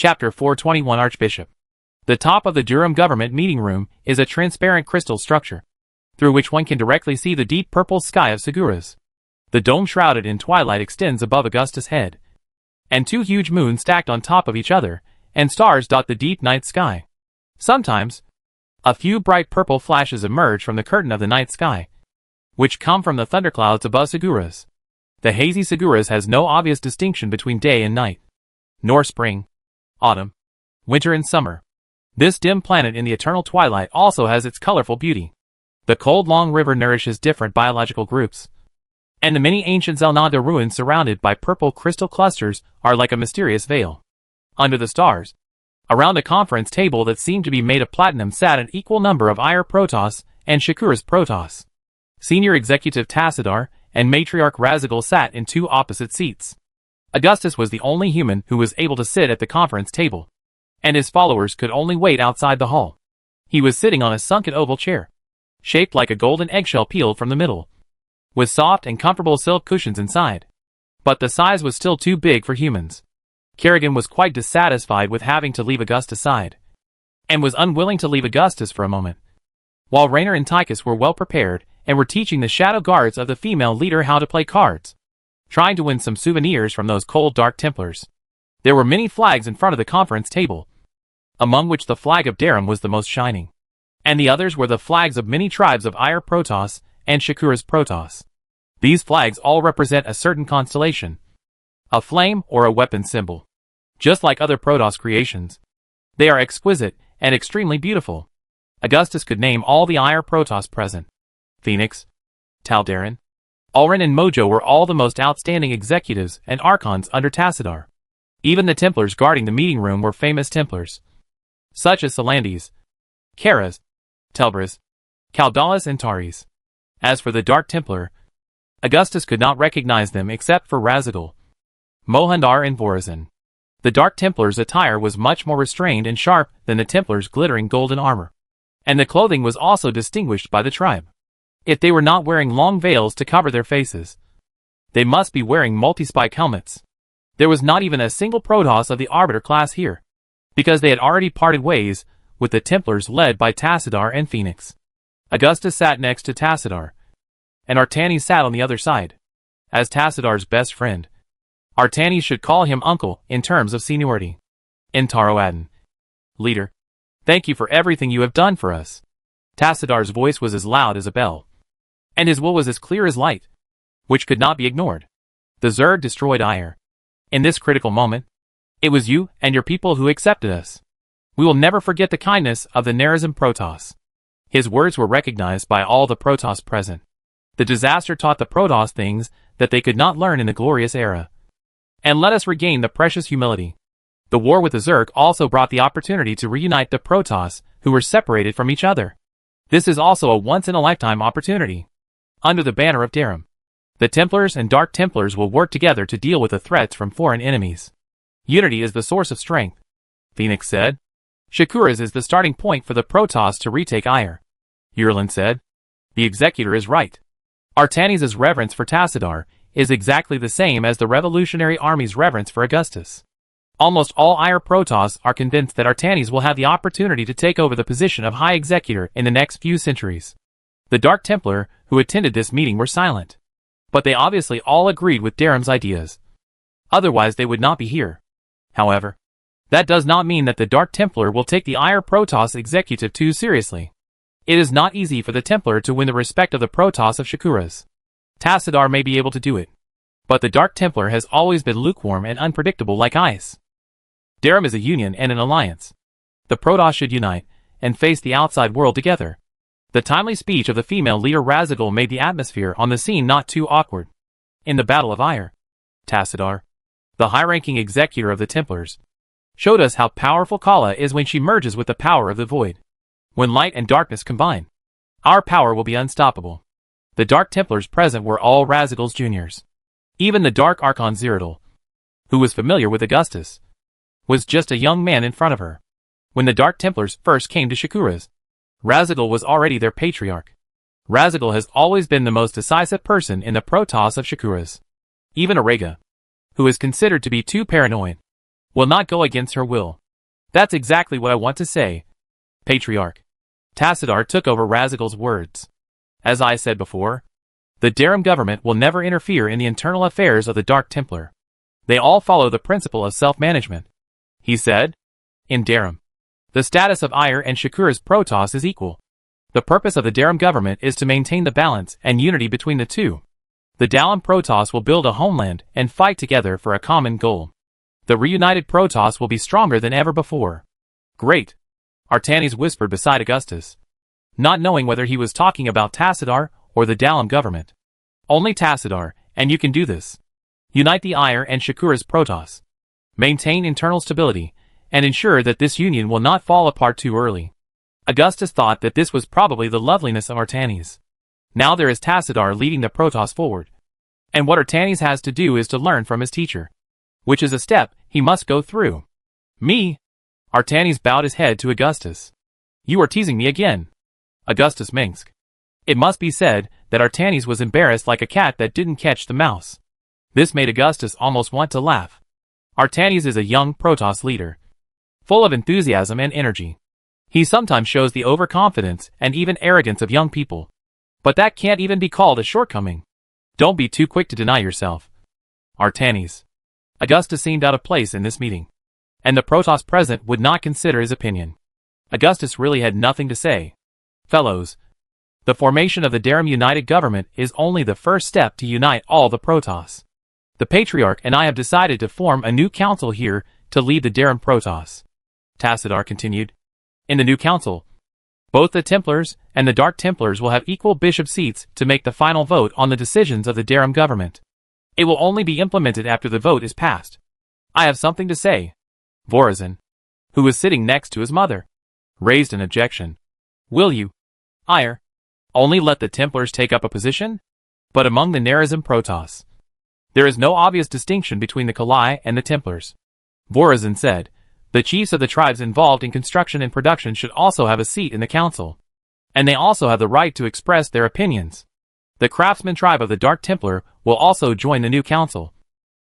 Chapter 421 Archbishop. The top of the Durham government meeting room is a transparent crystal structure, through which one can directly see the deep purple sky of Seguras. The dome shrouded in twilight extends above Augustus' head, and two huge moons stacked on top of each other, and stars dot the deep night sky. Sometimes, a few bright purple flashes emerge from the curtain of the night sky, which come from the thunderclouds above Seguras. The hazy Seguras has no obvious distinction between day and night, nor spring, autumn, winter and summer. This dim planet in the eternal twilight also has its colorful beauty. The cold long river nourishes different biological groups, and the many ancient Zelnada ruins surrounded by purple crystal clusters are like a mysterious veil. Under the stars, around a conference table that seemed to be made of platinum, sat an equal number of Ire Protoss and Shakura's Protoss. Senior Executive Tassadar and Matriarch Razigal sat in two opposite seats. Augustus was the only human who was able to sit at the conference table, and his followers could only wait outside the hall. He was sitting on a sunken oval chair, shaped like a golden eggshell peeled from the middle, with soft and comfortable silk cushions inside. But the size was still too big for humans. Kerrigan was quite dissatisfied with having to leave Augustus' side, and was unwilling to leave Augustus for a moment. While Raynor and Tychus were well prepared and were teaching the shadow guards of the female leader how to play cards, trying to win some souvenirs from those cold Dark Templars. There were many flags in front of the conference table, among which the flag of Durham was the most shining, and the others were the flags of many tribes of Ire Protoss and Shakura's Protoss. These flags all represent a certain constellation, a flame or a weapon symbol. Just like other Protoss creations, they are exquisite and extremely beautiful. Augustus could name all the Ire Protoss present. Phoenix, Taldarin, Ulrin and Mojo were all the most outstanding executives and archons under Tassadar. Even the Templars guarding the meeting room were famous Templars, such as Salandis, Karas, Telbras, Caldalas and Taris. As for the Dark Templar, Augustus could not recognize them except for Razigal, Mohandar and Vorazin. The Dark Templar's attire was much more restrained and sharp than the Templar's glittering golden armor, and the clothing was also distinguished by the tribe. If they were not wearing long veils to cover their faces, they must be wearing multi-spike helmets. There was not even a single Protoss of the Arbiter class here, because they had already parted ways with the Templars led by Tassadar and Phoenix. Augustus sat next to Tassadar, and Artanis sat on the other side. As Tassadar's best friend, Artanis should call him uncle in terms of seniority. Intaro Adden. Leader, thank you for everything you have done for us. Tassadar's voice was as loud as a bell, and his will was as clear as light, which could not be ignored. The Zerg destroyed Ire. In this critical moment, it was you and your people who accepted us. We will never forget the kindness of the Nerazim Protoss. His words were recognized by all the Protoss present. The disaster taught the Protoss things that they could not learn in the glorious era, and let us regain the precious humility. The war with the Zerg also brought the opportunity to reunite the Protoss who were separated from each other. This is also a once-in-a-lifetime opportunity. Under the banner of Durham, the Templars and Dark Templars will work together to deal with the threats from foreign enemies. Unity is the source of strength, Phoenix said. Shakura's is the starting point for the Protoss to retake Ire. Yurlin said. The Executor is right. Artanis' reverence for Tassadar is exactly the same as the Revolutionary Army's reverence for Augustus. Almost all Ire Protoss are convinced that Artanis will have the opportunity to take over the position of High Executor in the next few centuries. The Dark Templar who attended this meeting were silent, but they obviously all agreed with Durham's ideas. Otherwise they would not be here. However, that does not mean that the Dark Templar will take the Ire Protoss executive too seriously. It is not easy for the Templar to win the respect of the Protoss of Shakura's. Tassadar may be able to do it, but the Dark Templar has always been lukewarm and unpredictable like ice. Durham is a union and an alliance. The Protoss should unite and face the outside world together. The timely speech of the female leader Razigal made the atmosphere on the scene not too awkward. In the Battle of Ire, Tassadar, the high-ranking executor of the Templars, showed us how powerful Kala is when she merges with the power of the Void. When light and darkness combine, our power will be unstoppable. The Dark Templars present were all Razigal's juniors. Even the Dark Archon Zeradol, who was familiar with Augustus, was just a young man in front of her. When the Dark Templars first came to Shakura's, Razigal was already their patriarch. Razigal has always been the most decisive person in the Protoss of Shakura's. Even Arega, who is considered to be too paranoid, will not go against her will. That's exactly what I want to say, Patriarch. Tassadar took over Razagul's words. As I said before, the Terran government will never interfere in the internal affairs of the Dark Templar. They all follow the principle of self-management. He said, in Terran, the status of Ire and Shakura's Protoss is equal. The purpose of the Terran government is to maintain the balance and unity between the two. The Dalam Protoss will build a homeland and fight together for a common goal. The reunited Protoss will be stronger than ever before. Great, Artanis whispered beside Augustus, not knowing whether he was talking about Tassadar or the Dalam government. Only Tassadar, and you can do this. Unite the Ire and Shakura's Protoss. Maintain internal stability, and ensure that this union will not fall apart too early. Augustus thought that this was probably the loveliness of Artanis. Now there is Tassadar leading the Protoss forward. And what Artanis has to do is to learn from his teacher. Which is a step he must go through. Me? Artanis bowed his head to Augustus. You are teasing me again. Augustus Minsk. It must be said that Artanis was embarrassed like a cat that didn't catch the mouse. This made Augustus almost want to laugh. Artanis is a young Protoss leader, full of enthusiasm and energy. He sometimes shows the overconfidence and even arrogance of young people. But that can't even be called a shortcoming. Don't be too quick to deny yourself. Artanis. Augustus seemed out of place in this meeting. And the Protoss present would not consider his opinion. Augustus really had nothing to say. Fellows, the formation of the Terran United Government is only the first step to unite all the Protoss. The Patriarch and I have decided to form a new council here to lead the Terran Protoss. Tassadar continued. In the new council, both the Templars and the Dark Templars will have equal bishop seats to make the final vote on the decisions of the Terran government. It will only be implemented after the vote is passed. I have something to say. Vorazin, who was sitting next to his mother, raised an objection. Will you, Ire, only let the Templars take up a position? But among the Nerazim Protoss, there is no obvious distinction between the Kalai and the Templars. Vorazin said, the chiefs of the tribes involved in construction and production should also have a seat in the council. And they also have the right to express their opinions. The craftsman tribe of the Dark Templar will also join the new council,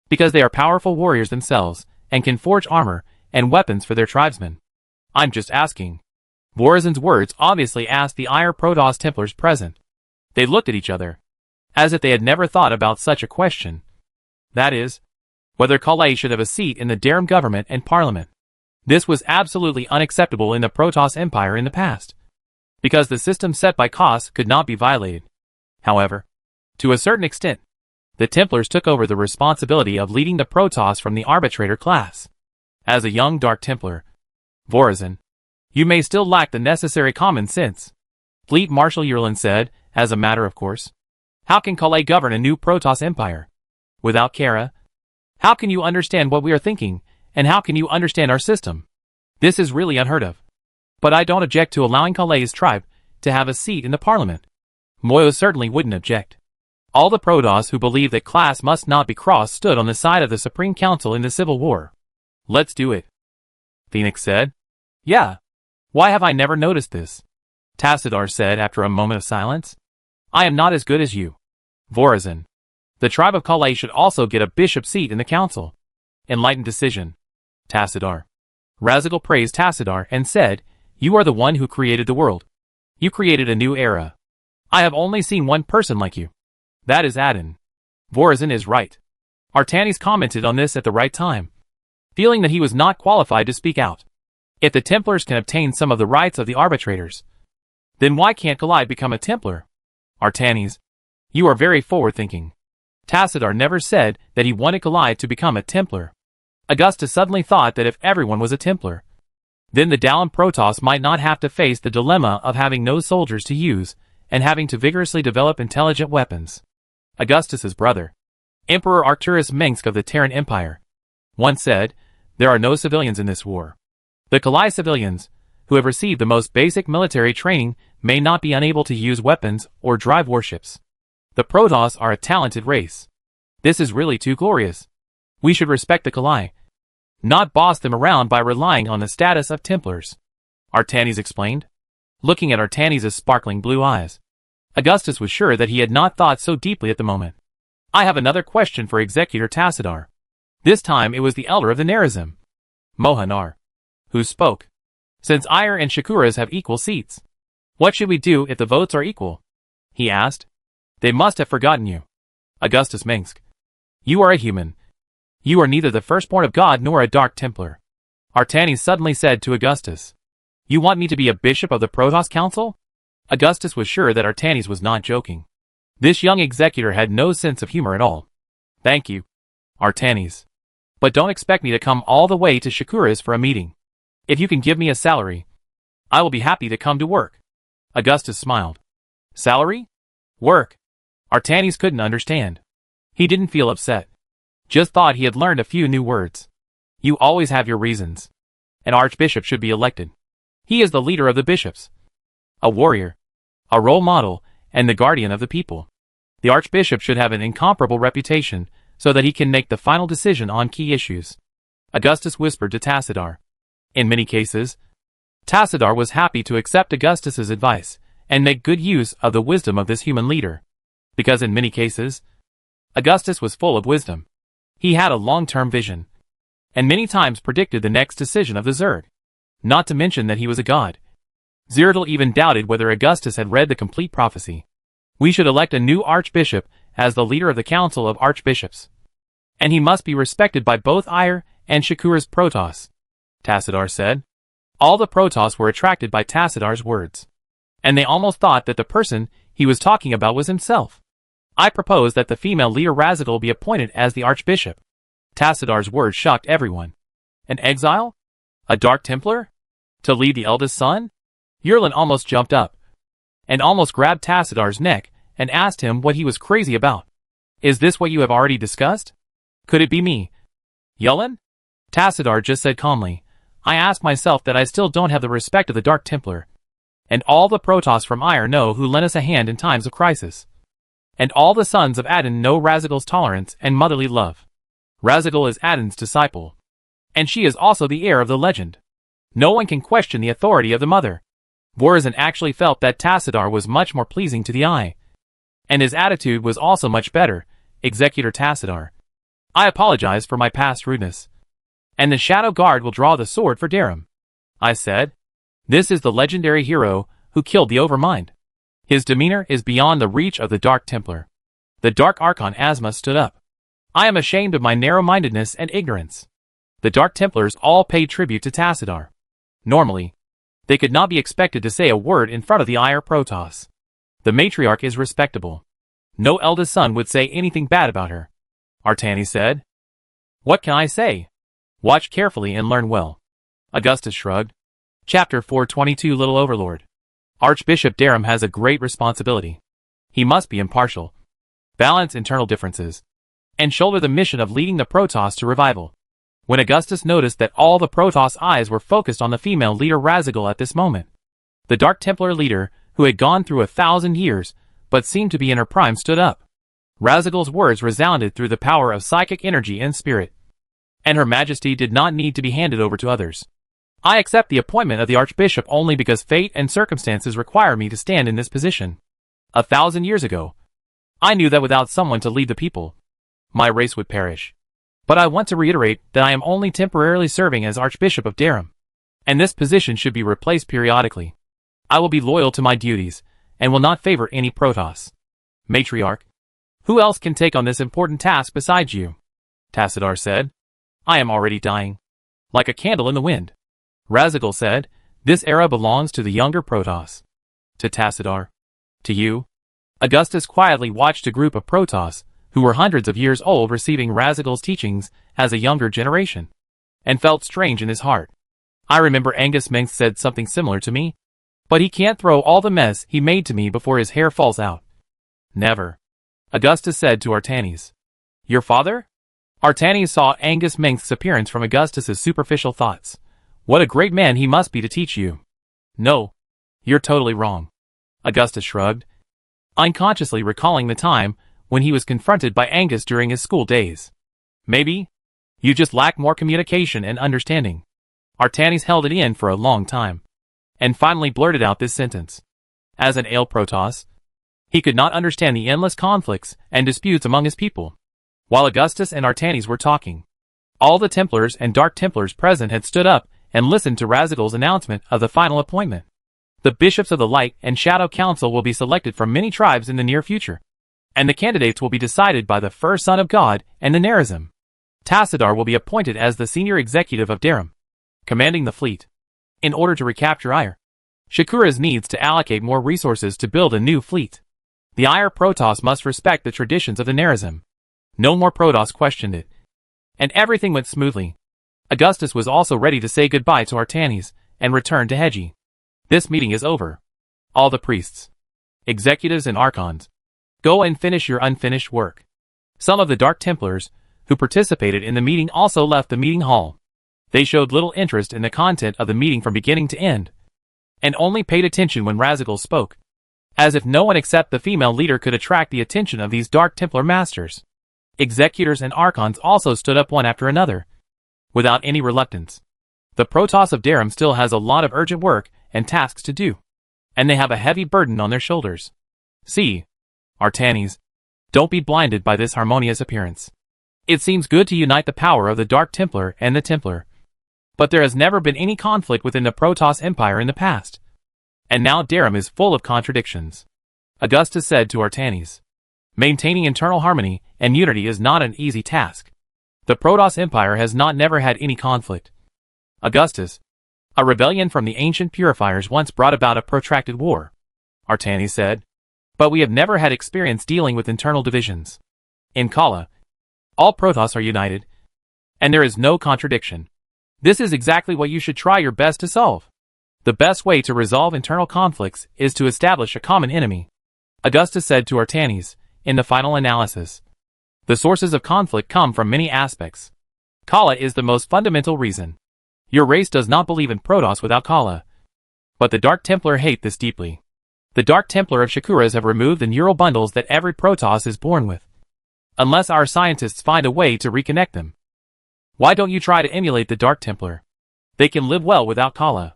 because they are powerful warriors themselves and can forge armor and weapons for their tribesmen. I'm just asking. Vorazin's words obviously asked the Ire Protoss Templars present. They looked at each other, as if they had never thought about such a question. That is, whether Kalai should have a seat in the Terran government and parliament. This was absolutely unacceptable in the Protoss Empire in the past, because the system set by Kos could not be violated. However, to a certain extent, the Templars took over the responsibility of leading the Protoss from the arbitrator class. As a young Dark Templar, Vorazin, you may still lack the necessary common sense. Fleet Marshal Yurlin said, as a matter of course. How can Kalai govern a new Protoss empire? Without Kara? How can you understand what we are thinking, and how can you understand our system? This is really unheard of. But I don't object to allowing Kalai's tribe to have a seat in the parliament. Moyo certainly wouldn't object. All the Protoss who believe that class must not be crossed stood on the side of the Supreme Council in the Civil War. Let's do it, Phoenix said. Yeah. Why have I never noticed this? Tassadar said after a moment of silence. I am not as good as you. Vorazin. The tribe of Kalai should also get a bishop seat in the council. Enlightened decision. Tassadar. Razagul praised Tassadar and said, you are the one who created the world. You created a new era. I have only seen one person like you. That is Adin. Vorazin is right. Artanis commented on this at the right time, feeling that he was not qualified to speak out. If the Templars can obtain some of the rights of the arbitrators, then why can't Kalai become a Templar? Artanis, you are very forward-thinking. Tassadar never said that he wanted Kalai to become a Templar. Augustus suddenly thought that if everyone was a Templar, then the Dalam Protoss might not have to face the dilemma of having no soldiers to use and having to vigorously develop intelligent weapons. Augustus's brother, Emperor Arcturus Minsk of the Terran Empire, once said, there are no civilians in this war. The Kalai civilians, who have received the most basic military training, may not be unable to use weapons or drive warships. The Protoss are a talented race. This is really too glorious. We should respect the Kalai, not boss them around by relying on the status of Templars. Artanis explained, looking at Artanis' sparkling blue eyes. Augustus was sure that he had not thought so deeply at the moment. I have another question for Executor Tassadar. This time it was the elder of the Nerazim. Mohanar. Who spoke? Since Ire and Shakuras have equal seats. What should we do if the votes are equal? He asked. They must have forgotten you. Augustus Minsk. You are a human. You are neither the firstborn of God nor a Dark Templar. Artanis suddenly said to Augustus. You want me to be a bishop of the Protoss Council? Augustus was sure that Artanis was not joking. This young executor had no sense of humor at all. Thank you, Artanis. But don't expect me to come all the way to Shakuras for a meeting. If you can give me a salary, I will be happy to come to work. Augustus smiled. Salary? Work? Artanis couldn't understand. He didn't feel upset. Just thought he had learned a few new words. You always have your reasons. An archbishop should be elected. He is the leader of the bishops. A warrior. A role model, and the guardian of the people. The archbishop should have an incomparable reputation, so that he can make the final decision on key issues. Augustus whispered to Tassadar. In many cases, Tassadar was happy to accept Augustus's advice, and make good use of the wisdom of this human leader. Because in many cases, Augustus was full of wisdom. He had a long-term vision, and many times predicted the next decision of the Zerg. Not to mention that he was a god. Zeratul even doubted whether Augustus had read the complete prophecy. We should elect a new archbishop as the leader of the council of archbishops. And he must be respected by both Ire and Shakura's Protoss, Tassadar said. All the Protoss were attracted by Tassadar's words. And they almost thought that the person he was talking about was himself. I propose that the female leader Razigal be appointed as the archbishop. Tassadar's words shocked everyone. An exile? A Dark Templar? To lead the eldest son? Yerlin almost jumped up, and almost grabbed Tassadar's neck, and asked him what he was crazy about. Is this what you have already discussed? Could it be me? Yulin? Tassadar just said calmly. I ask myself that I still don't have the respect of the Dark Templar. And all the Protoss from Ire know who lent us a hand in times of crisis. And all the sons of Adin know Razigal's tolerance and motherly love. Razigal is Adin's disciple. And she is also the heir of the legend. No one can question the authority of the mother. Vorazin actually felt that Tassadar was much more pleasing to the eye. And his attitude was also much better, Executor Tassadar. I apologize for my past rudeness. And the Shadow Guard will draw the sword for Darum. I said. This is the legendary hero who killed the Overmind. His demeanor is beyond the reach of the Dark Templar. The Dark Archon Asma stood up. I am ashamed of my narrow-mindedness and ignorance. The Dark Templars all paid tribute to Tassadar. Normally, they could not be expected to say a word in front of the Ire Protoss. The matriarch is respectable. No eldest son would say anything bad about her. Artani said. What can I say? Watch carefully and learn well. Augustus shrugged. Chapter 422 Little Overlord. Archbishop Darum has a great responsibility. He must be impartial, balance internal differences, and shoulder the mission of leading the Protoss to revival. When Augustus noticed that all the Protoss eyes were focused on the female leader Razigal at this moment, the Dark Templar leader, who had gone through 1,000 years, but seemed to be in her prime, stood up. Razigal's words resounded through the power of psychic energy and spirit. And Her Majesty did not need to be handed over to others. I accept the appointment of the Archbishop only because fate and circumstances require me to stand in this position. 1,000 years ago, I knew that without someone to lead the people, my race would perish. But I want to reiterate that I am only temporarily serving as Archbishop of Darum, and this position should be replaced periodically. I will be loyal to my duties, and will not favor any Protoss. Matriarch, who else can take on this important task besides you? Tassadar said. I am already dying. Like a candle in the wind. Razigal said, this era belongs to the younger Protoss. To Tassadar. To you. Augustus quietly watched a group of Protoss, who were hundreds of years old, receiving Razigal's teachings as a younger generation, and felt strange in his heart. I remember Angus Minx said something similar to me. But he can't throw all the mess he made to me before his hair falls out. Never. Augustus said to Artanis. Your father? Artanis saw Angus Minx's appearance from Augustus's superficial thoughts. What a great man he must be to teach you. No. You're totally wrong. Augustus shrugged, unconsciously recalling the time when he was confronted by Angus during his school days. Maybe you just lack more communication and understanding. Artanis held it in for a long time, and finally blurted out this sentence. As an Ale Protoss, he could not understand the endless conflicts and disputes among his people. While Augustus and Artanis were talking, All the Templars and Dark Templars present had stood up and listened to Razigel's announcement of the final appointment. The bishops of the Light and Shadow Council will be selected from many tribes in the near future, and the candidates will be decided by the first Son of God and the Nerazim. Tassadar will be appointed as the senior executive of Darum, commanding the fleet. In order to recapture Ire, Shakuras needs to allocate more resources to build a new fleet. The Ire Protoss must respect the traditions of the Nerazim. No more Protoss questioned it, and everything went smoothly. Augustus was also ready to say goodbye to Artanis and return to Heji. This meeting is over. All the priests, executives and archons, go and finish your unfinished work. Some of the Dark Templars who participated in the meeting also left the meeting hall. They showed little interest in the content of the meeting from beginning to end, and only paid attention when Razigel spoke, as if no one except the female leader could attract the attention of these Dark Templar masters. Executors and archons also stood up one after another, without any reluctance. The Protoss of Darum still has a lot of urgent work and tasks to do, and they have a heavy burden on their shoulders. See, Artanis, don't be blinded by this harmonious appearance. It seems good to unite the power of the Dark Templar and the Templar, but there has never been any conflict within the Protoss Empire in the past, and now Darum is full of contradictions. Augustus said to Artanis, maintaining internal harmony and unity is not an easy task. The Protoss Empire has never had any conflict. Augustus, a rebellion from the ancient purifiers once brought about a protracted war, Artanis said, but we have never had experience dealing with internal divisions. In Kala, all Protoss are united, and there is no contradiction. This is exactly what you should try your best to solve. The best way to resolve internal conflicts is to establish a common enemy, Augustus said to Artanis, in the final analysis. The sources of conflict come from many aspects. Kala is the most fundamental reason. Your race does not believe in Protoss without Kala, but the Dark Templar hate this deeply. The Dark Templar of Shakuras have removed the neural bundles that every Protoss is born with, unless our scientists find a way to reconnect them. Why don't you try to emulate the Dark Templar? They can live well without Kala.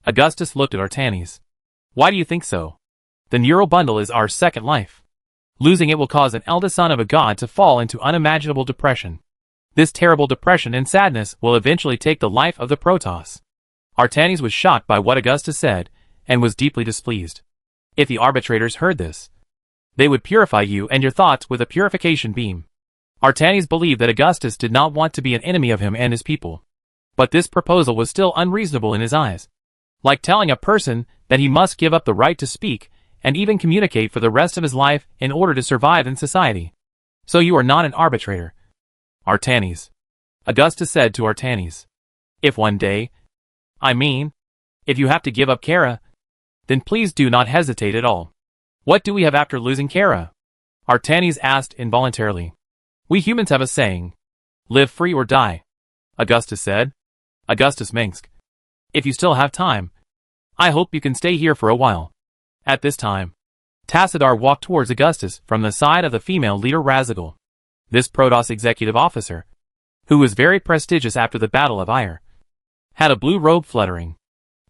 Augustus looked at Artanis. Why do you think so? The neural bundle is our second life. Losing it will cause an eldest son of a god to fall into unimaginable depression. This terrible depression and sadness will eventually take the life of the Protoss. Artanis was shocked by what Augustus said, and was deeply displeased. If the arbitrators heard this, they would purify you and your thoughts with a purification beam. Artanis believed that Augustus did not want to be an enemy of him and his people. But this proposal was still unreasonable in his eyes. Like telling a person that he must give up the right to speak and even communicate for the rest of his life in order to survive in society. So you are not an arbitrator, Artanis, Augustus said to Artanis. If one day, if you have to give up Kara, then please do not hesitate at all. What do we have after losing Kara? Artanis asked involuntarily. We humans have a saying, live free or die, Augustus said. Augustus Minsk. If you still have time, I hope you can stay here for a while. At this time, Tassadar walked towards Augustus from the side of the female leader Razigel. This Protoss executive officer, who was very prestigious after the Battle of Ire, had a blue robe fluttering,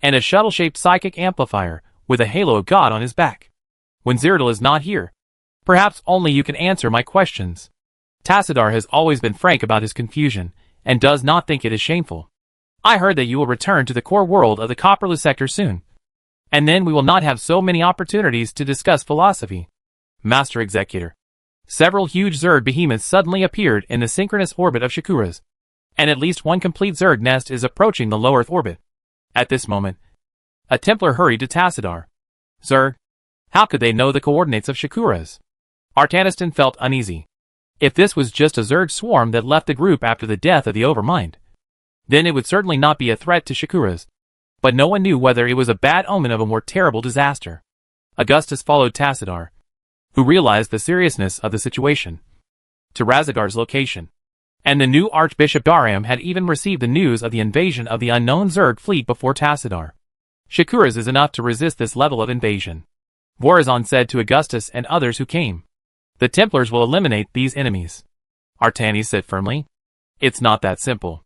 and a shuttle-shaped psychic amplifier with a halo of God on his back. When Cyrodiil is not here, perhaps only you can answer my questions. Tassadar has always been frank about his confusion, and does not think it is shameful. I heard that you will return to the core world of the Copperless sector soon, and then we will not have so many opportunities to discuss philosophy. Master Executor. Several huge Zerg behemoths suddenly appeared in the synchronous orbit of Shakuras, and at least one complete Zerg nest is approaching the low Earth orbit. At this moment, a Templar hurried to Tassadar. Zerg? How could they know the coordinates of Shakuras? Artaniston felt uneasy. If this was just a Zerg swarm that left the group after the death of the Overmind, then it would certainly not be a threat to Shakuras. But no one knew whether it was a bad omen of a more terrible disaster. Augustus followed Tassadar, who realized the seriousness of the situation, to Razigar's location. And the new Archbishop Daram had even received the news of the invasion of the unknown Zerg fleet before Tassadar. Shakuras is enough to resist this level of invasion, Vorazon said to Augustus and others who came. The Templars will eliminate these enemies, Artanis said firmly. It's not that simple.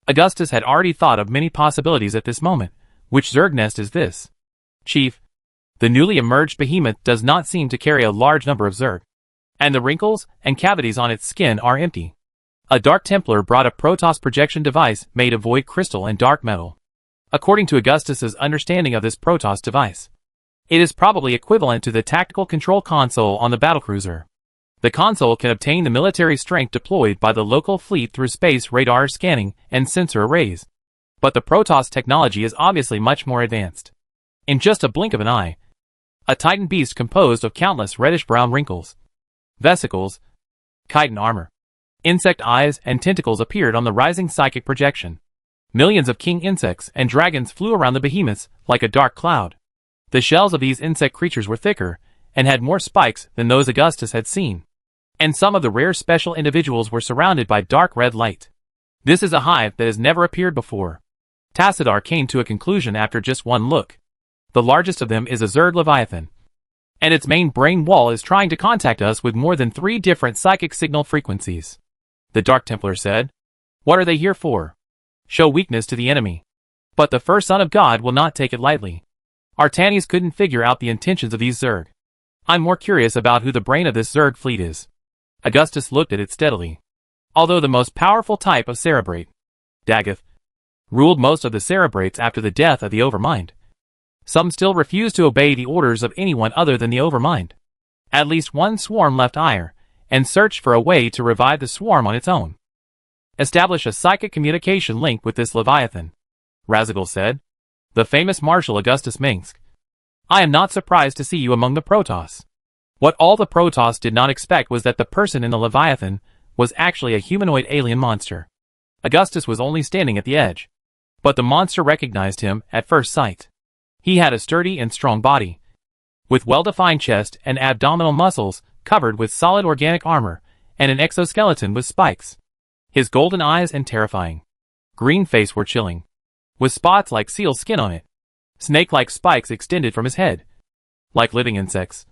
Augustus had already thought of many possibilities at this moment. Which Zerg nest is this? Chief, the newly emerged behemoth does not seem to carry a large number of Zerg, and the wrinkles and cavities on its skin are empty. A Dark Templar brought a Protoss projection device made of void crystal and dark metal. According to Augustus's understanding of this Protoss device, it is probably equivalent to the tactical control console on the battlecruiser. The console can obtain the military strength deployed by the local fleet through space radar scanning and sensor arrays. But the Protoss technology is obviously much more advanced. In just a blink of an eye, a Titan beast composed of countless reddish-brown wrinkles, vesicles, chitin armor, insect eyes and tentacles appeared on the rising psychic projection. Millions of king insects and dragons flew around the behemoths like a dark cloud. The shells of these insect creatures were thicker and had more spikes than those Augustus had seen. And some of the rare special individuals were surrounded by dark red light. This is a hive that has never appeared before. Tassadar came to a conclusion after just one look. The largest of them is a Zerg Leviathan, and its main brain wall is trying to contact us with more than 3 different psychic signal frequencies. The Dark Templar said. What are they here for? Show weakness to the enemy. But the first Son of God will not take it lightly. Artanis couldn't figure out the intentions of these Zerg. I'm more curious about who the brain of this Zerg fleet is. Augustus looked at it steadily. Although the most powerful type of Cerebrate, Dagoth, ruled most of the Cerebrates after the death of the Overmind, some still refused to obey the orders of anyone other than the Overmind. At least one swarm left Ire, and searched for a way to revive the swarm on its own. Establish a psychic communication link with this Leviathan, Razigal said. The famous Marshal Augustus Minsk. I am not surprised to see you among the Protoss. What all the Protoss did not expect was that the person in the Leviathan was actually a humanoid alien monster. Augustus was only standing at the edge, but the monster recognized him at first sight. He had a sturdy and strong body, with well-defined chest and abdominal muscles covered with solid organic armor, and an exoskeleton with spikes. His golden eyes and terrifying green face were chilling, with spots like seal skin on it. Snake-like spikes extended from his head, like living insects,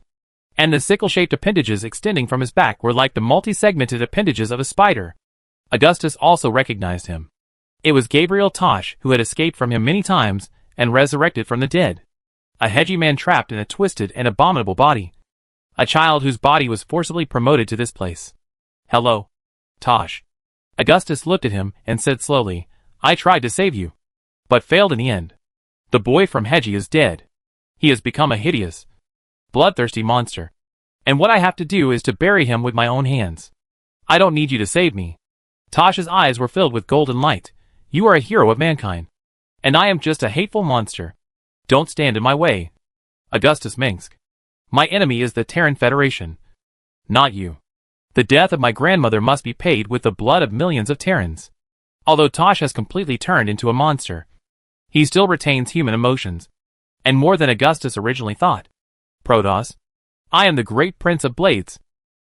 and the sickle-shaped appendages extending from his back were like the multi-segmented appendages of a spider. Augustus also recognized him. It was Gabriel Tosh, who had escaped from him many times and resurrected from the dead. A hedgy man trapped in a twisted and abominable body. A child whose body was forcibly promoted to this place. Hello, Tosh. Augustus looked at him and said slowly, I tried to save you, but failed in the end. The boy from Hedgie is dead. He has become a hideous, bloodthirsty monster. And what I have to do is to bury him with my own hands. I don't need you to save me. Tosh's eyes were filled with golden light. You are a hero of mankind. And I am just a hateful monster. Don't stand in my way. Augustus Minsk. My enemy is the Terran Federation, not you. The death of my grandmother must be paid with the blood of millions of Terrans. Although Tosh has completely turned into a monster, he still retains human emotions, and more than Augustus originally thought. Protoss. I am the great Prince of Blades.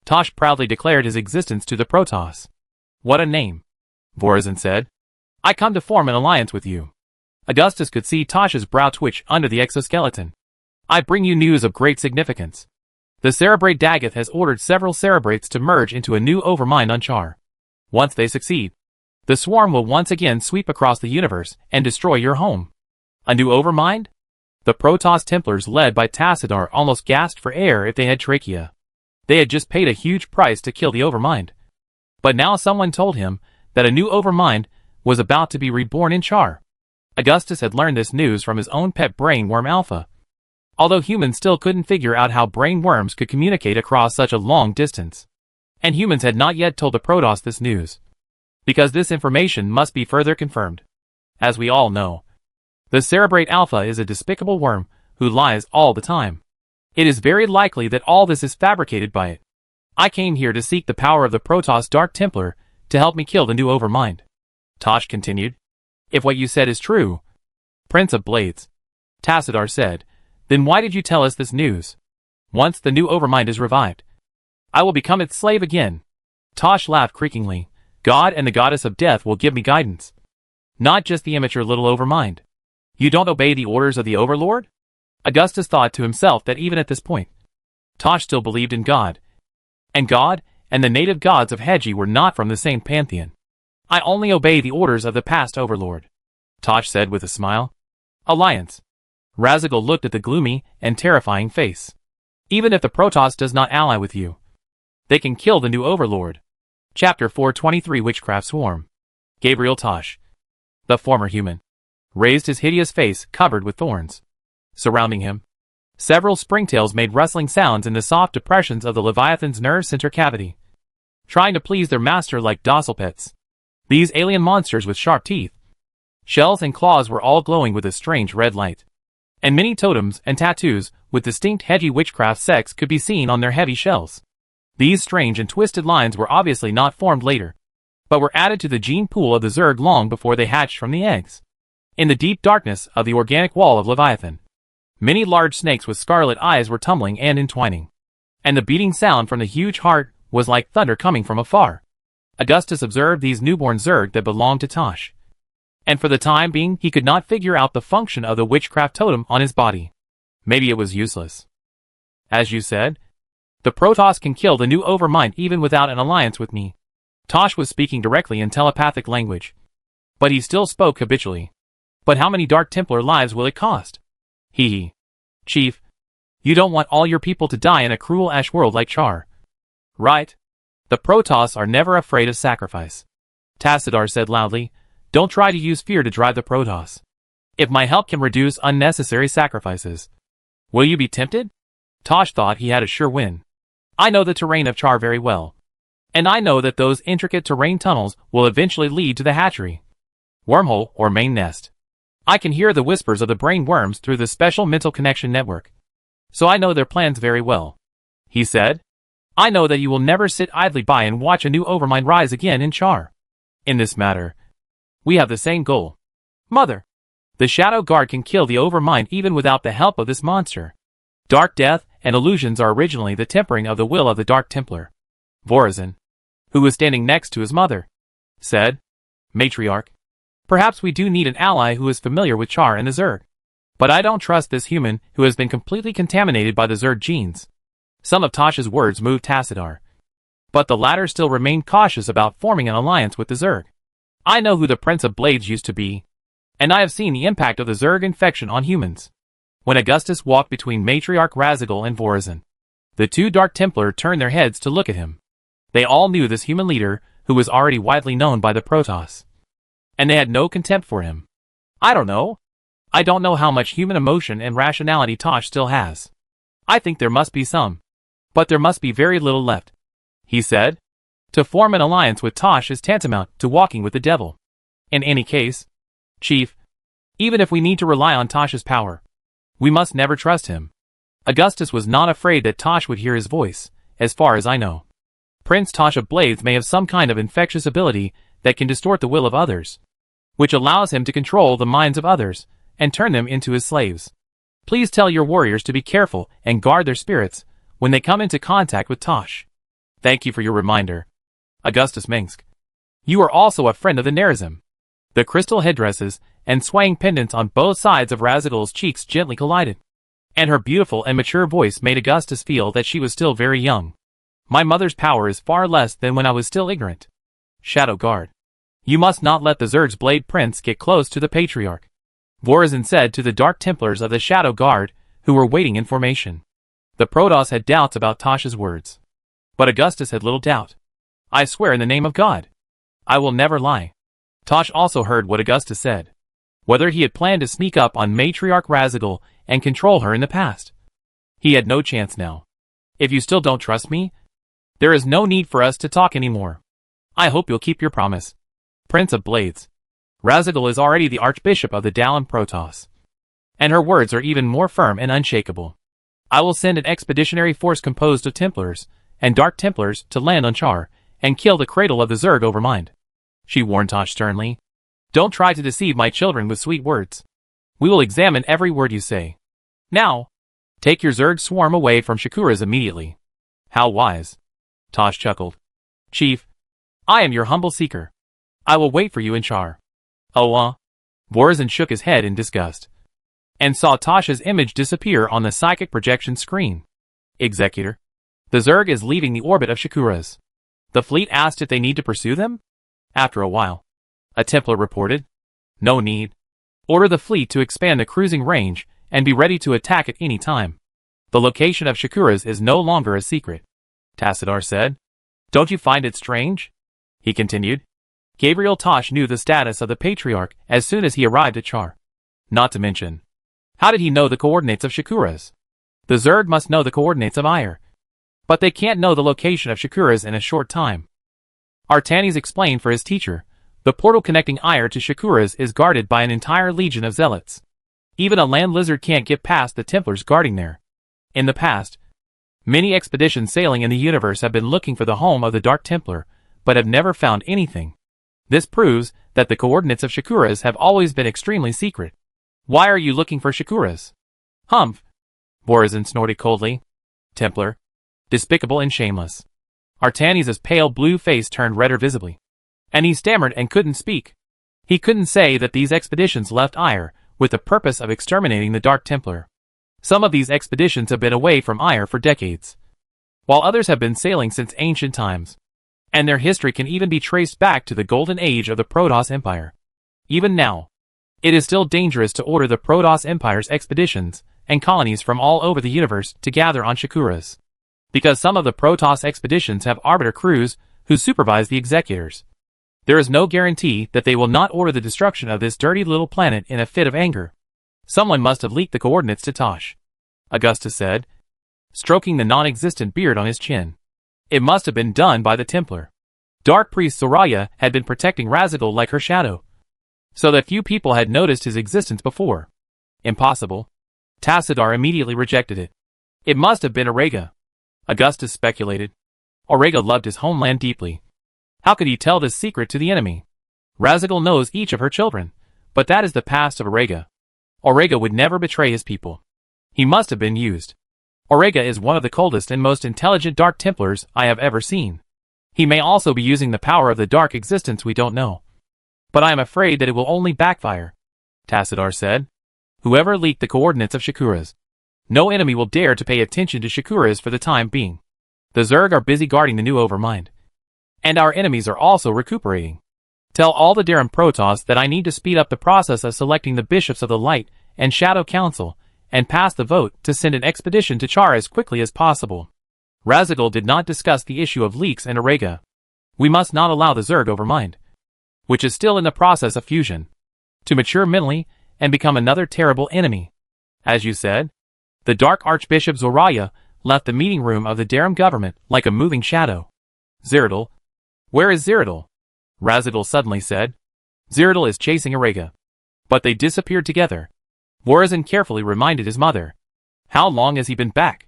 Tosh proudly declared his existence to the Protoss. What a name, Vorazin said. I come to form an alliance with you. Augustus could see Tosh's brow twitch under the exoskeleton. I bring you news of great significance. The Cerebrate Dagoth has ordered several Cerebrates to merge into a new Overmind on Char. Once they succeed, the swarm will once again sweep across the universe and destroy your home. A new Overmind? The Protoss Templars led by Tassadar almost gasped for air if they had trachea. They had just paid a huge price to kill the Overmind. But now someone told him that a new Overmind was about to be reborn in Char. Augustus had learned this news from his own pet brain worm Alpha. Although humans still couldn't figure out how brain worms could communicate across such a long distance. And humans had not yet told the Protoss this news, because this information must be further confirmed. As we all know, the Cerebrate Alpha is a despicable worm who lies all the time. It is very likely that all this is fabricated by it. I came here to seek the power of the Protoss Dark Templar to help me kill the new Overmind. Tosh continued. If what you said is true, Prince of Blades, Tassadar said, then why did you tell us this news? Once the new Overmind is revived, I will become its slave again. Tosh laughed creakingly. God and the Goddess of Death will give me guidance. Not just the immature little Overmind. You don't obey the orders of the Overlord? Augustus thought to himself that even at this point, Tosh still believed in God. And God and the native gods of Hedgie were not from the same pantheon. I only obey the orders of the past Overlord, Tosh said with a smile. Alliance. Razigal looked at the gloomy and terrifying face. Even if the Protoss does not ally with you, they can kill the new Overlord. Chapter 423 Witchcraft Swarm. Gabriel Tosh, the former human, raised his hideous face covered with thorns. Surrounding him, several springtails made rustling sounds in the soft depressions of the Leviathan's nerve center cavity, trying to please their master like docile pets. These alien monsters with sharp teeth, shells and claws were all glowing with a strange red light, and many totems and tattoos with distinct hedgy witchcraft sects could be seen on their heavy shells. These strange and twisted lines were obviously not formed later, but were added to the gene pool of the Zerg long before they hatched from the eggs. In the deep darkness of the organic wall of Leviathan, many large snakes with scarlet eyes were tumbling and entwining, and the beating sound from the huge heart was like thunder coming from afar. Augustus observed these newborn Zerg that belonged to Tosh, and for the time being he could not figure out the function of the witchcraft totem on his body. Maybe it was useless. As you said, the Protoss can kill the new Overmind even without an alliance with me. Tosh was speaking directly in telepathic language, but he still spoke habitually. But how many Dark Templar lives will it cost? Hee. Chief, you don't want all your people to die in a cruel ash world like Char, right? The Protoss are never afraid of sacrifice. Tassadar said loudly, don't try to use fear to drive the Protoss. If my help can reduce unnecessary sacrifices, will you be tempted? Tosh thought he had a sure win. I know the terrain of Char very well, and I know that those intricate terrain tunnels will eventually lead to the hatchery, wormhole, or main nest. I can hear the whispers of the brain worms through the special mental connection network, so I know their plans very well. He said, I know that you will never sit idly by and watch a new Overmind rise again in Char. In this matter, we have the same goal. Mother, the Shadow Guard can kill the Overmind even without the help of this monster. Dark death and illusions are originally the tempering of the will of the Dark Templar. Vorazin, who was standing next to his mother, said, Matriarch, perhaps we do need an ally who is familiar with Char and the Zerg. But I don't trust this human who has been completely contaminated by the Zerg genes. Some of Tosh's words moved Tassadar, but the latter still remained cautious about forming an alliance with the Zerg. I know who the Prince of Blades used to be, and I have seen the impact of the Zerg infection on humans. When Augustus walked between Matriarch Razigal and Vorazin, the two Dark Templar turned their heads to look at him. They all knew this human leader, who was already widely known by the Protoss, and they had no contempt for him. I don't know how much human emotion and rationality Tosh still has. I think there must be some, but there must be very little left. He said, to form an alliance with Tosh is tantamount to walking with the devil. In any case, Chief, even if we need to rely on Tosh's power, we must never trust him. Augustus was not afraid that Tosh would hear his voice, as far as I know. Prince Tosh of Blades may have some kind of infectious ability that can distort the will of others, which allows him to control the minds of others and turn them into his slaves. Please tell your warriors to be careful and guard their spirits when they come into contact with Tosh. Thank you for your reminder, Augustus Minsk. You are also a friend of the Nerazim. The crystal headdresses and swaying pendants on both sides of Razigal's cheeks gently collided, and her beautiful and mature voice made Augustus feel that she was still very young. My mother's power is far less than when I was still ignorant. Shadow Guard, you must not let the Zerg's Blade Prince get close to the Patriarch, Vorazin said to the Dark Templars of the Shadow Guard, who were waiting in formation. The Protoss had doubts about Tosh's words, but Augustus had little doubt. I swear in the name of God, I will never lie. Tosh also heard what Augustus said. Whether he had planned to sneak up on Matriarch Razigal and control her in the past, he had no chance now. If you still don't trust me, there is no need for us to talk anymore. I hope you'll keep your promise. Prince of Blades, Razigal is already the Archbishop of the Dallin Protoss, and her words are even more firm and unshakable. I will send an expeditionary force composed of Templars and Dark Templars to land on Char and kill the cradle of the Zerg Overmind. She warned Tosh sternly. Don't try to deceive my children with sweet words. We will examine every word you say. Now, take your Zerg swarm away from Shakura's immediately. How wise. Tosh chuckled. Chief, I am your humble seeker. I will wait for you in Char. Oh, Vorazin shook his head in disgust, and saw Tosh's image disappear on the psychic projection screen. Executor, the Zerg is leaving the orbit of Shakura's. The fleet asked if they need to pursue them? After a while, a Templar reported. No need. Order the fleet to expand the cruising range and be ready to attack at any time. The location of Shakura's is no longer a secret, Tassadar said. Don't you find it strange? he continued. Gabriel Tosh knew the status of the Patriarch as soon as he arrived at Char. Not to mention, how did he know the coordinates of Shakuras? The Zerg must know the coordinates of Ire. But they can't know the location of Shakuras in a short time. Artanis explained for his teacher, the portal connecting Ire to Shakuras is guarded by an entire legion of zealots. Even a land lizard can't get past the Templars guarding there. In the past, many expeditions sailing in the universe have been looking for the home of the Dark Templar, but have never found anything. This proves that the coordinates of Shakuras have always been extremely secret. Why are you looking for Shakuras? Humph! Borazin snorted coldly. Templar. Despicable and shameless. Artanis' pale blue face turned redder visibly. And he stammered and couldn't speak. He couldn't say that these expeditions left Ire with the purpose of exterminating the Dark Templar. Some of these expeditions have been away from Ire for decades, while others have been sailing since ancient times. And their history can even be traced back to the golden age of the Protoss Empire. Even now, it is still dangerous to order the Protoss Empire's expeditions and colonies from all over the universe to gather on Shakuras, because some of the Protoss expeditions have arbiter crews who supervise the executors. There is no guarantee that they will not order the destruction of this dirty little planet in a fit of anger. Someone must have leaked the coordinates to Tosh, Augustus said, stroking the non-existent beard on his chin. It must have been done by the Templar. Dark Priest Soraya had been protecting Razagul like her shadow, so that few people had noticed his existence before. Impossible. Tassadar immediately rejected it. It must have been Aurega, Augustus speculated. Aurega loved his homeland deeply. How could he tell this secret to the enemy? Razagul knows each of her children, but that is the past of Aurega. Aurega would never betray his people. He must have been used. Aurega is one of the coldest and most intelligent Dark Templars I have ever seen. He may also be using the power of the Dark Existence we don't know. But I am afraid that it will only backfire, Tassadar said. Whoever leaked the coordinates of Shakuras. No enemy will dare to pay attention to Shakuras for the time being. The Zerg are busy guarding the new Overmind. And our enemies are also recuperating. Tell all the Terran Protoss that I need to speed up the process of selecting the Bishops of the Light and Shadow Council, and pass the vote to send an expedition to Char as quickly as possible. Razagul did not discuss the issue of leaks and Aurega. We must not allow the Zerg Overmind, which is still in the process of fusion, to mature mentally and become another terrible enemy. As you said, the Dark Archbishop Zoraya left the meeting room of the Terran government like a moving shadow. Cyrodiil. Where is Cyrodiil? Razagul suddenly said. Cyrodiil is chasing Aurega. But they disappeared together. Borazin carefully reminded his mother. How long has he been back?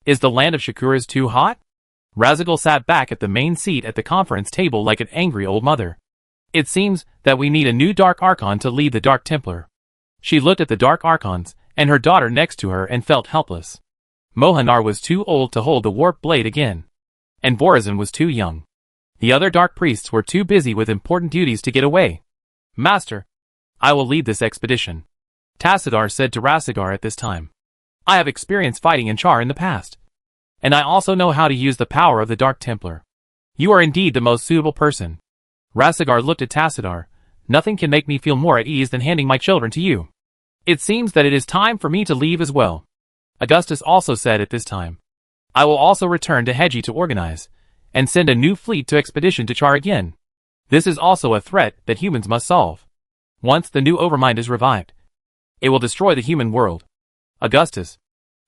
Is the land of Shakuras too hot? Razagul sat back at the main seat at the conference table like an angry old mother. It seems that we need a new Dark Archon to lead the Dark Templar. She looked at the Dark Archons and her daughter next to her and felt helpless. Mohanar was too old to hold the warp blade again. And Borazin was too young. The other Dark Priests were too busy with important duties to get away. Master, I will lead this expedition, Tassadar said to Rasagar at this time. I have experience fighting in Char in the past. And I also know how to use the power of the Dark Templar. You are indeed the most suitable person. Rasagar looked at Tassadar. Nothing can make me feel more at ease than handing my children to you. It seems that it is time for me to leave as well, Augustus also said at this time. I will also return to Hedgie to organize and send a new fleet to expedition to Char again. This is also a threat that humans must solve. Once the new Overmind is revived, it will destroy the human world. Augustus,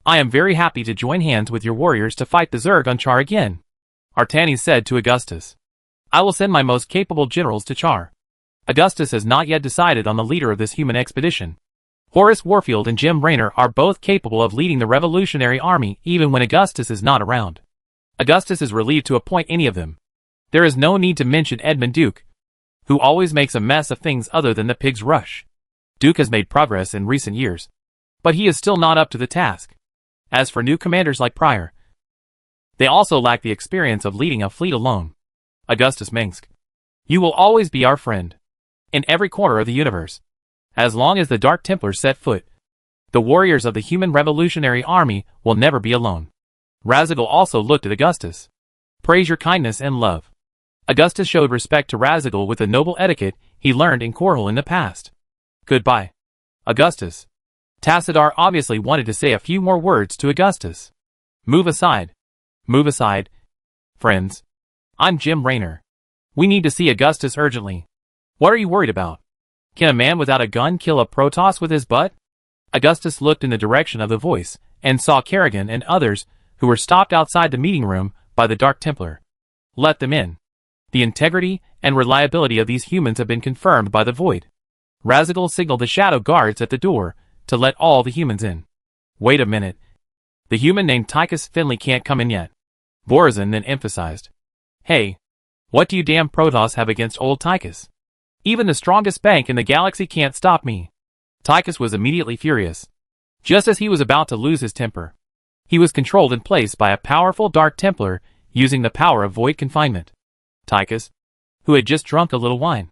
I am very happy to join hands with your warriors to fight the Zerg on Char again, Artanis said to Augustus. I will send my most capable generals to Char. Augustus has not yet decided on the leader of this human expedition. Horace Warfield and Jim Raynor are both capable of leading the Revolutionary Army even when Augustus is not around. Augustus is relieved to appoint any of them. There is no need to mention Edmund Duke, who always makes a mess of things other than the Pig's Rush. Duke has made progress in recent years, but he is still not up to the task. As for new commanders like Pryor, they also lack the experience of leading a fleet alone. Augustus Minsk, you will always be our friend. In every corner of the universe. As long as the Dark Templars set foot, the warriors of the human revolutionary army will never be alone. Razagul also looked at Augustus. Praise your kindness and love. Augustus showed respect to Razagul with the noble etiquette he learned in Korhal in the past. Goodbye, Augustus. Tassadar obviously wanted to say a few more words to Augustus. Move aside. Move aside. Friends. I'm Jim Raynor. We need to see Augustus urgently. What are you worried about? Can a man without a gun kill a Protoss with his butt? Augustus looked in the direction of the voice, and saw Kerrigan and others, who were stopped outside the meeting room by the Dark Templar. Let them in. The integrity and reliability of these humans have been confirmed by the Void. Razigal signaled the shadow guards at the door to let all the humans in. Wait a minute. The human named Tychus Finley can't come in yet. Borazin then emphasized. Hey, what do you damn Protoss have against old Tychus? Even the strongest bank in the galaxy can't stop me. Tychus was immediately furious. Just as he was about to lose his temper, he was controlled in place by a powerful Dark Templar using the power of void confinement. Tychus, who had just drunk a little wine,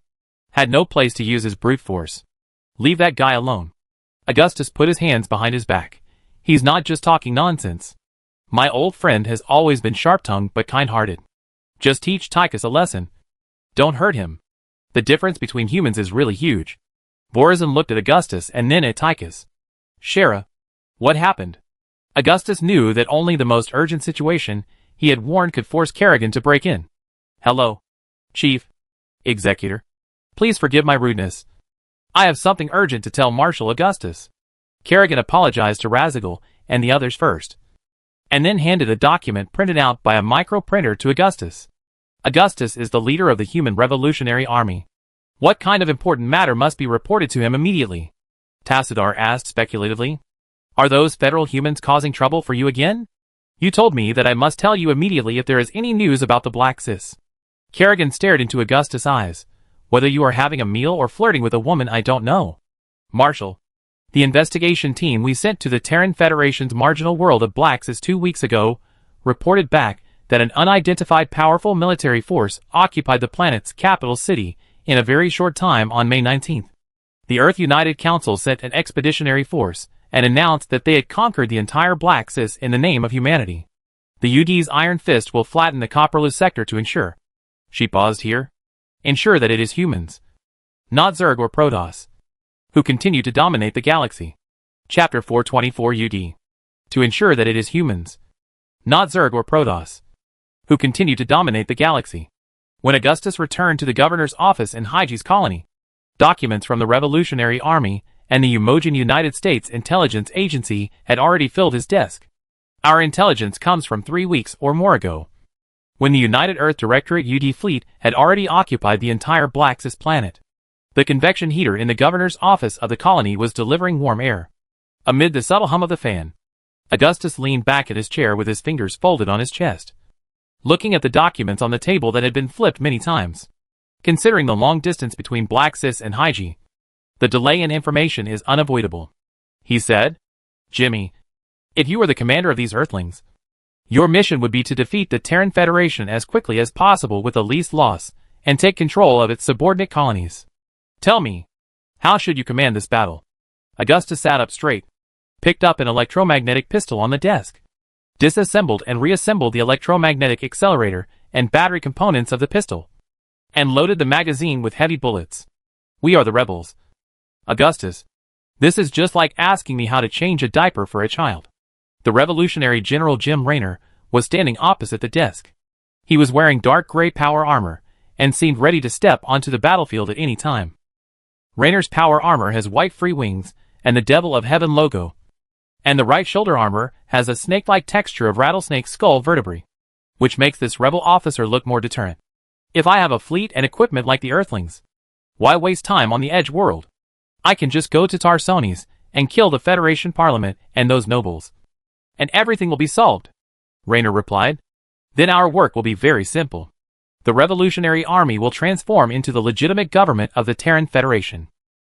had no place to use his brute force. Leave that guy alone. Augustus put his hands behind his back. He's not just talking nonsense. My old friend has always been sharp-tongued but kind-hearted. Just teach Tychus a lesson. Don't hurt him. The difference between humans is really huge. Borazin looked at Augustus and then at Tychus. Shara, what happened? Augustus knew that only the most urgent situation he had warned could force Kerrigan to break in. Hello, Chief. Executor. Please forgive my rudeness. I have something urgent to tell Marshal Augustus. Kerrigan apologized to Razigal and the others first, and then handed a document printed out by a microprinter to Augustus. Augustus is the leader of the Human Revolutionary Army. What kind of important matter must be reported to him immediately? Tassadar asked speculatively. Are those federal humans causing trouble for you again? You told me that I must tell you immediately if there is any news about the Black Sis. Kerrigan stared into Augustus' eyes. Whether you are having a meal or flirting with a woman, I don't know. Marshal, the investigation team we sent to the Terran Federation's marginal world of Black Sis 2 weeks ago reported back that an unidentified powerful military force occupied the planet's capital city in a very short time on May 19th. The Earth United Council sent an expeditionary force and announced that they had conquered the entire Black Sis in the name of humanity. The UD's Iron Fist will flatten the Copperless sector to ensure. She paused here. Ensure that it is humans, not Zerg or Protoss, who continue to dominate the galaxy. Chapter 424 UD. To ensure that it is humans, not Zerg or Protoss, who continue to dominate the galaxy. When Augustus returned to the governor's office in Hyge's colony, documents from the Revolutionary Army and the Umojan United States Intelligence Agency had already filled his desk. Our intelligence comes from 3 weeks or more ago, when the United Earth Directorate UD fleet had already occupied the entire Black Sis planet. The convection heater in the governor's office of the colony was delivering warm air. Amid the subtle hum of the fan, Augustus leaned back in his chair with his fingers folded on his chest, looking at the documents on the table that had been flipped many times. Considering the long distance between Black Sis and Hyge, the delay in information is unavoidable. He said, Jimmy, if you were the commander of these Earthlings, your mission would be to defeat the Terran Federation as quickly as possible with the least loss, and take control of its subordinate colonies. Tell me, how should you command this battle? Augustus sat up straight, picked up an electromagnetic pistol on the desk, disassembled and reassembled the electromagnetic accelerator and battery components of the pistol, and loaded the magazine with heavy bullets. We are the rebels. Augustus, this is just like asking me how to change a diaper for a child. The Revolutionary General Jim Raynor was standing opposite the desk. He was wearing dark gray power armor, and seemed ready to step onto the battlefield at any time. Raynor's power armor has white free wings, and the Devil of Heaven logo, and the right shoulder armor has a snake-like texture of rattlesnake skull vertebrae, which makes this rebel officer look more deterrent. If I have a fleet and equipment like the Earthlings, why waste time on the Edge world? I can just go to Tarsonis and kill the Federation Parliament and those nobles, and everything will be solved. Raynor replied. Then our work will be very simple. The Revolutionary Army will transform into the legitimate government of the Terran Federation.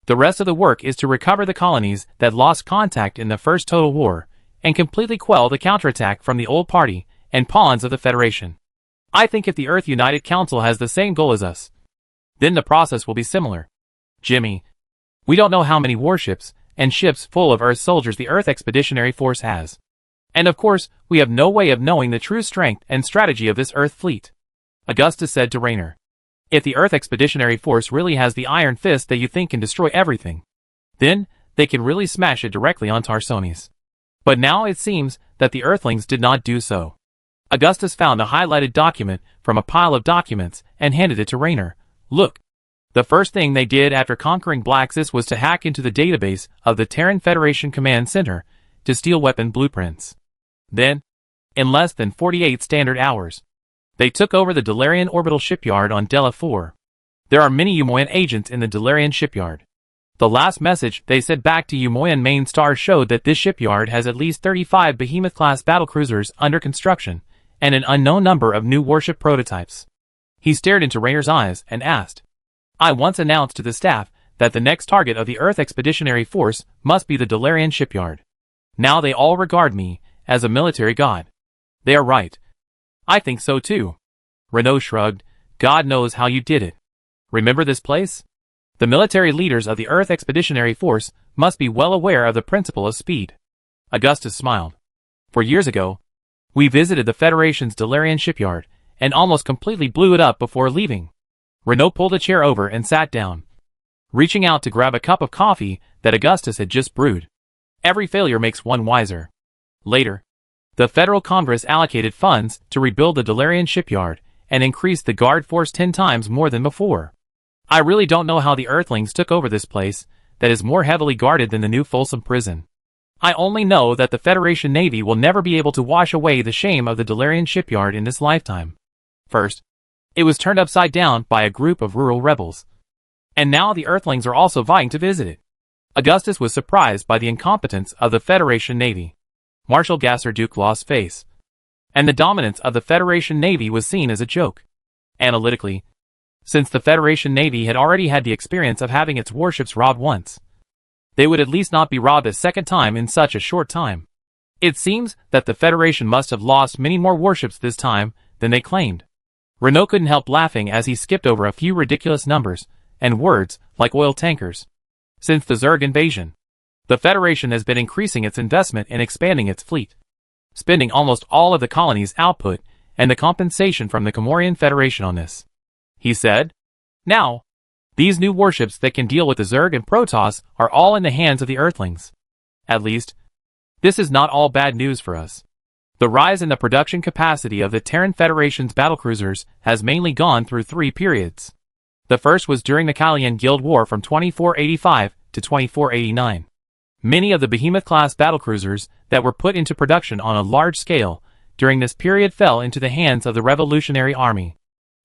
The rest of the work is to recover the colonies that lost contact in the First Total War, and completely quell the counterattack from the Old Party and pawns of the Federation. I think if the Earth United Council has the same goal as us, then the process will be similar. Jimmy, we don't know how many warships and ships full of Earth soldiers the Earth Expeditionary Force has. And of course, we have no way of knowing the true strength and strategy of this Earth fleet. Augustus said to Raynor, if the Earth Expeditionary Force really has the Iron Fist that you think can destroy everything, then they can really smash it directly on Tarsonis. But now it seems that the Earthlings did not do so. Augustus found a highlighted document from a pile of documents and handed it to Raynor. Look. The first thing they did after conquering Blaxis was to hack into the database of the Terran Federation Command Center to steal weapon blueprints. Then, in less than 48 standard hours, they took over the Dalarian orbital shipyard on Dela 4. There are many Umoyan agents in the Dalarian shipyard. The last message they sent back to Umoyan main star showed that this shipyard has at least 35 Behemoth-class battlecruisers under construction, and an unknown number of new warship prototypes. He stared into Raynor's eyes and asked, I once announced to the staff that the next target of the Earth Expeditionary Force must be the Dalarian shipyard. Now they all regard me as a military god. They are right. I think so too. Renault shrugged. God knows how you did it. Remember this place? The military leaders of the Earth Expeditionary Force must be well aware of the principle of speed. Augustus smiled. For years ago, we visited the Federation's Dalarian shipyard and almost completely blew it up before leaving. Renault pulled a chair over and sat down, reaching out to grab a cup of coffee that Augustus had just brewed. Every failure makes one wiser. Later, the Federal Congress allocated funds to rebuild the Dalarian shipyard and increased the guard force 10 times more than before. I really don't know how the Earthlings took over this place that is more heavily guarded than the new Folsom prison. I only know that the Federation Navy will never be able to wash away the shame of the Dalarian shipyard in this lifetime. First, it was turned upside down by a group of rural rebels. And now the Earthlings are also vying to visit it. Augustus was surprised by the incompetence of the Federation Navy. Marshal Gasser Duke lost face. And the dominance of the Federation Navy was seen as a joke. Analytically, since the Federation Navy had already had the experience of having its warships robbed once, they would at least not be robbed a second time in such a short time. It seems that the Federation must have lost many more warships this time than they claimed. Renault couldn't help laughing as he skipped over a few ridiculous numbers and words like oil tankers. Since the Zerg invasion, the Federation has been increasing its investment and expanding its fleet, spending almost all of the colony's output and the compensation from the Comorian Federation on this. He said, now, these new warships that can deal with the Zerg and Protoss are all in the hands of the Earthlings. At least, this is not all bad news for us. The rise in the production capacity of the Terran Federation's battlecruisers has mainly gone through 3 periods. The first was during the Kalian Guild War from 2485 to 2489. Many of the Behemoth-class battlecruisers that were put into production on a large scale during this period fell into the hands of the Revolutionary Army.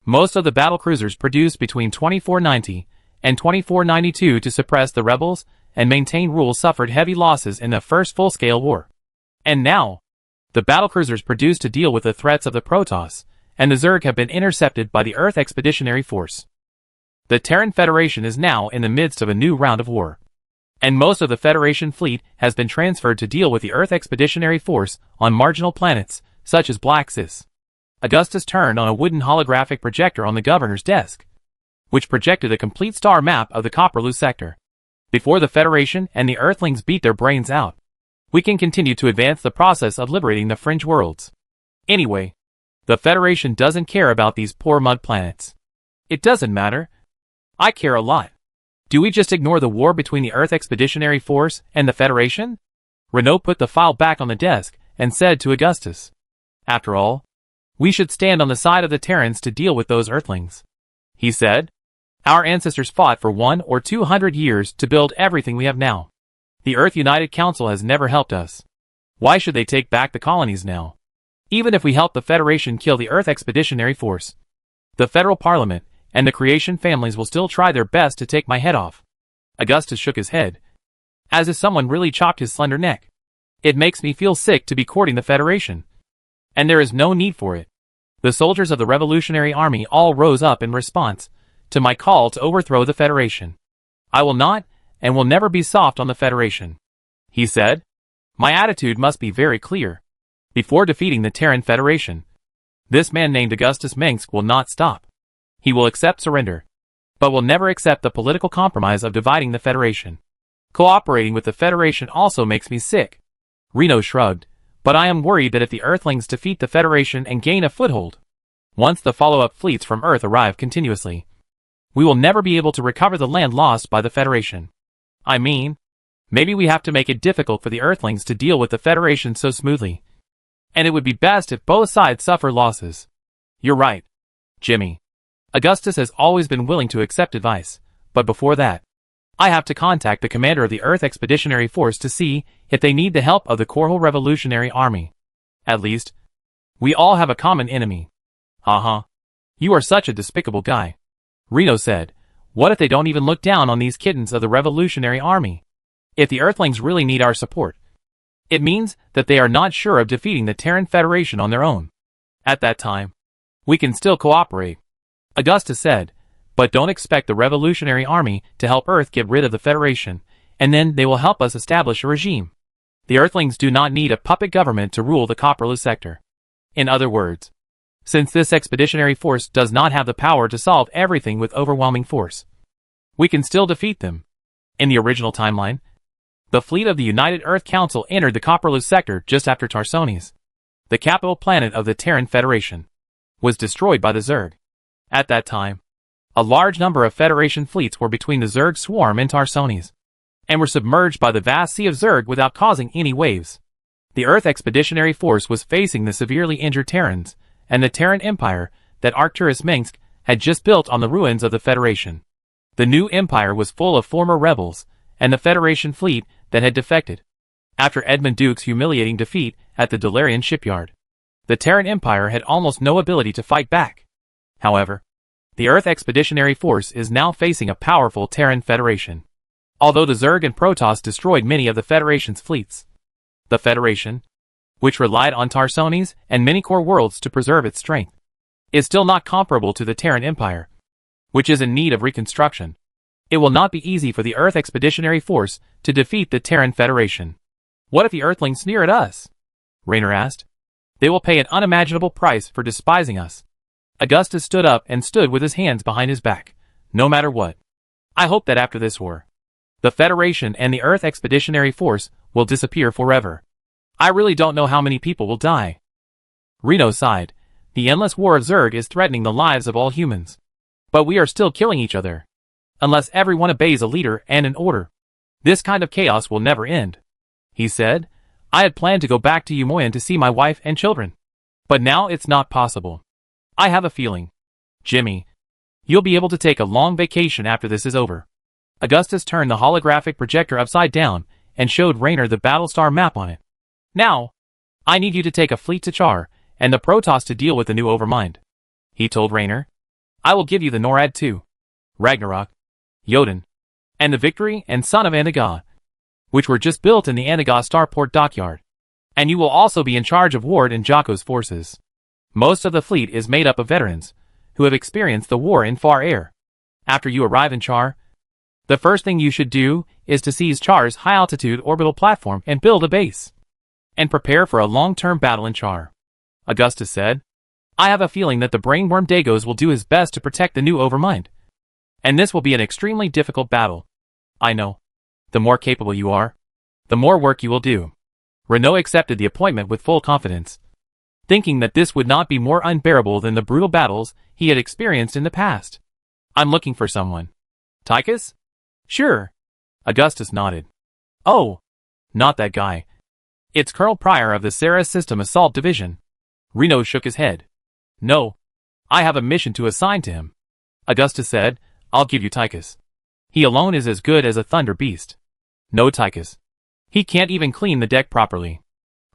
Most of the battlecruisers produced between 2490 and 2492 to suppress the rebels and maintain rule suffered heavy losses in the first full-scale war. And now, the battlecruisers produced to deal with the threats of the Protoss and the Zerg have been intercepted by the Earth Expeditionary Force. The Terran Federation is now in the midst of a new round of war, and most of the Federation fleet has been transferred to deal with the Earth Expeditionary Force on marginal planets such as Blaxis. Augustus turned on a wooden holographic projector on the governor's desk, which projected a complete star map of the Copperloo sector. Before the Federation and the Earthlings beat their brains out, we can continue to advance the process of liberating the fringe worlds. Anyway, the Federation doesn't care about these poor mud planets. It doesn't matter. I care a lot. Do we just ignore the war between the Earth Expeditionary Force and the Federation? Renault put the file back on the desk and said to Augustus, after all, we should stand on the side of the Terrans to deal with those Earthlings. He said, our ancestors fought for 100 or 200 years to build everything we have now. The Earth United Council has never helped us. Why should they take back the colonies now? Even if we help the Federation kill the Earth Expeditionary Force, the Federal Parliament and the Creation families will still try their best to take my head off. Augustus shook his head, as if someone really chopped his slender neck. It makes me feel sick to be courting the Federation. And there is no need for it. The soldiers of the Revolutionary Army all rose up in response to my call to overthrow the Federation. I will not and will never be soft on the Federation. He said, my attitude must be very clear. Before defeating the Terran Federation, this man named Augustus Mengsk will not stop. He will accept surrender, but will never accept the political compromise of dividing the Federation. Cooperating with the Federation also makes me sick. Renault shrugged, but I am worried that if the Earthlings defeat the Federation and gain a foothold, once the follow-up fleets from Earth arrive continuously, we will never be able to recover the land lost by the Federation. I mean, maybe we have to make it difficult for the Earthlings to deal with the Federation so smoothly. and it would be best if both sides suffer losses. You're right, Jimmy. Augustus has always been willing to accept advice, but before that, I have to contact the commander of the Earth Expeditionary Force to see if they need the help of the Korhal Revolutionary Army. At least, we all have a common enemy. You are such a despicable guy. Reno said, what if they don't even look down on these kittens of the Revolutionary Army? If the Earthlings really need our support, it means that they are not sure of defeating the Terran Federation on their own. At that time, we can still cooperate, Augustus said, but don't expect the Revolutionary Army to help Earth get rid of the Federation, and then they will help us establish a regime. The Earthlings do not need a puppet government to rule the Copperless sector. In other words, since this expeditionary force does not have the power to solve everything with overwhelming force, we can still defeat them. In the original timeline, the fleet of the United Earth Council entered the Copperless sector just after Tarsones, the capital planet of the Terran Federation, was destroyed by the Zerg. At that time, a large number of Federation fleets were between the Zerg swarm and Tarsones, and were submerged by the vast sea of Zerg without causing any waves. The Earth Expeditionary Force was facing the severely injured Terrans, and the Terran Empire that Arcturus Mengsk had just built on the ruins of the Federation. The new empire was full of former rebels, and the Federation fleet that had defected. After Edmund Duke's humiliating defeat at the Dalarian shipyard, the Terran Empire had almost no ability to fight back. However, the Earth Expeditionary Force is now facing a powerful Terran Federation. Although the Zerg and Protoss destroyed many of the Federation's fleets, the Federation, which relied on Tarsones and many core worlds to preserve its strength, is still not comparable to the Terran Empire, which is in need of reconstruction. It will not be easy for the Earth Expeditionary Force to defeat the Terran Federation. What if the Earthlings sneer at us? Raynor asked. They will pay an unimaginable price for despising us. Augustus stood up and stood with his hands behind his back. No matter what, I hope that after this war, the Federation and the Earth Expeditionary Force will disappear forever. I really don't know how many people will die. Reno sighed. The endless war of Zerg is threatening the lives of all humans. But we are still killing each other. Unless everyone obeys a leader and an order, this kind of chaos will never end. He said, I had planned to go back to Umoyan to see my wife and children. But now it's not possible. I have a feeling, Jimmy, you'll be able to take a long vacation after this is over. Augustus turned the holographic projector upside down and showed Raynor the Battlestar map on it. Now, I need you to take a fleet to Char and the Protoss to deal with the new Overmind. He told Raynor, I will give you the NORAD too, Ragnarok, Jotun, and the Victory and Son of Anaga, which were just built in the Anaga Starport dockyard. And you will also be in charge of Ward and Jocko's forces. Most of the fleet is made up of veterans who have experienced the war in far air. After you arrive in Char, the first thing you should do is to seize Char's high-altitude orbital platform and build a base, and prepare for a long-term battle in Char. Augustus said, I have a feeling that the brainworm Dagos will do his best to protect the new Overmind. And this will be an extremely difficult battle. I know. The more capable you are, the more work you will do. Renault accepted the appointment with full confidence, thinking that this would not be more unbearable than the brutal battles he had experienced in the past. I'm looking for someone. Tychus? Sure. Augustus nodded. Oh, not that guy. It's Colonel Pryor of the Sarah System Assault Division. Reno shook his head. No. I have a mission to assign to him. Augustus said, I'll give you Tychus. He alone is as good as a thunder beast. No Tychus. He can't even clean the deck properly.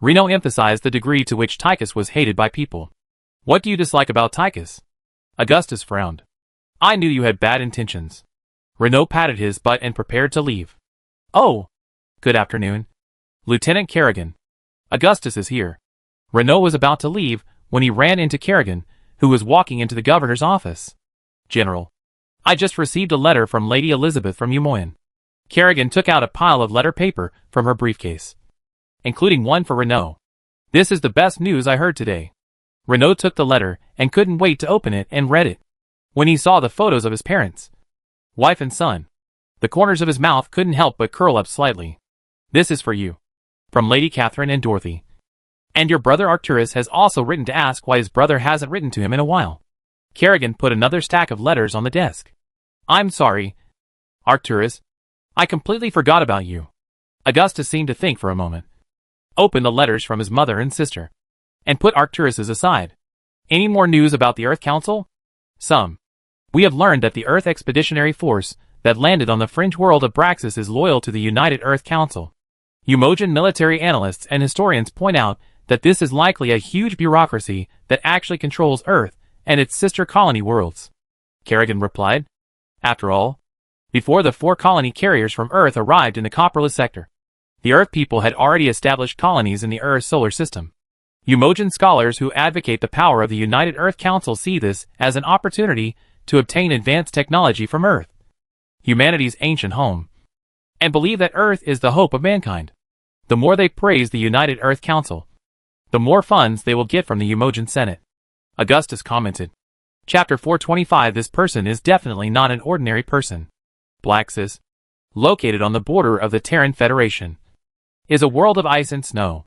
Reno emphasized the degree to which Tychus was hated by people. What do you dislike about Tychus? Augustus frowned. I knew you had bad intentions. Renault patted his butt and prepared to leave. Oh, good afternoon, Lieutenant Kerrigan. Augustus is here. Renault was about to leave when he ran into Kerrigan, who was walking into the governor's office. General, I just received a letter from Lady Elizabeth from Umoyan. Kerrigan took out a pile of letter paper from her briefcase, including one for Renault. This is the best news I heard today. Renault took the letter and couldn't wait to open it and read it. When he saw the photos of his parents, wife and son, the corners of his mouth couldn't help but curl up slightly. This is for you. From Lady Catherine and Dorothy. And your brother Arcturus has also written to ask why his brother hasn't written to him in a while. Kerrigan put another stack of letters on the desk. I'm sorry, Arcturus. I completely forgot about you. Augustus seemed to think for a moment. Opened the letters from his mother and sister. and put Arcturuses aside. Any more news about the Earth Council? Some. We have learned that the Earth Expeditionary Force that landed on the fringe world of Braxis is loyal to the United Earth Council. Umojan military analysts and historians point out that this is likely a huge bureaucracy that actually controls Earth and its sister colony worlds. Kerrigan replied. After all, before the 4 colony carriers from Earth arrived in the Copperless sector, the Earth people had already established colonies in the Earth solar system. Umojan scholars who advocate the power of the United Earth Council see this as an opportunity to obtain advanced technology from Earth, humanity's ancient home, and believe that Earth is the hope of mankind. The more they praise the United Earth Council, the more funds they will get from the Umojan Senate. Augustus commented. Chapter 425. This person is definitely not an ordinary person. Blaxis, located on the border of the Terran Federation, is a world of ice and snow.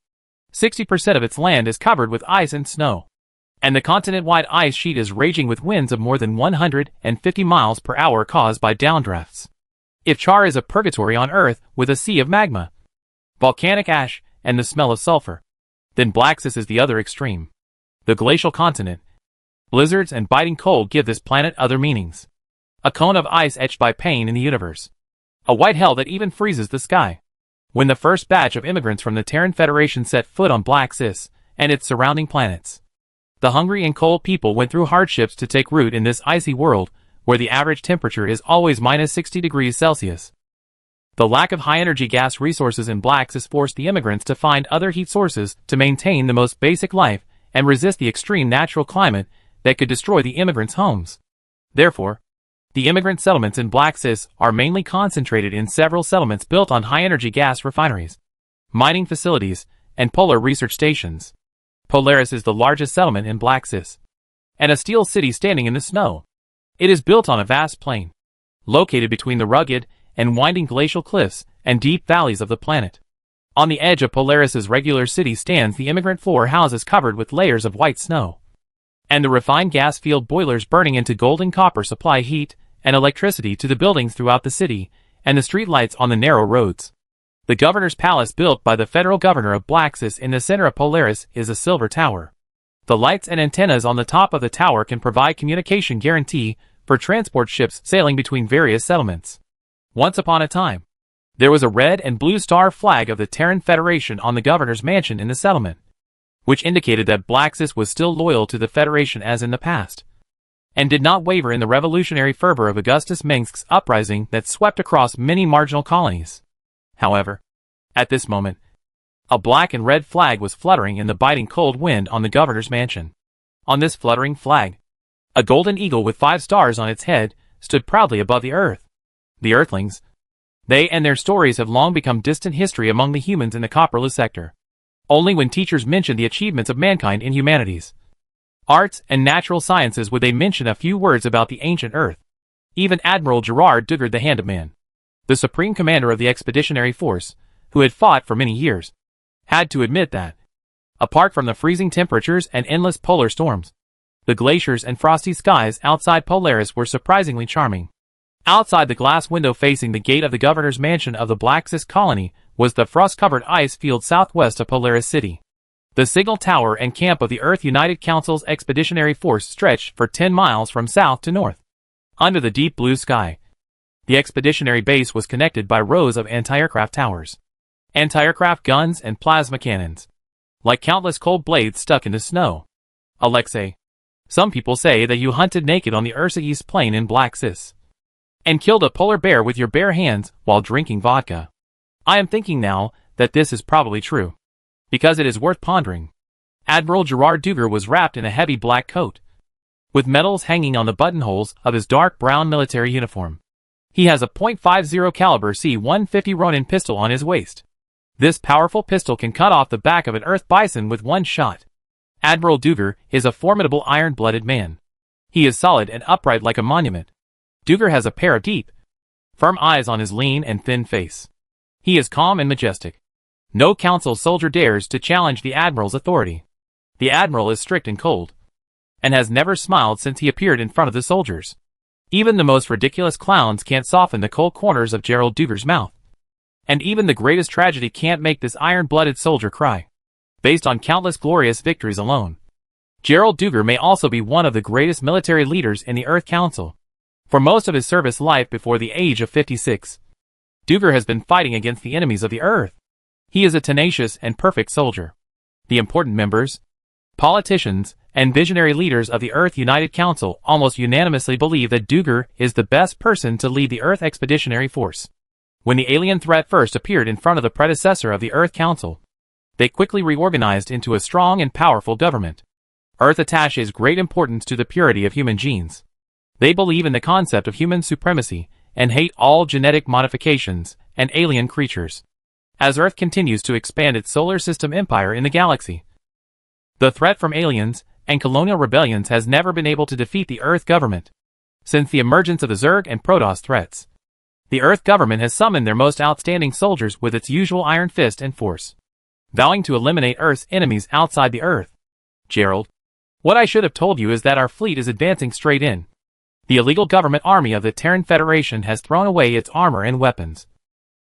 60% of its land is covered with ice and snow, and the continent-wide ice sheet is raging with winds of more than 150 miles per hour caused by downdrafts. If Char is a purgatory on Earth with a sea of magma, volcanic ash, and the smell of sulfur, then Blaxis is the other extreme. The glacial continent. Blizzards and biting cold give this planet other meanings. A cone of ice etched by pain in the universe. A white hell that even freezes the sky. When the first batch of immigrants from the Terran Federation set foot on Blaxis and its surrounding planets, the hungry and cold people went through hardships to take root in this icy world where the average temperature is always minus 60 degrees Celsius. The lack of high-energy gas resources in Blaxis forced the immigrants to find other heat sources to maintain the most basic life and resist the extreme natural climate that could destroy the immigrants' homes. Therefore, the immigrant settlements in Blaxis are mainly concentrated in several settlements built on high-energy gas refineries, mining facilities, and polar research stations. Polaris is the largest settlement in Blaxis, and a steel city standing in the snow. It is built on a vast plain, located between the rugged and winding glacial cliffs and deep valleys of the planet. On the edge of Polaris's regular city stands the immigrant floor houses covered with layers of white snow, and the refined gas field boilers burning into golden copper supply heat and electricity to the buildings throughout the city and the street lights on the narrow roads. The governor's palace built by the federal governor of Blaxis in the center of Polaris is a silver tower. The lights and antennas on the top of the tower can provide communication guarantee for transport ships sailing between various settlements. Once upon a time, there was a red and blue star flag of the Terran Federation on the governor's mansion in the settlement, which indicated that Blaxis was still loyal to the Federation as in the past, and did not waver in the revolutionary fervor of Augustus Minsk's uprising that swept across many marginal colonies. However, at this moment, a black and red flag was fluttering in the biting cold wind on the governor's mansion. On this fluttering flag, a golden eagle with 5 stars on its head stood proudly above the earth. The Earthlings, they and their stories have long become distant history among the humans in the Copperless sector. Only when teachers mention the achievements of mankind in humanities, arts, and natural sciences would they mention a few words about the ancient Earth. Even Admiral Gerard Dugard the Hand of Man, the supreme commander of the expeditionary force, who had fought for many years, had to admit that, apart from the freezing temperatures and endless polar storms, the glaciers and frosty skies outside Polaris were surprisingly charming. Outside the glass window facing the gate of the governor's mansion of the Blaxis colony was the frost-covered ice field southwest of Polaris City. The signal tower and camp of the Earth United Council's expeditionary force stretched for 10 miles from south to north. Under the deep blue sky, the expeditionary base was connected by rows of anti-aircraft towers, anti-aircraft guns and plasma cannons, like countless cold blades stuck in the snow. Alexei, some people say that you hunted naked on the Ursa East Plain in Blaxis, and killed a polar bear with your bare hands while drinking vodka. I am thinking now that this is probably true, because it is worth pondering. Admiral Gerard Dugard was wrapped in a heavy black coat, with medals hanging on the buttonholes of his dark brown military uniform. He has a .50 caliber C-150 Ronin pistol on his waist. This powerful pistol can cut off the back of an earth bison with one shot. Admiral Dugard is a formidable iron-blooded man. He is solid and upright like a monument. Dugard has a pair of deep, firm eyes on his lean and thin face. He is calm and majestic. No council soldier dares to challenge the Admiral's authority. The Admiral is strict and cold, and has never smiled since he appeared in front of the soldiers. Even the most ridiculous clowns can't soften the cold corners of Gerald Dugard's mouth. And even the greatest tragedy can't make this iron-blooded soldier cry. based on countless glorious victories alone. Gerald Duger may also be one of the greatest military leaders in the Earth Council. For most of his service life before the age of 56, Duger has been fighting against the enemies of the Earth. He is a tenacious and perfect soldier. The important members, politicians, and visionary leaders of the Earth United Council almost unanimously believe that Duger is the best person to lead the Earth Expeditionary Force. When the alien threat first appeared in front of the predecessor of the Earth Council, they quickly reorganized into a strong and powerful government. Earth attaches great importance to the purity of human genes. They believe in the concept of human supremacy and hate all genetic modifications and alien creatures. As Earth continues to expand its solar system empire in the galaxy, the threat from aliens and colonial rebellions has never been able to defeat the Earth government. Since the emergence of the Zerg and Protoss threats, the Earth government has summoned their most outstanding soldiers with its usual iron fist and force, vowing to eliminate Earth's enemies outside the Earth. Gerald, what I should have told you is that our fleet is advancing straight in. The illegal government army of the Terran Federation has thrown away its armor and weapons,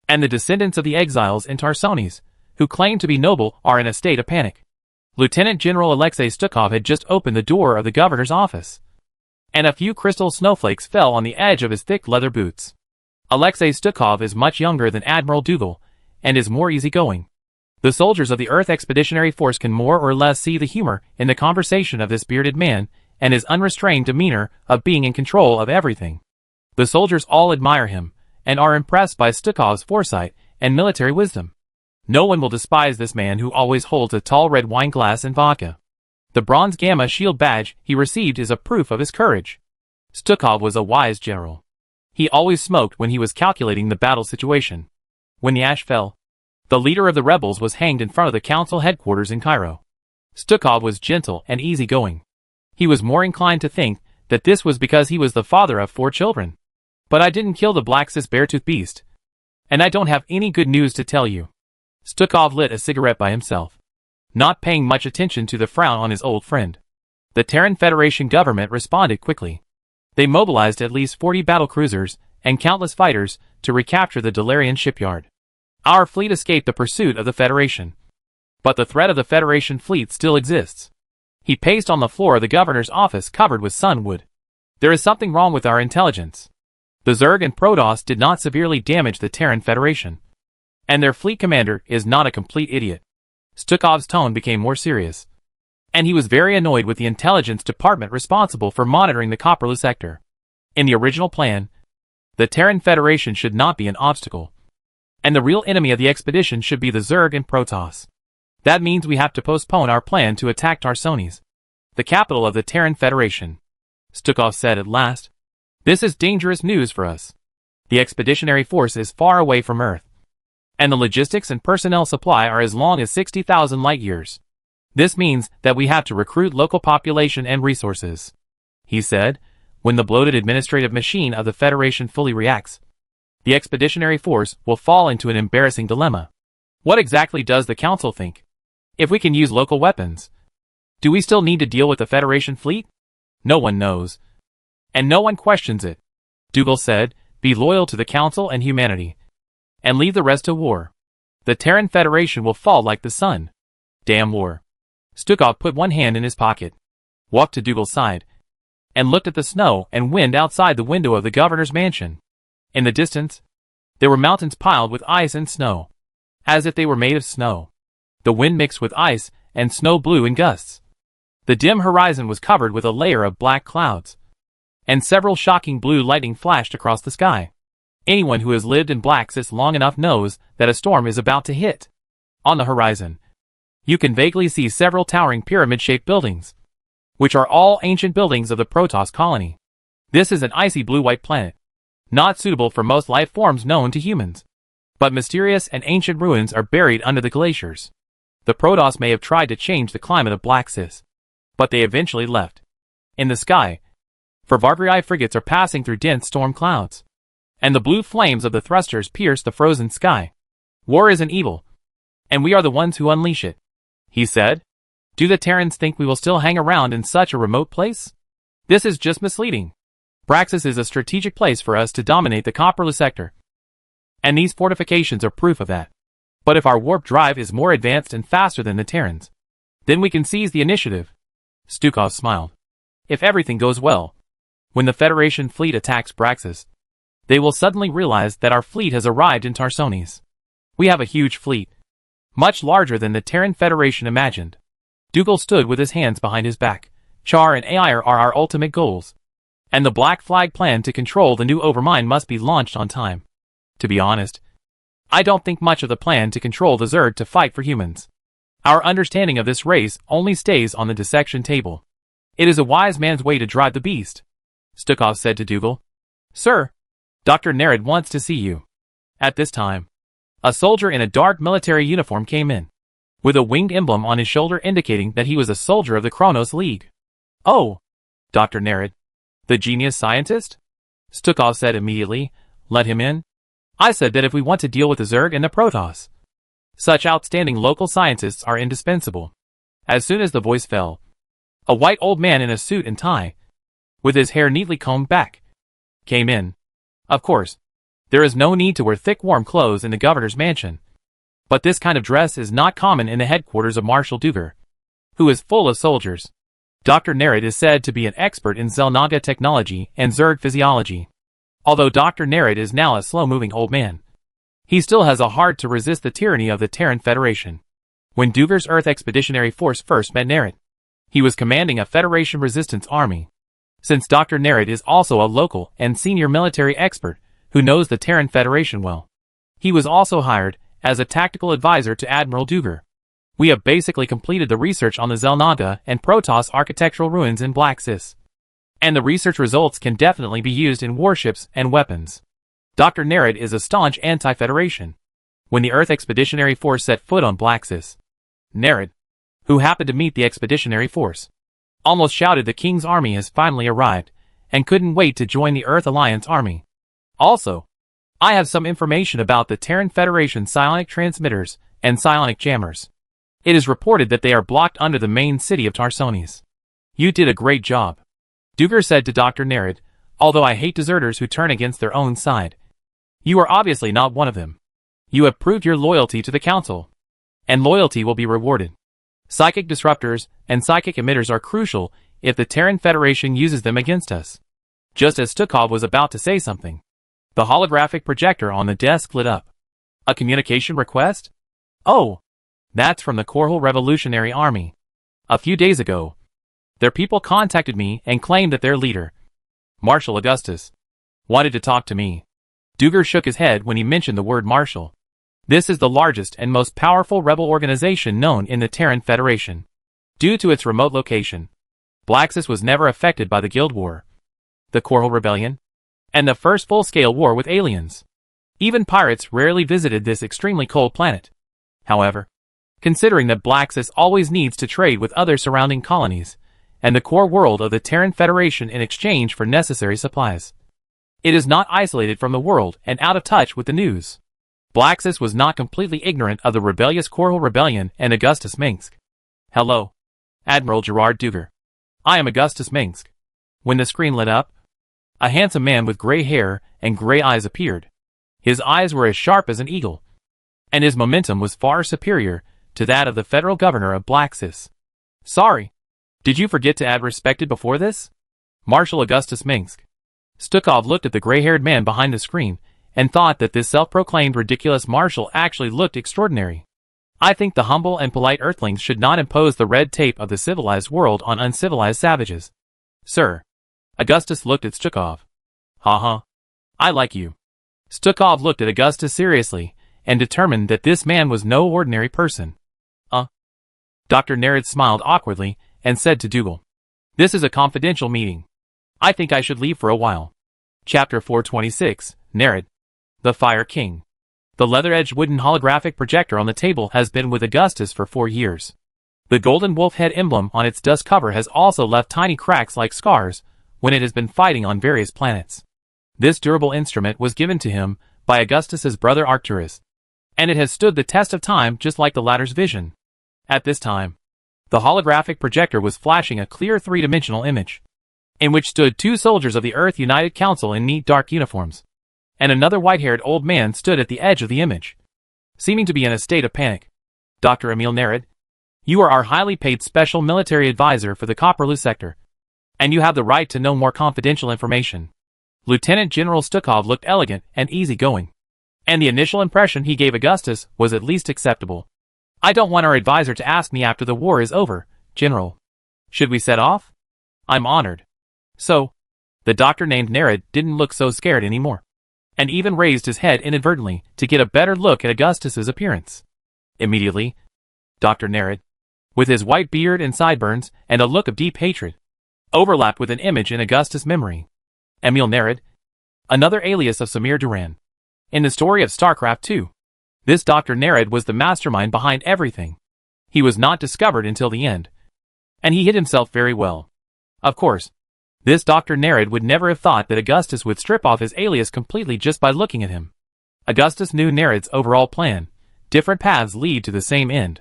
and the descendants of the exiles in Tarsones, who claim to be noble, are in a state of panic. Lieutenant General Alexei Stukov had just opened the door of the governor's office, and a few crystal snowflakes fell on the edge of his thick leather boots. Alexei Stukov is much younger than Admiral Dougal, and is more easygoing. The soldiers of the Earth Expeditionary Force can more or less see the humor in the conversation of this bearded man, and his unrestrained demeanor of being in control of everything. The soldiers all admire him, and are impressed by Stukov's foresight and military wisdom. No one will despise this man who always holds a tall red wine glass and vodka. The bronze gamma shield badge he received is a proof of his courage. Stukov was a wise general. He always smoked when he was calculating the battle situation. When the ash fell, the leader of the rebels was hanged in front of the council headquarters in Cairo. Stukov was gentle and easygoing. He was more inclined to think that this was because he was the father of 4 children. But I didn't kill the Black Cis Beartooth beast, and I don't have any good news to tell you. Stukov lit a cigarette by himself, not paying much attention to the frown on his old friend. The Terran Federation government responded quickly. They mobilized at least 40 battlecruisers and countless fighters to recapture the Delarian shipyard. Our fleet escaped the pursuit of the Federation, but the threat of the Federation fleet still exists. He paced on the floor of the governor's office covered with sunwood. There is something wrong with our intelligence. The Zerg and Protoss did not severely damage the Terran Federation, and their fleet commander is not a complete idiot. Stukov's tone became more serious, and he was very annoyed with the intelligence department responsible for monitoring the Copperloo sector. In the original plan, the Terran Federation should not be an obstacle, and the real enemy of the expedition should be the Zerg and Protoss. That means we have to postpone our plan to attack Tarsones, the capital of the Terran Federation. Stukov said at last. This is dangerous news for us. The expeditionary force is far away from Earth, and the logistics and personnel supply are as long as 60,000 light-years. This means that we have to recruit local population and resources, he said. When the bloated administrative machine of the Federation fully reacts, the expeditionary force will fall into an embarrassing dilemma. What exactly does the Council think? If we can use local weapons, do we still need to deal with the Federation fleet? No one knows, and no one questions it. Dougal said, be loyal to the Council and humanity, and leave the rest to war. The Terran Federation will fall like the sun. Damn war. Stukov put one hand in his pocket, walked to Dougal's side, and looked at the snow and wind outside the window of the governor's mansion. In the distance, there were mountains piled with ice and snow, as if they were made of snow. The wind mixed with ice, and snow blew in gusts. The dim horizon was covered with a layer of black clouds, and several shocking blue lightning flashed across the sky. Anyone who has lived in Black Cis long enough knows that a storm is about to hit. On the horizon, you can vaguely see several towering pyramid-shaped buildings, which are all ancient buildings of the Protoss colony. This is an icy blue-white planet, not suitable for most life forms known to humans. But mysterious and ancient ruins are buried under the glaciers. The Protoss may have tried to change the climate of Black Cis, but they eventually left. In the sky, Varvrii frigates are passing through dense storm clouds, and the blue flames of the thrusters pierce the frozen sky. War is an evil, and we are the ones who unleash it, he said. Do the Terrans think we will still hang around in such a remote place? This is just misleading. Braxis is a strategic place for us to dominate the Copperloo sector, and these fortifications are proof of that. But if our warp drive is more advanced and faster than the Terrans, then we can seize the initiative. Stukov smiled. If everything goes well, when the Federation fleet attacks Braxis, they will suddenly realize that our fleet has arrived in Tarsones. We have a huge fleet, much larger than the Terran Federation imagined. Dougal stood with his hands behind his back. Char and AI are our ultimate goals, and the Black Flag plan to control the new Overmind must be launched on time. To be honest, I don't think much of the plan to control the Zerg to fight for humans. Our understanding of this race only stays on the dissection table. It is a wise man's way to drive the beast, Stukov said to Dougal. Sir, Dr. Nerid wants to see you. At this time, a soldier in a dark military uniform came in, with a winged emblem on his shoulder indicating that he was a soldier of the Kronos League. Oh, Dr. Nerid, the genius scientist? Stukov said immediately. Let him in. I said that if we want to deal with the Zerg and the Protoss, such outstanding local scientists are indispensable. As soon as the voice fell, a white old man in a suit and tie, with his hair neatly combed back, came in. Of course, there is no need to wear thick warm clothes in the governor's mansion, but this kind of dress is not common in the headquarters of Marshal Duger, who is full of soldiers. Dr. Nerid is said to be an expert in Zelnaga technology and Zerg physiology. Although Dr. Nerid is now a slow-moving old man, he still has a heart to resist the tyranny of the Terran Federation. When Duger's Earth Expeditionary Force first met Nerid, he was commanding a Federation resistance army. Since Dr. Nerid is also a local and senior military expert who knows the Terran Federation well, he was also hired as a tactical advisor to Admiral Duger. We have basically completed the research on the Zelnaga and Protoss architectural ruins in Black Sis, and the research results can definitely be used in warships and weapons. Dr. Nerid is a staunch anti-Federation. When the Earth Expeditionary Force set foot on Black Sis, Nerid, who happened to meet the Expeditionary Force, almost shouted the King's army has finally arrived, and couldn't wait to join the Earth Alliance army. Also, I have some information about the Terran Federation psionic transmitters and psionic jammers. It is reported that they are blocked under the main city of Tarsones. You did a great job, Duger said to Dr. Nerid, although I hate deserters who turn against their own side. You are obviously not one of them. You have proved your loyalty to the Council, and loyalty will be rewarded. Psychic disruptors and psychic emitters are crucial if the Terran Federation uses them against us. Just as Stukov was about to say something, the holographic projector on the desk lit up. A communication request? Oh, that's from the Korhal Revolutionary Army. A few days ago, their people contacted me and claimed that their leader, Marshal Augustus, wanted to talk to me. Duger shook his head when he mentioned the word Marshal. This is the largest and most powerful rebel organization known in the Terran Federation. Due to its remote location, Blaxis was never affected by the Guild War, the Korhal Rebellion, and the first full-scale war with aliens. Even pirates rarely visited this extremely cold planet. However, considering that Blaxis always needs to trade with other surrounding colonies, and the core world of the Terran Federation in exchange for necessary supplies, it is not isolated from the world and out of touch with the news. Blaxis was not completely ignorant of the rebellious Korhal Rebellion and Augustus Minsk. Hello, Admiral Gerard Duger. I am Augustus Minsk. When the screen lit up, a handsome man with gray hair and gray eyes appeared. His eyes were as sharp as an eagle, and his momentum was far superior to that of the federal governor of Blaxis. Sorry, did you forget to add respected before this? Marshal Augustus Minsk. Stukov looked at the gray-haired man behind the screen and thought that this self-proclaimed ridiculous marshal actually looked extraordinary. I think the humble and polite earthlings should not impose the red tape of the civilized world on uncivilized savages. Sir. Augustus looked at Stukov. Ha. I like you. Stukov looked at Augustus seriously and determined that this man was no ordinary person. Dr. Nerid smiled awkwardly and said to Dougal, this is a confidential meeting. I think I should leave for a while. Chapter 426, Nerid, the Fire King. The leather-edged wooden holographic projector on the table has been with Augustus for 4 years. The golden wolf head emblem on its dust cover has also left tiny cracks like scars when it has been fighting on various planets. This durable instrument was given to him by Augustus's brother Arcturus, and it has stood the test of time just like the latter's vision. At this time, the holographic projector was flashing a clear three-dimensional image, in which stood 2 soldiers of the Earth United Council in neat dark uniforms, and another white-haired old man stood at the edge of the image. seeming to be in a state of panic. Dr. Emil Nerid, you are our highly paid special military advisor for the Koperlu sector, and you have the right to know more confidential information. Lieutenant General Stukov looked elegant and easygoing, and the initial impression he gave Augustus was at least acceptable. I don't want our advisor to ask me after the war is over, General. Should we set off? I'm honored. So, the doctor named Nerid didn't look so scared anymore, and even raised his head inadvertently to get a better look at Augustus's appearance. Immediately, Dr. Nerid, with his white beard and sideburns and a look of deep hatred, overlapped with an image in Augustus' memory. Emil Nerid, another alias of Samir Duran. In the story of StarCraft 2, this Dr. Nerid was the mastermind behind everything. He was not discovered until the end, and he hid himself very well. Of course, this Dr. Nerid would never have thought that Augustus would strip off his alias completely just by looking at him. Augustus knew Nerid's overall plan. Different paths lead to the same end.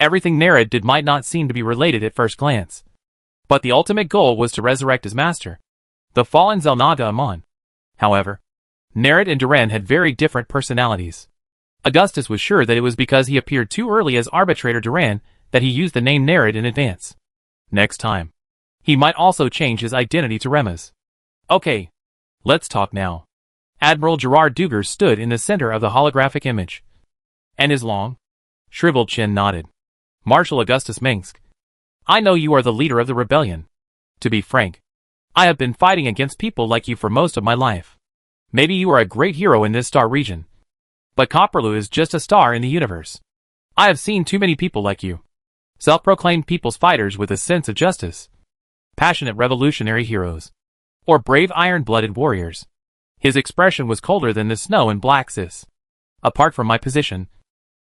Everything Nerid did might not seem to be related at first glance, but the ultimate goal was to resurrect his master, the fallen Zelnaga Amon. However, Nerid and Duran had very different personalities. Augustus was sure that it was because he appeared too early as arbitrator Duran that he used the name Nerid in advance. Next time, he might also change his identity to Rema's. Okay, let's talk now. Admiral Gerard Duggar stood in the center of the holographic image, and his long, shriveled chin nodded. Marshal Augustus Minsk, I know you are the leader of the rebellion. To be frank, I have been fighting against people like you for most of my life. Maybe you are a great hero in this star region, but Koperlu is just a star in the universe. I have seen too many people like you. Self-proclaimed people's fighters with a sense of justice. Passionate revolutionary heroes. Or brave iron-blooded warriors. His expression was colder than the snow in Black Sis. Apart from my position,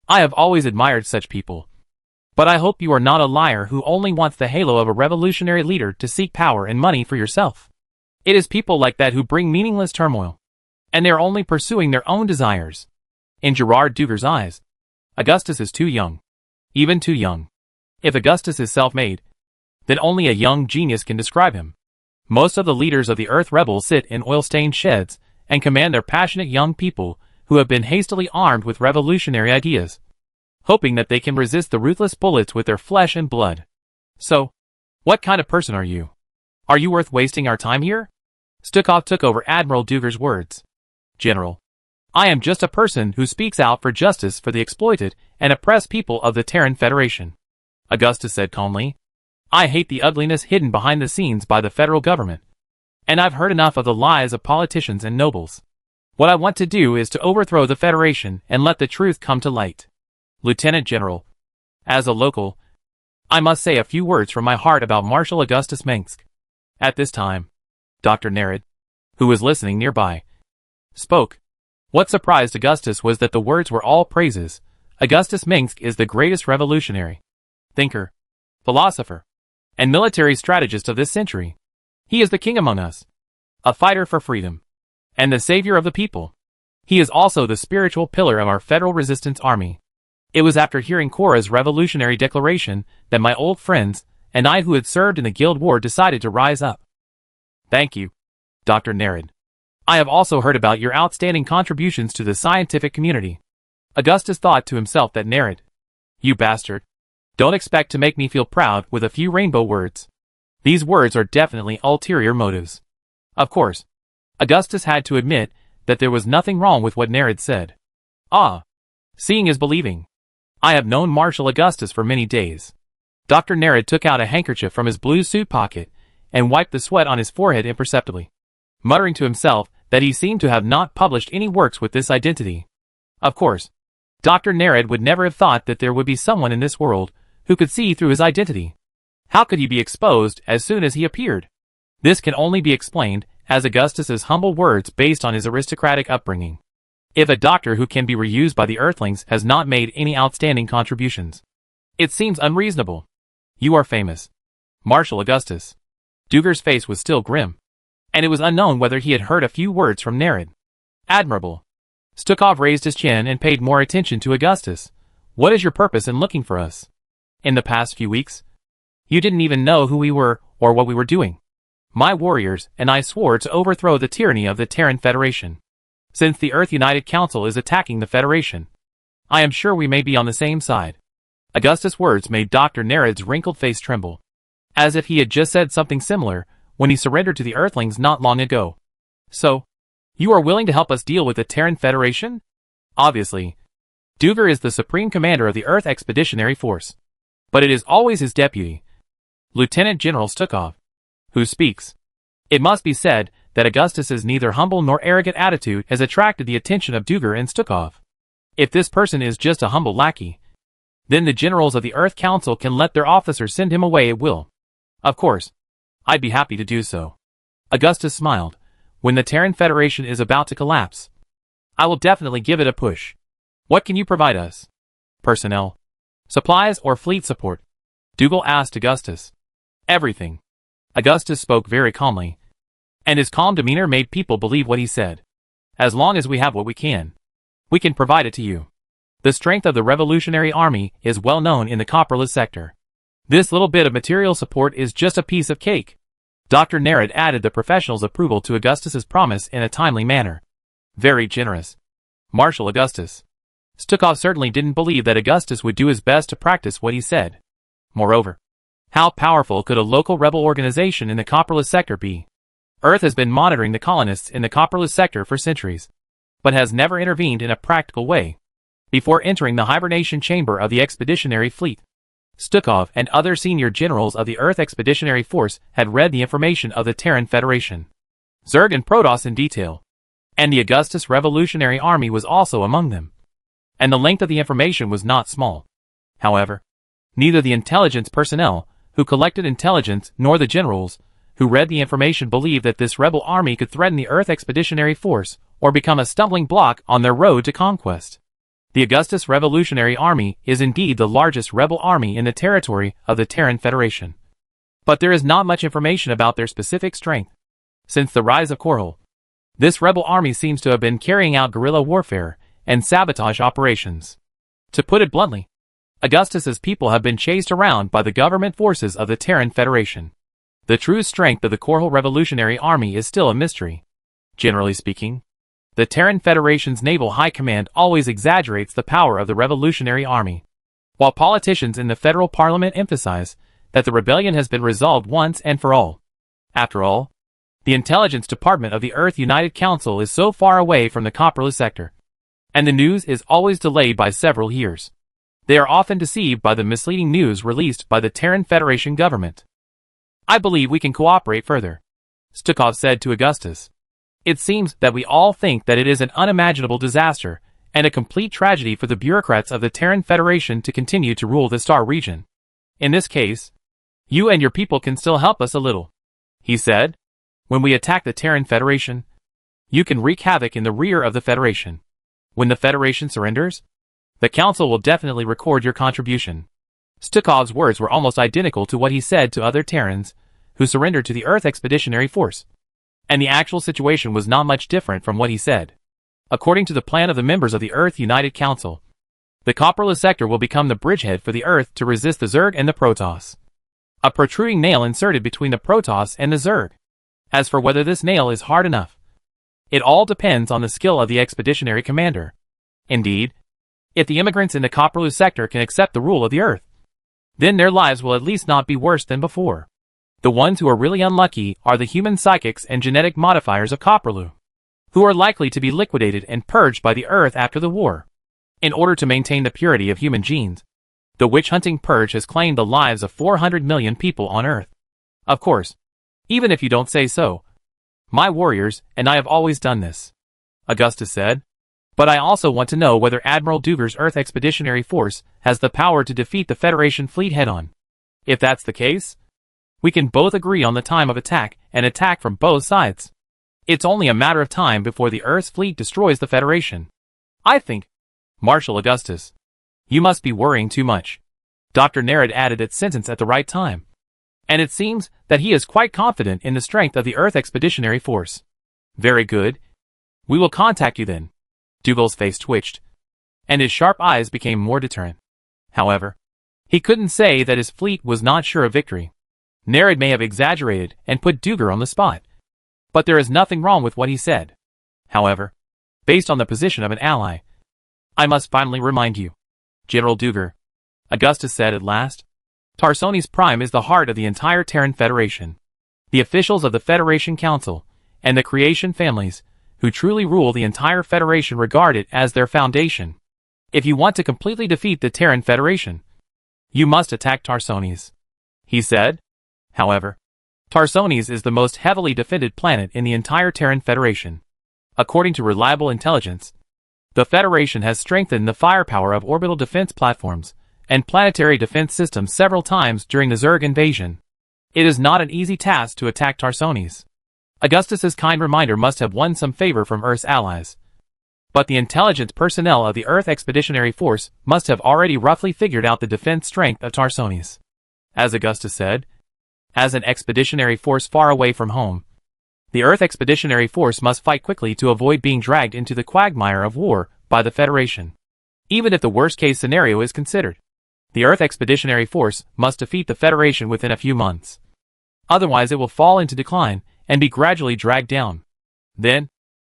I have always admired such people. But I hope you are not a liar who only wants the halo of a revolutionary leader to seek power and money for yourself. It is people like that who bring meaningless turmoil, and they are only pursuing their own desires. In Gerard Duggar's eyes, Augustus is too young. Even too young. If Augustus is self-made, then only a young genius can describe him. Most of the leaders of the Earth rebels sit in oil-stained sheds and command their passionate young people who have been hastily armed with revolutionary ideas, hoping that they can resist the ruthless bullets with their flesh and blood. So, what kind of person are you? Are you worth wasting our time here? Stukov took over Admiral Duggar's words. General, I am just a person who speaks out for justice for the exploited and oppressed people of the Terran Federation. Augustus said calmly. I hate the ugliness hidden behind the scenes by the federal government, and I've heard enough of the lies of politicians and nobles. What I want to do is to overthrow the Federation and let the truth come to light. Lieutenant General, as a local, I must say a few words from my heart about Marshal Augustus Minsk. At this time, Dr. Nerid, who was listening nearby, spoke. What surprised Augustus was that the words were all praises. Augustus Minsk is the greatest revolutionary, thinker, philosopher, and military strategist of this century. He is the king among us, a fighter for freedom, and the savior of the people. He is also the spiritual pillar of our Federal Resistance Army. It was after hearing Kora's revolutionary declaration that my old friends and I who had served in the Guild War decided to rise up. Thank you, Dr. Nerid. I have also heard about your outstanding contributions to the scientific community. Augustus thought to himself that Nerid, you bastard, don't expect to make me feel proud with a few rainbow words. These words are definitely ulterior motives. Of course, Augustus had to admit that there was nothing wrong with what Nerid said. Ah, seeing is believing. I have known Marshal Augustus for many days. Dr. Nerid took out a handkerchief from his blue suit pocket and wiped the sweat on his forehead imperceptibly, muttering to himself that he seemed to have not published any works with this identity. Of course, Dr. Nerid would never have thought that there would be someone in this world who could see through his identity. How could he be exposed as soon as he appeared? This can only be explained as Augustus's humble words based on his aristocratic upbringing. If a doctor who can be reused by the Earthlings has not made any outstanding contributions, it seems unreasonable. You are famous, Marshal Augustus. Duggar's face was still grim, and it was unknown whether he had heard a few words from Nerid. Admirable. Stukov raised his chin and paid more attention to Augustus. What is your purpose in looking for us? In the past few weeks, you didn't even know who we were or what we were doing. My warriors and I swore to overthrow the tyranny of the Terran Federation. Since the Earth United Council is attacking the Federation, I am sure we may be on the same side. Augustus' words made Dr. Nereid's wrinkled face tremble, as if he had just said something similar when he surrendered to the Earthlings not long ago. So, you are willing to help us deal with the Terran Federation? Obviously. Duger is the supreme commander of the Earth Expeditionary Force. But it is always his deputy, Lieutenant General Stukov, who speaks. It must be said that Augustus's neither humble nor arrogant attitude has attracted the attention of Duger and Stukov. If this person is just a humble lackey, then the generals of the Earth Council can let their officers send him away at will. Of course, I'd be happy to do so. Augustus smiled. When the Terran Federation is about to collapse, I will definitely give it a push. What can you provide us? Personnel, supplies, or fleet support? Dougal asked Augustus. Everything. Augustus spoke very calmly, and his calm demeanor made people believe what he said. As long as we have what we can provide it to you. The strength of the Revolutionary Army is well known in the Copperless sector. This little bit of material support is just a piece of cake. Dr. Nereid added the professional's approval to Augustus's promise in a timely manner. Very generous. Marshal Augustus. Stukov certainly didn't believe that Augustus would do his best to practice what he said. Moreover, how powerful could a local rebel organization in the Copperless sector be? Earth has been monitoring the colonists in the Copperless sector for centuries, but has never intervened in a practical way. Before entering the hibernation chamber of the Expeditionary Fleet, Stukov and other senior generals of the Earth Expeditionary Force had read the information of the Terran Federation, Zerg and Protoss in detail, and the Augustus Revolutionary Army was also among them. And the length of the information was not small. However, neither the intelligence personnel who collected intelligence nor the generals who read the information believed that this rebel army could threaten the Earth Expeditionary Force or become a stumbling block on their road to conquest. The Augustus Revolutionary Army is indeed the largest rebel army in the territory of the Terran Federation. But there is not much information about their specific strength. Since the rise of Korhal, this rebel army seems to have been carrying out guerrilla warfare and sabotage operations. To put it bluntly, Augustus's people have been chased around by the government forces of the Terran Federation. The true strength of the Korhal Revolutionary Army is still a mystery. Generally speaking, the Terran Federation's naval high command always exaggerates the power of the Revolutionary Army, while politicians in the federal parliament emphasize that the rebellion has been resolved once and for all. After all, the intelligence department of the Earth United Council is so far away from the Copperless sector, and the news is always delayed by several years. They are often deceived by the misleading news released by the Terran Federation government. I believe we can cooperate further, Stukov said to Augustus. It seems that we all think that it is an unimaginable disaster and a complete tragedy for the bureaucrats of the Terran Federation to continue to rule the Star region. In this case, you and your people can still help us a little, he said. When we attack the Terran Federation, you can wreak havoc in the rear of the Federation. When the Federation surrenders, the Council will definitely record your contribution. Stukov's words were almost identical to what he said to other Terrans who surrendered to the Earth Expeditionary Force. And the actual situation was not much different from what he said. According to the plan of the members of the Earth United Council, the Copperless sector will become the bridgehead for the Earth to resist the Zerg and the Protoss. A protruding nail inserted between the Protoss and the Zerg. As for whether this nail is hard enough, it all depends on the skill of the expeditionary commander. Indeed, if the immigrants in the Copperless sector can accept the rule of the Earth, then their lives will at least not be worse than before. The ones who are really unlucky are the human psychics and genetic modifiers of Copperlu, who are likely to be liquidated and purged by the Earth after the war. In order to maintain the purity of human genes, the witch-hunting purge has claimed the lives of 400 million people on Earth. Of course, even if you don't say so, my warriors and I have always done this, Augustus said. But I also want to know whether Admiral Duger's Earth Expeditionary Force has the power to defeat the Federation fleet head-on. If that's the case, we can both agree on the time of attack and attack from both sides. It's only a matter of time before the Earth's fleet destroys the Federation. I think, Marshal Augustus, you must be worrying too much. Dr. Nereid added that sentence at the right time. And it seems that he is quite confident in the strength of the Earth Expeditionary Force. Very good. We will contact you then. Dougal's face twitched, and his sharp eyes became more deterrent. However, he couldn't say that his fleet was not sure of victory. Nereid may have exaggerated and put Duger on the spot, but there is nothing wrong with what he said. However, based on the position of an ally, I must finally remind you, General Duger, Augustus said at last. Tarsones Prime is the heart of the entire Terran Federation. The officials of the Federation Council, and the creation families, who truly rule the entire Federation regard it as their foundation. If you want to completely defeat the Terran Federation, you must attack Tarsones, he said. However, Tarsones is the most heavily defended planet in the entire Terran Federation. According to reliable intelligence, the Federation has strengthened the firepower of orbital defense platforms and planetary defense systems several times during the Zerg invasion. It is not an easy task to attack Tarsones. Augustus's kind reminder must have won some favor from Earth's allies. But the intelligence personnel of the Earth Expeditionary Force must have already roughly figured out the defense strength of Tarsones. As Augustus said, as an expeditionary force far away from home, the Earth Expeditionary Force must fight quickly to avoid being dragged into the quagmire of war by the Federation. Even if the worst-case scenario is considered, the Earth Expeditionary Force must defeat the Federation within a few months. Otherwise it will fall into decline and be gradually dragged down. Then,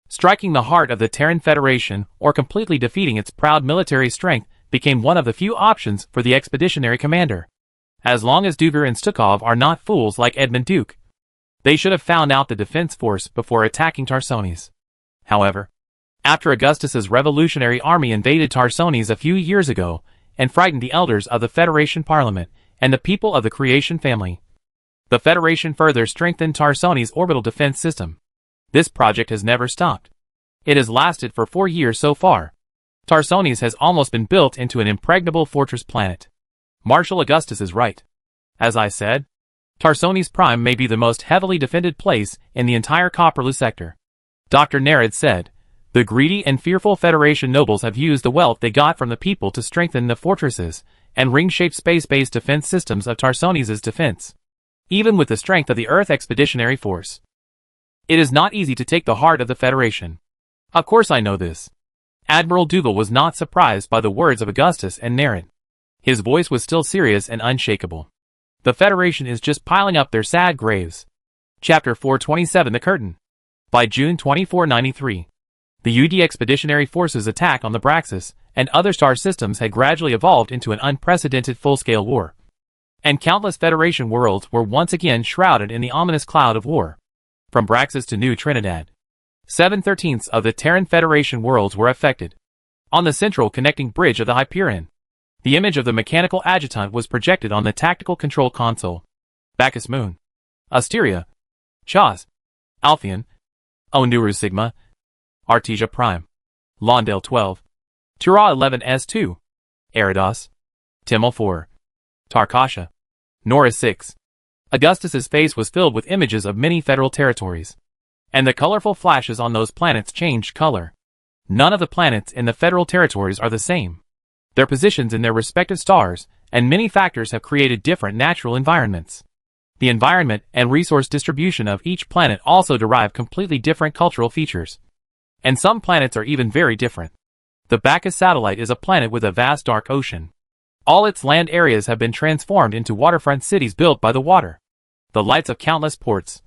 striking the heart of the Terran Federation or completely defeating its proud military strength became one of the few options for the expeditionary commander. As long as Duger and Stukov are not fools like Edmund Duke, they should have found out the defense force before attacking Tarsones. However, after Augustus's revolutionary army invaded Tarsones a few years ago and frightened the elders of the Federation Parliament and the people of the creation family, the Federation further strengthened Tarsones' orbital defense system. This project has never stopped. It has lasted for 4 years so far. Tarsones has almost been built into an impregnable fortress planet. Marshal Augustus is right. As I said, Tarsones Prime may be the most heavily defended place in the entire Copperloo sector. Dr. Nerad said, the greedy and fearful Federation nobles have used the wealth they got from the people to strengthen the fortresses and ring-shaped space-based defense systems of Tarsones' defense. Even with the strength of the Earth Expeditionary Force, it is not easy to take the heart of the Federation. Of course I know this. Admiral Dougal was not surprised by the words of Augustus and Nerad. His voice was still serious and unshakable. The Federation is just piling up their sad graves. Chapter 427 The Curtain. By June 2493, the UD Expeditionary Force's attack on the Braxis and other star systems had gradually evolved into an unprecedented full-scale war. And countless Federation worlds were once again shrouded in the ominous cloud of war. From Braxis to New Trinidad, 7/13 of the Terran Federation worlds were affected. On the central connecting bridge of the Hyperion, the image of the mechanical adjutant was projected on the tactical control console. Bacchus Moon, Asteria, Chas, Alpheon, Onuru Sigma, Artesia Prime, Londale 12, Tura 11S2, Eridos, Timmel 4, Tarkasha, Norris 6. Augustus's face was filled with images of many federal territories, and the colorful flashes on those planets changed color. None of the planets in the federal territories are the same. Their positions in their respective stars and many factors have created different natural environments. The environment and resource distribution of each planet also derive completely different cultural features. And some planets are even very different. The Bacchus satellite is a planet with a vast dark ocean. All its land areas have been transformed into waterfront cities built by the water. The lights of countless ports,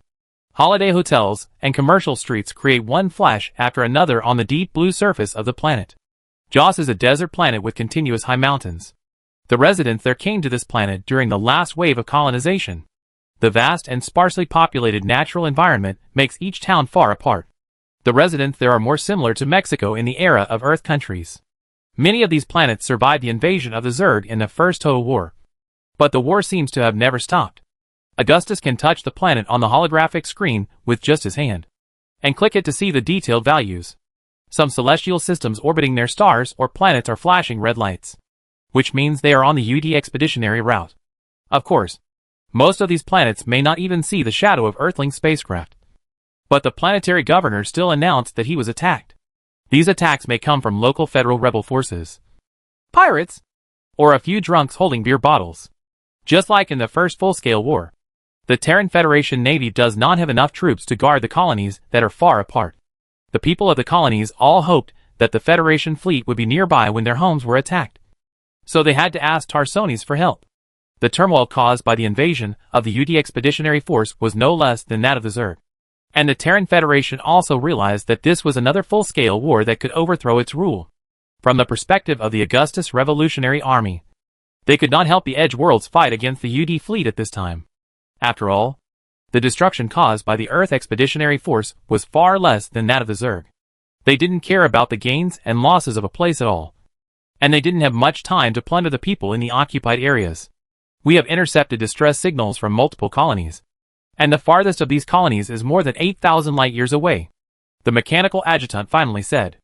holiday hotels, and commercial streets create one flash after another on the deep blue surface of the planet. Joss is a desert planet with continuous high mountains. The residents there came to this planet during the last wave of colonization. The vast and sparsely populated natural environment makes each town far apart. The residents there are more similar to Mexico in the era of Earth countries. Many of these planets survived the invasion of the Zerg in the First Total War. But the war seems to have never stopped. Augustus can touch the planet on the holographic screen with just his hand, and click it to see the detailed values. Some celestial systems orbiting their stars or planets are flashing red lights, which means they are on the UD expeditionary route. Of course, most of these planets may not even see the shadow of Earthling spacecraft. But the planetary governor still announced that he was attacked. These attacks may come from local federal rebel forces, pirates, or a few drunks holding beer bottles. Just like in the first full-scale war, the Terran Federation Navy does not have enough troops to guard the colonies that are far apart. The people of the colonies all hoped that the Federation fleet would be nearby when their homes were attacked. So they had to ask Tarsones for help. The turmoil caused by the invasion of the UD Expeditionary Force was no less than that of the Zerg. And the Terran Federation also realized that this was another full-scale war that could overthrow its rule. From the perspective of the Augustus Revolutionary Army, they could not help the Edge Worlds fight against the UD fleet at this time. After all, the destruction caused by the Earth Expeditionary Force was far less than that of the Zerg. They didn't care about the gains and losses of a place at all. And they didn't have much time to plunder the people in the occupied areas. We have intercepted distress signals from multiple colonies. And the farthest of these colonies is more than 8,000 light-years away, the mechanical adjutant finally said.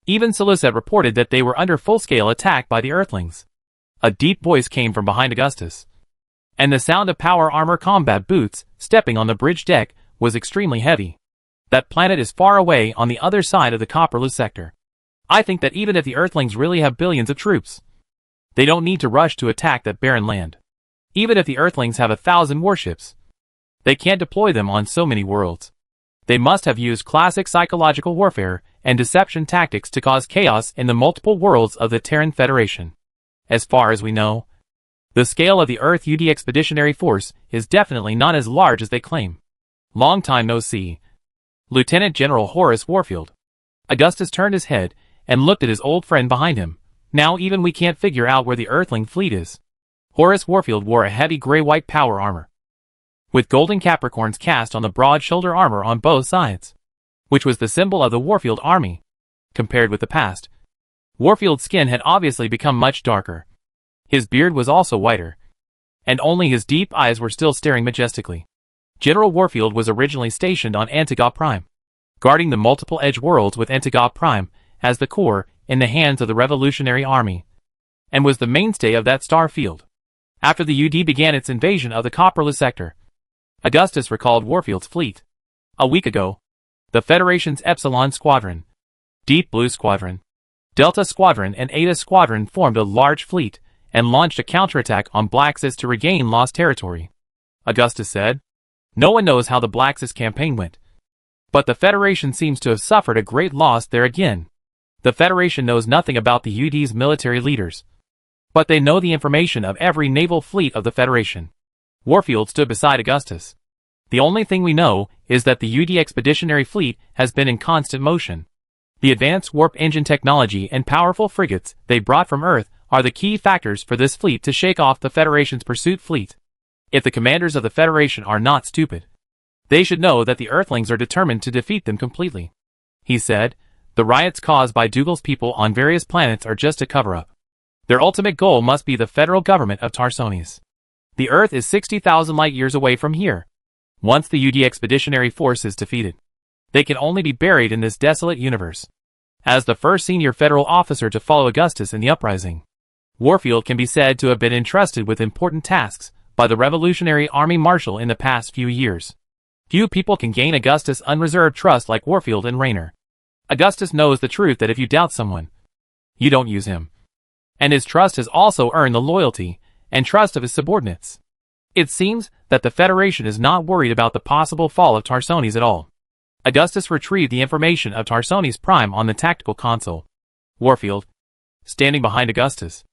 Even Seleucid reported that they were under full-scale attack by the Earthlings. A deep voice came from behind Augustus, and the sound of power armor combat boots stepping on the bridge deck was extremely heavy. That planet is far away on the other side of the Copperless sector. I think that even if the Earthlings really have billions of troops, they don't need to rush to attack that barren land. Even if the Earthlings have 1,000 warships, they can't deploy them on so many worlds. They must have used classic psychological warfare and deception tactics to cause chaos in the multiple worlds of the Terran Federation. As far as we know, the scale of the Earth UD Expeditionary Force is definitely not as large as they claim. Long time no see. Lieutenant General Horace Warfield. Augustus turned his head and looked at his old friend behind him. Now even we can't figure out where the Earthling fleet is. Horace Warfield wore a heavy gray-white power armor, with golden capricorns cast on the broad shoulder armor on both sides, which was the symbol of the Warfield army. Compared with the past, Warfield's skin had obviously become much darker. His beard was also whiter, and only his deep eyes were still staring majestically. General Warfield was originally stationed on Antigua Prime, guarding the multiple edge worlds with Antigua Prime as the core in the hands of the Revolutionary Army, and was the mainstay of that star field. After the UD began its invasion of the Copperless sector, Augustus recalled Warfield's fleet. A week ago, the Federation's Epsilon Squadron, Deep Blue Squadron, Delta Squadron and Eta Squadron formed a large fleet and launched a counterattack on Blaxis to regain lost territory. Augustus said, "No one knows how the Blaxis campaign went, but the Federation seems to have suffered a great loss there again. The Federation knows nothing about the UD's military leaders, but they know the information of every naval fleet of the Federation." Warfield stood beside Augustus. "The only thing we know is that the UD Expeditionary Fleet has been in constant motion. The advanced warp engine technology and powerful frigates they brought from Earth are the key factors for this fleet to shake off the Federation's pursuit fleet. If the commanders of the Federation are not stupid, they should know that the Earthlings are determined to defeat them completely." He said, "The riots caused by Dougal's people on various planets are just a cover-up. Their ultimate goal must be the federal government of Tarsonis. The Earth is 60,000 light-years away from here. Once the UD Expeditionary Force is defeated, they can only be buried in this desolate universe." As the first senior federal officer to follow Augustus in the uprising, Warfield can be said to have been entrusted with important tasks by the Revolutionary Army Marshal in the past few years. Few people can gain Augustus' unreserved trust like Warfield and Raynor. Augustus knows the truth that if you doubt someone, you don't use him. And his trust has also earned the loyalty and trust of his subordinates. It seems that the Federation is not worried about the possible fall of Tarsonis at all. Augustus retrieved the information of Tarsonis Prime on the tactical console. Warfield, standing behind Augustus,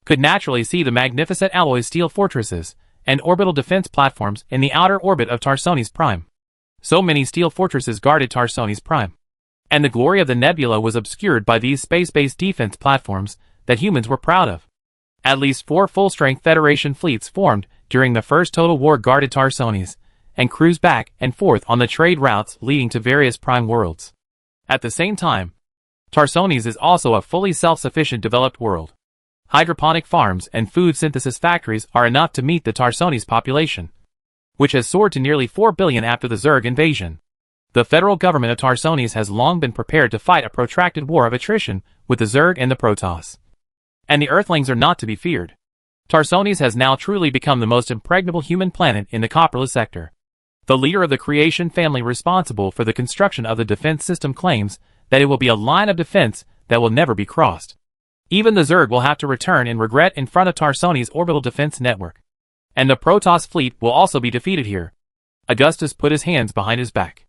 could naturally see the magnificent alloy steel fortresses and orbital defense platforms in the outer orbit of Tarsonis Prime. So many steel fortresses guarded Tarsonis Prime, and the glory of the nebula was obscured by these space-based defense platforms that humans were proud of. At least 4 full-strength Federation fleets formed during the First Total War guarded Tarsonis, and cruised back and forth on the trade routes leading to various prime worlds. At the same time, Tarsonis is also a fully self-sufficient developed world. Hydroponic farms and food synthesis factories are enough to meet the Tarsonis population, which has soared to nearly 4 billion after the Zerg invasion. The federal government of Tarsonis has long been prepared to fight a protracted war of attrition with the Zerg and the Protoss. And the Earthlings are not to be feared. Tarsonis has now truly become the most impregnable human planet in the Copperless sector. The leader of the creation family responsible for the construction of the defense system claims that it will be a line of defense that will never be crossed. Even the Zerg will have to return in regret in front of Tarsonis' orbital defense network. And the Protoss fleet will also be defeated here. Augustus put his hands behind his back.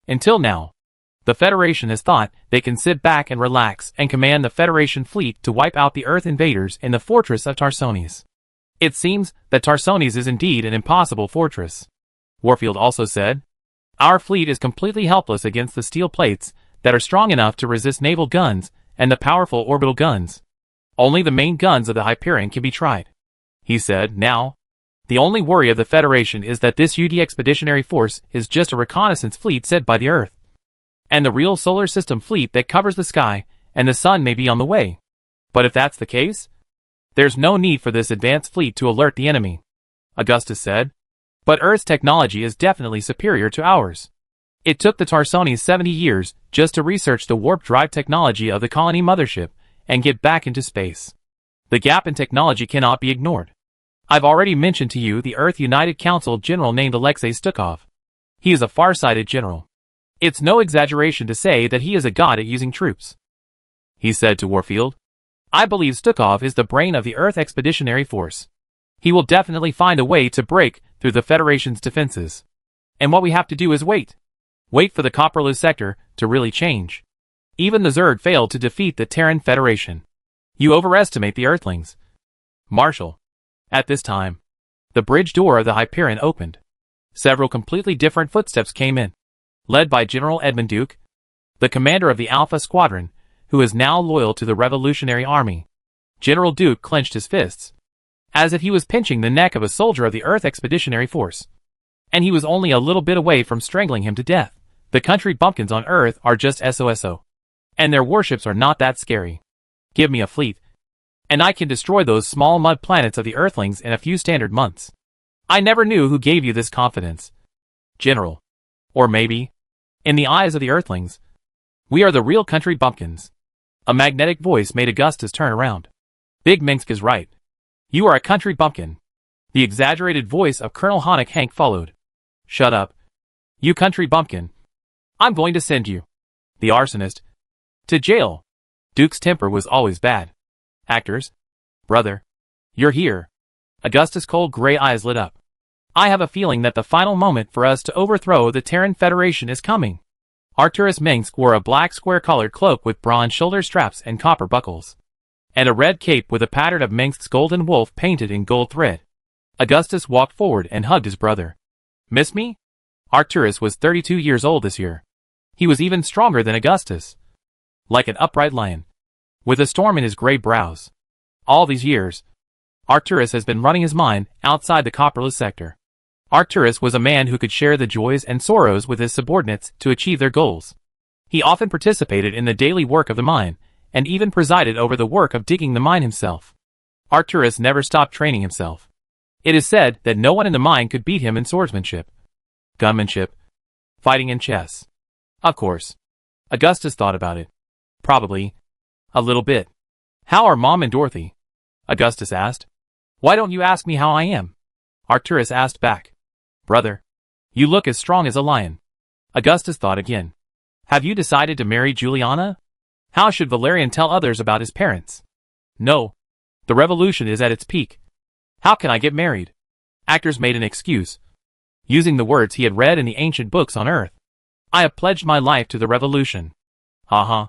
Until now, the Federation has thought they can sit back and relax and command the Federation fleet to wipe out the Earth invaders in the fortress of Tarsonis. It seems that Tarsonis is indeed an impossible fortress. Warfield also said, "Our fleet is completely helpless against the steel plates that are strong enough to resist naval guns and the powerful orbital guns. Only the main guns of the Hyperion can be tried. He said, now, the only worry of the Federation is that this UD Expeditionary Force is just a reconnaissance fleet sent by the Earth. And the real solar system fleet that covers the sky and the sun may be on the way. But if that's the case, there's no need for this advanced fleet to alert the enemy, Augustus said. But Earth's technology is definitely superior to ours. It took the Tarsonis 70 years just to research the warp drive technology of the colony mothership and get back into space. The gap in technology cannot be ignored. I've already mentioned to you the Earth United Council general named Alexei Stukov. He is a far-sighted general. It's no exaggeration to say that he is a god at using troops. He said to Warfield, I believe Stukov is the brain of the Earth Expeditionary Force. He will definitely find a way to break through the Federation's defenses. And what we have to do is wait. Wait for the Copperless sector to really change. Even the Zerg failed to defeat the Terran Federation. You overestimate the Earthlings. Marshal. At this time, the bridge door of the Hyperion opened. Several completely different footsteps came in, led by General Edmund Duke, the commander of the Alpha Squadron, who is now loyal to the Revolutionary Army. General Duke clenched his fists, as if he was pinching the neck of a soldier of the Earth Expeditionary Force. And he was only a little bit away from strangling him to death. The country bumpkins on Earth are just SOSO. And their warships are not that scary. Give me a fleet, and I can destroy those small mud planets of the Earthlings in a few standard months. I never knew who gave you this confidence, General. Or maybe, in the eyes of the Earthlings, we are the real country bumpkins. A magnetic voice made Augustus turn around. Big Minsk is right. You are a country bumpkin. The exaggerated voice of Colonel Honeck Hank followed. Shut up. You country bumpkin. I'm going to send you, the arsonist, to jail. Duke's temper was always bad. Actors? Brother. You're here. Augustus' cold gray eyes lit up. I have a feeling that the final moment for us to overthrow the Terran Federation is coming. Arcturus Minsk wore a black square-collared cloak with bronze shoulder straps and copper buckles, and a red cape with a pattern of Minsk's golden wolf painted in gold thread. Augustus walked forward and hugged his brother. Miss me? Arcturus was 32 years old this year. He was even stronger than Augustus. Like an upright lion, with a storm in his gray brows. All these years, Arcturus has been running his mind outside the Copperless sector. Arcturus was a man who could share the joys and sorrows with his subordinates to achieve their goals. He often participated in the daily work of the mine, and even presided over the work of digging the mine himself. Arcturus never stopped training himself. It is said that no one in the mine could beat him in swordsmanship, gunmanship, fighting and chess. Of course. Augustus thought about it. Probably. A little bit. How are Mom and Dorothy? Augustus asked. Why don't you ask me how I am? Arcturus asked back. Brother, you look as strong as a lion. Augustus thought again. Have you decided to marry Juliana? How should Valerian tell others about his parents? No. The revolution is at its peak. How can I get married? Actors made an excuse, using the words he had read in the ancient books on Earth. I have pledged my life to the revolution. Ha.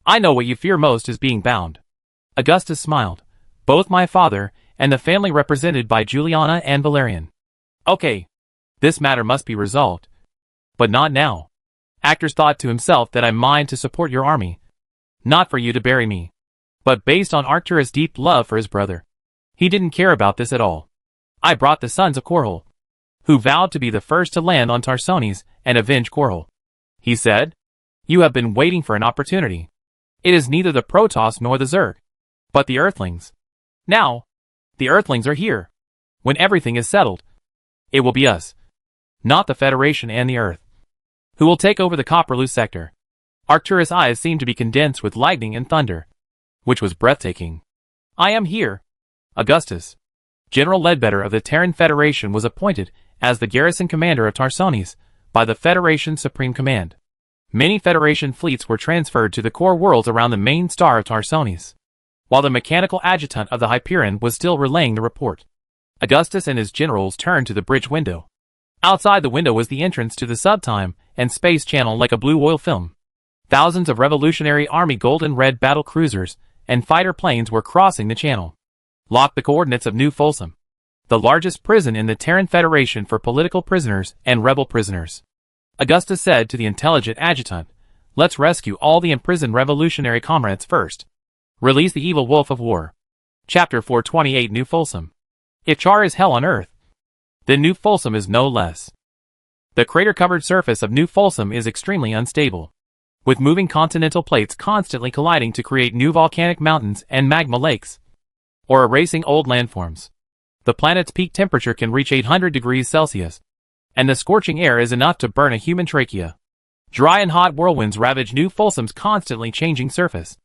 I know what you fear most is being bound. Augustus smiled. Both my father and the family represented by Juliana and Valerian. Okay. This matter must be resolved. But not now. Actors thought to himself that I mind to support your army. Not for you to bury me. But based on Arcturus' deep love for his brother. He didn't care about this at all. I brought the sons of Korhal, who vowed to be the first to land on Tarsonis and avenge Korhal. He said, you have been waiting for an opportunity. It is neither the Protoss nor the Zerg, but the Earthlings. Now, the Earthlings are here. When everything is settled, it will be us, not the Federation and the Earth, who will take over the Copperlose sector. Arcturus' eyes seemed to be condensed with lightning and thunder, which was breathtaking. I am here. Augustus. General Ledbetter of the Terran Federation was appointed as the garrison commander of Tarsonis by the Federation Supreme Command. Many Federation fleets were transferred to the core worlds around the main star of Tarsonis, while the mechanical adjutant of the Hyperion was still relaying the report. Augustus and his generals turned to the bridge window. Outside the window was the entrance to the subtime and space channel like a blue oil film. Thousands of Revolutionary Army gold and red battle cruisers and fighter planes were crossing the channel. Lock the coordinates of New Folsom, the largest prison in the Terran Federation for political prisoners and rebel prisoners. Augustus said to the intelligent adjutant, Let's rescue all the imprisoned revolutionary comrades first. Release the evil wolf of war. Chapter 428 New Folsom. If Char is hell on Earth, then New Folsom is no less. The crater-covered surface of New Folsom is extremely unstable, with moving continental plates constantly colliding to create new volcanic mountains and magma lakes, or erasing old landforms. The planet's peak temperature can reach 800 degrees Celsius, and the scorching air is enough to burn a human trachea. Dry and hot whirlwinds ravage New Folsom's constantly changing surface,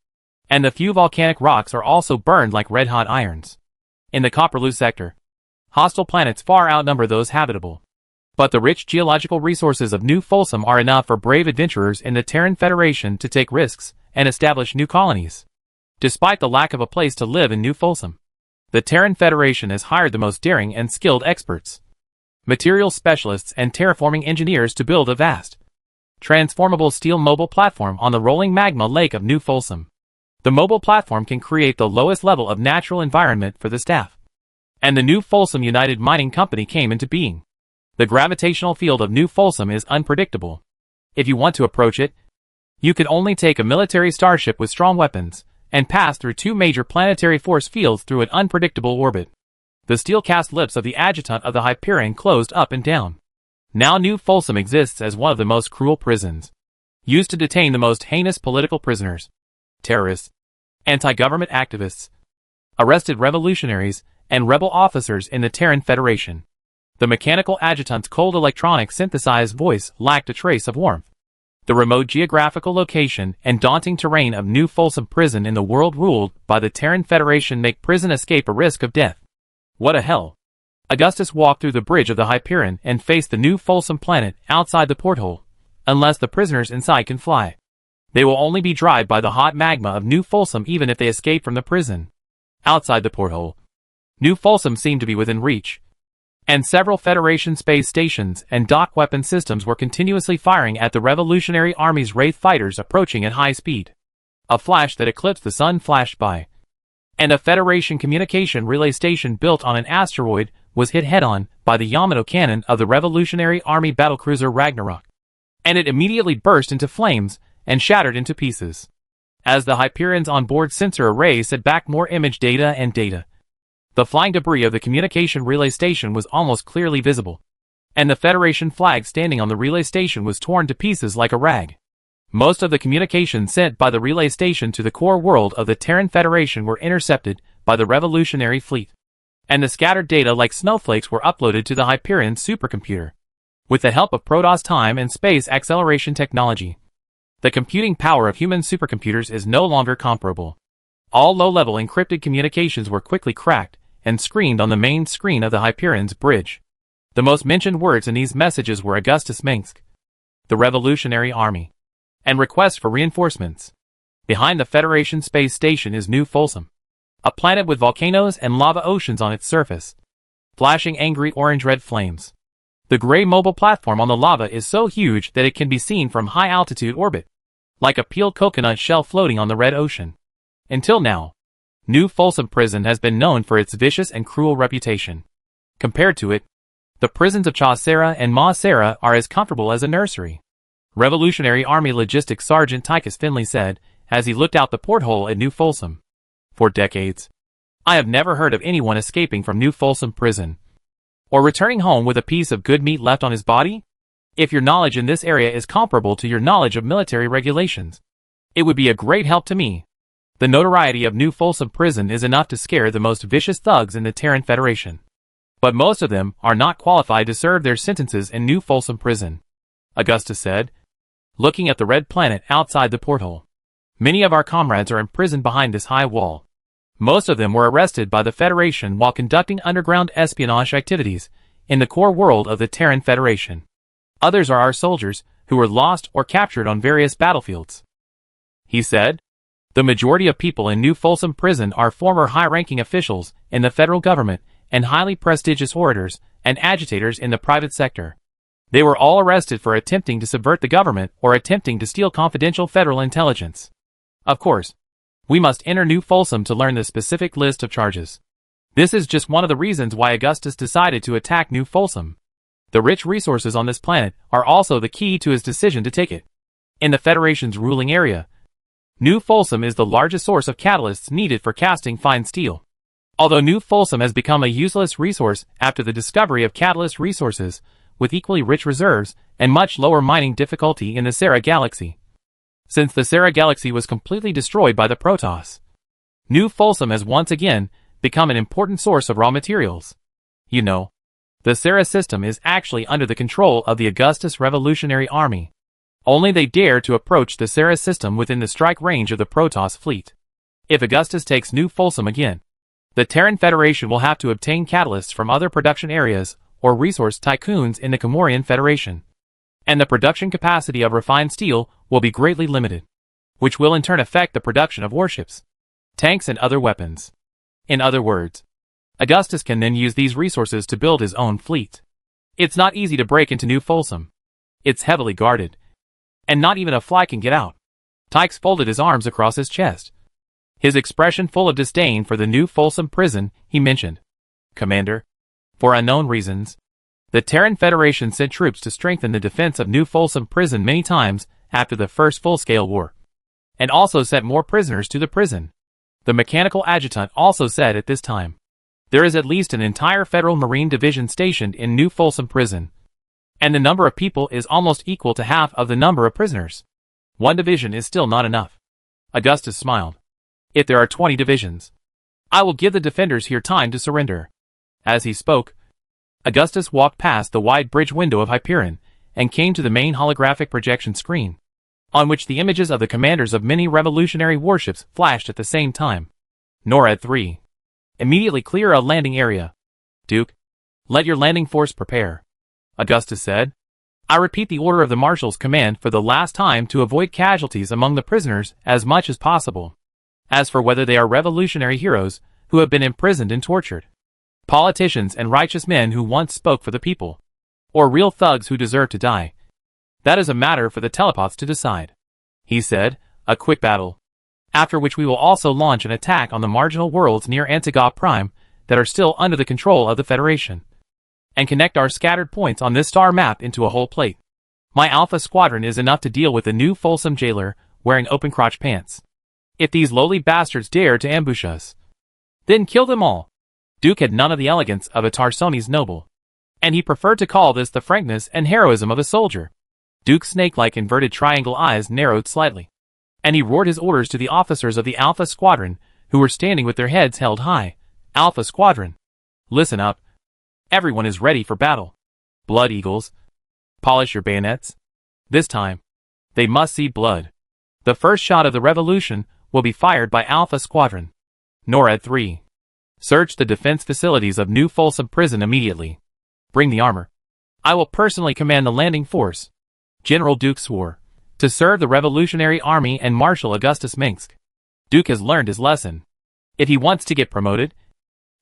and the few volcanic rocks are also burned like red-hot irons. In the Copperloose sector, hostile planets far outnumber those habitable. But the rich geological resources of New Folsom are enough for brave adventurers in the Terran Federation to take risks and establish new colonies. Despite the lack of a place to live in New Folsom, the Terran Federation has hired the most daring and skilled experts, materials specialists and terraforming engineers to build a vast, transformable steel mobile platform on the rolling magma lake of New Folsom. The mobile platform can create the lowest level of natural environment for the staff, and the New Folsom United Mining Company came into being. The gravitational field of New Folsom is unpredictable. If you want to approach it, you could only take a military starship with strong weapons, and pass through two major planetary force fields through an unpredictable orbit. The steel-cast lips of the adjutant of the Hyperion closed up and down. Now New Folsom exists as one of the most cruel prisons, used to detain the most heinous political prisoners, terrorists, anti-government activists, arrested revolutionaries, and rebel officers in the Terran Federation. The mechanical adjutant's cold electronic synthesized voice lacked a trace of warmth. The remote geographical location and daunting terrain of New Folsom Prison in the world ruled by the Terran Federation make prison escape a risk of death. What a hell! Augustus walked through the bridge of the Hyperion and faced the New Folsom planet outside the porthole. Unless the prisoners inside can fly, they will only be dried by the hot magma of New Folsom even if they escape from the prison. Outside the porthole, New Folsom seemed to be within reach, and several Federation space stations and dock weapon systems were continuously firing at the Revolutionary Army's Wraith fighters approaching at high speed. A flash that eclipsed the sun flashed by, and a Federation communication relay station built on an asteroid was hit head-on by the Yamato cannon of the Revolutionary Army battlecruiser Ragnarok, and it immediately burst into flames and shattered into pieces. As the Hyperion's onboard sensor array set back more image data and data, the flying debris of the communication relay station was almost clearly visible, and the Federation flag standing on the relay station was torn to pieces like a rag. Most of the communications sent by the relay station to the core world of the Terran Federation were intercepted by the Revolutionary Fleet, and the scattered data like snowflakes were uploaded to the Hyperion supercomputer. With the help of Protoss time and space acceleration technology, the computing power of human supercomputers is no longer comparable. All low-level encrypted communications were quickly cracked and screened on the main screen of the Hyperion's bridge. The most mentioned words in these messages were Augustus Minsk, the Revolutionary Army, and requests for reinforcements. Behind the Federation space station is New Folsom, a planet with volcanoes and lava oceans on its surface, flashing angry orange-red flames. The gray mobile platform on the lava is so huge that it can be seen from high-altitude orbit, like a peeled coconut shell floating on the red ocean. Until now, New Folsom Prison has been known for its vicious and cruel reputation. Compared to it, the prisons of Chaucera and Ma Sera are as comfortable as a nursery. Revolutionary Army Logistics Sergeant Tychus Finley said, as he looked out the porthole at New Folsom. For decades, I have never heard of anyone escaping from New Folsom Prison, or returning home with a piece of good meat left on his body. If your knowledge in this area is comparable to your knowledge of military regulations, it would be a great help to me. The notoriety of New Folsom Prison is enough to scare the most vicious thugs in the Terran Federation. But most of them are not qualified to serve their sentences in New Folsom Prison, Augustus said, looking at the red planet outside the porthole. Many of our comrades are imprisoned behind this high wall. Most of them were arrested by the Federation while conducting underground espionage activities in the core world of the Terran Federation. Others are our soldiers who were lost or captured on various battlefields. He said, the majority of people in New Folsom Prison are former high-ranking officials in the federal government and highly prestigious orators and agitators in the private sector. They were all arrested for attempting to subvert the government or attempting to steal confidential federal intelligence. Of course, we must enter New Folsom to learn the specific list of charges. This is just one of the reasons why Augustus decided to attack New Folsom. The rich resources on this planet are also the key to his decision to take it. In the Federation's ruling area, New Folsom is the largest source of catalysts needed for casting fine steel. Although New Folsom has become a useless resource after the discovery of catalyst resources, with equally rich reserves and much lower mining difficulty in the Sera Galaxy. Since the Sera Galaxy was completely destroyed by the Protoss, New Folsom has once again become an important source of raw materials. You know, the Sera system is actually under the control of the Augustus Revolutionary Army. Only they dare to approach the Sera system within the strike range of the Protoss fleet. If Augustus takes New Folsom again, the Terran Federation will have to obtain catalysts from other production areas or resource tycoons in the Comorian Federation. And the production capacity of refined steel will be greatly limited, which will in turn affect the production of warships, tanks and other weapons. In other words, Augustus can then use these resources to build his own fleet. It's not easy to break into New Folsom. It's heavily guarded, and not even a fly can get out. Tykes folded his arms across his chest, his expression full of disdain for the New Folsom prison. He mentioned, "Commander, for unknown reasons, the Terran Federation sent troops to strengthen the defense of New Folsom prison many times after the first full-scale war, and also sent more prisoners to the prison." The mechanical adjutant also said at this time, "There is at least an entire Federal Marine Division stationed in New Folsom prison, and the number of people is almost equal to half of the number of prisoners. One division is still not enough." Augustus smiled. "If there are 20 divisions, I will give the defenders here time to surrender." As he spoke, Augustus walked past the wide bridge window of Hyperion and came to the main holographic projection screen, on which the images of the commanders of many revolutionary warships flashed at the same time. NORAD 3. Immediately clear a landing area. Duke, let your landing force prepare, Augustus said. I repeat the order of the Marshal's command for the last time to avoid casualties among the prisoners as much as possible. As for whether they are revolutionary heroes who have been imprisoned and tortured, politicians and righteous men who once spoke for the people, or real thugs who deserve to die, that is a matter for the telepaths to decide. He said, "A quick battle, after which we will also launch an attack on the marginal worlds near Antigua Prime that are still under the control of the Federation, and connect our scattered points on this star map into a whole plate. My Alpha Squadron is enough to deal with the New Folsom jailer wearing open crotch pants. If these lowly bastards dare to ambush us, then kill them all." Duke had none of the elegance of a Tarsonese noble, and he preferred to call this the frankness and heroism of a soldier. Duke's snake-like inverted triangle eyes narrowed slightly, and he roared his orders to the officers of the Alpha Squadron, who were standing with their heads held high. "Alpha Squadron, listen up. Everyone is ready for battle. Blood Eagles, polish your bayonets. This time, they must see blood. The first shot of the revolution will be fired by Alpha Squadron. NORAD 3. Search the defense facilities of New Folsom Prison immediately. Bring the armor. I will personally command the landing force." General Duke swore to serve the Revolutionary Army and Marshal Augustus Minsk. Duke has learned his lesson. If he wants to get promoted,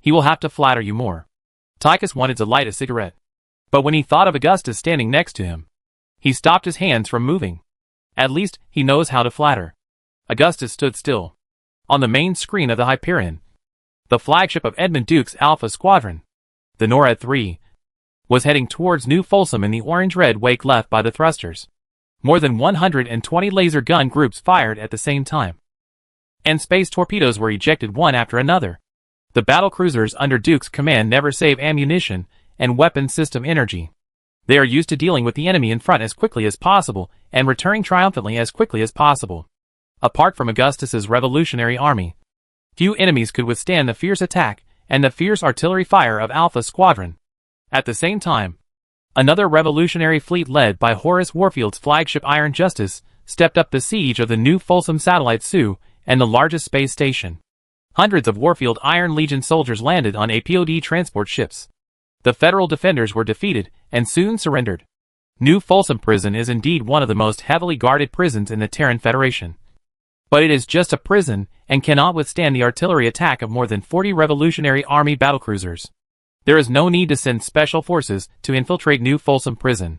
he will have to flatter you more. Tychus wanted to light a cigarette, but when he thought of Augustus standing next to him, he stopped his hands from moving. At least he knows how to flatter. Augustus stood still. On the main screen of the Hyperion, the flagship of Edmund Duke's Alpha Squadron, the NORAD 3, was heading towards New Folsom in the orange-red wake left by the thrusters. More than 120 laser gun groups fired at the same time, and space torpedoes were ejected one after another. The battlecruisers under Duke's command never save ammunition and weapon system energy. They are used to dealing with the enemy in front as quickly as possible and returning triumphantly as quickly as possible. Apart from Augustus's Revolutionary Army, few enemies could withstand the fierce attack and the fierce artillery fire of Alpha Squadron. At the same time, another revolutionary fleet led by Horace Warfield's flagship Iron Justice stepped up the siege of the New Folsom Satellite Sioux and the largest space station. Hundreds of Warfield Iron Legion soldiers landed on APOD transport ships. The Federal defenders were defeated and soon surrendered. New Folsom Prison is indeed one of the most heavily guarded prisons in the Terran Federation. But it is just a prison and cannot withstand the artillery attack of more than 40 Revolutionary Army battlecruisers. There is no need to send special forces to infiltrate New Folsom Prison.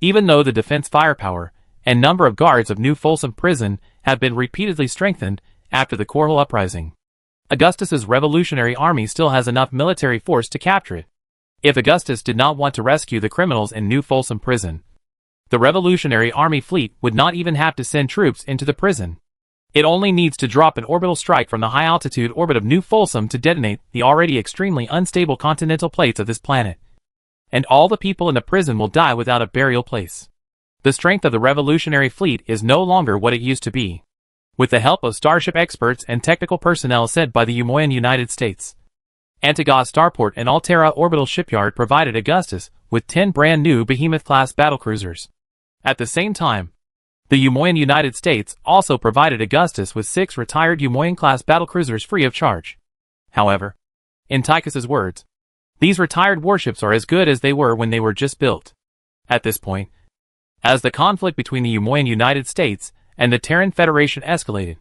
Even though the defense firepower and number of guards of New Folsom Prison have been repeatedly strengthened after the Corhole Uprising, Augustus's Revolutionary Army still has enough military force to capture it. If Augustus did not want to rescue the criminals in New Folsom Prison, The Revolutionary Army fleet would not even have to send troops into the prison. It only needs to drop an orbital strike from the high-altitude orbit of New Folsom to detonate the already extremely unstable continental plates of this planet. And all the people in the prison will die without a burial place. The strength of the Revolutionary fleet is no longer what it used to be. With the help of starship experts and technical personnel sent by the Umoyan United States, Antigua Starport and Altera Orbital Shipyard provided Augustus with 10 brand new Behemoth-class battlecruisers. At the same time, the Umoyan United States also provided Augustus with 6 retired Umoyan-class battlecruisers free of charge. However, in Tychus's words, these retired warships are as good as they were when they were just built. At this point, as the conflict between the Umoyan United States and the Terran Federation escalated,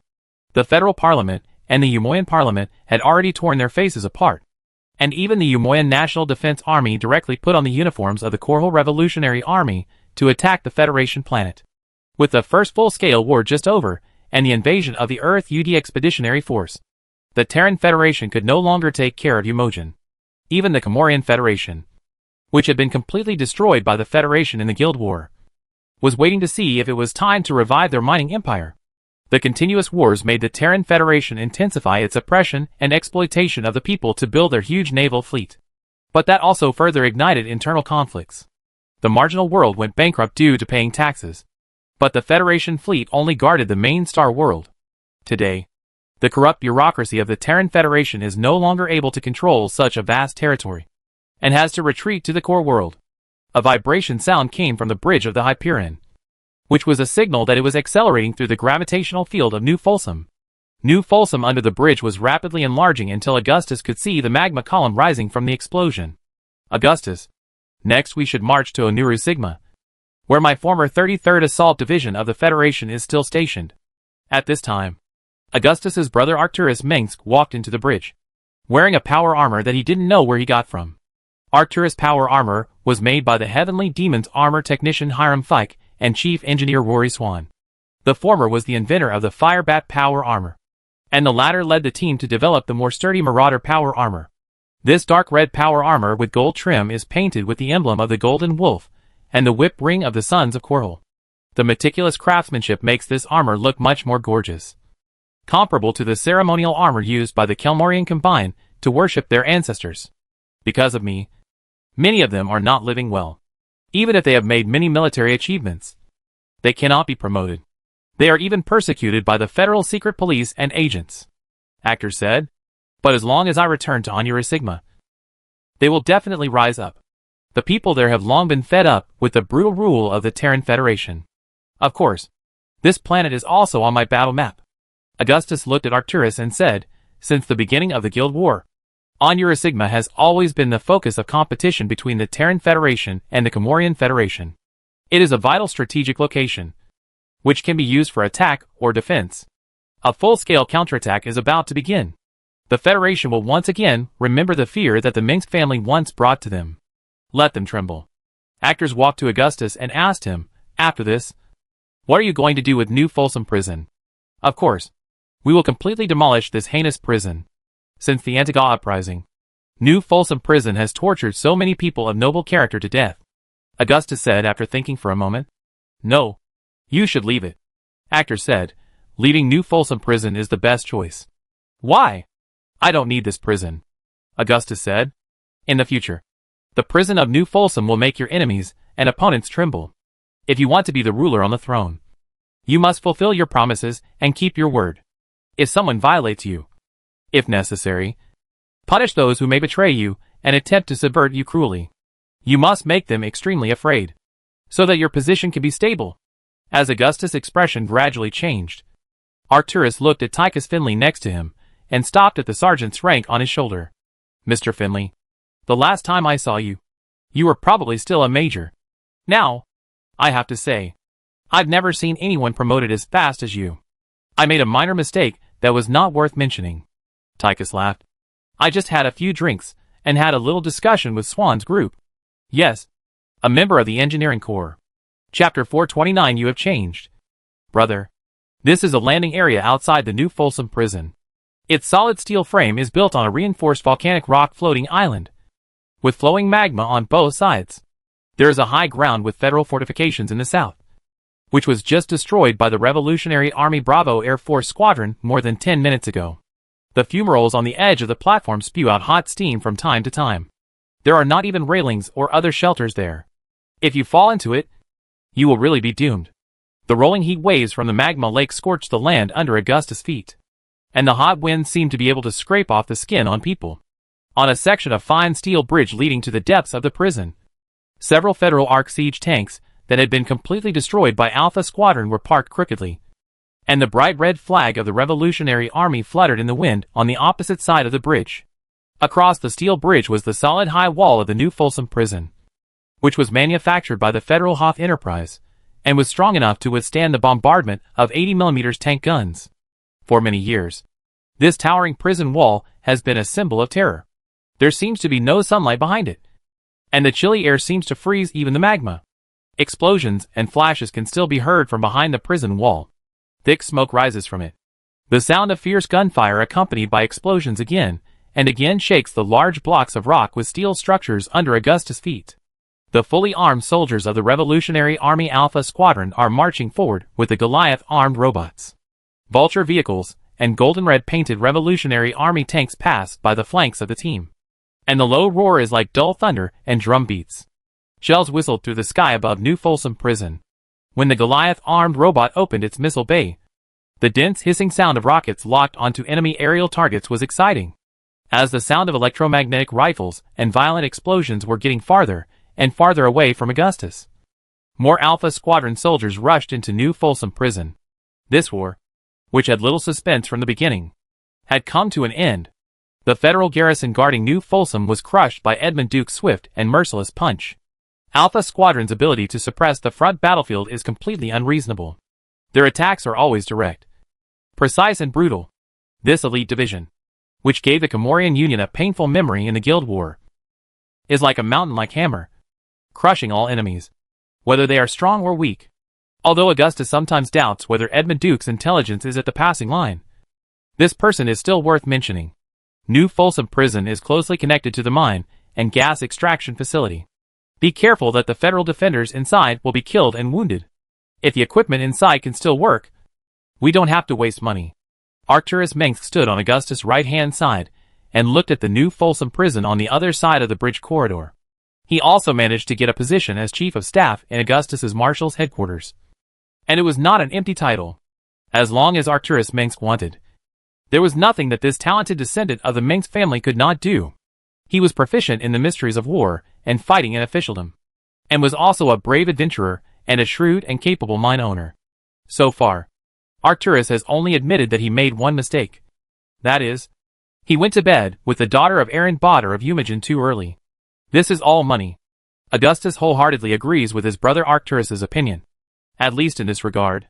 the Federal Parliament and the Umoyan Parliament had already torn their faces apart, and even the Umoyan National Defense Army directly put on the uniforms of the Korhal Revolutionary Army to attack the Federation planet. With the first full-scale war just over, and the invasion of the Earth UD Expeditionary Force, the Terran Federation could no longer take care of Umojan. Even the Comorian Federation, which had been completely destroyed by the Federation in the Guild War, was waiting to see if it was time to revive their mining empire. The continuous wars made the Terran Federation intensify its oppression and exploitation of the people to build their huge naval fleet. But that also further ignited internal conflicts. The marginal world went bankrupt due to paying taxes, but the Federation fleet only guarded the main star world. Today, the corrupt bureaucracy of the Terran Federation is no longer able to control such a vast territory, and has to retreat to the core world. A vibration sound came from the bridge of the Hyperion, which was a signal that it was accelerating through the gravitational field of New Folsom. New Folsom under the bridge was rapidly enlarging until Augustus could see the magma column rising from the explosion. Augustus, next we should march to Onuru Sigma, where my former 33rd Assault Division of the Federation is still stationed. At this time, Augustus's brother Arcturus Mengsk walked into the bridge, wearing a power armor that he didn't know where he got from. Arcturus' power armor was made by the Heavenly Demon's armor technician Hiram Fike and Chief Engineer Rory Swan. The former was the inventor of the Firebat power armor, and the latter led the team to develop the more sturdy Marauder power armor. This dark red power armor with gold trim is painted with the emblem of the Golden Wolf and the whip ring of the Sons of Korhal. The meticulous craftsmanship makes this armor look much more gorgeous, comparable to the ceremonial armor used by the Kelmorian Combine to worship their ancestors. Because of me, many of them are not living well. Even if they have made many military achievements, they cannot be promoted. They are even persecuted by the federal secret police and agents. Actor said, but as long as I return to Onuru Sigma, they will definitely rise up. The people there have long been fed up with the brutal rule of the Terran Federation. Of course, this planet is also on my battle map. Augustus looked at Arcturus and said, since the beginning of the Guild War, Onuru Sigma has always been the focus of competition between the Terran Federation and the Comorian Federation. It is a vital strategic location, which can be used for attack or defense. A full-scale counterattack is about to begin. The Federation will once again remember the fear that the Mengsk family once brought to them. Let them tremble. Actors walked to Augustus and asked him, after this, what are you going to do with New Folsom Prison? Of course, we will completely demolish this heinous prison. Since the Antigua Uprising, New Folsom Prison has tortured so many people of noble character to death. Augustus said after thinking for a moment. No, you should leave it. Actor said, leaving New Folsom Prison is the best choice. Why? I don't need this prison. Augustus said. In the future, the prison of New Folsom will make your enemies and opponents tremble. If you want to be the ruler on the throne, you must fulfill your promises and keep your word. If someone violates you, if necessary, punish those who may betray you and attempt to subvert you cruelly. You must make them extremely afraid, so that your position can be stable. As Augustus' expression gradually changed, Arcturus looked at Tychus Finley next to him, and stopped at the sergeant's rank on his shoulder. Mr. Finley, the last time I saw you, you were probably still a major. Now, I have to say, I've never seen anyone promoted as fast as you. I made a minor mistake that was not worth mentioning. Tychus laughed. I just had a few drinks, and had a little discussion with Swan's group. Yes, a member of the engineering corps. Chapter 429. You have changed. Brother, this is a landing area outside the New Folsom Prison. Its solid steel frame is built on a reinforced volcanic rock floating island, with flowing magma on both sides. There is a high ground with federal fortifications in the south, which was just destroyed by the Revolutionary Army Bravo Air Force Squadron more than 10 minutes ago. The fumaroles on the edge of the platform spew out hot steam from time to time. There are not even railings or other shelters there. If you fall into it, you will really be doomed. The rolling heat waves from the magma lake scorch the land under Augustus' feet, and the hot winds seem to be able to scrape off the skin on people. On a section of fine steel bridge leading to the depths of the prison, several Federal Arc Siege tanks that had been completely destroyed by Alpha Squadron were parked crookedly, and the bright red flag of the Revolutionary Army fluttered in the wind on the opposite side of the bridge. Across the steel bridge was the solid high wall of the new Folsom prison, which was manufactured by the Federal Hoff Enterprise, and was strong enough to withstand the bombardment of 80mm tank guns. For many years, this towering prison wall has been a symbol of terror. There seems to be no sunlight behind it, and the chilly air seems to freeze even the magma. Explosions and flashes can still be heard from behind the prison wall. Thick smoke rises from it. The sound of fierce gunfire accompanied by explosions again and again shakes the large blocks of rock with steel structures under Augustus' feet. The fully armed soldiers of the Revolutionary Army Alpha Squadron are marching forward with the Goliath armed robots. Vulture vehicles and golden red painted Revolutionary Army tanks pass by the flanks of the team, and the low roar is like dull thunder and drum beats. Shells whistled through the sky above New Folsom Prison. When the Goliath armed robot opened its missile bay, the dense hissing sound of rockets locked onto enemy aerial targets was exciting, as the sound of electromagnetic rifles and violent explosions were getting farther and farther away from Augustus. More Alpha Squadron soldiers rushed into New Folsom Prison. This war, which had little suspense from the beginning, had come to an end. The Federal garrison guarding New Folsom was crushed by Edmund Duke's swift and merciless punch. Alpha Squadron's ability to suppress the front battlefield is completely unreasonable. Their attacks are always direct, precise and brutal. This elite division, which gave the Comorian Union a painful memory in the Guild War, is like a mountain-like hammer, crushing all enemies, whether they are strong or weak. Although Augustus sometimes doubts whether Edmund Duke's intelligence is at the passing line, this person is still worth mentioning. New Folsom Prison is closely connected to the mine and gas extraction facility. Be careful that the Federal defenders inside will be killed and wounded. If the equipment inside can still work, we don't have to waste money. Arcturus Mengsk stood on Augustus' right-hand side and looked at the New Folsom Prison on the other side of the bridge corridor. He also managed to get a position as Chief of Staff in Augustus's Marshal's headquarters. And it was not an empty title. As long as Arcturus Mengsk wanted, there was nothing that this talented descendant of the Mengsk family could not do. He was proficient in the mysteries of war and fighting in officialdom, and was also a brave adventurer and a shrewd and capable mine owner. So far, Arcturus has only admitted that he made one mistake. That is, he went to bed with the daughter of Aaron Bodder of Umagen too early. This is all money. Augustus wholeheartedly agrees with his brother Arcturus's opinion, at least in this regard.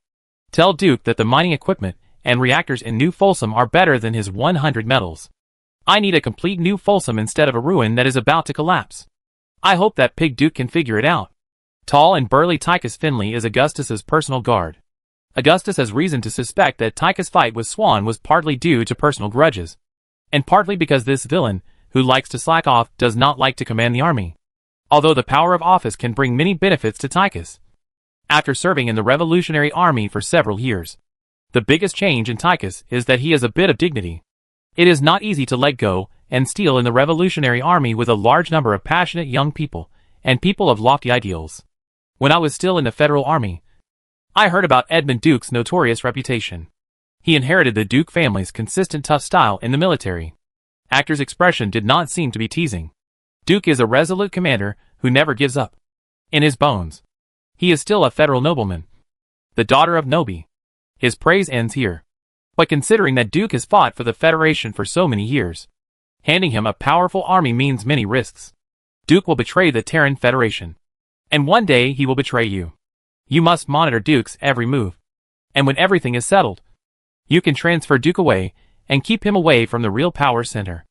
Tell Duke that the mining equipment and reactors in New Folsom are better than his 100 metals. I need a complete New Folsom instead of a ruin that is about to collapse. I hope that pig Duke can figure it out. Tall and burly Tychus Finley is Augustus's personal guard. Augustus has reason to suspect that Tychus' fight with Swan was partly due to personal grudges, and partly because this villain, who likes to slack off, does not like to command the army, although the power of office can bring many benefits to Tychus. After serving in the Revolutionary Army for several years, the biggest change in Tychus is that he has a bit of dignity. It is not easy to let go and steal in the Revolutionary Army with a large number of passionate young people and people of lofty ideals. When I was still in the Federal Army, I heard about Edmund Duke's notorious reputation. He inherited the Duke family's consistent tough style in the military. Actor's expression did not seem to be teasing. Duke is a resolute commander who never gives up. In his bones, he is still a Federal nobleman, the daughter of Nobi. His praise ends here. But considering that Duke has fought for the Federation for so many years, handing him a powerful army means many risks. Duke will betray the Terran Federation, and one day he will betray you. You must monitor Duke's every move, and when everything is settled, you can transfer Duke away and keep him away from the real power center.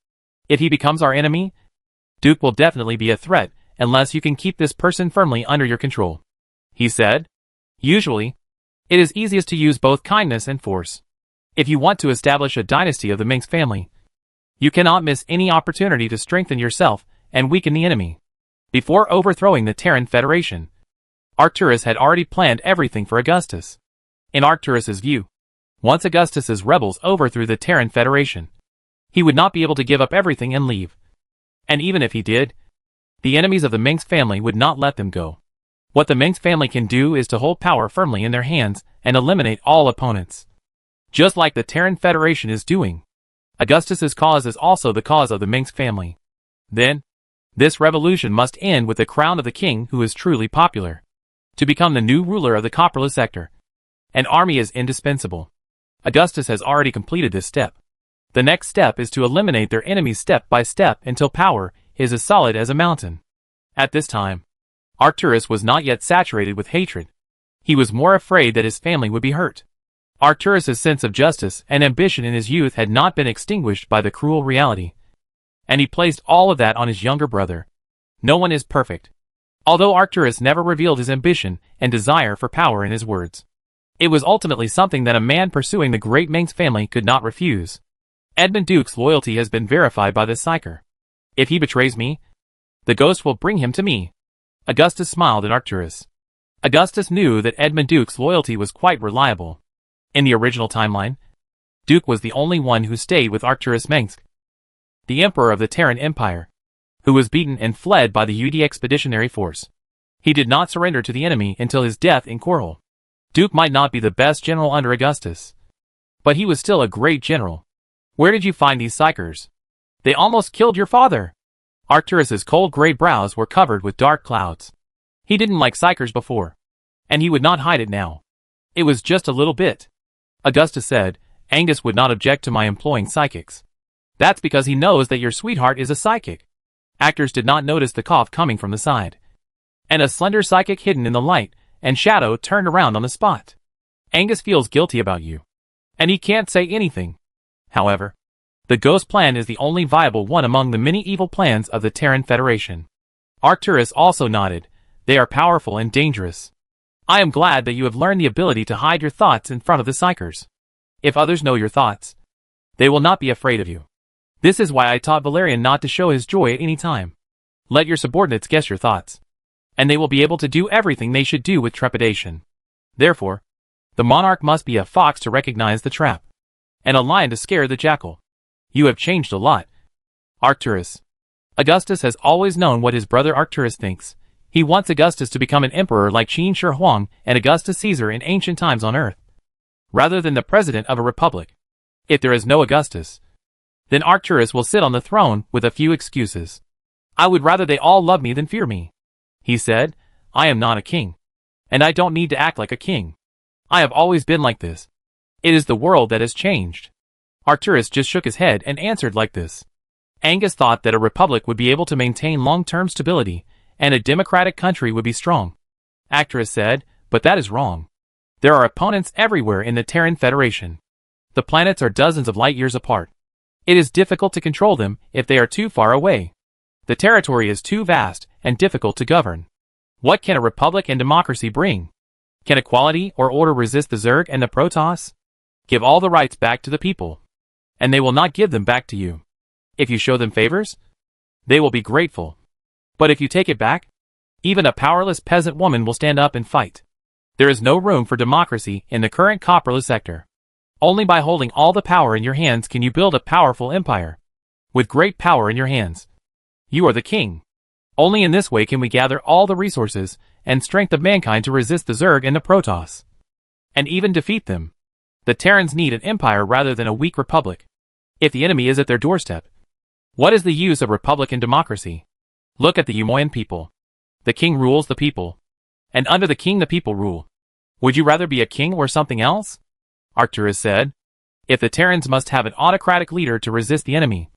If he becomes our enemy, Duke will definitely be a threat unless you can keep this person firmly under your control," he said. "Usually, it is easiest to use both kindness and force. If you want to establish a dynasty of the Mengsk family, you cannot miss any opportunity to strengthen yourself and weaken the enemy. Before overthrowing the Terran Federation, Arcturus had already planned everything for Augustus. In Arcturus's view, once Augustus's rebels overthrew the Terran Federation, he would not be able to give up everything and leave. And even if he did, the enemies of the Mengsk family would not let them go. What the Mengsk family can do is to hold power firmly in their hands and eliminate all opponents. Just like the Terran Federation is doing. Augustus's cause is also the cause of the Mengsk family. Then, this revolution must end with the crown of the king who is truly popular. To become the new ruler of the Copperless sector, an army is indispensable. Augustus has already completed this step. The next step is to eliminate their enemies step by step until power is as solid as a mountain. At this time, Arcturus was not yet saturated with hatred. He was more afraid that his family would be hurt. Arcturus's sense of justice and ambition in his youth had not been extinguished by the cruel reality. And he placed all of that on his younger brother. No one is perfect. Although Arcturus never revealed his ambition and desire for power in his words, it was ultimately something that a man pursuing the great Mengsk family could not refuse. Edmund Duke's loyalty has been verified by this psyker. If he betrays me, the ghost will bring him to me. Augustus smiled at Arcturus. Augustus knew that Edmund Duke's loyalty was quite reliable. In the original timeline, Duke was the only one who stayed with Arcturus Mengsk, the emperor of the Terran Empire, who was beaten and fled by the UD Expeditionary Force. He did not surrender to the enemy until his death in Coral. Duke might not be the best general under Augustus, but he was still a great general. Where did you find these psychers? They almost killed your father. Arcturus's cold gray brows were covered with dark clouds. He didn't like psychers before, and he would not hide it now. It was just a little bit. Augustus said, Angus would not object to my employing psychics. That's because he knows that your sweetheart is a psychic. Actors did not notice the cough coming from the side. And a slender psychic hidden in the light and shadow turned around on the spot. Angus feels guilty about you, and he can't say anything. However, the ghost plan is the only viable one among the many evil plans of the Terran Federation. Arcturus also nodded. They are powerful and dangerous. I am glad that you have learned the ability to hide your thoughts in front of the psychers. If others know your thoughts, they will not be afraid of you. This is why I taught Valerian not to show his joy at any time. Let your subordinates guess your thoughts, and they will be able to do everything they should do with trepidation. Therefore, the monarch must be a fox to recognize the trap, and a lion to scare the jackal. You have changed a lot, Arcturus. Augustus has always known what his brother Arcturus thinks. He wants Augustus to become an emperor like Qin Shi Huang and Augustus Caesar in ancient times on Earth, rather than the president of a republic. If there is no Augustus, then Arcturus will sit on the throne with a few excuses. I would rather they all love me than fear me. He said, I am not a king, and I don't need to act like a king. I have always been like this. It is the world that has changed. Arcturus just shook his head and answered like this. Angus thought that a republic would be able to maintain long-term stability, and a democratic country would be strong. Arcturus said, but that is wrong. There are opponents everywhere in the Terran Federation. The planets are dozens of light years apart. It is difficult to control them if they are too far away. The territory is too vast and difficult to govern. What can a republic and democracy bring? Can equality or order resist the Zerg and the Protoss? Give all the rights back to the people, and they will not give them back to you. If you show them favors, they will be grateful. But if you take it back, even a powerless peasant woman will stand up and fight. There is no room for democracy in the current Copperless sector. Only by holding all the power in your hands can you build a powerful empire. With great power in your hands, you are the king. Only in this way can we gather all the resources and strength of mankind to resist the Zerg and the Protoss, and even defeat them. The Terrans need an empire rather than a weak republic. If the enemy is at their doorstep, what is the use of republican democracy? Look at the Umoyan people. The king rules the people, and under the king the people rule. Would you rather be a king or something else? Arcturus said, if the Terrans must have an autocratic leader to resist the enemy,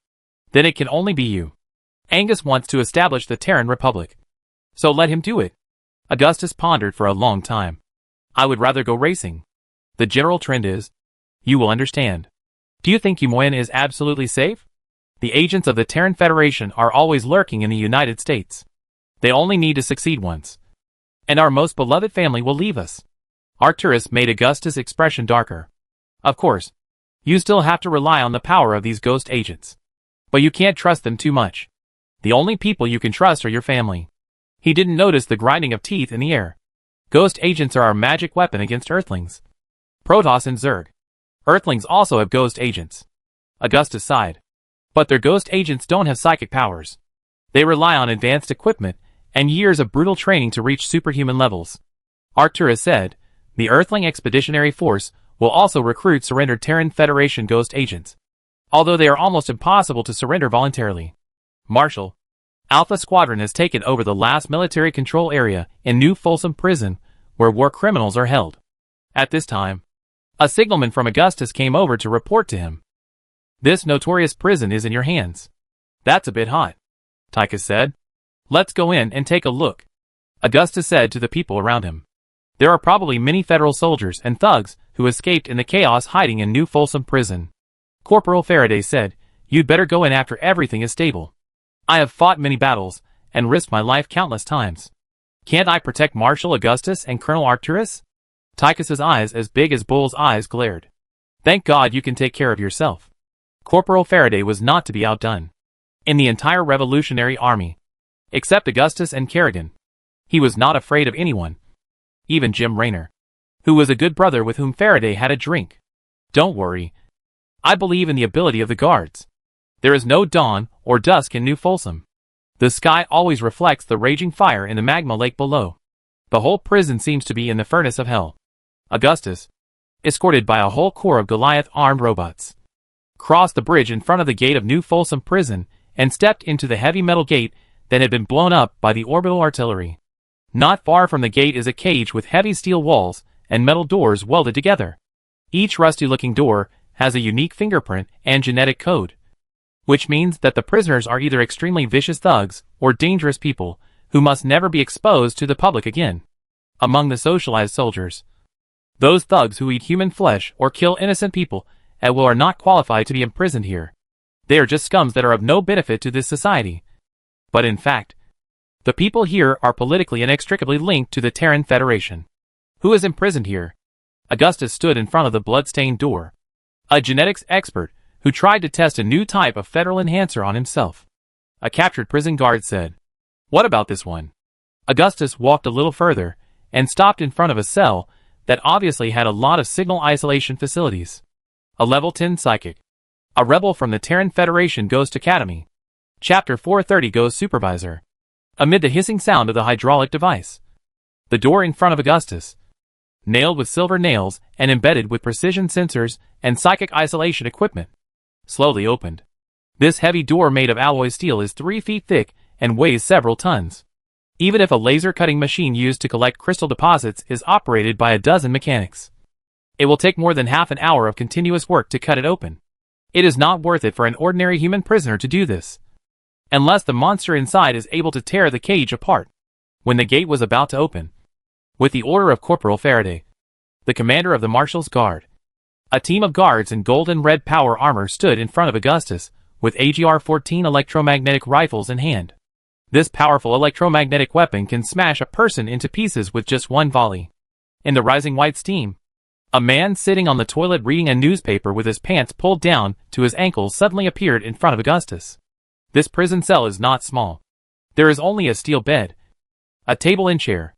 then it can only be you. Angus wants to establish the Terran Republic, so let him do it. Augustus pondered for a long time. I would rather go racing. The general trend is, you will understand. Do you think Umoyan is absolutely safe? The agents of the Terran Federation are always lurking in the United States. They only need to succeed once, and our most beloved family will leave us. Arcturus made Augustus' expression darker. Of course, you still have to rely on the power of these ghost agents, but you can't trust them too much. The only people you can trust are your family. He didn't notice the grinding of teeth in the air. Ghost agents are our magic weapon against Earthlings. Protoss and Zerg. Earthlings also have ghost agents. Augustus sighed. But their ghost agents don't have psychic powers. They rely on advanced equipment and years of brutal training to reach superhuman levels. Arcturus said, the Earthling Expeditionary Force will also recruit surrendered Terran Federation ghost agents, although they are almost impossible to surrender voluntarily. Marshal, Alpha Squadron has taken over the last military control area in New Folsom Prison, where war criminals are held. At this time, a signalman from Augustus came over to report to him. This notorious prison is in your hands. That's a bit hot, Tychus said. Let's go in and take a look, Augustus said to the people around him. There are probably many federal soldiers and thugs who escaped in the chaos hiding in New Folsom Prison. Corporal Faraday said, you'd better go in after everything is stable. I have fought many battles and risked my life countless times. Can't I protect Marshal Augustus and Colonel Arcturus? Tychus's eyes as big as Bull's eyes glared. Thank God you can take care of yourself. Corporal Faraday was not to be outdone. In the entire Revolutionary Army, except Augustus and Kerrigan, he was not afraid of anyone. Even Jim Raynor, who was a good brother with whom Faraday had a drink. Don't worry. I believe in the ability of the guards. There is no dawn or dusk in New Folsom. The sky always reflects the raging fire in the magma lake below. The whole prison seems to be in the furnace of hell. Augustus, escorted by a whole corps of Goliath-armed robots, crossed the bridge in front of the gate of New Folsom Prison and stepped into the heavy metal gate that had been blown up by the orbital artillery. Not far from the gate is a cage with heavy steel walls and metal doors welded together. Each rusty-looking door has a unique fingerprint and genetic code, which means that the prisoners are either extremely vicious thugs or dangerous people who must never be exposed to the public again. Among the socialized soldiers, those thugs who eat human flesh or kill innocent people at will are not qualified to be imprisoned here. They are just scums that are of no benefit to this society. But in fact, the people here are politically inextricably linked to the Terran Federation. Who is imprisoned here? Augustus stood in front of the blood-stained door. A genetics expert who tried to test a new type of federal enhancer on himself. A captured prison guard said, what about this one? Augustus walked a little further and stopped in front of a cell that obviously had a lot of signal isolation facilities. A level 10 psychic. A rebel from the Terran Federation Ghost Academy. Chapter 430 Ghost Supervisor. Amid the hissing sound of the hydraulic device, the door in front of Augustus, nailed with silver nails and embedded with precision sensors and psychic isolation equipment, slowly opened. This heavy door made of alloy steel is 3 feet thick and weighs several tons. Even if a laser cutting machine used to collect crystal deposits is operated by a dozen mechanics, it will take more than half an hour of continuous work to cut it open. It is not worth it for an ordinary human prisoner to do this, unless the monster inside is able to tear the cage apart. When the gate was about to open, with the order of Corporal Faraday, the commander of the Marshal's Guard, a team of guards in gold and red power armor stood in front of Augustus, with AGR-14 electromagnetic rifles in hand. This powerful electromagnetic weapon can smash a person into pieces with just one volley. In the rising white steam, a man sitting on the toilet reading a newspaper with his pants pulled down to his ankles suddenly appeared in front of Augustus. This prison cell is not small. There is only a steel bed, a table and chair,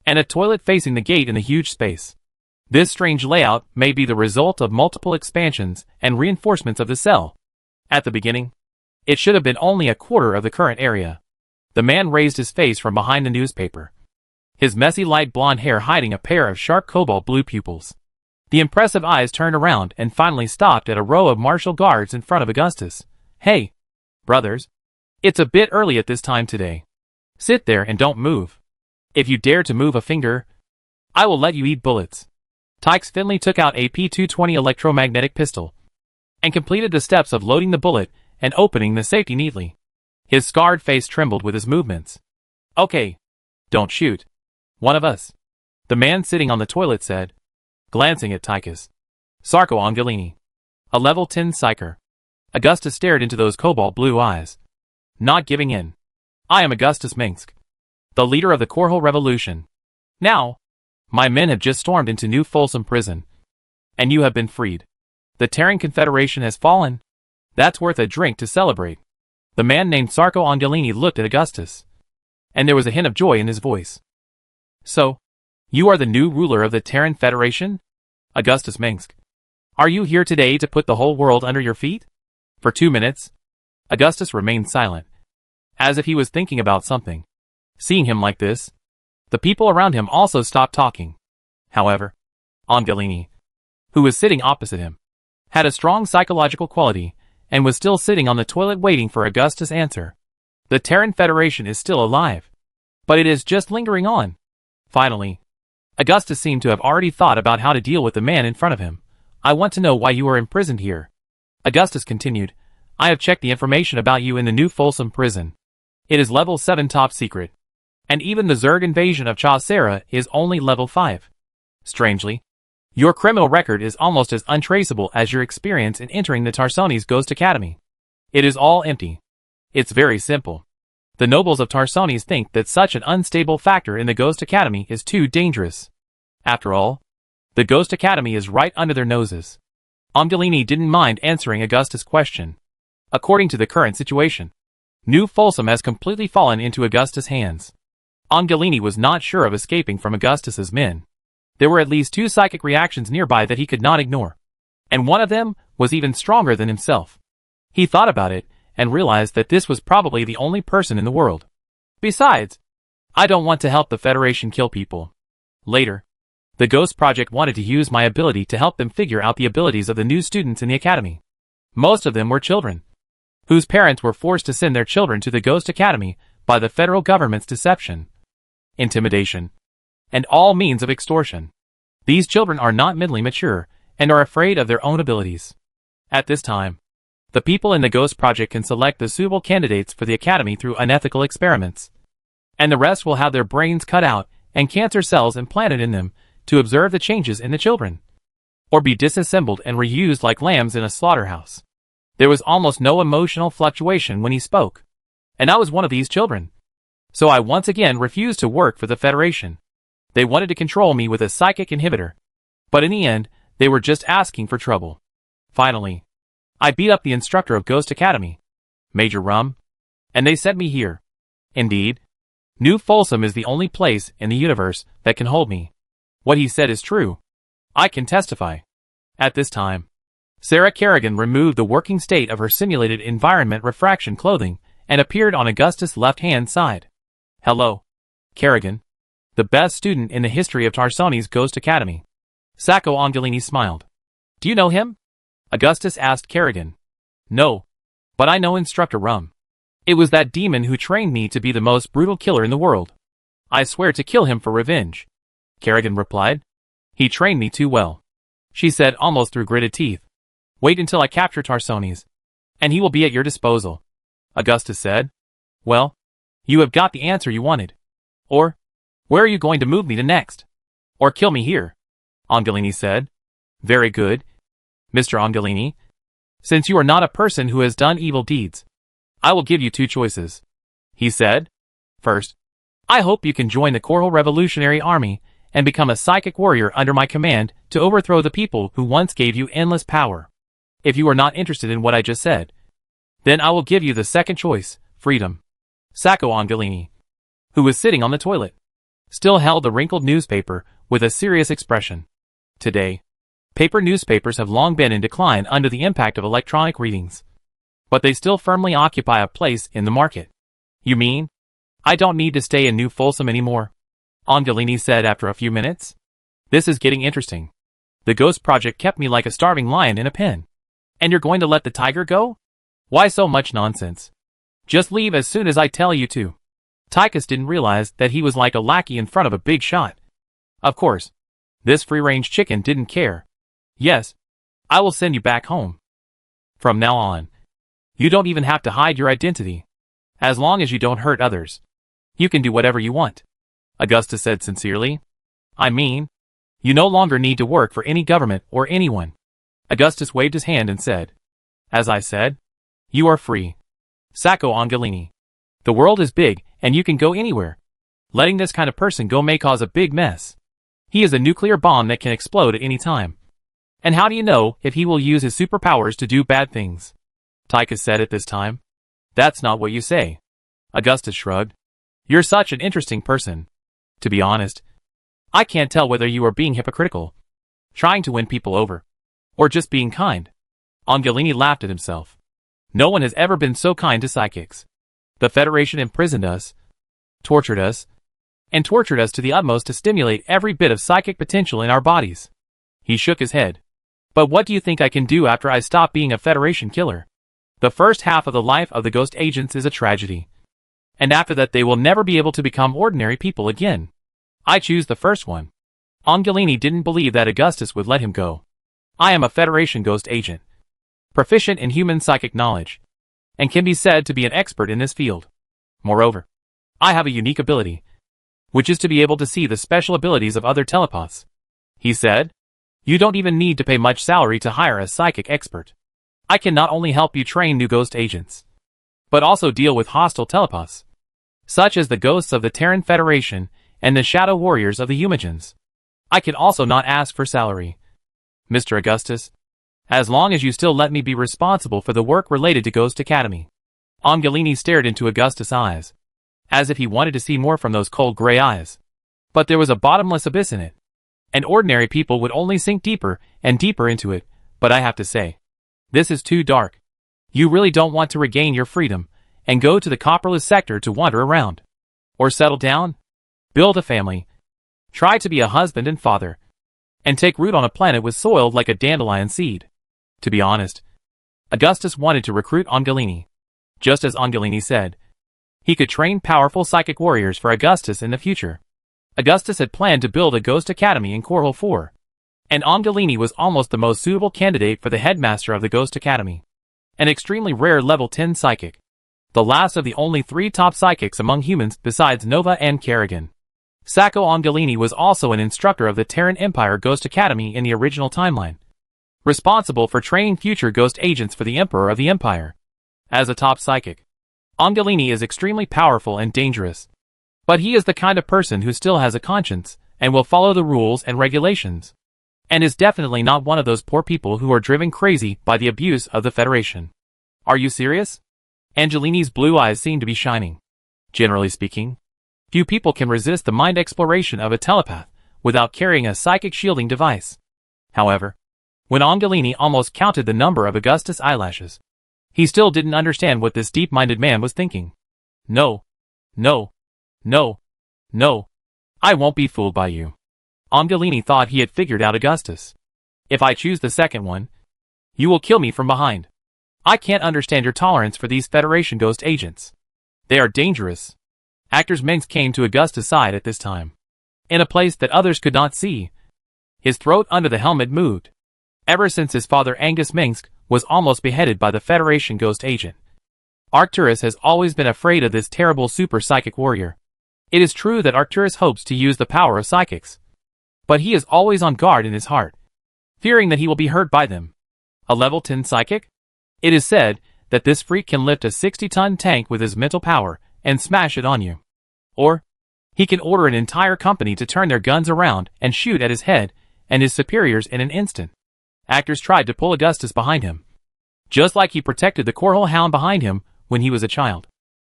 and a toilet facing the gate in the huge space. This strange layout may be the result of multiple expansions and reinforcements of the cell. At the beginning, it should have been only a quarter of the current area. The man raised his face from behind the newspaper, his messy light blonde hair hiding a pair of sharp cobalt blue pupils. The impressive eyes turned around and finally stopped at a row of martial guards in front of Augustus. Hey, brothers, it's a bit early at this time today. Sit there and don't move. If you dare to move a finger, I will let you eat bullets. Tychus Finley took out a EP421 electromagnetic pistol and completed the steps of loading the bullet and opening the safety neatly. His scarred face trembled with his movements. Okay, don't shoot. One of us, the man sitting on the toilet said, glancing at Tychus. Sarko Angelini, a level 10 psyker. Augustus stared into those cobalt blue eyes, not giving in. I am Augustus Minsk, the leader of the Korhal Revolution. Now, my men have just stormed into New Folsom Prison, and you have been freed. The Terran Confederation has fallen. That's worth a drink to celebrate. The man named Sarko Angelini looked at Augustus. and there was a hint of joy in his voice. So, you are the new ruler of the Terran Federation? Augustus Minsk. Are you here today to put the whole world under your feet? For 2 minutes, Augustus remained silent, as if he was thinking about something. Seeing him like this, the people around him also stopped talking. However, Angelini, who was sitting opposite him, had a strong psychological quality, and was still sitting on the toilet waiting for Augustus' answer. The Terran Federation is still alive, but it is just lingering on. Finally, Augustus seemed to have already thought about how to deal with the man in front of him. I want to know why you are imprisoned here. Augustus continued, I have checked the information about you in the new Folsom prison. It is level 7 top secret. And even the Zerg invasion of Chaucera is only level 5. Strangely, your criminal record is almost as untraceable as your experience in entering the Tarsoni's Ghost Academy. It is all empty. It's very simple. The nobles of Tarsoni's think that such an unstable factor in the Ghost Academy is too dangerous. After all, the Ghost Academy is right under their noses. Angelini didn't mind answering Augustus' question. According to the current situation, New Folsom has completely fallen into Augustus' hands. Angelini was not sure of escaping from Augustus's men. There were at least 2 psychic reactions nearby that he could not ignore, and one of them was even stronger than himself. He thought about it, and realized that this was probably the only person in the world. Besides, I don't want to help the Federation kill people. Later, the Ghost Project wanted to use my ability to help them figure out the abilities of the new students in the Academy. Most of them were children, whose parents were forced to send their children to the Ghost Academy by the federal government's deception, intimidation, and all means of extortion. These children are not mentally mature, and are afraid of their own abilities. At this time, the people in the Ghost Project can select the suitable candidates for the Academy through unethical experiments, and the rest will have their brains cut out and cancer cells implanted in them to observe the changes in the children, or be disassembled and reused like lambs in a slaughterhouse. There was almost no emotional fluctuation when he spoke, and I was one of these children. So I once again refused to work for the Federation. They wanted to control me with a psychic inhibitor, but in the end, they were just asking for trouble. Finally, I beat up the instructor of Ghost Academy, Major Rum, and they sent me here. Indeed, New Folsom is the only place in the universe that can hold me. What he said is true. I can testify. At this time, Sarah Kerrigan removed the working state of her simulated environment refraction clothing and appeared on Augustus' left-hand side. Hello, Kerrigan, the best student in the history of Tarsoni's Ghost Academy. Sacco Angelini smiled. Do you know him? Augustus asked Kerrigan. No, but I know Instructor Rum. It was that demon who trained me to be the most brutal killer in the world. I swear to kill him for revenge, Kerrigan replied. He trained me too well, she said almost through gritted teeth. Wait until I capture Tarsoni's, and he will be at your disposal, Augustus said. Well, you have got the answer you wanted. Or, where are you going to move me to next? Or kill me here? Angelini said. Very good, Mr. Angelini. Since you are not a person who has done evil deeds, I will give you 2 choices, he said. First, I hope you can join the Coral Revolutionary Army and become a psychic warrior under my command to overthrow the people who once gave you endless power. If you are not interested in what I just said, then I will give you the second choice, freedom. Sacco Angelini, who was sitting on the toilet, still held the wrinkled newspaper with a serious expression. Today, paper newspapers have long been in decline under the impact of electronic readings, but they still firmly occupy a place in the market. You mean, I don't need to stay in New Folsom anymore? Angelini said after a few minutes. This is getting interesting. The Ghost Project kept me like a starving lion in a pen. And you're going to let the tiger go? Why so much nonsense? Just leave as soon as I tell you to. Tychus didn't realize that he was like a lackey in front of a big shot. Of course, this free-range chicken didn't care. Yes, I will send you back home. From now on, you don't even have to hide your identity. As long as you don't hurt others, you can do whatever you want, Augustus said sincerely. I mean, you no longer need to work for any government or anyone. Augustus waved his hand and said, as I said, you are free. Sacco Angelini. The world is big, and you can go anywhere. Letting this kind of person go may cause a big mess. He is a nuclear bomb that can explode at any time. And how do you know if he will use his superpowers to do bad things? Tychus said at this time. That's not what you say. Augustus shrugged. You're such an interesting person. To be honest, I can't tell whether you are being hypocritical, trying to win people over, or just being kind. Angelini laughed at himself. No one has ever been so kind to psychics. The Federation imprisoned us, tortured us, and tortured us to the utmost to stimulate every bit of psychic potential in our bodies. He shook his head. But what do you think I can do after I stop being a Federation killer? The first half of the life of the ghost agents is a tragedy. And after that they will never be able to become ordinary people again. I choose the first one. Angelini didn't believe that Augustus would let him go. I am a Federation ghost agent, proficient in human psychic knowledge, and can be said to be an expert in this field. Moreover, I have a unique ability, which is to be able to see the special abilities of other telepaths. He said, you don't even need to pay much salary to hire a psychic expert. I can not only help you train new ghost agents, but also deal with hostile telepaths, such as the ghosts of the Terran Federation and the shadow warriors of the Humagins. I can also not ask for salary, Mr. Augustus, as long as you still let me be responsible for the work related to Ghost Academy. Angelini stared into Augustus' eyes, as if he wanted to see more from those cold gray eyes. But there was a bottomless abyss in it, and ordinary people would only sink deeper and deeper into it. But I have to say, this is too dark. You really don't want to regain your freedom and go to the copperless sector to wander around, or settle down, build a family, try to be a husband and father, and take root on a planet with soil like a dandelion seed. To be honest, Augustus wanted to recruit Angelini. Just as Angelini said, he could train powerful psychic warriors for Augustus in the future. Augustus had planned to build a ghost academy in Corhole 4, and Angelini was almost the most suitable candidate for the headmaster of the Ghost Academy. An extremely rare level 10 psychic, the last of the only 3 top psychics among humans besides Nova and Kerrigan. Sacco Angelini was also an instructor of the Terran Empire Ghost Academy in the original timeline, responsible for training future ghost agents for the Emperor of the Empire. As a top psychic, Angelini is extremely powerful and dangerous, but he is the kind of person who still has a conscience and will follow the rules and regulations, and is definitely not one of those poor people who are driven crazy by the abuse of the Federation. Are you serious? Angelini's blue eyes seemed to be shining. Generally speaking, few people can resist the mind exploration of a telepath without carrying a psychic shielding device. However, when Angelini almost counted the number of Augustus' eyelashes, he still didn't understand what this deep-minded man was thinking. No, no, no, no. I won't be fooled by you. Angelini thought he had figured out Augustus. If I choose the second one, you will kill me from behind. I can't understand your tolerance for these Federation ghost agents. They are dangerous. Actor Mengsk came to Augustus' side at this time, in a place that others could not see. His throat under the helmet moved. Ever since his father Angus Mengsk was almost beheaded by the Federation ghost agent, Arcturus has always been afraid of this terrible super psychic warrior. It is true that Arcturus hopes to use the power of psychics, but he is always on guard in his heart, fearing that he will be hurt by them. A level 10 psychic? It is said that this freak can lift a 60-ton tank with his mental power and smash it on you. Or, he can order an entire company to turn their guns around and shoot at his head and his superiors in an instant. Actors tried to pull Augustus behind him, just like he protected the Corhole Hound behind him when he was a child.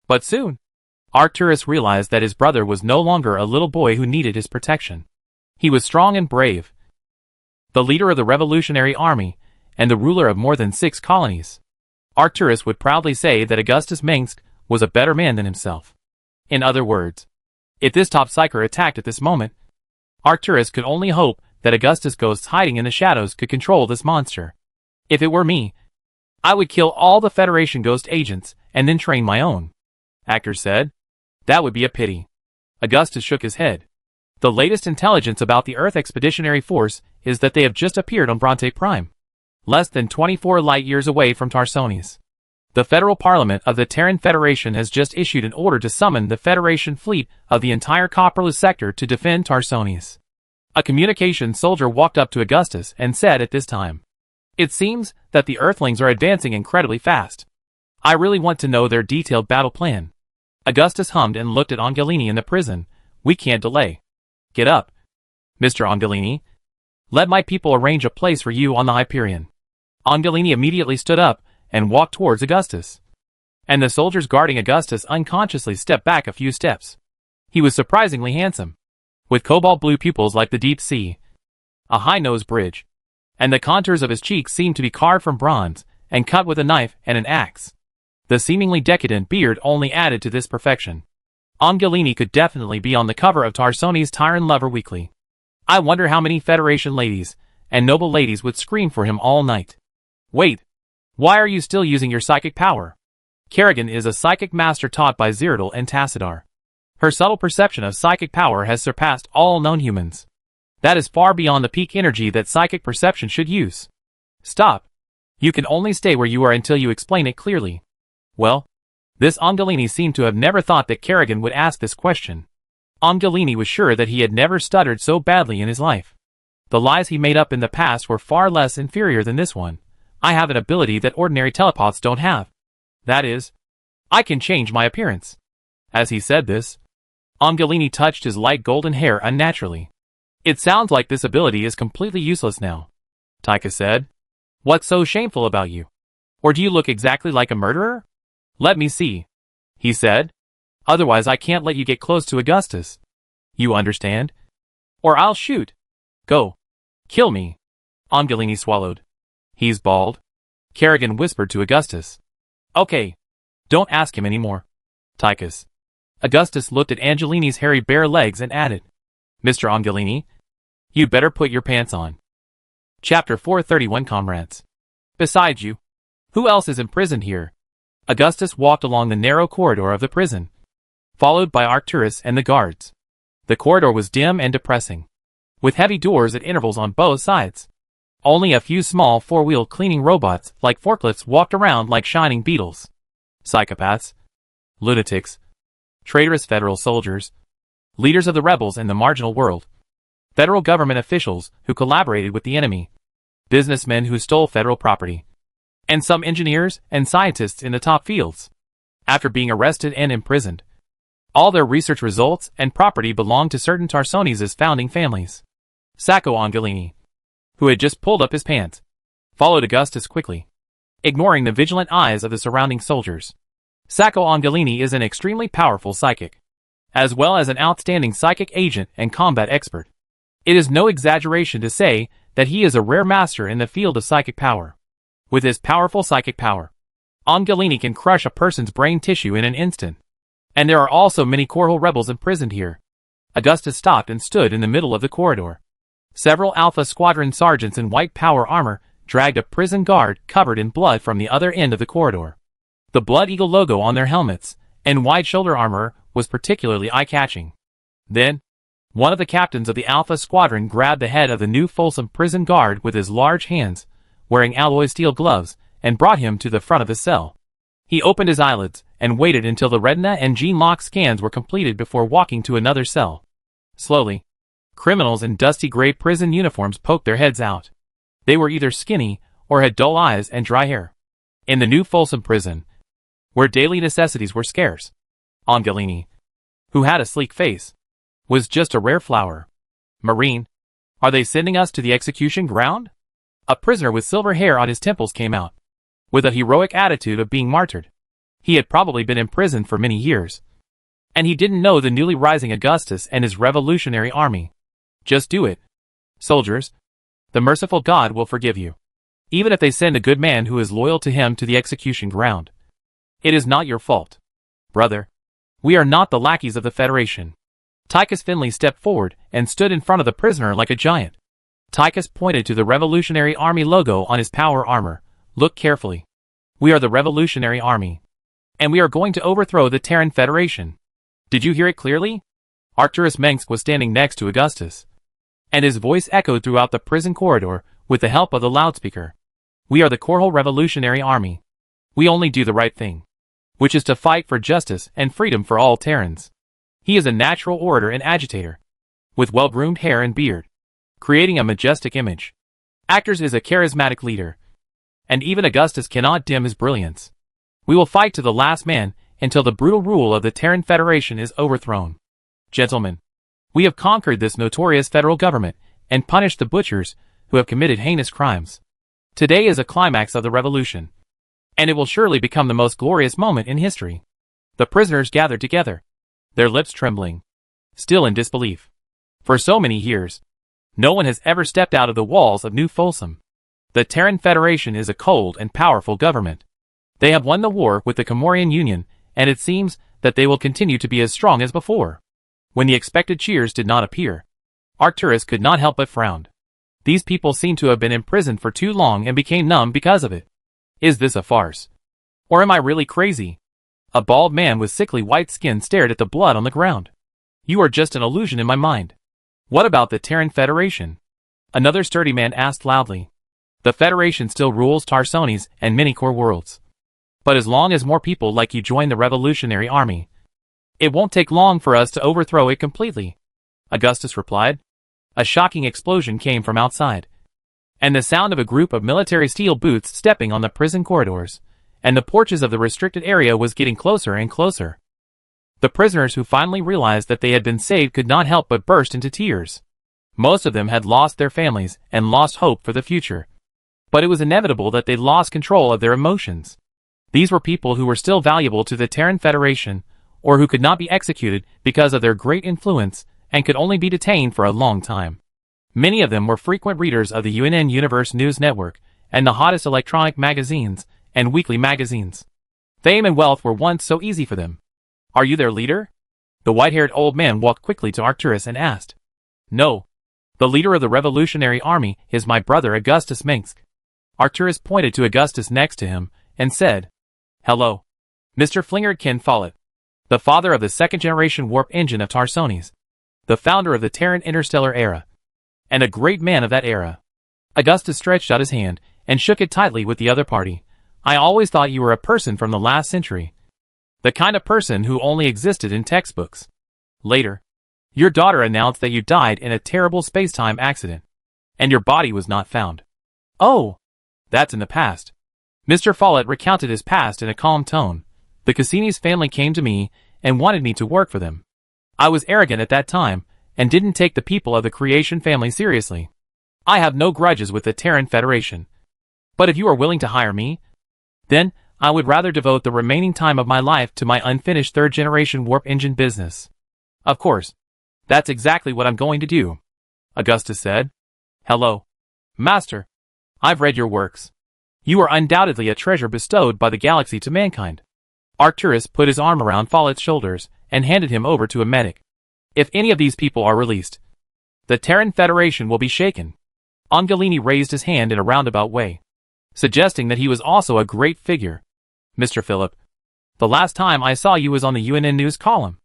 But soon, Arcturus realized that his brother was no longer a little boy who needed his protection. He was strong and brave, the leader of the Revolutionary Army, and the ruler of more than 6 colonies. Arcturus would proudly say that Augustus Mengsk was a better man than himself. In other words, if this top psyker attacked at this moment, Arcturus could only hope that Augustus' ghosts hiding in the shadows could control this monster. If it were me, I would kill all the Federation ghost agents and then train my own. Actor said, that would be a pity. Augustus shook his head. The latest intelligence about the Earth Expeditionary Force is that they have just appeared on Bronte Prime, less than 24 light-years away from Tarsonis. The Federal Parliament of the Terran Federation has just issued an order to summon the Federation fleet of the entire Copperless sector to defend Tarsonis. A communication soldier walked up to Augustus and said at this time, it seems that the Earthlings are advancing incredibly fast. I really want to know their detailed battle plan. Augustus hummed and looked at Angelini in the prison. We can't delay. Get up, Mr. Angelini. Let my people arrange a place for you on the Hyperion. Angelini immediately stood up and walked towards Augustus. and the soldiers guarding Augustus unconsciously stepped back a few steps. He was surprisingly handsome, with cobalt blue pupils like the deep sea, a high nose bridge, and the contours of his cheeks seemed to be carved from bronze and cut with a knife and an axe. The seemingly decadent beard only added to this perfection. Angelini could definitely be on the cover of Tarsoni's Terran Lover Weekly. I wonder how many Federation ladies and noble ladies would scream for him all night. Wait, why are you still using your psychic power? Kerrigan is a psychic master taught by Zyrtl and Tassadar. Her subtle perception of psychic power has surpassed all known humans. That is far beyond the peak energy that psychic perception should use. Stop. You can only stay where you are until you explain it clearly. Well, this Angelini seemed to have never thought that Kerrigan would ask this question. Angelini was sure that he had never stuttered so badly in his life. The lies he made up in the past were far less inferior than this one. I have an ability that ordinary telepaths don't have. That is, I can change my appearance. As he said this, Angelini touched his light golden hair unnaturally. It sounds like this ability is completely useless now. Tycho said. What's so shameful about you? Or do you look exactly like a murderer? Let me see, he said. Otherwise I can't let you get close to Augustus. You understand? Or I'll shoot. Go. Kill me. Angelini swallowed. He's bald. Kerrigan whispered to Augustus. Okay. Don't ask him anymore. Tychus. Augustus looked at Angelini's hairy bare legs and added, Mr. Angelini, you'd better put your pants on. Chapter 431 Comrades. Besides you, who else is imprisoned here? Augustus walked along the narrow corridor of the prison, followed by Arcturus and the guards. The corridor was dim and depressing, with heavy doors at intervals on both sides. Only a few small four-wheeled cleaning robots like forklifts walked around like shining beetles. Psychopaths, lunatics, traitorous federal soldiers, leaders of the rebels and the marginal world, federal government officials who collaborated with the enemy, businessmen who stole federal property, and some engineers and scientists in the top fields. After being arrested and imprisoned, all their research results and property belonged to certain Tarsoni's founding families. Sacco Angelini, who had just pulled up his pants, followed Augustus quickly, ignoring the vigilant eyes of the surrounding soldiers. Sacco Angelini is an extremely powerful psychic, as well as an outstanding psychic agent and combat expert. It is no exaggeration to say that he is a rare master in the field of psychic power. With his powerful psychic power, Angelini can crush a person's brain tissue in an instant. And there are also many Korhal rebels imprisoned here. Augustus stopped and stood in the middle of the corridor. Several Alpha Squadron sergeants in white power armor dragged a prison guard covered in blood from the other end of the corridor. The Blood Eagle logo on their helmets and wide shoulder armor was particularly eye-catching. Then, one of the captains of the Alpha Squadron grabbed the head of the new Folsom prison guard with his large hands, wearing alloy steel gloves, and brought him to the front of the cell. He opened his eyelids and waited until the retina and gene lock scans were completed before walking to another cell. Slowly, criminals in dusty gray prison uniforms poked their heads out. They were either skinny or had dull eyes and dry hair. In the new Folsom prison, where daily necessities were scarce, Angelini, who had a sleek face, was just a rare flower. Marine, are they sending us to the execution ground? A prisoner with silver hair on his temples came out, with a heroic attitude of being martyred. He had probably been imprisoned for many years, and he didn't know the newly rising Augustus and his revolutionary army. Just do it, soldiers. The merciful God will forgive you, even if they send a good man who is loyal to him to the execution ground. It is not your fault, brother. We are not the lackeys of the Federation. Tychus Finley stepped forward and stood in front of the prisoner like a giant. Tychus pointed to the Revolutionary Army logo on his power armor. Look carefully. We are the Revolutionary Army, and we are going to overthrow the Terran Federation. Did you hear it clearly? Arcturus Mengsk was standing next to Augustus, and his voice echoed throughout the prison corridor with the help of the loudspeaker. We are the Korhal Revolutionary Army. We only do the right thing, which is to fight for justice and freedom for all Terrans. He is a natural orator and agitator, with well-groomed hair and beard, creating a majestic image. Actors is a charismatic leader, and even Augustus cannot dim his brilliance. We will fight to the last man until the brutal rule of the Terran Federation is overthrown. Gentlemen, we have conquered this notorious federal government and punished the butchers who have committed heinous crimes. Today is a climax of the revolution, and it will surely become the most glorious moment in history. The prisoners gathered together, their lips trembling, still in disbelief. For so many years, no one has ever stepped out of the walls of New Folsom. The Terran Federation is a cold and powerful government. They have won the war with the Comorian Union, and it seems that they will continue to be as strong as before. When the expected cheers did not appear, Arcturus could not help but frown. These people seem to have been imprisoned for too long and became numb because of it. Is this a farce? Or am I really crazy? A bald man with sickly white skin stared at the blood on the ground. You are just an illusion in my mind. What about the Terran Federation? Another sturdy man asked loudly. The Federation still rules Tarsones and many core worlds. But as long as more people like you join the Revolutionary Army, it won't take long for us to overthrow it completely, Augustus replied. A shocking explosion came from outside, and the sound of a group of military steel boots stepping on the prison corridors, and the porches of the restricted area was getting closer and closer. The prisoners who finally realized that they had been saved could not help but burst into tears. Most of them had lost their families and lost hope for the future. But it was inevitable that they lost control of their emotions. These were people who were still valuable to the Terran Federation, or who could not be executed because of their great influence and could only be detained for a long time. Many of them were frequent readers of the UNN Universe News Network and the hottest electronic magazines and weekly magazines. Fame and wealth were once so easy for them. Are you their leader? The white-haired old man walked quickly to Arcturus and asked. No. The leader of the Revolutionary Army is my brother Augustus Minsk. Arcturus pointed to Augustus next to him and said, Hello. Mr. Flingard Follett, the father of the second-generation warp engine of Tarsones, the founder of the Terran Interstellar Era, and a great man of that era. Augustus stretched out his hand and shook it tightly with the other party. I always thought you were a person from the last century. The kind of person who only existed in textbooks. Later, your daughter announced that you died in a terrible space-time accident, and your body was not found. Oh, that's in the past. Mr. Follett recounted his past in a calm tone. The Cassini's family came to me and wanted me to work for them. I was arrogant at that time and didn't take the people of the Creation family seriously. I have no grudges with the Terran Federation. But if you are willing to hire me, then I would rather devote the remaining time of my life to my unfinished third-generation warp engine business. Of course, that's exactly what I'm going to do, Augustus said. Hello, Master. I've read your works. You are undoubtedly a treasure bestowed by the galaxy to mankind. Arcturus put his arm around Follett's shoulders and handed him over to a medic. If any of these people are released, the Terran Federation will be shaken. Angelini raised his hand in a roundabout way, suggesting that he was also a great figure. Mr. Philip, the last time I saw you was on the UNN News column.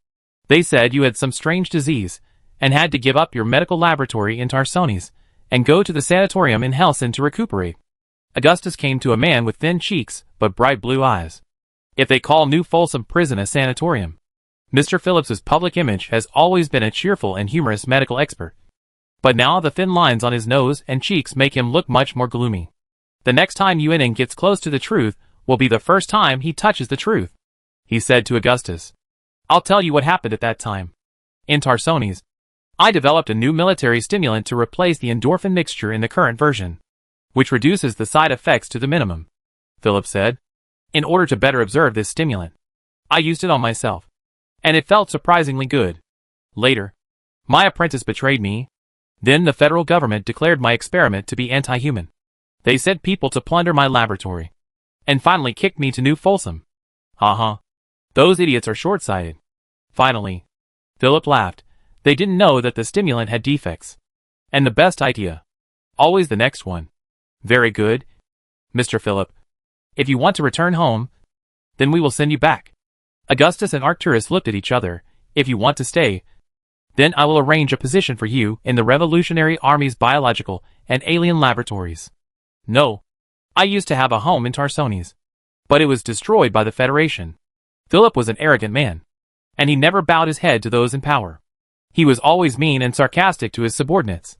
They said you had some strange disease and had to give up your medical laboratory in Tarsones and go to the sanatorium in Helsin to recuperate. Augustus came to a man with thin cheeks but bright blue eyes. If they call New Folsom Prison a sanatorium, Mr. Phillips's public image has always been a cheerful and humorous medical expert. But now the thin lines on his nose and cheeks make him look much more gloomy. The next time UNN gets close to the truth will be the first time he touches the truth, he said to Augustus. I'll tell you what happened at that time. In Tarsones, I developed a new military stimulant to replace the endorphin mixture in the current version, which reduces the side effects to the minimum, Philip said. In order to better observe this stimulant, I used it on myself, and it felt surprisingly good. Later, my apprentice betrayed me. Then the federal government declared my experiment to be anti-human. They sent people to plunder my laboratory, and finally kicked me to New Folsom. Those idiots are short-sighted. Finally, Philip laughed. They didn't know that the stimulant had defects. And the best idea. Always the next one. Very good, Mr. Philip. If you want to return home, then we will send you back. Augustus and Arcturus looked at each other. If you want to stay, then I will arrange a position for you in the Revolutionary Army's biological and alien laboratories. No, I used to have a home in Tarsones, but it was destroyed by the Federation. Philip was an arrogant man, and he never bowed his head to those in power. He was always mean and sarcastic to his subordinates,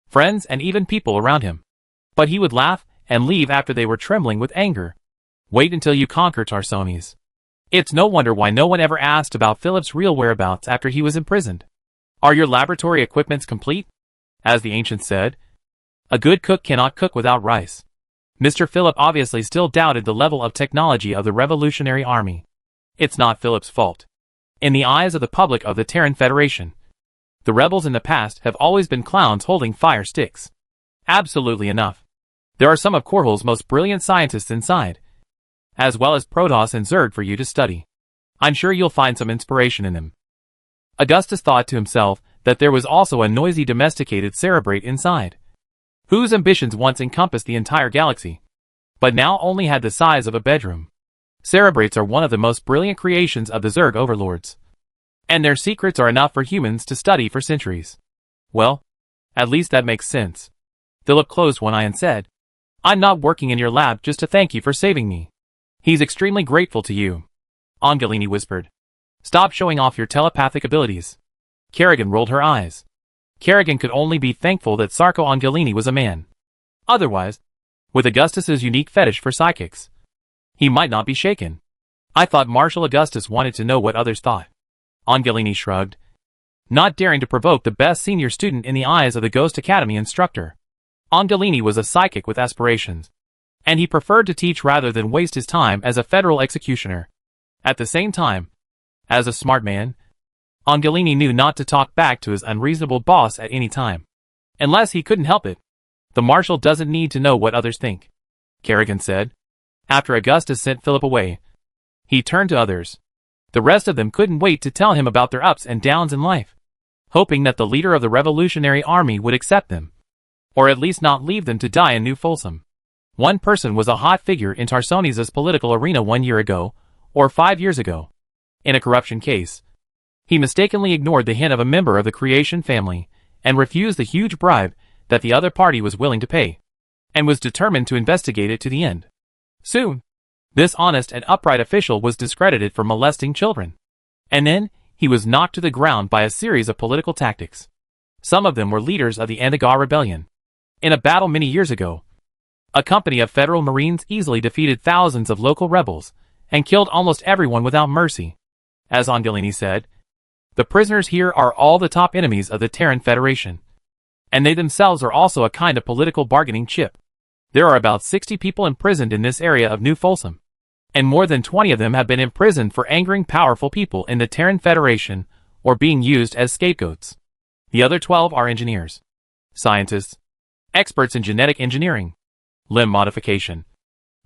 friends, and even people around him. But he would laugh and leave after they were trembling with anger. Wait until you conquer Tarsones. It's no wonder why no one ever asked about Philip's real whereabouts after he was imprisoned. Are your laboratory equipments complete? As the ancients said, a good cook cannot cook without rice. Mr. Philip obviously still doubted the level of technology of the Revolutionary Army. It's not Philip's fault. In the eyes of the public of the Terran Federation, the rebels in the past have always been clowns holding fire sticks. Absolutely enough. There are some of Korhal's most brilliant scientists inside, as well as Protoss and Zerg for you to study. I'm sure you'll find some inspiration in them. Augustus thought to himself that there was also a noisy domesticated cerebrate inside, whose ambitions once encompassed the entire galaxy, but now only had the size of a bedroom. Cerebrates are one of the most brilliant creations of the Zerg overlords, and their secrets are enough for humans to study for centuries. Well, at least that makes sense. Philip closed one eye and said, I'm not working in your lab just to thank you for saving me. He's extremely grateful to you. Angelini whispered. Stop showing off your telepathic abilities. Kerrigan rolled her eyes. Kerrigan could only be thankful that Sarko Angelini was a man. Otherwise, with Augustus's unique fetish for psychics, he might not be shaken. I thought Marshal Augustus wanted to know what others thought. Angelini shrugged, not daring to provoke the best senior student in the eyes of the Ghost Academy instructor. Angelini was a psychic with aspirations, and he preferred to teach rather than waste his time as a federal executioner. At the same time, as a smart man, Angelini knew not to talk back to his unreasonable boss at any time, unless he couldn't help it. The Marshal doesn't need to know what others think, Kerrigan said. After Augustus sent Philip away, he turned to others. The rest of them couldn't wait to tell him about their ups and downs in life, hoping that the leader of the Revolutionary Army would accept them, or at least not leave them to die in New Folsom. One person was a hot figure in Tarsoni's political arena 1 year ago, or 5 years ago. In a corruption case, he mistakenly ignored the hint of a member of the Creation family, and refused the huge bribe that the other party was willing to pay, and was determined to investigate it to the end. Soon, this honest and upright official was discredited for molesting children. And then, he was knocked to the ground by a series of political tactics. Some of them were leaders of the Andagar Rebellion. In a battle many years ago, a company of federal marines easily defeated thousands of local rebels, and killed almost everyone without mercy. As Angelini said, the prisoners here are all the top enemies of the Terran Federation, and they themselves are also a kind of political bargaining chip. There are about 60 people imprisoned in this area of New Folsom, and more than 20 of them have been imprisoned for angering powerful people in the Terran Federation or being used as scapegoats. The other 12 are engineers, scientists, experts in genetic engineering, limb modification,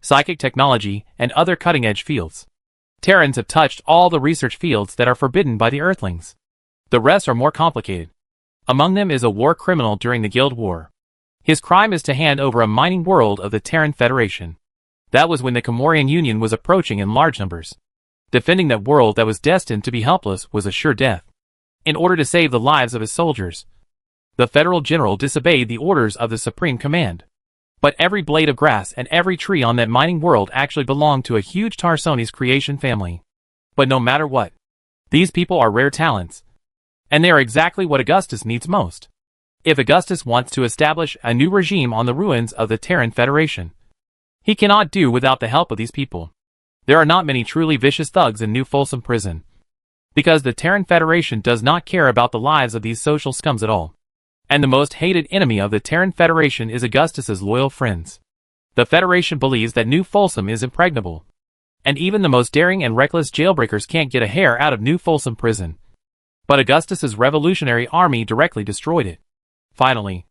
psychic technology, and other cutting-edge fields. Terrans have touched all the research fields that are forbidden by the Earthlings. The rest are more complicated. Among them is a war criminal during the Guild War. His crime is to hand over a mining world of the Terran Federation. That was when the Comorian Union was approaching in large numbers. Defending that world that was destined to be helpless was a sure death. In order to save the lives of his soldiers, the federal general disobeyed the orders of the Supreme Command. But every blade of grass and every tree on that mining world actually belonged to a huge Tarsoni's Creation family. But no matter what, these people are rare talents, and they are exactly what Augustus needs most. If Augustus wants to establish a new regime on the ruins of the Terran Federation, he cannot do without the help of these people. There are not many truly vicious thugs in New Folsom Prison, because the Terran Federation does not care about the lives of these social scums at all. And the most hated enemy of the Terran Federation is Augustus's loyal friends. The Federation believes that New Folsom is impregnable, and even the most daring and reckless jailbreakers can't get a hair out of New Folsom Prison. But Augustus's Revolutionary Army directly destroyed it. Finally,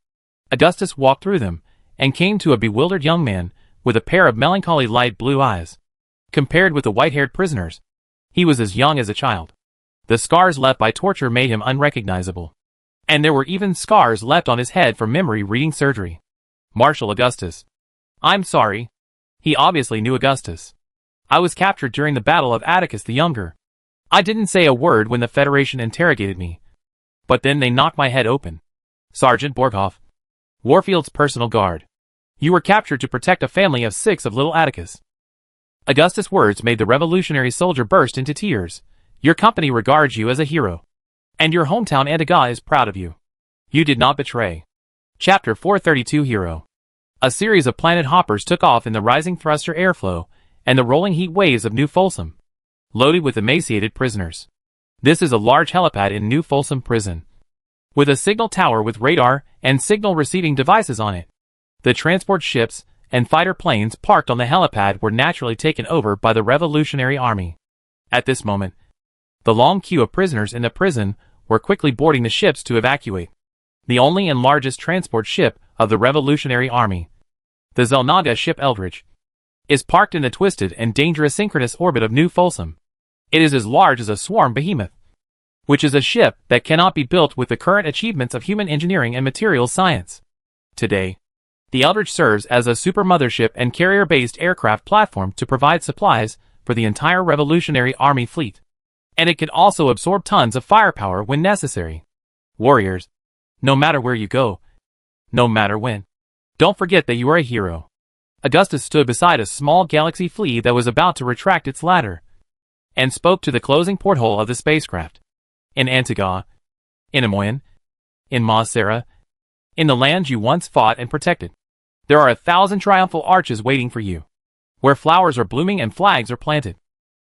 Augustus walked through them, and came to a bewildered young man with a pair of melancholy light blue eyes. Compared with the white-haired prisoners, he was as young as a child. The scars left by torture made him unrecognizable, and there were even scars left on his head from memory-reading surgery. Marshal Augustus. I'm sorry. He obviously knew Augustus. I was captured during the Battle of Atticus the Younger. I didn't say a word when the Federation interrogated me, but then they knocked my head open. Sergeant Borghoff, Warfield's personal guard. You were captured to protect a family of 6 of little Atticus. Augustus' words made the revolutionary soldier burst into tears. Your company regards you as a hero, and your hometown Antigua is proud of you. You did not betray. Chapter 432 Hero. A series of planet hoppers took off in the rising thruster airflow and the rolling heat waves of New Folsom, loaded with emaciated prisoners. This is a large helipad in New Folsom Prison, with a signal tower with radar and signal receiving devices on it. The transport ships, and fighter planes parked on the helipad were naturally taken over by the Revolutionary Army. At this moment, the long queue of prisoners in the prison were quickly boarding the ships to evacuate. The only and largest transport ship of the Revolutionary Army, the Zelnaga ship Eldridge, is parked in the twisted and dangerous synchronous orbit of New Folsom. It is as large as a swarm behemoth, which is a ship that cannot be built with the current achievements of human engineering and materials science. Today, the Eldridge serves as a super mothership and carrier-based aircraft platform to provide supplies for the entire Revolutionary Army fleet, and it can also absorb tons of firepower when necessary. Warriors, no matter where you go, no matter when, don't forget that you are a hero. Augustus stood beside a small galaxy flea that was about to retract its ladder, and spoke to the closing porthole of the spacecraft. In Antigua, in Amoyan, in Mossera, in the lands you once fought and protected, there are 1,000 triumphal arches waiting for you, where flowers are blooming and flags are planted,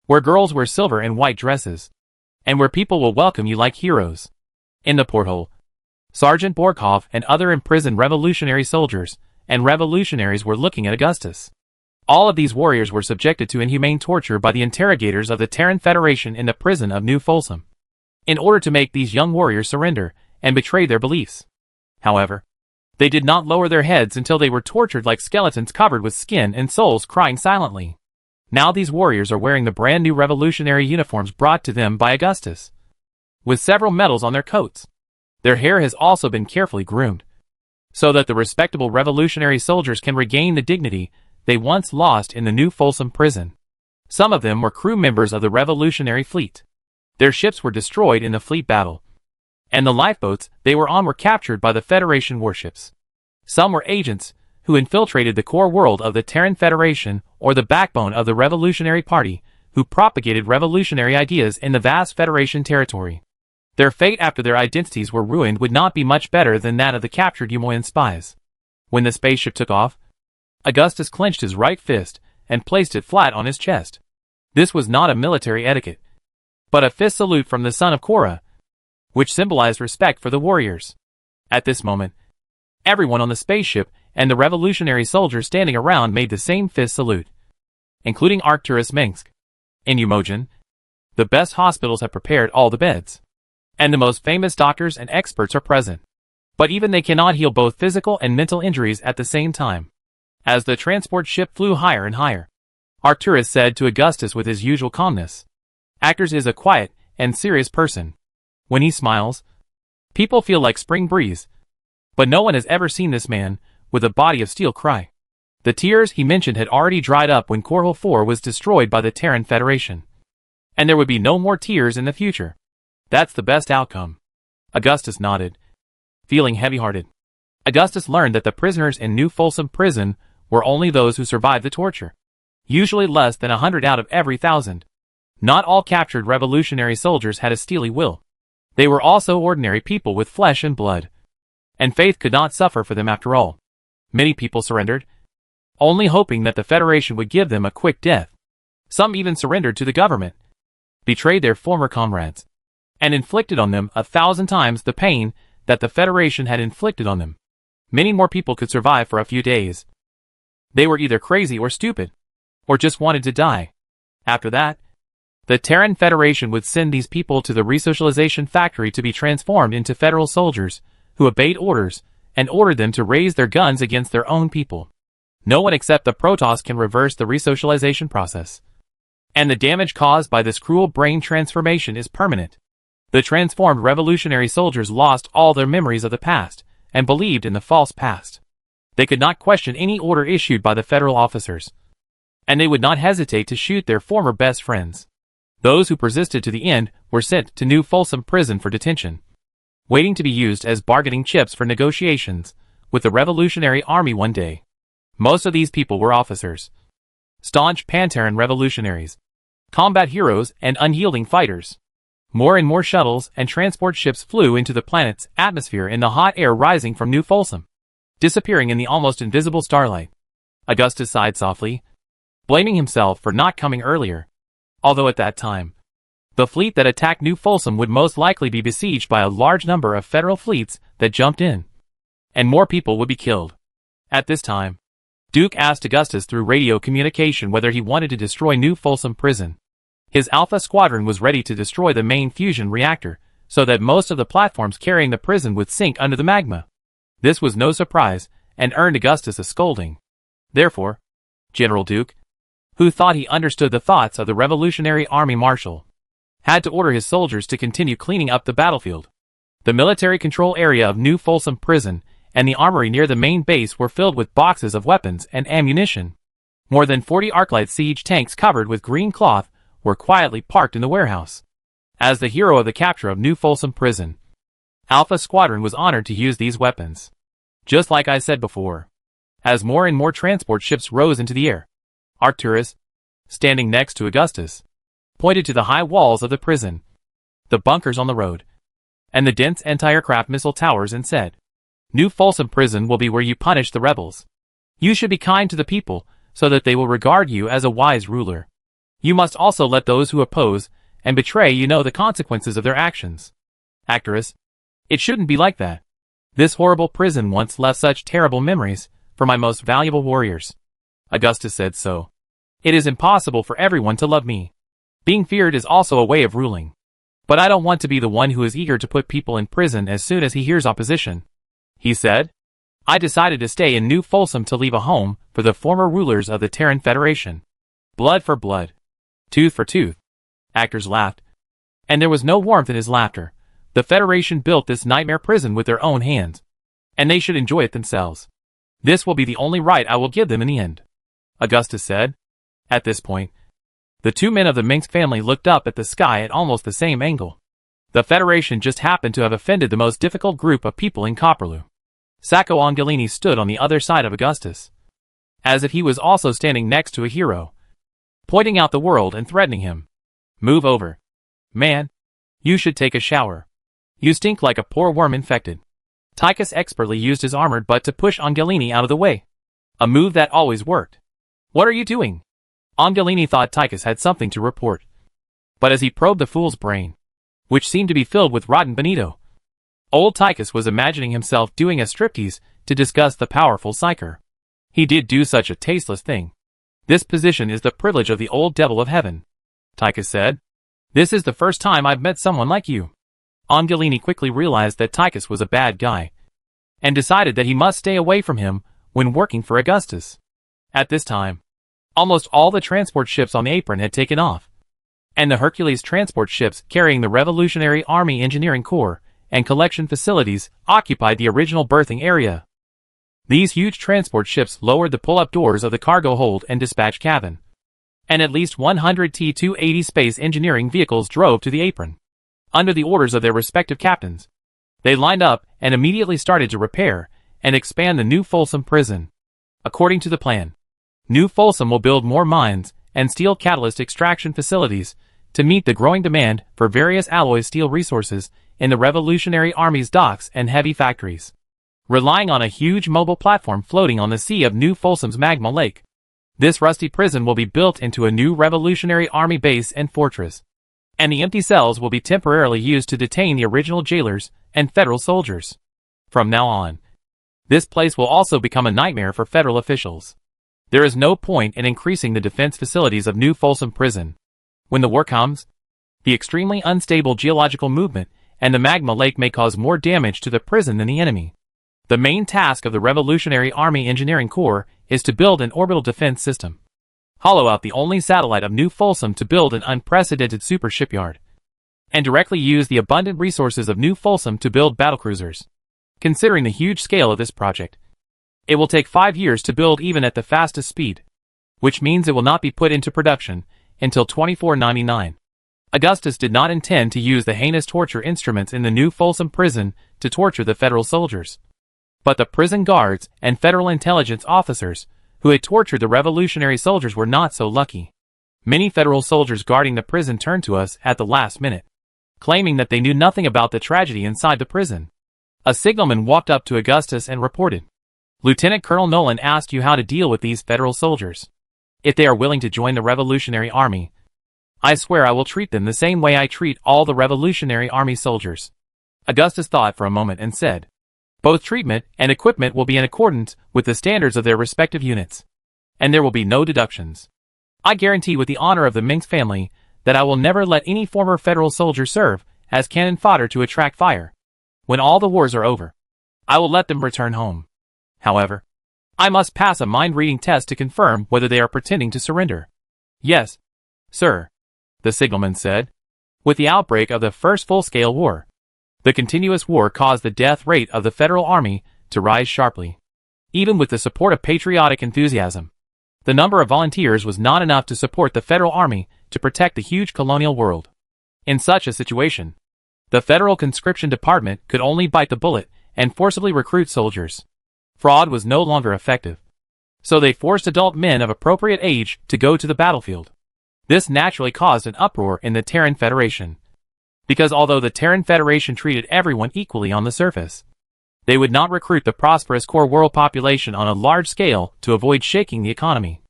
where girls wear silver and white dresses, and where people will welcome you like heroes. In the porthole, Sergeant Borkhoff and other imprisoned revolutionary soldiers and revolutionaries were looking at Augustus. All of these warriors were subjected to inhumane torture by the interrogators of the Terran Federation in the prison of New Folsom, in order to make these young warriors surrender and betray their beliefs. However, they did not lower their heads until they were tortured like skeletons covered with skin and souls crying silently. Now these warriors are wearing the brand new revolutionary uniforms brought to them by Augustus, with several medals on their coats. Their hair has also been carefully groomed, so that the respectable revolutionary soldiers can regain the dignity they once lost in the New Folsom prison. Some of them were crew members of the revolutionary fleet. Their ships were destroyed in the fleet battle, and the lifeboats they were on were captured by the Federation warships. Some were agents who infiltrated the core world of the Terran Federation or the backbone of the Revolutionary Party, who propagated revolutionary ideas in the vast Federation territory. Their fate after their identities were ruined would not be much better than that of the captured Umoyan spies. When the spaceship took off, Augustus clenched his right fist and placed it flat on his chest. This was not a military etiquette, but a fist salute from the son of Korra, which symbolized respect for the warriors. At this moment, everyone on the spaceship and the revolutionary soldiers standing around made the same fist salute, including Arcturus Mengsk. In Umojan, the best hospitals have prepared all the beds, and the most famous doctors and experts are present. But even they cannot heal both physical and mental injuries at the same time. As the transport ship flew higher and higher, Arcturus said to Augustus with his usual calmness, "Actors is a quiet and serious person. When he smiles, people feel like spring breeze. But no one has ever seen this man, with a body of steel, cry." The tears he mentioned had already dried up when Korhal 4 was destroyed by the Terran Federation, and there would be no more tears in the future. That's the best outcome. Augustus nodded, feeling heavy-hearted. Augustus learned that the prisoners in New Folsom prison were only those who survived the torture, usually less than 100 out of every 1,000. Not all captured revolutionary soldiers had a steely will. They were also ordinary people with flesh and blood, and faith could not suffer for them after all. Many people surrendered, only hoping that the Federation would give them a quick death. Some even surrendered to the government, betrayed their former comrades, and inflicted on them 1,000 times the pain that the Federation had inflicted on them. Many more people could survive for a few days. They were either crazy or stupid, or just wanted to die. After that, the Terran Federation would send these people to the resocialization factory to be transformed into federal soldiers, who obeyed orders, and ordered them to raise their guns against their own people. No one except the Protoss can reverse the resocialization process, and the damage caused by this cruel brain transformation is permanent. The transformed revolutionary soldiers lost all their memories of the past, and believed in the false past. They could not question any order issued by the federal officers, and they would not hesitate to shoot their former best friends. Those who persisted to the end were sent to New Folsom prison for detention, waiting to be used as bargaining chips for negotiations with the Revolutionary Army one day. Most of these people were officers, staunch Pan-Terran revolutionaries, combat heroes, and unyielding fighters. More and more shuttles and transport ships flew into the planet's atmosphere in the hot air rising from New Folsom, disappearing in the almost invisible starlight. Augustus sighed softly, blaming himself for not coming earlier. Although at that time, the fleet that attacked New Folsom would most likely be besieged by a large number of federal fleets that jumped in, and more people would be killed. At this time, Duke asked Augustus through radio communication whether he wanted to destroy New Folsom Prison. His Alpha Squadron was ready to destroy the main fusion reactor, so that most of the platforms carrying the prison would sink under the magma. This was no surprise, and earned Augustus a scolding. Therefore, General Duke, who thought he understood the thoughts of the Revolutionary Army Marshal, had to order his soldiers to continue cleaning up the battlefield. The military control area of New Folsom Prison and the armory near the main base were filled with boxes of weapons and ammunition. More than 40 Arclight siege tanks covered with green cloth were quietly parked in the warehouse. As the hero of the capture of New Folsom Prison, Alpha Squadron was honored to use these weapons. Just like I said before, as more and more transport ships rose into the air, Arcturus, standing next to Augustus, pointed to the high walls of the prison, the bunkers on the road, and the dense anti-aircraft missile towers and said, "New Folsom Prison will be where you punish the rebels. You should be kind to the people, so that they will regard you as a wise ruler. You must also let those who oppose and betray you know the consequences of their actions. Arcturus, it shouldn't be like that. This horrible prison once left such terrible memories for my most valuable warriors." Augustus said so. "It is impossible for everyone to love me. Being feared is also a way of ruling. But I don't want to be the one who is eager to put people in prison as soon as he hears opposition," he said. "I decided to stay in New Folsom to leave a home for the former rulers of the Terran Federation. Blood for blood. Tooth for tooth." Actors laughed. And there was no warmth in his laughter. The Federation built this nightmare prison with their own hands, and they should enjoy it themselves. This will be the only right I will give them in the end," Augustus said. At this point, the two men of the Minsk family looked up at the sky at almost the same angle. The Federation just happened to have offended the most difficult group of people in Copperloo. Sacco Angelini stood on the other side of Augustus, as if he was also standing next to a hero, pointing out the world and threatening him. "Move over. Man, you should take a shower. You stink like a poor worm infected." Tychus expertly used his armored butt to push Angelini out of the way, a move that always worked. "What are you doing?" Angelini thought Tychus had something to report. But as he probed the fool's brain, which seemed to be filled with rotten bonito, old Tychus was imagining himself doing a striptease to disgust the powerful psyker. He did do such a tasteless thing. "This position is the privilege of the old devil of heaven," Tychus said. "This is the first time I've met someone like you." Angelini quickly realized that Tychus was a bad guy, and decided that he must stay away from him when working for Augustus. At this time, almost all the transport ships on the apron had taken off, and the Hercules transport ships carrying the Revolutionary Army Engineering Corps and collection facilities occupied the original berthing area. These huge transport ships lowered the pull-up doors of the cargo hold and dispatch cabin, and at least 100 T-280 space engineering vehicles drove to the apron. Under the orders of their respective captains, they lined up and immediately started to repair and expand the New Folsom Prison. According to the plan, New Folsom will build more mines and steel catalyst extraction facilities to meet the growing demand for various alloy steel resources in the Revolutionary Army's docks and heavy factories, relying on a huge mobile platform floating on the sea of New Folsom's magma lake. This rusty prison will be built into a new Revolutionary Army base and fortress, and the empty cells will be temporarily used to detain the original jailers and federal soldiers. From now on, this place will also become a nightmare for federal officials. There is no point in increasing the defense facilities of New Folsom Prison. When the war comes, the extremely unstable geological movement and the magma lake may cause more damage to the prison than the enemy. The main task of the Revolutionary Army Engineering Corps is to build an orbital defense system, hollow out the only satellite of New Folsom to build an unprecedented super shipyard, and directly use the abundant resources of New Folsom to build battlecruisers. Considering the huge scale of this project, it will take 5 years to build even at the fastest speed, which means it will not be put into production until 2499. Augustus did not intend to use the heinous torture instruments in the New Folsom prison to torture the federal soldiers, but the prison guards and federal intelligence officers who had tortured the revolutionary soldiers were not so lucky. Many federal soldiers guarding the prison turned to us at the last minute, claiming that they knew nothing about the tragedy inside the prison. A signalman walked up to Augustus and reported, "Lieutenant Colonel Nolan asked you how to deal with these federal soldiers. If they are willing to join the Revolutionary Army, I swear I will treat them the same way I treat all the Revolutionary Army soldiers." Augustus thought for a moment and said, Both treatment and equipment will be in accordance with the standards of their respective units. And there will be no deductions. I guarantee with the honor of the Minx family that I will never let any former federal soldier serve as cannon fodder to attract fire. When all the wars are over, I will let them return home. However, I must pass a mind-reading test to confirm whether they are pretending to surrender. Yes, sir, the signalman said. With the outbreak of the first full-scale war, the continuous war caused the death rate of the Federal Army to rise sharply. Even with the support of patriotic enthusiasm, the number of volunteers was not enough to support the Federal Army to protect the huge colonial world. In such a situation, the Federal Conscription Department could only bite the bullet and forcibly recruit soldiers. Fraud was no longer effective. So they forced adult men of appropriate age to go to the battlefield. This naturally caused an uproar in the Terran Federation. Because although the Terran Federation treated everyone equally on the surface, they would not recruit the prosperous core world population on a large scale to avoid shaking the economy,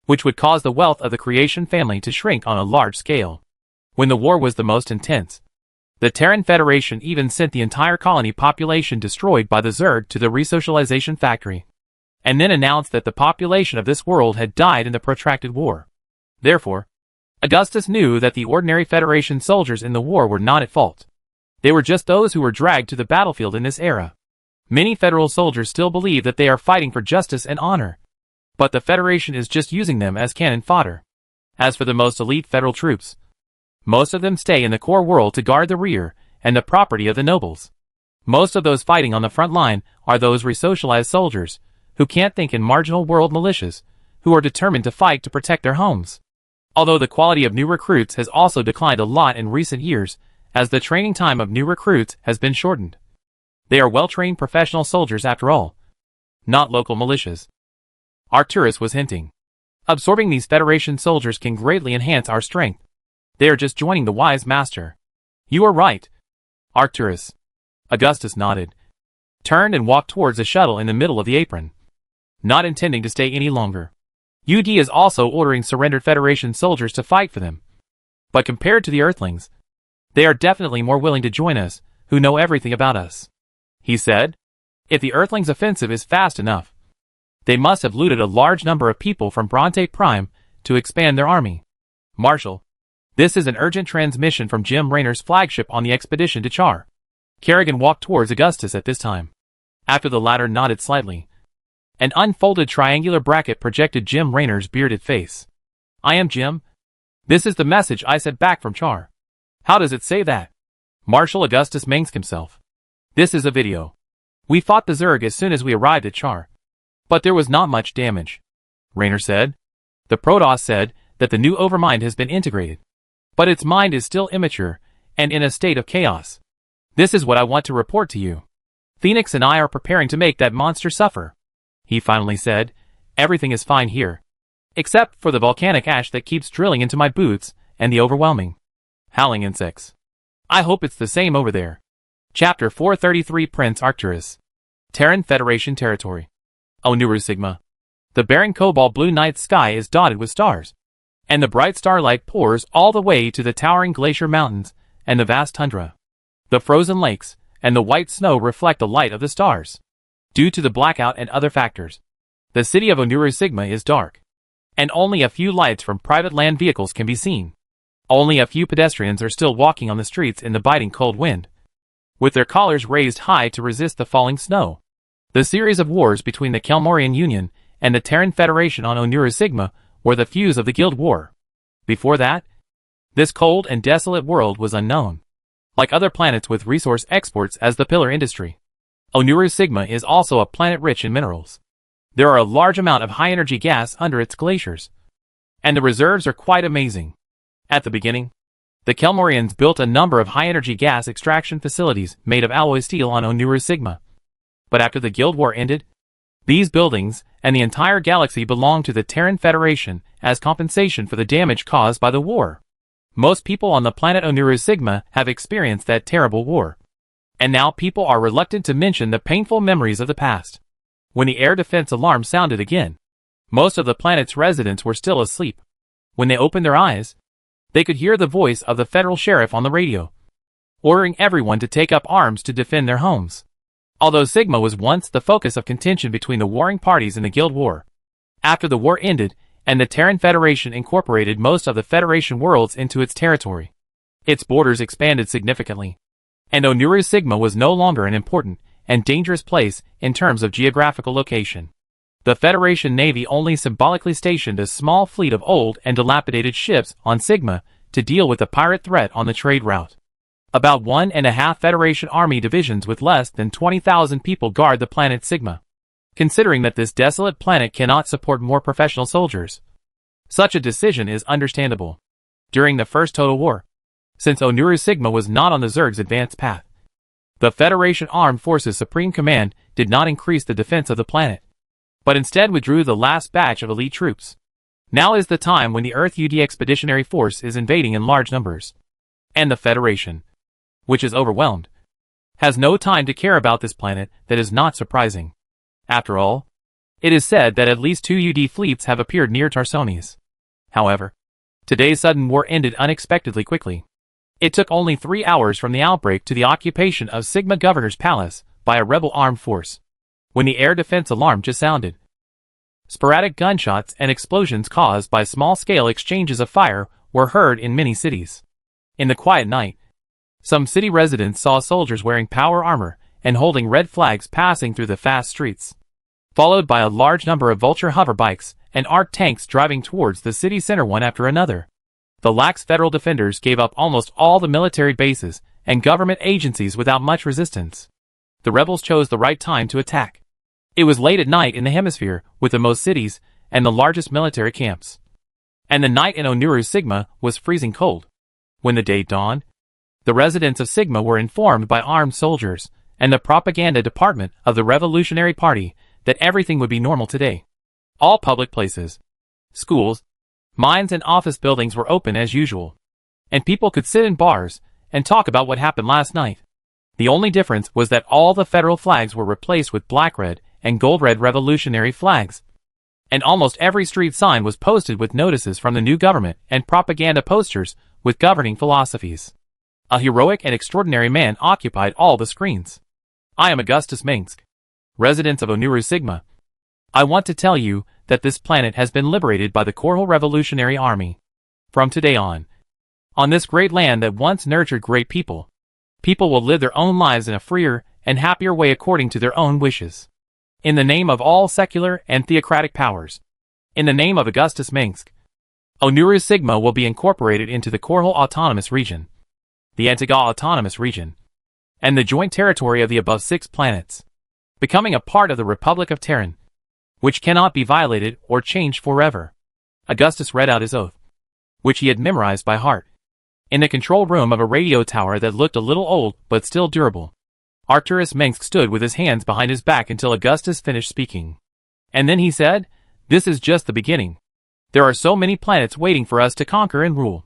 which would cause the wealth of the creation family to shrink on a large scale. When the war was the most intense, the Terran Federation even sent the entire colony population destroyed by the Zerg to the resocialization factory, and then announced that the population of this world had died in the protracted war. Therefore, Augustus knew that the ordinary Federation soldiers in the war were not at fault. They were just those who were dragged to the battlefield in this era. Many Federal soldiers still believe that they are fighting for justice and honor, but the Federation is just using them as cannon fodder. As for the most elite Federal troops, most of them stay in the core world to guard the rear and the property of the nobles. Most of those fighting on the front line are those resocialized soldiers who can't think in marginal world militias, who are determined to fight to protect their homes. Although the quality of new recruits has also declined a lot in recent years, as the training time of new recruits has been shortened. They are well-trained professional soldiers after all, not local militias. Arcturus was hinting. Absorbing these Federation soldiers can greatly enhance our strength. They are just joining the wise master. You are right, Arcturus. Augustus nodded, turned and walked towards the shuttle in the middle of the apron, not intending to stay any longer. UD is also ordering surrendered Federation soldiers to fight for them. But compared to the Earthlings, they are definitely more willing to join us, who know everything about us. He said, if the Earthlings' offensive is fast enough, they must have looted a large number of people from Bronte Prime to expand their army. Marshal, this is an urgent transmission from Jim Raynor's flagship on the expedition to Char. Kerrigan walked towards Augustus at this time. After the latter nodded slightly, an unfolded triangular bracket projected Jim Raynor's bearded face. I am Jim. This is the message I sent back from Char. How does it say that? Marshal Augustus Mengsk himself. This is a video. We fought the Zerg as soon as we arrived at Char, but there was not much damage, Raynor said. The Protoss said that the new Overmind has been integrated, but its mind is still immature and in a state of chaos. This is what I want to report to you. Phoenix and I are preparing to make that monster suffer. He finally said, everything is fine here, except for the volcanic ash that keeps drilling into my boots and the overwhelming howling insects. I hope it's the same over there. Chapter 433 Prince Arcturus. Terran Federation Territory. Onuru Sigma. The barren cobalt blue night sky is dotted with stars, and the bright starlight pours all the way to the towering glacier mountains and the vast tundra. The frozen lakes and the white snow reflect the light of the stars. Due to the blackout and other factors, the city of Onuru Sigma is dark, and only a few lights from private land vehicles can be seen. Only a few pedestrians are still walking on the streets in the biting cold wind, with their collars raised high to resist the falling snow. The series of wars between the Kelmorian Union and the Terran Federation on Onuru Sigma were the fuse of the Guild War. Before that, this cold and desolate world was unknown. Like other planets with resource exports as the pillar industry, Onuru Sigma is also a planet rich in minerals. There are a large amount of high-energy gas under its glaciers, and the reserves are quite amazing. At the beginning, the Kelmorians built a number of high-energy gas extraction facilities made of alloy steel on Onuru Sigma. But after the Guild War ended, these buildings and the entire galaxy belonged to the Terran Federation as compensation for the damage caused by the war. Most people on the planet Onuru Sigma have experienced that terrible war, and now people are reluctant to mention the painful memories of the past. When the air defense alarm sounded again, most of the planet's residents were still asleep. When they opened their eyes, they could hear the voice of the federal sheriff on the radio, ordering everyone to take up arms to defend their homes. Although Sigma was once the focus of contention between the warring parties in the Guild War, after the war ended and the Terran Federation incorporated most of the Federation worlds into its territory, its borders expanded significantly, and Onuru Sigma was no longer an important and dangerous place in terms of geographical location. The Federation Navy only symbolically stationed a small fleet of old and dilapidated ships on Sigma to deal with the pirate threat on the trade route. About 1.5 Federation Army divisions with less than 20,000 people guard the planet Sigma. Considering that this desolate planet cannot support more professional soldiers, such a decision is understandable. During the First Total War, since Onuru Sigma was not on the Zerg's advanced path, the Federation Armed Forces Supreme Command did not increase the defense of the planet, but instead withdrew the last batch of elite troops. Now is the time when the Earth UD Expeditionary Force is invading in large numbers, and the Federation, which is overwhelmed, has no time to care about this planet. That is not surprising. After all, it is said that at least 2 UD fleets have appeared near Tarsones. However, today's sudden war ended unexpectedly quickly. It took only 3 hours from the outbreak to the occupation of Sigma Governor's Palace by a rebel armed force, when the air defense alarm just sounded. Sporadic gunshots and explosions caused by small-scale exchanges of fire were heard in many cities. In the quiet night, some city residents saw soldiers wearing power armor and holding red flags passing through the fast streets, followed by a large number of Vulture hover bikes and ARC tanks driving towards the city center one after another. The lax federal defenders gave up almost all the military bases and government agencies without much resistance. The rebels chose the right time to attack. It was late at night in the hemisphere with the most cities and the largest military camps, and the night in Onuru Sigma was freezing cold. When the day dawned, the residents of Sigma were informed by armed soldiers and the propaganda department of the Revolutionary Party that everything would be normal today. All public places, schools, mines and office buildings were open as usual, and people could sit in bars and talk about what happened last night. The only difference was that all the federal flags were replaced with black-red and gold-red revolutionary flags, and almost every street sign was posted with notices from the new government and propaganda posters with governing philosophies. A heroic and extraordinary man occupied all the screens. I am Augustus Minsk, resident of Onuru Sigma. I want to tell you that this planet has been liberated by the Korhal Revolutionary Army. From today on this great land that once nurtured great people, people will live their own lives in a freer and happier way according to their own wishes. In the name of all secular and theocratic powers, in the name of Augustus Minsk, Onuru Sigma will be incorporated into the Korhal Autonomous Region, the Antiga Autonomous Region, and the joint territory of the above 6 planets, becoming a part of the Republic of Terran, which cannot be violated or changed forever. Augustus read out his oath, which he had memorized by heart, in the control room of a radio tower that looked a little old but still durable. Arcturus Minsk stood with his hands behind his back until Augustus finished speaking. And then he said, "This is just the beginning. There are so many planets waiting for us to conquer and rule.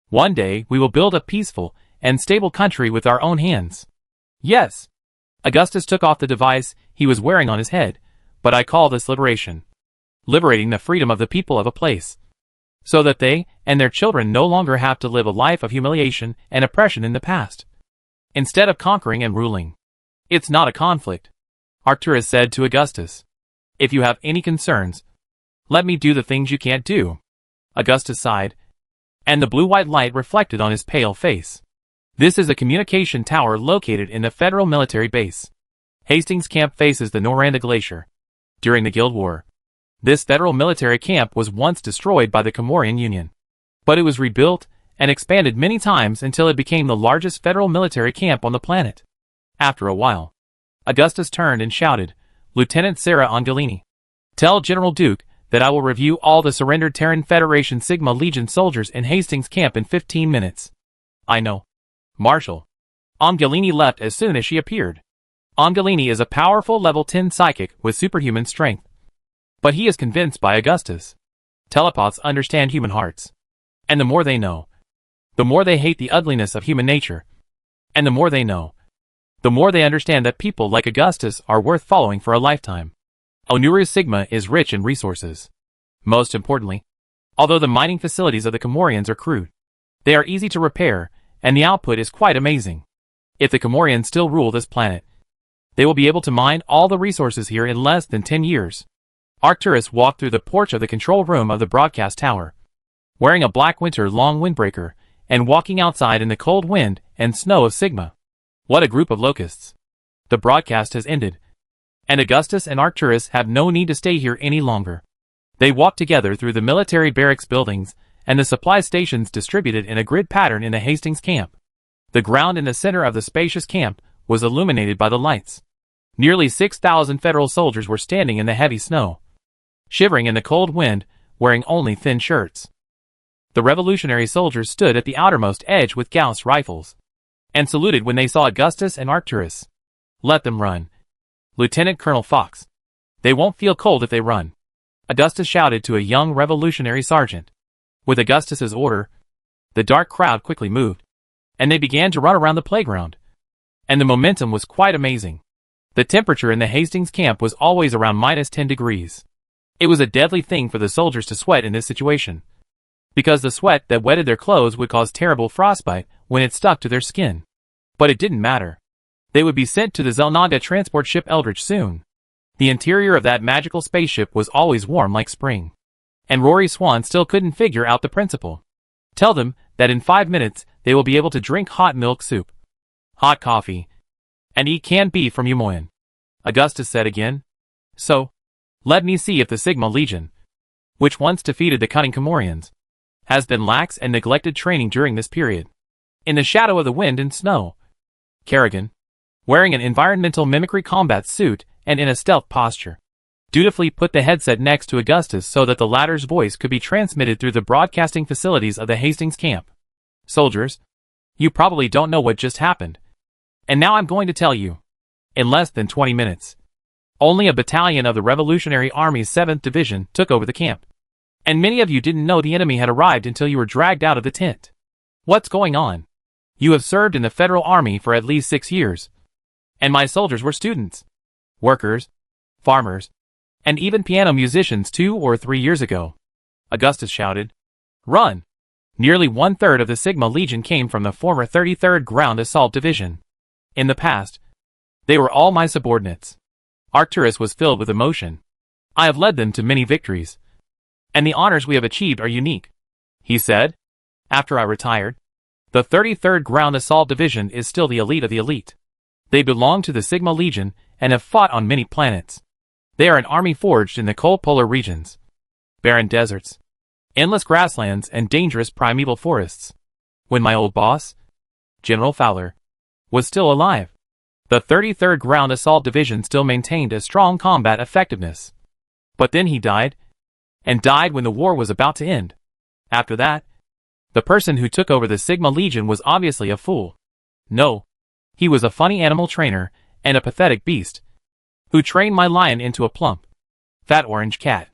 One day we will build a peaceful and stable country with our own hands." Yes. Augustus took off the device he was wearing on his head, but I call this liberation. Liberating the freedom of the people of a place, so that they and their children no longer have to live a life of humiliation and oppression in the past, instead of conquering and ruling. It's not a conflict, Arcturus said to Augustus. If you have any concerns, let me do the things you can't do. Augustus sighed, and the blue-white light reflected on his pale face. This is a communication tower located in the Federal Military Base. Hastings Camp faces the Noranda Glacier. During the Guild War, this federal military camp was once destroyed by the Comorian Union, but it was rebuilt and expanded many times until it became the largest federal military camp on the planet. After a while, Augustus turned and shouted, "Lieutenant Sarah Angelini, tell General Duke that I will review all the surrendered Terran Federation Sigma Legion soldiers in Hastings Camp in 15 minutes. I know. Marshal." Angelini left as soon as she appeared. Angelini is a powerful level 10 psychic with superhuman strength. But he is convinced by Augustus. Telepaths understand human hearts. And the more they know, the more they hate the ugliness of human nature. And the more they know, the more they understand that people like Augustus are worth following for a lifetime. Onuru Sigma is rich in resources. Most importantly, although the mining facilities of the Comorians are crude, they are easy to repair, and the output is quite amazing. If the Comorians still rule this planet, They will be able to mine all the resources here in less than 10 years. Arcturus walked through the porch of the control room of the broadcast tower, wearing a black winter-long windbreaker, and walking outside in the cold wind and snow of Sigma. What a group of locusts. The broadcast has ended, and Augustus and Arcturus have no need to stay here any longer. They walked together through the military barracks buildings and the supply stations distributed in a grid pattern in the Hastings camp. The ground in the center of the spacious camp was illuminated by the lights. Nearly 6,000 federal soldiers were standing in the heavy snow, shivering in the cold wind, wearing only thin shirts. The revolutionary soldiers stood at the outermost edge with Gauss rifles, and saluted when they saw Augustus and Arcturus. Let them run. Lieutenant Colonel Fox. They won't feel cold if they run, Augustus shouted to a young revolutionary sergeant. With Augustus's order, the dark crowd quickly moved, and they began to run around the playground. And the momentum was quite amazing. The temperature in the Hastings camp was always around -10 degrees. It was a deadly thing for the soldiers to sweat in this situation, because the sweat that wetted their clothes would cause terrible frostbite when it stuck to their skin. But it didn't matter. They would be sent to the Zelnaga transport ship Eldritch soon. The interior of that magical spaceship was always warm like spring. And Rory Swan still couldn't figure out the principle. Tell them that in 5 minutes they will be able to drink hot milk soup, hot coffee, and eat canned beef from Umoyan. Augustus said again. So, let me see if the Sigma Legion, which once defeated the cunning Comorians, has been lax and neglected training during this period. In the shadow of the wind and snow, Kerrigan, wearing an environmental mimicry combat suit and in a stealth posture, dutifully put the headset next to Augustus so that the latter's voice could be transmitted through the broadcasting facilities of the Hastings camp. Soldiers, you probably don't know what just happened. And now I'm going to tell you. In less than 20 minutes, only a battalion of the Revolutionary Army's 7th Division took over the camp. And many of you didn't know the enemy had arrived until you were dragged out of the tent. What's going on? You have served in the Federal Army for at least 6 years. And my soldiers were students, workers, farmers, and even piano musicians 2 or 3 years ago. Augustus shouted. Run! Nearly 1/3 of the Sigma Legion came from the former 33rd Ground Assault Division. In the past, they were all my subordinates. Arcturus was filled with emotion. I have led them to many victories, and the honors we have achieved are unique, he said. After I retired, the 33rd Ground Assault Division is still the elite of the elite. They belong to the Sigma Legion and have fought on many planets. They are an army forged in the cold polar regions, barren deserts, endless grasslands, and dangerous primeval forests. When my old boss, General Fowler, was still alive, the 33rd Ground Assault Division still maintained a strong combat effectiveness. But then he died, and died when the war was about to end. After that, the person who took over the Sigma Legion was obviously a fool. No, he was a funny animal trainer and a pathetic beast, who trained my lion into a plump, fat orange cat.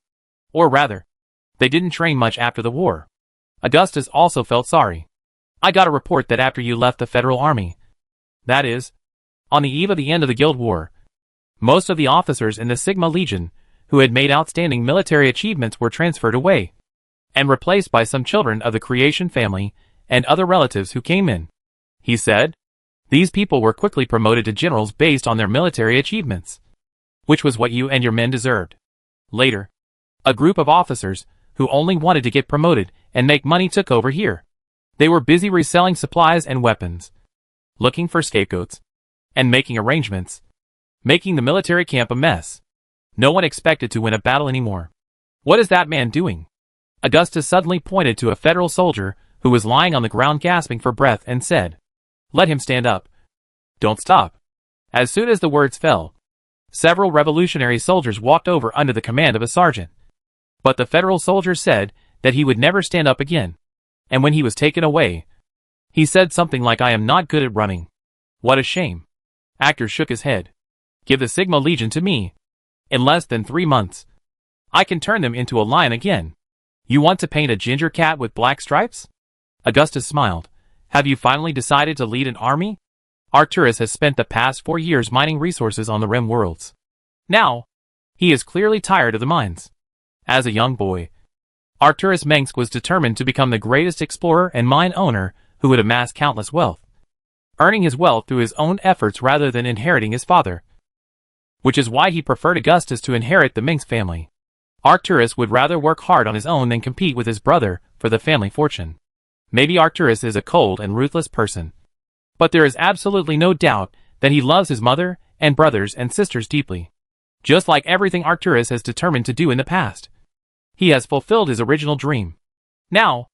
Or rather, they didn't train much after the war. Augustus also felt sorry. I got a report that after you left the Federal Army, that is, on the eve of the end of the Guild War, most of the officers in the Sigma Legion who had made outstanding military achievements were transferred away, and replaced by some children of the Creation family and other relatives who came in. He said, these people were quickly promoted to generals based on their military achievements, which was what you and your men deserved. Later, a group of officers who only wanted to get promoted and make money took over here. They were busy reselling supplies and weapons, looking for scapegoats, and making arrangements, making the military camp a mess. No one expected to win a battle anymore. What is that man doing? Augustus suddenly pointed to a Federal soldier who was lying on the ground gasping for breath and said, let him stand up. Don't stop. As soon as the words fell, several revolutionary soldiers walked over under the command of a sergeant. But the Federal soldier said that he would never stand up again. And when he was taken away, he said something like, I am not good at running. What a shame. Actor shook his head. Give the Sigma Legion to me. In less than 3 months, I can turn them into a lion again. You want to paint a ginger cat with black stripes? Augustus smiled. Have you finally decided to lead an army? Arcturus has spent the past 4 years mining resources on the Rim worlds. Now, he is clearly tired of the mines. As a young boy, Arcturus Mengsk was determined to become the greatest explorer and mine owner who would amass countless wealth, earning his wealth through his own efforts rather than inheriting his father, which is why he preferred Augustus to inherit the Minx family. Arcturus would rather work hard on his own than compete with his brother for the family fortune. Maybe Arcturus is a cold and ruthless person, but there is absolutely no doubt that he loves his mother and brothers and sisters deeply. Just like everything Arcturus has determined to do in the past, he has fulfilled his original dream. Now,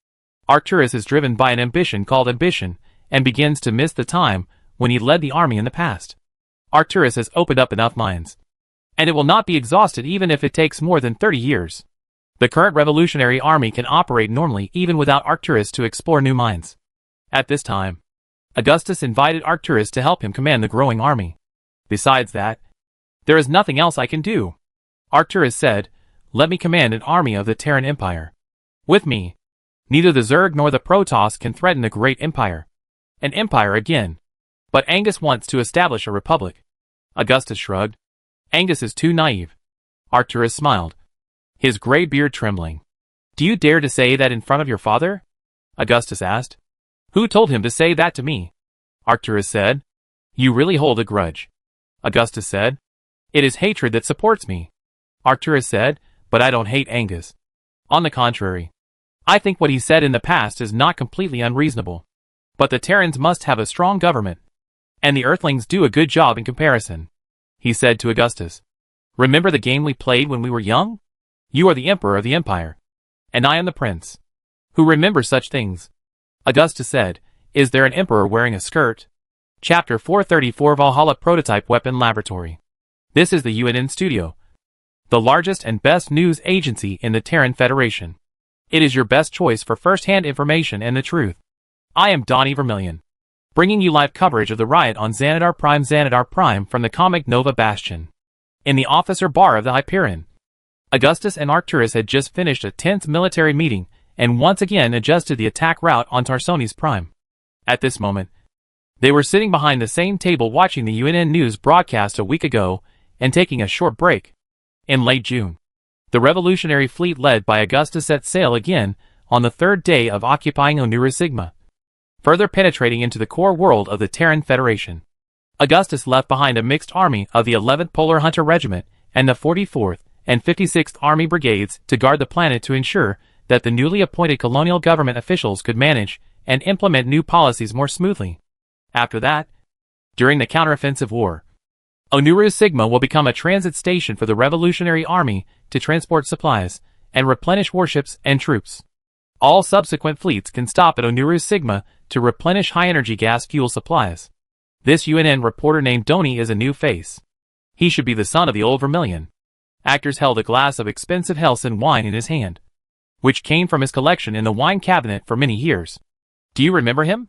Arcturus is driven by an ambition called ambition, and begins to miss the time when he led the army in the past. Arcturus has opened up enough mines, and it will not be exhausted even if it takes more than 30 years. The current revolutionary army can operate normally even without Arcturus to explore new mines. At this time, Augustus invited Arcturus to help him command the growing army. Besides that, there is nothing else I can do. Arcturus said, let me command an army of the Terran Empire. With me, neither the Zerg nor the Protoss can threaten the great empire. An empire again. But Angus wants to establish a republic. Augustus shrugged. Angus is too naive. Arcturus smiled, his gray beard trembling. Do you dare to say that in front of your father? Augustus asked. Who told him to say that to me? Arcturus said. You really hold a grudge. Augustus said. It is hatred that supports me. Arcturus said, but I don't hate Angus. On the contrary, I think what he said in the past is not completely unreasonable. But the Terrans must have a strong government, and the Earthlings do a good job in comparison. He said to Augustus, remember the game we played when we were young? You are the emperor of the empire, and I am the prince. Who remembers such things? Augustus said, is there an emperor wearing a skirt? Chapter 434 Valhalla Prototype Weapon Laboratory. This is the UNN Studio, the largest and best news agency in the Terran Federation. It is your best choice for first-hand information and the truth. I am Donnie Vermillion, bringing you live coverage of the riot on Xanadar Prime from the Comic Nova Bastion. In the officer bar of the Hyperion, Augustus and Arcturus had just finished a tense military meeting and once again adjusted the attack route on Tarsones Prime. At this moment, they were sitting behind the same table watching the UNN news broadcast a week ago and taking a short break. In late June, the revolutionary fleet led by Augustus set sail again on the third day of occupying Onura Sigma, further penetrating into the core world of the Terran Federation. Augustus left behind a mixed army of the 11th Polar Hunter Regiment and the 44th and 56th Army Brigades to guard the planet to ensure that the newly appointed colonial government officials could manage and implement new policies more smoothly. After that, during the counteroffensive war, Onura Sigma will become a transit station for the Revolutionary Army to transport supplies and replenish warships and troops. All subsequent fleets can stop at Onura Sigma to replenish high-energy gas fuel supplies. This UNN reporter named Donnie is a new face. He should be the son of the old Vermillion. Actors held a glass of expensive Hellson wine in his hand, which came from his collection in the wine cabinet for many years. Do you remember him?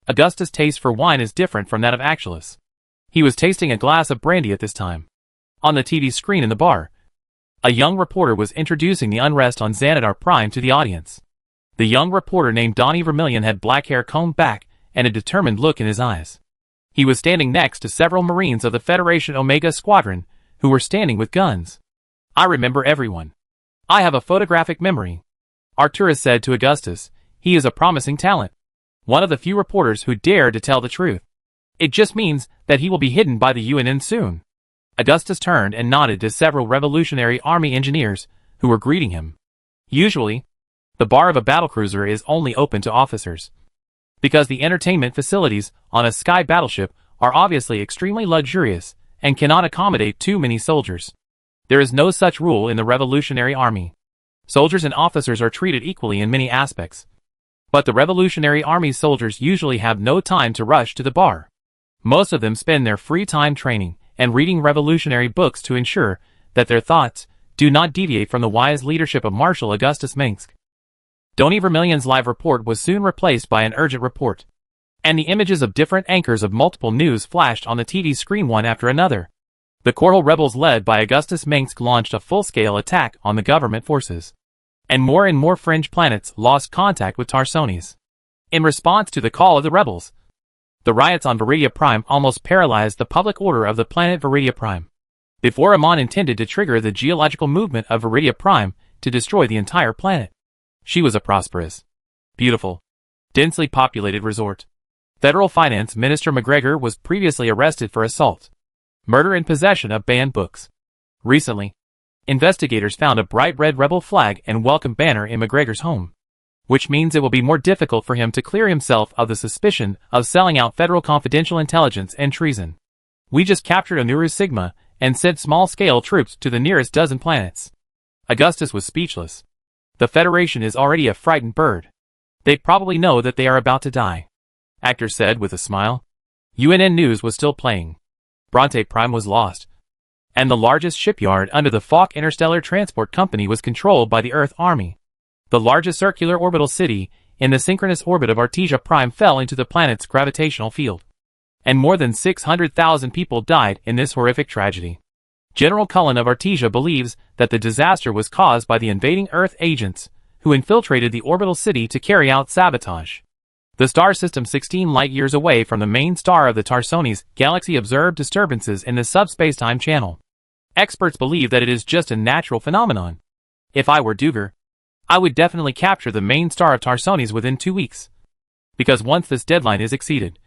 Augustus' taste for wine is different from that of Actualus. He was tasting a glass of brandy at this time. On the TV screen in the bar, a young reporter was introducing the unrest on Xanadar Prime to the audience. The young reporter named Donnie Vermillion had black hair combed back and a determined look in his eyes. He was standing next to several Marines of the Federation Omega Squadron who were standing with guns. I remember everyone. I have a photographic memory. Arcturus said to Augustus, he is a promising talent. One of the few reporters who dare to tell the truth. It just means that he will be hidden by the UNN soon. Augustus turned and nodded to several Revolutionary Army engineers who were greeting him. Usually, the bar of a battlecruiser is only open to officers, because the entertainment facilities on a sky battleship are obviously extremely luxurious and cannot accommodate too many soldiers. There is no such rule in the Revolutionary Army. Soldiers and officers are treated equally in many aspects. But the Revolutionary Army soldiers usually have no time to rush to the bar. Most of them spend their free time training and reading revolutionary books to ensure that their thoughts do not deviate from the wise leadership of Marshal Augustus Minsk. Donnie Vermillion's live report was soon replaced by an urgent report, and the images of different anchors of multiple news flashed on the TV screen one after another. The Coral rebels led by Augustus Minsk launched a full-scale attack on the government forces, and more fringe planets lost contact with Tarsones. In response to the call of the rebels, the riots on Viridia Prime almost paralyzed the public order of the planet Viridia Prime. Before Amon intended to trigger the geological movement of Viridia Prime to destroy the entire planet. She was a prosperous, beautiful, densely populated resort. Federal Finance Minister McGregor was previously arrested for assault. Murder and possession of banned books. Recently, investigators found a bright red rebel flag and welcome banner in McGregor's home, which means it will be more difficult for him to clear himself of the suspicion of selling out federal confidential intelligence and treason. We just captured Oniru Sigma and sent small-scale troops to the nearest dozen planets. Augustus was speechless. The Federation is already a frightened bird. They probably know that they are about to die. Actor said with a smile. UNN News was still playing. Bronte Prime was lost, and the largest shipyard under the Falk Interstellar Transport Company was controlled by the Earth Army. The largest circular orbital city in the synchronous orbit of Artesia Prime fell into the planet's gravitational field, and more than 600,000 people died in this horrific tragedy. General Cullen of Artesia believes that the disaster was caused by the invading Earth agents who infiltrated the orbital city to carry out sabotage. The star system 16 light-years away from the main star of the Tarsones galaxy observed disturbances in the subspace-time channel. Experts believe that it is just a natural phenomenon. If I were Duger, I would definitely capture the main star of Tarsones within 2 weeks. Because once this deadline is exceeded,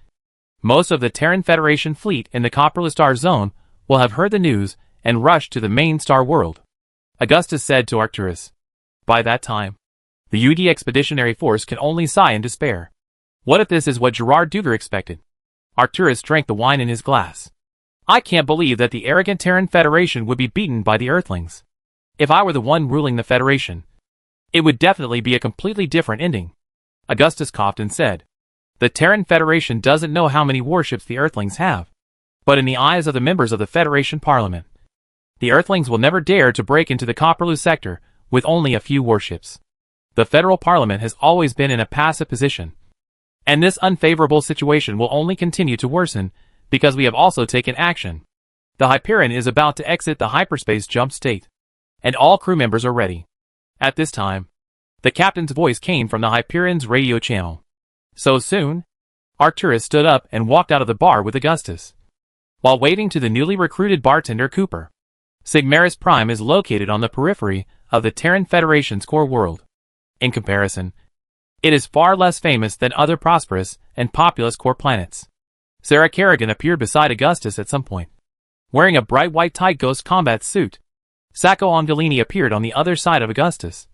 most of the Terran Federation fleet in the Copperless Star Zone will have heard the news and rush to the main star world. Augustus said to Arcturus. By that time, the UD Expeditionary Force can only sigh in despair. What if this is what Gerard Duger expected? Arcturus drank the wine in his glass. I can't believe that the arrogant Terran Federation would be beaten by the Earthlings. If I were the one ruling the Federation, it would definitely be a completely different ending. Augustus coughed and said, the Terran Federation doesn't know how many warships the Earthlings have. But in the eyes of the members of the Federation Parliament, the Earthlings will never dare to break into the Copperloo sector with only a few warships. The Federal Parliament has always been in a passive position, and this unfavorable situation will only continue to worsen because we have also taken action. The Hyperion is about to exit the hyperspace jump state, and all crew members are ready. At this time, the captain's voice came from the Hyperion's radio channel. So soon? Arcturus stood up and walked out of the bar with Augustus, while waving to the newly recruited bartender Cooper. Sigmaris Prime is located on the periphery of the Terran Federation's core world. In comparison, it is far less famous than other prosperous and populous core planets. Sarah Kerrigan appeared beside Augustus at some point, wearing a bright white tight ghost combat suit. Sacco Angelini appeared on the other side of Augustus,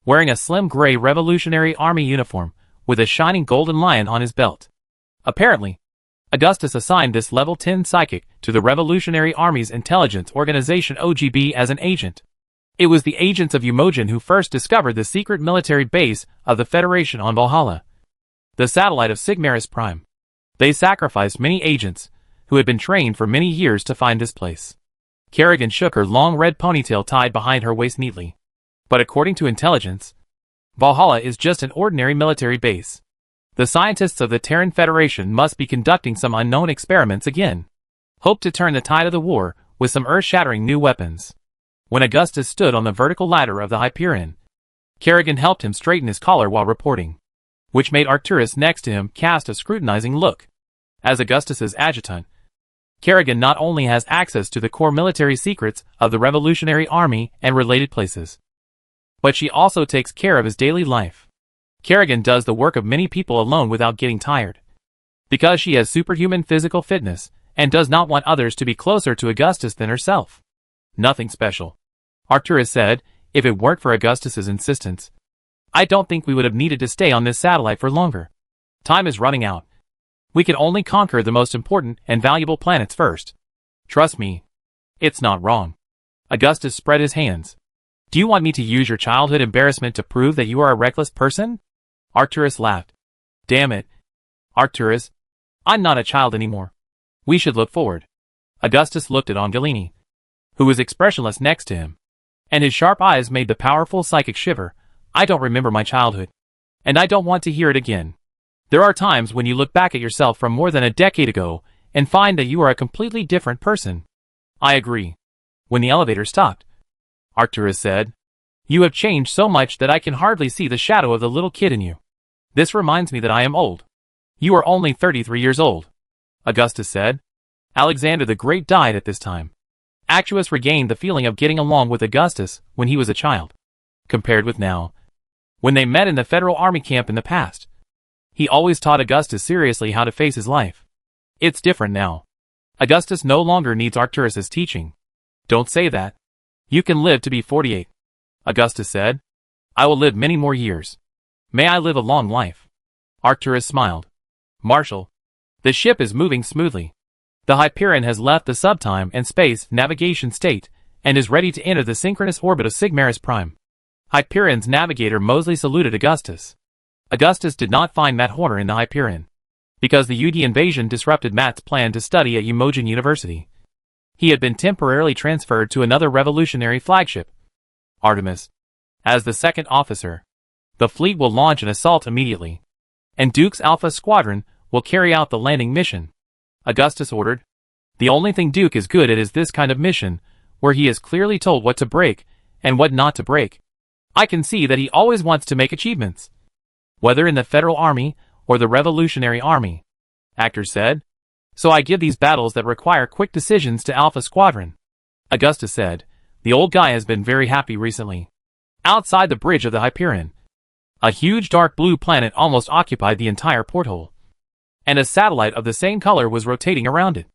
wearing a slim gray Revolutionary Army uniform with a shining golden lion on his belt. Apparently, Augustus assigned this level 10 psychic to the Revolutionary Army's intelligence organization OGB as an agent. It was the agents of Umogen who first discovered the secret military base of the Federation on Valhalla, the satellite of Sigmaris Prime. They sacrificed many agents who had been trained for many years to find this place. Kerrigan shook her long red ponytail tied behind her waist neatly. But according to intelligence, Valhalla is just an ordinary military base. The scientists of the Terran Federation must be conducting some unknown experiments again. Hope to turn the tide of the war with some earth-shattering new weapons. When Augustus stood on the vertical ladder of the Hyperion, Kerrigan helped him straighten his collar while reporting, which made Arcturus next to him cast a scrutinizing look. As Augustus's adjutant, Kerrigan not only has access to the core military secrets of the Revolutionary Army and related places, but she also takes care of his daily life. Kerrigan does the work of many people alone without getting tired, because she has superhuman physical fitness and does not want others to be closer to Augustus than herself. Nothing special, Arcturus said. If it weren't for Augustus's insistence, I don't think we would have needed to stay on this satellite for longer. Time is running out. We can only conquer the most important and valuable planets first. Trust me, it's not wrong. Augustus spread his hands. Do you want me to use your childhood embarrassment to prove that you are a reckless person? Arcturus laughed. Damn it, Arcturus, I'm not a child anymore. We should look forward. Augustus looked at Angelini, who was expressionless next to him, and his sharp eyes made the powerful psychic shiver. I don't remember my childhood, and I don't want to hear it again. There are times when you look back at yourself from more than a decade ago and find that you are a completely different person. I agree. When the elevator stopped, Arcturus said, you have changed so much that I can hardly see the shadow of the little kid in you. This reminds me that I am old. You are only 33 years old, Augustus said. Alexander the Great died at this time. Actuus regained the feeling of getting along with Augustus when he was a child, compared with now, when they met in the Federal Army camp in the past. He always taught Augustus seriously how to face his life. It's different now. Augustus no longer needs Arcturus's teaching. Don't say that. You can live to be 48. Augustus said. I will live many more years. May I live a long life. Arcturus smiled. Marshal. The ship is moving smoothly. The Hyperion has left the subtime and space navigation state and is ready to enter the synchronous orbit of Sigmaris Prime. Hyperion's navigator Mosley saluted Augustus. Augustus did not find Matt Horner in the Hyperion, because the UD invasion disrupted Matt's plan to study at Imogen University. He had been temporarily transferred to another revolutionary flagship, Artemis, as the second officer. The fleet will launch an assault immediately, and Duke's Alpha Squadron will carry out the landing mission, Augustus ordered. The only thing Duke is good at is this kind of mission, where he is clearly told what to break and what not to break. I can see that he always wants to make achievements, whether in the Federal Army or the Revolutionary Army, Actor said. So I give these battles that require quick decisions to Alpha Squadron. Augustus said. The old guy has been very happy recently. Outside the bridge of the Hyperion, a huge dark blue planet almost occupied the entire porthole, and a satellite of the same color was rotating around it.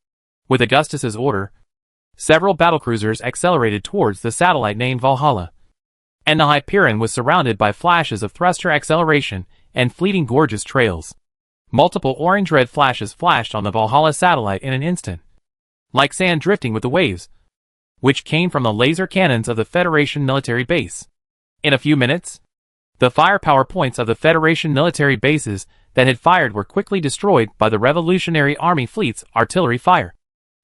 With Augustus's order, several battlecruisers accelerated towards the satellite named Valhalla, and the Hyperion was surrounded by flashes of thruster acceleration and fleeting gorgeous trails. Multiple orange-red flashes flashed on the Valhalla satellite in an instant, like sand drifting with the waves, which came from the laser cannons of the Federation military base. In a few minutes, the firepower points of the Federation military bases that had fired were quickly destroyed by the Revolutionary Army fleet's artillery fire,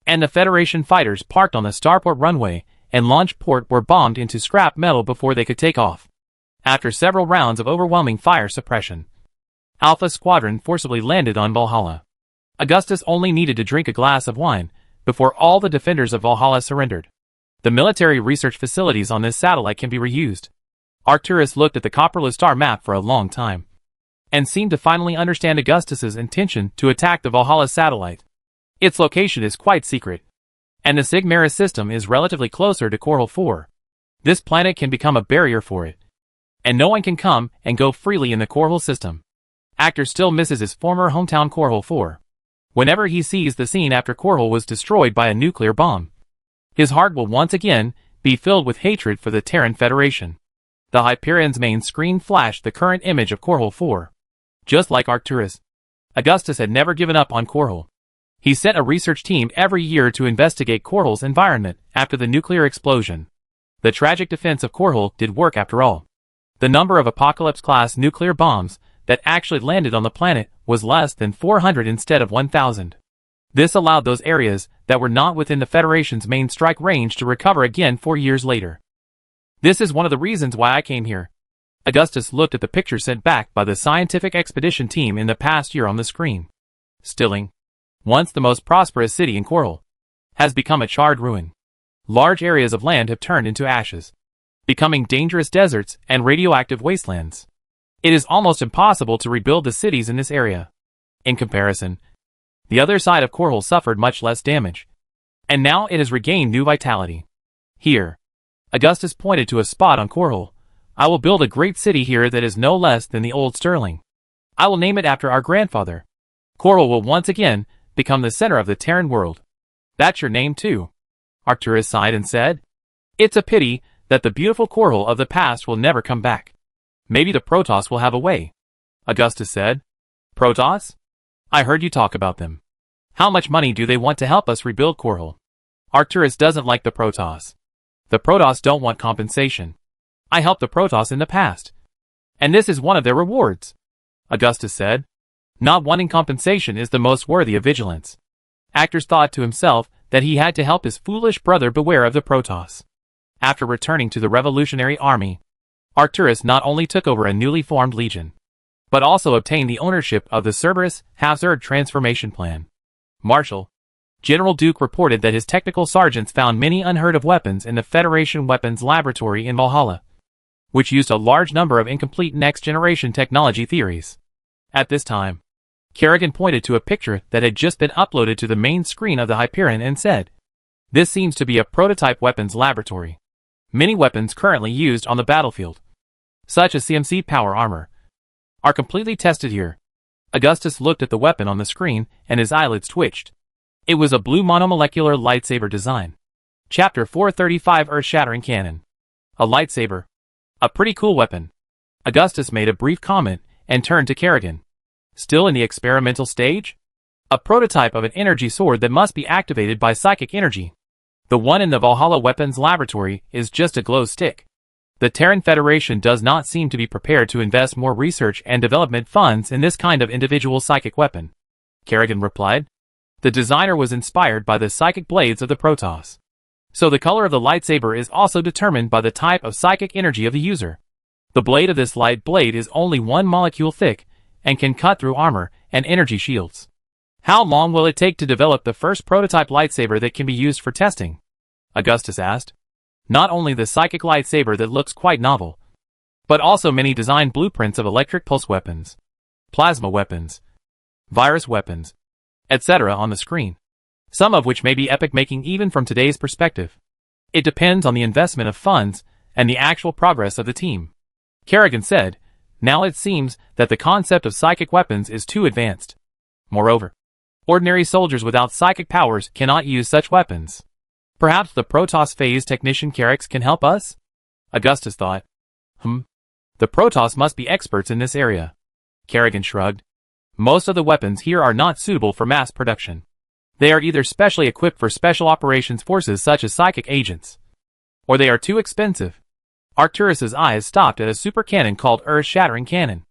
and the Federation fighters parked on the starport runway and launch port were bombed into scrap metal before they could take off. After several rounds of overwhelming fire suppression, Alpha Squadron forcibly landed on Valhalla. Augustus only needed to drink a glass of wine before all the defenders of Valhalla surrendered. The military research facilities on this satellite can be reused. Arcturus looked at the copperless star map for a long time, and seemed to finally understand Augustus's intention to attack the Valhalla satellite. Its location is quite secret, and the Sigmaris system is relatively closer to Korhal 4. This planet can become a barrier for it, and no one can come and go freely in the Korhal system. Actor still misses his former hometown Korhal 4. Whenever he sees the scene after Korhal was destroyed by a nuclear bomb, his heart will once again be filled with hatred for the Terran Federation. The Hyperion's main screen flashed the current image of Korhal 4. Just like Arcturus, Augustus had never given up on Korhal. He sent a research team every year to investigate Korhal's environment after the nuclear explosion. The tragic defense of Korhal did work after all. The number of Apocalypse-class nuclear bombs that actually landed on the planet was less than 400 instead of 1,000. This allowed those areas that were not within the Federation's main strike range to recover again 4 years later. This is one of the reasons why I came here. Augustus looked at the picture sent back by the scientific expedition team in the past year on the screen. Stilling, once the most prosperous city in Korhal, has become a charred ruin. Large areas of land have turned into ashes, becoming dangerous deserts and radioactive wastelands. It is almost impossible to rebuild the cities in this area. In comparison, the other side of Korhal suffered much less damage, and now it has regained new vitality. Here, Augustus pointed to a spot on Korhal. I will build a great city here that is no less than the old Sterling. I will name it after our grandfather. Korhal will once again become the center of the Terran world. That's your name too. Arcturus sighed and said. It's a pity that the beautiful Korhal of the past will never come back. Maybe the Protoss will have a way. Augustus said. Protoss? I heard you talk about them. How much money do they want to help us rebuild Korhal? Arcturus doesn't like the Protoss. The Protoss don't want compensation. I helped the Protoss in the past, and this is one of their rewards. Augustus said. Not wanting compensation is the most worthy of vigilance. Actor thought to himself that he had to help his foolish brother beware of the Protoss. After returning to the Revolutionary Army, Arcturus not only took over a newly formed legion, but also obtained the ownership of the Cerberus Hazard transformation plan. Marshal, General Duke reported that his technical sergeants found many unheard-of weapons in the Federation Weapons Laboratory in Valhalla, which used a large number of incomplete next-generation technology theories. At this time, Kerrigan pointed to a picture that had just been uploaded to the main screen of the Hyperion and said, "This seems to be a prototype weapons laboratory. Many weapons currently used on the battlefield, such as CMC power armor, are completely tested here." Augustus looked at the weapon on the screen and his eyelids twitched. It was a blue monomolecular lightsaber design. Chapter 435 Earth-Shattering Cannon. A lightsaber. A pretty cool weapon. Augustus made a brief comment and turned to Kerrigan. Still in the experimental stage? A prototype of an energy sword that must be activated by psychic energy. The one in the Valhalla Weapons Laboratory is just a glow stick. The Terran Federation does not seem to be prepared to invest more research and development funds in this kind of individual psychic weapon, Kerrigan replied. The designer was inspired by the psychic blades of the Protoss. So the color of the lightsaber is also determined by the type of psychic energy of the user. The blade of this light blade is only 1 molecule thick and can cut through armor and energy shields. How long will it take to develop the first prototype lightsaber that can be used for testing? Augustus asked. Not only the psychic lightsaber that looks quite novel, but also many design blueprints of electric pulse weapons, plasma weapons, virus weapons, etc. on the screen, some of which may be epic-making even from today's perspective. It depends on the investment of funds and the actual progress of the team. Kerrigan said, now it seems that the concept of psychic weapons is too advanced. Moreover, ordinary soldiers without psychic powers cannot use such weapons. Perhaps the Protoss phase technician Kerrix can help us? Augustus thought. The Protoss must be experts in this area. Kerrigan shrugged. Most of the weapons here are not suitable for mass production. They are either specially equipped for special operations forces such as psychic agents, or they are too expensive. Arcturus's eyes stopped at a super cannon called Earth-Shattering Cannon.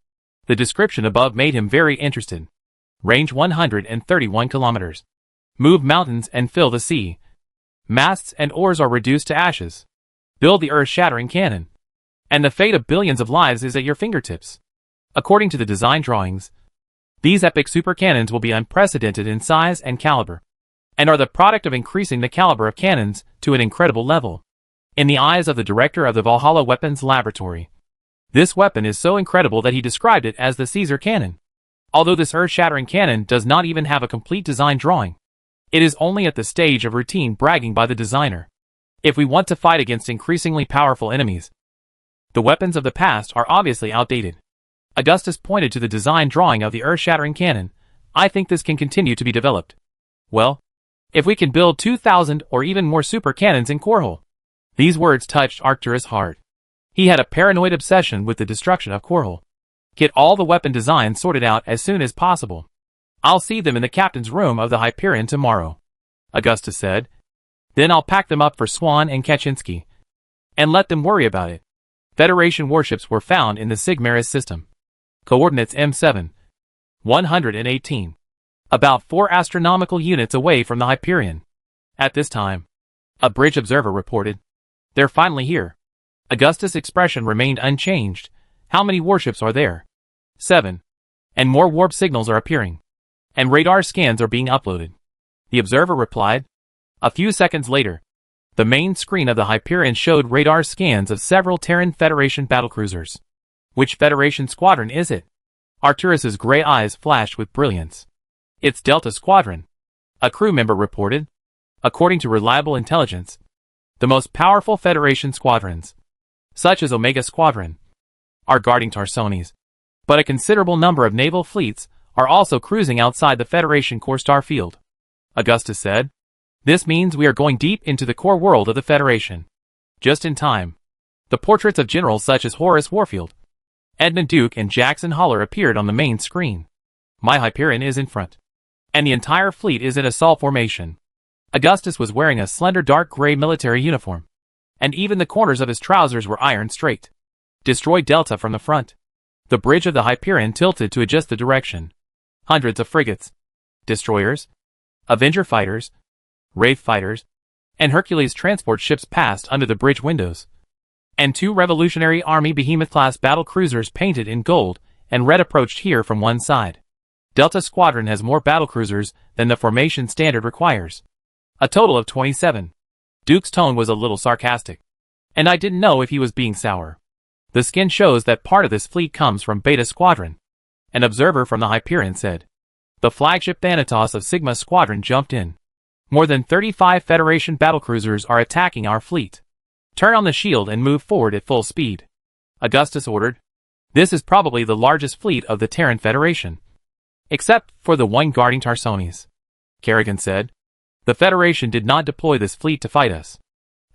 The description above made him very interested. Range 131 kilometers. Move mountains and fill the sea. Masts and oars are reduced to ashes. Build the Earth-Shattering Cannon. And the fate of billions of lives is at your fingertips. According to the design drawings, these epic super cannons will be unprecedented in size and caliber, and are the product of increasing the caliber of cannons to an incredible level. In the eyes of the director of the Valhalla Weapons Laboratory, this weapon is so incredible that he described it as the Caesar Cannon. Although this Earth-Shattering Cannon does not even have a complete design drawing, it is only at the stage of routine bragging by the designer. If we want to fight against increasingly powerful enemies, the weapons of the past are obviously outdated. Augustus pointed to the design drawing of the Earth-Shattering Cannon. I think this can continue to be developed. Well, if we can build 2,000 or even more super cannons in Korhal. These words touched Arcturus hard. He had a paranoid obsession with the destruction of Korhal. Get all the weapon designs sorted out as soon as possible. I'll see them in the captain's room of the Hyperion tomorrow, Augustus said. Then I'll pack them up for Swan and Kaczynski, and let them worry about it. Federation warships were found in the Sigmaris system. Coordinates M7. 118. About 4 astronomical units away from the Hyperion. At this time, a bridge observer reported. They're finally here. Augustus' expression remained unchanged. How many warships are there? 7. And more warp signals are appearing. And radar scans are being uploaded. The observer replied. A few seconds later, the main screen of the Hyperion showed radar scans of several Terran Federation battlecruisers. Which Federation squadron is it? Arcturus's gray eyes flashed with brilliance. It's Delta Squadron, a crew member reported. According to reliable intelligence, the most powerful Federation squadrons, such as Omega Squadron, are guarding Tarsones. But a considerable number of naval fleets are also cruising outside the Federation core star field, Augustus said. This means we are going deep into the core world of the Federation. Just in time. The portraits of generals such as Horace Warfield, Edmund Duke and Jackson Holler appeared on the main screen. My Hyperion is in front, and the entire fleet is in assault formation. Augustus was wearing a slender dark gray military uniform, and even the corners of his trousers were iron straight. Destroy Delta from the front. The bridge of the Hyperion tilted to adjust the direction. Hundreds of frigates, destroyers, Avenger fighters, Wraith fighters, and Hercules transport ships passed under the bridge windows. And 2 Revolutionary Army Behemoth-class battle cruisers painted in gold and red approached here from one side. Delta Squadron has more battlecruisers than the formation standard requires. A total of 27. Duke's tone was a little sarcastic, and I didn't know if he was being sour. The skin shows that part of this fleet comes from Beta Squadron, an observer from the Hyperion said. The flagship Thanatos of Sigma Squadron jumped in. More than 35 Federation battlecruisers are attacking our fleet. Turn on the shield and move forward at full speed, Augustus ordered. This is probably the largest fleet of the Terran Federation, except for the one guarding Tarsones, Kerrigan said. The Federation did not deploy this fleet to fight us.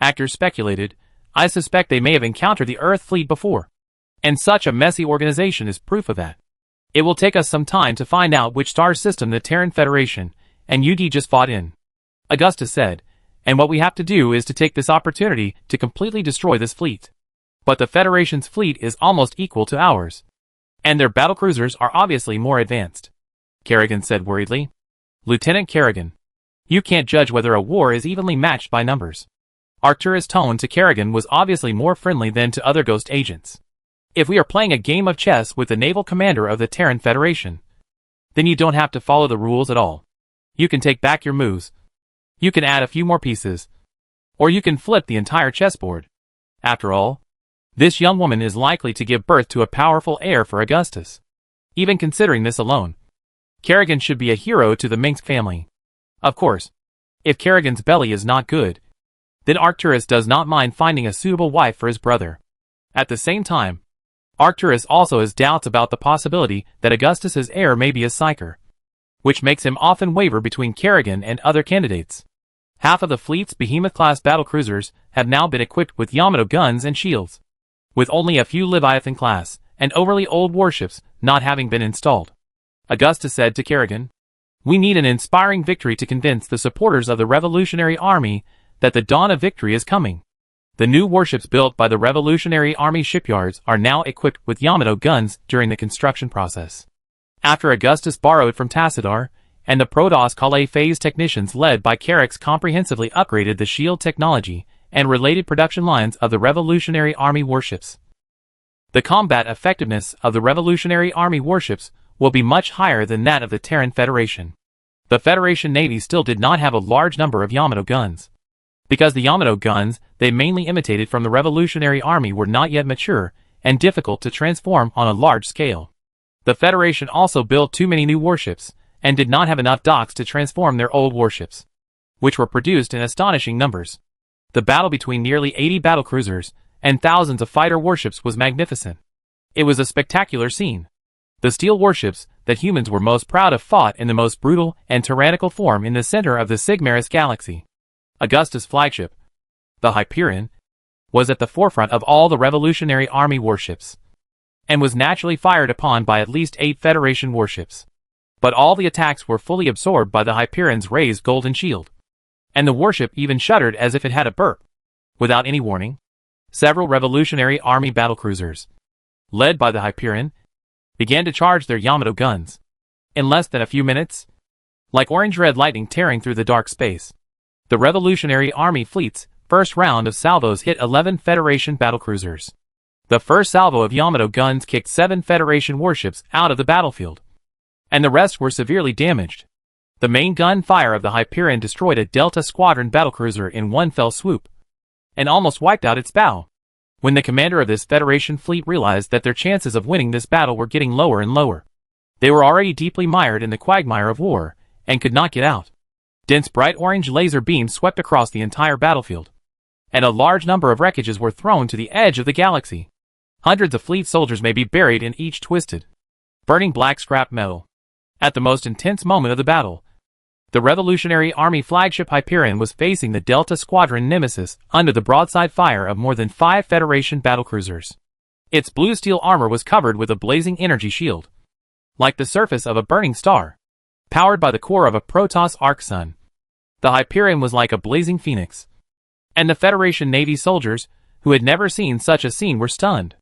Actors speculated, I suspect they may have encountered the Earth fleet before. And such a messy organization is proof of that. It will take us some time to find out which star system the Terran Federation and UD just fought in, Augustus said, and what we have to do is to take this opportunity to completely destroy this fleet. But the Federation's fleet is almost equal to ours. And their battlecruisers are obviously more advanced, Kerrigan said worriedly. Lieutenant Kerrigan, you can't judge whether a war is evenly matched by numbers. Arcturus' tone to Kerrigan was obviously more friendly than to other Ghost agents. If we are playing a game of chess with the naval commander of the Terran Federation, then you don't have to follow the rules at all. You can take back your moves. You can add a few more pieces. Or you can flip the entire chessboard. After all, this young woman is likely to give birth to a powerful heir for Augustus. Even considering this alone, Kerrigan should be a hero to the Minsk family. Of course, if Kerrigan's belly is not good, then Arcturus does not mind finding a suitable wife for his brother. At the same time, Arcturus also has doubts about the possibility that Augustus's heir may be a psyker, which makes him often waver between Kerrigan and other candidates. Half of the fleet's Behemoth-class battlecruisers have now been equipped with Yamato guns and shields, with only a few Leviathan-class and overly old warships not having been installed. Augustus said to Kerrigan, we need an inspiring victory to convince the supporters of the Revolutionary Army that the dawn of victory is coming. The new warships built by the Revolutionary Army shipyards are now equipped with Yamato guns during the construction process. After Augustus borrowed from Tassadar, and the Protoss Calais phase technicians led by Carrax comprehensively upgraded the shield technology and related production lines of the Revolutionary Army warships. The combat effectiveness of the Revolutionary Army warships will be much higher than that of the Terran Federation. The Federation Navy still did not have a large number of Yamato guns, because the Yamato guns they mainly imitated from the Revolutionary Army were not yet mature and difficult to transform on a large scale. The Federation also built too many new warships, and did not have enough docks to transform their old warships, which were produced in astonishing numbers. The battle between nearly 80 battlecruisers and thousands of fighter warships was magnificent. It was a spectacular scene. The steel warships that humans were most proud of fought in the most brutal and tyrannical form in the center of the Sigmaris galaxy. Augustus' flagship, the Hyperion, was at the forefront of all the Revolutionary Army warships, and was naturally fired upon by at least 8 Federation warships. But all the attacks were fully absorbed by the Hyperion's raised golden shield, and the warship even shuddered as if it had a burp. Without any warning, several Revolutionary Army battlecruisers, led by the Hyperion, began to charge their Yamato guns. In less than a few minutes, like orange-red lightning tearing through the dark space, the Revolutionary Army fleet's first round of salvos hit 11 Federation battlecruisers. The first salvo of Yamato guns kicked 7 Federation warships out of the battlefield, and the rest were severely damaged. The main gun fire of the Hyperion destroyed a Delta Squadron battlecruiser in one fell swoop, and almost wiped out its bow. When the commander of this Federation fleet realized that their chances of winning this battle were getting lower and lower, they were already deeply mired in the quagmire of war, and could not get out. Dense bright orange laser beams swept across the entire battlefield, and a large number of wreckages were thrown to the edge of the galaxy. Hundreds of fleet soldiers may be buried in each twisted, burning black scrap metal. At the most intense moment of the battle, the Revolutionary Army flagship Hyperion was facing the Delta Squadron Nemesis under the broadside fire of more than 5 Federation battlecruisers. Its blue steel armor was covered with a blazing energy shield, like the surface of a burning star, powered by the core of a Protoss arc sun. The Hyperion was like a blazing phoenix, and the Federation Navy soldiers, who had never seen such a scene, were stunned.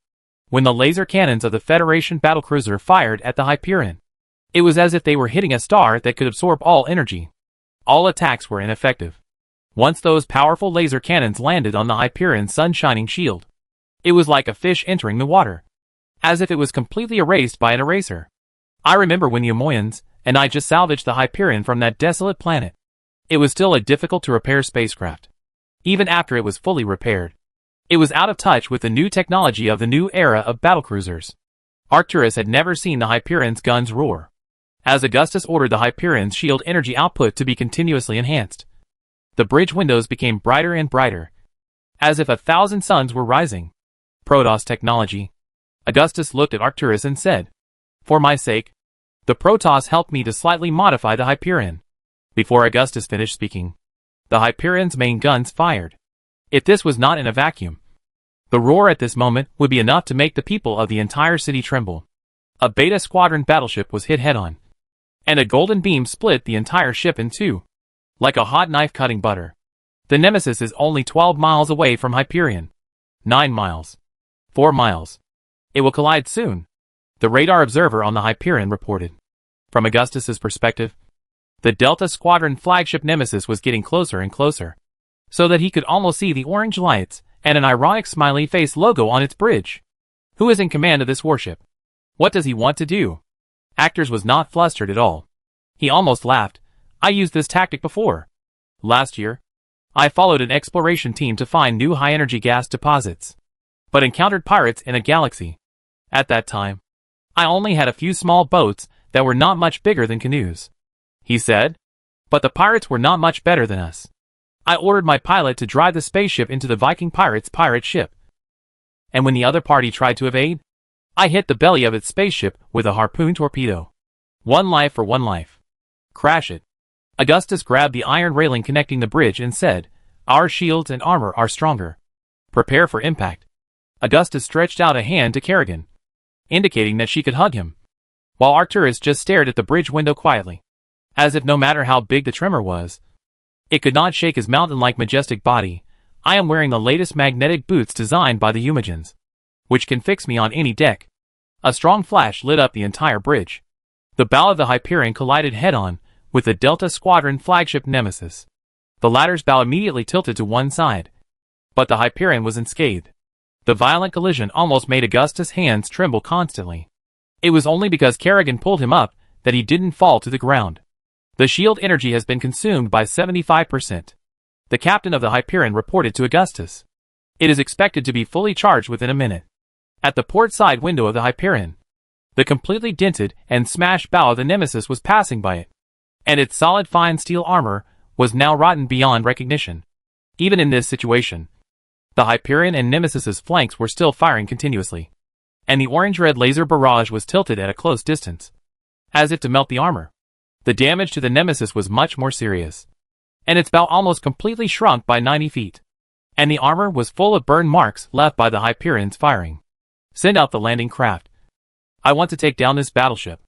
When the laser cannons of the Federation battlecruiser fired at the Hyperion, it was as if they were hitting a star that could absorb all energy. All attacks were ineffective. Once those powerful laser cannons landed on the Hyperion's sun-shining shield, it was like a fish entering the water, as if it was completely erased by an eraser. I remember when the Amoyans and I just salvaged the Hyperion from that desolate planet. It was still a difficult-to-repair spacecraft. Even after it was fully repaired, it was out of touch with the new technology of the new era of battlecruisers. Arcturus had never seen the Hyperion's guns roar. As Augustus ordered the Hyperion's shield energy output to be continuously enhanced, the bridge windows became brighter and brighter, as if 1,000 suns were rising. Protoss technology. Augustus looked at Arcturus and said, "For my sake, the Protoss helped me to slightly modify the Hyperion." Before Augustus finished speaking, The Hyperion's main guns fired. If this was not in a vacuum, the roar at this moment would be enough to make the people of the entire city tremble. A Beta Squadron battleship was hit head-on, and a golden beam split the entire ship in two, like a hot knife cutting butter. The Nemesis is only 12 miles away from Hyperion. 9 miles. 4 miles. It will collide soon, the radar observer on the Hyperion reported. From Augustus's perspective, the Delta Squadron flagship Nemesis was getting closer and closer, so that he could almost see the orange lights and an ironic smiley face logo on its bridge. Who is in command of this warship? What does he want to do? Actors was not flustered at all. He almost laughed. I used this tactic before. Last year, I followed an exploration team to find new high-energy gas deposits, but encountered pirates in a galaxy. At that time, I only had a few small boats that were not much bigger than canoes, he said. But the pirates were not much better than us. I ordered my pilot to drive the spaceship into the Viking pirates' pirate ship. And when the other party tried to evade, I hit the belly of its spaceship with a harpoon torpedo. 1 life for 1 life. Crash it. Augustus grabbed the iron railing connecting the bridge and said, "Our shields and armor are stronger. Prepare for impact." Augustus stretched out a hand to Kerrigan, indicating that she could hug him, while Arcturus just stared at the bridge window quietly, as if no matter how big the tremor was, it could not shake his mountain-like majestic body. I am wearing the latest magnetic boots designed by the Umagins, which can fix me on any deck. A strong flash lit up the entire bridge. The bow of the Hyperion collided head-on with the Delta Squadron flagship Nemesis. The latter's bow immediately tilted to one side, but the Hyperion was unscathed. The violent collision almost made Augustus' hands tremble constantly. It was only because Kerrigan pulled him up that he didn't fall to the ground. The shield energy has been consumed by 75%. The captain of the Hyperion reported to Augustus. It is expected to be fully charged within a minute. At the port side window of the Hyperion, the completely dented and smashed bow of the Nemesis was passing by it, and its solid fine steel armor was now rotten beyond recognition. Even in this situation, the Hyperion and Nemesis's flanks were still firing continuously, and the orange-red laser barrage was tilted at a close distance, as if to melt the armor. The damage to the Nemesis was much more serious, and its bow almost completely shrunk by 90 feet, and the armor was full of burn marks left by the Hyperion's firing. "Send out the landing craft. I want to take down this battleship,"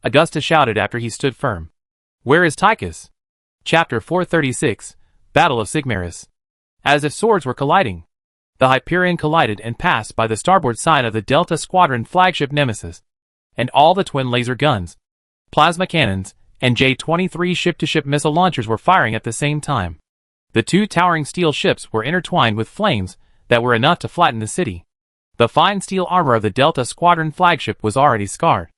Augustus shouted after he stood firm. "Where is Tychus?" Chapter 436, Battle of Sigmaris. As if swords were colliding, the Hyperion collided and passed by the starboard side of the Delta Squadron flagship Nemesis, and all the twin laser guns, plasma cannons, and J-23 ship-to-ship missile launchers were firing at the same time. The two towering steel ships were intertwined with flames that were enough to flatten the city. The fine steel armor of the Delta Squadron flagship was already scarred,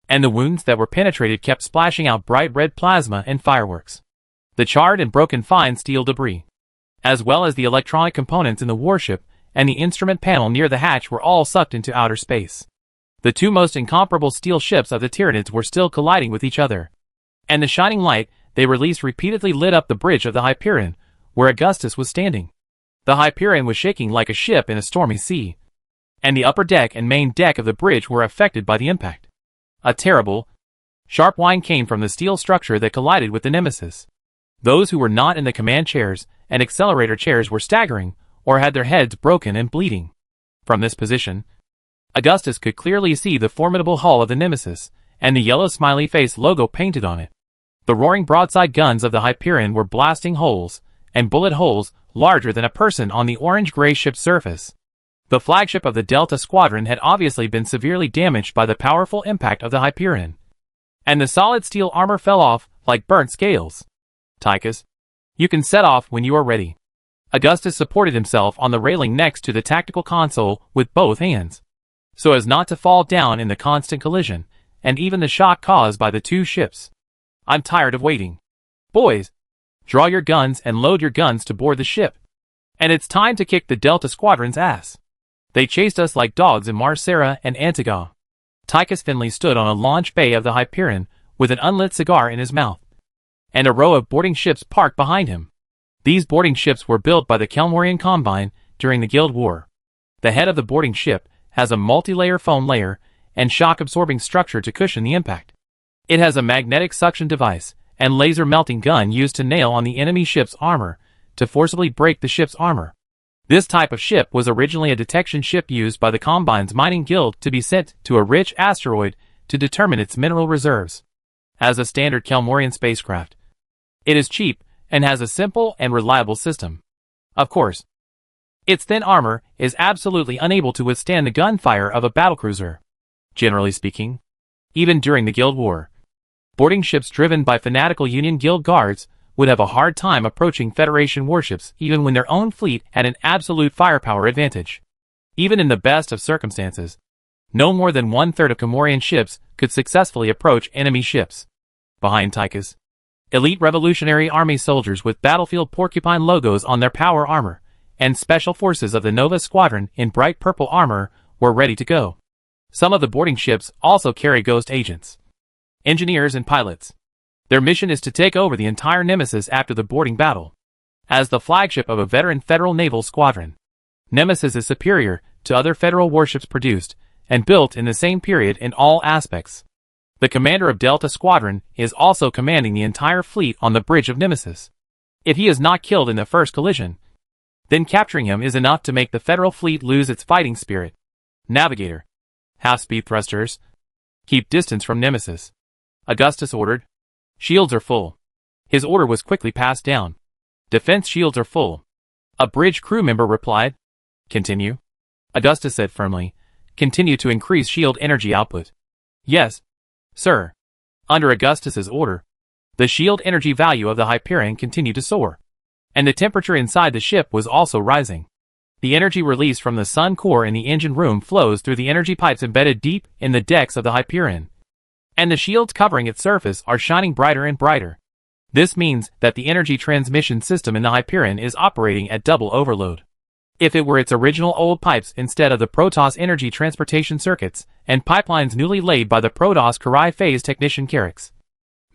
and the wounds that were penetrated kept splashing out bright red plasma and fireworks. The charred and broken fine steel debris, as well as the electronic components in the warship and the instrument panel near the hatch, were all sucked into outer space. The two most incomparable steel ships of the Tyranids were still colliding with each other, and the shining light they released repeatedly lit up the bridge of the Hyperion, where Augustus was standing. The Hyperion was shaking like a ship in a stormy sea, and the upper deck and main deck of the bridge were affected by the impact. A terrible, sharp whine came from the steel structure that collided with the Nemesis. Those who were not in the command chairs and accelerator chairs were staggering or had their heads broken and bleeding. From this position, Augustus could clearly see the formidable hull of the Nemesis and the yellow smiley face logo painted on it. The roaring broadside guns of the Hyperion were blasting holes and bullet holes larger than a person on the orange-gray ship's surface. The flagship of the Delta Squadron had obviously been severely damaged by the powerful impact of the Hyperion, and the solid steel armor fell off like burnt scales. "Tychus, you can set off when you are ready." Augustus supported himself on the railing next to the tactical console with both hands, so as not to fall down in the constant collision and even the shock caused by the two ships. "I'm tired of waiting. Boys, draw your guns and load your guns to board the ship. And it's time to kick the Delta Squadron's ass. They chased us like dogs in Marcera and Antigua." Tychus Finley stood on a launch bay of the Hyperion with an unlit cigar in his mouth, and a row of boarding ships parked behind him. These boarding ships were built by the Kelmorian Combine during the Guild War. The head of the boarding ship has a multi-layer foam layer and shock-absorbing structure to cushion the impact. It has a magnetic suction device and laser melting gun used to nail on the enemy ship's armor to forcibly break the ship's armor. This type of ship was originally a detection ship used by the Combine's mining guild to be sent to a rich asteroid to determine its mineral reserves. As a standard Kelmorian spacecraft, it is cheap and has a simple and reliable system. Of course, its thin armor is absolutely unable to withstand the gunfire of a battlecruiser. Generally speaking, even during the Guild War, boarding ships driven by fanatical Union Guild guards would have a hard time approaching Federation warships even when their own fleet had an absolute firepower advantage. Even in the best of circumstances, no more than 1/3 of Comorian ships could successfully approach enemy ships. Behind Tychus, elite Revolutionary Army soldiers with battlefield porcupine logos on their power armor, and special forces of the Nova Squadron in bright purple armor were ready to go. Some of the boarding ships also carry ghost agents, engineers and pilots. Their mission is to take over the entire Nemesis after the boarding battle. As the flagship of a veteran Federal naval squadron, Nemesis is superior to other Federal warships produced and built in the same period in all aspects. The commander of Delta Squadron is also commanding the entire fleet on the bridge of Nemesis. If he is not killed in the first collision, then capturing him is enough to make the Federal fleet lose its fighting spirit. Navigator, half-speed thrusters, keep distance from Nemesis, Augustus ordered. Shields are full. His order was quickly passed down. Defense shields are full. A bridge crew member replied. Continue. Augustus said firmly. Continue to increase shield energy output. Yes, sir. Under Augustus's order, the shield energy value of the Hyperion continued to soar, and the temperature inside the ship was also rising. The energy released from the sun core in the engine room flows through the energy pipes embedded deep in the decks of the Hyperion, and the shields covering its surface are shining brighter and brighter. This means that the energy transmission system in the Hyperion is operating at double overload. If it were its original old pipes instead of the Protoss energy transportation circuits and pipelines newly laid by the Protoss Karai phase technician Carrix,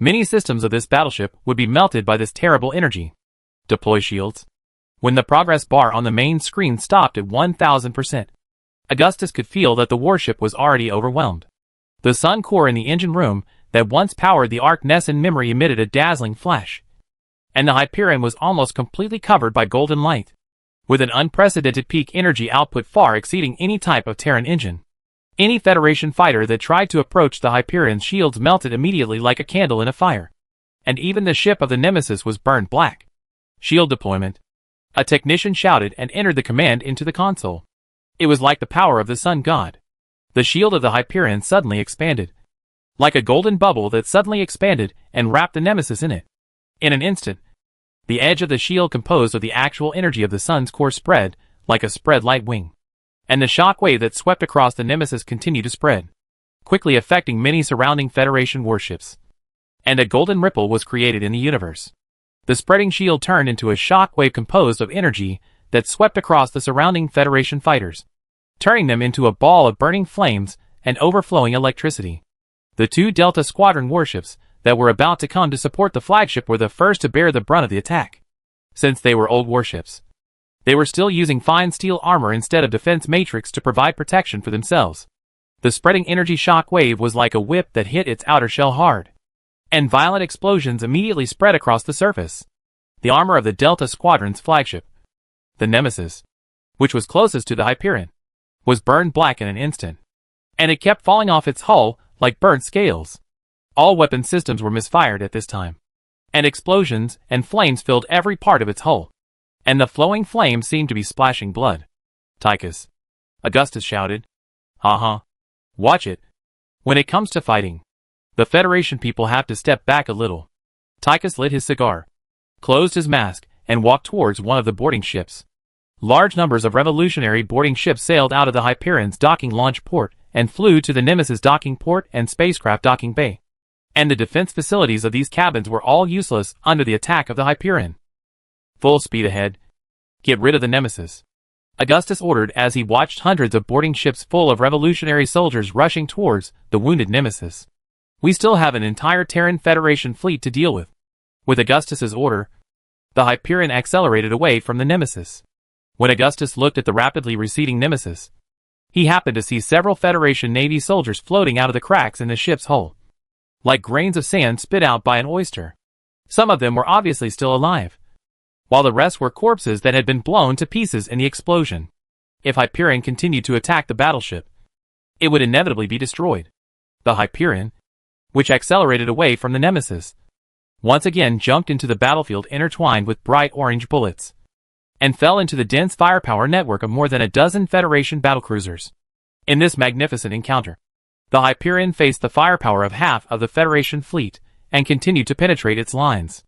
many systems of this battleship would be melted by this terrible energy. Deploy shields. When the progress bar on the main screen stopped at 1000%, Augustus could feel that the warship was already overwhelmed. The sun core in the engine room that once powered the Arc Nesson memory emitted a dazzling flash, and the Hyperion was almost completely covered by golden light, with an unprecedented peak energy output far exceeding any type of Terran engine. Any Federation fighter that tried to approach the Hyperion's shields melted immediately like a candle in a fire, and even the ship of the Nemesis was burned black. Shield deployment. A technician shouted and entered the command into the console. It was like the power of the sun god. The shield of the Hyperion suddenly expanded, like a golden bubble that suddenly expanded and wrapped the Nemesis in it. In an instant, the edge of the shield composed of the actual energy of the sun's core spread, like a spread light wing, and the shock wave that swept across the Nemesis continued to spread, quickly affecting many surrounding Federation warships. And a golden ripple was created in the universe. The spreading shield turned into a shock wave composed of energy that swept across the surrounding Federation fighters, turning them into a ball of burning flames and overflowing electricity. The two Delta Squadron warships that were about to come to support the flagship were the first to bear the brunt of the attack. Since they were old warships, they were still using fine steel armor instead of defense matrix to provide protection for themselves. The spreading energy shock wave was like a whip that hit its outer shell hard, and violent explosions immediately spread across the surface. The armor of the Delta Squadron's flagship, the Nemesis, which was closest to the Hyperion, was burned black in an instant, and it kept falling off its hull like burnt scales. All weapon systems were misfired at this time, and explosions and flames filled every part of its hull, and the flowing flames seemed to be splashing blood. Tychus, Augustus shouted. Ha. Watch it. When it comes to fighting, the Federation people have to step back a little. Tychus lit his cigar, closed his mask, and walked towards one of the boarding ships. Large numbers of revolutionary boarding ships sailed out of the Hyperion's docking launch port and flew to the Nemesis docking port and spacecraft docking bay. And the defense facilities of these cabins were all useless under the attack of the Hyperion. Full speed ahead. Get rid of the Nemesis, Augustus ordered as he watched hundreds of boarding ships full of revolutionary soldiers rushing towards the wounded Nemesis. We still have an entire Terran Federation fleet to deal with. With Augustus's order, the Hyperion accelerated away from the Nemesis. When Augustus looked at the rapidly receding Nemesis, he happened to see several Federation Navy soldiers floating out of the cracks in the ship's hull, like grains of sand spit out by an oyster. Some of them were obviously still alive, while the rest were corpses that had been blown to pieces in the explosion. If Hyperion continued to attack the battleship, it would inevitably be destroyed. The Hyperion, which accelerated away from the Nemesis, once again jumped into the battlefield intertwined with bright orange bullets, and fell into the dense firepower network of more than a dozen Federation battlecruisers. In this magnificent encounter, the Hyperion faced the firepower of half of the Federation fleet and continued to penetrate its lines.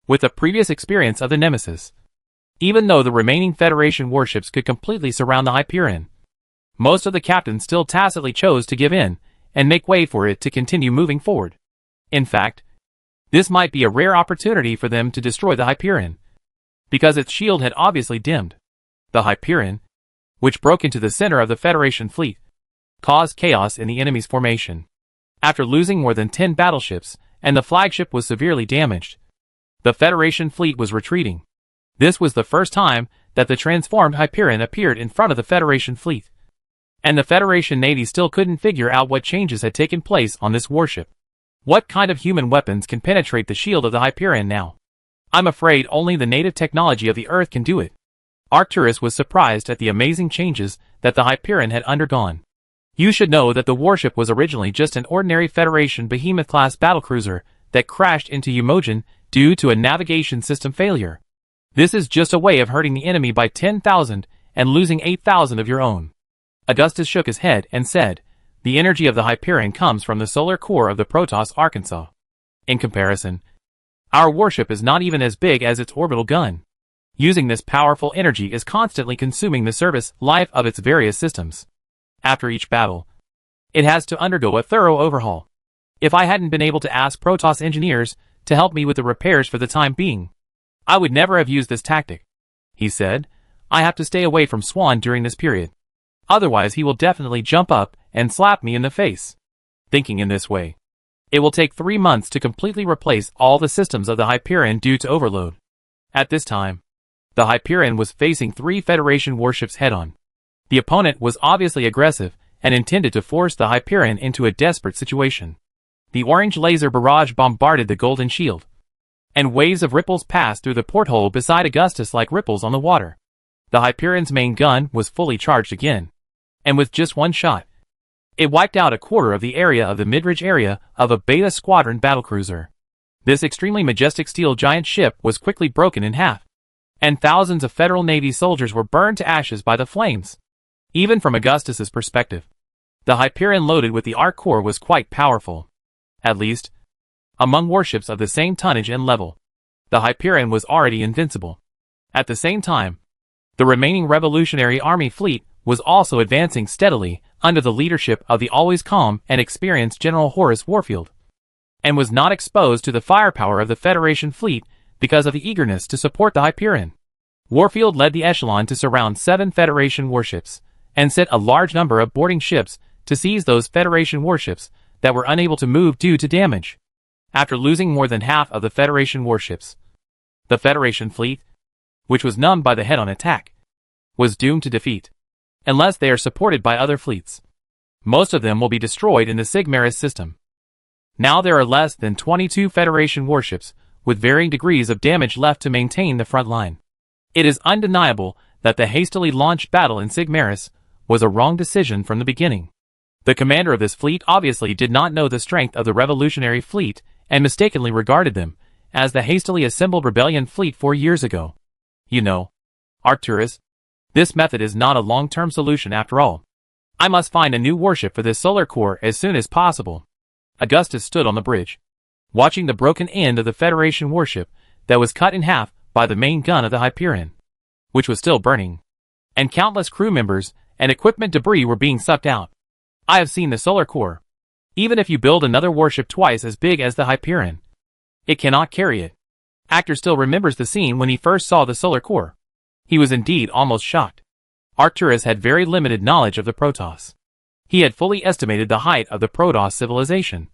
With the previous experience of the Nemesis, even though the remaining Federation warships could completely surround the Hyperion, most of the captains still tacitly chose to give in and make way for it to continue moving forward. In fact, this might be a rare opportunity for them to destroy the Hyperion, because its shield had obviously dimmed. The Hyperion, which broke into the center of the Federation fleet, caused chaos in the enemy's formation. After losing more than 10 battleships, and the flagship was severely damaged, the Federation fleet was retreating. This was the first time that the transformed Hyperion appeared in front of the Federation fleet, and the Federation Navy still couldn't figure out what changes had taken place on this warship. What kind of human weapons can penetrate the shield of the Hyperion now? I'm afraid only the native technology of the Earth can do it. Arcturus was surprised at the amazing changes that the Hyperion had undergone. You should know that the warship was originally just an ordinary Federation Behemoth-class battlecruiser that crashed into Umogen due to a navigation system failure. This is just a way of hurting the enemy by 10,000 and losing 8,000 of your own. Augustus shook his head and said, "The energy of the Hyperion comes from the solar core of the Protoss Arkansas. In comparison, our warship is not even as big as its orbital gun. Using this powerful energy is constantly consuming the service life of its various systems. After each battle, it has to undergo a thorough overhaul. If I hadn't been able to ask Protoss engineers to help me with the repairs for the time being, I would never have used this tactic," he said. "I have to stay away from Swan during this period. Otherwise he will definitely jump up and slap me in the face." Thinking in this way, it will take 3 months to completely replace all the systems of the Hyperion due to overload. At this time, the Hyperion was facing 3 Federation warships head-on. The opponent was obviously aggressive and intended to force the Hyperion into a desperate situation. The orange laser barrage bombarded the golden shield, and waves of ripples passed through the porthole beside Augustus like ripples on the water. The Hyperion's main gun was fully charged again, and with just one shot, it wiped out a quarter of the area of the midrange area of a Beta Squadron battlecruiser. This extremely majestic steel giant ship was quickly broken in half, and thousands of Federal Navy soldiers were burned to ashes by the flames. Even from Augustus's perspective, the Hyperion loaded with the arc core was quite powerful. At least, among warships of the same tonnage and level, the Hyperion was already invincible. At the same time, the remaining Revolutionary Army fleet was also advancing steadily under the leadership of the always calm and experienced General Horace Warfield, and was not exposed to the firepower of the Federation fleet because of the eagerness to support the Hyperion. Warfield led the echelon to surround 7 Federation warships, and sent a large number of boarding ships to seize those Federation warships that were unable to move due to damage. After losing more than half of the Federation warships, the Federation fleet, which was numbed by the head-on attack, was doomed to defeat, unless they are supported by other fleets. Most of them will be destroyed in the Sigmaris system. Now there are less than 22 Federation warships, with varying degrees of damage left to maintain the front line. It is undeniable that the hastily launched battle in Sigmaris was a wrong decision from the beginning. The commander of this fleet obviously did not know the strength of the Revolutionary fleet and mistakenly regarded them as the hastily assembled rebellion fleet 4 years ago. You know, Arcturus, this method is not a long-term solution after all. I must find a new warship for this solar core as soon as possible. Augustus stood on the bridge, watching the broken end of the Federation warship that was cut in half by the main gun of the Hyperion, which was still burning, and countless crew members and equipment debris were being sucked out. I have seen the solar core. Even if you build another warship twice as big as the Hyperion, it cannot carry it. Actor still remembers the scene when he first saw the solar core. He was indeed almost shocked. Arcturus had very limited knowledge of the Protoss. He had fully estimated the height of the Protoss civilization,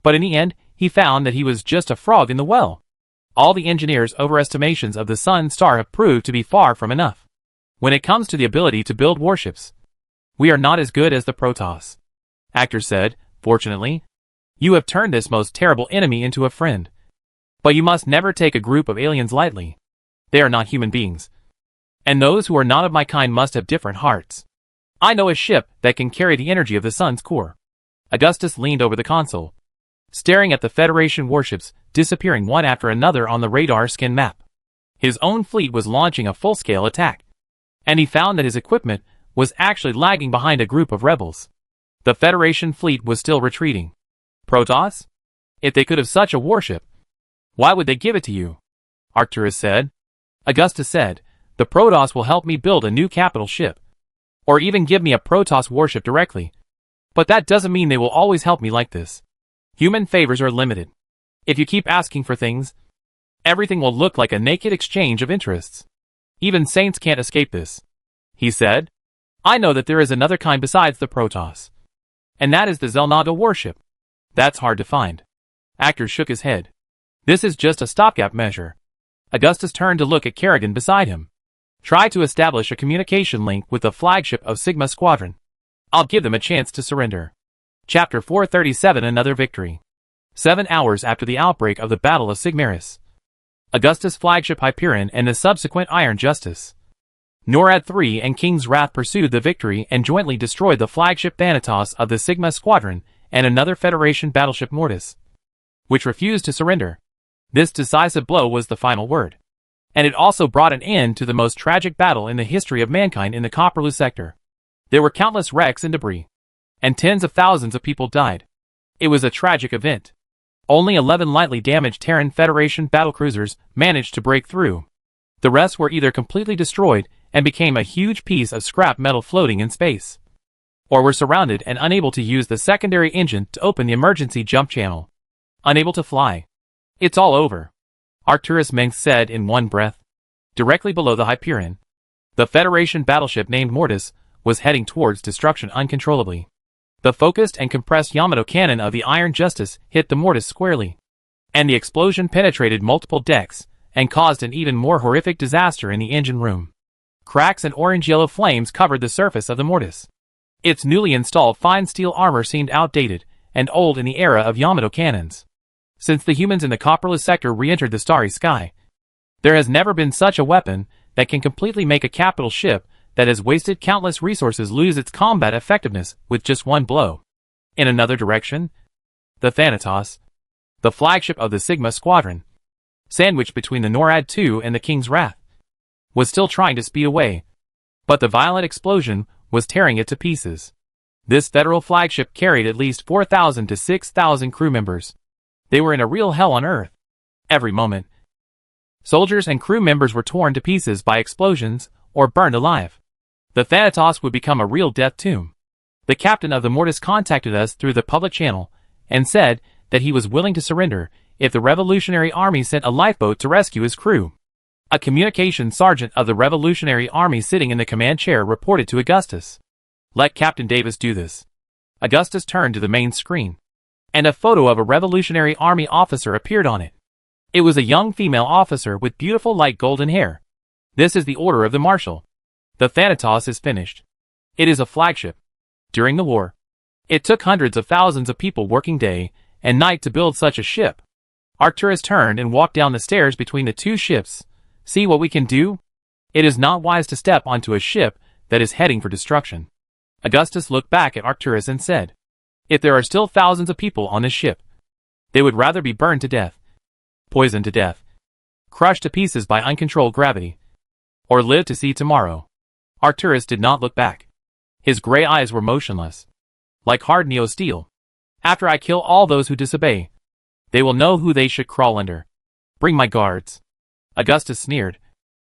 but in the end, he found that he was just a frog in the well. All the engineers' overestimations of the Sun Star have proved to be far from enough. When it comes to the ability to build warships, we are not as good as the Protoss. Actor said, "Fortunately, you have turned this most terrible enemy into a friend. But you must never take a group of aliens lightly. They are not human beings. And those who are not of my kind must have different hearts. I know a ship that can carry the energy of the sun's core. Augustus leaned over the console, staring at the Federation warships disappearing one after another on the radar scan map. His own fleet was launching a full-scale attack, and he found that his equipment was actually lagging behind a group of rebels. The Federation fleet was still retreating. Protoss? If they could have such a warship, why would they give it to you? Arcturus said. Augustus said, the Protoss will help me build a new capital ship, or even give me a Protoss warship directly. But that doesn't mean they will always help me like this. Human favors are limited. If you keep asking for things, everything will look like a naked exchange of interests. Even saints can't escape this. He said, I know that there is another kind besides the Protoss. And that is the Zelnado warship. That's hard to find. Actor shook his head. This is just a stopgap measure. Augustus turned to look at Kerrigan beside him. Try to establish a communication link with the flagship of Sigma Squadron. I'll give them a chance to surrender. Chapter 437 Another Victory. 7 hours after the outbreak of the Battle of Sigmaris, Augustus' flagship Hyperion and the subsequent Iron Justice, NORAD 3 and King's Wrath pursued the victory and jointly destroyed the flagship Thanatos of the Sigma Squadron and another Federation battleship Mortis, which refused to surrender. This decisive blow was the final word, and it also brought an end to the most tragic battle in the history of mankind in the Copperloo sector. There were countless wrecks and debris, and tens of thousands of people died. It was a tragic event. Only 11 lightly damaged Terran Federation battlecruisers managed to break through. The rest were either completely destroyed and became a huge piece of scrap metal floating in space, or were surrounded and unable to use the secondary engine to open the emergency jump channel. Unable to fly. It's all over, Arcturus Mengs said in one breath. Directly below the Hyperion, the Federation battleship named Mortis was heading towards destruction uncontrollably. The focused and compressed Yamato cannon of the Iron Justice hit the Mortis squarely, and the explosion penetrated multiple decks and caused an even more horrific disaster in the engine room. Cracks and orange-yellow flames covered the surface of the Mortis. Its newly installed fine steel armor seemed outdated and old in the era of Yamato cannons. Since the humans in the Copperless sector re-entered the starry sky, there has never been such a weapon that can completely make a capital ship that has wasted countless resources lose its combat effectiveness with just one blow. In another direction, the Thanatos, the flagship of the Sigma Squadron, sandwiched between the NORAD 2 and the King's Wrath, was still trying to speed away, but the violent explosion was tearing it to pieces. This federal flagship carried at least 4,000 to 6,000 crew members. They were in a real hell on Earth. Every moment, soldiers and crew members were torn to pieces by explosions or burned alive. The Thanatos would become a real death tomb. The captain of the Mortis contacted us through the public channel and said that he was willing to surrender if the Revolutionary Army sent a lifeboat to rescue his crew. A communications sergeant of the Revolutionary Army sitting in the command chair reported to Augustus. Let Captain Davis do this. Augustus turned to the main screen, and a photo of a Revolutionary Army officer appeared on it. It was a young female officer with beautiful light golden hair. This is the order of the Marshal. The Thanatos is finished. It is a flagship. During the war, it took hundreds of thousands of people working day and night to build such a ship. Arcturus turned and walked down the stairs between the two ships. See what we can do? It is not wise to step onto a ship that is heading for destruction. Augustus looked back at Arcturus and said, if there are still thousands of people on this ship, they would rather be burned to death, poisoned to death, crushed to pieces by uncontrolled gravity, or live to see tomorrow. Arcturus did not look back. His gray eyes were motionless, like hard neo steel. After I kill all those who disobey, they will know who they should crawl under. Bring my guards. Augustus sneered,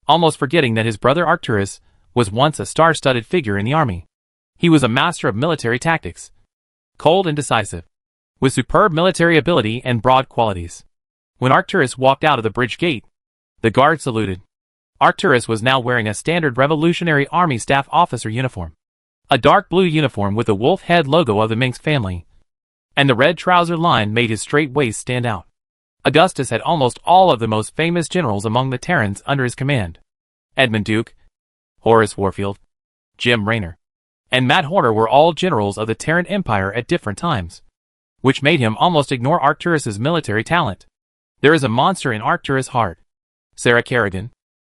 almost forgetting that his brother Arcturus was once a star-studded figure in the army. He was a master of military tactics, cold and decisive, with superb military ability and broad qualities. When Arcturus walked out of the bridge gate, the guard saluted. Arcturus was now wearing a standard Revolutionary Army staff officer uniform, a dark blue uniform with the wolf head logo of the Mengs family, and the red trouser line made his straight waist stand out. Augustus had almost all of the most famous generals among the Terrans under his command. Edmund Duke, Horace Warfield, Jim Raynor, and Matt Horner were all generals of the Terran Empire at different times, which made him almost ignore Arcturus's military talent. There is a monster in Arcturus' heart. Sarah Kerrigan,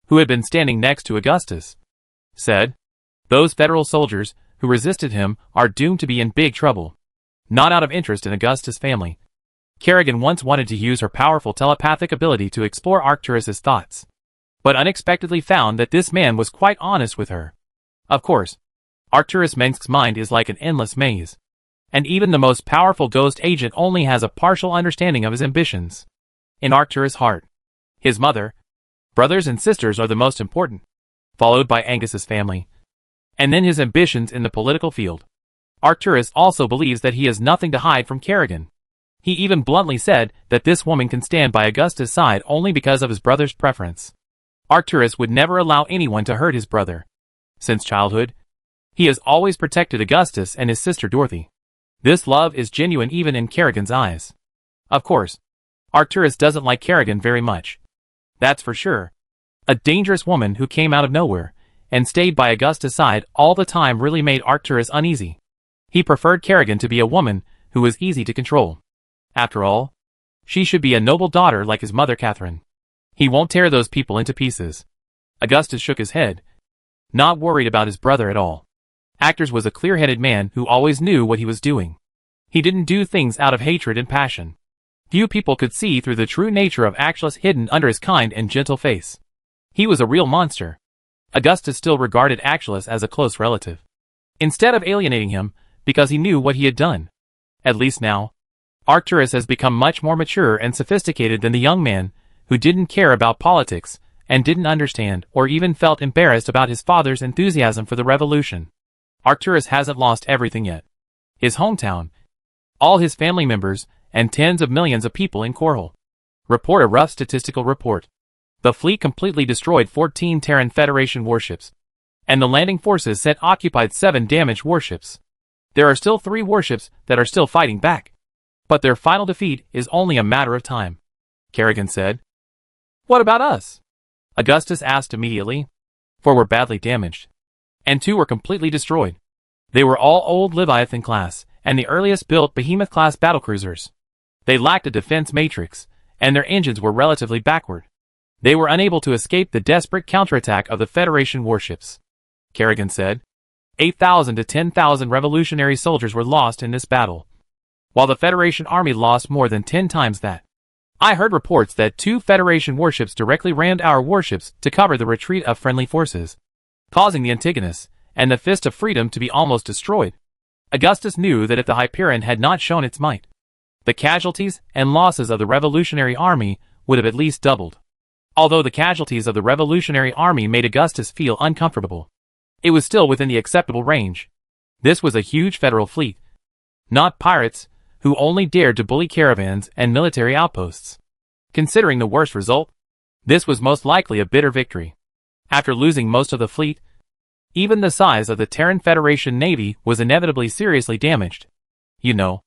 who had been standing next to Augustus, said, "Those federal soldiers who resisted him are doomed to be in big trouble." Not out of interest in Augustus' family, Kerrigan once wanted to use her powerful telepathic ability to explore Arcturus's thoughts, but unexpectedly found that this man was quite honest with her. Of course, Arcturus Mensk's mind is like an endless maze, and even the most powerful ghost agent only has a partial understanding of his ambitions. In Arcturus' heart, his mother, brothers and sisters are the most important, followed by Angus's family, and then his ambitions in the political field. Arcturus also believes that he has nothing to hide from Kerrigan. He even bluntly said that this woman can stand by Augustus' side only because of his brother's preference. Arcturus would never allow anyone to hurt his brother. Since childhood, he has always protected Augustus and his sister Dorothy. This love is genuine even in Kerrigan's eyes. Of course, Arcturus doesn't like Kerrigan very much. That's for sure. A dangerous woman who came out of nowhere and stayed by Augustus' side all the time really made Arcturus uneasy. He preferred Kerrigan to be a woman who was easy to control. After all, she should be a noble daughter like his mother Catherine. He won't tear those people into pieces. Augustus shook his head, not worried about his brother at all. Actors was a clear-headed man who always knew what he was doing. He didn't do things out of hatred and passion. Few people could see through the true nature of Actulus hidden under his kind and gentle face. He was a real monster. Augustus still regarded Actulus as a close relative, instead of alienating him because he knew what he had done. At least now, Arcturus has become much more mature and sophisticated than the young man who didn't care about politics and didn't understand or even felt embarrassed about his father's enthusiasm for the revolution. Arcturus hasn't lost everything yet. His hometown, all his family members, and tens of millions of people in Korhal. Report a rough statistical report. The fleet completely destroyed 14 Terran Federation warships, and the landing forces sent occupied 7 damaged warships. There are still 3 warships that are still fighting back, but their final defeat is only a matter of time, Kerrigan said. What about us? Augustus asked immediately. 4 were badly damaged, and 2 were completely destroyed. They were all old Leviathan class, and the earliest built Behemoth class battlecruisers. They lacked a defense matrix, and their engines were relatively backward. They were unable to escape the desperate counterattack of the Federation warships, Kerrigan said. 8,000 to 10,000 revolutionary soldiers were lost in this battle, while the Federation army lost more than 10 times that. I heard reports that 2 Federation warships directly rammed our warships to cover the retreat of friendly forces, causing the Antigonus and the Fist of Freedom to be almost destroyed. Augustus knew that if the Hyperion had not shown its might, the casualties and losses of the Revolutionary Army would have at least doubled. Although the casualties of the Revolutionary Army made Augustus feel uncomfortable, it was still within the acceptable range. This was a huge federal fleet, not pirates who only dared to bully caravans and military outposts. Considering the worst result, this was most likely a bitter victory. After losing most of the fleet, even the size of the Terran Federation Navy was inevitably seriously damaged. You know,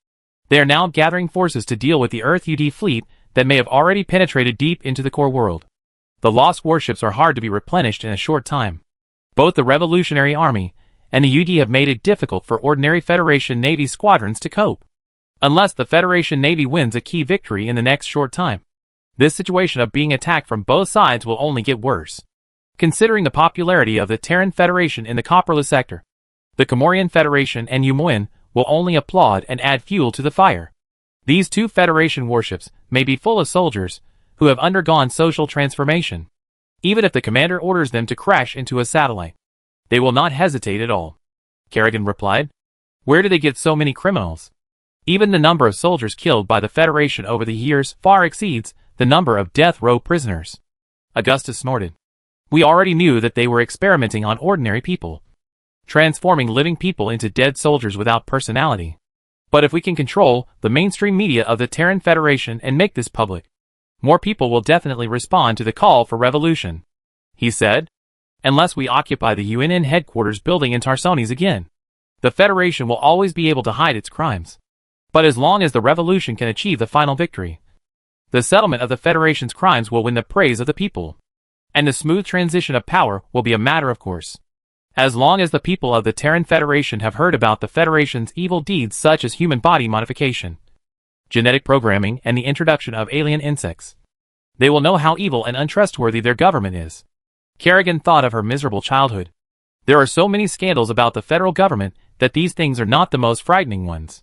they are now gathering forces to deal with the Earth-UD fleet that may have already penetrated deep into the core world. The lost warships are hard to be replenished in a short time. Both the Revolutionary Army and the UD have made it difficult for ordinary Federation Navy squadrons to cope, unless the Federation Navy wins a key victory in the next short time. This situation of being attacked from both sides will only get worse. Considering the popularity of the Terran Federation in the Copperless sector, the Comorian Federation and Umoin will only applaud and add fuel to the fire. These 2 Federation warships may be full of soldiers who have undergone social transformation. Even if the commander orders them to crash into a satellite, they will not hesitate at all, Kerrigan replied. Where do they get so many criminals? Even the number of soldiers killed by the Federation over the years far exceeds the number of death row prisoners. Augustus snorted. We already knew that they were experimenting on ordinary people, transforming living people into dead soldiers without personality. But if we can control the mainstream media of the Terran Federation and make this public, more people will definitely respond to the call for revolution, he said. Unless we occupy the UNN headquarters building in Tarsones again, the Federation will always be able to hide its crimes. But as long as the revolution can achieve the final victory, the settlement of the Federation's crimes will win the praise of the people, and the smooth transition of power will be a matter of course. As long as the people of the Terran Federation have heard about the Federation's evil deeds such as human body modification, genetic programming, and the introduction of alien insects, they will know how evil and untrustworthy their government is. Kerrigan thought of her miserable childhood. There are so many scandals about the federal government that these things are not the most frightening ones.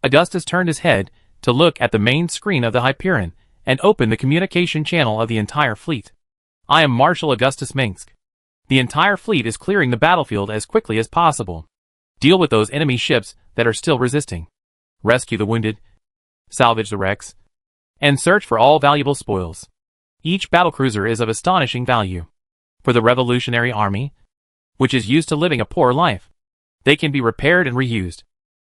Augustus turned his head to look at the main screen of the Hyperion and opened the communication channel of the entire fleet. I am Marshal Augustus Minsk. The entire fleet is clearing the battlefield as quickly as possible. Deal with those enemy ships that are still resisting. Rescue the wounded. Salvage the wrecks. And search for all valuable spoils. Each battlecruiser is of astonishing value. For the Revolutionary Army, which is used to living a poor life, they can be repaired and reused.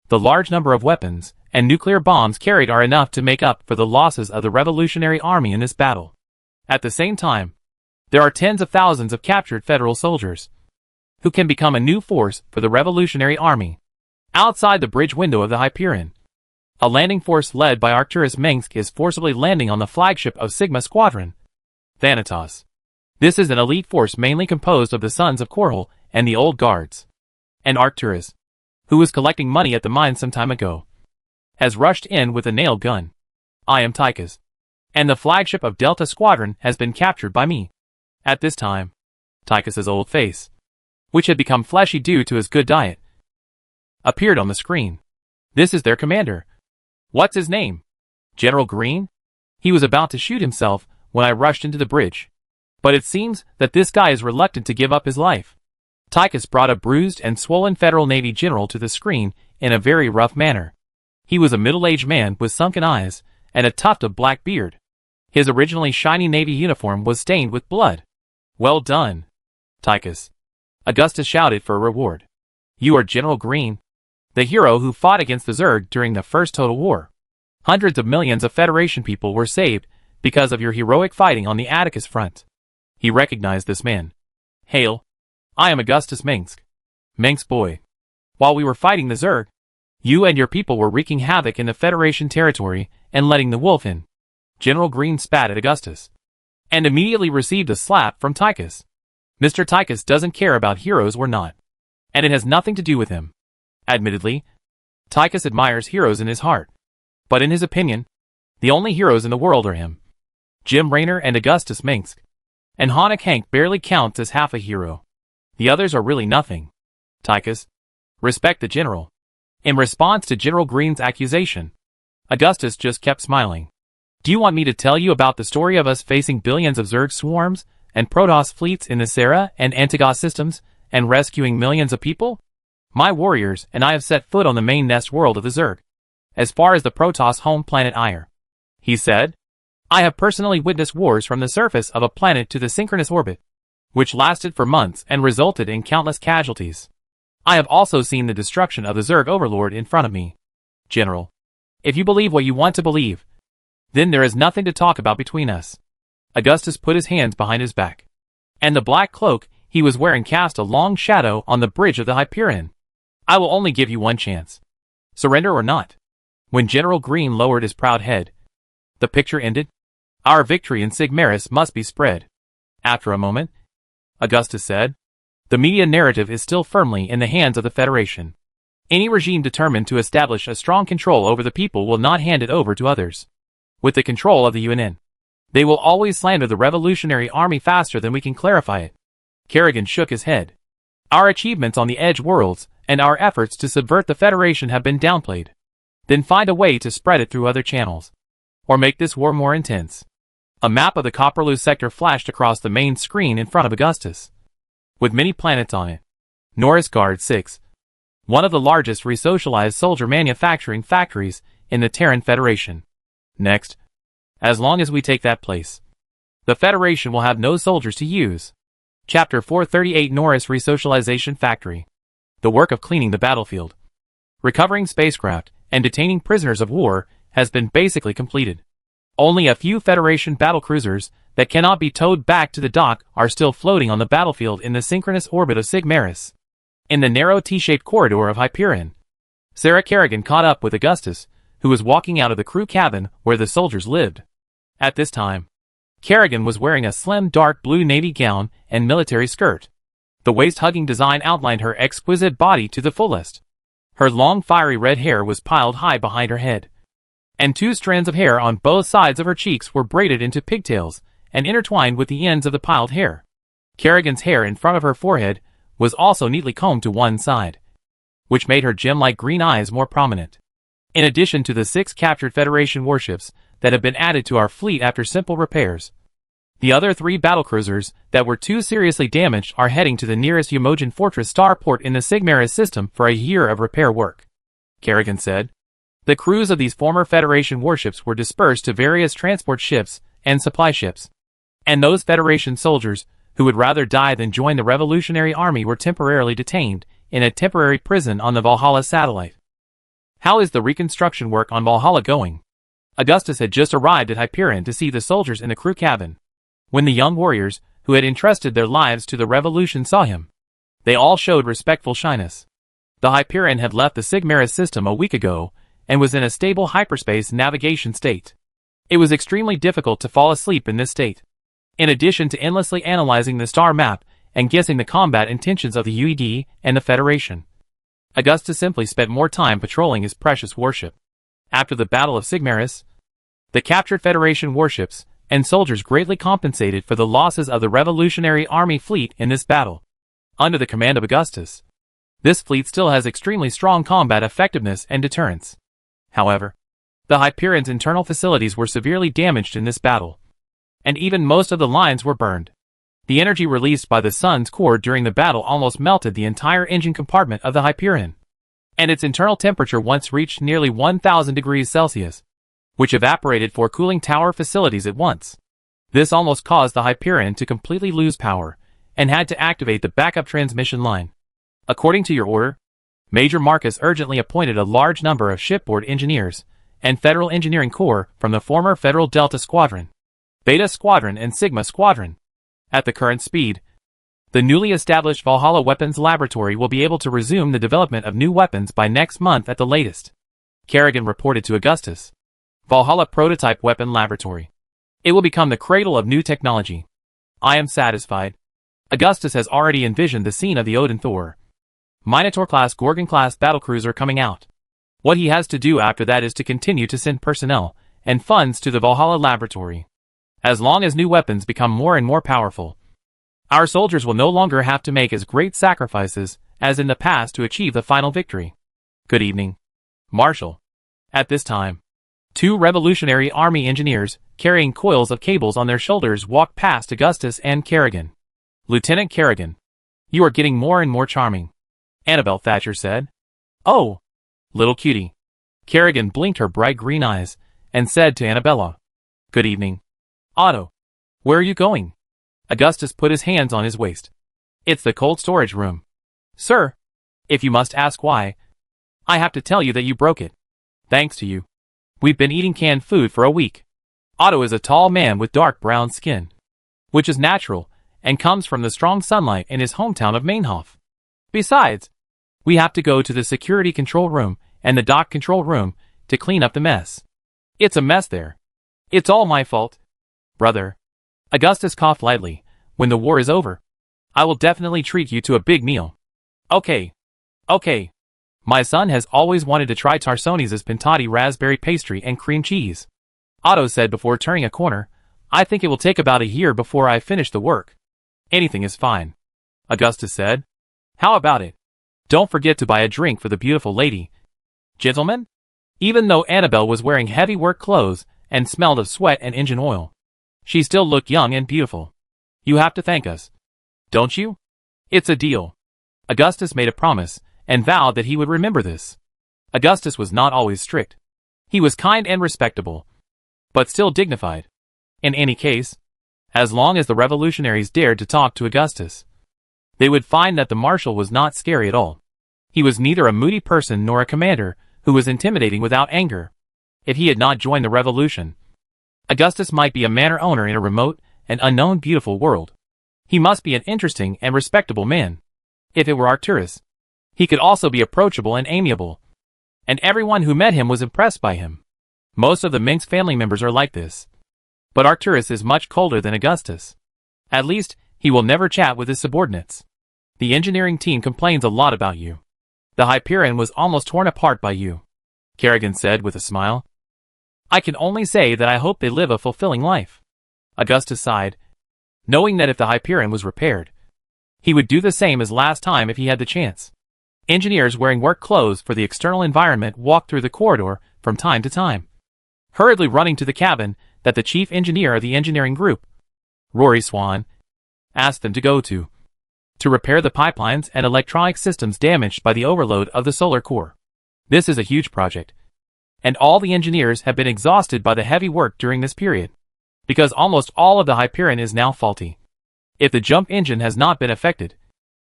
The large number of weapons and nuclear bombs carried are enough to make up for the losses of the Revolutionary Army in this battle. At the same time, there are tens of thousands of captured federal soldiers who can become a new force for the Revolutionary Army. Outside the bridge window of the Hyperion, a landing force led by Arcturus Minsk is forcibly landing on the flagship of Sigma Squadron, Thanatos. This is an elite force mainly composed of the sons of Korhal and the Old Guards. And Arcturus, who was collecting money at the mine some time ago, has rushed in with a nail gun. I am Tychus, and the flagship of Delta Squadron has been captured by me. At this time, Tychus's old face, which had become fleshy due to his good diet, appeared on the screen. This is their commander. What's his name? General Green? He was about to shoot himself when I rushed into the bridge. But it seems that this guy is reluctant to give up his life. Tychus brought a bruised and swollen Federal Navy general to the screen in a very rough manner. He was a middle-aged man with sunken eyes and a tuft of black beard. His originally shiny Navy uniform was stained with blood. Well done, Tychus. Augustus shouted for a reward. You are General Green, the hero who fought against the Zerg during the First Total War. Hundreds of millions of Federation people were saved because of your heroic fighting on the Atticus front. He recognized this man. Hail. I am Augustus Minsk. Minsk boy. While we were fighting the Zerg, you and your people were wreaking havoc in the Federation territory and letting the wolf in. General Green spat at Augustus and immediately received a slap from Tychus. Mr. Tychus doesn't care about heroes or not, and it has nothing to do with him. Admittedly, Tychus admires heroes in his heart, but in his opinion, the only heroes in the world are him, Jim Raynor and Augustus Minsk. And Hanukkah Hank barely counts as half a hero. The others are really nothing. Tychus, respect the general. In response to General Green's accusation, Augustus just kept smiling. Do you want me to tell you about the story of us facing billions of Zerg swarms and Protoss fleets in the Sera and Antigos systems and rescuing millions of people? My warriors and I have set foot on the main nest world of the Zerg, as far as the Protoss home planet Ire. He said, I have personally witnessed wars from the surface of a planet to the synchronous orbit, which lasted for months and resulted in countless casualties. I have also seen the destruction of the Zerg overlord in front of me. General, if you believe what you want to believe, then there is nothing to talk about between us. Augustus put his hands behind his back, and the black cloak he was wearing cast a long shadow on the bridge of the Hyperion. I will only give you one chance. Surrender or not. When General Green lowered his proud head, the picture ended. Our victory in Sigmaris must be spread. After a moment, Augustus said, the media narrative is still firmly in the hands of the Federation. Any regime determined to establish a strong control over the people will not hand it over to others. With the control of the UNN, they will always slander the Revolutionary Army faster than we can clarify it. Kerrigan shook his head. Our achievements on the Edge worlds and our efforts to subvert the Federation have been downplayed. Then find a way to spread it through other channels, or make this war more intense. A map of the Copperloo sector flashed across the main screen in front of Augustus, with many planets on it. Norris Guard 6, one of the largest resocialized soldier manufacturing factories in the Terran Federation. Next, as long as we take that place, the Federation will have no soldiers to use. Chapter 438 Norris Resocialization Factory. The work of cleaning the battlefield, recovering spacecraft, and detaining prisoners of war has been basically completed. Only a few Federation battlecruisers that cannot be towed back to the dock are still floating on the battlefield in the synchronous orbit of Sigmaris. In the narrow T-shaped corridor of Hyperion, Sarah Kerrigan caught up with Augustus, who was walking out of the crew cabin where the soldiers lived. At this time, Kerrigan was wearing a slim dark blue navy gown and military skirt. The waist-hugging design outlined her exquisite body to the fullest. Her long fiery red hair was piled high behind her head, and two strands of hair on both sides of her cheeks were braided into pigtails and intertwined with the ends of the piled hair. Kerrigan's hair in front of her forehead was also neatly combed to one side, which made her gem-like green eyes more prominent. In addition to the 6 captured Federation warships that have been added to our fleet after simple repairs, the other 3 battlecruisers that were too seriously damaged are heading to the nearest Umojan Fortress starport in the Sigmaris system for a year of repair work, Kerrigan said. The crews of these former Federation warships were dispersed to various transport ships and supply ships, and those Federation soldiers who would rather die than join the Revolutionary Army were temporarily detained in a temporary prison on the Valhalla satellite. How is the reconstruction work on Valhalla going? Augustus had just arrived at Hyperion to see the soldiers in the crew cabin. When the young warriors, who had entrusted their lives to the revolution, saw him, they all showed respectful shyness. The Hyperion had left the Sigmaris system a week ago and was in a stable hyperspace navigation state. It was extremely difficult to fall asleep in this state. In addition to endlessly analyzing the star map and guessing the combat intentions of the UED and the Federation, Augustus simply spent more time patrolling his precious warship. After the Battle of Sigmaris, the captured Federation warships and soldiers greatly compensated for the losses of the Revolutionary Army fleet in this battle. Under the command of Augustus, this fleet still has extremely strong combat effectiveness and deterrence. However, the Hyperion's internal facilities were severely damaged in this battle, and even most of the lines were burned. The energy released by the sun's core during the battle almost melted the entire engine compartment of the Hyperion, and its internal temperature once reached nearly 1,000 degrees Celsius, which evaporated 4 cooling tower facilities at once. This almost caused the Hyperion to completely lose power, and had to activate the backup transmission line. According to your order, Major Marcus urgently appointed a large number of shipboard engineers and Federal Engineering Corps from the former Federal Delta Squadron, Beta Squadron and Sigma Squadron. At the current speed, the newly established Valhalla Weapons Laboratory will be able to resume the development of new weapons by next month at the latest, Kerrigan reported to Augustus. Valhalla Prototype Weapon Laboratory. It will become the cradle of new technology. I am satisfied. Augustus has already envisioned the scene of the Odin Thor, Minotaur-class Gorgon-class battlecruiser coming out. What he has to do after that is to continue to send personnel and funds to the Valhalla Laboratory. As long as new weapons become more and more powerful, our soldiers will no longer have to make as great sacrifices as in the past to achieve the final victory. Good evening, Marshal. At this time, 2 Revolutionary Army engineers, carrying coils of cables on their shoulders, walked past Augustus and Kerrigan. Lieutenant Kerrigan, you are getting more and more charming, Annabelle Thatcher said. Oh, little cutie. Kerrigan blinked her bright green eyes and said to Annabella, Good evening. Otto, where are you going? Augustus put his hands on his waist. It's the cold storage room. Sir, if you must ask why, I have to tell you that you broke it. Thanks to you, we've been eating canned food for a week. Otto is a tall man with dark brown skin, which is natural and comes from the strong sunlight in his hometown of Mainhof. Besides, we have to go to the security control room and the dock control room to clean up the mess. It's a mess there. It's all my fault. Brother, Augustus coughed lightly, when the war is over, I will definitely treat you to a big meal. Okay. My son has always wanted to try Tarsoni's Pentati raspberry pastry and cream cheese, Otto said before turning a corner. I think it will take about a year before I finish the work. Anything is fine, Augustus said. How about it? Don't forget to buy a drink for the beautiful lady. Gentlemen? Even though Annabelle was wearing heavy work clothes and smelled of sweat and engine oil, she still looked young and beautiful. You have to thank us, don't you? It's a deal. Augustus made a promise and vowed that he would remember this. Augustus was not always strict. He was kind and respectable, but still dignified. In any case, as long as the revolutionaries dared to talk to Augustus, they would find that the marshal was not scary at all. He was neither a moody person nor a commander who was intimidating without anger. If he had not joined the revolution, Augustus might be a manor owner in a remote and unknown beautiful world. He must be an interesting and respectable man. If it were Arcturus, he could also be approachable and amiable, and everyone who met him was impressed by him. Most of the Minx family members are like this, but Arcturus is much colder than Augustus. At least, he will never chat with his subordinates. The engineering team complains a lot about you. The Hyperion was almost torn apart by you, Kerrigan said with a smile. I can only say that I hope they live a fulfilling life. Augustus sighed. knowing that if the Hyperion was repaired, he would do the same as last time if he had the chance. Engineers wearing work clothes for the external environment walked through the corridor from time to time, hurriedly running to the cabin that the chief engineer of the engineering group, Rory Swan, asked them to go to repair the pipelines and electronic systems damaged by the overload of the solar core. This is a huge project, and all the engineers have been exhausted by the heavy work during this period, because almost all of the Hyperion is now faulty. If the jump engine has not been affected,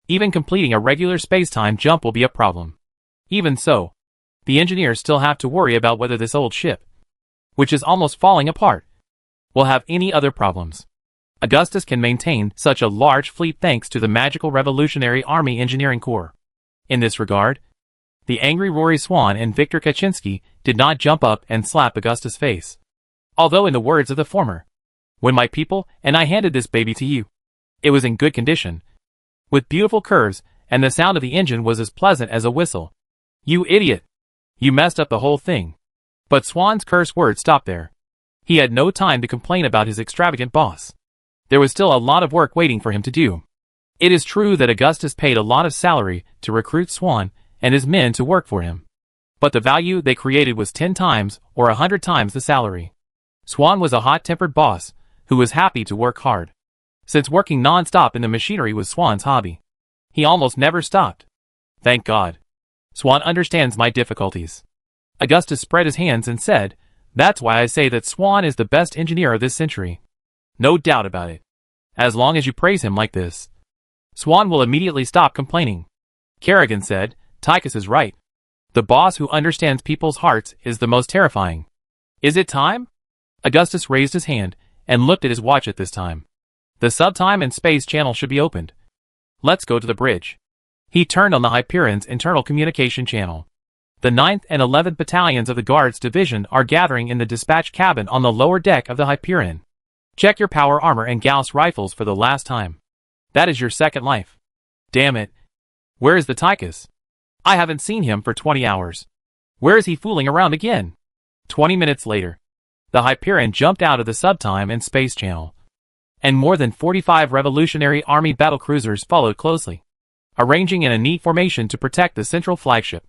even completing a regular space-time jump will be a problem. Even so, the engineers still have to worry about whether this old ship, which is almost falling apart, will have any other problems. Augustus can maintain such a large fleet thanks to the magical Revolutionary Army Engineering Corps. In this regard, the angry Rory Swan and Victor Kaczynski did not jump up and slap Augustus' face. Although in the words of the former, "When my people and I handed this baby to you, it was in good condition, with beautiful curves, and the sound of the engine was as pleasant as a whistle. You idiot! You messed up the whole thing." But Swan's curse words stopped there. He had no time to complain about his extravagant boss. There was still a lot of work waiting for him to do. It is true that Augustus paid a lot of salary to recruit Swan and his men to work for him, but the value they created was 10 times or 100 times the salary. Swan was a hot-tempered boss who was happy to work hard. Since working non-stop in the machinery was Swan's hobby, he almost never stopped. Thank God. Swan understands my difficulties. Augustus spread his hands and said, "That's why I say that Swan is the best engineer of this century. No doubt about it. As long as you praise him like this, Swan will immediately stop complaining." Kerrigan said, "Tychus is right. The boss who understands people's hearts is the most terrifying. Is it time?" Augustus raised his hand and looked at his watch at this time. "The subtime and space channel should be opened. Let's go to the bridge." He turned on the Hyperion's internal communication channel. The 9th and 11th battalions of the Guards Division are gathering in the dispatch cabin on the lower deck of the Hyperion. Check your power armor and Gauss rifles for the last time. That is your second life. Damn it. Where is the Tychus? I haven't seen him for 20 hours. Where is he fooling around again? 20 minutes later, the Hyperion jumped out of the subtime and space channel, and more than 45 Revolutionary Army battlecruisers followed closely, arranging in a neat formation to protect the central flagship.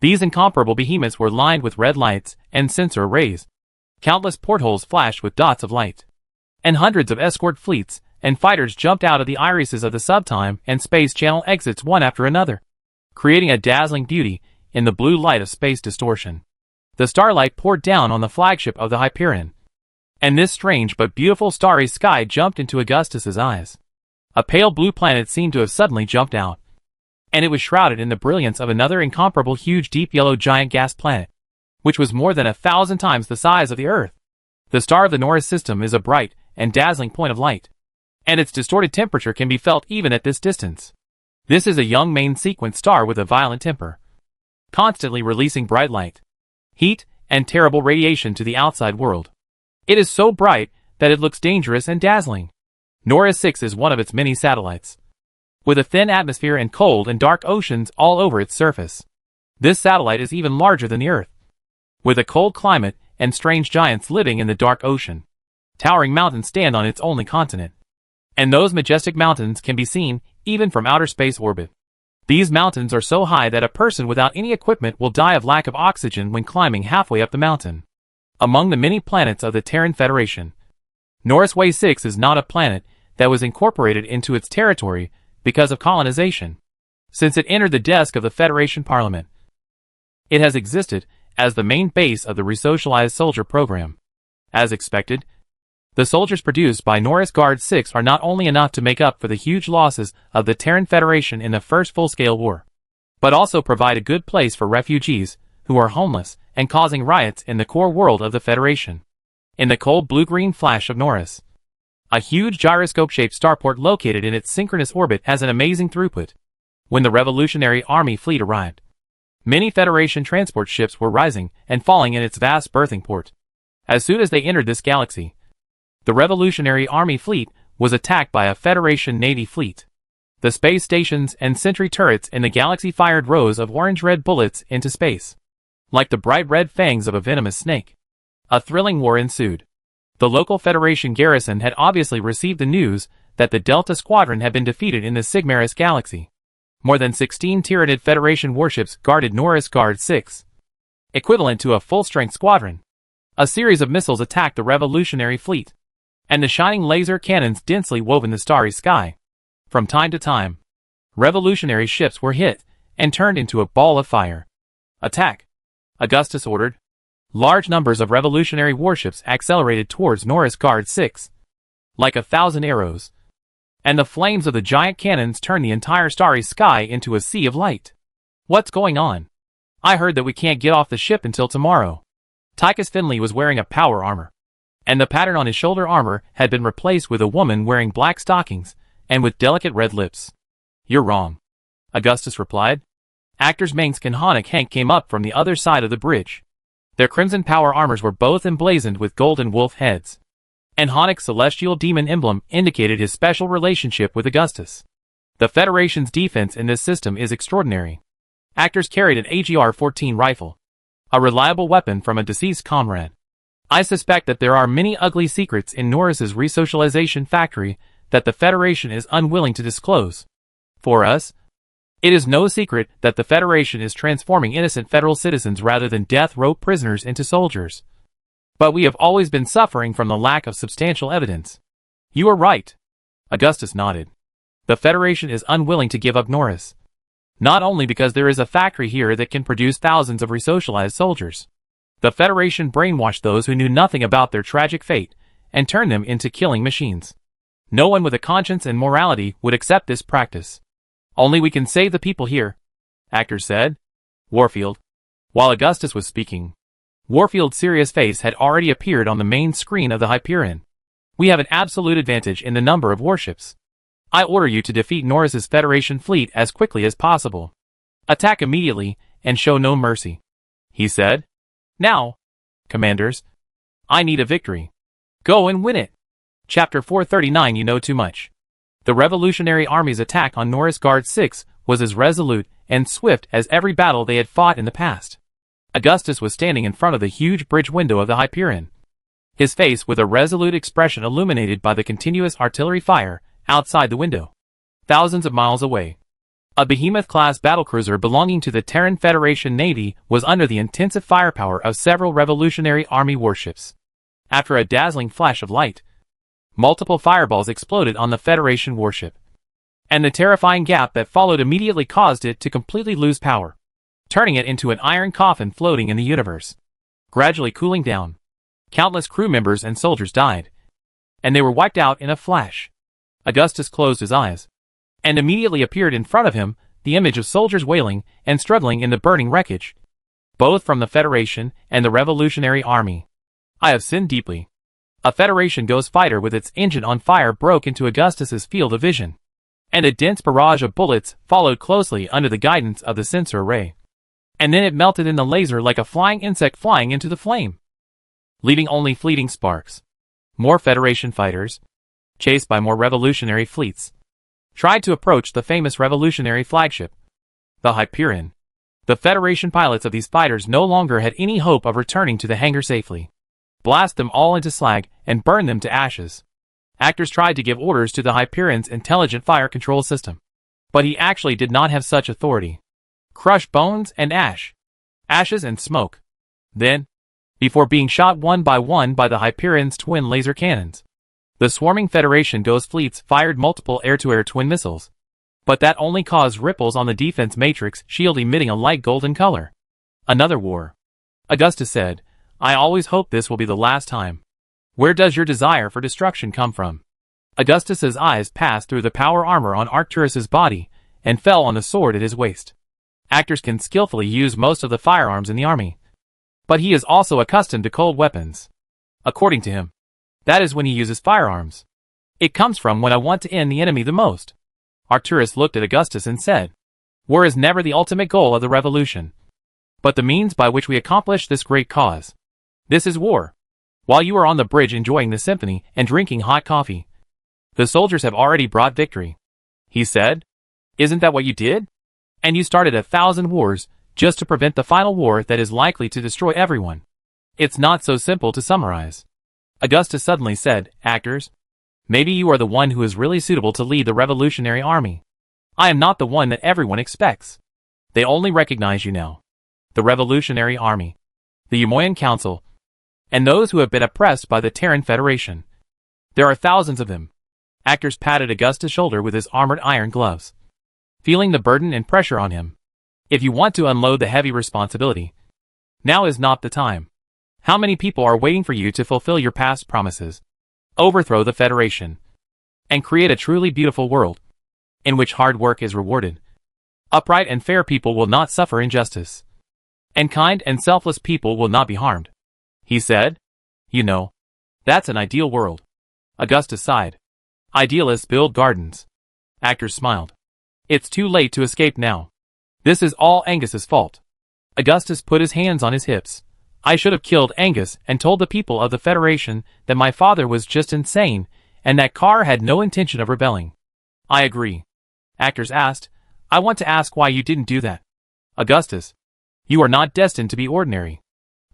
These incomparable behemoths were lined with red lights and sensor arrays. Countless portholes flashed with dots of light, and hundreds of escort fleets and fighters jumped out of the irises of the subtime and space channel exits one after another, creating a dazzling beauty in the blue light of space distortion. The starlight poured down on the flagship of the Hyperion, and this strange but beautiful starry sky jumped into Augustus's eyes. A pale blue planet seemed to have suddenly jumped out, and it was shrouded in the brilliance of another incomparable huge deep yellow giant gas planet, which was more than 1,000 times the size of the Earth. The star of the Norris system is a bright and dazzling point of light, and its distorted temperature can be felt even at this distance. This is a young main sequence star with a violent temper, constantly releasing bright light, heat, and terrible radiation to the outside world. It is so bright that it looks dangerous and dazzling. Norris 6 is one of its many satellites, with a thin atmosphere and cold and dark oceans all over its surface. This satellite is even larger than the Earth, with a cold climate and strange giants living in the dark ocean. Towering mountains stand on its only continent, and those majestic mountains can be seen even from outer space orbit. These mountains are so high that a person without any equipment will die of lack of oxygen when climbing halfway up the mountain. Among the many planets of the Terran Federation, Norris Way 6 is not a planet that was incorporated into its territory because of colonization. Since it entered the desk of the Federation Parliament, it has existed as the main base of the resocialized soldier program. As expected, the soldiers produced by Norris Guard 6 are not only enough to make up for the huge losses of the Terran Federation in the first full-scale war, but also provide a good place for refugees who are homeless and causing riots in the core world of the Federation. In the cold blue-green flash of Norris, a huge gyroscope-shaped starport located in its synchronous orbit has an amazing throughput. When the Revolutionary Army fleet arrived, many Federation transport ships were rising and falling in its vast berthing port. As soon as they entered this galaxy, the Revolutionary Army fleet was attacked by a Federation Navy fleet. The space stations and sentry turrets in the galaxy fired rows of orange-red bullets into space, like the bright red fangs of a venomous snake. A thrilling war ensued. The local Federation garrison had obviously received the news that the Delta Squadron had been defeated in the Sigmaris galaxy. More than 16 Tyranid Federation warships guarded Norris Guard 6, equivalent to a full-strength squadron. A series of missiles attacked the revolutionary fleet, and the shining laser cannons densely wove in the starry sky. From time to time, revolutionary ships were hit and turned into a ball of fire. Attack! Augustus ordered. Large numbers of revolutionary warships accelerated towards Norris Guard 6, like 1,000 arrows, and the flames of the giant cannons turned the entire starry sky into a sea of light. What's going on? I heard that we can't get off the ship until tomorrow. Tychus Finley was wearing a power armor, and the pattern on his shoulder armor had been replaced with a woman wearing black stockings and with delicate red lips. You're wrong, Augustus replied. Actors Manx and Hank came up from the other side of the bridge. Their crimson power armors were both emblazoned with golden wolf heads, and Hank's celestial demon emblem indicated his special relationship with Augustus. The Federation's defense in this system is extraordinary. Actors carried an AGR-14 rifle, a reliable weapon from a deceased comrade. I suspect that there are many ugly secrets in Norris's resocialization factory that the Federation is unwilling to disclose. For us, it is no secret that the Federation is transforming innocent federal citizens rather than death row prisoners into soldiers. But we have always been suffering from the lack of substantial evidence. You are right. Augustus nodded. The Federation is unwilling to give up Norris. Not only because there is a factory here that can produce thousands of resocialized soldiers. The Federation brainwashed those who knew nothing about their tragic fate and turned them into killing machines. No one with a conscience and morality would accept this practice. Only we can save the people here, Actors said. Warfield. While Augustus was speaking, Warfield's serious face had already appeared on the main screen of the Hyperion. We have an absolute advantage in the number of warships. I order you to defeat Norris's Federation fleet as quickly as possible. Attack immediately and show no mercy, he said. Now, commanders, I need a victory. Go and win it. Chapter 439. You know too much. The Revolutionary Army's attack on Norris Guard 6 was as resolute and swift as every battle they had fought in the past. Augustus was standing in front of the huge bridge window of the Hyperion, his face with a resolute expression illuminated by the continuous artillery fire outside the window. Thousands of miles away, a behemoth-class battlecruiser belonging to the Terran Federation Navy was under the intensive firepower of several Revolutionary Army warships. After a dazzling flash of light, multiple fireballs exploded on the Federation warship, and the terrifying gap that followed immediately caused it to completely lose power, turning it into an iron coffin floating in the universe. Gradually cooling down, countless crew members and soldiers died, and they were wiped out in a flash. Augustus closed his eyes, and immediately appeared in front of him the image of soldiers wailing and struggling in the burning wreckage, both from the Federation and the Revolutionary Army. I have sinned deeply. A Federation ghost fighter with its engine on fire broke into Augustus's field of vision, and a dense barrage of bullets followed closely under the guidance of the sensor array. And then it melted in the laser like a flying insect flying into the flame, leaving only fleeting sparks. More Federation fighters, chased by more revolutionary fleets, tried to approach the famous revolutionary flagship, the Hyperion. The Federation pilots of these fighters no longer had any hope of returning to the hangar safely. Blast them all into slag and burn them to ashes. Actors tried to give orders to the Hyperion's intelligent fire control system, but he actually did not have such authority. Crush bones and ashes and smoke. Then, before being shot one by the Hyperion's twin laser cannons, the swarming Federation ghost fleets fired multiple air-to-air twin missiles, but that only caused ripples on the defense matrix shield emitting a light golden color. Another war. Augustus said, I always hope this will be the last time. Where does your desire for destruction come from? Augustus's eyes passed through the power armor on Arcturus's body and fell on the sword at his waist. Actors can skillfully use most of the firearms in the army, but he is also accustomed to cold weapons. According to him, that is when he uses firearms. It comes from when I want to end the enemy the most. Arcturus looked at Augustus and said, War is never the ultimate goal of the revolution, but the means by which we accomplish this great cause. This is war. While you are on the bridge enjoying the symphony and drinking hot coffee, the soldiers have already brought victory. He said, Isn't that what you did? And you started 1,000 wars just to prevent the final war that is likely to destroy everyone. It's not so simple to summarize. Augustus suddenly said, "Actors, maybe you are the one who is really suitable to lead the Revolutionary Army. I am not the one that everyone expects. They only recognize you now. The Revolutionary Army, the Umoyan Council, and those who have been oppressed by the Terran Federation. There are thousands of them." Actors patted Augustus' shoulder with his armored iron gloves, feeling the burden and pressure on him. "If you want to unload the heavy responsibility, now is not the time. How many people are waiting for you to fulfill your past promises, overthrow the Federation, and create a truly beautiful world, in which hard work is rewarded. Upright and fair people will not suffer injustice, and kind and selfless people will not be harmed," he said. "You know, that's an ideal world." Augustus sighed. "Idealists build gardens." Actors smiled. "It's too late to escape now. This is all Angus's fault." Augustus put his hands on his hips. "I should have killed Angus and told the people of the Federation that my father was just insane and that Carr had no intention of rebelling." "I agree." Actors asked, "I want to ask why you didn't do that." "Augustus, you are not destined to be ordinary.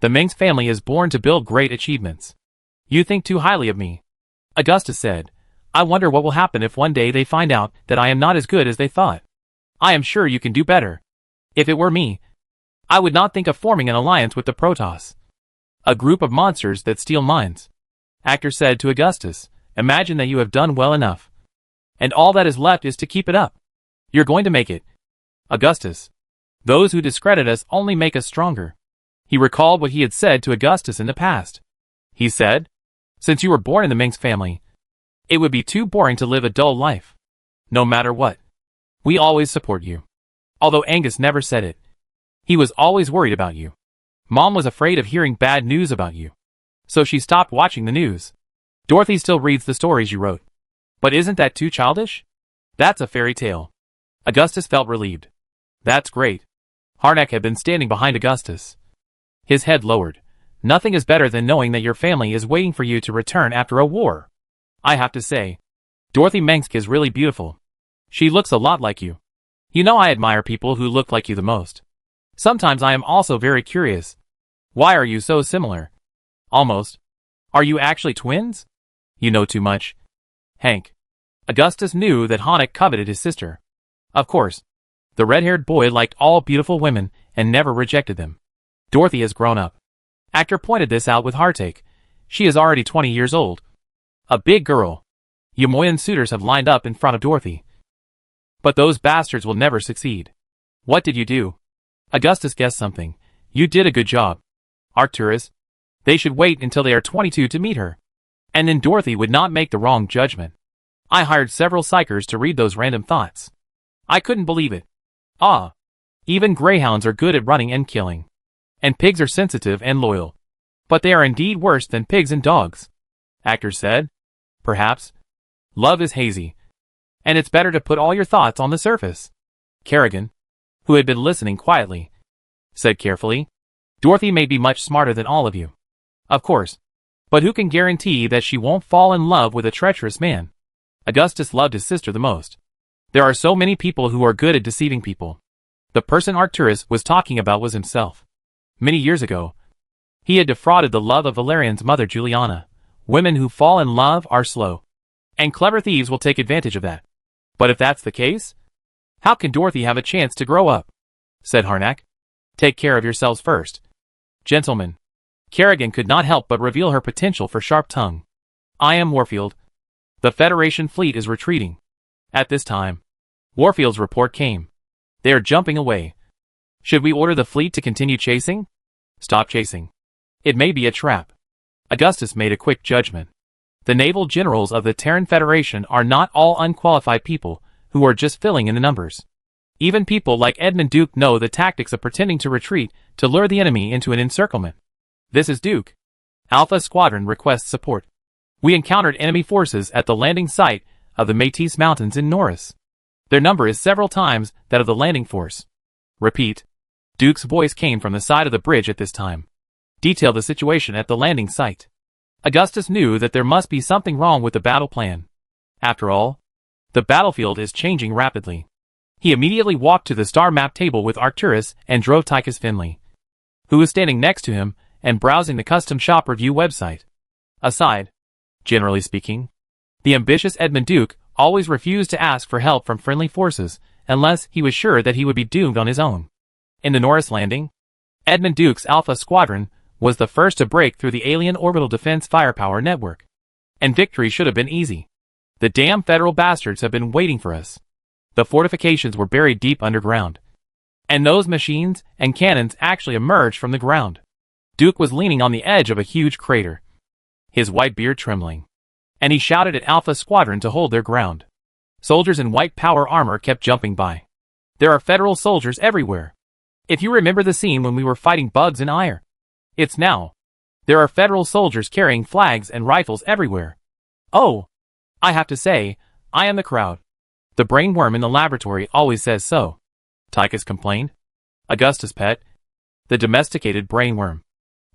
The Mengsk family is born to build great achievements. You think too highly of me." Augustus said, "I wonder what will happen if one day they find out that I am not as good as they thought. I am sure you can do better. If it were me, I would not think of forming an alliance with the Protoss, a group of monsters that steal minds." Actor said to Augustus, "Imagine that you have done well enough, and all that is left is to keep it up. You're going to make it." "Augustus, those who discredit us only make us stronger." He recalled what he had said to Augustus in the past. He said, "Since you were born in the Mengsk family, it would be too boring to live a dull life. No matter what, we always support you." Although Angus never said it, he was always worried about you. Mom was afraid of hearing bad news about you, so she stopped watching the news. "Dorothy still reads the stories you wrote. But isn't that too childish? That's a fairy tale." Augustus felt relieved. "That's great." Harnack had been standing behind Augustus, his head lowered. "Nothing is better than knowing that your family is waiting for you to return after a war. I have to say, Dorothy Mengsk is really beautiful. She looks a lot like you. You know, I admire people who look like you the most. Sometimes I am also very curious. Why are you so similar? Almost. Are you actually twins?" "You know too much, Hank." Augustus knew that Harnack coveted his sister. Of course, the red-haired boy liked all beautiful women and never rejected them. "Dorothy has grown up." Actor pointed this out with heartache. "She is already 20 years old. A big girl. Umoyan suitors have lined up in front of Dorothy. But those bastards will never succeed." "What did you do?" Augustus guessed something. "You did a good job, Arcturus. They should wait until they are 22 to meet her. And then Dorothy would not make the wrong judgment. I hired several psychers to read those random thoughts. I couldn't believe it. Ah. Even greyhounds are good at running and killing. And pigs are sensitive and loyal. But they are indeed worse than pigs and dogs." Actor said. "Perhaps. Love is hazy. And it's better to put all your thoughts on the surface." Kerrigan, who had been listening quietly, said carefully, "Dorothy may be much smarter than all of you. Of course. But who can guarantee that she won't fall in love with a treacherous man?" Augustus loved his sister the most. There are so many people who are good at deceiving people. The person Arcturus was talking about was himself. Many years ago, he had defrauded the love of Valerian's mother Juliana. Women who fall in love are slow, and clever thieves will take advantage of that. "But if that's the case, how can Dorothy have a chance to grow up?" said Harnack. "Take care of yourselves first, gentlemen." Kerrigan could not help but reveal her potential for sharp tongue. "I am Warfield. The Federation fleet is retreating." At this time, Warfield's report came. "They are jumping away. Should we order the fleet to continue chasing?" "Stop chasing. It may be a trap." Augustus made a quick judgment. The naval generals of the Terran Federation are not all unqualified people who are just filling in the numbers. Even people like Edmund Duke know the tactics of pretending to retreat to lure the enemy into an encirclement. "This is Duke. Alpha Squadron requests support. We encountered enemy forces at the landing site of the Métis Mountains in Norris. Their number is several times that of the landing force." "Repeat." Duke's voice came from the side of the bridge at this time. "Detail the situation at the landing site." Augustus knew that there must be something wrong with the battle plan. After all, the battlefield is changing rapidly. He immediately walked to the star map table with Arcturus and drove Tychus Finley, who was standing next to him and browsing the custom shop review website. Aside. Generally speaking, the ambitious Edmund Duke always refused to ask for help from friendly forces unless he was sure that he would be doomed on his own. In the Norris landing, Edmund Duke's Alpha Squadron was the first to break through the alien orbital defense firepower network. And victory should have been easy. The damn federal bastards have been waiting for us. The fortifications were buried deep underground. And those machines and cannons actually emerged from the ground. Duke was leaning on the edge of a huge crater, his white beard trembling. And he shouted at Alpha Squadron to hold their ground. Soldiers in white power armor kept jumping by. There are federal soldiers everywhere. If you remember the scene when we were fighting bugs in Ire, it's now. There are federal soldiers carrying flags and rifles everywhere. Oh, I have to say, I am the crowd. The brainworm in the laboratory always says so, Tychus complained. Augustus' pet, the domesticated brainworm,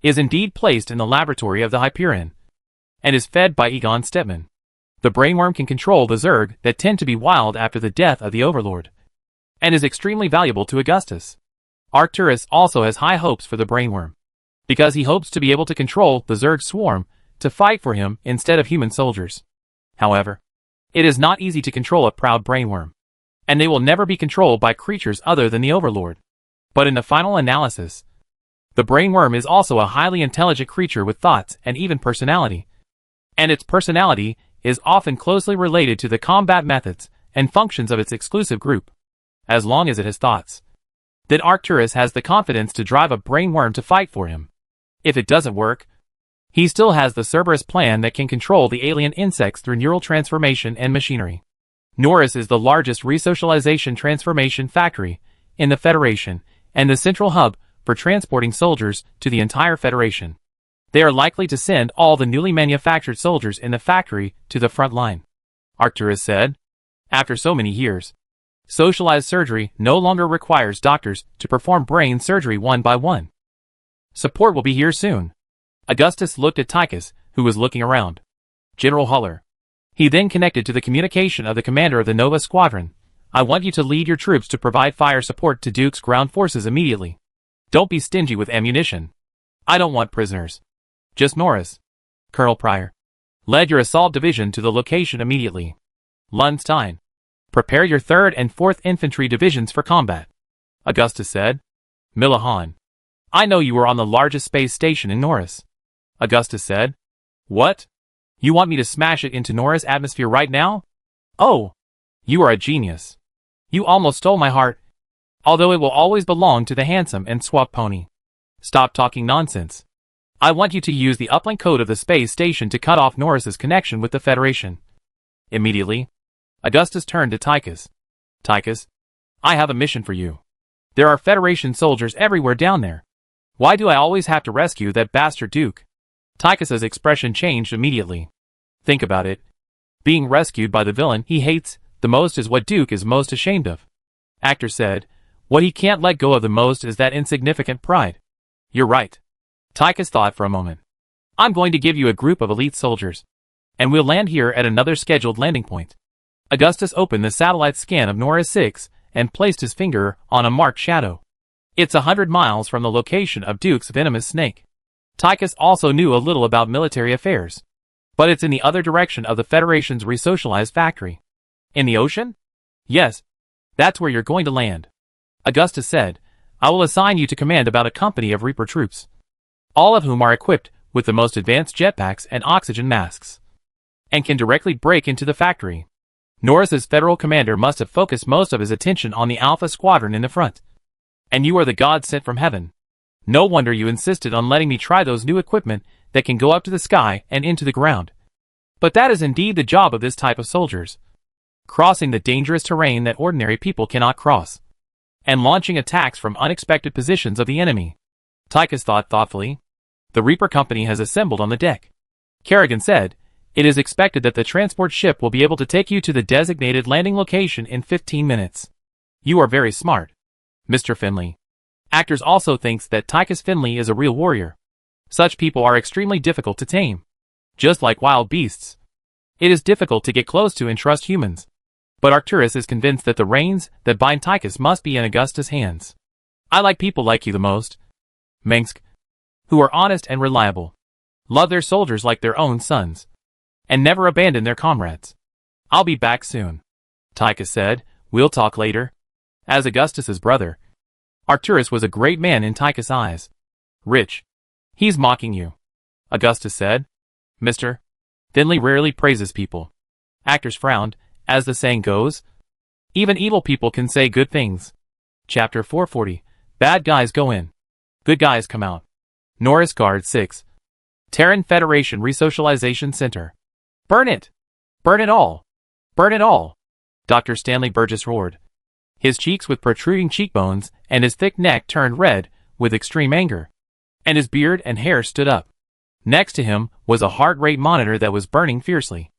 is indeed placed in the laboratory of the Hyperion, and is fed by Egon Stepman. The brainworm can control the Zerg that tend to be wild after the death of the Overlord, and is extremely valuable to Augustus. Arcturus also has high hopes for the brainworm, because he hopes to be able to control the Zerg swarm to fight for him instead of human soldiers. However, it is not easy to control a proud brainworm, and they will never be controlled by creatures other than the Overlord. But in the final analysis, the brainworm is also a highly intelligent creature with thoughts and even personality, and its personality is often closely related to the combat methods and functions of its exclusive group. As long as it has thoughts, then Arcturus has the confidence to drive a brainworm to fight for him. If it doesn't work, he still has the Cerberus plan that can control the alien insects through neural transformation and machinery. Norris is the largest resocialization transformation factory in the Federation and the central hub for transporting soldiers to the entire Federation. They are likely to send all the newly manufactured soldiers in the factory to the front line, Arcturus said. After so many years, socialized surgery no longer requires doctors to perform brain surgery one by one. Support will be here soon. Augustus looked at Tychus, who was looking around. General Huller. He then connected to the communication of the commander of the Nova Squadron. I want you to lead your troops to provide fire support to Duke's ground forces immediately. Don't be stingy with ammunition. I don't want prisoners. Just Norris. Colonel Pryor. Lead your assault division to the location immediately. Lundstein. Prepare your 3rd and 4th Infantry divisions for combat. Augustus said. Milahan. I know you were on the largest space station in Norris. Augustus said. What? You want me to smash it into Norris' atmosphere right now? Oh, you are a genius. You almost stole my heart, although it will always belong to the handsome and suave pony. Stop talking nonsense. I want you to use the uplink code of the space station to cut off Norris's connection with the Federation. Immediately, Augustus turned to Tychus. Tychus, I have a mission for you. There are Federation soldiers everywhere down there. Why do I always have to rescue that bastard Duke? Tychus's expression changed immediately. Think about it. Being rescued by the villain he hates the most is what Duke is most ashamed of. Actor said, what he can't let go of the most is that insignificant pride. You're right. Tychus thought for a moment. I'm going to give you a group of elite soldiers, and we'll land here at another scheduled landing point. Augustus opened the satellite scan of Norris 6 and placed his finger on a marked shadow. It's 100 miles from the location of Duke's venomous snake. Tychus also knew a little about military affairs, but it's in the other direction of the Federation's resocialized factory. In the ocean? Yes, that's where you're going to land. Augustus said, I will assign you to command about a company of Reaper troops, all of whom are equipped with the most advanced jetpacks and oxygen masks, and can directly break into the factory. Norris's federal commander must have focused most of his attention on the Alpha Squadron in the front. And you are the god sent from heaven. No wonder you insisted on letting me try those new equipment that can go up to the sky and into the ground. But that is indeed the job of this type of soldiers. Crossing the dangerous terrain that ordinary people cannot cross, and launching attacks from unexpected positions of the enemy. Tychus thought thoughtfully. The Reaper Company has assembled on the deck. Kerrigan said, it is expected that the transport ship will be able to take you to the designated landing location in 15 minutes. You are very smart, Mr. Finley. Actors also thinks that Tychus Finley is a real warrior. Such people are extremely difficult to tame. Just like wild beasts, it is difficult to get close to and trust humans. But Arcturus is convinced that the reins that bind Tychus must be in Augustus' hands. I like people like you the most, Mengsk, who are honest and reliable. love their soldiers like their own sons, and never abandon their comrades. I'll be back soon, Tychus said. We'll talk later. As Augustus's brother, Arcturus was a great man in Tychus' eyes. Rich. He's mocking you, Augustus said. Mr. Finley rarely praises people. Actors frowned, as the saying goes. Even evil people can say good things. Chapter 440. Bad guys go in. Good guys come out. Norris Guard 6. Terran Federation Resocialization Center. Burn it! Burn it all! Burn it all! Dr. Stanley Burgess roared. His cheeks with protruding cheekbones and his thick neck turned red with extreme anger. And his beard and hair stood up. Next to him was a heart rate monitor that was burning fiercely.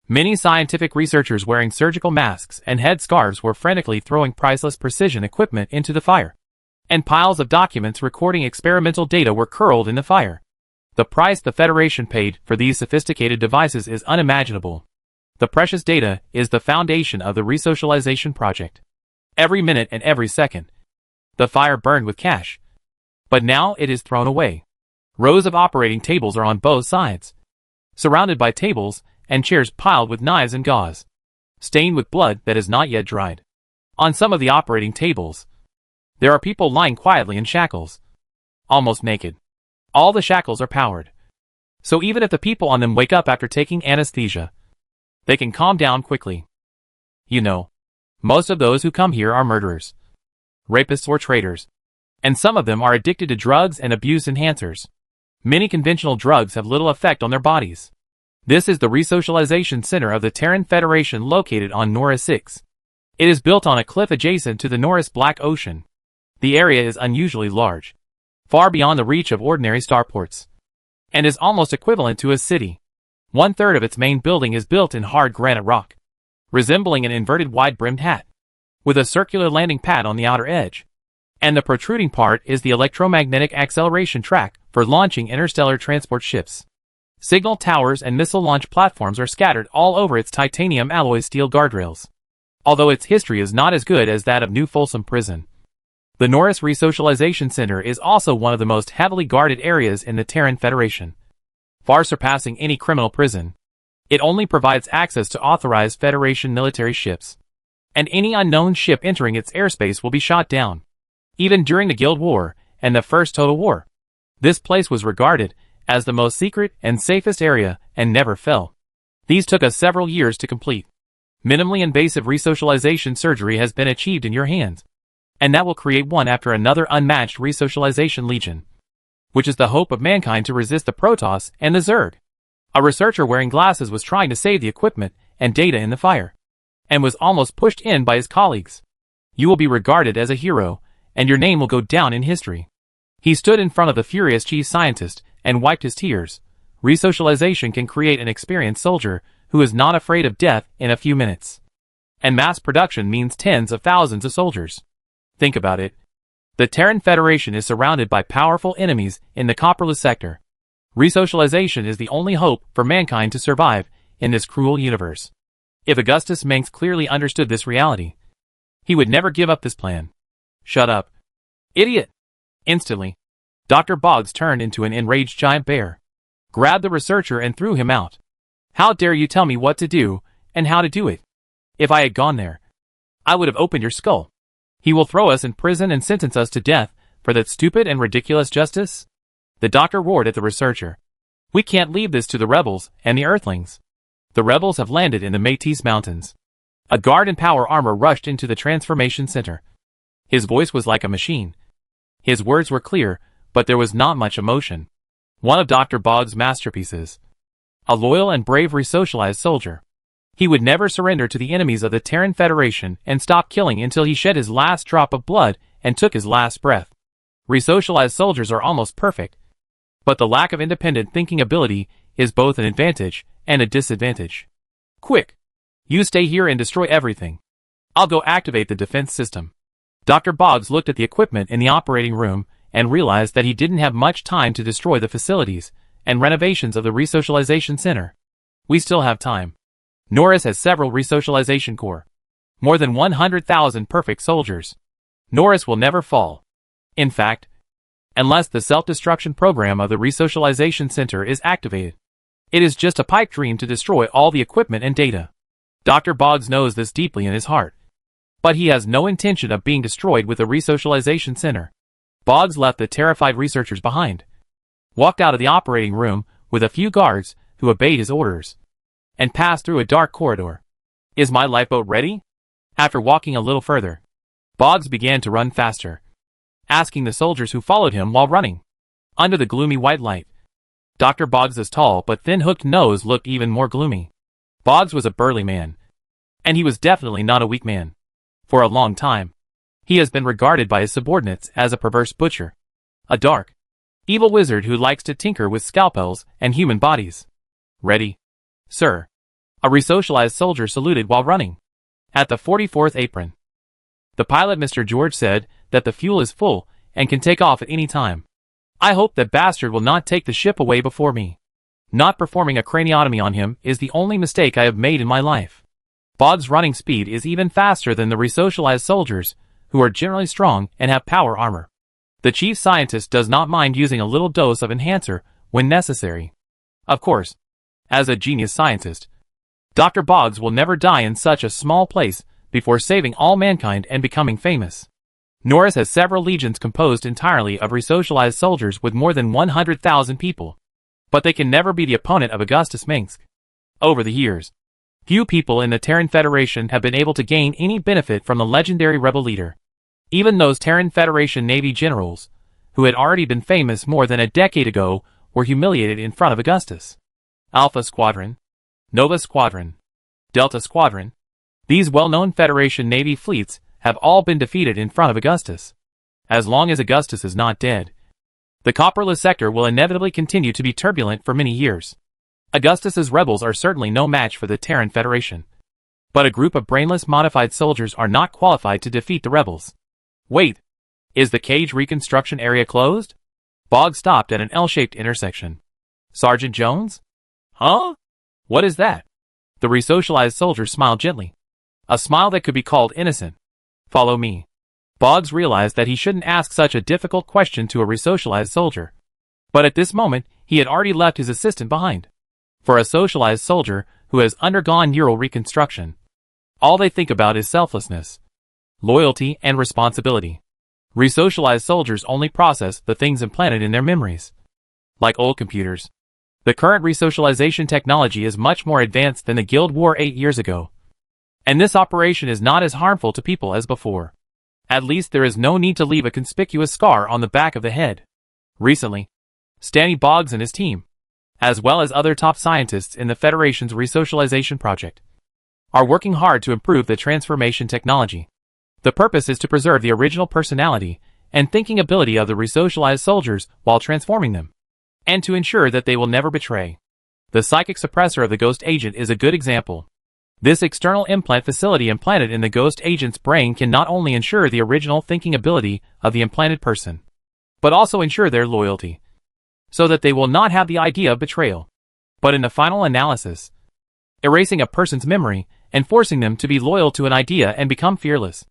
Many scientific researchers wearing surgical masks and head scarves were frantically throwing priceless precision equipment into the fire. And piles of documents recording experimental data were curled in the fire. The price the Federation paid for these sophisticated devices is unimaginable. The precious data is the foundation of the resocialization project. Every minute and every second, the fire burned with cash. But now it is thrown away. Rows of operating tables are on both sides, surrounded by tables and chairs piled with knives and gauze, stained with blood that is not yet dried. On some of the operating tables, there are people lying quietly in shackles, almost naked. All the shackles are powered, so even if the people on them wake up after taking anesthesia, they can calm down quickly. You know, most of those who come here are murderers, rapists or traitors, and some of them are addicted to drugs and abuse enhancers. Many conventional drugs have little effect on their bodies. This is the Resocialization Center of the Terran Federation located on Norris 6. It is built on a cliff adjacent to the Norris Black Ocean. The area is unusually large, far beyond the reach of ordinary starports, and is almost equivalent to a city. 1/3 of its main building is built in hard granite rock, resembling an inverted wide-brimmed hat, with a circular landing pad on the outer edge. And the protruding part is the electromagnetic acceleration track for launching interstellar transport ships. Signal towers and missile launch platforms are scattered all over its titanium alloy steel guardrails. Although its history is not as good as that of New Folsom Prison, the Norris Resocialization Center is also one of the most heavily guarded areas in the Terran Federation. Far surpassing any criminal prison, it only provides access to authorized Federation military ships, and any unknown ship entering its airspace will be shot down. Even during the Guild War and the First Total War, this place was regarded as the most secret and safest area and never fell. These took us several years to complete. Minimally invasive resocialization surgery has been achieved in your hands, and that will create one after another unmatched resocialization legion, which is the hope of mankind to resist the Protoss and the Zerg. A researcher wearing glasses was trying to save the equipment and data in the fire, and was almost pushed in by his colleagues. You will be regarded as a hero, and your name will go down in history. He stood in front of the furious chief scientist and wiped his tears. Resocialization can create an experienced soldier who is not afraid of death in a few minutes. And mass production means tens of thousands of soldiers. Think about it. The Terran Federation is surrounded by powerful enemies in the copperless sector. Resocialization is the only hope for mankind to survive in this cruel universe. If Augustus Mengs clearly understood this reality, he would never give up this plan. Shut up, idiot! Instantly, Dr. Boggs turned into an enraged giant bear, grabbed the researcher and threw him out. How dare you tell me what to do and how to do it? If I had gone there, I would have opened your skull. He will throw us in prison and sentence us to death for that stupid and ridiculous justice? The doctor roared at the researcher. We can't leave this to the rebels and the Earthlings. The rebels have landed in the Métis Mountains. A guard in power armor rushed into the transformation center. His voice was like a machine. His words were clear, but there was not much emotion. One of Dr. Boggs' masterpieces. A loyal and brave resocialized soldier. He would never surrender to the enemies of the Terran Federation and stop killing until he shed his last drop of blood and took his last breath. Resocialized soldiers are almost perfect, but the lack of independent thinking ability is both an advantage and a disadvantage. Quick! You stay here and destroy everything. I'll go activate the defense system. Dr. Boggs looked at the equipment in the operating room and realized that he didn't have much time to destroy the facilities and renovations of the Resocialization Center. We still have time. Norris has several resocialization corps. More than 100,000 perfect soldiers. Norris will never fall. In fact, unless the self-destruction program of the resocialization center is activated. It is just a pipe dream to destroy all the equipment and data. Dr. Boggs knows this deeply in his heart. But he has no intention of being destroyed with the resocialization center. Boggs left the terrified researchers behind, walked out of the operating room with a few guards who obeyed his orders, and passed through a dark corridor. Is my lifeboat ready? After walking a little further, Boggs began to run faster, asking the soldiers who followed him while running. Under the gloomy white light, Dr. Boggs' tall but thin-hooked nose looked even more gloomy. Boggs was a burly man, and he was definitely not a weak man. For a long time, he has been regarded by his subordinates as a perverse butcher, a dark, evil wizard who likes to tinker with scalpels and human bodies. Ready, sir? A resocialized soldier saluted while running. At the 44th apron, the pilot, Mr. George, said that the fuel is full and can take off at any time. I hope that bastard will not take the ship away before me. Not performing a craniotomy on him is the only mistake I have made in my life. Boggs' running speed is even faster than the resocialized soldiers, who are generally strong and have power armor. The chief scientist does not mind using a little dose of enhancer when necessary. Of course, as a genius scientist, Dr. Boggs will never die in such a small place before saving all mankind and becoming famous. Norris has several legions composed entirely of resocialized soldiers with more than 100,000 people. But they can never be the opponent of Augustus Minsk. Over the years, few people in the Terran Federation have been able to gain any benefit from the legendary rebel leader. Even those Terran Federation Navy generals, who had already been famous more than a decade ago, were humiliated in front of Augustus. Alpha Squadron, Nova Squadron, Delta Squadron, these well-known Federation Navy fleets have all been defeated in front of Augustus. As long as Augustus is not dead, the copperless sector will inevitably continue to be turbulent for many years. Augustus's rebels are certainly no match for the Terran Federation. But a group of brainless modified soldiers are not qualified to defeat the rebels. Wait, is the cage reconstruction area closed? Boggs stopped at an L-shaped intersection. Sergeant Jones? Huh? What is that? The resocialized soldier smiled gently. A smile that could be called innocent. Follow me. Boggs realized that he shouldn't ask such a difficult question to a resocialized soldier. But at this moment, he had already left his assistant behind. For a socialized soldier who has undergone neural reconstruction, all they think about is selflessness, loyalty, and responsibility. Resocialized soldiers only process the things implanted in their memories. Like old computers, the current resocialization technology is much more advanced than the Guild War 8 years ago. And this operation is not as harmful to people as before. At least there is no need to leave a conspicuous scar on the back of the head. Recently, Stanley Boggs and his team, as well as other top scientists in the Federation's resocialization project, are working hard to improve the transformation technology. The purpose is to preserve the original personality and thinking ability of the resocialized soldiers while transforming them, and to ensure that they will never betray. The psychic suppressor of the ghost agent is a good example. This external implant facility implanted in the ghost agent's brain can not only ensure the original thinking ability of the implanted person, but also ensure their loyalty, so that they will not have the idea of betrayal. But in the final analysis, erasing a person's memory and forcing them to be loyal to an idea and become fearless.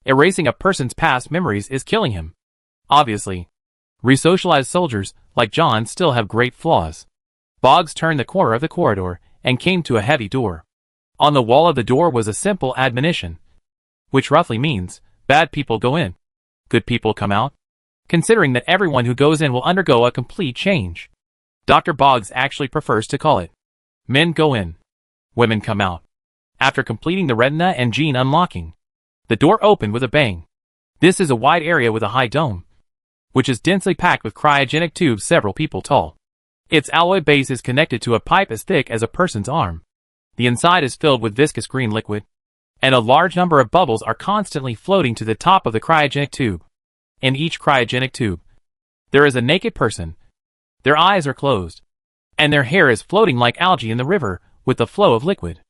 Erasing a person's past memories is killing him. Obviously, resocialized soldiers like John still have great flaws. Boggs turned the corner of the corridor and came to a heavy door. On the wall of the door was a simple admonition, which roughly means, bad people go in, good people come out, considering that everyone who goes in will undergo a complete change. Dr. Boggs actually prefers to call it, men go in, women come out. After completing the retina and gene unlocking, the door opened with a bang. This is a wide area with a high dome, which is densely packed with cryogenic tubes several people tall. Its alloy base is connected to a pipe as thick as a person's arm. The inside is filled with viscous green liquid, and a large number of bubbles are constantly floating to the top of the cryogenic tube. In each cryogenic tube, there is a naked person. Their eyes are closed, and their hair is floating like algae in the river with the flow of liquid.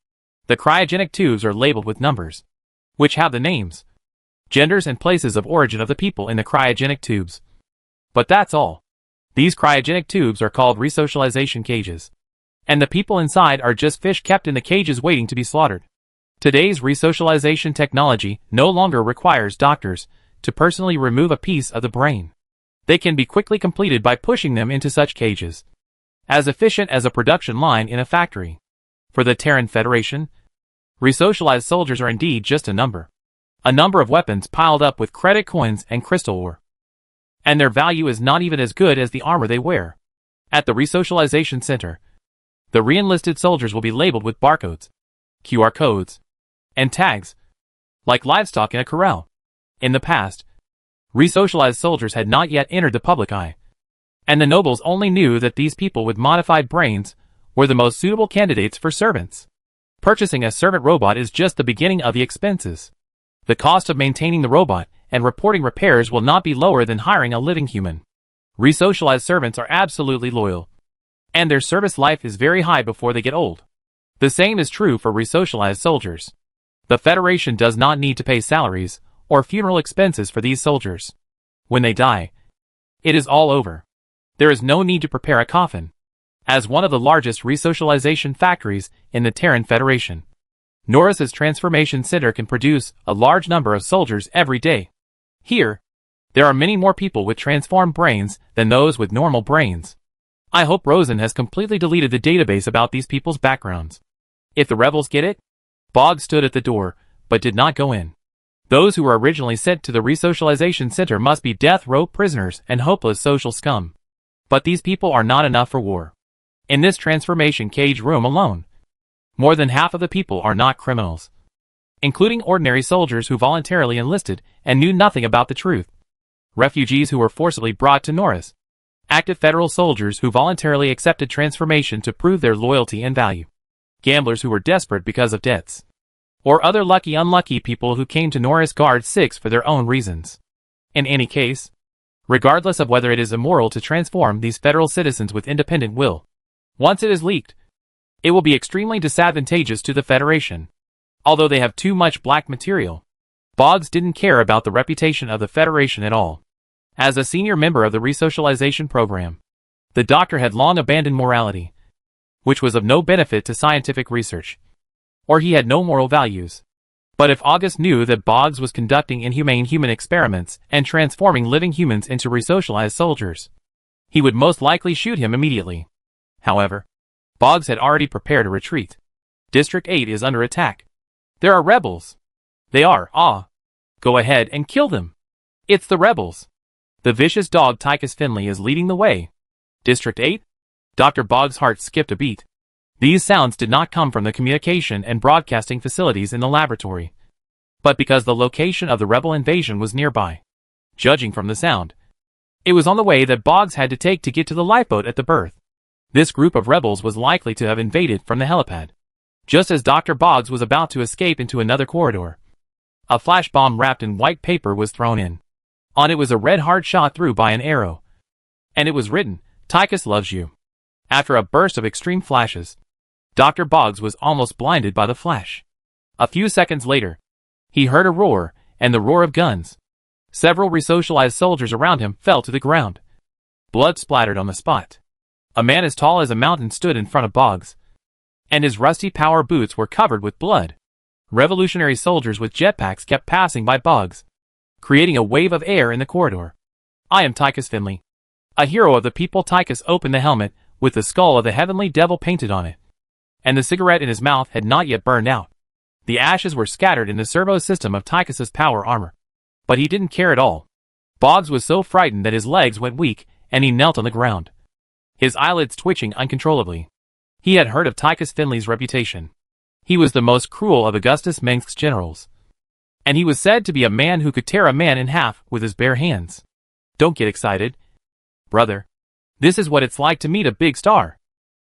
The cryogenic tubes are labeled with numbers, which have the names, genders, and places of origin of the people in the cryogenic tubes. But that's all. These cryogenic tubes are called resocialization cages, and the people inside are just fish kept in the cages waiting to be slaughtered. Today's resocialization technology no longer requires doctors to personally remove a piece of the brain. They can be quickly completed by pushing them into such cages. As efficient as a production line in a factory. For the Terran Federation, resocialized soldiers are indeed just a number. A number of weapons piled up with credit coins and crystal ore. And their value is not even as good as the armor they wear. At the resocialization center, the re-enlisted soldiers will be labeled with barcodes, QR codes, and tags, like livestock in a corral. In the past, resocialized soldiers had not yet entered the public eye, and the nobles only knew that these people with modified brains were the most suitable candidates for servants. Purchasing a servant robot is just the beginning of the expenses. The cost of maintaining the robot and reporting repairs will not be lower than hiring a living human. Resocialized servants are absolutely loyal, and their service life is very high before they get old. The same is true for resocialized soldiers. The Federation does not need to pay salaries or funeral expenses for these soldiers. When they die, it is all over. There is no need to prepare a coffin. As one of the largest resocialization factories in the Terran Federation, Norris's Transformation Center can produce a large number of soldiers every day. Here, there are many more people with transformed brains than those with normal brains. I hope Rosen has completely deleted the database about these people's backgrounds. If the rebels get it, Boggs stood at the door, but did not go in. Those who were originally sent to the resocialization center must be death row prisoners and hopeless social scum. But these people are not enough for war. In this transformation cage room alone, more than half of the people are not criminals, including ordinary soldiers who voluntarily enlisted and knew nothing about the truth, refugees who were forcibly brought to Norris, active federal soldiers who voluntarily accepted transformation to prove their loyalty and value, gamblers who were desperate because of debts, or other unlucky people who came to Norris Guard 6 for their own reasons. In any case, regardless of whether it is immoral to transform these federal citizens with independent will, once it is leaked, it will be extremely disadvantageous to the Federation. Although they have too much black material, Boggs didn't care about the reputation of the Federation at all. As a senior member of the resocialization program, the doctor had long abandoned morality, which was of no benefit to scientific research, or he had no moral values. But if August knew that Boggs was conducting inhumane human experiments and transforming living humans into resocialized soldiers, he would most likely shoot him immediately. However, Boggs had already prepared a retreat. District 8 is under attack. There are rebels. They are, go ahead and kill them. It's the rebels. The vicious dog Tychus Finley is leading the way. District 8? Dr. Boggs' heart skipped a beat. These sounds did not come from the communication and broadcasting facilities in the laboratory, but because the location of the rebel invasion was nearby. Judging from the sound, it was on the way that Boggs had to take to get to the lifeboat at the berth. This group of rebels was likely to have invaded from the helipad. Just as Dr. Boggs was about to escape into another corridor, a flash bomb wrapped in white paper was thrown in. On it was a red heart shot through by an arrow, and it was written, "Tychus loves you." After a burst of extreme flashes, Dr. Boggs was almost blinded by the flash. A few seconds later, he heard a roar, and the roar of guns. Several resocialized soldiers around him fell to the ground. Blood splattered on the spot. A man as tall as a mountain stood in front of Boggs, and his rusty power boots were covered with blood. Revolutionary soldiers with jetpacks kept passing by Boggs, creating a wave of air in the corridor. "I am Tychus Finley, a hero of the people." Tychus opened the helmet with the skull of the heavenly devil painted on it, and the cigarette in his mouth had not yet burned out. The ashes were scattered in the servo system of Tychus's power armor, but he didn't care at all. Boggs was so frightened that his legs went weak, and he knelt on the ground, his eyelids twitching uncontrollably. He had heard of Tychus Finley's reputation. He was the most cruel of Augustus Mengsk's generals, and he was said to be a man who could tear a man in half with his bare hands. "Don't get excited, brother. This is what it's like to meet a big star.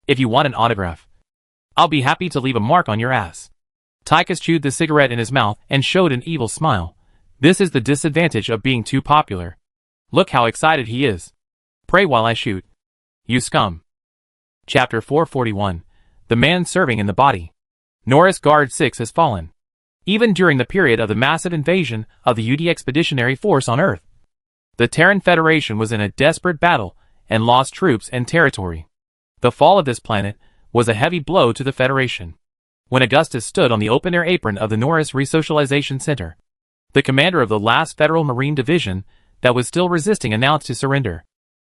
If you want an autograph, I'll be happy to leave a mark on your ass." Tychus chewed the cigarette in his mouth and showed an evil smile. "This is the disadvantage of being too popular. Look how excited he is. Pray while I shoot, you scum." Chapter 441. The Man Serving in the Body. Norris Guard 6 has fallen. Even during the period of the massive invasion of the UD Expeditionary Force on Earth, the Terran Federation was in a desperate battle and lost troops and territory. The fall of this planet was a heavy blow to the Federation. When Augustus stood on the open-air apron of the Norris Resocialization Center, the commander of the last Federal Marine Division that was still resisting announced to surrender.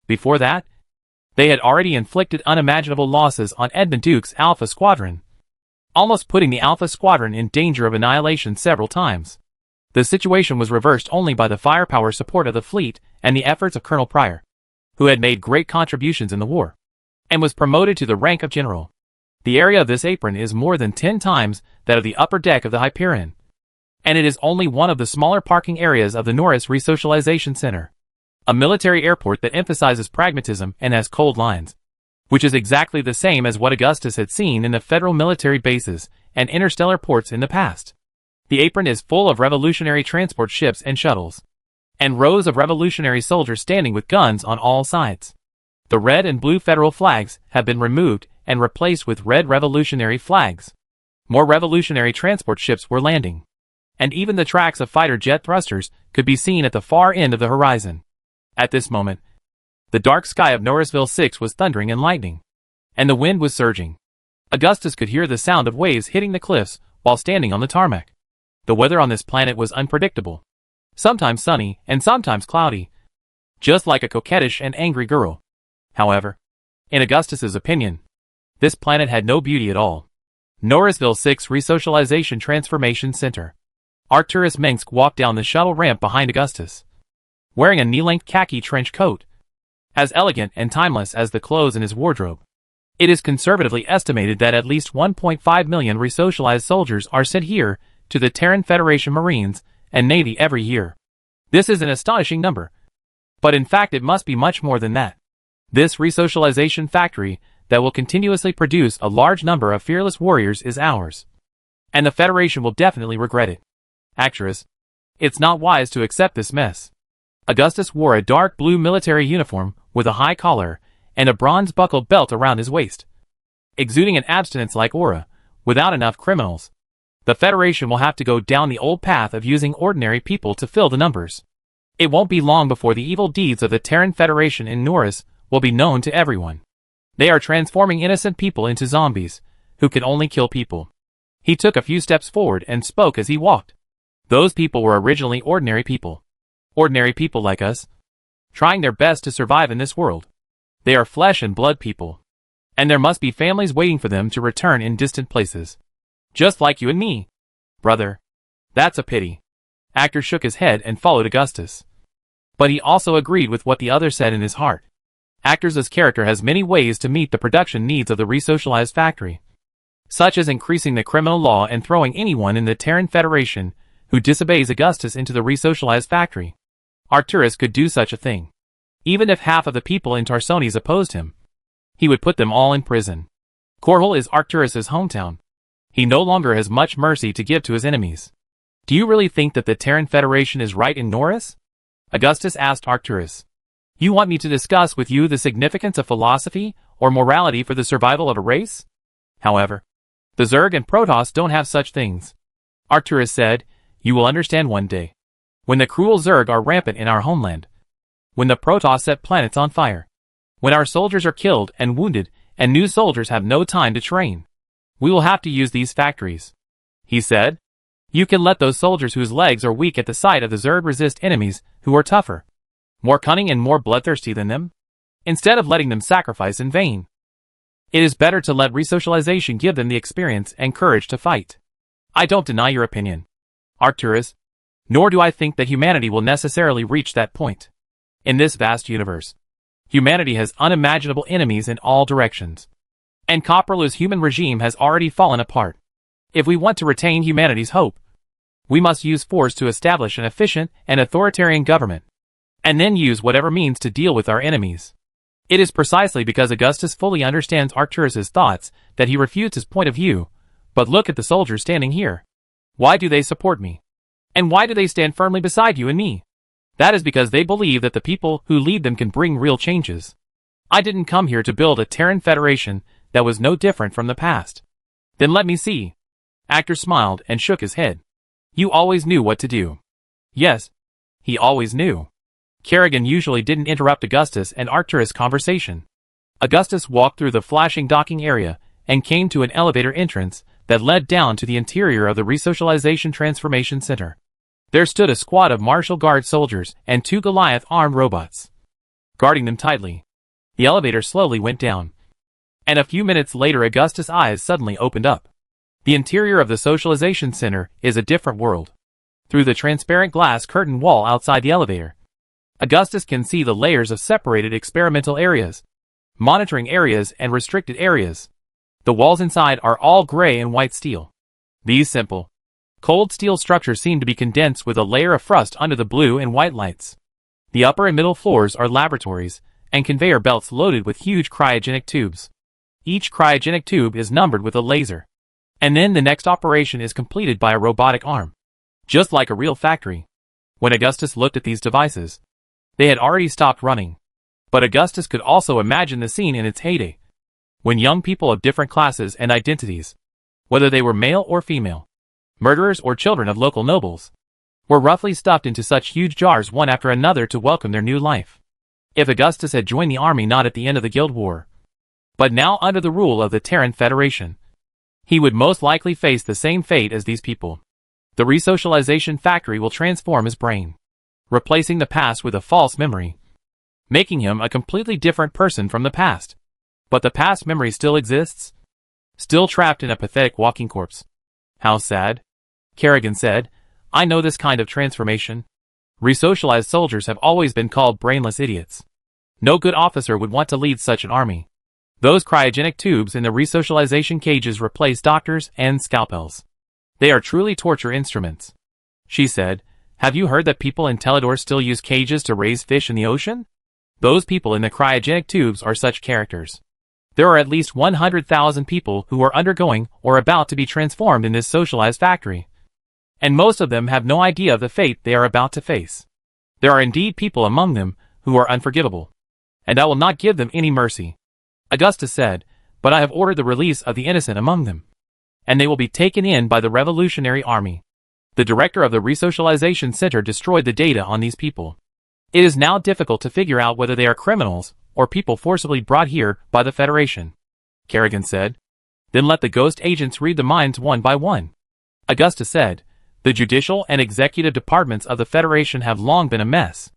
Before that, they had already inflicted unimaginable losses on Edmund Duke's Alpha Squadron, almost putting the Alpha Squadron in danger of annihilation several times. The situation was reversed only by the firepower support of the fleet and the efforts of Colonel Pryor, who had made great contributions in the war, and was promoted to the rank of general. The area of this apron is more than 10 times that of the upper deck of the Hyperion, and it is only one of the smaller parking areas of the Norris Resocialization Center, a military airport that emphasizes pragmatism and has cold lines, which is exactly the same as what Augustus had seen in the federal military bases and interstellar ports in the past. The apron is full of revolutionary transport ships and shuttles, and rows of revolutionary soldiers standing with guns on all sides. The red and blue federal flags have been removed and replaced with red revolutionary flags. More revolutionary transport ships were landing, and even the tracks of fighter jet thrusters could be seen at the far end of the horizon. At this moment, the dark sky of Norrisville 6 was thundering and lightning, and the wind was surging. Augustus could hear the sound of waves hitting the cliffs while standing on the tarmac. The weather on this planet was unpredictable, sometimes sunny and sometimes cloudy, just like a coquettish and angry girl. However, in Augustus's opinion, this planet had no beauty at all. Norrisville 6 Resocialization Transformation Center. Arcturus Mengsk walked down the shuttle ramp behind Augustus, wearing a knee-length khaki trench coat, as elegant and timeless as the clothes in his wardrobe. It is conservatively estimated that at least 1.5 million resocialized soldiers are sent here to the Terran Federation Marines and Navy every year. This is an astonishing number, but in fact it must be much more than that. This resocialization factory that will continuously produce a large number of fearless warriors is ours, and the Federation will definitely regret it. Actress, it's not wise to accept this mess. Augustus wore a dark blue military uniform with a high collar and a bronze-buckled belt around his waist, exuding an abstinence-like aura. Without enough criminals, the Federation will have to go down the old path of using ordinary people to fill the numbers. It won't be long before the evil deeds of the Terran Federation in Norris will be known to everyone. They are transforming innocent people into zombies, who can only kill people. He took a few steps forward and spoke as he walked. Those people were originally ordinary people. Ordinary people like us, trying their best to survive in this world. They are flesh and blood people, and there must be families waiting for them to return in distant places. Just like you and me. Brother. That's a pity. Actor shook his head and followed Augustus. But he also agreed with what the other said in his heart. Actor's character has many ways to meet the production needs of the resocialized factory, such as increasing the criminal law and throwing anyone in the Terran Federation who disobeys Augustus into the resocialized factory. Arcturus could do such a thing. Even if half of the people in Tarsones opposed him, he would put them all in prison. Corhol is Arcturus's hometown. He no longer has much mercy to give to his enemies. Do you really think that the Terran Federation is right in Norris? Augustus asked Arcturus. You want me to discuss with you the significance of philosophy or morality for the survival of a race? However, the Zerg and Protoss don't have such things. Arcturus said, you will understand one day. When the cruel Zerg are rampant in our homeland. When the Protoss set planets on fire. When our soldiers are killed and wounded and new soldiers have no time to train. We will have to use these factories. He said, you can let those soldiers whose legs are weak at the sight of the Zerg resist enemies who are tougher, more cunning and more bloodthirsty than them, instead of letting them sacrifice in vain. It is better to let resocialization give them the experience and courage to fight. I don't deny your opinion, Arcturus, nor do I think that humanity will necessarily reach that point. In this vast universe, humanity has unimaginable enemies in all directions, and Copperlu's human regime has already fallen apart. If we want to retain humanity's hope, we must use force to establish an efficient and authoritarian government, and then use whatever means to deal with our enemies. It is precisely because Augustus fully understands Arcturus's thoughts that he refutes his point of view. But look at the soldiers standing here. Why do they support me? And why do they stand firmly beside you and me? That is because they believe that the people who lead them can bring real changes. I didn't come here to build a Terran Federation that was no different from the past. Then let me see. Actor smiled and shook his head. You always knew what to do. Yes, he always knew. Kerrigan usually didn't interrupt Augustus and Arcturus' conversation. Augustus walked through the flashing docking area and came to an elevator entrance that led down to the interior of the Resocialization Transformation Center. There stood a squad of martial guard soldiers and 2 Goliath-armed robots, guarding them tightly. The elevator slowly went down, and a few minutes later Augustus' eyes suddenly opened up. The interior of the socialization center is a different world. Through the transparent glass curtain wall outside the elevator, Augustus can see the layers of separated experimental areas, monitoring areas, and restricted areas. The walls inside are all gray and white steel. These simple, cold steel structures seem to be condensed with a layer of frost under the blue and white lights. The upper and middle floors are laboratories and conveyor belts loaded with huge cryogenic tubes. Each cryogenic tube is numbered with a laser, and then the next operation is completed by a robotic arm, just like a real factory. When Augustus looked at these devices, they had already stopped running. But Augustus could also imagine the scene in its heyday, when young people of different classes and identities, whether they were male or female, murderers or children of local nobles, were roughly stuffed into such huge jars one after another to welcome their new life. If Augustus had joined the army not at the end of the Guild War, but now under the rule of the Terran Federation, he would most likely face the same fate as these people. The resocialization factory will transform his brain, replacing the past with a false memory, making him a completely different person from the past. But the past memory still exists, still trapped in a pathetic walking corpse. How sad, Kerrigan said. I know this kind of transformation. Resocialized soldiers have always been called brainless idiots. No good officer would want to lead such an army. Those cryogenic tubes in the resocialization cages replace doctors and scalpels. They are truly torture instruments. She said, have you heard that people in Teledor still use cages to raise fish in the ocean? Those people in the cryogenic tubes are such characters. There are at least 100,000 people who are undergoing or about to be transformed in this socialized factory, and most of them have no idea of the fate they are about to face. There are indeed people among them who are unforgivable, and I will not give them any mercy, Augustus said, but I have ordered the release of the innocent among them, and they will be taken in by the Revolutionary Army. The director of the Resocialization Center destroyed the data on these people. It is now difficult to figure out whether they are criminals or people forcibly brought here by the Federation, Kerrigan said. Then let the ghost agents read the minds one by one, Augustus said. The judicial and executive departments of the Federation have long been a mess.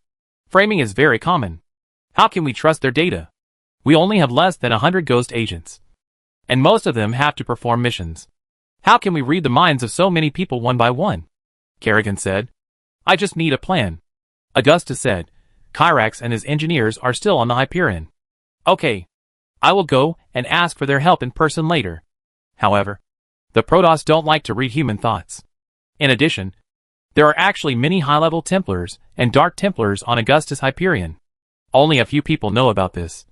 Framing is very common. How can we trust their data? We only have less than 100 ghost agents, and most of them have to perform missions. How can we read the minds of so many people one by one? Kerrigan said. I just need a plan, Augustus said. Kyrax and his engineers are still on the Hyperion. Okay. I will go and ask for their help in person later. However, the Protoss don't like to read human thoughts. In addition, there are actually many high-level Templars and Dark Templars on Augustus Hyperion. Only a few people know about this,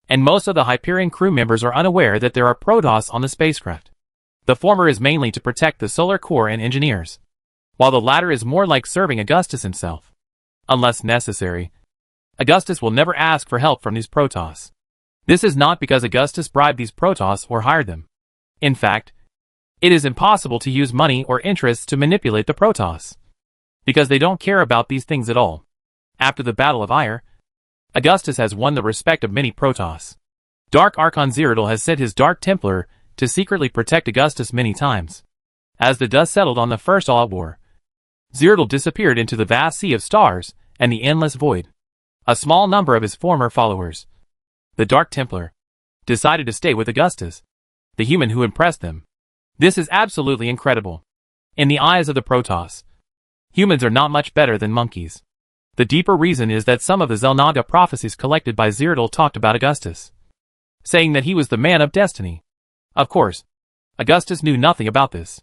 and most of the Hyperion crew members are unaware that there are Protoss on the spacecraft. The former is mainly to protect the solar core and engineers, while the latter is more like serving Augustus himself. Unless necessary, Augustus will never ask for help from these Protoss. This is not because Augustus bribed these Protoss or hired them. In fact, it is impossible to use money or interests to manipulate the Protoss, because they don't care about these things at all. After the Battle of Ire, Augustus has won the respect of many Protoss. Dark Archon Zeratul has sent his Dark Templar to secretly protect Augustus many times. As the dust settled on the First All-Out War, Zeratul disappeared into the vast sea of stars and the endless void. A small number of his former followers, the Dark Templar, decided to stay with Augustus, the human who impressed them. This is absolutely incredible. In the eyes of the Protoss, humans are not much better than monkeys. The deeper reason is that some of the Xel'Naga prophecies collected by Zeratul talked about Augustus, saying that he was the man of destiny. Of course, Augustus knew nothing about this.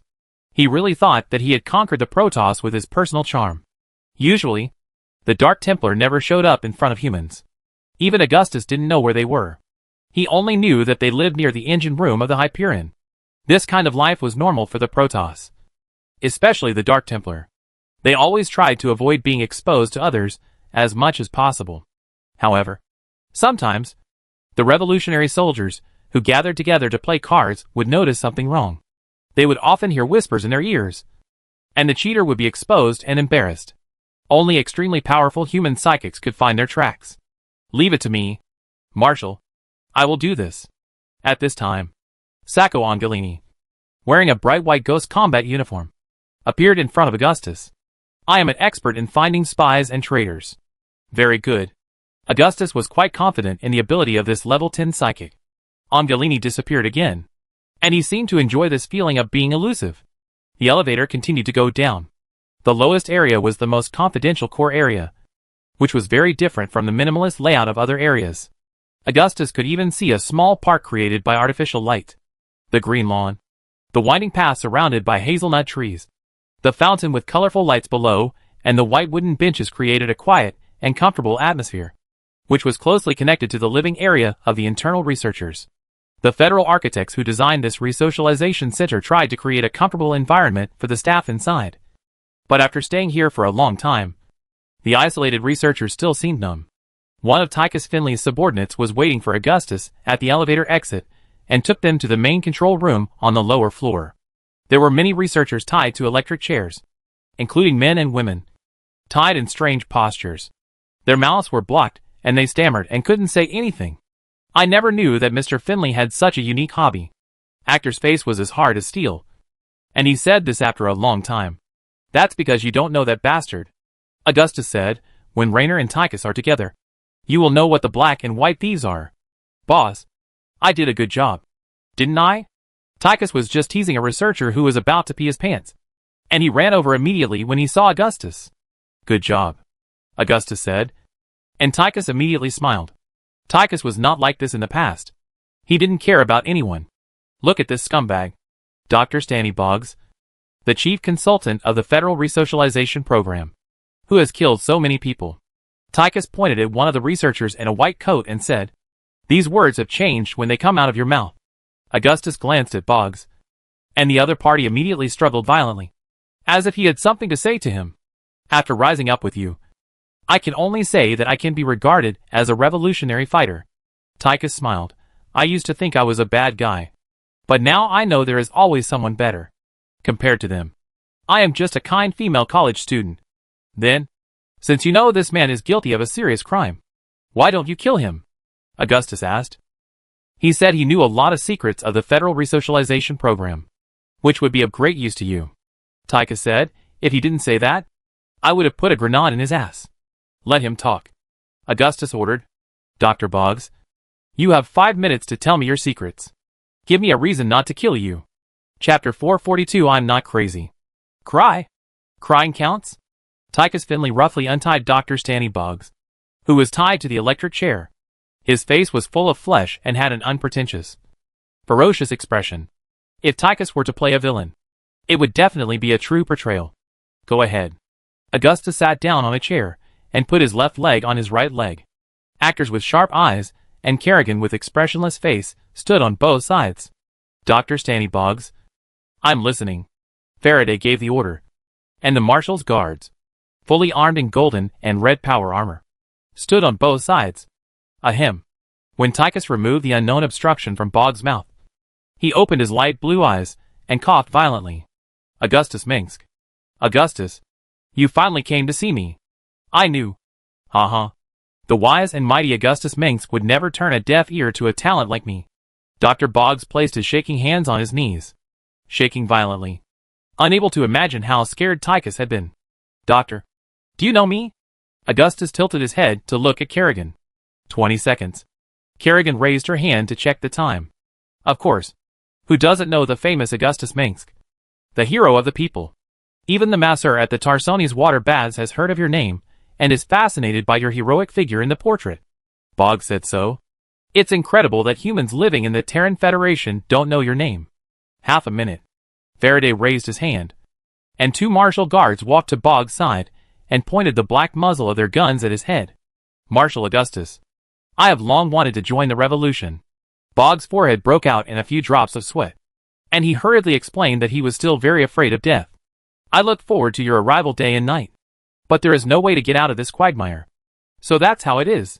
He really thought that he had conquered the Protoss with his personal charm. Usually, the Dark Templar never showed up in front of humans. Even Augustus didn't know where they were. He only knew that they lived near the engine room of the Hyperion. This kind of life was normal for the Protoss, especially the Dark Templar. They always tried to avoid being exposed to others as much as possible. However, sometimes, the revolutionary soldiers who gathered together to play cards would notice something wrong. They would often hear whispers in their ears, and the cheater would be exposed and embarrassed. Only extremely powerful human psychics could find their tracks. Leave it to me, Marshal. I will do this. At this time, Sacco Angelini, wearing a bright white Ghost combat uniform, appeared in front of Augustus. I am an expert in finding spies and traitors. Very good. Augustus was quite confident in the ability of this level 10 psychic. Angelini disappeared again, and he seemed to enjoy this feeling of being elusive. The elevator continued to go down. The lowest area was the most confidential core area, which was very different from the minimalist layout of other areas. Augustus could even see a small park created by artificial light. The green lawn, the winding path surrounded by hazelnut trees, the fountain with colorful lights below, and the white wooden benches created a quiet and comfortable atmosphere, which was closely connected to the living area of the internal researchers. The federal architects who designed this resocialization center tried to create a comfortable environment for the staff inside. But after staying here for a long time, the isolated researchers still seemed numb. One of Tychus Finley's subordinates was waiting for Augustus at the elevator exit and took them to the main control room on the lower floor. There were many researchers tied to electric chairs, including men and women, tied in strange postures. Their mouths were blocked, and they stammered and couldn't say anything. I never knew that Mr. Finley had such a unique hobby. Actor's face was as hard as steel, and he said this after a long time. That's because you don't know that bastard. Augustus said, when Raynor and Tychus are together, you will know what the black and white thieves are. Boss, I did a good job, didn't I? Tychus was just teasing a researcher who was about to pee his pants, and he ran over immediately when he saw Augustus. Good job, Augustus said, and Tychus immediately smiled. Tychus was not like this in the past. He didn't care about anyone. Look at this scumbag. Dr. Stanley Boggs, the chief consultant of the Federal Resocialization Program, who has killed so many people. Tychus pointed at one of the researchers in a white coat and said, "These words have changed when they come out of your mouth." Augustus glanced at Boggs, and the other party immediately struggled violently, as if he had something to say to him. After rising up with you, I can only say that I can be regarded as a revolutionary fighter. Tychus smiled. I used to think I was a bad guy, but now I know there is always someone better. Compared to them, I am just a kind female college student. Then, since you know this man is guilty of a serious crime, why don't you kill him? Augustus asked. He said he knew a lot of secrets of the Federal Resocialization Program, which would be of great use to you. Tychus said, if he didn't say that, I would have put a grenade in his ass. Let him talk, Augustus ordered. Dr. Boggs, you have 5 minutes to tell me your secrets. Give me a reason not to kill you. Chapter 442. I'm not crazy. Cry? Crying counts? Tychus Finley roughly untied Dr. Stanley Boggs, who was tied to the electric chair. His face was full of flesh and had an unpretentious, ferocious expression. If Tychus were to play a villain, it would definitely be a true portrayal. Go ahead. Augustus sat down on a chair and put his left leg on his right leg. Actors with sharp eyes and Kerrigan with expressionless face stood on both sides. Dr. Stanley Boggs, I'm listening. Faraday gave the order, and the marshal's guards, fully armed in golden and red power armor, stood on both sides. Ahem. When Tychus removed the unknown obstruction from Boggs' mouth, he opened his light blue eyes and coughed violently. Augustus Minsk. Augustus, you finally came to see me. I knew. Ha. The wise and mighty Augustus Minsk would never turn a deaf ear to a talent like me. Dr. Boggs placed his shaking hands on his knees, shaking violently, unable to imagine how scared Tychus had been. Doctor, do you know me? Augustus tilted his head to look at Kerrigan. 20 seconds. Kerrigan raised her hand to check the time. Of course. Who doesn't know the famous Augustus Minsk? The hero of the people. Even the master at the Tarsoni's water baths has heard of your name, and is fascinated by your heroic figure in the portrait. Boggs said so. It's incredible that humans living in the Terran Federation don't know your name. Half a minute. Faraday raised his hand, and 2 martial guards walked to Boggs' side and pointed the black muzzle of their guns at his head. Marshal Augustus, I have long wanted to join the revolution. Boggs' forehead broke out in a few drops of sweat, and he hurriedly explained that he was still very afraid of death. I look forward to your arrival day and night, but there is no way to get out of this quagmire. So that's how it is.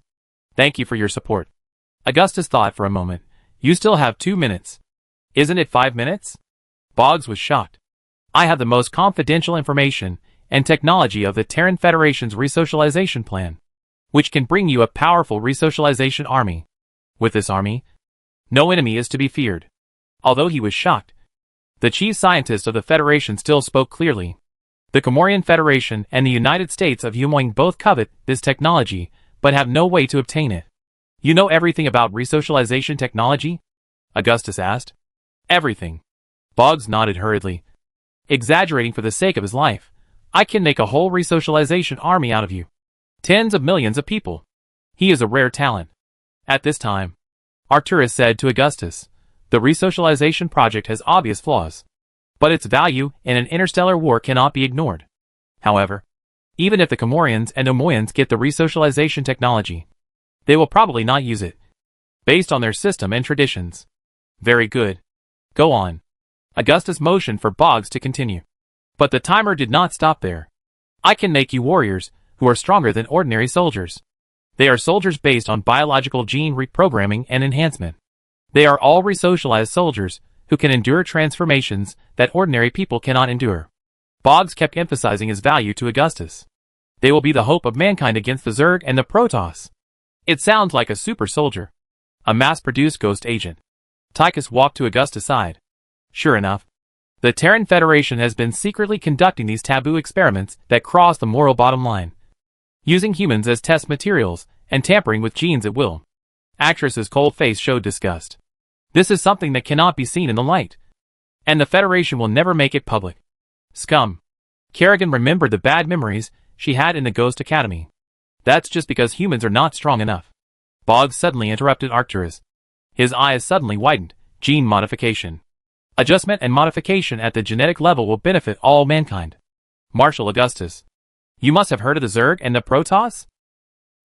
Thank you for your support. Augustus thought for a moment. You still have 2 minutes. Isn't it 5 minutes? Boggs was shocked. I have the most confidential information and technology of the Terran Federation's resocialization plan, which can bring you a powerful resocialization army. With this army, no enemy is to be feared. Although he was shocked, the chief scientist of the Federation still spoke clearly. The Comorian Federation and the United States of Humoing both covet this technology, but have no way to obtain it. You know everything about resocialization technology? Augustus asked. Everything. Boggs nodded hurriedly. Exaggerating for the sake of his life, I can make a whole resocialization army out of you. Tens of millions of people. He is a rare talent. At this time, Arcturus said to Augustus, the resocialization project has obvious flaws, but its value in an interstellar war cannot be ignored. However, even if the Comorians and Omoyans get the resocialization technology, they will probably not use it, based on their system and traditions. Very good. Go on. Augustus motioned for Boggs to continue. But the timer did not stop there. I can make you warriors who are stronger than ordinary soldiers. They are soldiers based on biological gene reprogramming and enhancement. They are all resocialized soldiers who can endure transformations that ordinary people cannot endure. Boggs kept emphasizing his value to Augustus. They will be the hope of mankind against the Zerg and the Protoss. It sounds like a super soldier. A mass-produced ghost agent. Tychus walked to Augustus' side. Sure enough, the Terran Federation has been secretly conducting these taboo experiments that cross the moral bottom line, using humans as test materials and tampering with genes at will. Actress's cold face showed disgust. This is something that cannot be seen in the light, and the Federation will never make it public. Scum. Kerrigan remembered the bad memories she had in the Ghost Academy. That's just because humans are not strong enough. Boggs suddenly interrupted Arcturus. His eyes suddenly widened. Gene modification. Adjustment and modification at the genetic level will benefit all mankind. Marshal Augustus. You must have heard of the Zerg and the Protoss?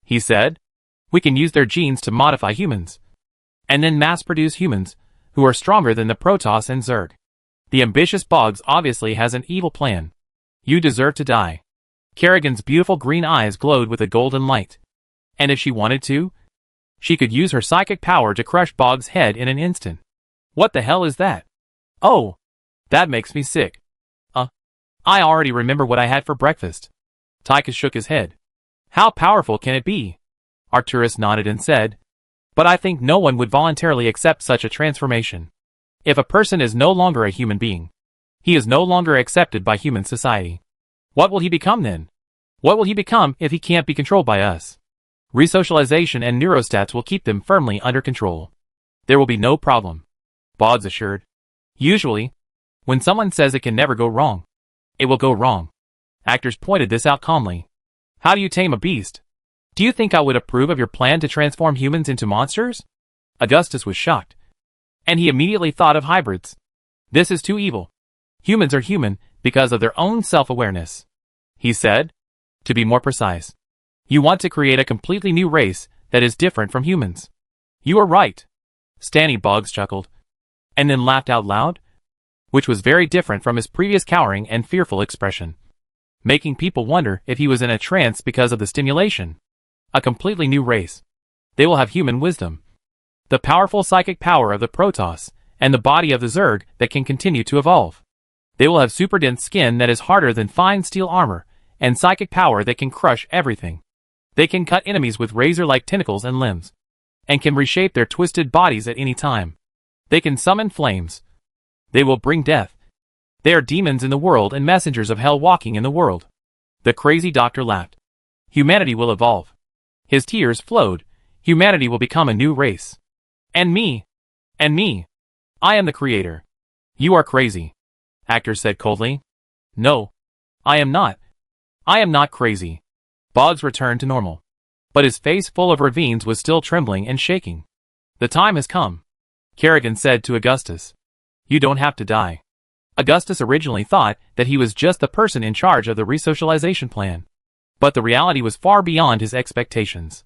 He said. We can use their genes to modify humans, and then mass-produce humans who are stronger than the Protoss and Zerg. The ambitious Boggs obviously has an evil plan. You deserve to die. Kerrigan's beautiful green eyes glowed with a golden light. And if she wanted to, she could use her psychic power to crush Boggs' head in an instant. What the hell is that? Oh, that makes me sick. I already remember what I had for breakfast. Tychus shook his head. How powerful can it be? Arcturus nodded and said, but I think no one would voluntarily accept such a transformation. If a person is no longer a human being, he is no longer accepted by human society. What will he become then? What will he become if he can't be controlled by us? Resocialization and neurostats will keep them firmly under control. There will be no problem, Boggs assured. Usually, when someone says it can never go wrong, it will go wrong. Actors pointed this out calmly. How do you tame a beast? Do you think I would approve of your plan to transform humans into monsters? Augustus was shocked, and he immediately thought of hybrids. This is too evil. Humans are human because of their own self-awareness, he said. To be more precise, you want to create a completely new race that is different from humans. You are right. Stanley Boggs chuckled, and then laughed out loud, which was very different from his previous cowering and fearful expression, making people wonder if he was in a trance because of the stimulation. A completely new race. They will have human wisdom, the powerful psychic power of the Protoss, and the body of the Zerg that can continue to evolve. They will have super dense skin that is harder than fine steel armor, and psychic power that can crush everything. They can cut enemies with razor-like tentacles and limbs, and can reshape their twisted bodies at any time. They can summon flames. They will bring death. They are demons in the world and messengers of hell walking in the world. The crazy doctor laughed. Humanity will evolve. His tears flowed. Humanity will become a new race. And me. And me. I am the creator. You are crazy, Actor said coldly. No. I am not. I am not crazy. Boggs returned to normal, but his face full of ravines was still trembling and shaking. The time has come, Kerrigan said to Augustus. You don't have to die. Augustus originally thought that he was just the person in charge of the resocialization plan, but the reality was far beyond his expectations.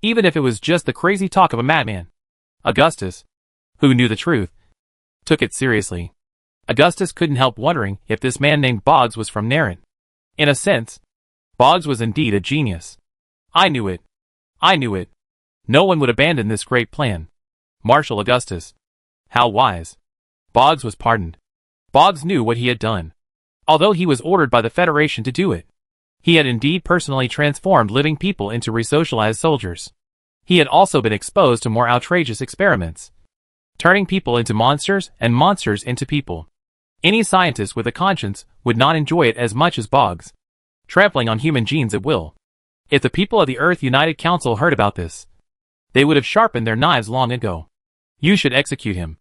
Even if it was just the crazy talk of a madman, Augustus, who knew the truth, took it seriously. Augustus couldn't help wondering if this man named Boggs was from Terran. In a sense, Boggs was indeed a genius. I knew it. I knew it. No one would abandon this great plan. Marshal Augustus. How wise. Boggs was pardoned. Boggs knew what he had done. Although he was ordered by the Federation to do it, he had indeed personally transformed living people into resocialized soldiers. He had also been exposed to more outrageous experiments, turning people into monsters and monsters into people. Any scientist with a conscience would not enjoy it as much as Boggs, trampling on human genes at will. If the people of the Earth United Council heard about this, they would have sharpened their knives long ago. You should execute him.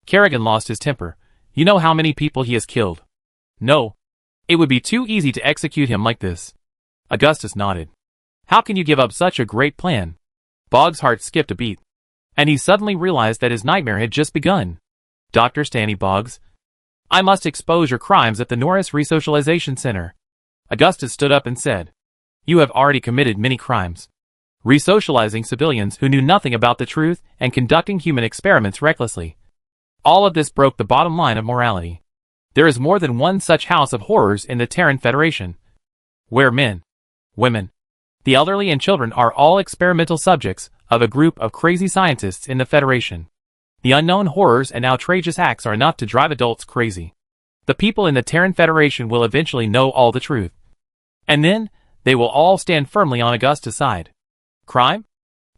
Kerrigan lost his temper. You know how many people he has killed. No. It would be too easy to execute him like this. Augustus nodded. How can you give up such a great plan? Boggs' heart skipped a beat, and he suddenly realized that his nightmare had just begun. Dr. Stanley Boggs, I must expose your crimes at the Norris Resocialization Center. Augustus stood up and said, You have already committed many crimes. Resocializing civilians who knew nothing about the truth and conducting human experiments recklessly. All of this broke the bottom line of morality. There is more than one such house of horrors in the Terran Federation, where men, women, the elderly and children are all experimental subjects of a group of crazy scientists in the Federation. The unknown horrors and outrageous acts are enough to drive adults crazy. The people in the Terran Federation will eventually know all the truth. And then, they will all stand firmly on Augustus' side. Crime?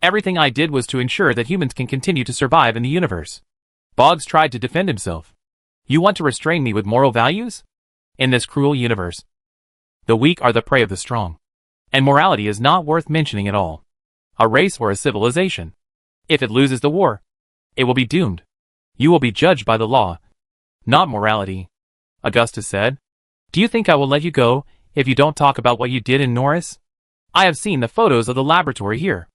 Everything I did was to ensure that humans can continue to survive in the universe. Boggs tried to defend himself. You want to restrain me with moral values? In this cruel universe, the weak are the prey of the strong. And morality is not worth mentioning at all. A race or a civilization. If it loses the war, it will be doomed. You will be judged by the law, not morality. Augustus said. Do you think I will let you go if you don't talk about what you did in Norris? I have seen the photos of the laboratory here.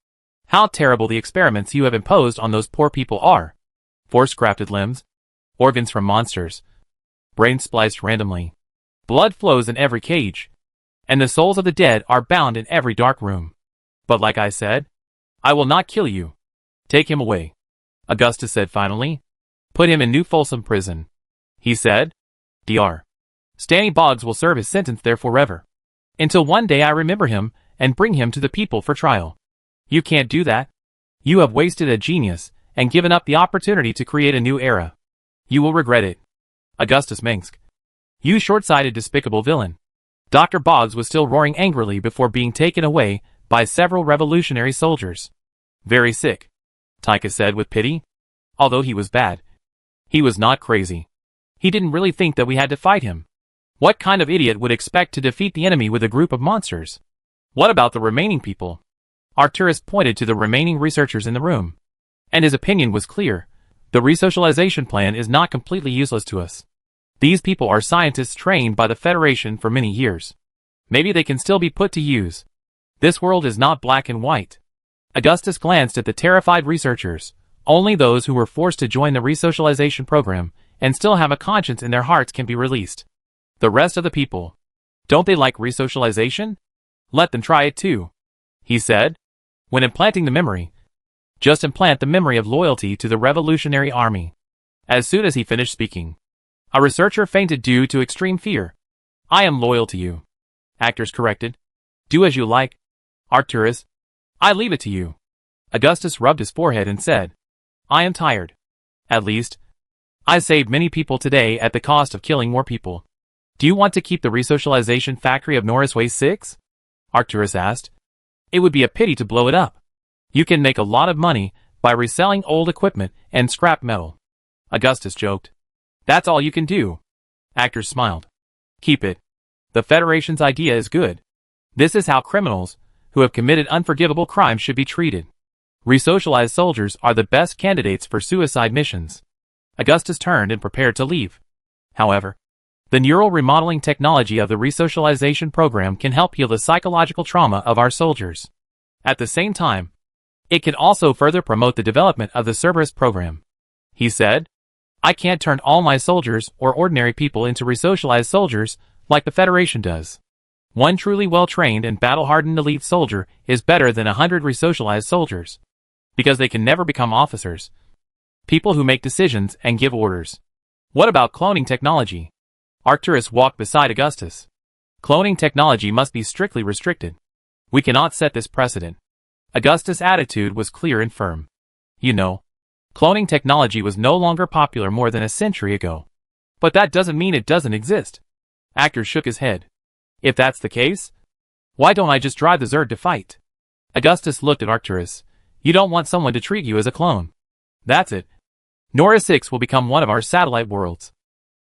How terrible the experiments you have imposed on those poor people are. Force-grafted limbs, organs from monsters, brains spliced randomly. Blood flows in every cage, and the souls of the dead are bound in every dark room. But like I said, I will not kill you. Take him away. Augustus said finally. Put him in New Folsom Prison. He said. Dr. Stanley Boggs will serve his sentence there forever. Until one day I remember him and bring him to the people for trial. You can't do that. You have wasted a genius and given up the opportunity to create a new era. You will regret it. Augustus Minsk. You short-sighted despicable villain. Dr. Boggs was still roaring angrily before being taken away by several revolutionary soldiers. Very sick, Tyka said with pity. Although he was bad, he was not crazy. He didn't really think that we had to fight him. What kind of idiot would expect to defeat the enemy with a group of monsters? What about the remaining people? Arcturus pointed to the remaining researchers in the room. And his opinion was clear. The resocialization plan is not completely useless to us. These people are scientists trained by the Federation for many years. Maybe they can still be put to use. This world is not black and white. Augustus glanced at the terrified researchers. Only those who were forced to join the resocialization program and still have a conscience in their hearts can be released. The rest of the people, don't they like resocialization? Let them try it too, he said. When implanting the memory, just implant the memory of loyalty to the Revolutionary Army. As soon as he finished speaking, a researcher fainted due to extreme fear. I am loyal to you. Actors corrected. Do as you like. Arcturus, I leave it to you. Augustus rubbed his forehead and said, I am tired. At least, I saved many people today at the cost of killing more people. Do you want to keep the resocialization factory of Norris Way 6? Arcturus asked. It would be a pity to blow it up. You can make a lot of money by reselling old equipment and scrap metal. Augustus joked. That's all you can do. Actors smiled. Keep it. The Federation's idea is good. This is how criminals who have committed unforgivable crimes should be treated. Resocialized soldiers are the best candidates for suicide missions. Augustus turned and prepared to leave. However, the neural remodeling technology of the resocialization program can help heal the psychological trauma of our soldiers. At the same time, it can also further promote the development of the Cerberus program. He said, I can't turn all my soldiers or ordinary people into resocialized soldiers like the Federation does. One truly well-trained and battle-hardened elite soldier is better than 100 resocialized soldiers, because they can never become officers, people who make decisions and give orders. What about cloning technology? Arcturus walked beside Augustus. Cloning technology must be strictly restricted. We cannot set this precedent. Augustus' attitude was clear and firm. You know, cloning technology was no longer popular more than a century ago. But that doesn't mean it doesn't exist. Actor shook his head. If that's the case, why don't I just drive the Zerd to fight? Augustus looked at Arcturus. You don't want someone to treat you as a clone. That's it. Norris 6 will become one of our satellite worlds.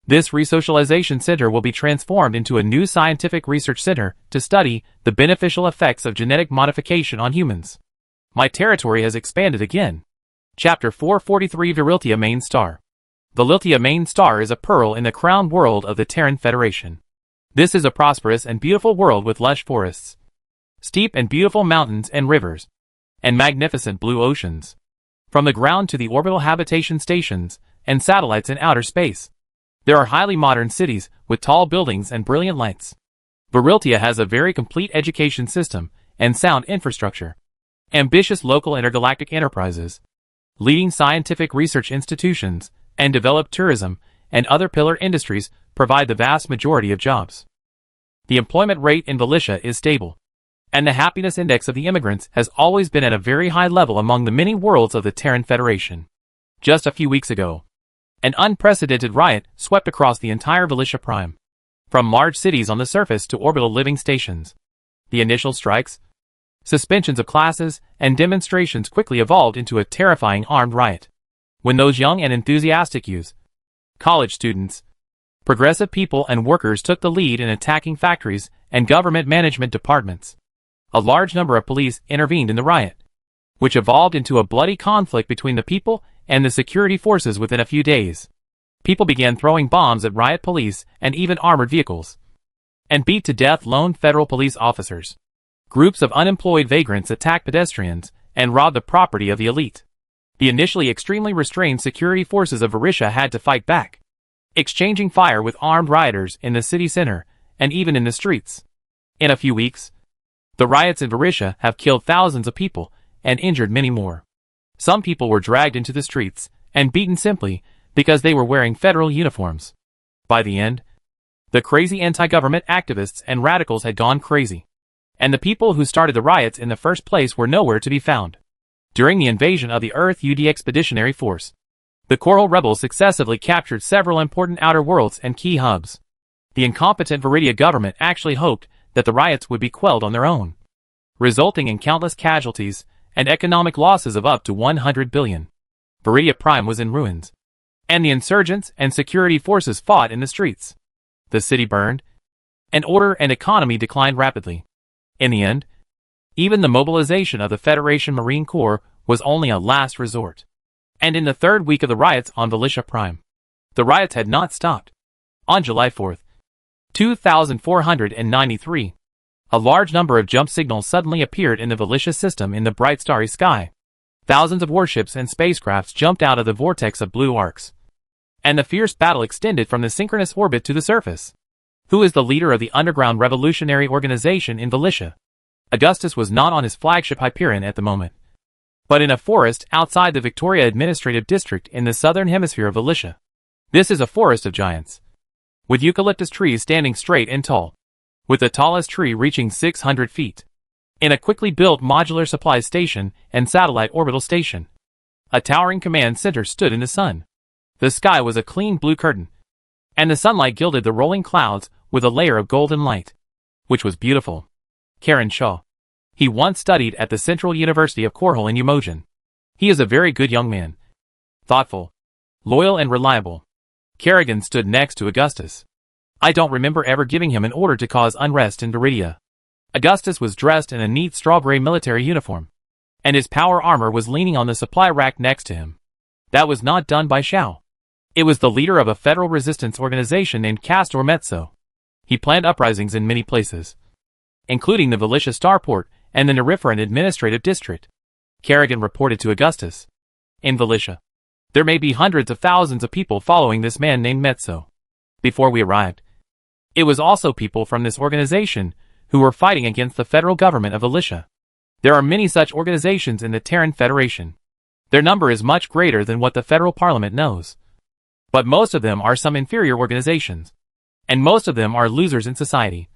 This resocialization center will be transformed into a new scientific research center to study the beneficial effects of genetic modification on humans. My territory has expanded again. Chapter 443 Viriltia Main Star. Viriltia Main Star is a pearl in the crown world of the Terran Federation. This is a prosperous and beautiful world with lush forests, steep and beautiful mountains and rivers, and magnificent blue oceans. From the ground to the orbital habitation stations and satellites in outer space, there are highly modern cities with tall buildings and brilliant lights. Viriltia has a very complete education system and sound infrastructure. Ambitious local intergalactic enterprises, leading scientific research institutions, and developed tourism and other pillar industries provide the vast majority of jobs. The employment rate in Viriltia is stable, and the happiness index of the immigrants has always been at a very high level among the many worlds of the Terran Federation. Just a few weeks ago, an unprecedented riot swept across the entire Viriltia Prime, from large cities on the surface to orbital living stations. The initial strikes, suspensions of classes, and demonstrations quickly evolved into a terrifying armed riot. When those young and enthusiastic youths, college students, progressive people and workers took the lead in attacking factories and government management departments, a large number of police intervened in the riot, which evolved into a bloody conflict between the people and the security forces within a few days. People began throwing bombs at riot police and even armored vehicles, and beat to death lone federal police officers. Groups of unemployed vagrants attacked pedestrians and robbed the property of the elite. The initially extremely restrained security forces of Viriltia had to fight back, exchanging fire with armed rioters in the city center and even in the streets. In a few weeks, the riots in Viriltia have killed thousands of people and injured many more. Some people were dragged into the streets and beaten simply because they were wearing federal uniforms. By the end, the crazy anti-government activists and radicals had gone crazy, and the people who started the riots in the first place were nowhere to be found. During the invasion of the Earth-UD Expeditionary Force, the Coral rebels successively captured several important outer worlds and key hubs. The incompetent Viriltia government actually hoped that the riots would be quelled on their own, resulting in countless casualties and economic losses of up to 100 billion. Viriltia Prime was in ruins, and the insurgents and security forces fought in the streets. The city burned, and order and economy declined rapidly. In the end, even the mobilization of the Federation Marine Corps was only a last resort. And in the third week of the riots on Viriltia Prime, the riots had not stopped. On July 4, 2493, a large number of jump signals suddenly appeared in the Viriltia system in the bright starry sky. Thousands of warships and spacecrafts jumped out of the vortex of blue arcs, and the fierce battle extended from the synchronous orbit to the surface. Who is the leader of the underground revolutionary organization in Viriltia? Augustus was not on his flagship Hyperion at the moment, but in a forest outside the Victoria Administrative District in the southern hemisphere of Viriltia. This is a forest of giants, with eucalyptus trees standing straight and tall, with the tallest tree reaching 600 feet. In a quickly built modular supply station and satellite orbital station, a towering command center stood in the sun. The sky was a clean blue curtain, and the sunlight gilded the rolling clouds with a layer of golden light, which was beautiful. Karen Shaw. He once studied at the Central University of Cornwall in Umojan. He is a very good young man, thoughtful, loyal and reliable. Kerrigan stood next to Augustus. I don't remember ever giving him an order to cause unrest in Viriltia. Augustus was dressed in a neat straw-gray military uniform, and his power armor was leaning on the supply rack next to him. That was not done by Shao. It was the leader of a federal resistance organization named Castor Mezzo. He planned uprisings in many places, including the Viriltia Starport and the Neriferan Administrative District. Kerrigan reported to Augustus. In Viriltia, there may be hundreds of thousands of people following this man named Mezzo. Before we arrived, it was also people from this organization who were fighting against the federal government of Viriltia. There are many such organizations in the Terran Federation. Their number is much greater than what the federal parliament knows. But most of them are some inferior organizations, and most of them are losers in society,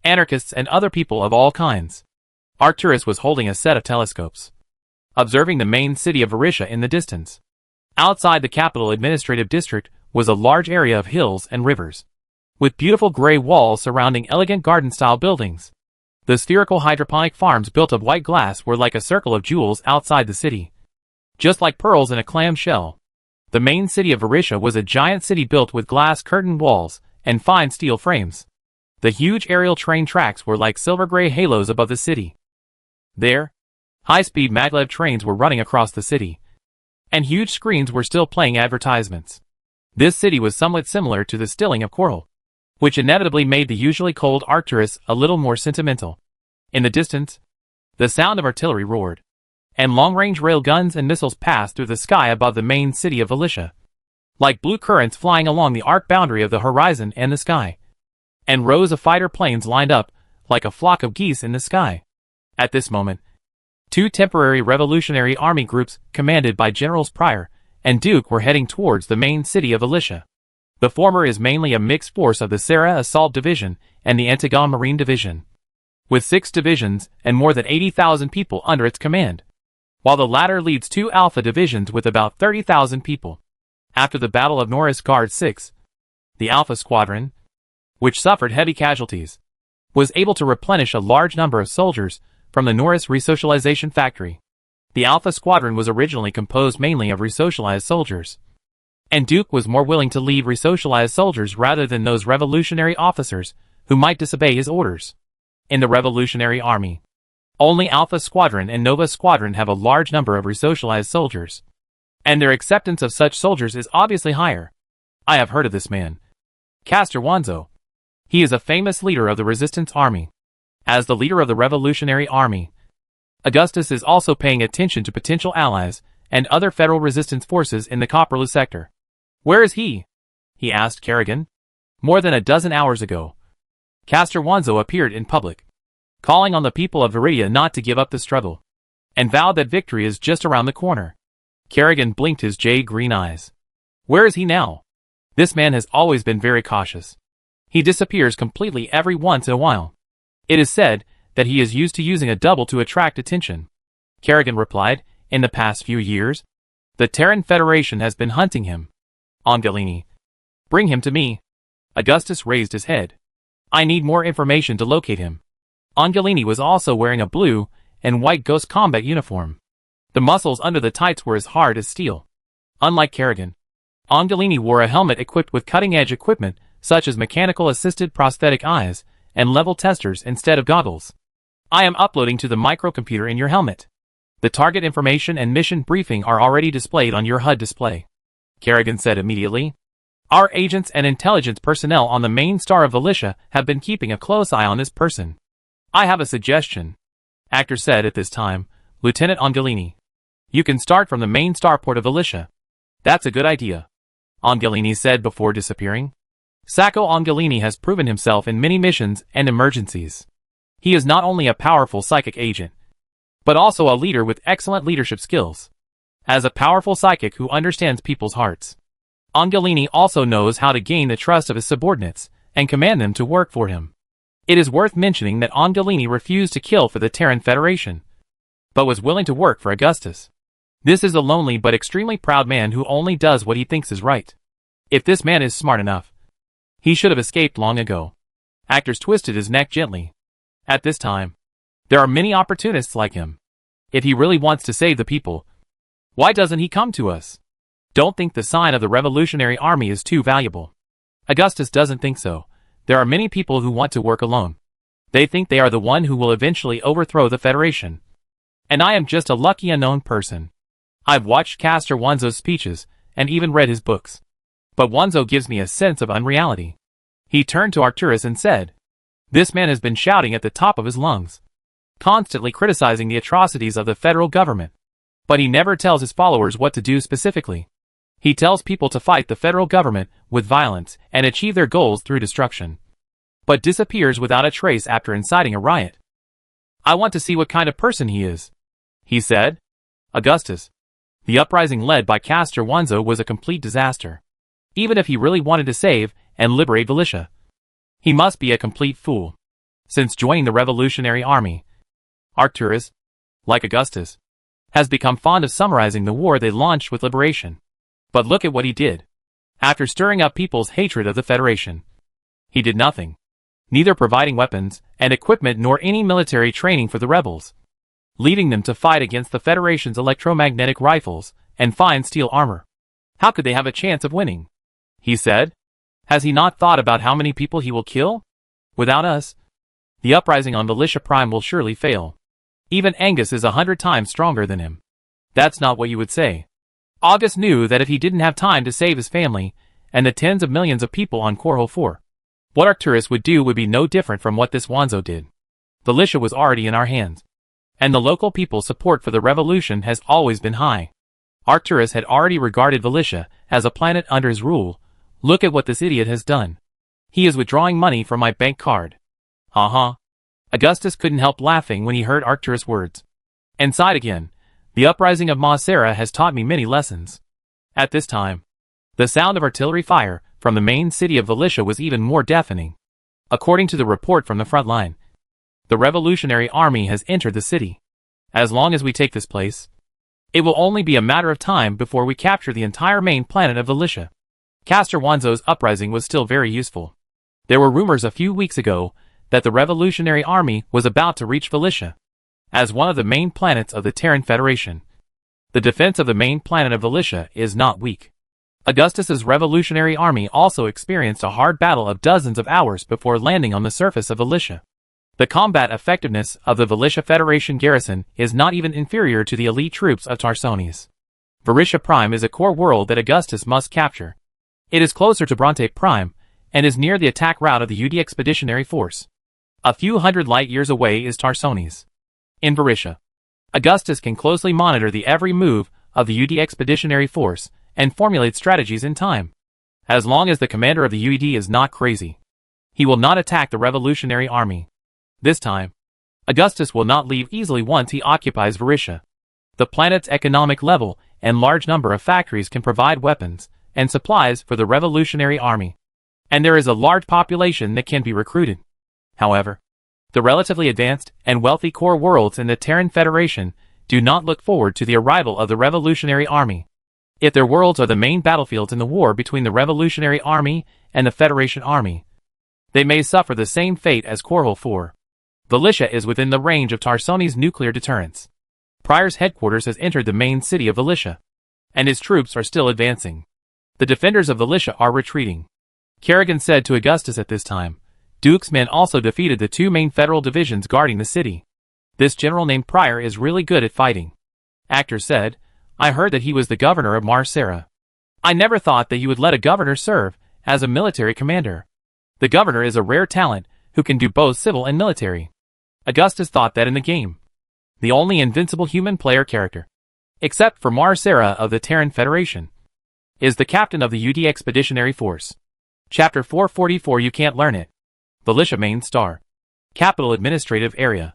anarchists and other people of all kinds. Arcturus was holding a set of telescopes, observing the main city of Viriltia in the distance. Outside the capital administrative district was a large area of hills and rivers, with beautiful gray walls surrounding elegant garden-style buildings. The spherical hydroponic farms built of white glass were like a circle of jewels outside the city, just like pearls in a clam shell. The main city of Varisha was a giant city built with glass curtain walls and fine steel frames. The huge aerial train tracks were like silver-gray halos above the city. There, high-speed maglev trains were running across the city, and huge screens were still playing advertisements. This city was somewhat similar to the stilling of coral, which inevitably made the usually cold Arcturus a little more sentimental. In the distance, the sound of artillery roared, and long-range rail guns and missiles passed through the sky above the main city of Varisha, like blue currents flying along the arc boundary of the horizon and the sky. And rows of fighter planes lined up, like a flock of geese in the sky. At this moment, two temporary Revolutionary Army groups, commanded by Generals Pryor and Duke, were heading towards the main city of Varisha. The former is mainly a mixed force of the Sarah Assault Division and the Antigone Marine Division, with 6 divisions and more than 80,000 people under its command, while the latter leads 2 Alpha divisions with about 30,000 people. After the Battle of Norris Guard 6, the Alpha Squadron, which suffered heavy casualties, was able to replenish a large number of soldiers from the Norris resocialization factory. The Alpha Squadron was originally composed mainly of resocialized soldiers, and Duke was more willing to leave resocialized soldiers rather than those revolutionary officers who might disobey his orders. In the Revolutionary Army, only Alpha Squadron and Nova Squadron have a large number of resocialized soldiers, and their acceptance of such soldiers is obviously higher. I have heard of this man, Castor Wanzo. He is a famous leader of the Resistance Army. As the leader of the Revolutionary Army, Augustus is also paying attention to potential allies and other federal resistance forces in the Copperloo sector. Where is he? He asked Kerrigan. More than a dozen hours ago, Castor Wanzo appeared in public, calling on the people of Viridia not to give up the struggle, and vowed that victory is just around the corner. Kerrigan blinked his jade-green eyes. Where is he now? This man has always been very cautious. He disappears completely every once in a while. It is said that he is used to using a double to attract attention. Kerrigan replied, in the past few years, the Terran Federation has been hunting him. Angelini. Bring him to me. Augustus raised his head. I need more information to locate him. Angelini was also wearing a blue and white Ghost combat uniform. The muscles under the tights were as hard as steel. Unlike Kerrigan, Angelini wore a helmet equipped with cutting-edge equipment such as mechanical-assisted prosthetic eyes and level testers instead of goggles. I am uploading to the microcomputer in your helmet. The target information and mission briefing are already displayed on your HUD display. Kerrigan said immediately. Our agents and intelligence personnel on the main star of Varisha have been keeping a close eye on this person. I have a suggestion, Actor said at this time, Lieutenant Angelini. You can start from the main starport of Varisha. That's a good idea, Angelini said before disappearing. Sacco Angelini has proven himself in many missions and emergencies. He is not only a powerful psychic agent, but also a leader with excellent leadership skills. As a powerful psychic who understands people's hearts, Angelini also knows how to gain the trust of his subordinates and command them to work for him. It is worth mentioning that Angelini refused to kill for the Terran Federation, but was willing to work for Augustus. This is a lonely but extremely proud man who only does what he thinks is right. If this man is smart enough, he should have escaped long ago. Actors twisted his neck gently. At this time, there are many opportunists like him. If he really wants to save the people, why doesn't he come to us? Don't think the sign of the Revolutionary Army is too valuable. Augustus doesn't think so. There are many people who want to work alone. They think they are the one who will eventually overthrow the Federation. And I am just a lucky unknown person. I've watched Castor Wanzo's speeches and even read his books. But Wanzo gives me a sense of unreality. He turned to Arcturus and said, This man has been shouting at the top of his lungs, constantly criticizing the atrocities of the federal government. But he never tells his followers what to do specifically. He tells people to fight the federal government with violence and achieve their goals through destruction, but disappears without a trace after inciting a riot. I want to see what kind of person he is, he said. Augustus. The uprising led by Castor Wanzo was a complete disaster. Even if he really wanted to save and liberate Varisha, he must be a complete fool. Since joining the Revolutionary Army, Arcturus, like Augustus, has become fond of summarizing the war they launched with liberation. But look at what he did. After stirring up people's hatred of the Federation, he did nothing, neither providing weapons and equipment nor any military training for the rebels, leading them to fight against the Federation's electromagnetic rifles and fine steel armor. How could they have a chance of winning? He said. Has he not thought about how many people he will kill? Without us, the uprising on Valicia Prime will surely fail. Even Angus is 100 times stronger than him. That's not what you would say. August knew that if he didn't have time to save his family and the tens of millions of people on Korhal 4, what Arcturus would do would be no different from what this Wanzo did. Valicia was already in our hands, and the local people's support for the revolution has always been high. Arcturus had already regarded Valicia as a planet under his rule. Look at what this idiot has done. He is withdrawing money from my bank card. Augustus couldn't help laughing when he heard Arcturus' words, and sighed again. The uprising of Ma Sera has taught me many lessons. At this time, the sound of artillery fire from the main city of Valicia was even more deafening. According to the report from the front line, the Revolutionary Army has entered the city. As long as we take this place, it will only be a matter of time before we capture the entire main planet of Valicia. Castor Wanzo's uprising was still very useful. There were rumors a few weeks ago that the Revolutionary Army was about to reach Valicia. As one of the main planets of the Terran Federation, the defense of the main planet of Valicia is not weak. Augustus's Revolutionary Army also experienced a hard battle of dozens of hours before landing on the surface of Valicia. The combat effectiveness of the Valicia Federation garrison is not even inferior to the elite troops of Tarsones. Valicia Prime is a core world that Augustus must capture. It is closer to Bronte Prime, and is near the attack route of the UD Expeditionary Force. A few hundred light years away is Tarsones. In Valicia, Augustus can closely monitor the every move of the UD Expeditionary Force and formulate strategies in time. As long as the commander of the UED is not crazy, he will not attack the Revolutionary Army. This time, Augustus will not leave easily once he occupies Valicia. The planet's economic level and large number of factories can provide weapons and supplies for the Revolutionary Army, and there is a large population that can be recruited. However, the relatively advanced and wealthy core worlds in the Terran Federation do not look forward to the arrival of the Revolutionary Army. If their worlds are the main battlefields in the war between the Revolutionary Army and the Federation Army, they may suffer the same fate as Korhal 4. Valicia is within the range of Tarsones' nuclear deterrence. Prior's headquarters has entered the main city of Valicia, and his troops are still advancing. The defenders of Valicia are retreating. Kerrigan said to Augustus at this time. Duke's men also defeated the two main federal divisions guarding the city. This general named Prior is really good at fighting. Actor said, I heard that he was the governor of Mar Sera. I never thought that you would let a governor serve as a military commander. The governor is a rare talent who can do both civil and military. Augustus thought that in the game, the only invincible human player character, except for Mar Sera of the Terran Federation, is the captain of the UD Expeditionary Force. Chapter 444. You can't learn it. Valicia Main Star. Capital Administrative Area.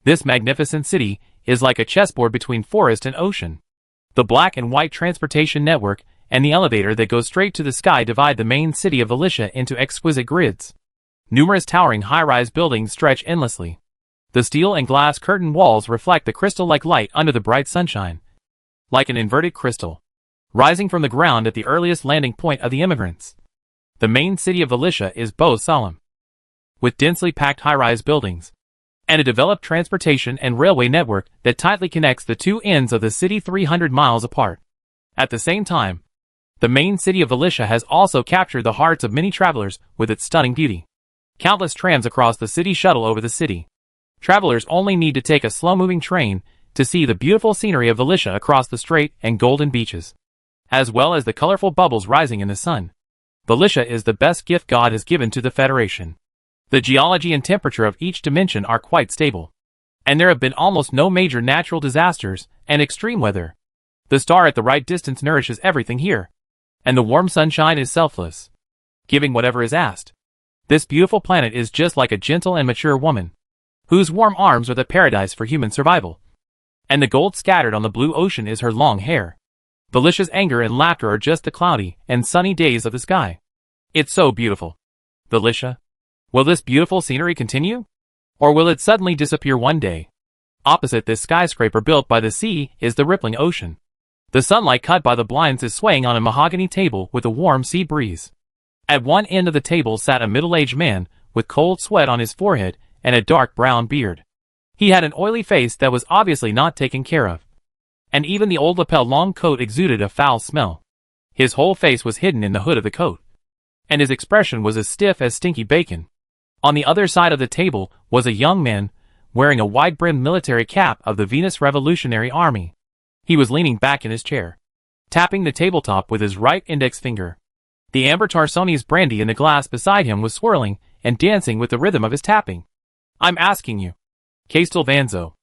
This magnificent city is like a chessboard between forest and ocean. The black and white transportation network and the elevator that goes straight to the sky divide the main city of Valicia into exquisite grids. Numerous towering high-rise buildings stretch endlessly. The steel and glass curtain walls reflect the crystal-like light under the bright sunshine, like an inverted crystal, rising from the ground at the earliest landing point of the immigrants. The main city of Valicia is both solemn, with densely packed high-rise buildings, and a developed transportation and railway network that tightly connects the two ends of the city 300 miles apart. At the same time, the main city of Valicia has also captured the hearts of many travelers with its stunning beauty. Countless trams across the city shuttle over the city. Travelers only need to take a slow-moving train to see the beautiful scenery of Valicia across the straight and golden beaches, as well as the colorful bubbles rising in the sun. Valicia is the best gift God has given to the Federation. The geology and temperature of each dimension are quite stable, and there have been almost no major natural disasters and extreme weather. The star at the right distance nourishes everything here, and the warm sunshine is selfless, giving whatever is asked. This beautiful planet is just like a gentle and mature woman, whose warm arms are the paradise for human survival. And the gold scattered on the blue ocean is her long hair. Valicia's anger and laughter are just the cloudy and sunny days of the sky. It's so beautiful. Valicia, will this beautiful scenery continue? Or will it suddenly disappear one day? Opposite this skyscraper built by the sea is the rippling ocean. The sunlight cut by the blinds is swaying on a mahogany table with a warm sea breeze. At one end of the table sat a middle-aged man with cold sweat on his forehead and a dark brown beard. He had an oily face that was obviously not taken care of, and even the old lapel long coat exuded a foul smell. His whole face was hidden in the hood of the coat, and his expression was as stiff as stinky bacon. On the other side of the table was a young man, wearing a wide-brimmed military cap of the Venus Revolutionary Army. He was leaning back in his chair, tapping the tabletop with his right index finger. The amber Tarsoni's brandy in the glass beside him was swirling and dancing with the rhythm of his tapping. "I'm asking you, Castelvanzo."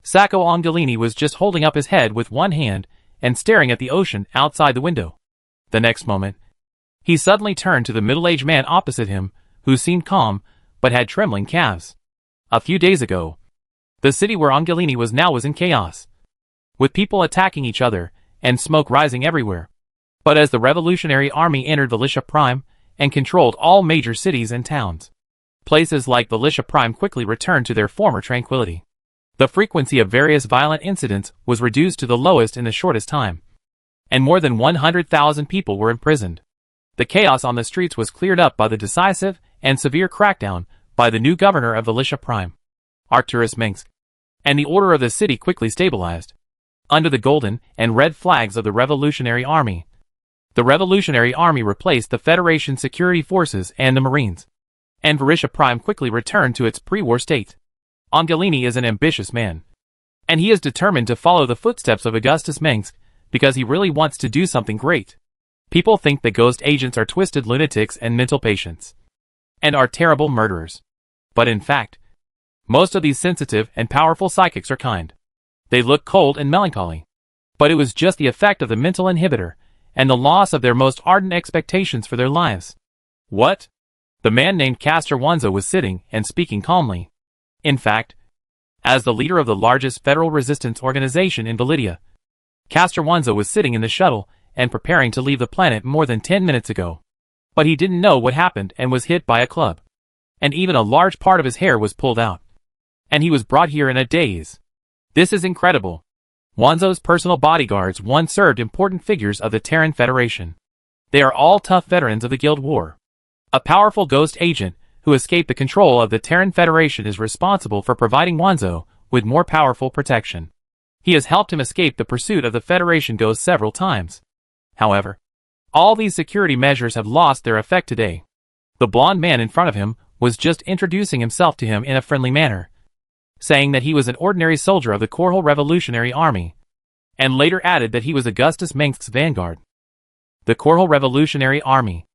Sacco Angelini was just holding up his head with one hand and staring at the ocean outside the window. The next moment, he suddenly turned to the middle-aged man opposite him, who seemed calm, but had trembling calves. A few days ago, the city where Angelini was now was in chaos, with people attacking each other and smoke rising everywhere. But as the Revolutionary Army entered Velitia Prime and controlled all major cities and towns, places like Velitia Prime quickly returned to their former tranquility. The frequency of various violent incidents was reduced to the lowest in the shortest time, and more than 100,000 people were imprisoned. The chaos on the streets was cleared up by the decisive and severe crackdown by the new governor of Velitia Prime, Arcturus Minsk, and the order of the city quickly stabilized. Under the golden and red flags of the Revolutionary Army, the Revolutionary Army replaced the Federation security forces and the Marines, and Velitia Prime quickly returned to its pre-war state. Angelini is an ambitious man, and he is determined to follow the footsteps of Augustus Minsk because he really wants to do something great. People think that ghost agents are twisted lunatics and mental patients, and are terrible murderers. But in fact, most of these sensitive and powerful psychics are kind. They look cold and melancholy. But it was just the effect of the mental inhibitor, and the loss of their most ardent expectations for their lives. What? The man named Castelvanzo was sitting and speaking calmly. In fact, as the leader of the largest federal resistance organization in Velitia, Castelvanzo was sitting in the shuttle and preparing to leave the planet more than 10 minutes ago. But he didn't know what happened and was hit by a club. And even a large part of his hair was pulled out. And he was brought here in a daze. This is incredible. Wanzo's personal bodyguards once served important figures of the Terran Federation. They are all tough veterans of the Guild War. A powerful ghost agent who escaped the control of the Terran Federation is responsible for providing Wanzo with more powerful protection. He has helped him escape the pursuit of the Federation ghosts several times. However, all these security measures have lost their effect today. The blonde man in front of him was just introducing himself to him in a friendly manner, saying that he was an ordinary soldier of the Korhal Revolutionary Army, and later added that he was Augustus Minsk's vanguard. The Korhal Revolutionary Army.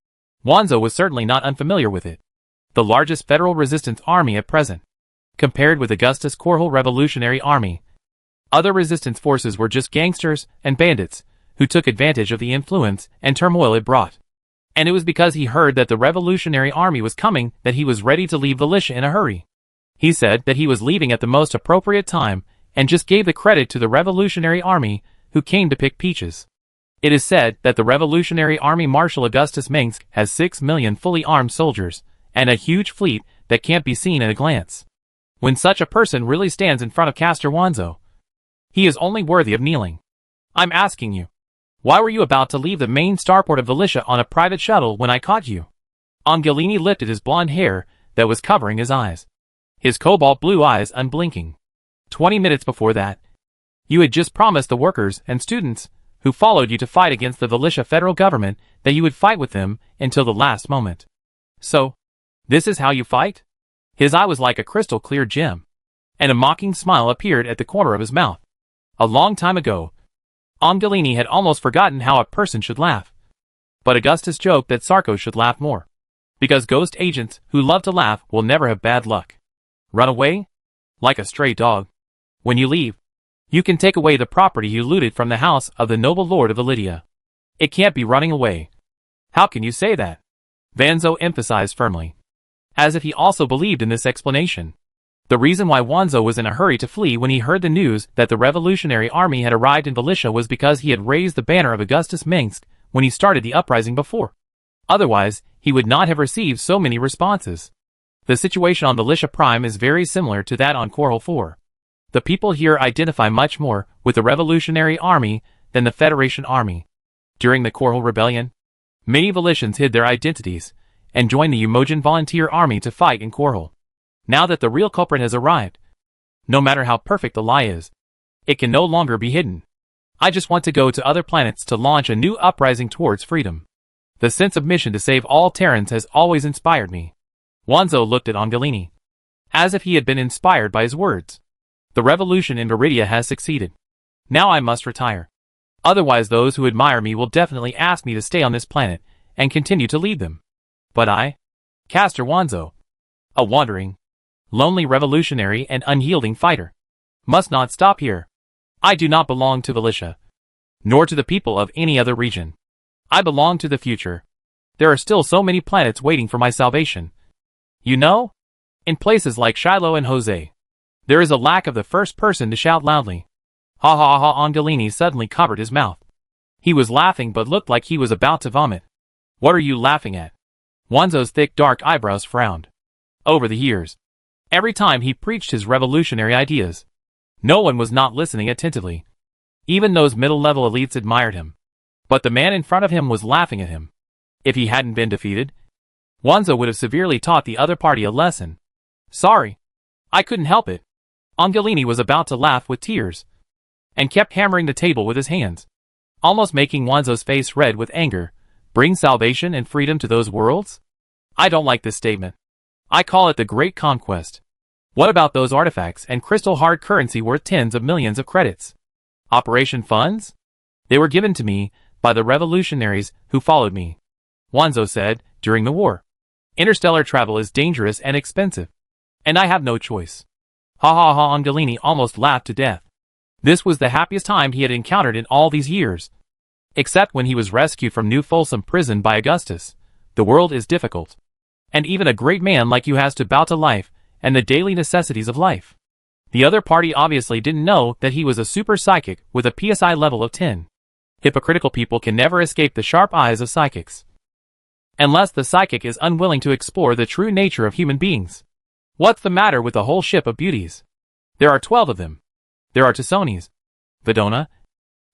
Wanzo was certainly not unfamiliar with it. The largest federal resistance army at present. Compared with Augustus' Korhal Revolutionary Army, other resistance forces were just gangsters and bandits who took advantage of the influence and turmoil it brought. And it was because he heard that the Revolutionary Army was coming that he was ready to leave Velitia in a hurry. He said that he was leaving at the most appropriate time and just gave the credit to the Revolutionary Army who came to pick peaches. It is said that the Revolutionary Army Marshal Augustus Minsk has 6 million fully armed soldiers and a huge fleet that can't be seen at a glance. When such a person really stands in front of Castelvanzo, he is only worthy of kneeling. I'm asking you, why were you about to leave the main starport of Velitia on a private shuttle when I caught you? Angelini lifted his blonde hair that was covering his eyes, his cobalt blue eyes unblinking. 20 minutes before that, you had just promised the workers and students who followed you to fight against the Velitia federal government that you would fight with them until the last moment. So, this is how you fight? His eye was like a crystal clear gem, and a mocking smile appeared at the corner of his mouth. A long time ago, Angelini had almost forgotten how a person should laugh. But Augustus joked that Sarko should laugh more, because ghost agents who love to laugh will never have bad luck. Run away? Like a stray dog. When you leave, you can take away the property you looted from the house of the noble lord of Velitia. It can't be running away. How can you say that? Vanzo emphasized firmly, as if he also believed in this explanation. The reason why Wanzo was in a hurry to flee when he heard the news that the Revolutionary Army had arrived in Velitia was because he had raised the banner of Augustus Minsk when he started the uprising before. Otherwise, he would not have received so many responses. The situation on Velitia Prime is very similar to that on Korhal 4. The people here identify much more with the Revolutionary Army than the Federation Army. During the Korhal Rebellion, many Velitians hid their identities and joined the Umojan Volunteer Army to fight in Korhal. Now that the real culprit has arrived, no matter how perfect the lie is, it can no longer be hidden. I just want to go to other planets to launch a new uprising towards freedom. The sense of mission to save all Terrans has always inspired me. Wanzo looked at Angelini, as if he had been inspired by his words. The revolution in Viridia has succeeded. Now I must retire. Otherwise those who admire me will definitely ask me to stay on this planet and continue to lead them. But I, Caster Wanzo, a wandering, lonely revolutionary and unyielding fighter, must not stop here. I do not belong to Valicia, nor to the people of any other region. I belong to the future. There are still so many planets waiting for my salvation. You know? In places like Shiloh and Jose, there is a lack of the first person to shout loudly. Ha ha ha! Angelini suddenly covered his mouth. He was laughing but looked like he was about to vomit. What are you laughing at? Wanzo's thick dark eyebrows frowned. Over the years, every time he preached his revolutionary ideas, no one was not listening attentively. Even those middle-level elites admired him. But the man in front of him was laughing at him. If he hadn't been defeated, Wanzo would have severely taught the other party a lesson. Sorry. I couldn't help it. Angelini was about to laugh with tears, and kept hammering the table with his hands, almost making Wanzo's face red with anger. Bring salvation and freedom to those worlds? I don't like this statement. I call it the Great Conquest. What about those artifacts and crystal hard currency worth tens of millions of credits? Operation funds? They were given to me by the revolutionaries who followed me, Wanzo said, during the war. Interstellar travel is dangerous and expensive, and I have no choice. Ha ha ha! Angelini almost laughed to death. This was the happiest time he had encountered in all these years. Except when he was rescued from New Folsom Prison by Augustus. The world is difficult, and even a great man like you has to bow to life and the daily necessities of life. The other party obviously didn't know that he was a super psychic with a PSI level of 10. Hypocritical people can never escape the sharp eyes of psychics, unless the psychic is unwilling to explore the true nature of human beings. What's the matter with the whole ship of beauties? There are 12 of them. There are Tusonis, Vidona,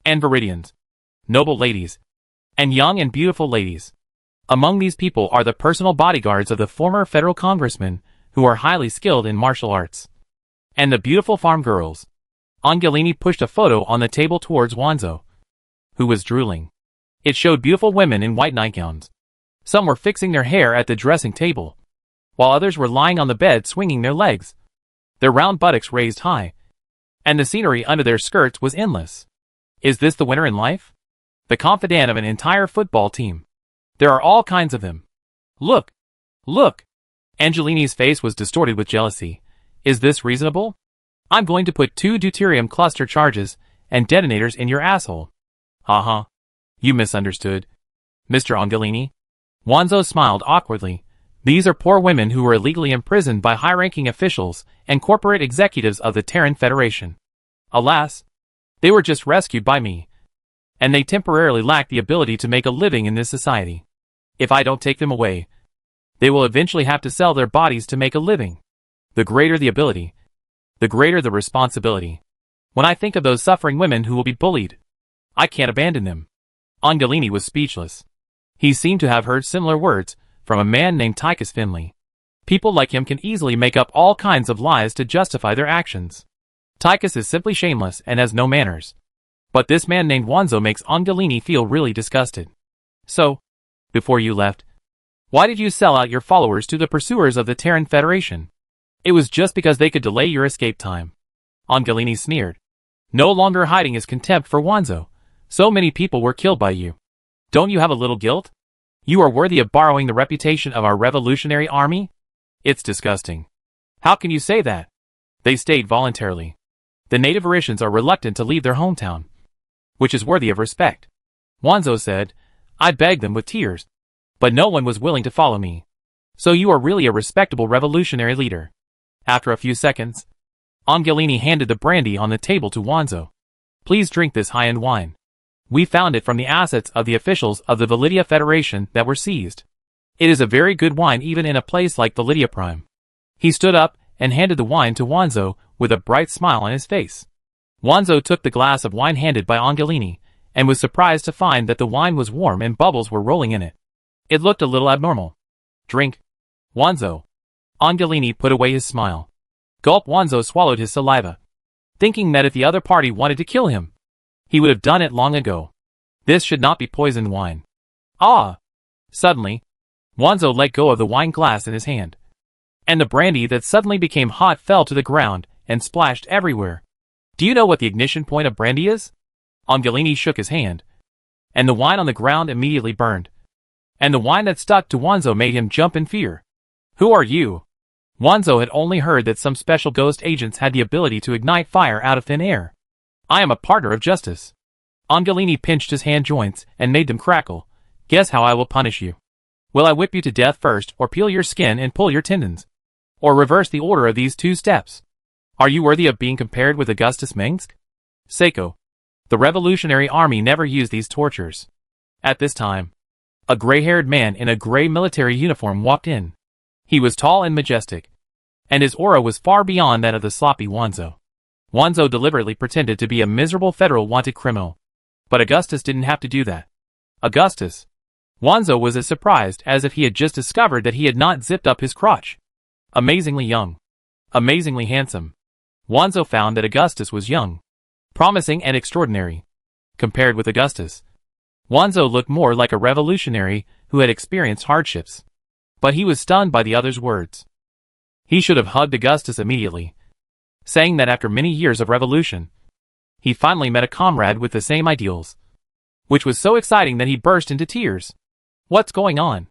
and Viridians, noble ladies, and young and beautiful ladies. Among these people are the personal bodyguards of the former federal congressman, who are highly skilled in martial arts, and the beautiful farm girls. Angelini pushed a photo on the table towards Wanzo, who was drooling. It showed beautiful women in white nightgowns. Some were fixing their hair at the dressing table, while others were lying on the bed swinging their legs, their round buttocks raised high, and the scenery under their skirts was endless. Is this the winner in life? The confidant of an entire football team. There are all kinds of them. Look! Look! Angelini's face was distorted with jealousy. Is this reasonable? I'm going to put 2 deuterium cluster charges and detonators in your asshole. Ha. You misunderstood, Mr. Angelini. Wanzo smiled awkwardly. These are poor women who were illegally imprisoned by high-ranking officials and corporate executives of the Terran Federation. Alas, they were just rescued by me, and they temporarily lack the ability to make a living in this society. If I don't take them away, they will eventually have to sell their bodies to make a living. The greater the ability, the greater the responsibility. When I think of those suffering women who will be bullied, I can't abandon them. Angelini was speechless. He seemed to have heard similar words from a man named Tychus Finley. People like him can easily make up all kinds of lies to justify their actions. Tychus is simply shameless and has no manners. But this man named Wanzo makes Angelini feel really disgusted. So, before you left, why did you sell out your followers to the pursuers of the Terran Federation? It was just because they could delay your escape time. Angelini sneered, no longer hiding his contempt for Wanzo. So many people were killed by you. Don't you have a little guilt? You are worthy of borrowing the reputation of our revolutionary army? It's disgusting. How can you say that? They stayed voluntarily. The native Arishans are reluctant to leave their hometown, which is worthy of respect. Wanzo said, I begged them with tears, but no one was willing to follow me. So you are really a respectable revolutionary leader. After a few seconds, Angelini handed the brandy on the table to Wanzo. Please drink this high-end wine. We found it from the assets of the officials of the Validia Federation that were seized. It is a very good wine even in a place like Validia Prime. He stood up and handed the wine to Wanzo with a bright smile on his face. Wanzo took the glass of wine handed by Angelini and was surprised to find that the wine was warm and bubbles were rolling in it. It looked a little abnormal. Drink, Wanzo. Angelini put away his smile. Gulp. Wanzo swallowed his saliva, thinking that if the other party wanted to kill him, He would have done it long ago. This should not be poisoned wine. Ah! Suddenly, Wanzo let go of the wine glass in his hand. And the brandy that suddenly became hot fell to the ground and splashed everywhere. Do you know what the ignition point of brandy is? Angelini shook his hand. And the wine on the ground immediately burned. And the wine that stuck to Wanzo made him jump in fear. Who are you? Wanzo had only heard that some special ghost agents had the ability to ignite fire out of thin air. I am a partner of justice. Angelini pinched his hand joints and made them crackle. Guess how I will punish you. Will I whip you to death first, or peel your skin and pull your tendons? Or reverse the order of these 2 steps? Are you worthy of being compared with Augustus Minsk? Seiko. The Revolutionary Army never used these tortures. At this time, a gray-haired man in a gray military uniform walked in. He was tall and majestic, and his aura was far beyond that of the sloppy Wanzo. Wanzo deliberately pretended to be a miserable federal wanted criminal. But Augustus didn't have to do that. Augustus. Wanzo was as surprised as if he had just discovered that he had not zipped up his crotch. Amazingly young. Amazingly handsome. Wanzo found that Augustus was young, promising and extraordinary. Compared with Augustus, Wanzo looked more like a revolutionary who had experienced hardships. But he was stunned by the other's words. He should have hugged Augustus immediately, saying that after many years of revolution, he finally met a comrade with the same ideals, which was so exciting that he burst into tears. What's going on?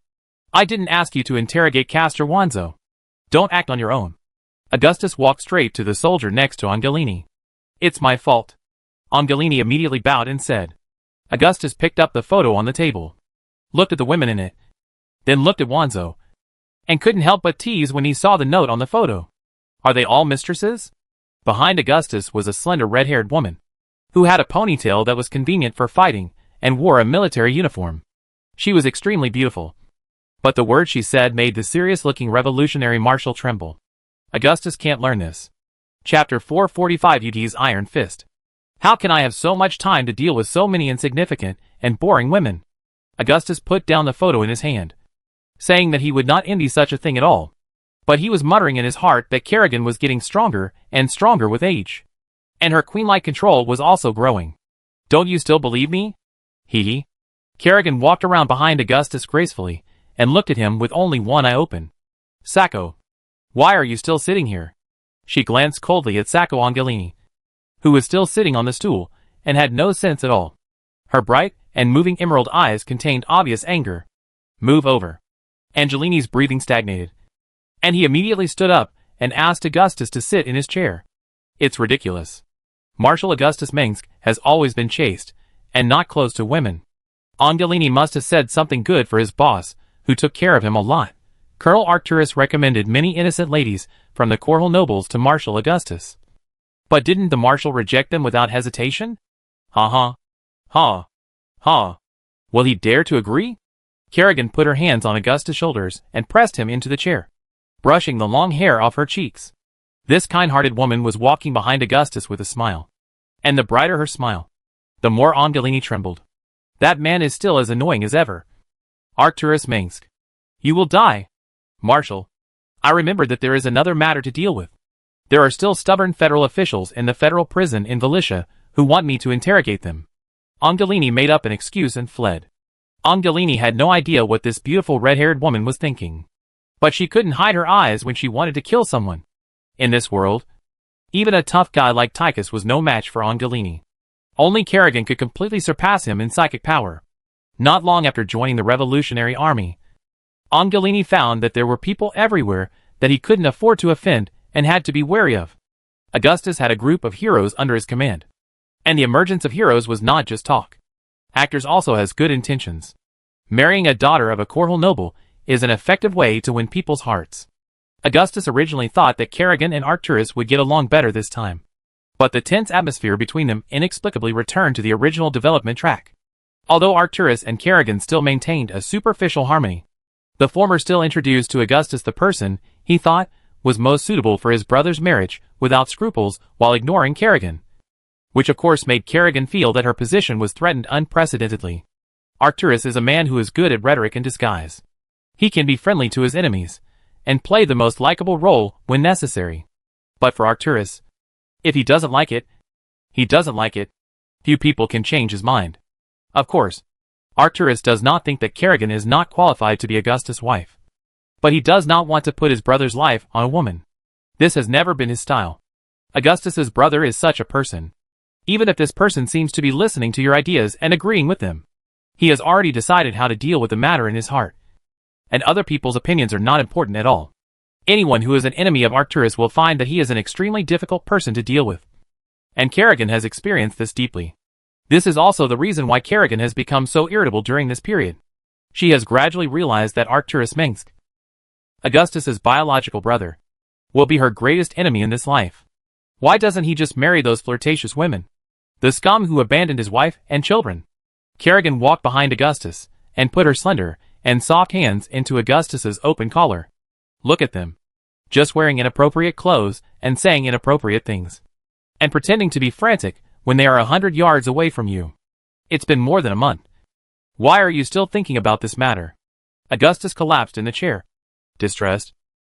I didn't ask you to interrogate Castor Wanzo. Don't act on your own. Augustus walked straight to the soldier next to Angelini. It's my fault. Angelini immediately bowed and said. Augustus picked up the photo on the table, looked at the women in it, then looked at Wanzo, and couldn't help but tease when he saw the note on the photo. Are they all mistresses? Behind Augustus was a slender red-haired woman, who had a ponytail that was convenient for fighting and wore a military uniform. She was extremely beautiful, but the words she said made the serious-looking revolutionary marshal tremble. Augustus can't learn this. Chapter 445 UD's Iron Fist. How can I have so much time to deal with so many insignificant and boring women? Augustus put down the photo in his hand, saying that he would not envy such a thing at all. But he was muttering in his heart that Kerrigan was getting stronger and stronger with age. And her queen-like control was also growing. Don't you still believe me? Hee. Kerrigan walked around behind Augustus gracefully and looked at him with only one eye open. Sacco. Why are you still sitting here? She glanced coldly at Sacco Angelini, who was still sitting on the stool and had no sense at all. Her bright and moving emerald eyes contained obvious anger. Move over. Angelini's breathing stagnated, and he immediately stood up and asked Augustus to sit in his chair. It's ridiculous. Marshal Augustus Minsk has always been chaste and not close to women. Angelini must have said something good for his boss, who took care of him a lot. Colonel Arcturus recommended many innocent ladies from the Corhel nobles to Marshal Augustus. But didn't the marshal reject them without hesitation? Ha. Will he dare to agree? Kerrigan put her hands on Augustus' shoulders and pressed him into the chair, brushing the long hair off her cheeks. This kind-hearted woman was walking behind Augustus with a smile. And the brighter her smile, the more Angelini trembled. That man is still as annoying as ever. Arcturus Minsk. You will die. Marshal. I remembered that there is another matter to deal with. There are still stubborn federal officials in the federal prison in Valicia who want me to interrogate them. Angelini made up an excuse and fled. Angelini had no idea what this beautiful red-haired woman was thinking. But she couldn't hide her eyes when she wanted to kill someone. In this world, even a tough guy like Tychus was no match for Angelini. Only Kerrigan could completely surpass him in psychic power. Not long after joining the Revolutionary Army, Angelini found that there were people everywhere that he couldn't afford to offend and had to be wary of. Augustus had a group of heroes under his command. And the emergence of heroes was not just talk. Actors also has good intentions. Marrying a daughter of a Corhel noble is an effective way to win people's hearts. Augustus originally thought that Kerrigan and Arcturus would get along better this time. But the tense atmosphere between them inexplicably returned to the original development track. Although Arcturus and Kerrigan still maintained a superficial harmony, the former still introduced to Augustus the person he thought was most suitable for his brother's marriage without scruples while ignoring Kerrigan. Which of course made Kerrigan feel that her position was threatened unprecedentedly. Arcturus is a man who is good at rhetoric and disguise. He can be friendly to his enemies, and play the most likable role when necessary. But for Arcturus, if he doesn't like it, he doesn't like it. Few people can change his mind. Of course, Arcturus does not think that Kerrigan is not qualified to be Augustus' wife. But he does not want to put his brother's life on a woman. This has never been his style. Augustus's brother is such a person. Even if this person seems to be listening to your ideas and agreeing with them, he has already decided how to deal with the matter in his heart. And other people's opinions are not important at all. Anyone who is an enemy of Arcturus will find that he is an extremely difficult person to deal with. And Kerrigan has experienced this deeply. This is also the reason why Kerrigan has become so irritable during this period. She has gradually realized that Arcturus Mengsk, Augustus's biological brother, will be her greatest enemy in this life. Why doesn't he just marry those flirtatious women? The scum who abandoned his wife and children. Kerrigan walked behind Augustus and put her slender and soft hands into Augustus's open collar. Look at them. Just wearing inappropriate clothes and saying inappropriate things. And pretending to be frantic when they are 100 yards away from you. It's been more than a month. Why are you still thinking about this matter? Augustus collapsed in the chair. Distressed.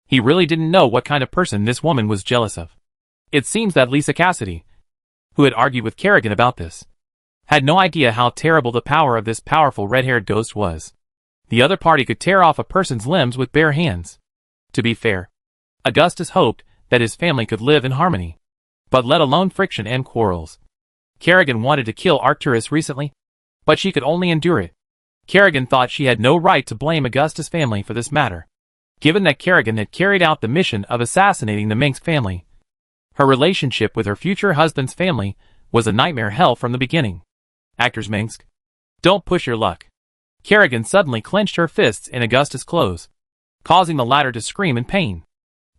He really didn't know what kind of person this woman was jealous of. It seems that Lisa Cassidy, who had argued with Kerrigan about this, had no idea how terrible the power of this powerful red-haired ghost was. The other party could tear off a person's limbs with bare hands. To be fair, Augustus hoped that his family could live in harmony, but let alone friction and quarrels. Kerrigan wanted to kill Arcturus recently, but she could only endure it. Kerrigan thought she had no right to blame Augustus' family for this matter. Given that Kerrigan had carried out the mission of assassinating the Mengsk family, her relationship with her future husband's family was a nightmare hell from the beginning. Actors Mengsk, don't push your luck. Kerrigan suddenly clenched her fists in Augustus' clothes, causing the latter to scream in pain.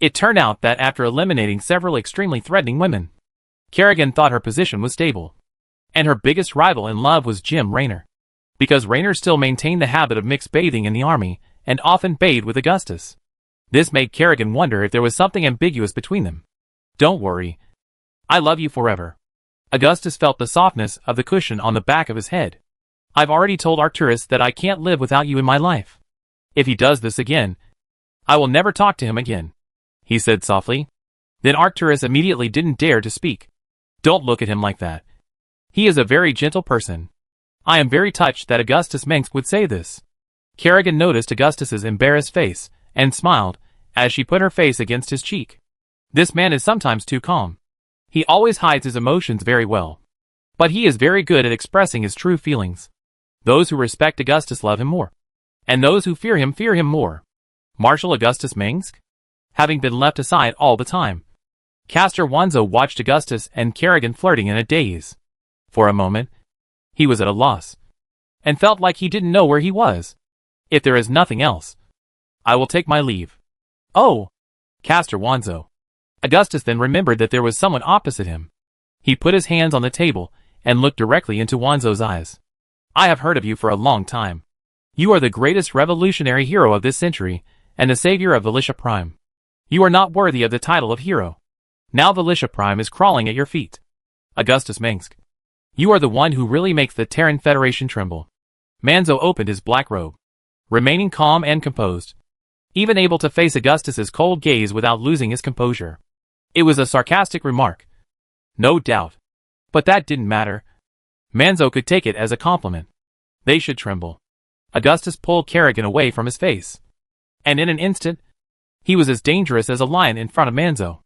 It turned out that after eliminating several extremely threatening women, Kerrigan thought her position was stable. And her biggest rival in love was Jim Raynor. Because Raynor still maintained the habit of mixed bathing in the army, and often bathed with Augustus. This made Kerrigan wonder if there was something ambiguous between them. Don't worry. I love you forever. Augustus felt the softness of the cushion on the back of his head. I've already told Arcturus that I can't live without you in my life. If he does this again, I will never talk to him again, he said softly. Then Arcturus immediately didn't dare to speak. Don't look at him like that. He is a very gentle person. I am very touched that Augustus Mengsk would say this. Kerrigan noticed Augustus's embarrassed face, and smiled, as she put her face against his cheek. This man is sometimes too calm. He always hides his emotions very well. But he is very good at expressing his true feelings. Those who respect Augustus love him more. And those who fear him more. Marshal Augustus Mengsk? Having been left aside all the time, Castor Wanzo watched Augustus and Kerrigan flirting in a daze. For a moment, he was at a loss, and felt like he didn't know where he was. If there is nothing else, I will take my leave. Oh! Castor Wanzo. Augustus then remembered that there was someone opposite him. He put his hands on the table, and looked directly into Wanzo's eyes. I have heard of you for a long time. You are the greatest revolutionary hero of this century, and the savior of Valicia Prime. You are not worthy of the title of hero. Now Valicia Prime is crawling at your feet. Augustus Mengsk. You are the one who really makes the Terran Federation tremble. Manzo opened his black robe, remaining calm and composed, even able to face Augustus's cold gaze without losing his composure. It was a sarcastic remark. No doubt. But that didn't matter. Manzo could take it as a compliment. They should tremble. Augustus pulled Kerrigan away from his face. And in an instant, he was as dangerous as a lion in front of Manzo.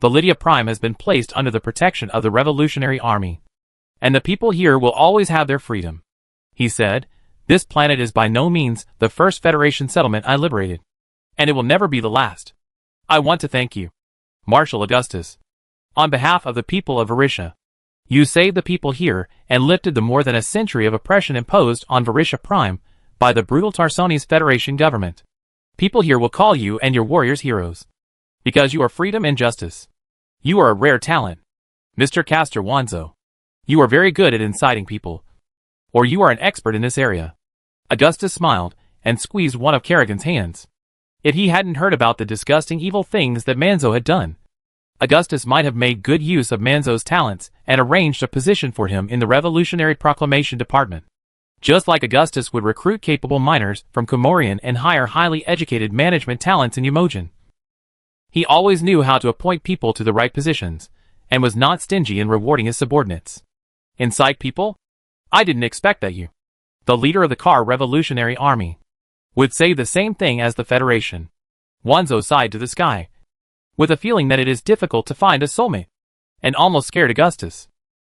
Validia Prime has been placed under the protection of the Revolutionary Army. And the people here will always have their freedom. He said, this planet is by no means the first Federation settlement I liberated. And it will never be the last. I want to thank you, Marshal Augustus. On behalf of the people of Varisha, you saved the people here and lifted the more than a century of oppression imposed on Varisha Prime by the brutal Tarsani's Federation government. People here will call you and your warriors heroes. Because you are freedom and justice. You are a rare talent. Mr. Castor Wanzo. You are very good at inciting people. Or you are an expert in this area. Augustus smiled and squeezed one of Kerrigan's hands. If he hadn't heard about the disgusting evil things that Manzo had done, Augustus might have made good use of Manzo's talents and arranged a position for him in the Revolutionary Proclamation Department. Just like Augustus would recruit capable miners from Comorian and hire highly educated management talents in Umogen. He always knew how to appoint people to the right positions, and was not stingy in rewarding his subordinates. Incite people? I didn't expect that you, the leader of the Car Revolutionary Army, would say the same thing as the Federation. Wanzo sighed to the sky, with a feeling that it is difficult to find a soulmate, and almost scared Augustus.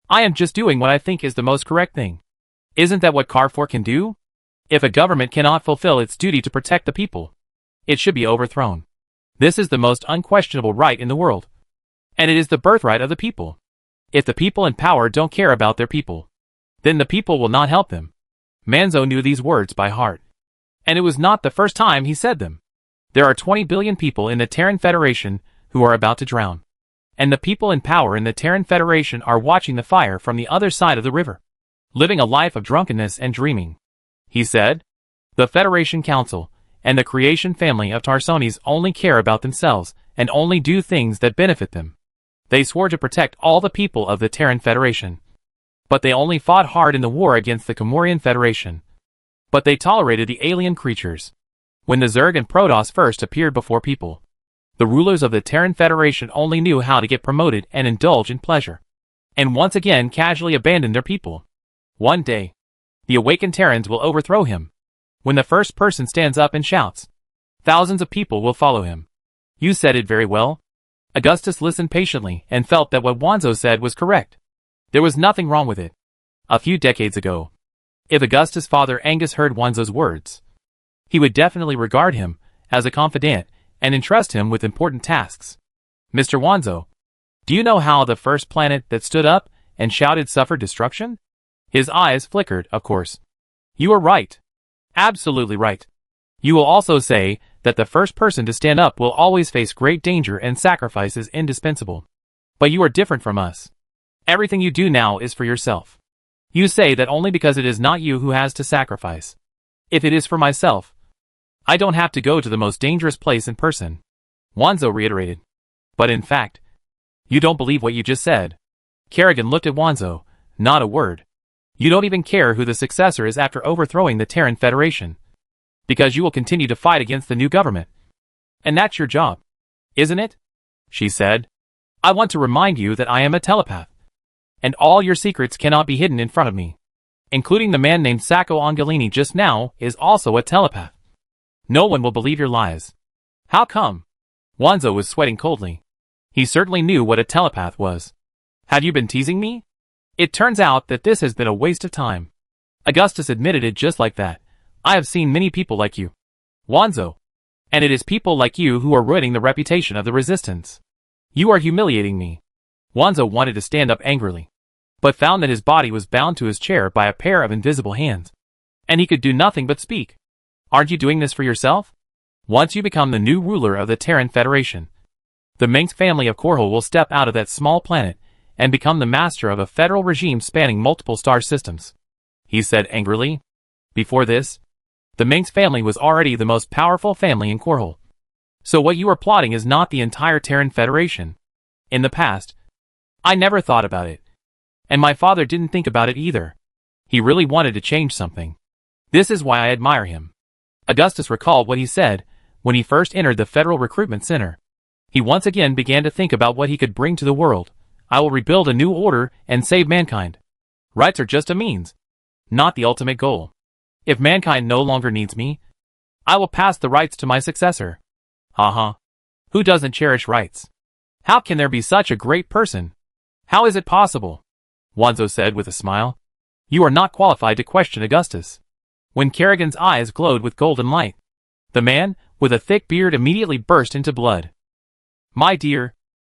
I am just doing what I think is the most correct thing. Isn't that what Carrefour can do? If a government cannot fulfill its duty to protect the people, it should be overthrown. This is the most unquestionable right in the world, and it is the birthright of the people. If the people in power don't care about their people, then the people will not help them. Manzo knew these words by heart, and it was not the first time he said them. There are 20 billion people in the Terran Federation who are about to drown, and the people in power in the Terran Federation are watching the fire from the other side of the river, living a life of drunkenness and dreaming. He said, the Federation Council and the creation family of Tarsones only care about themselves and only do things that benefit them. They swore to protect all the people of the Terran Federation, but they only fought hard in the war against the Comorian Federation. But they tolerated the alien creatures. When the Zerg and Protoss first appeared before people, the rulers of the Terran Federation only knew how to get promoted and indulge in pleasure, and once again casually abandoned their people. One day, the awakened Terrans will overthrow him. When the first person stands up and shouts, thousands of people will follow him. You said it very well. Augustus listened patiently and felt that what Wanzo said was correct. There was nothing wrong with it. A few decades ago, if Augustus' father Angus heard Wanzo's words, he would definitely regard him as a confidant and entrust him with important tasks. Mr. Wanzo, do you know how the first planet that stood up and shouted suffered destruction? His eyes flickered, of course. You are right. Absolutely right. You will also say that the first person to stand up will always face great danger and sacrifice is indispensable. But you are different from us. Everything you do now is for yourself. You say that only because it is not you who has to sacrifice. If it is for myself, I don't have to go to the most dangerous place in person. Wanzo reiterated. But in fact, you don't believe what you just said. Kerrigan looked at Wanzo, not a word. You don't even care who the successor is after overthrowing the Terran Federation, because you will continue to fight against the new government. And that's your job, isn't it? She said. I want to remind you that I am a telepath, and all your secrets cannot be hidden in front of me. Including the man named Sacco Angelini just now is also a telepath. No one will believe your lies. How come? Wanzo was sweating coldly. He certainly knew what a telepath was. Have you been teasing me? It turns out that this has been a waste of time. Augustus admitted it just like that. I have seen many people like you, Wanzo, and it is people like you who are ruining the reputation of the Resistance. You are humiliating me. Wanzo wanted to stand up angrily, but found that his body was bound to his chair by a pair of invisible hands, and he could do nothing but speak. Aren't you doing this for yourself? Once you become the new ruler of the Terran Federation, the Mengsk family of Korhal will step out of that small planet and become the master of a federal regime spanning multiple star systems, he said angrily. Before this, the Mengsk family was already the most powerful family in Korhal. So what you are plotting is not the entire Terran Federation. In the past, I never thought about it. And my father didn't think about it either. He really wanted to change something. This is why I admire him. Augustus recalled what he said when he first entered the Federal Recruitment Center. He once again began to think about what he could bring to the world. I will rebuild a new order and save mankind. Rights are just a means, not the ultimate goal. If mankind no longer needs me, I will pass the rights to my successor. Haha. Who doesn't cherish rights? How can there be such a great person? How is it possible? Wanzo said with a smile. You are not qualified to question Augustus. When Kerrigan's eyes glowed with golden light, the man with a thick beard immediately burst into blood. My dear,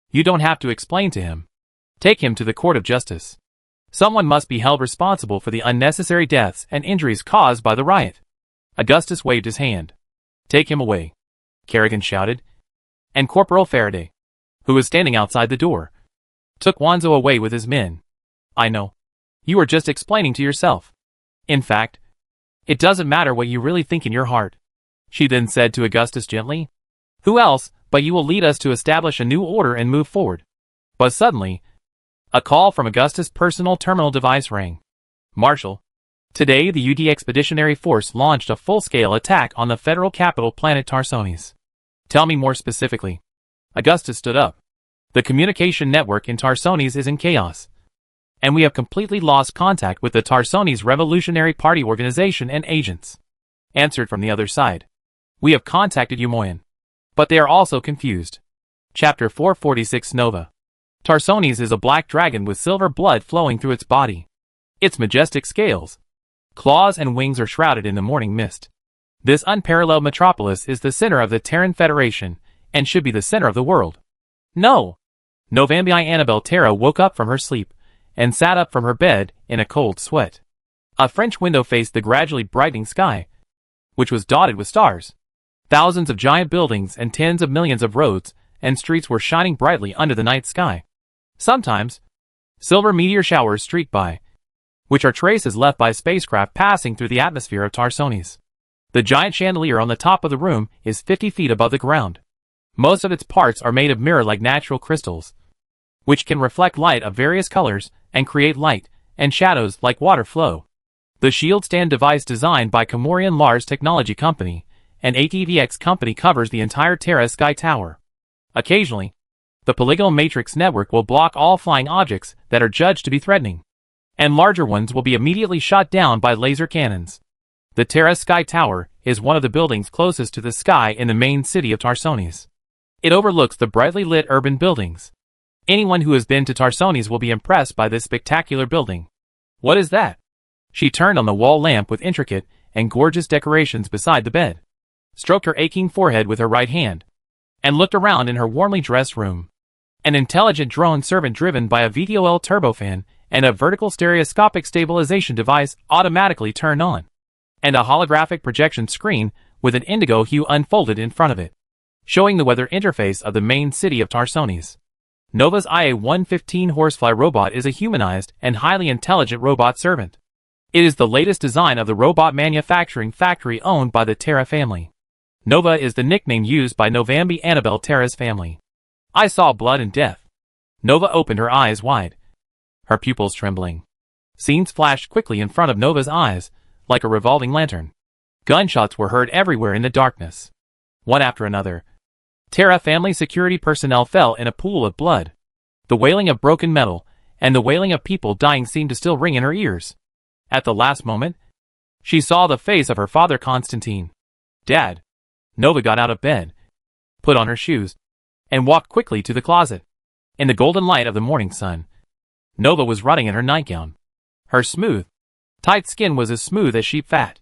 you don't have to explain to him. Take him to the court of justice. Someone must be held responsible for the unnecessary deaths and injuries caused by the riot. Augustus waved his hand. Take him away, Kerrigan shouted. And Corporal Faraday, who was standing outside the door, took Wanzo away with his men. I know. You are just explaining to yourself. In fact, it doesn't matter what you really think in your heart, she then said to Augustus gently. Who else but you will lead us to establish a new order and move forward? But suddenly, a call from Augustus' personal terminal device rang. Marshal, today the UD Expeditionary Force launched a full-scale attack on the federal capital planet Tarsones. Tell me more specifically. Augustus stood up. The communication network in Tarsones is in chaos. and we have completely lost contact with the Tarsoni's Revolutionary Party organization and agents. Answered from the other side. We have contacted Umoyan. But they are also confused. Chapter 446 Nova. Tarsoni's is a black dragon with silver blood flowing through its body. Its majestic scales, claws and wings are shrouded in the morning mist. This unparalleled metropolis is the center of the Terran Federation, and should be the center of the world. No! Novambi Annabelle Terra woke up from her sleep, and sat up from her bed in a cold sweat. A French window faced the gradually brightening sky, which was dotted with stars. Thousands of giant buildings and tens of millions of roads and streets were shining brightly under the night sky. Sometimes, silver meteor showers streak by, which are traces left by spacecraft passing through the atmosphere of Tarsoni's. The giant chandelier on the top of the room is 50 feet above the ground. Most of its parts are made of mirror-like natural crystals, which can reflect light of various colors and create light and shadows like water flow. The shield stand device designed by Comorian Lars Technology Company, an ATVX company, covers the entire Terra Sky Tower. Occasionally, the polygonal matrix network will block all flying objects that are judged to be threatening, and larger ones will be immediately shot down by laser cannons. The Terra Sky Tower is one of the buildings closest to the sky in the main city of Tarsoni's. It overlooks the brightly lit urban buildings. Anyone who has been to Tarsoni's will be impressed by this spectacular building. What is that? She turned on the wall lamp with intricate and gorgeous decorations beside the bed, stroked her aching forehead with her right hand, and looked around in her warmly dressed room. An intelligent drone servant driven by a VTOL turbofan and a vertical stereoscopic stabilization device automatically turned on, and a holographic projection screen with an indigo hue unfolded in front of it, showing the weather interface of the main city of Tarsoni's. Nova's IA-115 horsefly robot is a humanized and highly intelligent robot servant. It is the latest design of the robot manufacturing factory owned by the Terra family. Nova is the nickname used by Novambi Annabelle Terra's family. I saw blood and death. Nova opened her eyes wide, her pupils trembling. Scenes flashed quickly in front of Nova's eyes, like a revolving lantern. Gunshots were heard everywhere in the darkness. One after another, Terra family security personnel fell in a pool of blood. The wailing of broken metal and the wailing of people dying seemed to still ring in her ears. At the last moment, she saw the face of her father Constantine. Dad. Nova got out of bed, put on her shoes, and walked quickly to the closet. In the golden light of the morning sun, Nova was rotting in her nightgown. Her smooth, tight skin was as smooth as sheep fat,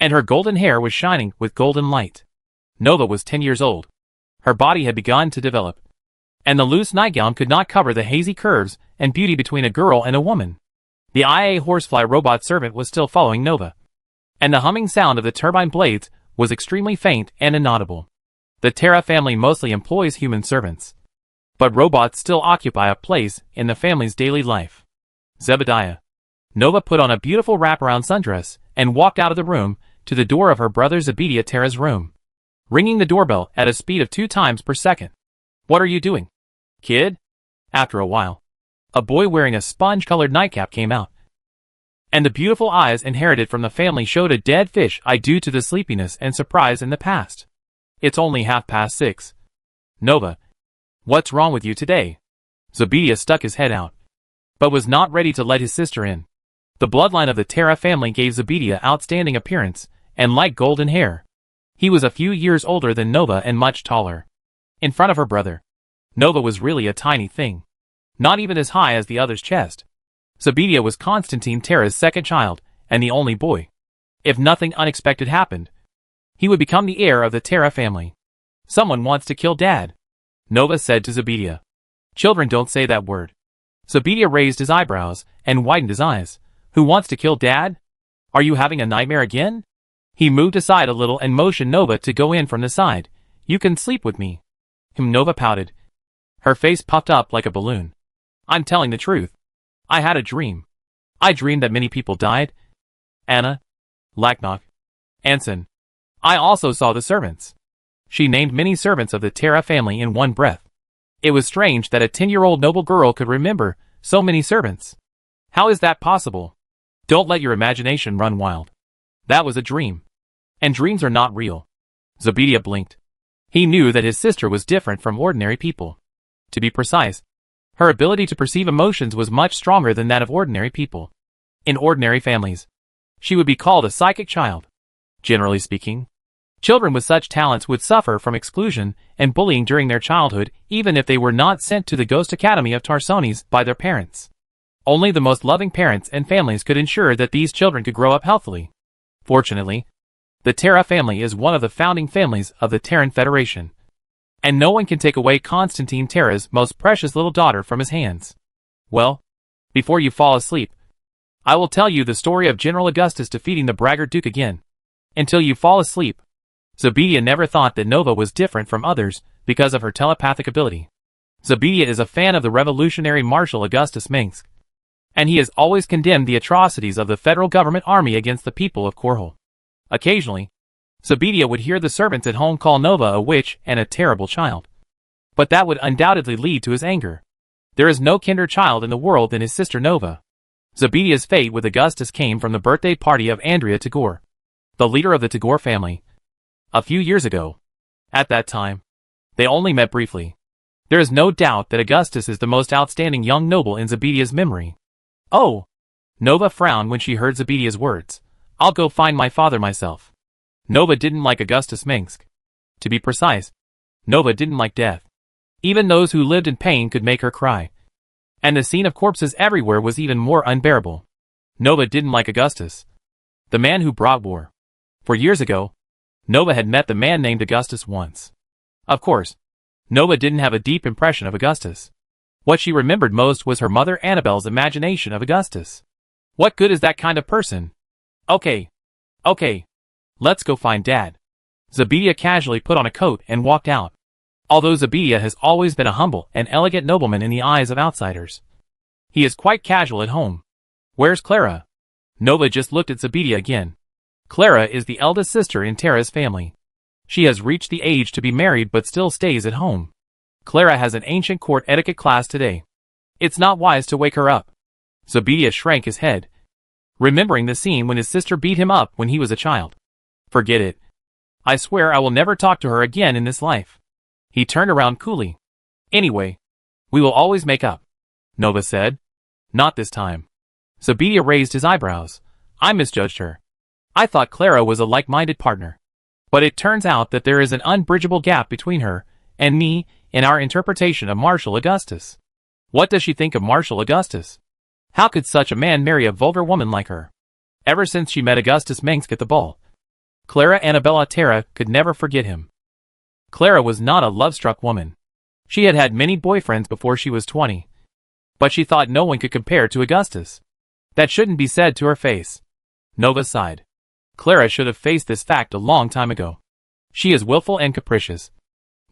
and her golden hair was shining with golden light. Nova was 10 years old. Her body had begun to develop, and the loose nightgown could not cover the hazy curves and beauty between a girl and a woman. The IA horsefly robot servant was still following Nova, and the humming sound of the turbine blades was extremely faint and inaudible. The Terra family mostly employs human servants, but robots still occupy a place in the family's daily life. Zebediah. Nova put on a beautiful wraparound sundress and walked out of the room to the door of her brother Zebediah Terra's room, ringing the doorbell at a speed of 2 times per second. What are you doing, kid? After a while, a boy wearing a sponge-colored nightcap came out, and the beautiful eyes inherited from the family showed a dead fish eye due to the sleepiness and surprise in the past. It's only 6:30. Nova, what's wrong with you today? Zebediah stuck his head out, but was not ready to let his sister in. The bloodline of the Terra family gave Zebediah outstanding appearance and light golden hair. He was a few years older than Nova and much taller. In front of her brother, Nova was really a tiny thing, not even as high as the other's chest. Zebediah was Constantine Terra's second child and the only boy. If nothing unexpected happened, he would become the heir of the Terra family. Someone wants to kill Dad, Nova said to Zebediah. Children don't say that word. Zebediah raised his eyebrows and widened his eyes. Who wants to kill Dad? Are you having a nightmare again? He moved aside a little and motioned Nova to go in from the side. You can sleep with me. Nova pouted. Her face puffed up like a balloon. I'm telling the truth. I had a dream. I dreamed that many people died. Anna, Lacknock, Anson. I also saw the servants. She named many servants of the Terra family in one breath. It was strange that a 10-year-old noble girl could remember so many servants. How is that possible? Don't let your imagination run wild. That was a dream. And dreams are not real. Zebediah blinked. He knew that his sister was different from ordinary people. To be precise, Her ability to perceive emotions was much stronger than that of ordinary people. In ordinary families, she would be called a psychic child. Generally speaking, children with such talents would suffer from exclusion and bullying during their childhood, even if they were not sent to the Ghost Academy of Tarsones by their parents. Only the most loving parents and families could ensure that these children could grow up healthily. Fortunately, the Terra family is one of the founding families of the Terran Federation, and no one can take away Constantine Terra's most precious little daughter from his hands. Well, before you fall asleep, I will tell you the story of General Augustus defeating the braggart Duke again. Until you fall asleep. Zebedia never thought that Nova was different from others because of her telepathic ability. Zebedia is a fan of the revolutionary Marshal Augustus Minsk, and he has always condemned the atrocities of the federal government army against the people of Korhal. Occasionally, Zebedia would hear the servants at home call Nova a witch and a terrible child. But that would undoubtedly lead to his anger. There is no kinder child in the world than his sister Nova. Zebedia's fate with Augustus came from the birthday party of Andrea Tagore, the leader of the Tagore family, a few years ago. At that time, they only met briefly. There is no doubt that Augustus is the most outstanding young noble in Zebedia's memory. Oh! Nova frowned when she heard Zebedia's words. I'll go find my father myself. Nova didn't like Augustus Minsk. To be precise, Nova didn't like death. Even those who lived in pain could make her cry. And the scene of corpses everywhere was even more unbearable. Nova didn't like Augustus, the man who brought war. For years ago, Nova had met the man named Augustus once. Of course, Nova didn't have a deep impression of Augustus. What she remembered most was her mother Annabelle's imagination of Augustus. What good is that kind of person? Okay. Let's go find Dad. Zebedia casually put on a coat and walked out. Although Zebedia has always been a humble and elegant nobleman in the eyes of outsiders, he is quite casual at home. Where's Clara? Nova just looked at Zebedia again. Clara is the eldest sister in Terra's family. She has reached the age to be married but still stays at home. Clara has an ancient court etiquette class today. It's not wise to wake her up. Zebedia shrank his head, remembering the scene when his sister beat him up when he was a child. Forget it. I swear I will never talk to her again in this life. He turned around coolly. Anyway, we will always make up, Nova said. Not this time. Zebedia raised his eyebrows. I misjudged her. I thought Clara was a like-minded partner. But it turns out that there is an unbridgeable gap between her and me in our interpretation of Marshal Augustus. What does she think of Marshal Augustus? How could such a man marry a vulgar woman like her? Ever since she met Augustus Minsk at the ball, Clara Annabella Terra could never forget him. Clara was not a love-struck woman. She had had many boyfriends before she was 20. But she thought no one could compare to Augustus. That shouldn't be said to her face. Nova sighed. Clara should have faced this fact a long time ago. She is willful and capricious,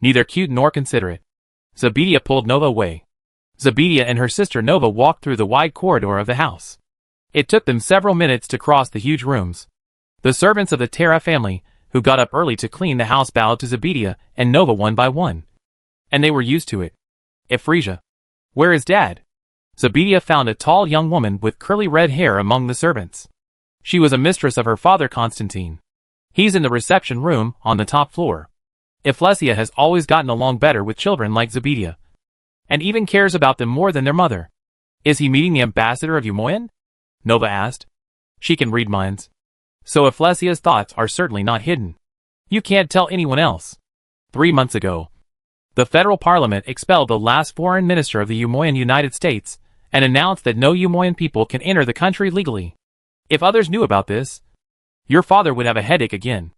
neither cute nor considerate. Zebedia pulled Nova away. Zebedia and her sister Nova walked through the wide corridor of the house. It took them several minutes to cross the huge rooms. The servants of the Terra family, who got up early to clean the house, bowed to Zebedia and Nova one by one. And they were used to it. Ephrasia. Where is Dad? Zebedia found a tall young woman with curly red hair among the servants. She was a mistress of her father Constantine. He's in the reception room on the top floor. Ephrasia has always gotten along better with children like Zebedia, and even cares about them more than their mother. Is he meeting the ambassador of Umoyan? Nova asked. She can read minds. So Ephesia's thoughts are certainly not hidden. You can't tell anyone else. 3 months ago, the federal parliament expelled the last foreign minister of the Umoyan United States and announced that no Umoyan people can enter the country legally. If others knew about this, your father would have a headache again.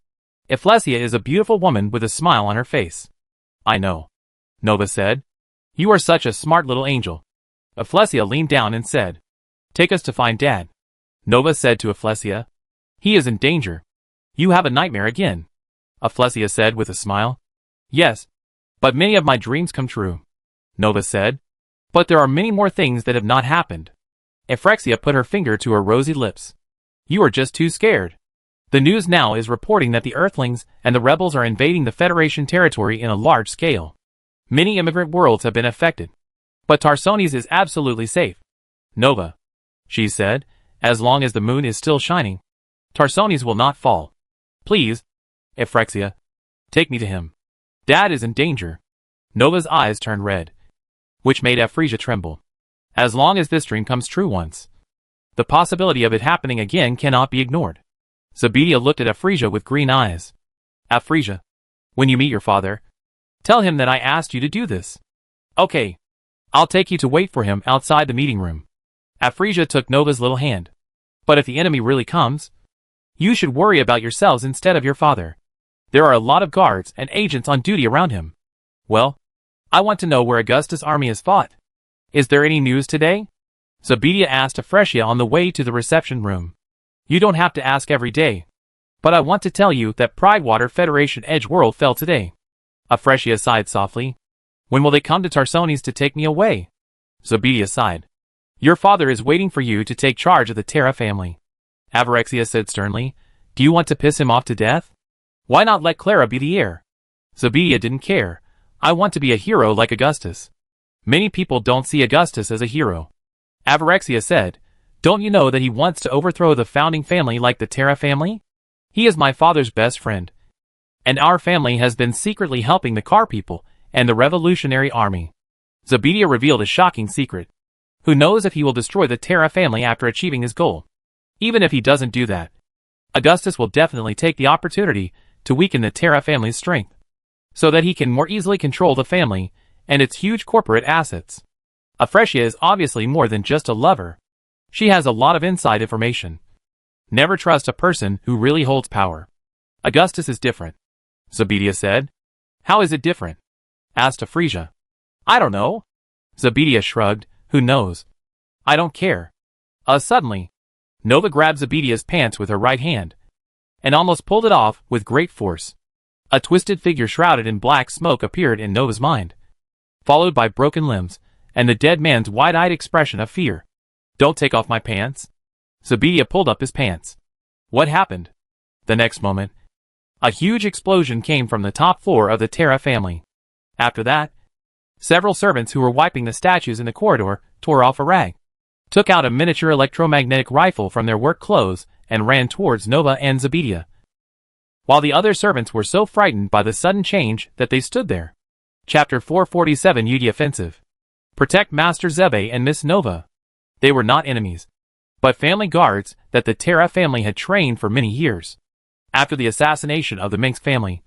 Ephlesia is a beautiful woman with a smile on her face. I know, Nova said. You are such a smart little angel. Ephlesia leaned down and said, Take us to find Dad. Nova said to Ephlesia, He is in danger. You have a nightmare again. Ephlesia said with a smile. Yes, but many of my dreams come true. Nova said, But there are many more things that have not happened. Ephraxia put her finger to her rosy lips. You are just too scared. The news now is reporting that the Earthlings and the rebels are invading the Federation territory in a large scale. Many immigrant worlds have been affected. But Tarsones is absolutely safe. Nova, she said, as long as the moon is still shining, Tarsones will not fall. Please, Ephraxia, take me to him. Dad is in danger. Nova's eyes turned red. which made Afresia tremble. As long as this dream comes true once, the possibility of it happening again cannot be ignored. Zebedia looked at Afresia with green eyes. Afresia, when you meet your father, tell him that I asked you to do this. Okay. I'll take you to wait for him outside the meeting room. Afresia took Nova's little hand. But if the enemy really comes, you should worry about yourselves instead of your father. There are a lot of guards and agents on duty around him. Well, I want to know where Augustus' army has fought. Is there any news today? Zebedia asked Afresia on the way to the reception room. You don't have to ask every day. But I want to tell you that Pridewater Federation Edge World fell today. Afresia sighed softly. When will they come to Tarsones to take me away? Zebedia sighed. Your father is waiting for you to take charge of the Terra family. Avarexia said sternly. Do you want to piss him off to death? Why not let Clara be the heir? Zebedia didn't care. I want to be a hero like Augustus. Many people don't see Augustus as a hero. Avarexia said. Don't you know that he wants to overthrow the founding family like the Terra family? He is my father's best friend. And our family has been secretly helping the Car people and the Revolutionary Army. Zebedia revealed a shocking secret. Who knows if he will destroy the Terra family after achieving his goal? Even if he doesn't do that, Augustus will definitely take the opportunity to weaken the Terra family's strength, so that he can more easily control the family and its huge corporate assets. Afresia is obviously more than just a lover. She has a lot of inside information. Never trust a person who really holds power. Augustus is different, Zebedia said. How is it different? Asked Afresia. I don't know. Zebedia shrugged. Who knows? I don't care. Suddenly, Nova grabbed Zebedia's pants with her right hand and almost pulled it off with great force. A twisted figure shrouded in black smoke appeared in Nova's mind, followed by broken limbs and the dead man's wide-eyed expression of fear. Don't take off my pants. Zebedia pulled up his pants. What happened? The next moment, a huge explosion came from the top floor of the Terra family. After that, several servants who were wiping the statues in the corridor tore off a rag, took out a miniature electromagnetic rifle from their work clothes, and ran towards Nova and Zebedia, while the other servants were so frightened by the sudden change that they stood there. Chapter 447 UD Offensive. Protect Master Zebe and Miss Nova. They were not enemies, but family guards that the Terra family had trained for many years. After the assassination of the Minx family,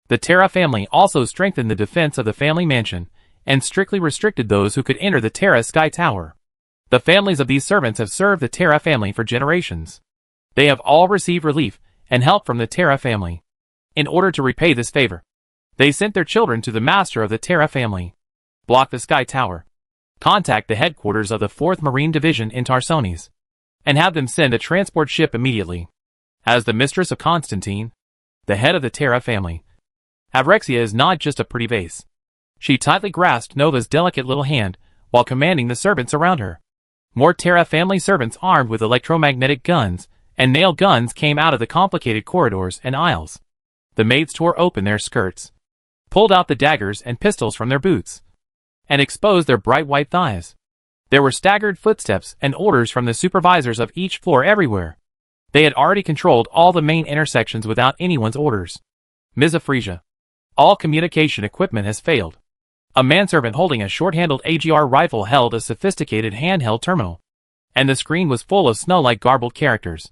the Terra family also strengthened the defense of the family mansion and strictly restricted those who could enter the Terra Sky Tower. The families of these servants have served the Terra family for generations. They have all received relief and help from the Terra family. In order to repay this favor, they sent their children to the master of the Terra family. Block the Sky Tower. Contact the headquarters of the 4th Marine Division in Tarsones, and have them send a transport ship immediately. As the mistress of Constantine, the head of the Terra family, Avarexia is not just a pretty vase. She tightly grasped Nova's delicate little hand while commanding the servants around her. More Terra family servants armed with electromagnetic guns and nail guns came out of the complicated corridors and aisles. The maids tore open their skirts, pulled out the daggers and pistols from their boots, and exposed their bright white thighs. There were staggered footsteps and orders from the supervisors of each floor everywhere. They had already controlled all the main intersections without anyone's orders. Ms. Afresia, all communication equipment has failed. A manservant holding a short-handled AGR rifle held a sophisticated handheld terminal, and the screen was full of snow-like garbled characters.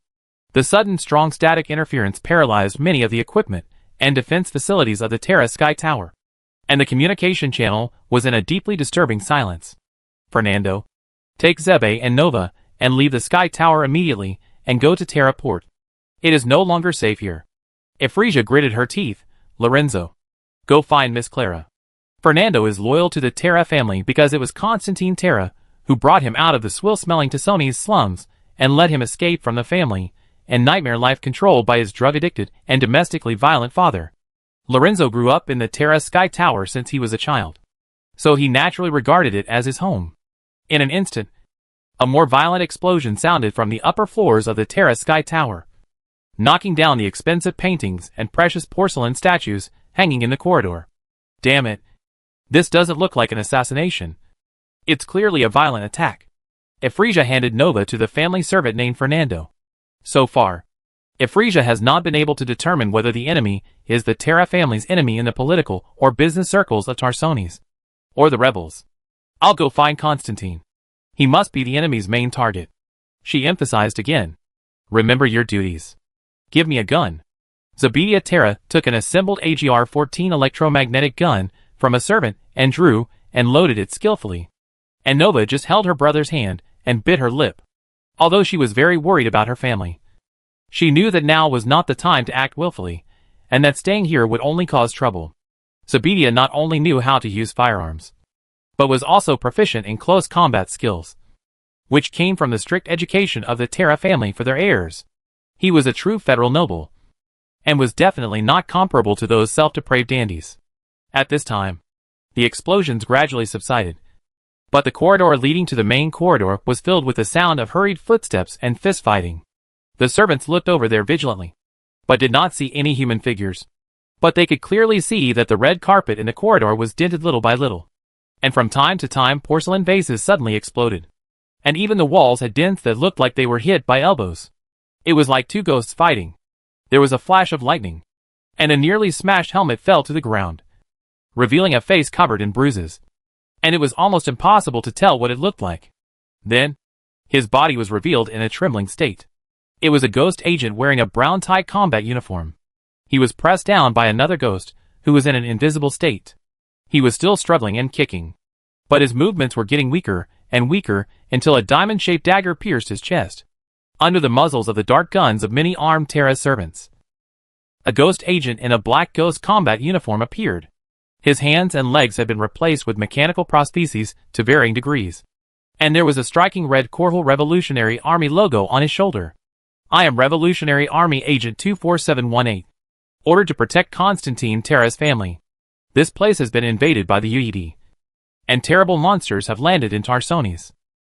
The sudden strong static interference paralyzed many of the equipment and defense facilities of the Terra Sky Tower, and the communication channel was in a deeply disturbing silence. Fernando, take Zebe and Nova and leave the Sky Tower immediately and go to Terra Port. It is no longer safe here. Afresia gritted her teeth. Lorenzo, go find Miss Clara. Fernando is loyal to the Terra family because it was Constantine Terra who brought him out of the swill-smelling Tassones slums and let him escape from the family and nightmare life controlled by his drug-addicted and domestically violent father. Lorenzo grew up in the Terra Sky Tower since he was a child, so he naturally regarded it as his home. In an instant, a more violent explosion sounded from the upper floors of the Terra Sky Tower, knocking down the expensive paintings and precious porcelain statues hanging in the corridor. Damn it. This doesn't look like an assassination. It's clearly a violent attack. Afresia handed Nova to the family servant named Fernando. So far, Afresia has not been able to determine whether the enemy is the Terra family's enemy in the political or business circles of Tarsones, or the rebels. I'll go find Constantine. He must be the enemy's main target. She emphasized again. Remember your duties. Give me a gun. Zabidia Terra took an assembled AGR-14 electromagnetic gun from a servant and drew and loaded it skillfully. And Nova just held her brother's hand and bit her lip. Although she was very worried about her family. She knew that now was not the time to act willfully, and that staying here would only cause trouble. Zabidia not only knew how to use firearms, but was also proficient in close combat skills, which came from the strict education of the Terra family for their heirs. He was a true federal noble, and was definitely not comparable to those self-depraved dandies. At this time, the explosions gradually subsided, but the corridor leading to the main corridor was filled with the sound of hurried footsteps and fist-fighting. The servants looked over there vigilantly, but did not see any human figures. But they could clearly see that the red carpet in the corridor was dented little by little, and from time to time porcelain vases suddenly exploded. And even the walls had dents that looked like they were hit by elbows. It was like two ghosts fighting. There was a flash of lightning, and a nearly smashed helmet fell to the ground, revealing a face covered in bruises. And it was almost impossible to tell what it looked like. Then, his body was revealed in a trembling state. It was a ghost agent wearing a brown tie combat uniform. He was pressed down by another ghost, who was in an invisible state. He was still struggling and kicking, but his movements were getting weaker and weaker until a diamond-shaped dagger pierced his chest, under the muzzles of the dark guns of many armed Terra servants. A ghost agent in a black ghost combat uniform appeared. His hands and legs had been replaced with mechanical prostheses to varying degrees, and there was a striking red Corval Revolutionary Army logo on his shoulder. I am Revolutionary Army Agent 24718. Ordered to protect Constantine Terra's family. This place has been invaded by the UED, and terrible monsters have landed in Tarsones.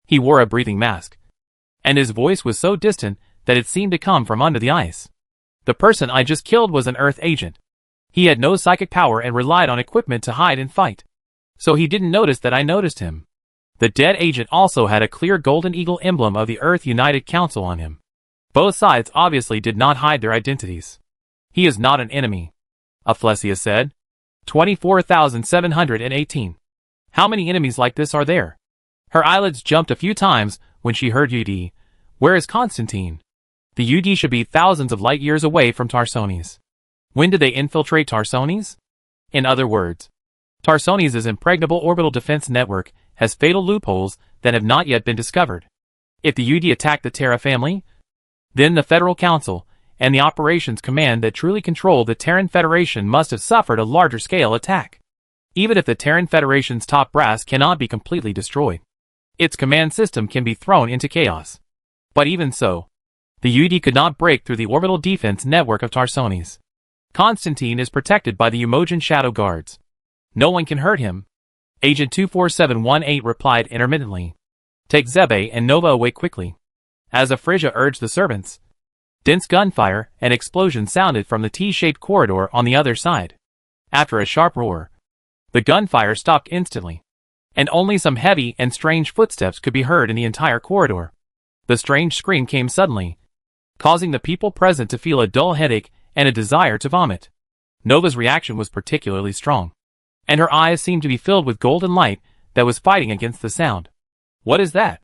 He wore a breathing mask, and his voice was so distant that it seemed to come from under the ice. The person I just killed was an Earth agent. He had no psychic power and relied on equipment to hide and fight, so he didn't notice that I noticed him. The dead agent also had a clear golden eagle emblem of the Earth United Council on him. Both sides obviously did not hide their identities. He is not an enemy, Aflesia said. 24,718. How many enemies like this are there? Her eyelids jumped a few times when she heard UD. Where is Constantine? The UD should be thousands of light years away from Tarsones. When did they infiltrate Tarsones? In other words, Tarsones' impregnable orbital defense network has fatal loopholes that have not yet been discovered. If the UD attacked the Terra family, then the Federal Council and the Operations Command that truly control the Terran Federation must have suffered a larger-scale attack. Even if the Terran Federation's top brass cannot be completely destroyed, its command system can be thrown into chaos. But even so, the UD could not break through the orbital defense network of Tarsones. Constantine is protected by the Umojan Shadow Guards. No one can hurt him. Agent 24718 replied intermittently. Take Zebe and Nova away quickly. As Afresia urged the servants, dense gunfire and explosions sounded from the T-shaped corridor on the other side. After a sharp roar, the gunfire stopped instantly, and only some heavy and strange footsteps could be heard in the entire corridor. The strange scream came suddenly, causing the people present to feel a dull headache and a desire to vomit. Nova's reaction was particularly strong, and her eyes seemed to be filled with golden light that was fighting against the sound. What is that?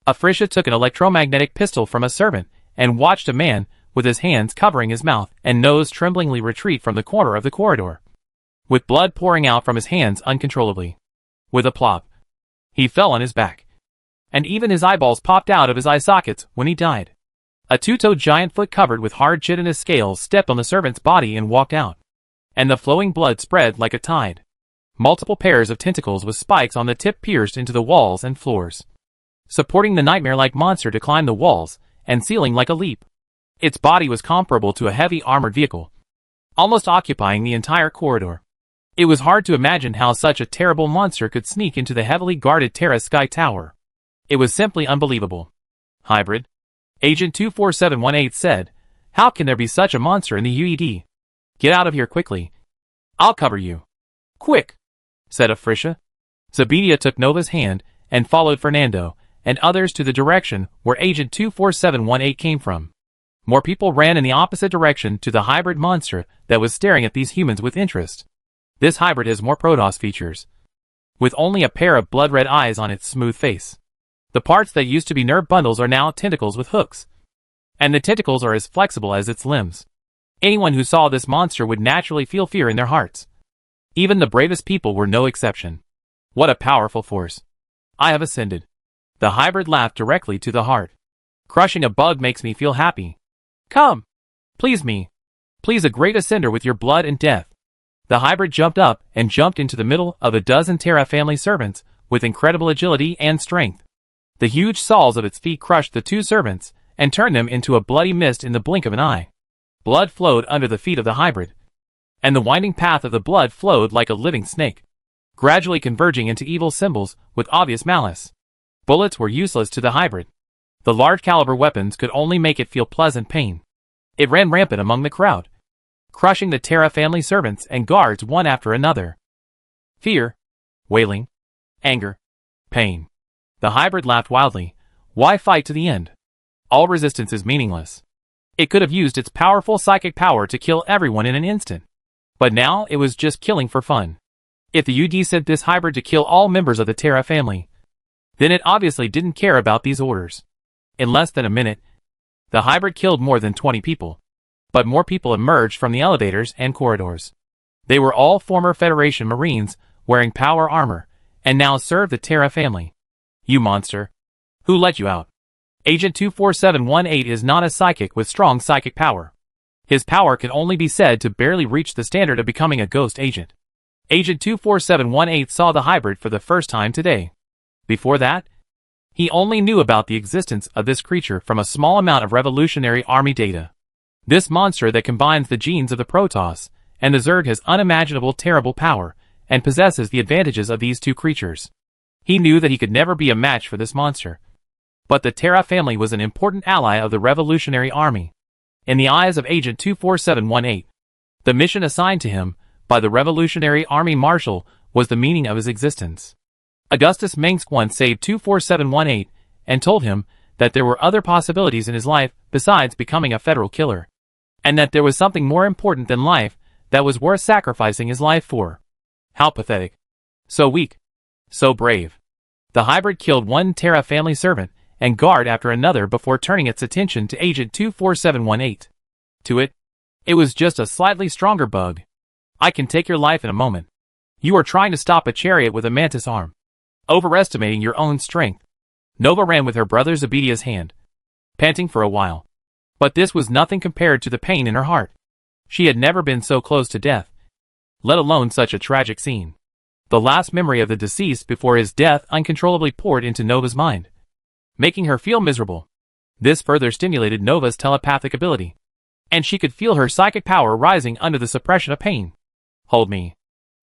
Afresia took an electromagnetic pistol from a servant and watched a man with his hands covering his mouth and nose tremblingly retreat from the corner of the corridor, with blood pouring out from his hands uncontrollably. With a plop, he fell on his back, and even his eyeballs popped out of his eye sockets when he died. A two-toed giant foot covered with hard chitinous scales stepped on the servant's body and walked out, and the flowing blood spread like a tide. Multiple pairs of tentacles with spikes on the tip pierced into the walls and floors, supporting the nightmare-like monster to climb the walls and ceiling like a leap. Its body was comparable to a heavy armored vehicle, almost occupying the entire corridor. It was hard to imagine how such a terrible monster could sneak into the heavily guarded Terra Sky Tower. It was simply unbelievable. Hybrid, Agent 24718 said, how can there be such a monster in the UED? Get out of here quickly. I'll cover you. Quick, said Afresia. Zabidia took Nova's hand and followed Fernando and others to the direction where Agent 24718 came from. More people ran in the opposite direction to the hybrid monster that was staring at these humans with interest. This hybrid has more Protoss features, with only a pair of blood-red eyes on its smooth face. The parts that used to be nerve bundles are now tentacles with hooks, and the tentacles are as flexible as its limbs. Anyone who saw this monster would naturally feel fear in their hearts. Even the bravest people were no exception. What a powerful force. I have ascended. The hybrid laughed directly to the heart. Crushing a bug makes me feel happy. Come. Please me. Please a great ascender with your blood and death. The hybrid jumped up and jumped into the middle of a dozen Terra family servants with incredible agility and strength. The huge soles of its feet crushed the two servants and turned them into a bloody mist in the blink of an eye. Blood flowed under the feet of the hybrid, and the winding path of the blood flowed like a living snake, gradually converging into evil symbols with obvious malice. Bullets were useless to the hybrid. The large caliber weapons could only make it feel pleasant pain. It ran rampant among the crowd, crushing the Terra family servants and guards one after another. Fear, wailing, anger, pain. The hybrid laughed wildly. Why fight to the end? All resistance is meaningless. It could have used its powerful psychic power to kill everyone in an instant. But now it was just killing for fun. If the UD sent this hybrid to kill all members of the Terra family, then it obviously didn't care about these orders. In less than a minute, the hybrid killed more than 20 people. But more people emerged from the elevators and corridors. They were all former Federation Marines, wearing power armor, and now served the Terra family. You monster. Who let you out? Agent 24718 is not a psychic with strong psychic power. His power can only be said to barely reach the standard of becoming a ghost agent. Agent 24718 saw the hybrid for the first time today. Before that, he only knew about the existence of this creature from a small amount of Revolutionary Army data. This monster that combines the genes of the Protoss and the Zerg has unimaginable terrible power, and possesses the advantages of these two creatures. He knew that he could never be a match for this monster. But the Terra family was an important ally of the Revolutionary Army. In the eyes of Agent 24718, the mission assigned to him by the Revolutionary Army Marshal was the meaning of his existence. Augustus Mengsk once saved 24718 and told him that there were other possibilities in his life besides becoming a federal killer, and that there was something more important than life that was worth sacrificing his life for. How pathetic. So weak. So brave. The hybrid killed one Terra family servant and guard after another before turning its attention to Agent 24718. To it, it was just a slightly stronger bug. I can take your life in a moment. You are trying to stop a chariot with a mantis arm, overestimating your own strength. Nova ran with her brother Zebedia's hand, panting for a while. But this was nothing compared to the pain in her heart. She had never been so close to death, let alone such a tragic scene. The last memory of the deceased before his death uncontrollably poured into Nova's mind, making her feel miserable. This further stimulated Nova's telepathic ability, and she could feel her psychic power rising under the suppression of pain. Hold me.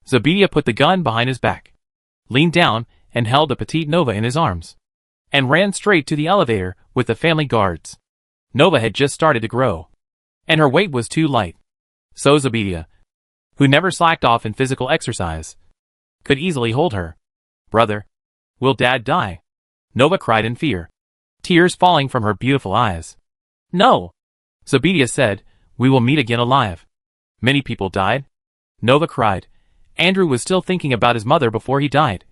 Zebedia put the gun behind his back, leaned down, and held the petite Nova in his arms, and ran straight to the elevator with the family guards. Nova had just started to grow, and her weight was too light. So Zebedia, who never slacked off in physical exercise, could easily hold her. Brother, will Dad die? Nova cried in fear, tears falling from her beautiful eyes. No, Zebedia said, we will meet again alive. Many people died. Nova cried. Andrew was still thinking about his mother before he died.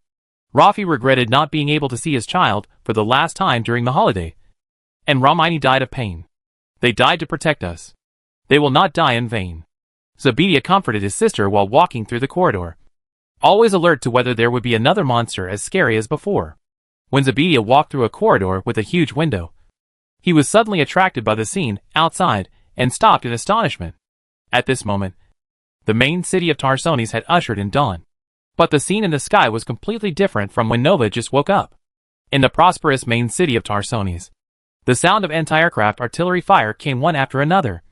Rafi regretted not being able to see his child for the last time during the holiday. And Ramini died of pain. They died to protect us. They will not die in vain. Zebedia comforted his sister while walking through the corridor, always alert to whether there would be another monster as scary as before. When Zebedia walked through a corridor with a huge window, he was suddenly attracted by the scene outside and stopped in astonishment. At this moment, the main city of Tarsonis had ushered in dawn. But the scene in the sky was completely different from when Nova just woke up. In the prosperous main city of Tarsonis, the sound of anti-aircraft artillery fire came one after another,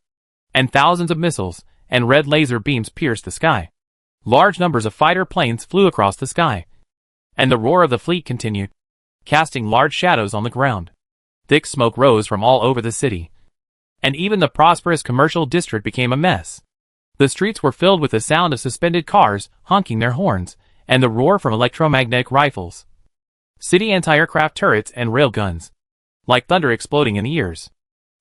and thousands of missiles and red laser beams pierced the sky. Large numbers of fighter planes flew across the sky, and the roar of the fleet continued, casting large shadows on the ground. Thick smoke rose from all over the city, and even the prosperous commercial district became a mess. The streets were filled with the sound of suspended cars honking their horns, and the roar from electromagnetic rifles, city anti-aircraft turrets and railguns, like thunder exploding in the ears.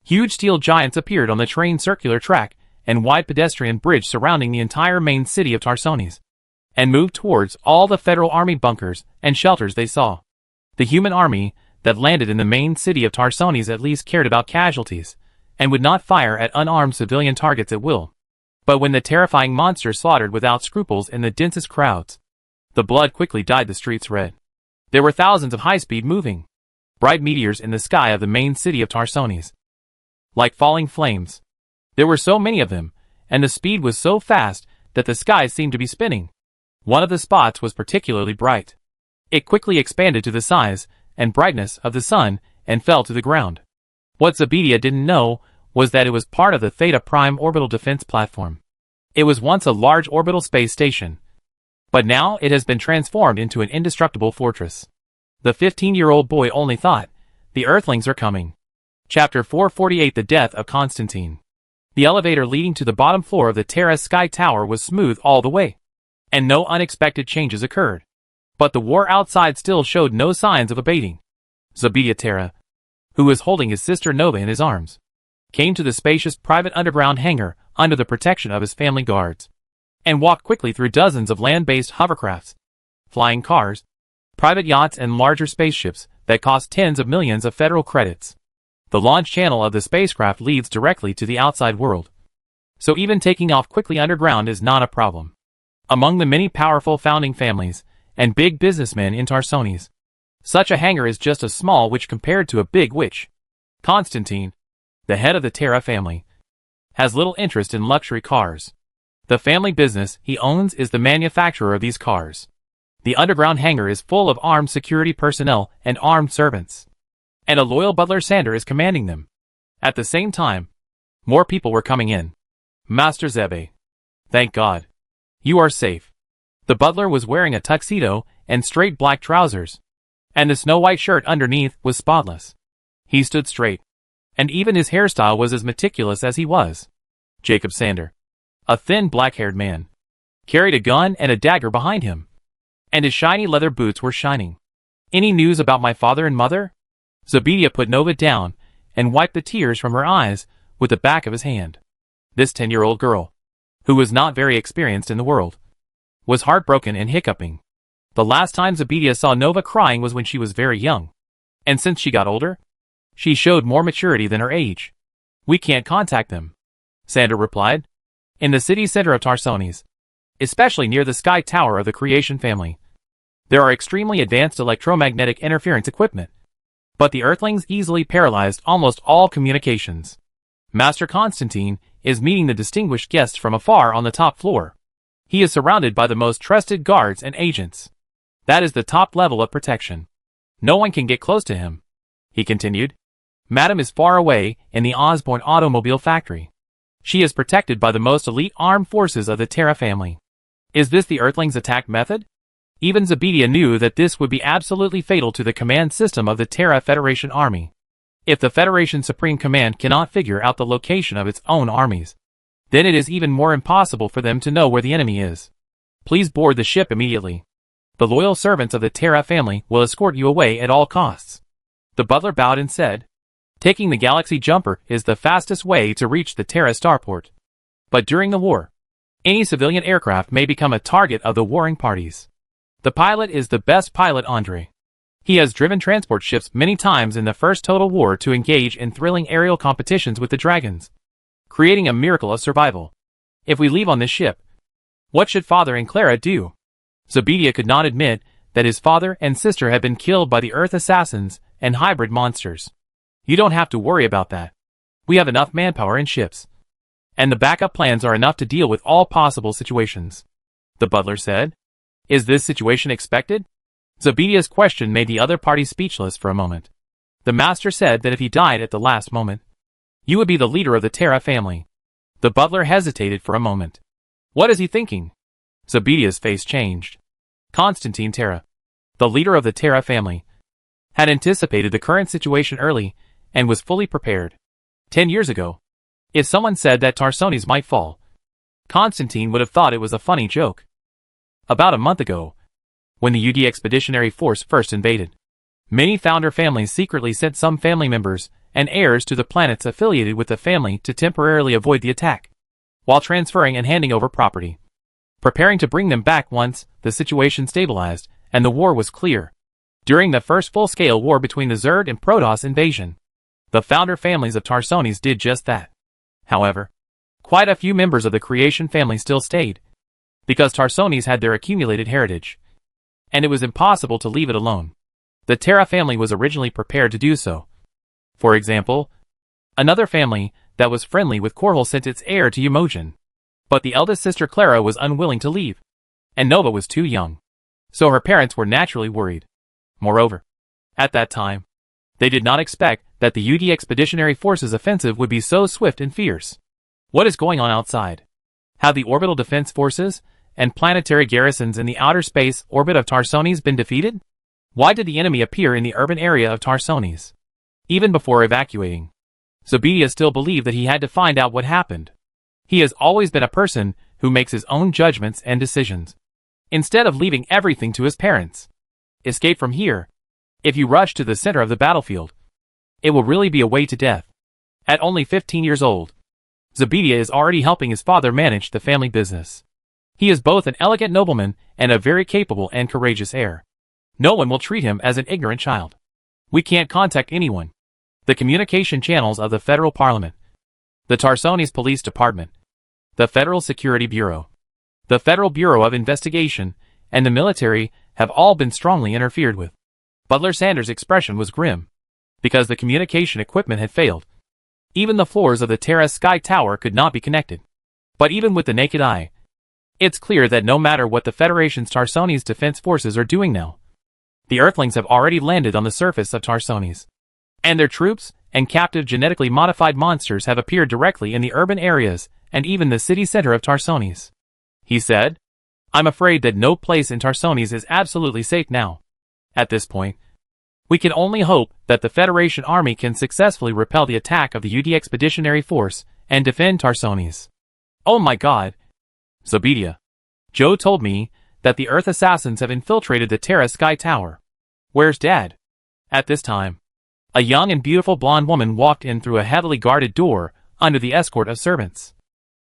Huge steel giants appeared on the train circular track and wide pedestrian bridge surrounding the entire main city of Tarsonis. and moved towards all the Federal Army bunkers and shelters they saw. The human army that landed in the main city of Tarsones at least cared about casualties, and would not fire at unarmed civilian targets at will. But when the terrifying monsters slaughtered without scruples in the densest crowds, the blood quickly dyed the streets red. There were thousands of high-speed moving, bright meteors in the sky of the main city of Tarsones. Like falling flames. There were so many of them, and the speed was so fast that the sky seemed to be spinning. One of the spots was particularly bright. It quickly expanded to the size and brightness of the sun and fell to the ground. What Zebedia didn't know was that it was part of the Theta Prime orbital defense platform. It was once a large orbital space station, but now it has been transformed into an indestructible fortress. The 15-year-old boy only thought, the Earthlings are coming. Chapter 448: The Death of Constantine. The elevator leading to the bottom floor of the Terra Sky Tower was smooth all the way, and no unexpected changes occurred. But the war outside still showed no signs of abating. Zebedia Terra, who was holding his sister Nova in his arms, came to the spacious private underground hangar under the protection of his family guards, and walked quickly through dozens of land-based hovercrafts, flying cars, private yachts and larger spaceships that cost tens of millions of federal credits. The launch channel of the spacecraft leads directly to the outside world, so even taking off quickly underground is not a problem. Among the many powerful founding families and big businessmen in Tarsones, such a hangar is just a small witch compared to a big witch. Constantine, the head of the Terra family, has little interest in luxury cars. The family business he owns is the manufacturer of these cars. The underground hangar is full of armed security personnel and armed servants, and a loyal butler Sander is commanding them. At the same time, more people were coming in. Master Zebe, thank God. You are safe. The butler was wearing a tuxedo and straight black trousers, and the snow-white shirt underneath was spotless. He stood straight, and even his hairstyle was as meticulous as he was. Jacob Sander, a thin black-haired man, carried a gun and a dagger behind him, and his shiny leather boots were shining. Any news about my father and mother? Zebedia put Nova down and wiped the tears from her eyes with the back of his hand. This 10-year-old girl, who was not very experienced in the world, was heartbroken and hiccuping. The last time Zebedia saw Nova crying was when she was very young, and since she got older, she showed more maturity than her age. We can't contact them, Sander replied. In the city center of Tarsones, especially near the Sky Tower of the Creation family, there are extremely advanced electromagnetic interference equipment, but the Earthlings easily paralyzed almost all communications. Master Constantine is meeting the distinguished guests from afar on the top floor. He is surrounded by the most trusted guards and agents. That is the top level of protection. No one can get close to him, he continued. Madame is far away in the Osborne automobile factory. She is protected by the most elite armed forces of the Terra family. Is this the Earthlings' attack method? Even Zebedia knew that this would be absolutely fatal to the command system of the Terra Federation Army. If the Federation Supreme Command cannot figure out the location of its own armies, then it is even more impossible for them to know where the enemy is. Please board the ship immediately. The loyal servants of the Terra family will escort you away at all costs. The butler bowed and said, taking the Galaxy Jumper is the fastest way to reach the Terra starport. But during the war, any civilian aircraft may become a target of the warring parties. The pilot is the best pilot, Andre. He has driven transport ships many times in the First Total War to engage in thrilling aerial competitions with the dragons, creating a miracle of survival. If we leave on this ship, what should Father and Clara do? Zebedia could not admit that his father and sister had been killed by the Earth assassins and hybrid monsters. You don't have to worry about that. We have enough manpower and ships, and the backup plans are enough to deal with all possible situations, the butler said. Is this situation expected? Zebedia's question made the other party speechless for a moment. The master said that if he died at the last moment, you would be the leader of the Terra family. The butler hesitated for a moment. What is he thinking? Zebedia's face changed. Constantine Terra, the leader of the Terra family, had anticipated the current situation early and was fully prepared. 10 years ago, if someone said that Tarsones might fall, Constantine would have thought it was a funny joke. About a month ago, when the UD Expeditionary Force first invaded, many founder families secretly sent some family members and heirs to the planets affiliated with the family to temporarily avoid the attack, while transferring and handing over property. preparing to bring them back once the situation stabilized and the war was clear. During the first full-scale war between the Zerg and Protoss invasion, the founder families of Tarsones did just that. However, quite a few members of the creation family still stayed, because Tarsones had their accumulated heritage, and it was impossible to leave it alone. The Terra family was originally prepared to do so. For example, another family that was friendly with Korhal sent its heir to Umojan, but the eldest sister Clara was unwilling to leave, and Nova was too young, so her parents were naturally worried. Moreover, at that time, they did not expect that the UD Expeditionary Forces offensive would be so swift and fierce. What is going on outside? Have the orbital defense forces and planetary garrisons in the outer space orbit of Tarsones been defeated? Why did the enemy appear in the urban area of Tarsones? Even before evacuating, Zobedia still believed that he had to find out what happened. He has always been a person who makes his own judgments and decisions, instead of leaving everything to his parents. Escape from here. If you rush to the center of the battlefield, it will really be a way to death. At only 15 years old, Zobedia is already helping his father manage the family business. He is both an elegant nobleman and a very capable and courageous heir. No one will treat him as an ignorant child. We can't contact anyone. The communication channels of the Federal Parliament, the Tarsones Police Department, the Federal Security Bureau, the Federal Bureau of Investigation, and the military have all been strongly interfered with. Butler Sanders' expression was grim, because the communication equipment had failed. Even the floors of the Terra Sky Tower could not be connected. But even with the naked eye, it's clear that no matter what the Federation's Tarsones defense forces are doing now, the Earthlings have already landed on the surface of Tarsones, and their troops and captive genetically modified monsters have appeared directly in the urban areas and even the city center of Tarsones. He said, "I'm afraid that no place in Tarsones is absolutely safe now. At this point, we can only hope that the Federation army can successfully repel the attack of the UD Expeditionary Force and defend Tarsones." Oh my god. Zobedia. Joe told me that the Earth assassins have infiltrated the Terra Sky Tower. Where's Dad? At this time, a young and beautiful blonde woman walked in through a heavily guarded door under the escort of servants,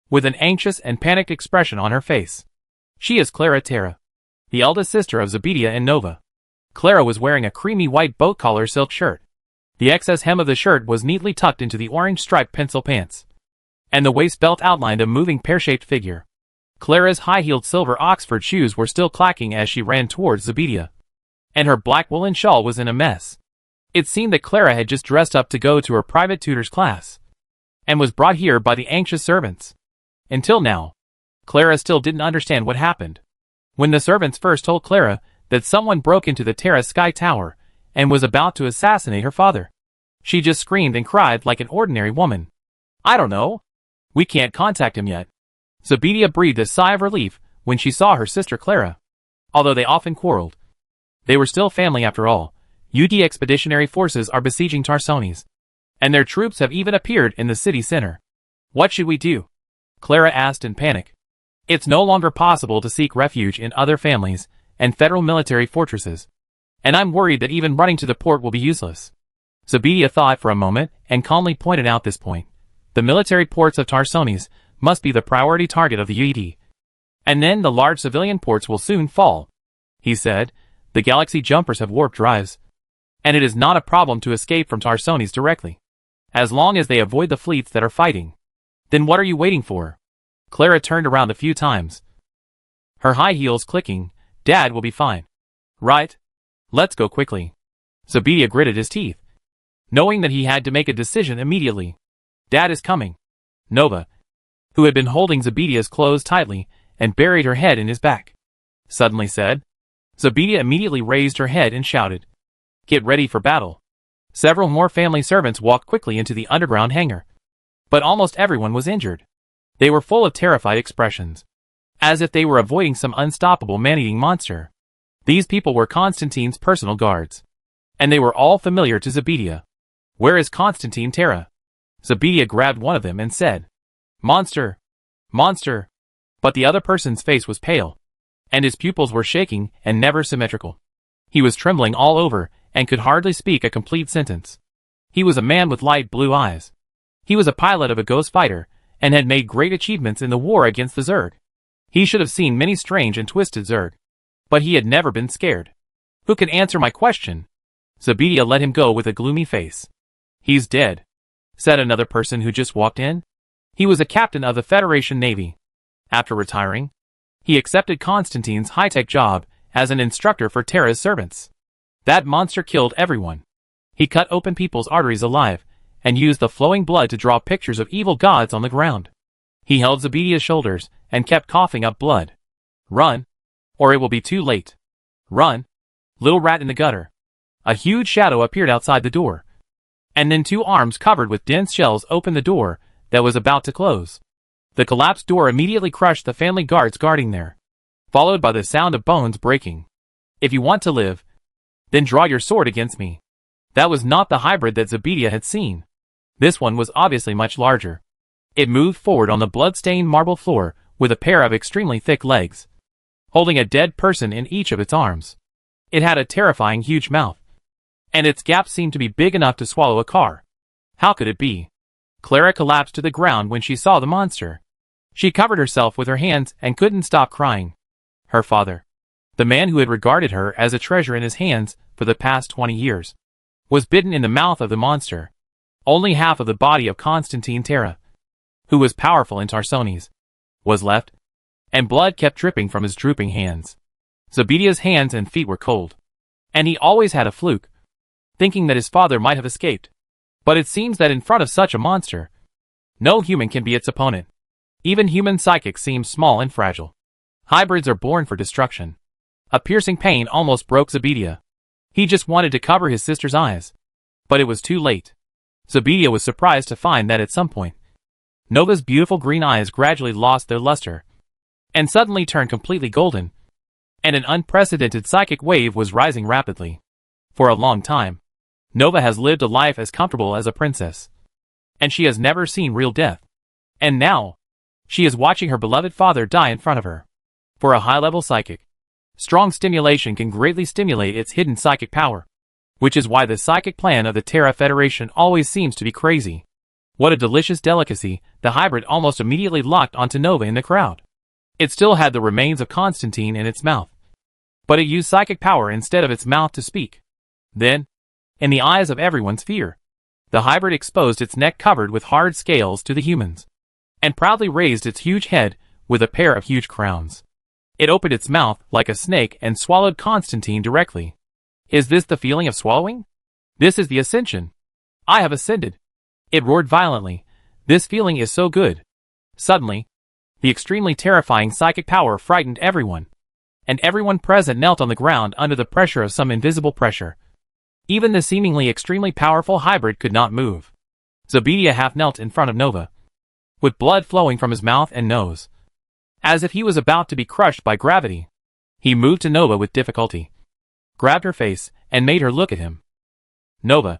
with an anxious and panicked expression on her face. She is Clara Terra, the eldest sister of Zobedia and Nova. Clara was wearing a creamy white boat collar silk shirt. The excess hem of the shirt was neatly tucked into the orange striped pencil pants, and the waist belt outlined a moving pear-shaped figure. Clara's high-heeled silver Oxford shoes were still clacking as she ran towards Zobedia, and her black woolen shawl was in a mess. It seemed that Clara had just dressed up to go to her private tutor's class, and was brought here by the anxious servants. Until now, Clara still didn't understand what happened. When the servants first told Clara that someone broke into the Terra Sky Tower and was about to assassinate her father, she just screamed and cried like an ordinary woman. "I don't know. We can't contact him yet." Zobedia breathed a sigh of relief when she saw her sister Clara. Although they often quarreled, they were still family after all. UD Expeditionary Forces are besieging Tarsones, and their troops have even appeared in the city center. "What should we do?" Clara asked in panic. "It's no longer possible to seek refuge in other families and federal military fortresses, and I'm worried that even running to the port will be useless." Zobedia thought for a moment and calmly pointed out this point. The military ports of Tarsones must be the priority target of the UD, and then the large civilian ports will soon fall. He said, "The Galaxy Jumpers have warp drives, and it is not a problem to escape from Tarsones directly, as long as they avoid the fleets that are fighting." "Then what are you waiting for?" Clara turned around a few times, her high heels clicking. "Dad will be fine. Right? Let's go quickly." Zobedia gritted his teeth, knowing that he had to make a decision immediately. "Dad is coming." Nova, who had been holding Zobedia's clothes tightly and buried her head in his back, suddenly said. Zobedia immediately raised her head and shouted, "Get ready for battle." Several more family servants walked quickly into the underground hangar, but almost everyone was injured. They were full of terrified expressions, as if they were avoiding some unstoppable man-eating monster. These people were Constantine's personal guards, and they were all familiar to Zobedia. "Where is Constantine Terra?" Zobedia grabbed one of them and said, "Monster! Monster!" But the other person's face was pale, and his pupils were shaking and never symmetrical. He was trembling all over and could hardly speak a complete sentence. He was a man with light blue eyes. He was a pilot of a ghost fighter and had made great achievements in the war against the Zerg. He should have seen many strange and twisted Zerg. But he had never been scared. Who can answer my question? Zebedia let him go with a gloomy face. He's dead, said another person who just walked in. He was a captain of the Federation Navy. After retiring, he accepted Constantine's high-tech job as an instructor for Terra's servants. That monster killed everyone. He cut open people's arteries alive and used the flowing blood to draw pictures of evil gods on the ground. He held Zebedia's shoulders and kept coughing up blood. Run, or it will be too late. Run, little rat in the gutter. A huge shadow appeared outside the door. And then two arms covered with dense shells opened the door that was about to close. The collapsed door immediately crushed the family guards guarding there, followed by the sound of bones breaking. If you want to live, then draw your sword against me. That was not the hybrid that Zebedia had seen. This one was obviously much larger. It moved forward on the blood-stained marble floor with a pair of extremely thick legs, holding a dead person in each of its arms. It had a terrifying huge mouth, and its gap seemed to be big enough to swallow a car. How could it be? Clara collapsed to the ground when she saw the monster. She covered herself with her hands and couldn't stop crying. Her father, the man who had regarded her as a treasure in his hands for the past 20 years, was bitten in the mouth of the monster. Only half of the body of Constantine Terra, who was powerful in Tarsones, was left, and blood kept dripping from his drooping hands. Zebedia's hands and feet were cold, and he always had a fluke, thinking that his father might have escaped. But it seems that in front of such a monster, no human can be its opponent. Even human psychics seem small and fragile. Hybrids are born for destruction. A piercing pain almost broke Zebedia. He just wanted to cover his sister's eyes, but it was too late. Zebedia was surprised to find that at some point, Nova's beautiful green eyes gradually lost their luster, and suddenly turned completely golden, and an unprecedented psychic wave was rising rapidly. For a long time, Nova has lived a life as comfortable as a princess, and she has never seen real death. And now, she is watching her beloved father die in front of her. For a high-level psychic, strong stimulation can greatly stimulate its hidden psychic power, which is why the psychic plan of the Terra Federation always seems to be crazy. What a delicious delicacy! The hybrid almost immediately locked onto Nova in the crowd. It still had the remains of Constantine in its mouth, but it used psychic power instead of its mouth to speak. Then, in the eyes of everyone's fear, the hybrid exposed its neck covered with hard scales to the humans, and proudly raised its huge head with a pair of huge crowns. It opened its mouth like a snake and swallowed Constantine directly. Is this the feeling of swallowing? This is the ascension. I have ascended. It roared violently. This feeling is so good. Suddenly, the extremely terrifying psychic power frightened everyone, and everyone present knelt on the ground under the pressure of some invisible pressure. Even the seemingly extremely powerful hybrid could not move. Zebedia half knelt in front of Nova, with blood flowing from his mouth and nose, as if he was about to be crushed by gravity. He moved to Nova with difficulty, grabbed her face, and made her look at him. Nova,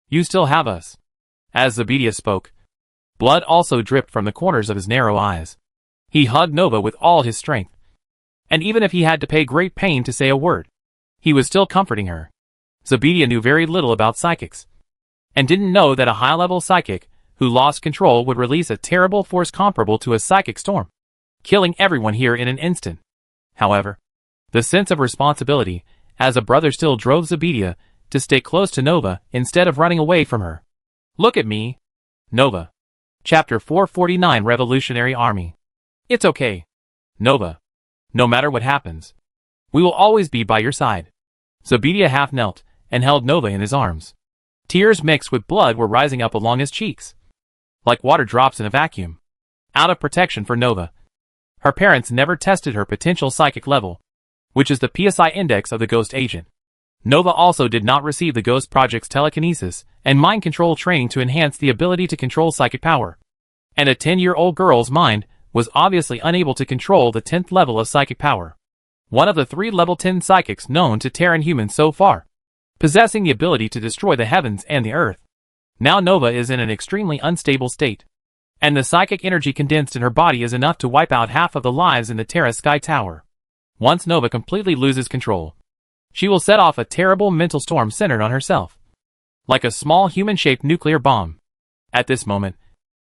you still have us. As Zebedia spoke, blood also dripped from the corners of his narrow eyes. He hugged Nova with all his strength, and even if he had to pay great pain to say a word, he was still comforting her. Zebedia knew very little about psychics, and didn't know that a high-level psychic who lost control would release a terrible force comparable to a psychic storm, killing everyone here in an instant. However, the sense of responsibility as a brother still drove Zebedia to stay close to Nova instead of running away from her. Look at me, Nova. Chapter 449 Revolutionary Army. It's okay, Nova. No matter what happens, we will always be by your side. Zebedia half knelt and held Nova in his arms. Tears mixed with blood were rising up along his cheeks, like water drops in a vacuum. Out of protection for Nova, her parents never tested her potential psychic level, which is the PSI index of the ghost agent. Nova also did not receive the Ghost Project's telekinesis and mind control training to enhance the ability to control psychic power. And a 10-year-old girl's mind was obviously unable to control the 10th level of psychic power. One of the 3 level 10 psychics known to Terran humans so far, possessing the ability to destroy the heavens and the earth. Now Nova is in an extremely unstable state, and the psychic energy condensed in her body is enough to wipe out half of the lives in the Terra Sky Tower. Once Nova completely loses control, she will set off a terrible mental storm centered on herself, like a small human-shaped nuclear bomb. At this moment,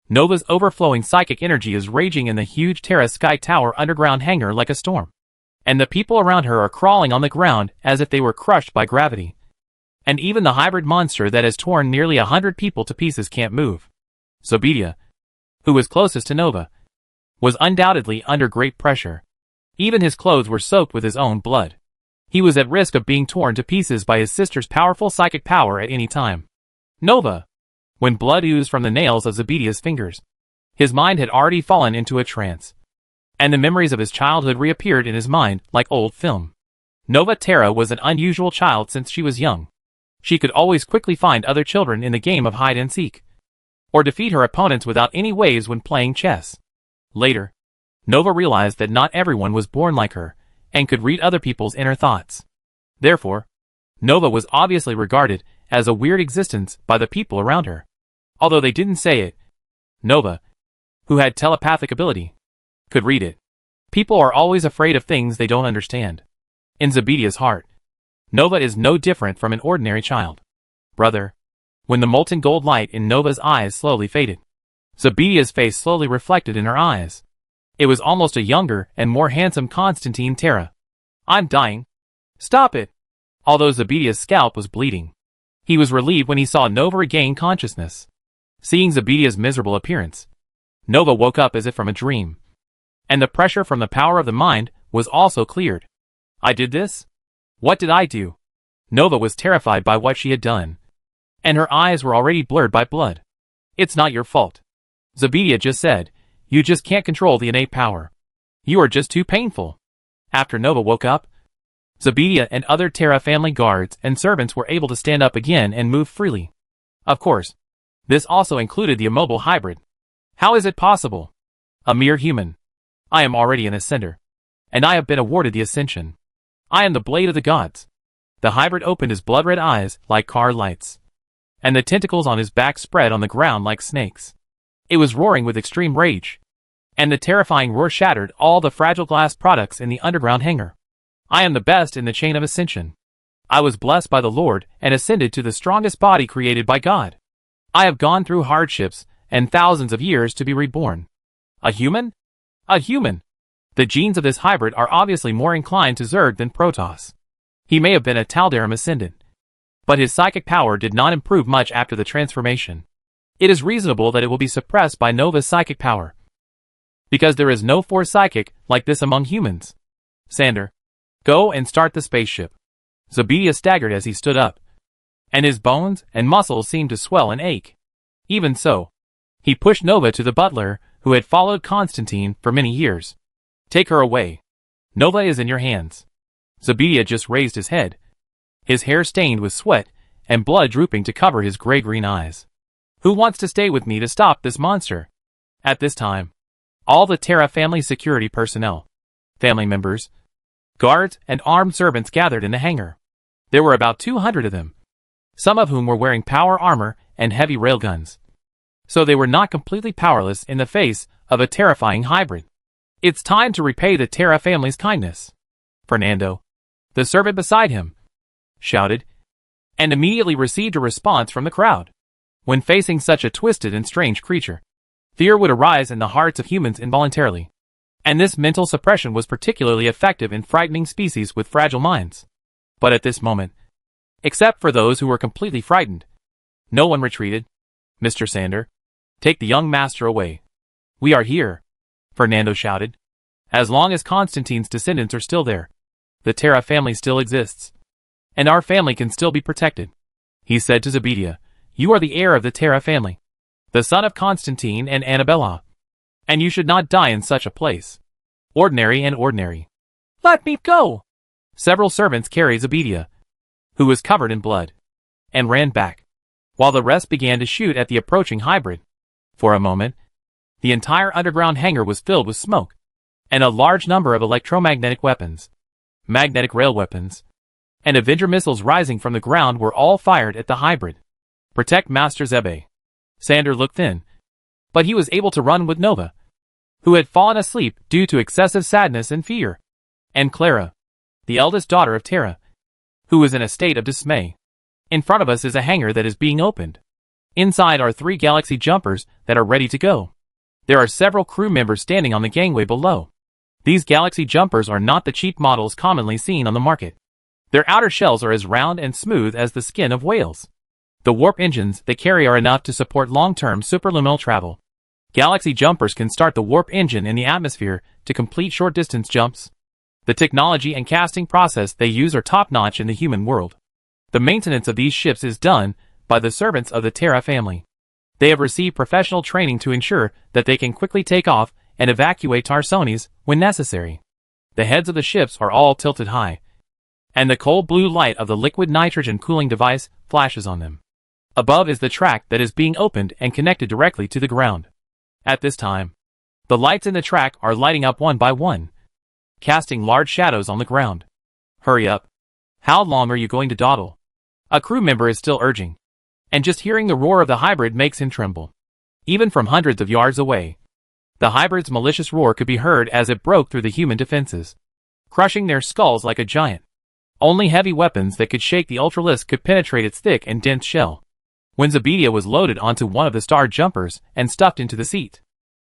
Nova's overflowing psychic energy is raging in the huge Terra Sky Tower underground hangar like a storm. And the people around her are crawling on the ground as if they were crushed by gravity. And even the hybrid monster that has torn nearly 100 people to pieces can't move. Zobedia, who was closest to Nova, was undoubtedly under great pressure. Even his clothes were soaked with his own blood. He was at risk of being torn to pieces by his sister's powerful psychic power at any time. Nova, when blood oozed from the nails of Zobedia's fingers. His mind had already fallen into a trance. And the memories of his childhood reappeared in his mind like old film. Nova Terra was an unusual child since she was young. She could always quickly find other children in the game of hide and seek, or defeat her opponents without any waves when playing chess. Later, Nova realized that not everyone was born like her, and could read other people's inner thoughts. Therefore, Nova was obviously regarded as a weird existence by the people around her. Although they didn't say it, Nova, who had telepathic ability, could read it. People are always afraid of things they don't understand. In Zobedia's heart, Nova is no different from an ordinary child. Brother, when the molten gold light in Nova's eyes slowly faded, Zobedia's face slowly reflected in her eyes. It was almost a younger and more handsome Constantine Terra. I'm dying. Stop it. Although Zobedia's scalp was bleeding, he was relieved when he saw Nova regain consciousness. Seeing Zobedia's miserable appearance, Nova woke up as if from a dream. And the pressure from the power of the mind was also cleared. I did this? What did I do? Nova was terrified by what she had done. And her eyes were already blurred by blood. It's not your fault. Zobedia just said, you just can't control the innate power. You are just too painful. After Nova woke up, Zobedia and other Terra family guards and servants were able to stand up again and move freely. Of course, this also included the immobile hybrid. How is it possible? A mere human. I am already an ascender. And I have been awarded the ascension. I am the blade of the gods. The hybrid opened his blood-red eyes like car lights. And the tentacles on his back spread on the ground like snakes. It was roaring with extreme rage. And the terrifying roar shattered all the fragile glass products in the underground hangar. I am the best in the chain of ascension. I was blessed by the Lord and ascended to the strongest body created by God. I have gone through hardships and thousands of years to be reborn. A human? A human. The genes of this hybrid are obviously more inclined to Zerg than Protoss. He may have been a Taldarum ascendant, but his psychic power did not improve much after the transformation. It is reasonable that it will be suppressed by Nova's psychic power, because there is no force psychic like this among humans. Sander, go and start the spaceship. Zobedia staggered as he stood up, and his bones and muscles seemed to swell and ache. Even so, he pushed Nova to the butler, who had followed Constantine for many years. Take her away. Nova is in your hands. Zobedia just raised his head, his hair stained with sweat and blood drooping to cover his gray-green eyes. Who wants to stay with me to stop this monster? At this time, all the Terra family security personnel, family members, guards, and armed servants gathered in the hangar. There were about 200 of them, some of whom were wearing power armor and heavy railguns. So they were not completely powerless in the face of a terrifying hybrid. It's time to repay the Terra family's kindness. Fernando, the servant beside him, shouted, and immediately received a response from the crowd. When facing such a twisted and strange creature, fear would arise in the hearts of humans involuntarily. And this mental suppression was particularly effective in frightening species with fragile minds. But at this moment, except for those who were completely frightened, no one retreated. Mr. Sander, take the young master away. We are here, Fernando shouted. As long as Constantine's descendants are still there, the Terra family still exists. And our family can still be protected. He said to Zobedia, you are the heir of the Terra family, the son of Constantine and Annabella. And you should not die in such a place. Ordinary and ordinary. Let me go! Several servants carried Zobedia, who was covered in blood, and ran back, while the rest began to shoot at the approaching hybrid. For a moment, the entire underground hangar was filled with smoke, and a large number of electromagnetic weapons, magnetic rail weapons, and Avenger missiles rising from the ground were all fired at the hybrid. Protect Master Zebe. Sander looked thin, but he was able to run with Nova, who had fallen asleep due to excessive sadness and fear, and Clara, the eldest daughter of Terra, who was in a state of dismay. In front of us is a hangar that is being opened. Inside are 3 galaxy jumpers that are ready to go. There are several crew members standing on the gangway below. These galaxy jumpers are not the cheap models commonly seen on the market. Their outer shells are as round and smooth as the skin of whales. The warp engines they carry are enough to support long-term superluminal travel. Galaxy jumpers can start the warp engine in the atmosphere to complete short-distance jumps. The technology and casting process they use are top-notch in the human world. The maintenance of these ships is done by the servants of the Terra family. They have received professional training to ensure that they can quickly take off and evacuate Tarsones when necessary. The heads of the ships are all tilted high, and the cold blue light of the liquid nitrogen cooling device flashes on them. Above is the track that is being opened and connected directly to the ground. At this time, the lights in the track are lighting up one by one, casting large shadows on the ground. Hurry up. How long are you going to dawdle? A crew member is still urging, and just hearing the roar of the hybrid makes him tremble. Even from hundreds of yards away, the hybrid's malicious roar could be heard as it broke through the human defenses, crushing their skulls like a giant. Only heavy weapons that could shake the Ultralisk could penetrate its thick and dense shell. When Zebedia was loaded onto one of the star jumpers and stuffed into the seat,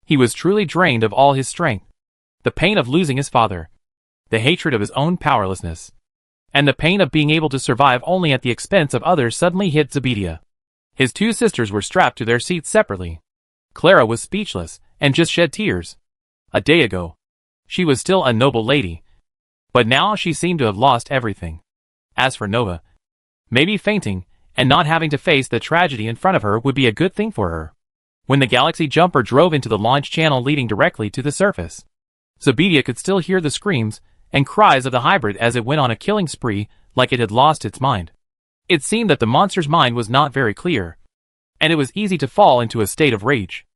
he was truly drained of all his strength. The pain of losing his father, the hatred of his own powerlessness, and the pain of being able to survive only at the expense of others suddenly hit Zebedia. His 2 sisters were strapped to their seats separately. Clara was speechless and just shed tears. A day ago, she was still a noble lady, but now she seemed to have lost everything. As for Nova, maybe fainting and not having to face the tragedy in front of her would be a good thing for her. When the Galaxy Jumper drove into the launch channel leading directly to the surface, Zebedia could still hear the screams and cries of the hybrid as it went on a killing spree like it had lost its mind. It seemed that the monster's mind was not very clear, and it was easy to fall into a state of rage,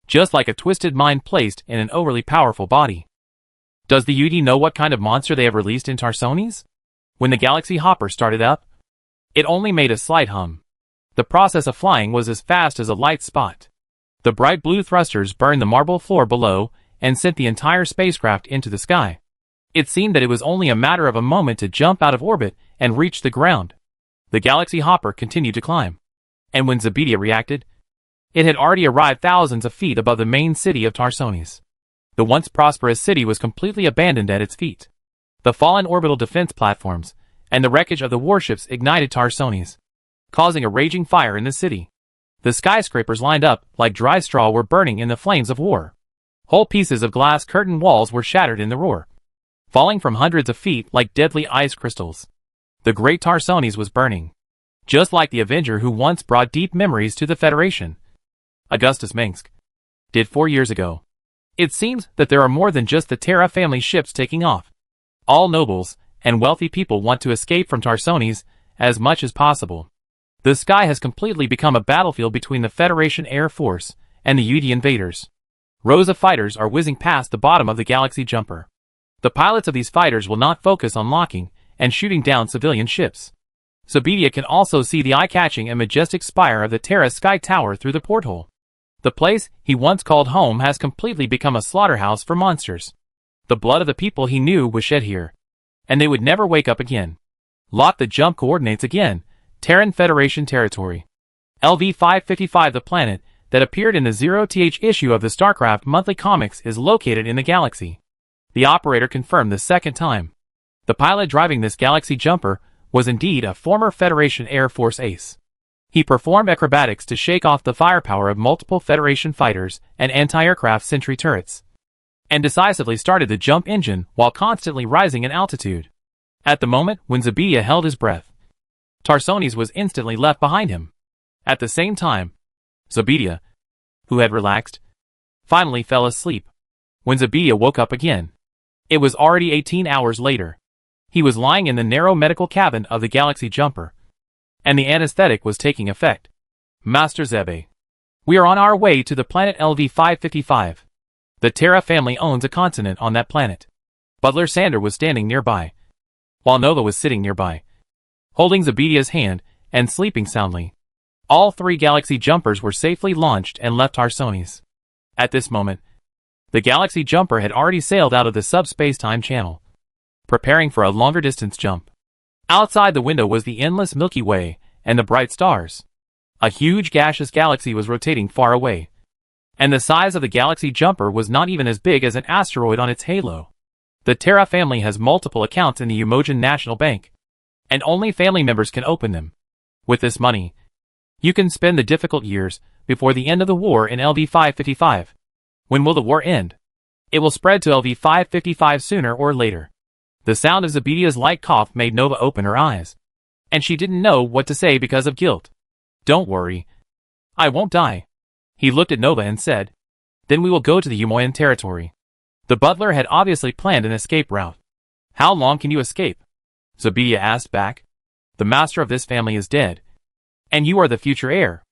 just like a twisted mind placed in an overly powerful body. Does the UD know what kind of monster they have released in Tarsones? When the Galaxy Hopper started up, it only made a slight hum. The process of flying was as fast as a light spot. The bright blue thrusters burned the marble floor below and sent the entire spacecraft into the sky. It seemed that it was only a matter of a moment to jump out of orbit and reach the ground. The Galaxy Hopper continued to climb, and when Zebedia reacted, it had already arrived thousands of feet above the main city of Tarsones. The once prosperous city was completely abandoned at its feet. The fallen orbital defense platforms and the wreckage of the warships ignited Tarsones, causing a raging fire in the city. The skyscrapers lined up like dry straw were burning in the flames of war. Whole pieces of glass curtain walls were shattered in the roar, falling from hundreds of feet like deadly ice crystals. The great Tarsones was burning, just like the Avenger who once brought deep memories to the Federation, Augustus Minsk, did 4 years ago. It seems that there are more than just the Terra family ships taking off. All nobles and wealthy people want to escape from Tarsones as much as possible. The sky has completely become a battlefield between the Federation Air Force and the UD invaders. Rows of fighters are whizzing past the bottom of the Galaxy Jumper. The pilots of these fighters will not focus on locking and shooting down civilian ships. Zebedia can also see the eye-catching and majestic spire of the Terra Sky Tower through the porthole. The place he once called home has completely become a slaughterhouse for monsters. The blood of the people he knew was shed here, and they would never wake up again. Lock the jump coordinates again. Terran Federation territory. LV-555, the planet that appeared in the 0th issue of the StarCraft monthly comics, is located in the galaxy. The operator confirmed the second time. The pilot driving this Galaxy Jumper was indeed a former Federation Air Force ace. He performed acrobatics to shake off the firepower of multiple Federation fighters and anti-aircraft sentry turrets, and decisively started the jump engine while constantly rising in altitude. At the moment when Zebedia held his breath, Tarsones was instantly left behind him. At the same time, Zebedia, who had relaxed, finally fell asleep. When Zebedia woke up again, it was already 18 hours later. He was lying in the narrow medical cabin of the Galaxy Jumper, and the anesthetic was taking effect. Master Zebe, we are on our way to the planet LV-555. The Terra family owns a continent on that planet. Butler Sander was standing nearby, while Nova was sitting nearby, holding Zebedia's hand and sleeping soundly. All 3 Galaxy Jumpers were safely launched and left Tarsones. At this moment, the Galaxy Jumper had already sailed out of the subspace-time channel, preparing for a longer distance jump. Outside the window was the endless Milky Way and the bright stars. A huge gaseous galaxy was rotating far away, and the size of the galaxy jumper was not even as big as an asteroid on its halo. The Terra family has multiple accounts in the Umojan National Bank, and only family members can open them. With this money, you can spend the difficult years before the end of the war in LV-555. When will the war end? It will spread to LV-555 sooner or later. The sound of Zebedia's light cough made Nova open her eyes, and she didn't know what to say because of guilt. Don't worry. I won't die. He looked at Nova and said, then we will go to the Umojan territory. The butler had obviously planned an escape route. How long can you escape? Zebedia asked back. The master of this family is dead, and you are the future heir.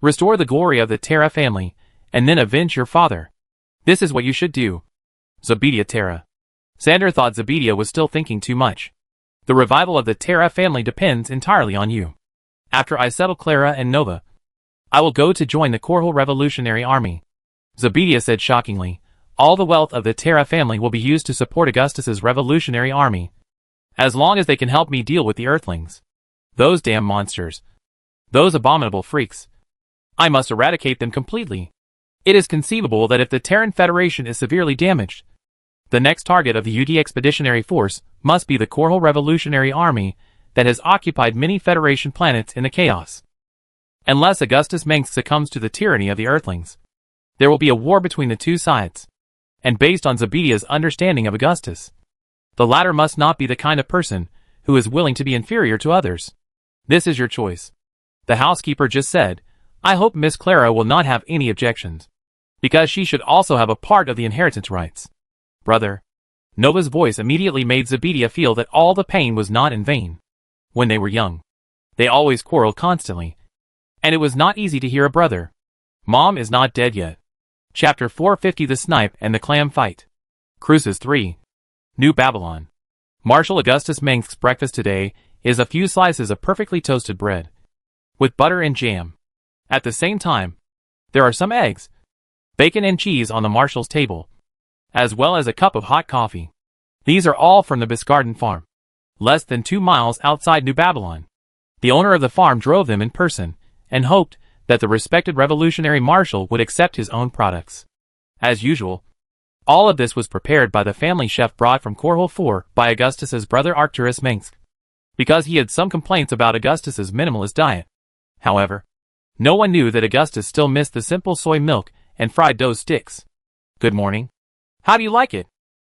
Restore the glory of the Terra family, and then avenge your father. This is what you should do. Zebedia Terra. Xander thought Zebedia was still thinking too much. The revival of the Terra family depends entirely on you. After I settle Clara and Nova, I will go to join the Korhal Revolutionary Army. Zebedia said shockingly, all the wealth of the Terra family will be used to support Augustus's revolutionary army. As long as they can help me deal with the Earthlings. Those damn monsters. Those abominable freaks. I must eradicate them completely. It is conceivable that if the Terran Federation is severely damaged, the next target of the UD Expeditionary Force must be the Korhal Revolutionary Army that has occupied many Federation planets in the chaos. Unless Augustus Mengsk succumbs to the tyranny of the Earthlings, there will be a war between the two sides. And based on Zebedia's understanding of Augustus, the latter must not be the kind of person who is willing to be inferior to others. This is your choice. The housekeeper just said, I hope Miss Clara will not have any objections, because she should also have a part of the inheritance rights. Brother. Nova's voice immediately made Zebedia feel that all the pain was not in vain. When they were young, they always quarreled constantly, and it was not easy to hear a brother. Mom is not dead yet. Chapter 450 The Snipe and the Clam Fight. Cruces 3. New Babylon. Marshal Augustus Mengsk's breakfast today is a few slices of perfectly toasted bread, with butter and jam. At the same time, there are some eggs, bacon and cheese on the marshal's table, as well as a cup of hot coffee. These are all from the Bisgarden farm, less than 2 miles outside New Babylon. The owner of the farm drove them in person, and hoped that the respected revolutionary marshal would accept his own products. As usual, all of this was prepared by the family chef brought from Korhal 4 by Augustus's brother Arcturus Mengsk, because he had some complaints about Augustus's minimalist diet. However, no one knew that Augustus still missed the simple soy milk and fried dough sticks. Good morning. How do you like it?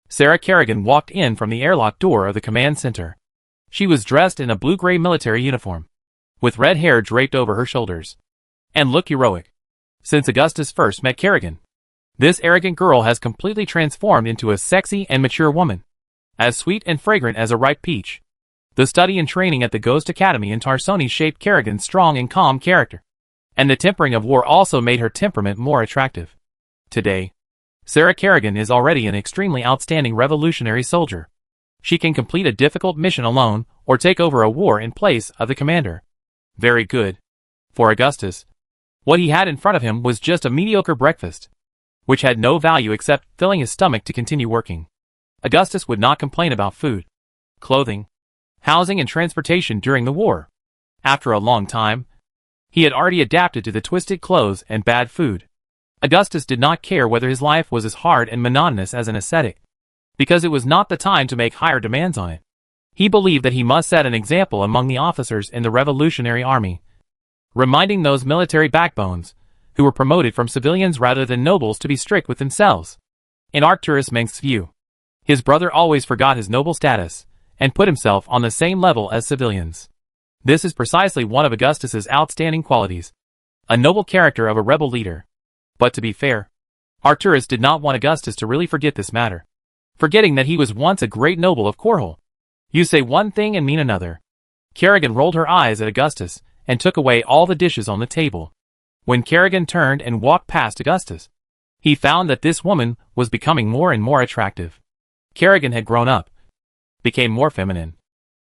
Sarah Kerrigan walked in from the airlock door of the command center. She was dressed in a blue-gray military uniform, with red hair draped over her shoulders, and looked heroic. Since Augustus first met Kerrigan, this arrogant girl has completely transformed into a sexy and mature woman, as sweet and fragrant as a ripe peach. The study and training at the Ghost Academy in Tarsoni shaped Kerrigan's strong and calm character, and the tempering of war also made her temperament more attractive. Today, Sarah Kerrigan is already an extremely outstanding revolutionary soldier. She can complete a difficult mission alone or take over a war in place of the commander. Very good. For Augustus, what he had in front of him was just a mediocre breakfast, which had no value except filling his stomach to continue working. Augustus would not complain about food, clothing, housing and transportation during the war. After a long time, he had already adapted to the twisted clothes and bad food. Augustus did not care whether his life was as hard and monotonous as an ascetic, because it was not the time to make higher demands on it. He believed that he must set an example among the officers in the Revolutionary Army, reminding those military backbones who were promoted from civilians rather than nobles to be strict with themselves. In Arcturus Mengsk's view, his brother always forgot his noble status and put himself on the same level as civilians. This is precisely one of Augustus's outstanding qualities, a noble character of a rebel leader. But to be fair, Arcturus did not want Augustus to really forget this matter, forgetting that he was once a great noble of Korhal. You say one thing and mean another. Kerrigan rolled her eyes at Augustus and took away all the dishes on the table. When Kerrigan turned and walked past Augustus, he found that this woman was becoming more and more attractive. Kerrigan had grown up, became more feminine,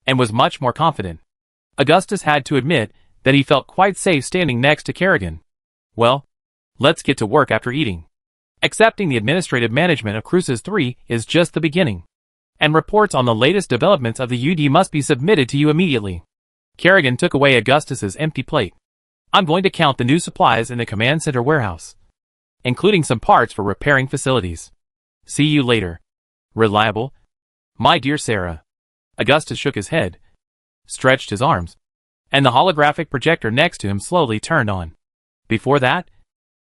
and was much more confident. Augustus had to admit that he felt quite safe standing next to Kerrigan. Well, let's get to work after eating. Accepting the administrative management of Cruces 3 is just the beginning, and reports on the latest developments of the UD must be submitted to you immediately. Kerrigan took away Augustus's empty plate. I'm going to count the new supplies in the command center warehouse, including some parts for repairing facilities. See you later. Reliable? My dear Sarah. Augustus shook his head, stretched his arms, and the holographic projector next to him slowly turned on. Before that,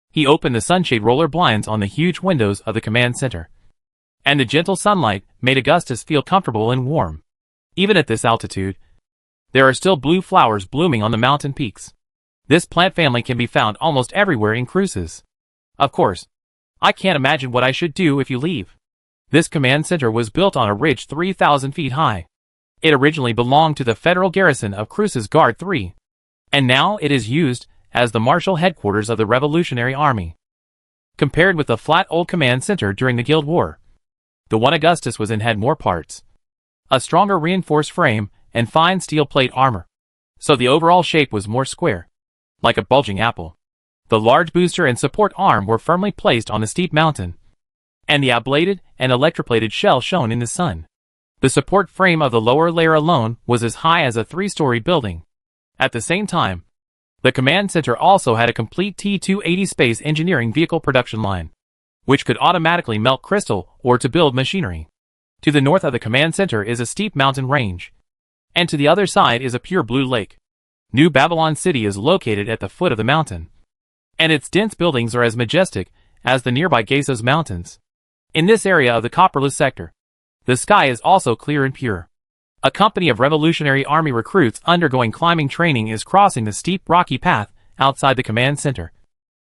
he opened the sunshade roller blinds on the huge windows of the command center, and the gentle sunlight made Augustus feel comfortable and warm. Even at this altitude, there are still blue flowers blooming on the mountain peaks. This plant family can be found almost everywhere in Cruces. Of course, I can't imagine what I should do if you leave. This command center was built on a ridge 3,000 feet high. It originally belonged to the federal garrison of Cruces Guard 3, and now it is used as the martial headquarters of the Revolutionary Army. Compared with the flat old command center during the Guild War, the one Augustus was in had more parts, a stronger reinforced frame, and fine steel plate armor, so the overall shape was more square, like a bulging apple. The large booster and support arm were firmly placed on the steep mountain, and the ablated and electroplated shell shone in the sun. The support frame of the lower layer alone was as high as a 3-story building. At the same time, the command center also had a complete T-280 space engineering vehicle production line, which could automatically melt crystal or to build machinery. To the north of the command center is a steep mountain range, and to the other side is a pure blue lake. New Babylon City is located at the foot of the mountain, and its dense buildings are as majestic as the nearby Gesos Mountains. In this area of the Copperless sector, the sky is also clear and pure. A company of Revolutionary Army recruits undergoing climbing training is crossing the steep rocky path outside the command center,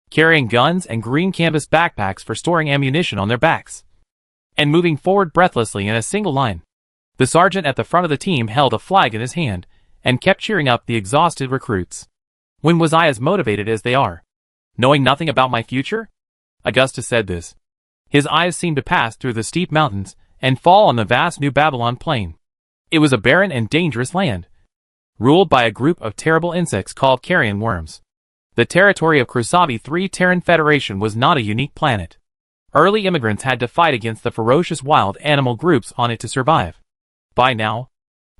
carrying guns and green canvas backpacks for storing ammunition on their backs, and moving forward breathlessly in a single line. The sergeant at the front of the team held a flag in his hand and kept cheering up the exhausted recruits. When was I as motivated as they are? Knowing nothing about my future? Augustus said this. His eyes seemed to pass through the steep mountains and fall on the vast New Babylon plain. It was a barren and dangerous land, ruled by a group of terrible insects called carrion worms. The territory of Crusavi 3 Terran Federation was not a unique planet. Early immigrants had to fight against the ferocious wild animal groups on it to survive. By now,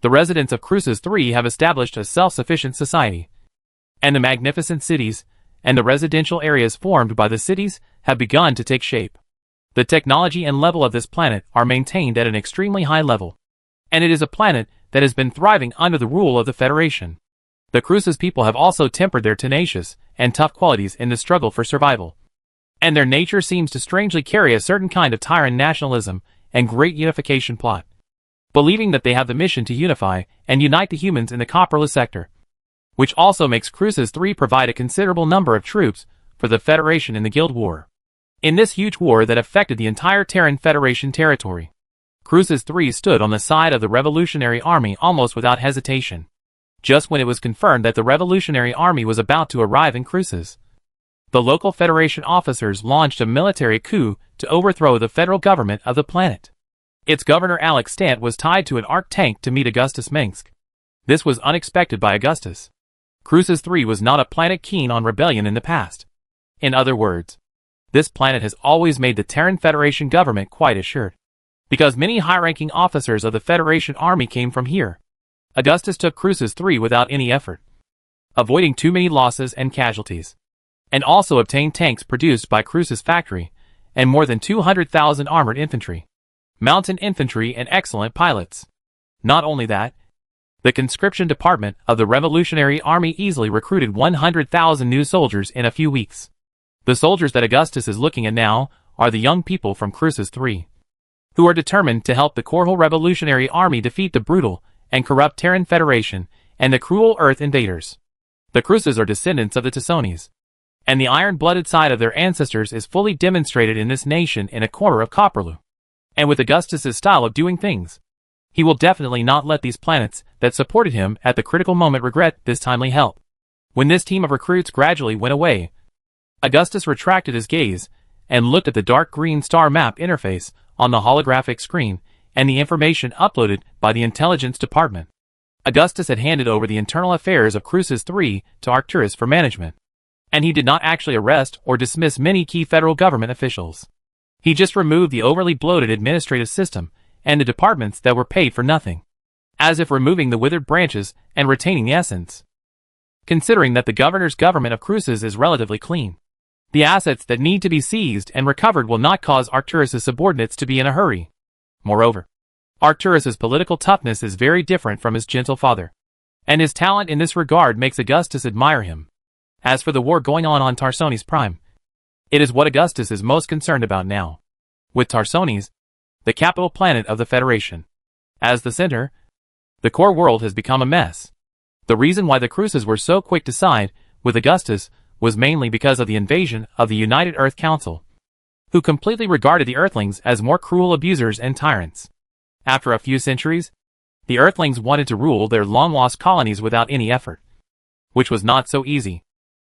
the residents of Cruces 3 have established a self-sufficient society, and the magnificent cities and the residential areas formed by the cities have begun to take shape. The technology and level of this planet are maintained at an extremely high level, and it is a planet that has been thriving under the rule of the Federation. The Cruces people have also tempered their tenacious and tough qualities in the struggle for survival, and their nature seems to strangely carry a certain kind of Terran nationalism and great unification plot, believing that they have the mission to unify and unite the humans in the Copperless sector, which also makes Cruces 3 provide a considerable number of troops for the Federation in the Guild War. In this huge war that affected the entire Terran Federation territory, Cruces 3 stood on the side of the Revolutionary Army almost without hesitation. Just when it was confirmed that the Revolutionary Army was about to arrive in Cruces, the local Federation officers launched a military coup to overthrow the federal government of the planet. Its governor Alex Stant was tied to an arc tank to meet Augustus Minsk. This was unexpected by Augustus. Cruces 3 was not a planet keen on rebellion in the past. In other words, this planet has always made the Terran Federation government quite assured, because many high-ranking officers of the Federation Army came from here. Augustus took Cruces 3 without any effort, avoiding too many losses and casualties, and also obtained tanks produced by Cruces factory, and more than 200,000 armored infantry, mountain infantry, and excellent pilots. Not only that, the conscription department of the Revolutionary Army easily recruited 100,000 new soldiers in a few weeks. The soldiers that Augustus is looking at now are the young people from Cruces 3, who are determined to help the Corhol Revolutionary Army defeat the brutal and corrupt Terran Federation and the cruel Earth invaders. The Cruces are descendants of the Tissonis, and the iron-blooded side of their ancestors is fully demonstrated in this nation in a corner of Copperlu. And with Augustus's style of doing things, he will definitely not let these planets that supported him at the critical moment regret this timely help. When this team of recruits gradually went away, Augustus retracted his gaze and looked at the dark green star map interface on the holographic screen and the information uploaded by the intelligence department. Augustus had handed over the internal affairs of Cruces 3 to Arcturus for management, and he did not actually arrest or dismiss many key federal government officials. He just removed the overly bloated administrative system and the departments that were paid for nothing, as if removing the withered branches and retaining the essence. considering that the governor's government of Cruces is relatively clean. The assets that need to be seized and recovered will not cause Arcturus' subordinates to be in a hurry. Moreover, Arcturus' political toughness is very different from his gentle father, and his talent in this regard makes Augustus admire him. As for the war going on Tarsones Prime, it is what Augustus is most concerned about now. With Tarsones, the capital planet of the Federation, as the center, the core world has become a mess. The reason why the Cruces were so quick to side with Augustus was mainly because of the invasion of the United Earth Council, who completely regarded the Earthlings as more cruel abusers and tyrants. After a few centuries, the Earthlings wanted to rule their long-lost colonies without any effort, which was not so easy.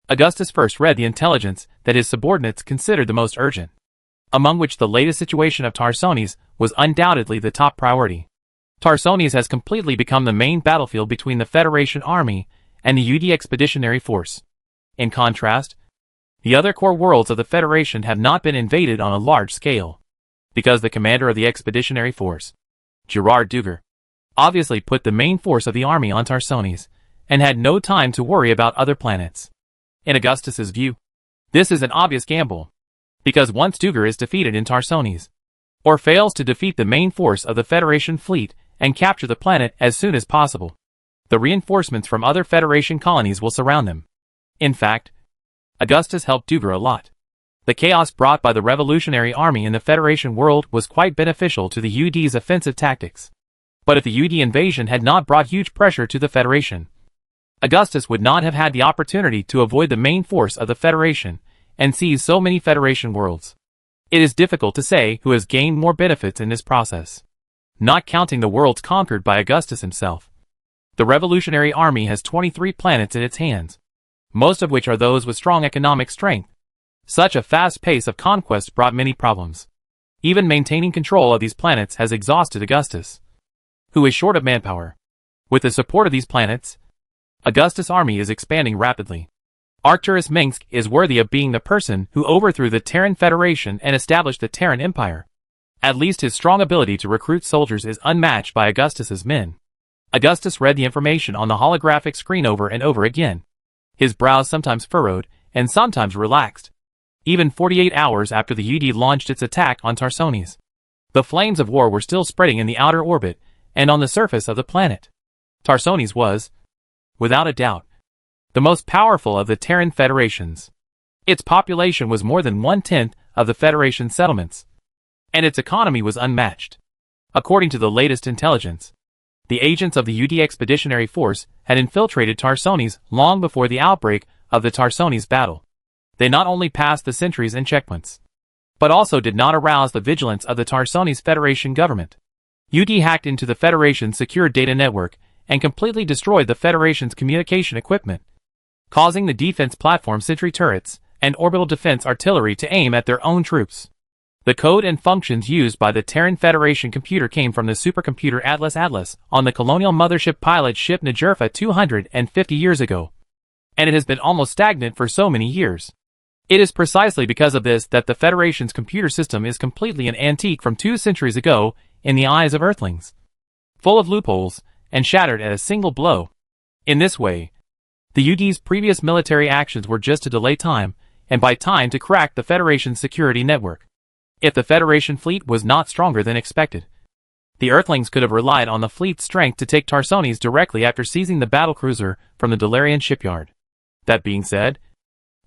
Augustus first read the intelligence that his subordinates considered the most urgent, among which the latest situation of Tarsones was undoubtedly the top priority. Tarsones has completely become the main battlefield between the Federation Army and the UD Expeditionary Force. In contrast, the other core worlds of the Federation have not been invaded on a large scale, because the commander of the Expeditionary Force, Gerard Duger, obviously put the main force of the army on Tarsones, and had no time to worry about other planets. In Augustus's view, this is an obvious gamble, because once Duger is defeated in Tarsones, or fails to defeat the main force of the Federation fleet and capture the planet as soon as possible, the reinforcements from other Federation colonies will surround them. In fact, Augustus helped Duger a lot. The chaos brought by the revolutionary army in the Federation world was quite beneficial to the UD's offensive tactics. But if the UD invasion had not brought huge pressure to the Federation, Augustus would not have had the opportunity to avoid the main force of the Federation and seize so many Federation worlds. It is difficult to say who has gained more benefits in this process, not counting the worlds conquered by Augustus himself. The revolutionary army has 23 planets in its hands, most of which are those with strong economic strength. Such a fast pace of conquest brought many problems. Even maintaining control of these planets has exhausted Augustus, who is short of manpower. With the support of these planets, Augustus' army is expanding rapidly. Arcturus Minsk is worthy of being the person who overthrew the Terran Federation and established the Terran Empire. At least his strong ability to recruit soldiers is unmatched by Augustus's men. Augustus read the information on the holographic screen over and over again. His brows sometimes furrowed and sometimes relaxed. Even 48 hours after the UD launched its attack on Tarsones, the flames of war were still spreading in the outer orbit and on the surface of the planet. Tarsones was, without a doubt, the most powerful of the Terran federations. Its population was more than 1/10 of the Federation settlements, and its economy was unmatched. According to the latest intelligence, the agents of the UD Expeditionary Force had infiltrated Tarsones long before the outbreak of the Tarsones battle. They not only passed the sentries and checkpoints, but also did not arouse the vigilance of the Tarsones Federation government. UD hacked into the Federation's secure data network and completely destroyed the Federation's communication equipment, causing the defense platform sentry turrets and orbital defense artillery to aim at their own troops. The code and functions used by the Terran Federation computer came from the supercomputer Atlas on the colonial mothership pilot ship Najerfa 250 years ago, and it has been almost stagnant for so many years. It is precisely because of this that the Federation's computer system is completely an antique from 2 centuries ago in the eyes of Earthlings, full of loopholes and shattered at a single blow. In this way, the UD's previous military actions were just to delay time, and by time to crack the Federation's security network. If the Federation fleet was not stronger than expected, the Earthlings could have relied on the fleet's strength to take Tarsones directly after seizing the battlecruiser from the Delarian shipyard. That being said,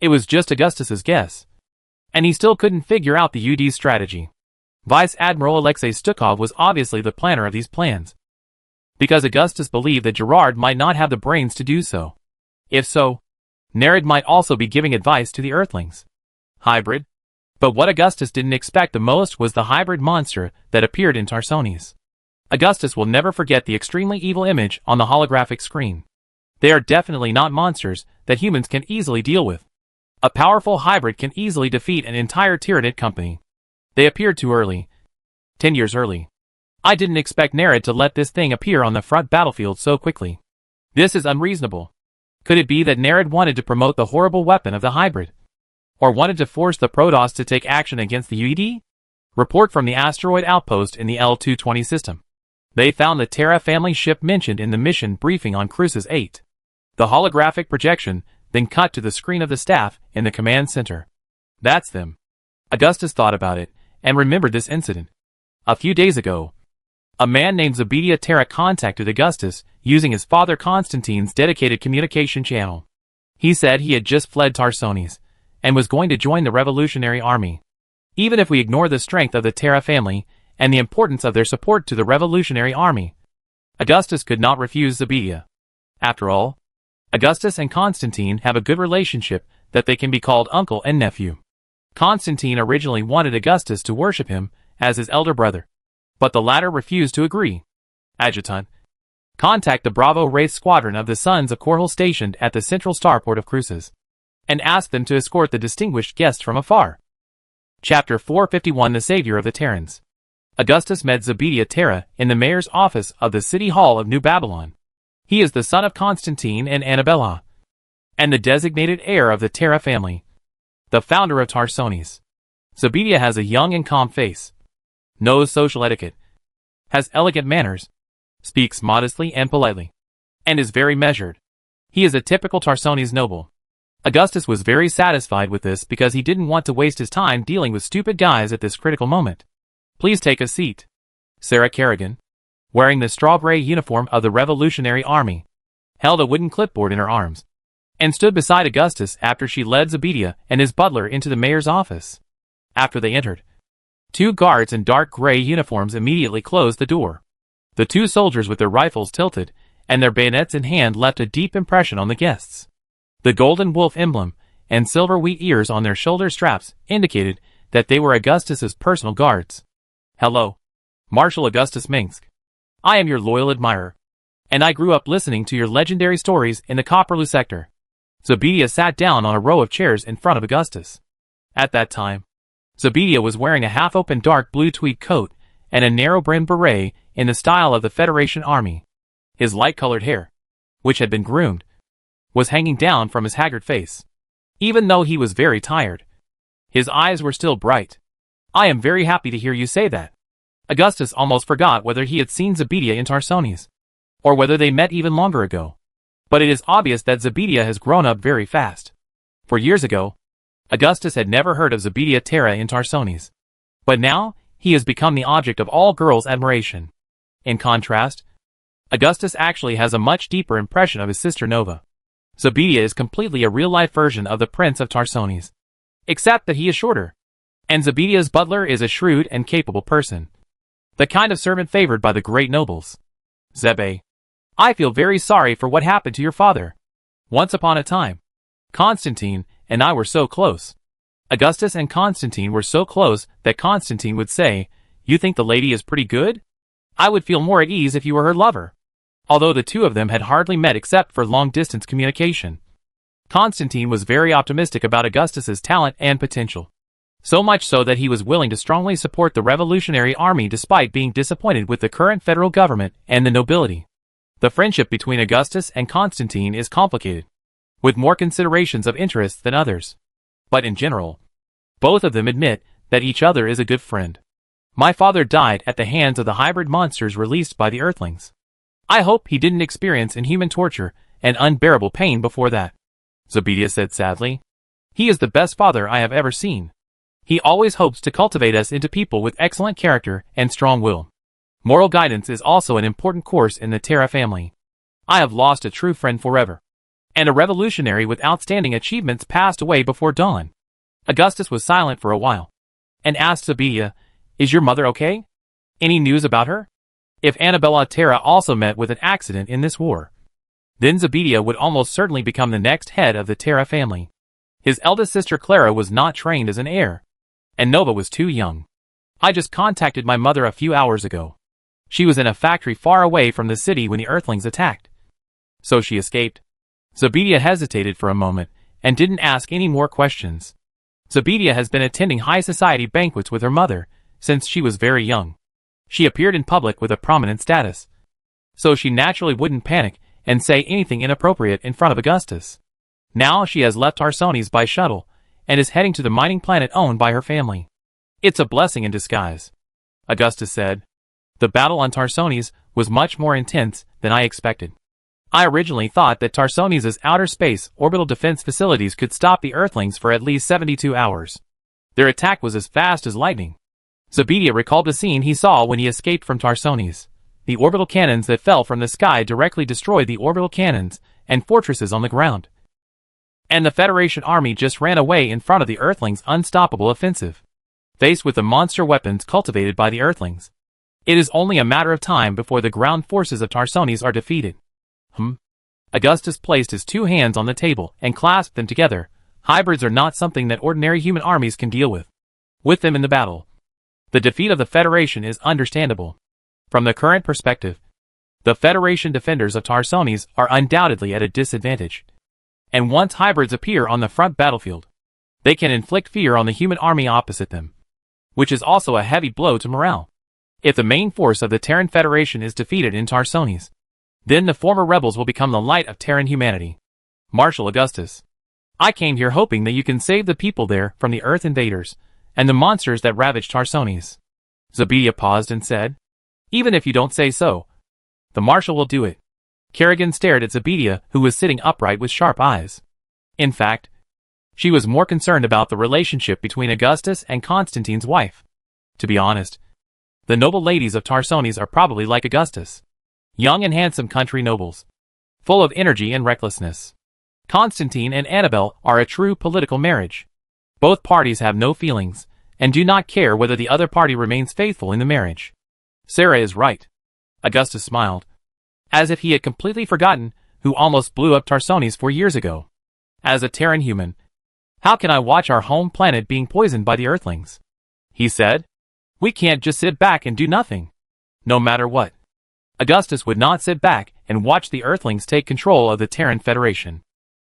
it was just Augustus's guess, and he still couldn't figure out the UD's strategy. Vice Admiral Alexei Stukov was obviously the planner of these plans, because Augustus believed that Gerard might not have the brains to do so. If so, Nerid might also be giving advice to the Earthlings. Hybrid. But what Augustus didn't expect the most was the hybrid monster that appeared in Tarsones. Augustus will never forget the extremely evil image on the holographic screen. They are definitely not monsters that humans can easily deal with. A powerful hybrid can easily defeat an entire Tyranid company. They appeared too early. 10 years early. I didn't expect Nerid to let this thing appear on the front battlefield so quickly. This is unreasonable. Could it be that Nerid wanted to promote the horrible weapon of the hybrid? Or wanted to force the Protoss to take action against the UD? Report from the asteroid outpost in the L220 system. They found the Terra family ship mentioned in the mission briefing on Cruces 8. The holographic projection then cut to the screen of the staff in the command center. That's them. Augustus thought about it and remembered this incident. A few days ago, a man named Zebedia Terra contacted Augustus using his father Constantine's dedicated communication channel. He said he had just fled Tarsones and was going to join the Revolutionary Army. Even if we ignore the strength of the Terra family and the importance of their support to the Revolutionary Army, Augustus could not refuse Zebedia. After all, Augustus and Constantine have a good relationship that they can be called uncle and nephew. Constantine originally wanted Augustus to worship him as his elder brother, but the latter refused to agree. Adjutant, contact the Bravo Wraith Squadron of the Sons of Korhal stationed at the central starport of Cruces, and ask them to escort the distinguished guest from afar. Chapter 451 The Savior of the Terrans. Augustus met Zebedia Terra in the mayor's office of the City Hall of New Babylon. He is the son of Constantine and Annabella, and the designated heir of the Terra family, the founder of Tarsones. Zebedia has a young and calm face, knows social etiquette, has elegant manners, speaks modestly and politely, and is very measured. He is a typical Tarsones noble. Augustus was very satisfied with this because he didn't want to waste his time dealing with stupid guys at this critical moment. Please take a seat. Sarah Kerrigan, wearing the straw-gray uniform of the Revolutionary Army, held a wooden clipboard in her arms, and stood beside Augustus after she led Zebedia and his butler into the mayor's office. After they entered, two guards in dark gray uniforms immediately closed the door. The two soldiers with their rifles tilted and their bayonets in hand left a deep impression on the guests. The golden wolf emblem and silver wheat ears on their shoulder straps indicated that they were Augustus's personal guards. Hello, Marshal Augustus Minsk. I am your loyal admirer, and I grew up listening to your legendary stories in the Copperloo sector. Zebedia sat down on a row of chairs in front of Augustus. At that time, Zebedia was wearing a half-open dark blue tweed coat and a narrow-brimmed beret in the style of the Federation Army. His light-colored hair, which had been groomed, was hanging down from his haggard face. Even though he was very tired, his eyes were still bright. I am very happy to hear you say that. Augustus almost forgot whether he had seen Zebedia in Tarsones, or whether they met even longer ago. But it is obvious that Zebedia has grown up very fast. For years ago, Augustus had never heard of Zebedia Terra in Tarsones. But now, he has become the object of all girls' admiration. In contrast, Augustus actually has a much deeper impression of his sister Nova. Zebedia is completely a real-life version of the Prince of Tarsones, except that he is shorter. And Zebedia's butler is a shrewd and capable person, the kind of servant favored by the great nobles. Zebe, I feel very sorry for what happened to your father. Once upon a time, Constantine and I were so close. Augustus and Constantine were so close that Constantine would say, "You think the lady is pretty good? I would feel more at ease if you were her lover." Although the two of them had hardly met except for long-distance communication, Constantine was very optimistic about Augustus's talent and potential. So much so that he was willing to strongly support the Revolutionary Army despite being disappointed with the current federal government and the nobility. The friendship between Augustus and Constantine is complicated, with more considerations of interest than others. But in general, both of them admit that each other is a good friend. My father died at the hands of the hybrid monsters released by the Earthlings. I hope he didn't experience inhuman torture and unbearable pain before that, Zebedia said sadly. He is the best father I have ever seen. He always hopes to cultivate us into people with excellent character and strong will. Moral guidance is also an important course in the Terra family. I have lost a true friend forever, and a revolutionary with outstanding achievements passed away before dawn. Augustus was silent for a while, and asked Zebedia, "Is your mother okay? Any news about her?" If Annabella Terra also met with an accident in this war, then Zebedia would almost certainly become the next head of the Terra family. His eldest sister Clara was not trained as an heir, and Nova was too young. I just contacted my mother a few hours ago. She was in a factory far away from the city when the Earthlings attacked. So she escaped. Zebedia hesitated for a moment, and didn't ask any more questions. Zebedia has been attending high society banquets with her mother since she was very young. She appeared in public with a prominent status, so she naturally wouldn't panic and say anything inappropriate in front of Augustus. Now she has left Tarsones by shuttle, and is heading to the mining planet owned by her family. It's a blessing in disguise, Augustus said. The battle on Tarsones was much more intense than I expected. I originally thought that Tarsones' outer space orbital defense facilities could stop the Earthlings for at least 72 hours. Their attack was as fast as lightning. Zebedia recalled the scene he saw when he escaped from Tarsones. The orbital cannons that fell from the sky directly destroyed the orbital cannons and fortresses on the ground. And the Federation army just ran away in front of the Earthlings' unstoppable offensive. Faced with the monster weapons cultivated by the Earthlings, it is only a matter of time before the ground forces of Tarsones are defeated. Augustus placed his two hands on the table and clasped them together. Hybrids are not something that ordinary human armies can deal with. With them in the battle, the defeat of the Federation is understandable. From the current perspective, the Federation defenders of Tarsones are undoubtedly at a disadvantage. And once hybrids appear on the front battlefield, they can inflict fear on the human army opposite them, which is also a heavy blow to morale. If the main force of the Terran Federation is defeated in Tarsones, then the former rebels will become the light of Terran humanity. Marshal Augustus, I came here hoping that you can save the people there from the Earth invaders and the monsters that ravage Tarsones. Zebedia paused and said, Even if you don't say so, the Marshal will do it. Kerrigan stared at Zebedia, who was sitting upright with sharp eyes. In fact, she was more concerned about the relationship between Augustus and Constantine's wife. To be honest, the noble ladies of Tarsones are probably like Augustus. Young and handsome country nobles, full of energy and recklessness. Constantine and Annabelle are a true political marriage. Both parties have no feelings, and do not care whether the other party remains faithful in the marriage. Sarah is right. Augustus smiled, as if he had completely forgotten who almost blew up Tarsones 4 years ago. As a Terran human, how can I watch our home planet being poisoned by the Earthlings? He said. We can't just sit back and do nothing. No matter what. Augustus would not sit back and watch the Earthlings take control of the Terran Federation.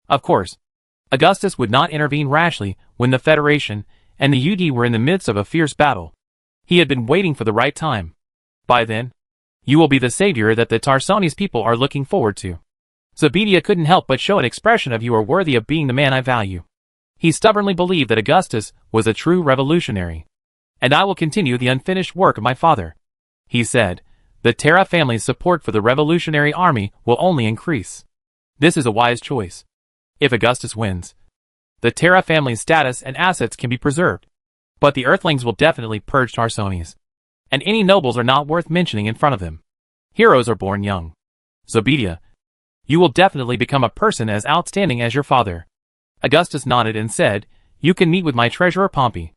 Of course, Augustus would not intervene rashly when the Federation and the UD were in the midst of a fierce battle. He had been waiting for the right time. By then, you will be the savior that the Tarsones people are looking forward to. Zebedia couldn't help but show an expression of you are worthy of being the man I value. He stubbornly believed that Augustus was a true revolutionary. And I will continue the unfinished work of my father. He said, the Terra family's support for the revolutionary army will only increase. This is a wise choice. If Augustus wins, the Terra family's status and assets can be preserved. But the Earthlings will definitely purge Tarsones. And any nobles are not worth mentioning in front of them. Heroes are born young. Zebedia, you will definitely become a person as outstanding as your father. Augustus nodded and said, you can meet with my treasurer Pompey,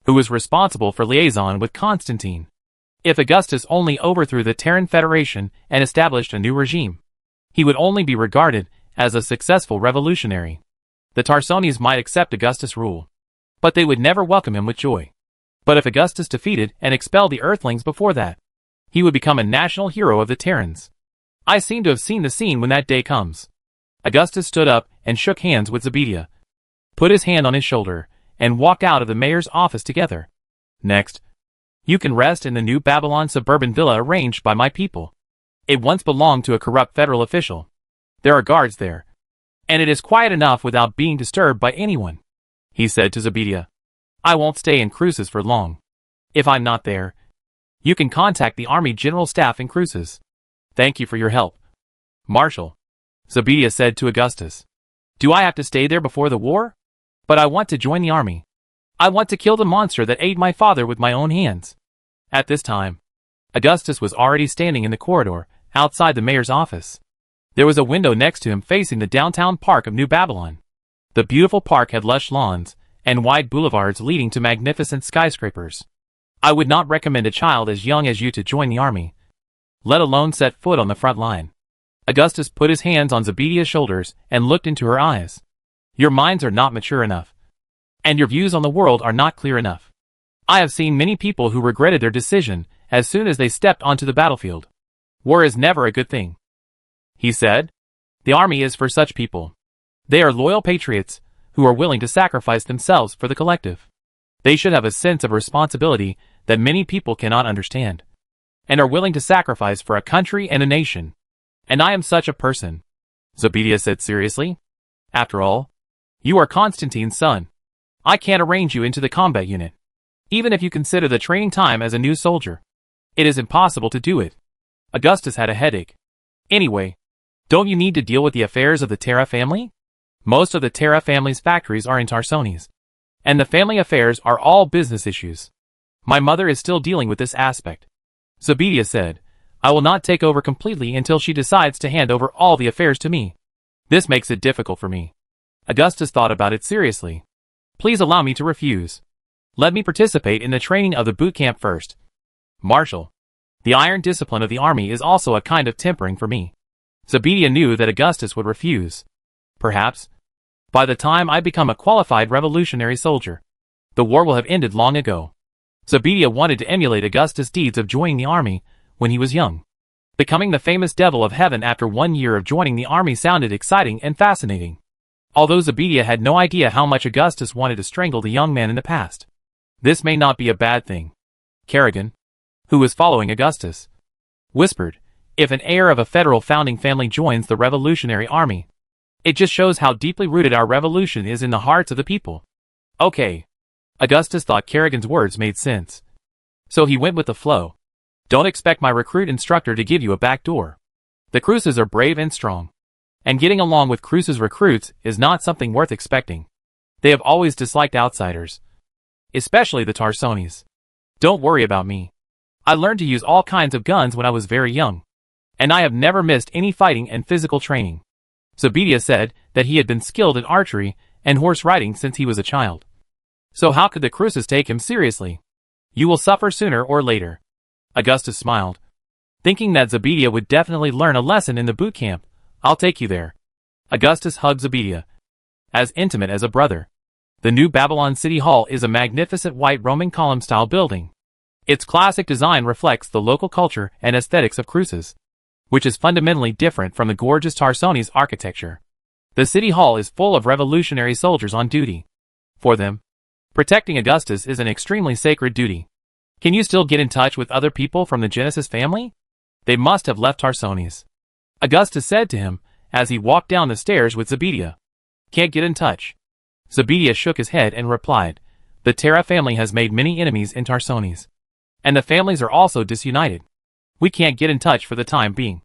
who is responsible for liaison with Constantine. If Augustus only overthrew the Terran Federation and established a new regime, he would only be regarded as a successful revolutionary. The Tarsones might accept Augustus' rule, but they would never welcome him with joy. But if Augustus defeated and expelled the Earthlings before that, he would become a national hero of the Terrans. I seem to have seen the scene when that day comes. Augustus stood up and shook hands with Zebedia, put his hand on his shoulder, and walked out of the mayor's office together. Next, you can rest in the New Babylon suburban villa arranged by my people. It once belonged to a corrupt federal official. There are guards there, and it is quiet enough without being disturbed by anyone. He said to Zebedia, I won't stay in Cruces for long. If I'm not there, you can contact the Army General Staff in Cruces. Thank you for your help, Marshal. Zebedia said to Augustus. Do I have to stay there before the war? But I want to join the army. I want to kill the monster that ate my father with my own hands. At this time, Augustus was already standing in the corridor outside the mayor's office. There was a window next to him facing the downtown park of New Babylon. The beautiful park had lush lawns and wide boulevards leading to magnificent skyscrapers. I would not recommend a child as young as you to join the army, let alone set foot on the front line. Augustus put his hands on Zebedia's shoulders and looked into her eyes. Your minds are not mature enough, and your views on the world are not clear enough. I have seen many people who regretted their decision as soon as they stepped onto the battlefield. War is never a good thing, he said. The army is for such people. They are loyal patriots who are willing to sacrifice themselves for the collective. They should have a sense of responsibility that many people cannot understand, and are willing to sacrifice for a country and a nation. And I am such a person, Zebedia said seriously. After all, you are Constantine's son. I can't arrange you into the combat unit, even if you consider the training time as a new soldier. It is impossible to do it. Augustus had a headache. Anyway, Don't you need to deal with the affairs of the Terra family? Most of the Terra family's factories are in Tarsones, and the family affairs are all business issues. My mother is still dealing with this aspect. Zebedia said, I will not take over completely until she decides to hand over all the affairs to me. This makes it difficult for me. Augustus thought about it seriously. Please allow me to refuse. Let me participate in the training of the boot camp first. Marshal. The iron discipline of the army is also a kind of tempering for me. Zebedia knew that Augustus would refuse. Perhaps, by the time I become a qualified revolutionary soldier, the war will have ended long ago. Zebedia wanted to emulate Augustus' deeds of joining the army when he was young. Becoming the famous Devil of Heaven after 1 year of joining the army sounded exciting and fascinating. Although Zebedia had no idea how much Augustus wanted to strangle the young man in the past. This may not be a bad thing. Kerrigan, who was following Augustus, whispered, if an heir of a federal founding family joins the Revolutionary Army, it just shows how deeply rooted our revolution is in the hearts of the people. Okay. Augustus thought Kerrigan's words made sense. So he went with the flow. Don't expect my recruit instructor to give you a back door. The Cruces are brave and strong. And getting along with Cruces recruits is not something worth expecting. They have always disliked outsiders. Especially the Tarsones. Don't worry about me. I learned to use all kinds of guns when I was very young. And I have never missed any fighting and physical training. Zebedia said that he had been skilled in archery and horse riding since he was a child. So how could the Cruces take him seriously? You will suffer sooner or later. Augustus smiled. Thinking that Zebedia would definitely learn a lesson in the boot camp, I'll take you there. Augustus hugged Zebedia. As intimate as a brother. The new Babylon City Hall is a magnificent white Roman column-style building. Its classic design reflects the local culture and aesthetics of Cruces, which is fundamentally different from the gorgeous Tarsones architecture. The City Hall is full of revolutionary soldiers on duty. For them, protecting Augustus is an extremely sacred duty. Can you still get in touch with other people from the Genesis family? They must have left Tarsones. Augustus said to him, as he walked down the stairs with Zebedia. Can't get in touch. Zebedia shook his head and replied, the Terra family has made many enemies in Tarsones. And the families are also disunited. We can't get in touch for the time being.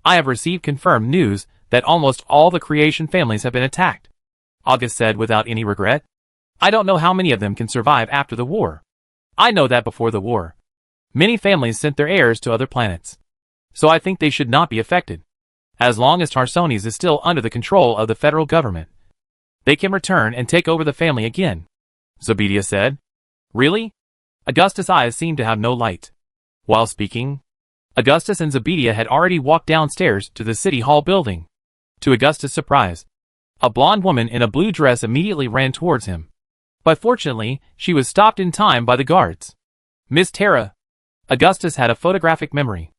I have received confirmed news that almost all the creation families have been attacked. August said without any regret. I don't know how many of them can survive after the war. I know that before the war, many families sent their heirs to other planets. So I think they should not be affected. As long as Tarsones is still under the control of the federal government, they can return and take over the family again. Zebedia said. Really? Augustus' eyes seemed to have no light. While speaking, Augustus and Zebedia had already walked downstairs to the City Hall building. To Augustus' surprise, a blonde woman in a blue dress immediately ran towards him. But fortunately, she was stopped in time by the guards. Miss Terra. Augustus had a photographic memory.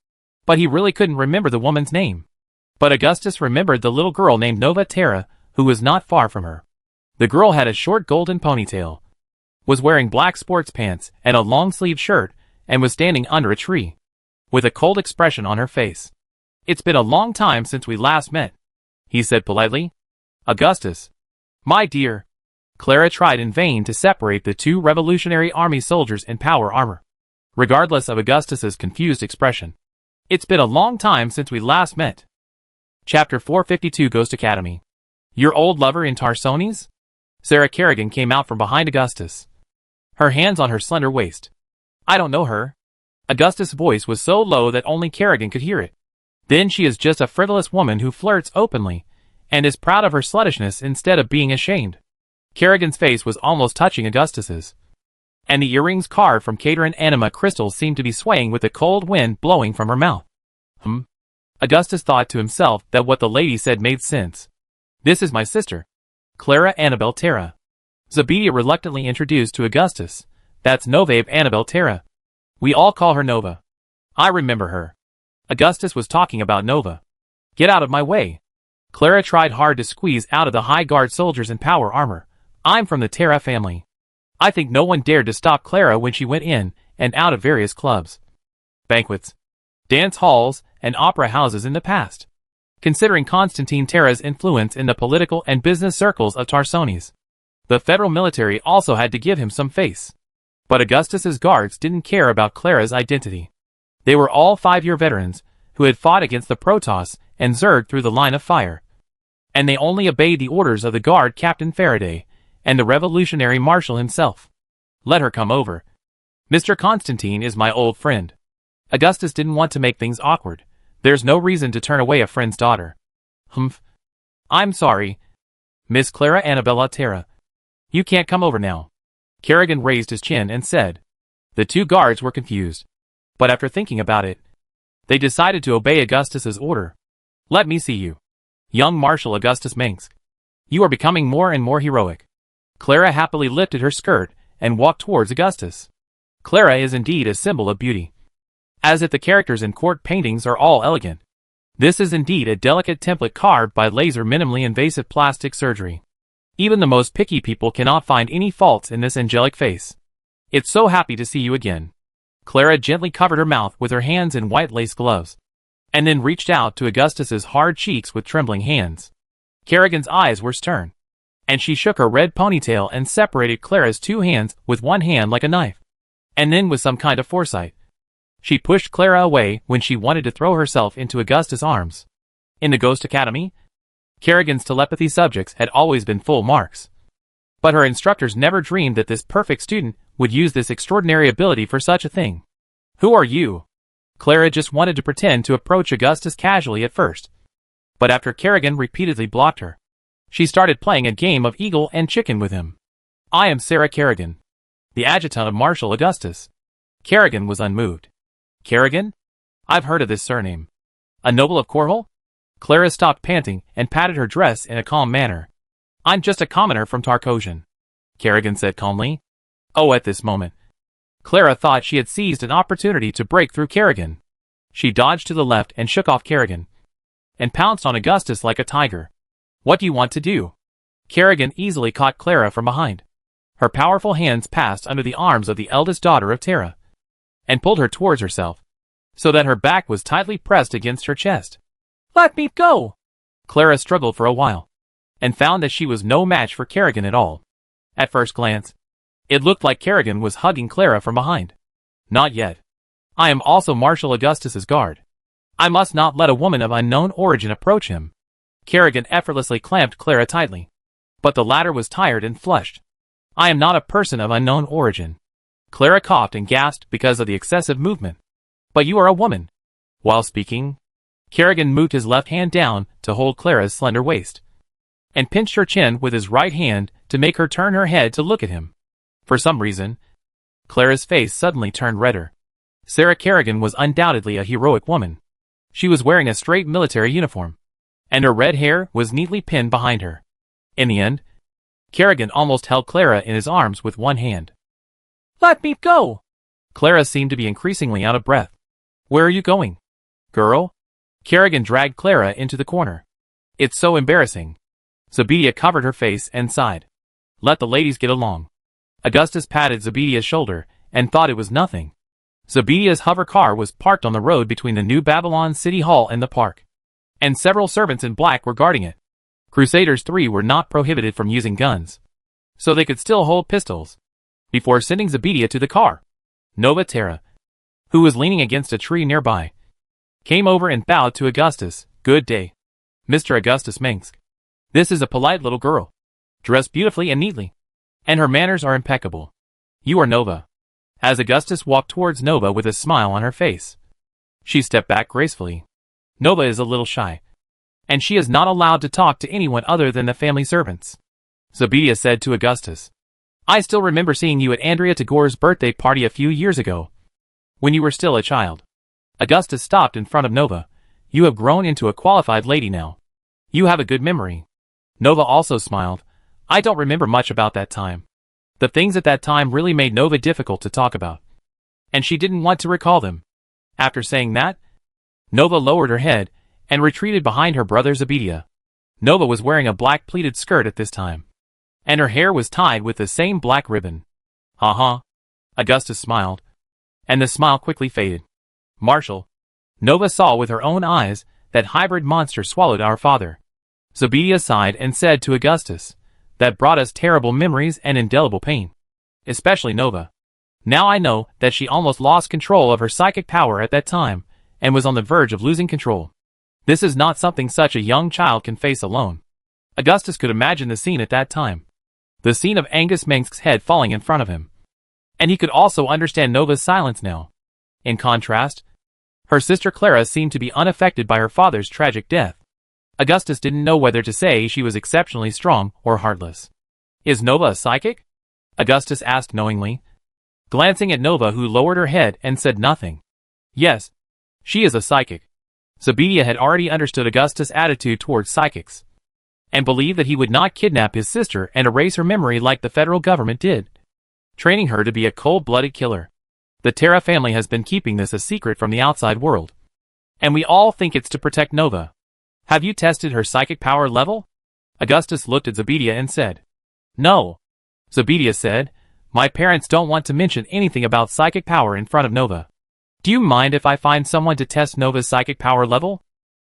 But he really couldn't remember the woman's name. But Augustus remembered the little girl named Nova Terra, who was not far from her. The girl had a short golden ponytail, was wearing black sports pants and a long-sleeved shirt, and was standing under a tree, with a cold expression on her face. It's been a long time since we last met, he said politely. Augustus. My dear. Clara tried in vain to separate the two Revolutionary Army soldiers in power armor, regardless of Augustus's confused expression. It's been a long time since we last met. Chapter 452 Ghost Academy. Your old lover in Tarsones? Sarah Kerrigan came out from behind Augustus, her hands on her slender waist. I don't know her. Augustus' voice was so low that only Kerrigan could hear it. Then she is just a frivolous woman who flirts openly, and is proud of her sluttishness instead of being ashamed. Kerrigan's face was almost touching Augustus's, and the earrings carved from Terran anima crystals seemed to be swaying with the cold wind blowing from her mouth. Augustus thought to himself that what the lady said made sense. This is my sister, Clara Annabelle Terra. Zebedia reluctantly introduced to Augustus. That's Novabe Annabelle Terra. We all call her Nova. I remember her. Augustus was talking about Nova. Get out of my way. Clara tried hard to squeeze out of the high guard soldiers in power armor. I'm from the Terra family. I think no one dared to stop Clara when she went in and out of various clubs, banquets, dance halls, and opera houses in the past. Considering Constantine Terra's influence in the political and business circles of Tarsones, the federal military also had to give him some face. But Augustus's guards didn't care about Clara's identity. They were all 5-year veterans, who had fought against the Protoss and Zerg through the line of fire. And they only obeyed the orders of the guard Captain Faraday and the revolutionary marshal himself. Let her come over. Mr. Constantine is my old friend. Augustus didn't want to make things awkward. There's no reason to turn away a friend's daughter. Humph. I'm sorry, Miss Clara Annabella Terra. You can't come over now. Kerrigan raised his chin and said. The two guards were confused. But after thinking about it, they decided to obey Augustus's order. Let me see you. Young Marshal Augustus Mengsk. You are becoming more and more heroic. Clara happily lifted her skirt and walked towards Augustus. Clara is indeed a symbol of beauty. As if the characters in court paintings are all elegant. This is indeed a delicate template carved by laser minimally invasive plastic surgery. Even the most picky people cannot find any faults in this angelic face. It's so happy to see you again. Clara gently covered her mouth with her hands in white lace gloves, and then reached out to Augustus's hard cheeks with trembling hands. Kerrigan's eyes were stern, and she shook her red ponytail and separated Clara's two hands with one hand like a knife. And then with some kind of foresight, she pushed Clara away when she wanted to throw herself into Augustus' arms. In the Ghost Academy, Kerrigan's telepathy subjects had always been full marks. But her instructors never dreamed that this perfect student would use this extraordinary ability for such a thing. Who are you? Clara just wanted to pretend to approach Augustus casually at first. But after Kerrigan repeatedly blocked her, she started playing a game of eagle and chicken with him. I am Sarah Kerrigan, the adjutant of Marshal Augustus. Kerrigan was unmoved. Kerrigan? I've heard of this surname. A noble of Korhal? Clara stopped panting and patted her dress in a calm manner. I'm just a commoner from Tarkosian, Kerrigan said calmly. Oh, at this moment, Clara thought she had seized an opportunity to break through Kerrigan. She dodged to the left and shook off Kerrigan, and pounced on Augustus like a tiger. What do you want to do? Kerrigan easily caught Clara from behind. Her powerful hands passed under the arms of the eldest daughter of Terra, and pulled her towards herself, so that her back was tightly pressed against her chest. Let me go! Clara struggled for a while, and found that she was no match for Kerrigan at all. At first glance, it looked like Kerrigan was hugging Clara from behind. Not yet. I am also Marshal Augustus's guard. I must not let a woman of unknown origin approach him. Kerrigan effortlessly clamped Clara tightly, but the latter was tired and flushed. I am not a person of unknown origin. Clara coughed and gasped because of the excessive movement. But you are a woman. While speaking, Kerrigan moved his left hand down to hold Clara's slender waist, and pinched her chin with his right hand to make her turn her head to look at him. For some reason, Clara's face suddenly turned redder. Sarah Kerrigan was undoubtedly a heroic woman. She was wearing a straight military uniform, and her red hair was neatly pinned behind her. In the end, Kerrigan almost held Clara in his arms with one hand. Let me go! Clara seemed to be increasingly out of breath. Where are you going, girl? Kerrigan dragged Clara into the corner. It's so embarrassing. Zebedia covered her face and sighed. Let the ladies get along. Augustus patted Zebedia's shoulder and thought it was nothing. Zebedia's hover car was parked on the road between the New Babylon City Hall and the park, and several servants in black were guarding it. Crusaders 3 were not prohibited from using guns, so they could still hold pistols. Before sending Zebedia to the car, Nova Terra, who was leaning against a tree nearby, came over and bowed to Augustus. Good day, Mr. Augustus Mengsk. This is a polite little girl, dressed beautifully and neatly, and her manners are impeccable. You are Nova. As Augustus walked towards Nova with a smile on her face, she stepped back gracefully. Nova is a little shy, and she is not allowed to talk to anyone other than the family servants. Zebedia said to Augustus, I still remember seeing you at Andrea Tagore's birthday party a few years ago, when you were still a child. Augustus stopped in front of Nova. You have grown into a qualified lady now. You have a good memory. Nova also smiled. I don't remember much about that time. The things at that time really made Nova difficult to talk about, and she didn't want to recall them. After saying that, Nova lowered her head and retreated behind her brother Zebedia. Nova was wearing a black pleated skirt at this time, and her hair was tied with the same black ribbon. Ha. Augustus smiled, and the smile quickly faded. Marshal, Nova saw with her own eyes that hybrid monster swallowed our father. Zebedia sighed and said to Augustus, that brought us terrible memories and indelible pain. Especially Nova. Now I know that she almost lost control of her psychic power at that time, and was on the verge of losing control. This is not something such a young child can face alone. Augustus could imagine the scene at that time. The scene of Angus Mengsk's head falling in front of him. And he could also understand Nova's silence now. In contrast, her sister Clara seemed to be unaffected by her father's tragic death. Augustus didn't know whether to say she was exceptionally strong or heartless. Is Nova a psychic? Augustus asked knowingly, glancing at Nova, who lowered her head and said nothing. Yes, she is a psychic. Zebedia had already understood Augustus' attitude towards psychics, and believed that he would not kidnap his sister and erase her memory like the federal government did, training her to be a cold-blooded killer. The Terra family has been keeping this a secret from the outside world, and we all think it's to protect Nova. Have you tested her psychic power level? Augustus looked at Zebedia and said. No. Zebedia said, my parents don't want to mention anything about psychic power in front of Nova. Do you mind if I find someone to test Nova's psychic power level?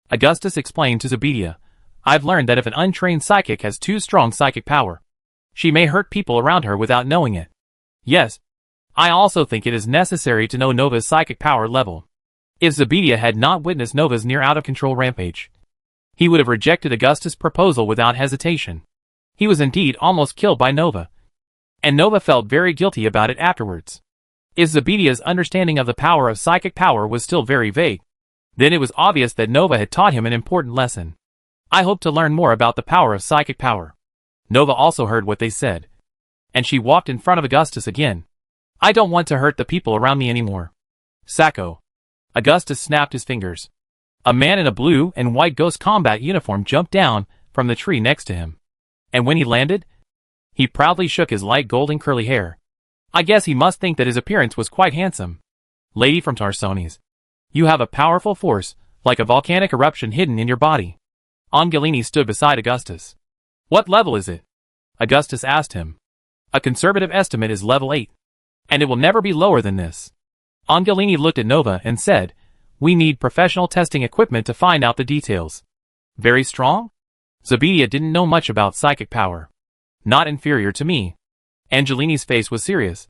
Augustus explained to Zebedia, I've learned that if an untrained psychic has too strong psychic power, she may hurt people around her without knowing it. Yes, I also think it is necessary to know Nova's psychic power level. If Zebedia had not witnessed Nova's near out-of-control rampage, he would have rejected Augustus' proposal without hesitation. He was indeed almost killed by Nova, and Nova felt very guilty about it afterwards. If Zebedia's understanding of the power of psychic power was still very vague, then it was obvious that Nova had taught him an important lesson. I hope to learn more about the power of psychic power. Nova also heard what they said, and she walked in front of Augustus again. I don't want to hurt the people around me anymore. Sacco. Augustus snapped his fingers. A man in a blue and white ghost combat uniform jumped down from the tree next to him, and when he landed, he proudly shook his light golden curly hair. I guess he must think that his appearance was quite handsome. Lady from Tarsones, you have a powerful force, like a volcanic eruption hidden in your body. Angelini stood beside Augustus. What level is it? Augustus asked him. A conservative estimate is level 8, and it will never be lower than this. Angelini looked at Nova and said, we need professional testing equipment to find out the details. Very strong? Zebedia didn't know much about psychic power. Not inferior to me. Angelini's face was serious.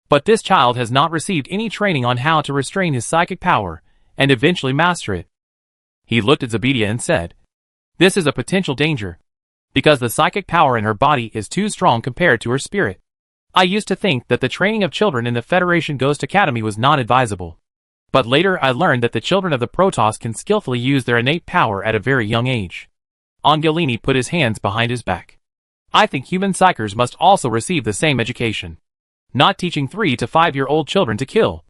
But this child has not received any training on how to restrain his psychic power and eventually master it. He looked at Zebedia and said, this is a potential danger, because the psychic power in her body is too strong compared to her spirit. I used to think that the training of children in the Federation Ghost Academy was not advisable. But later I learned that the children of the Protoss can skillfully use their innate power at a very young age. Angelini put his hands behind his back. I think human psychers must also receive the same education. Not teaching 3 to 5-year-old children to kill,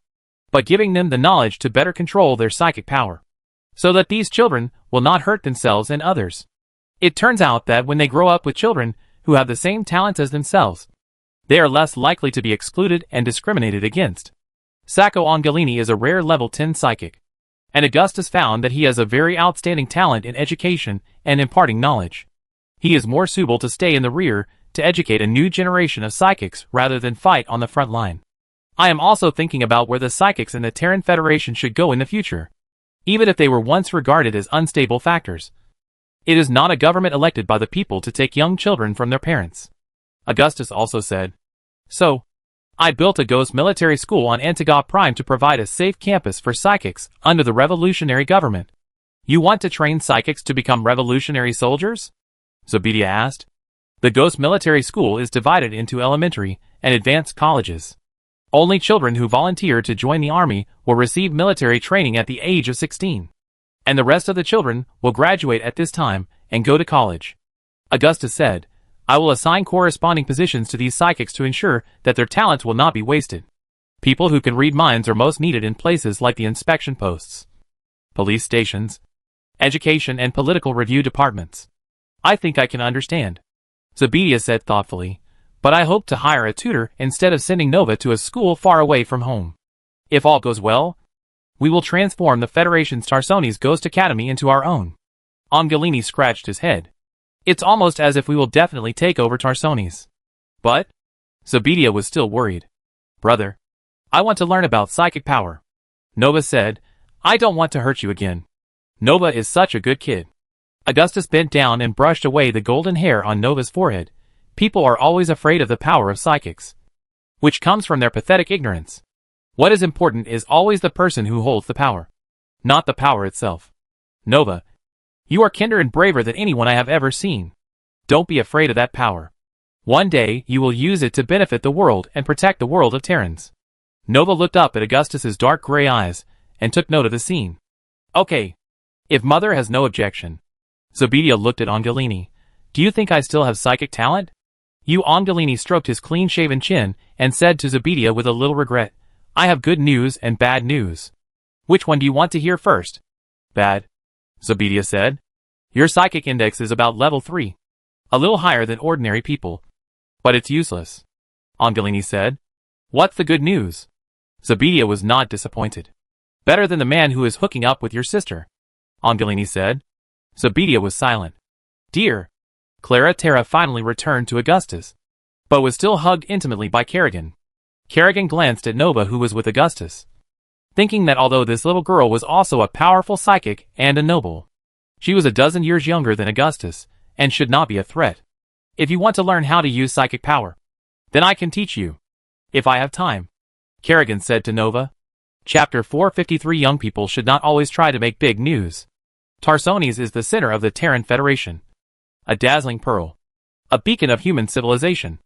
but giving them the knowledge to better control their psychic power, so that these children will not hurt themselves and others. It turns out that when they grow up with children who have the same talents as themselves, they are less likely to be excluded and discriminated against. Sacco Angelini is a rare level 10 psychic, and Augustus found that he has a very outstanding talent in education and imparting knowledge. He is more suitable to stay in the rear to educate a new generation of psychics rather than fight on the front line. I am also thinking about where the psychics in the Terran Federation should go in the future, even if they were once regarded as unstable factors. It is not a government elected by the people to take young children from their parents. Augustus also said, so, I built a ghost military school on Antigua Prime to provide a safe campus for psychics under the revolutionary government. You want to train psychics to become revolutionary soldiers? Zebedia asked. The ghost military school is divided into elementary and advanced colleges. Only children who volunteer to join the army will receive military training at the age of 16. And the rest of the children will graduate at this time and go to college. Augustus said, I will assign corresponding positions to these psychics to ensure that their talents will not be wasted. People who can read minds are most needed in places like the inspection posts, police stations, education and political review departments. I think I can understand, Zebedia said thoughtfully, but I hope to hire a tutor instead of sending Nova to a school far away from home. If all goes well, we will transform the Federation's Tarsones Ghost Academy into our own. Angelini scratched his head. It's almost as if we will definitely take over Tarsones. But? Zebedia was still worried. Brother, I want to learn about psychic power. Nova said, I don't want to hurt you again. Nova is such a good kid. Augustus bent down and brushed away the golden hair on Nova's forehead. People are always afraid of the power of psychics, which comes from their pathetic ignorance. What is important is always the person who holds the power. not the power itself. Nova, you are kinder and braver than anyone I have ever seen. Don't be afraid of that power. One day, you will use it to benefit the world and protect the world of Terrans. Nova looked up at Augustus's dark gray eyes and took note of the scene. Okay. If Mother has no objection. Zobedia looked at Angelini. Do you think I still have psychic talent? Angelini stroked his clean-shaven chin and said to Zobedia with a little regret, I have good news and bad news. Which one do you want to hear first? Bad. Zobedia said. Your psychic index is about level 3. A little higher than ordinary people. But it's useless. Angelini said. What's the good news? Zobedia was not disappointed. Better than the man who is hooking up with your sister. Angelini said. Zobedia was silent. Dear. Clara Terra finally returned to Augustus, but was still hugged intimately by Kerrigan. Kerrigan glanced at Nova, who was with Augustus, thinking that although this little girl was also a powerful psychic and a noble, she was a dozen years younger than Augustus, and should not be a threat. If you want to learn how to use psychic power, then I can teach you. If I have time. Kerrigan said to Nova. Chapter 453 Young people should not always try to make big news. Tarsones is the center of the Terran Federation. A dazzling pearl. A beacon of human civilization.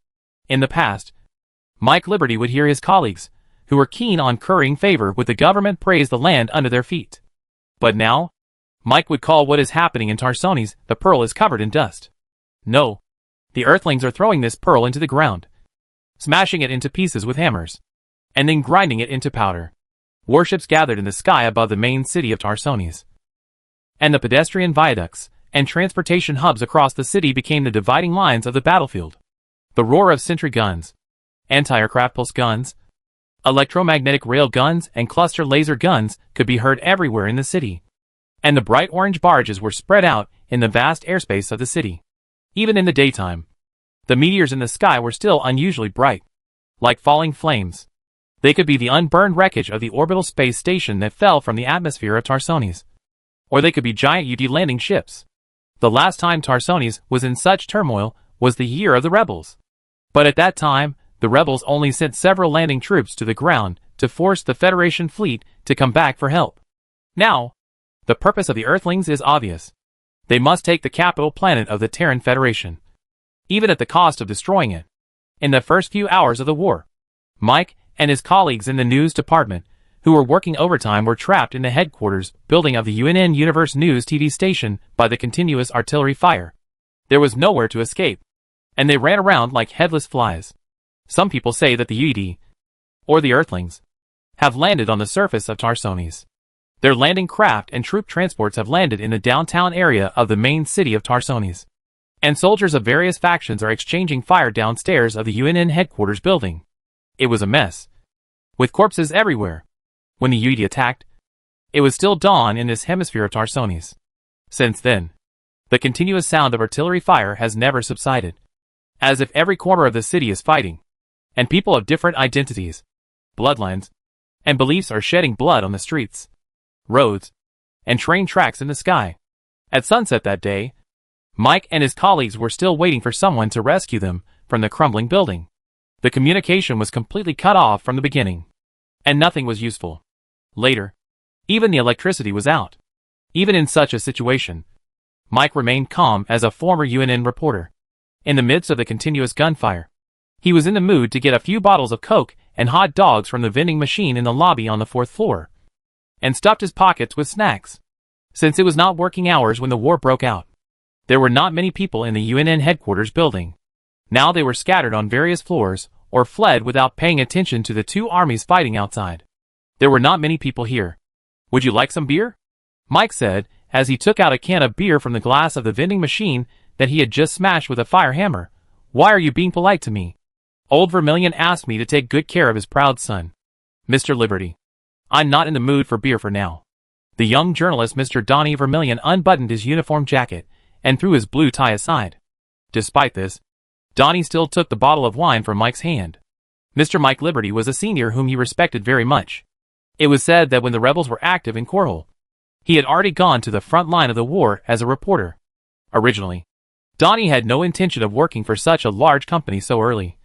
In the past, Mike Liberty would hear his colleagues, who were keen on currying favor with the government, praise the land under their feet. But now, Mike would call what is happening in Tarsones, the pearl is covered in dust. No. The Earthlings are throwing this pearl into the ground, smashing it into pieces with hammers, and then grinding it into powder. Warships gathered in the sky above the main city of Tarsones, and the pedestrian viaducts and transportation hubs across the city became the dividing lines of the battlefield. The roar of sentry guns, anti-aircraft pulse guns, electromagnetic rail guns and cluster laser guns could be heard everywhere in the city. And the bright orange barges were spread out in the vast airspace of the city. Even in the daytime, the meteors in the sky were still unusually bright, like falling flames. They could be the unburned wreckage of the orbital space station that fell from the atmosphere of Tarsones. Or they could be giant UD landing ships. The last time Tarsones was in such turmoil was the year of the rebels. But at that time, the rebels only sent several landing troops to the ground to force the Federation fleet to come back for help. Now, the purpose of the Earthlings is obvious. They must take the capital planet of the Terran Federation, even at the cost of destroying it. In the first few hours of the war, Mike and his colleagues in the news department, who were working overtime, were trapped in the headquarters building of the UNN Universe News TV station by the continuous artillery fire. There was nowhere to escape, and they ran around like headless flies. Some people say that the UED, or the Earthlings, have landed on the surface of Tarsones. Their landing craft and troop transports have landed in the downtown area of the main city of Tarsones, and soldiers of various factions are exchanging fire downstairs of the UNN headquarters building. It was a mess, with corpses everywhere. When the UED attacked, it was still dawn in this hemisphere of Tarsones. Since then, the continuous sound of artillery fire has never subsided, as if every corner of the city is fighting, and people of different identities, bloodlines, and beliefs are shedding blood on the streets, roads, and train tracks in the sky. At sunset that day, Mike and his colleagues were still waiting for someone to rescue them from the crumbling building. The communication was completely cut off from the beginning, and nothing was useful. Later, even the electricity was out. Even in such a situation, Mike remained calm as a former UNN reporter. In the midst of the continuous gunfire, he was in the mood to get a few bottles of Coke and hot dogs from the vending machine in the lobby on the 4th floor, and stuffed his pockets with snacks. Since it was not working hours when the war broke out, there were not many people in the UNN headquarters building. Now they were scattered on various floors, or fled without paying attention to the two armies fighting outside. There were not many people here. Would you like some beer? Mike said, as he took out a can of beer from the glass of the vending machine that he had just smashed with a fire hammer. Why are you being polite to me? Old Vermillion asked me to take good care of his proud son, Mr. Liberty. I'm not in the mood for beer for now. The young journalist Mr. Donnie Vermillion unbuttoned his uniform jacket and threw his blue tie aside. Despite this, Donnie still took the bottle of wine from Mike's hand. Mr. Mike Liberty was a senior whom he respected very much. It was said that when the rebels were active in Corhole, he had already gone to the front line of the war as a reporter. Originally, Donnie had no intention of working for such a large company so early.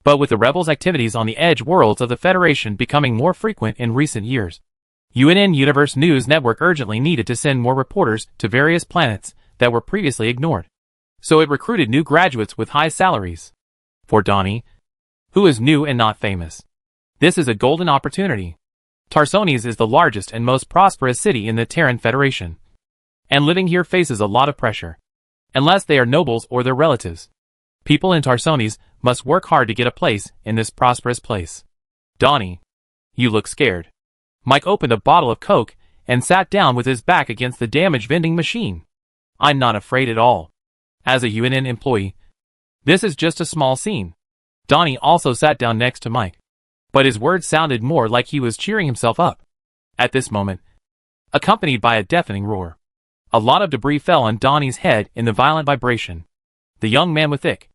But with the rebels' activities on the edge worlds of the Federation becoming more frequent in recent years, UNN Universe News Network urgently needed to send more reporters to various planets that were previously ignored. So it recruited new graduates with high salaries. For Donnie, who is new and not famous, this is a golden opportunity. Tarsones is the largest and most prosperous city in the Terran Federation. And living here faces a lot of pressure. Unless they are nobles or their relatives. People in Tarsones must work hard to get a place in this prosperous place. Donnie, you look scared. Mike opened a bottle of Coke and sat down with his back against the damaged vending machine. I'm not afraid at all. As a UNN employee, this is just a small scene. Donnie also sat down next to Mike. But his words sounded more like he was cheering himself up. At this moment, accompanied by a deafening roar, a lot of debris fell on Donnie's head in the violent vibration. The young man with thick,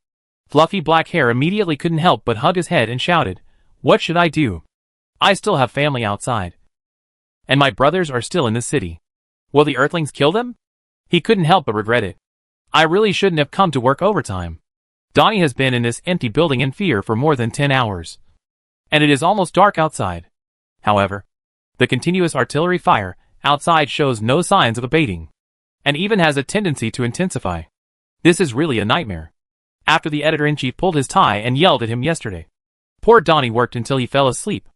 fluffy black hair immediately couldn't help but hug his head and shouted, "What should I do? I still have family outside. And my brothers are still in the city. Will the Earthlings kill them?" He couldn't help but regret it. I really shouldn't have come to work overtime. Donnie has been in this empty building in fear for more than 10 hours. And it is almost dark outside. However, the continuous artillery fire outside shows no signs of abating, and even has a tendency to intensify. This is really a nightmare. After the editor-in-chief pulled his tie and yelled at him yesterday, poor Donnie worked until he fell asleep.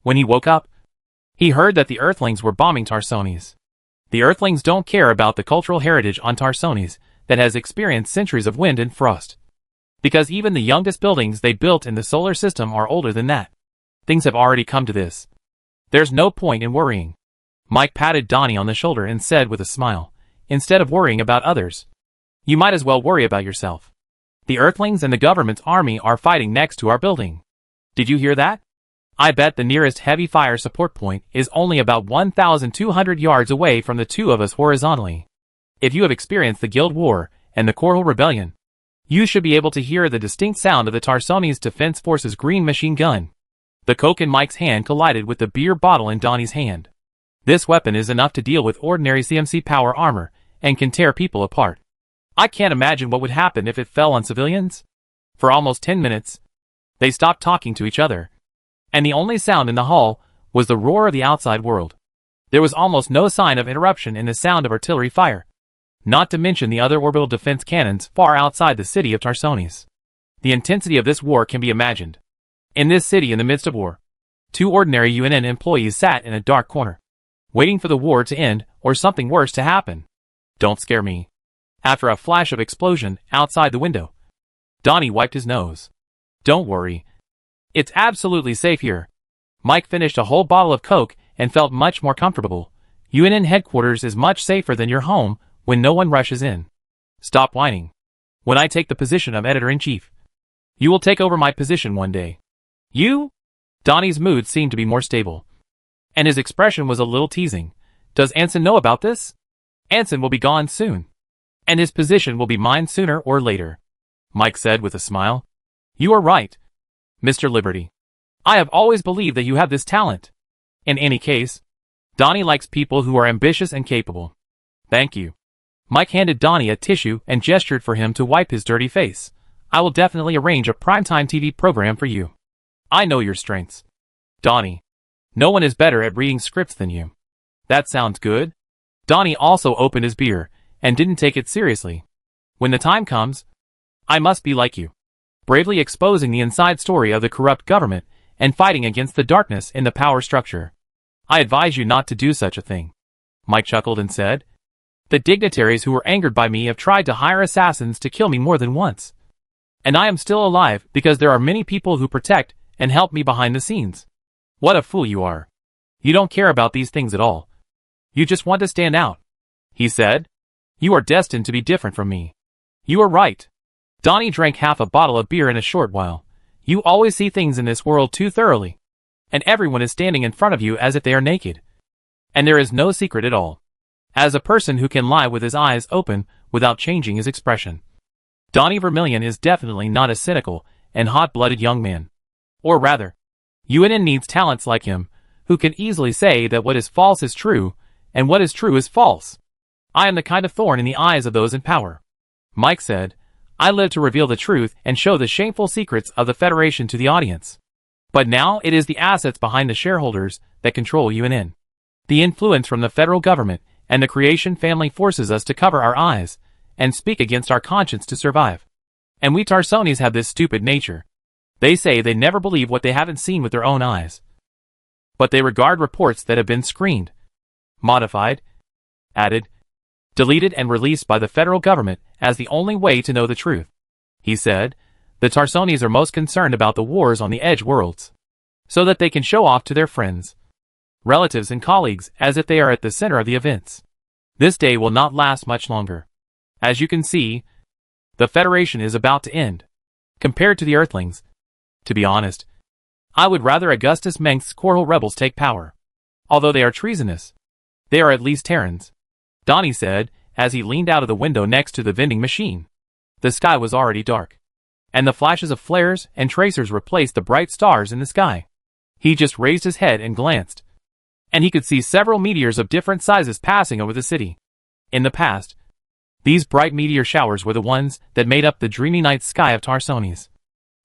When he woke up, he heard that the Earthlings were bombing Tarsones. The Earthlings don't care about the cultural heritage on Tarsones that has experienced centuries of wind and frost. Because even the youngest buildings they built in the solar system are older than that. Things have already come to this. There's no point in worrying. Mike patted Donnie on the shoulder and said with a smile, instead of worrying about others, you might as well worry about yourself. The Earthlings and the government's army are fighting next to our building. Did you hear that? I bet the nearest heavy fire support point is only about 1,200 yards away from the two of us horizontally. If you have experienced the Guild War and the Coral Rebellion, you should be able to hear the distinct sound of the Tarsones Defense Force's green machine gun. The Coke in Mike's hand collided with the beer bottle in Donnie's hand. This weapon is enough to deal with ordinary CMC power armor and can tear people apart. I can't imagine what would happen if it fell on civilians. For almost 10 minutes, they stopped talking to each other, and the only sound in the hall was the roar of the outside world. There was almost no sign of interruption in the sound of artillery fire, not to mention the other orbital defense cannons far outside the city of Tarsones. The intensity of this war can be imagined. In this city in the midst of war, two ordinary UNN employees sat in a dark corner, waiting for the war to end or something worse to happen. Don't scare me. After a flash of explosion outside the window, Donnie wiped his nose. Don't worry. It's absolutely safe here. Mike finished a whole bottle of Coke and felt much more comfortable. UNN headquarters is much safer than your home when no one rushes in. Stop whining. When I take the position of editor-in-chief, you will take over my position one day. You? Donnie's mood seemed to be more stable, and his expression was a little teasing. Does Anson know about this? Anson will be gone soon, and his position will be mine sooner or later, Mike said with a smile. You are right, Mr. Liberty. I have always believed that you have this talent. In any case, Donnie likes people who are ambitious and capable. Thank you. Mike handed Donnie a tissue and gestured for him to wipe his dirty face. I will definitely arrange a primetime TV program for you. I know your strengths. Donnie, no one is better at reading scripts than you. That sounds good. Donnie also opened his beer and didn't take it seriously. When the time comes, I must be like you, bravely exposing the inside story of the corrupt government and fighting against the darkness in the power structure. I advise you not to do such a thing. Mike chuckled and said, the dignitaries who were angered by me have tried to hire assassins to kill me more than once. And I am still alive because there are many people who protect and help me behind the scenes. What a fool you are. You don't care about these things at all. You just want to stand out, he said. You are destined to be different from me. You are right. Donnie drank half a bottle of beer in a short while. You always see things in this world too thoroughly, and everyone is standing in front of you as if they are naked. And there is no secret at all. As a person who can lie with his eyes open without changing his expression. Donnie Vermillion is definitely not a cynical and hot-blooded young man. Or rather, UNN needs talents like him, who can easily say that what is false is true, and what is true is false. I am the kind of thorn in the eyes of those in power. Mike said, I live to reveal the truth and show the shameful secrets of the Federation to the audience. But now it is the assets behind the shareholders that control UNN. The influence from the federal government and the creation family forces us to cover our eyes and speak against our conscience to survive. And we Tarsonis have this stupid nature. They say they never believe what they haven't seen with their own eyes. But they regard reports that have been screened, modified, added, deleted and released by the federal government as the only way to know the truth. He said, the Tarsonis are most concerned about the wars on the edge worlds, so that they can show off to their friends, relatives and colleagues as if they are at the center of the events. This day will not last much longer. As you can see, the Federation is about to end. Compared to the Earthlings, to be honest, I would rather Augustus Mengsk's Coral rebels take power. Although they are treasonous, they are at least Terrans, Donnie said as he leaned out of the window next to the vending machine. The sky was already dark, and the flashes of flares and tracers replaced the bright stars in the sky. He just raised his head and glanced, and he could see several meteors of different sizes passing over the city. In the past, these bright meteor showers were the ones that made up the dreamy night sky of Tarsonis,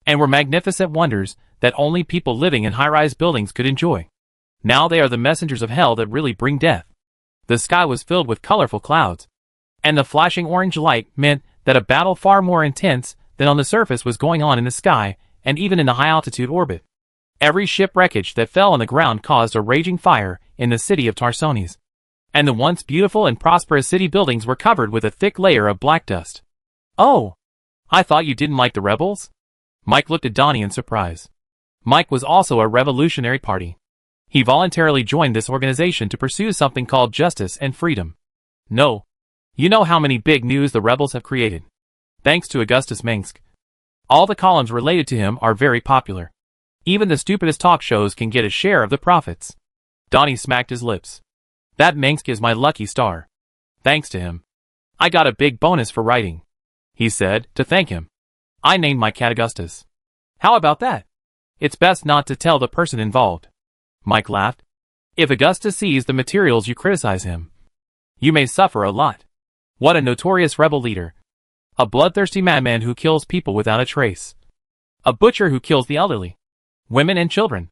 and were magnificent wonders that only people living in high-rise buildings could enjoy. Now they are the messengers of hell that really bring death. The sky was filled with colorful clouds, and the flashing orange light meant that a battle far more intense than on the surface was going on in the sky and even in the high-altitude orbit. Every ship wreckage that fell on the ground caused a raging fire in the city of Tarsonis, and the once beautiful and prosperous city buildings were covered with a thick layer of black dust. Oh, I thought you didn't like the rebels? Mike looked at Donnie in surprise. Mike was also a Revolutionary Party. He voluntarily joined this organization to pursue something called justice and freedom. No. You know how many big news the rebels have created. Thanks to Augustus Mengsk. All the columns related to him are very popular. Even the stupidest talk shows can get a share of the profits. Donnie smacked his lips. That Mengsk is my lucky star. Thanks to him, I got a big bonus for writing. He said, to thank him, I named my cat Augustus. How about that? It's best not to tell the person involved. Mike laughed. If Augustus sees the materials you criticize him, you may suffer a lot. What a notorious rebel leader. A bloodthirsty madman who kills people without a trace. A butcher who kills the elderly, women and children.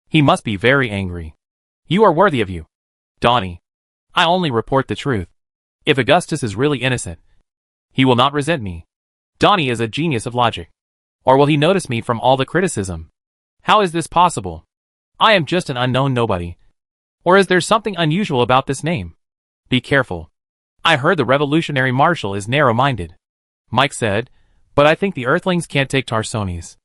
He must be very angry. You are worthy of you, Donnie. I only report the truth. If Augustus is really innocent, he will not resent me. Donnie is a genius of logic. Or will he notice me from all the criticism? How is this possible? I am just an unknown nobody. Or is there something unusual about this name? Be careful. I heard the Revolutionary Marshal is narrow-minded, Mike said, but I think the Earthlings can't take Tarsonis.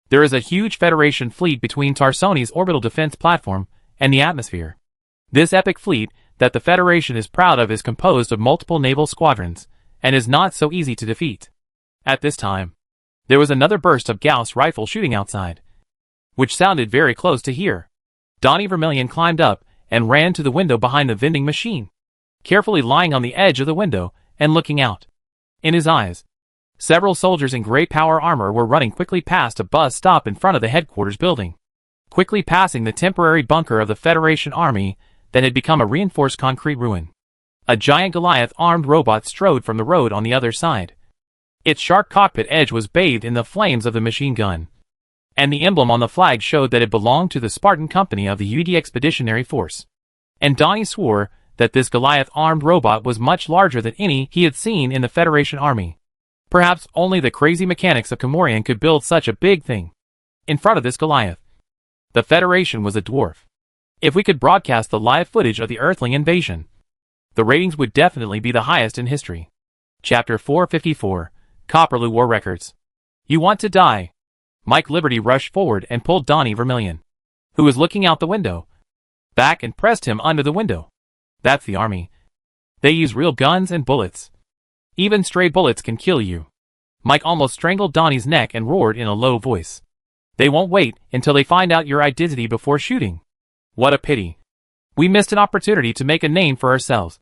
There is a huge Federation fleet between Tarsonis' orbital defense platform and the atmosphere. This epic fleet that the Federation is proud of is composed of multiple naval squadrons and is not so easy to defeat. At this time, there was another burst of Gauss rifle shooting outside, which sounded very close to here. Donnie Vermillion climbed up and ran to the window behind the vending machine, carefully lying on the edge of the window and looking out. In his eyes, several soldiers in gray power armor were running quickly past a bus stop in front of the headquarters building, quickly passing the temporary bunker of the Federation army that had become a reinforced concrete ruin. A giant Goliath-armed robot strode from the road on the other side. Its sharp cockpit edge was bathed in the flames of the machine gun, and the emblem on the flag showed that it belonged to the Spartan company of the UD Expeditionary Force. And Donnie swore that this Goliath-armed robot was much larger than any he had seen in the Federation army. Perhaps only the crazy mechanics of Comorian could build such a big thing. In front of this Goliath, the Federation was a dwarf. If we could broadcast the live footage of the Earthling invasion, the ratings would definitely be the highest in history. Chapter 454, Copperloo War Records. You want to die? Mike Liberty rushed forward and pulled Donnie Vermillion, who was looking out the window, back and pressed him under the window. That's the army. They use real guns and bullets. Even stray bullets can kill you. Mike almost strangled Donnie's neck and roared in a low voice. They won't wait until they find out your identity before shooting. What a pity. We missed an opportunity to make a name for ourselves.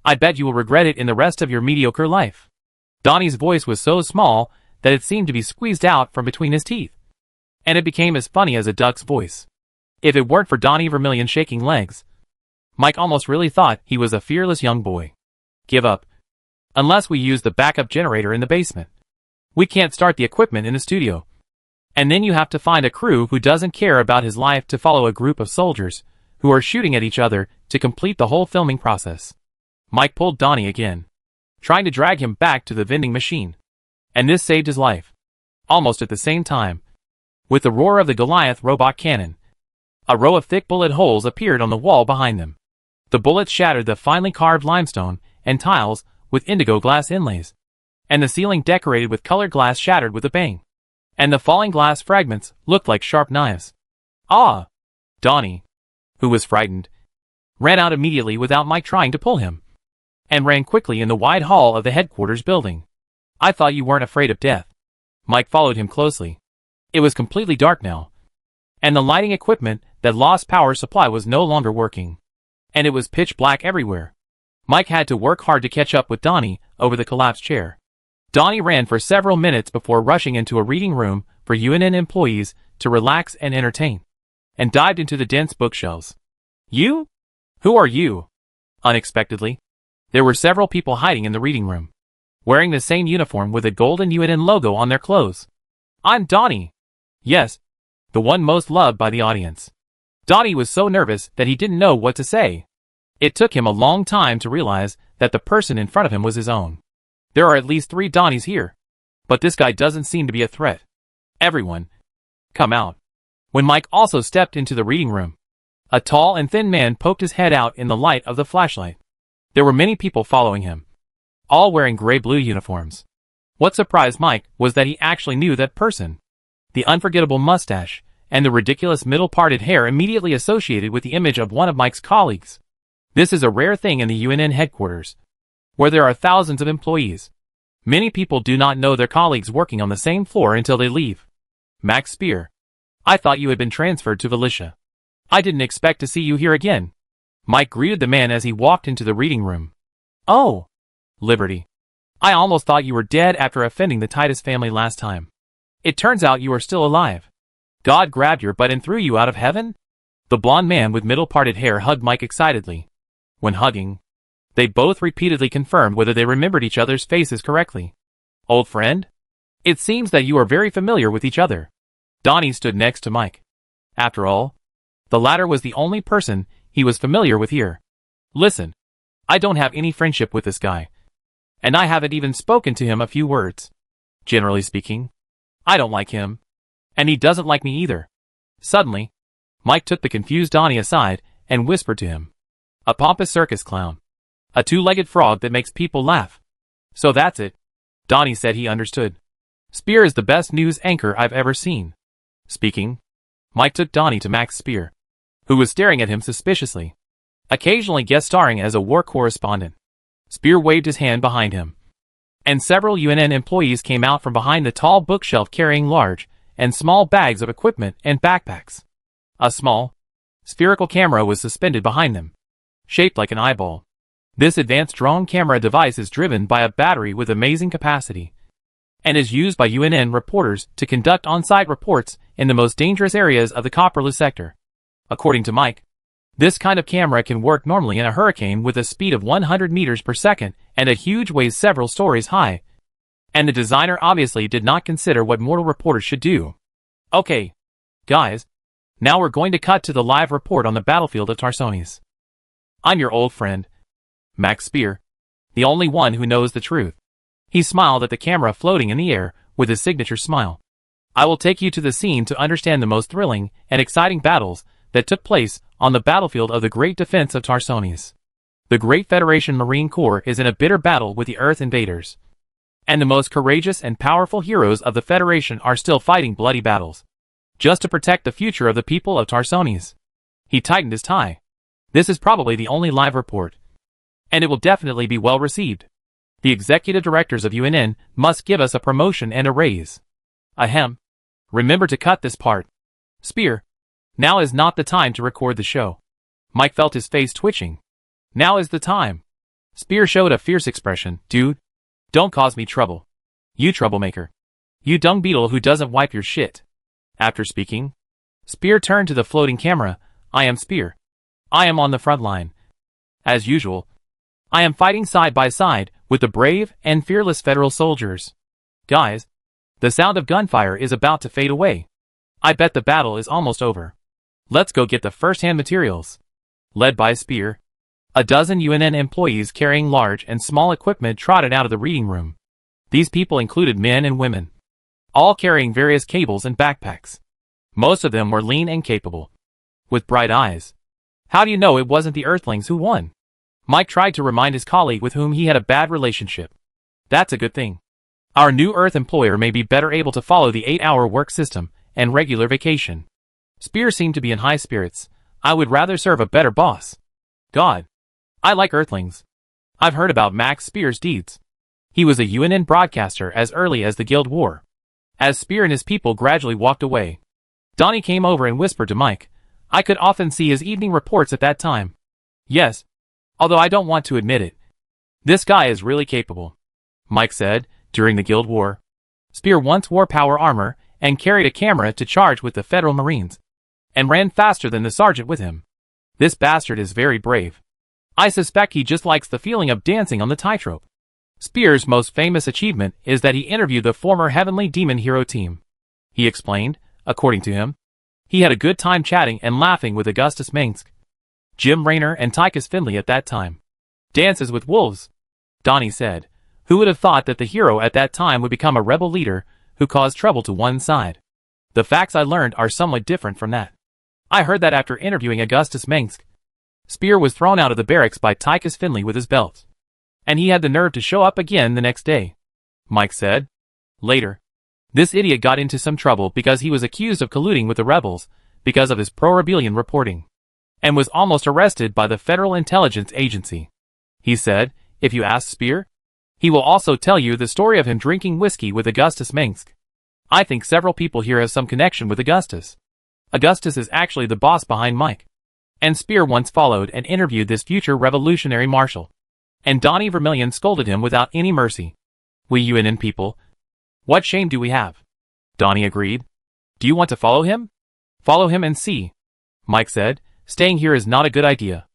I bet you will regret it in the rest of your mediocre life. Donnie's voice was so small that it seemed to be squeezed out from between his teeth, and it became as funny as a duck's voice. If it weren't for Donnie Vermillion shaking legs, Mike almost really thought he was a fearless young boy. Give up. Unless we use the backup generator in the basement. We can't start the equipment in the studio. And then you have to find a crew who doesn't care about his life to follow a group of soldiers who are shooting at each other to complete the whole filming process. Mike pulled Donnie again, trying to drag him back to the vending machine. And this saved his life. Almost at the same time, with the roar of the Goliath robot cannon, a row of thick bullet holes appeared on the wall behind them. The bullets shattered the finely carved limestone and tiles with indigo glass inlays, and the ceiling decorated with colored glass shattered with a bang. And the falling glass fragments looked like sharp knives. Ah! Donnie, who was frightened, ran out immediately without Mike trying to pull him, and ran quickly in the wide hall of the headquarters building. I thought you weren't afraid of death. Mike followed him closely. It was completely dark now, and the lighting equipment that lost power supply was no longer working, and it was pitch black everywhere. Mike had to work hard to catch up with Donnie over the collapsed chair. Donnie ran for several minutes before rushing into a reading room for UNN employees to relax and entertain, and dived into the dense bookshelves. You? Who are you? Unexpectedly, there were several people hiding in the reading room, wearing the same uniform with a golden UNN logo on their clothes. I'm Donnie. Yes, the one most loved by the audience. Donnie was so nervous that he didn't know what to say. It took him a long time to realize that the person in front of him was his own. There are at least 3 Donnies here, but this guy doesn't seem to be a threat. Everyone, come out. When Mike also stepped into the reading room, a tall and thin man poked his head out in the light of the flashlight. There were many people following him, all wearing gray-blue uniforms. What surprised Mike was that he actually knew that person. The unforgettable mustache and the ridiculous middle-parted hair immediately associated with the image of one of Mike's colleagues. This is a rare thing in the UNN headquarters, where there are thousands of employees. Many people do not know their colleagues working on the same floor until they leave. Max Spear, I thought you had been transferred to Valicia. I didn't expect to see you here again. Mike greeted the man as he walked into the reading room. Oh, Liberty. I almost thought you were dead after offending the Titus family last time. It turns out you are still alive. God grabbed your butt and threw you out of heaven? The blond man with middle-parted hair hugged Mike excitedly. When hugging, they both repeatedly confirmed whether they remembered each other's faces correctly. Old friend? It seems that you are very familiar with each other. Donnie stood next to Mike. After all, the latter was the only person he was familiar with here. Listen, I don't have any friendship with this guy, and I haven't even spoken to him a few words. Generally speaking, I don't like him, and he doesn't like me either. Suddenly, Mike took the confused Donnie aside and whispered to him. A pompous circus clown. A 2-legged frog that makes people laugh. So that's it. Donnie said he understood. Spear is the best news anchor I've ever seen. Speaking, Mike took Donnie to Max Spear, who was staring at him suspiciously, occasionally guest starring as a war correspondent. Spear waved his hand behind him, and several UNN employees came out from behind the tall bookshelf carrying large and small bags of equipment and backpacks. A small, spherical camera was suspended behind them, shaped like an eyeball. This advanced drone camera device is driven by a battery with amazing capacity, and is used by UNN reporters to conduct on-site reports in the most dangerous areas of the Copperless sector. According to Mike, this kind of camera can work normally in a hurricane with a speed of 100 meters per second and a huge weighs several stories high. And the designer obviously did not consider what mortal reporters should do. Okay, guys, now we're going to cut to the live report on the battlefield of Tarsones. I'm your old friend, Max Spear, the only one who knows the truth. He smiled at the camera floating in the air with his signature smile. I will take you to the scene to understand the most thrilling and exciting battles that took place on the battlefield of the Great Defense of Tarsones. The Great Federation Marine Corps is in a bitter battle with the Earth invaders, and the most courageous and powerful heroes of the Federation are still fighting bloody battles, just to protect the future of the people of Tarsones. He tightened his tie. This is probably the only live report, and it will definitely be well received. The executive directors of UNN must give us a promotion and a raise. Ahem. Remember to cut this part. Spear, now is not the time to record the show. Mike felt his face twitching. Now is the time. Spear showed a fierce expression. Dude, don't cause me trouble. You troublemaker. You dung beetle who doesn't wipe your shit. After speaking, Spear turned to the floating camera. I am Spear. I am on the front line. As usual, I am fighting side by side with the brave and fearless federal soldiers. Guys, the sound of gunfire is about to fade away. I bet the battle is almost over. Let's go get the first-hand materials. Led by Spear, A dozen UNN employees carrying large and small equipment trotted out of the reading room. These people included men and women, all carrying various cables and backpacks. Most of them were lean and capable, with bright eyes. How do you know it wasn't the Earthlings who won? Mike tried to remind his colleague with whom he had a bad relationship. That's a good thing. Our new Earth employer may be better able to follow the 8-hour work system and regular vacation. Spear seemed to be in high spirits. I would rather serve a better boss. God. I like Earthlings. I've heard about Max Spear's deeds. He was a UNN broadcaster as early as the Guild War. As Spear and his people gradually walked away, Donnie came over and whispered to Mike. I could often see his evening reports at that time. Yes. Although I don't want to admit it. This guy is really capable. Mike said, during the Guild War, Spear once wore power armor and carried a camera to charge with the Federal Marines, and ran faster than the sergeant with him. This bastard is very brave. I suspect he just likes the feeling of dancing on the tightrope. Spear's most famous achievement is that he interviewed the former Heavenly Demon Hero team. He explained, according to him, he had a good time chatting and laughing with Augustus Minsk, Jim Raynor and Tychus Finley at that time. Dances with wolves, Donnie said. Who would have thought that the hero at that time would become a rebel leader who caused trouble to one side? The facts I learned are somewhat different from that. I heard that after interviewing Augustus Minsk, Spear was thrown out of the barracks by Tychus Finley with his belt, and he had the nerve to show up again the next day, Mike said. Later, this idiot got into some trouble because he was accused of colluding with the rebels because of his pro-rebellion reporting, and was almost arrested by the Federal Intelligence Agency. He said, if you ask Spear, he will also tell you the story of him drinking whiskey with Augustus Minsk. I think several people here have some connection with Augustus. Augustus is actually the boss behind Mike. And Spear once followed and interviewed this future revolutionary marshal. And Donnie Vermillion scolded him without any mercy. We UNN people. What shame do we have? Donnie agreed. Do you want to follow him? Follow him and see. Mike said, staying here is not a good idea.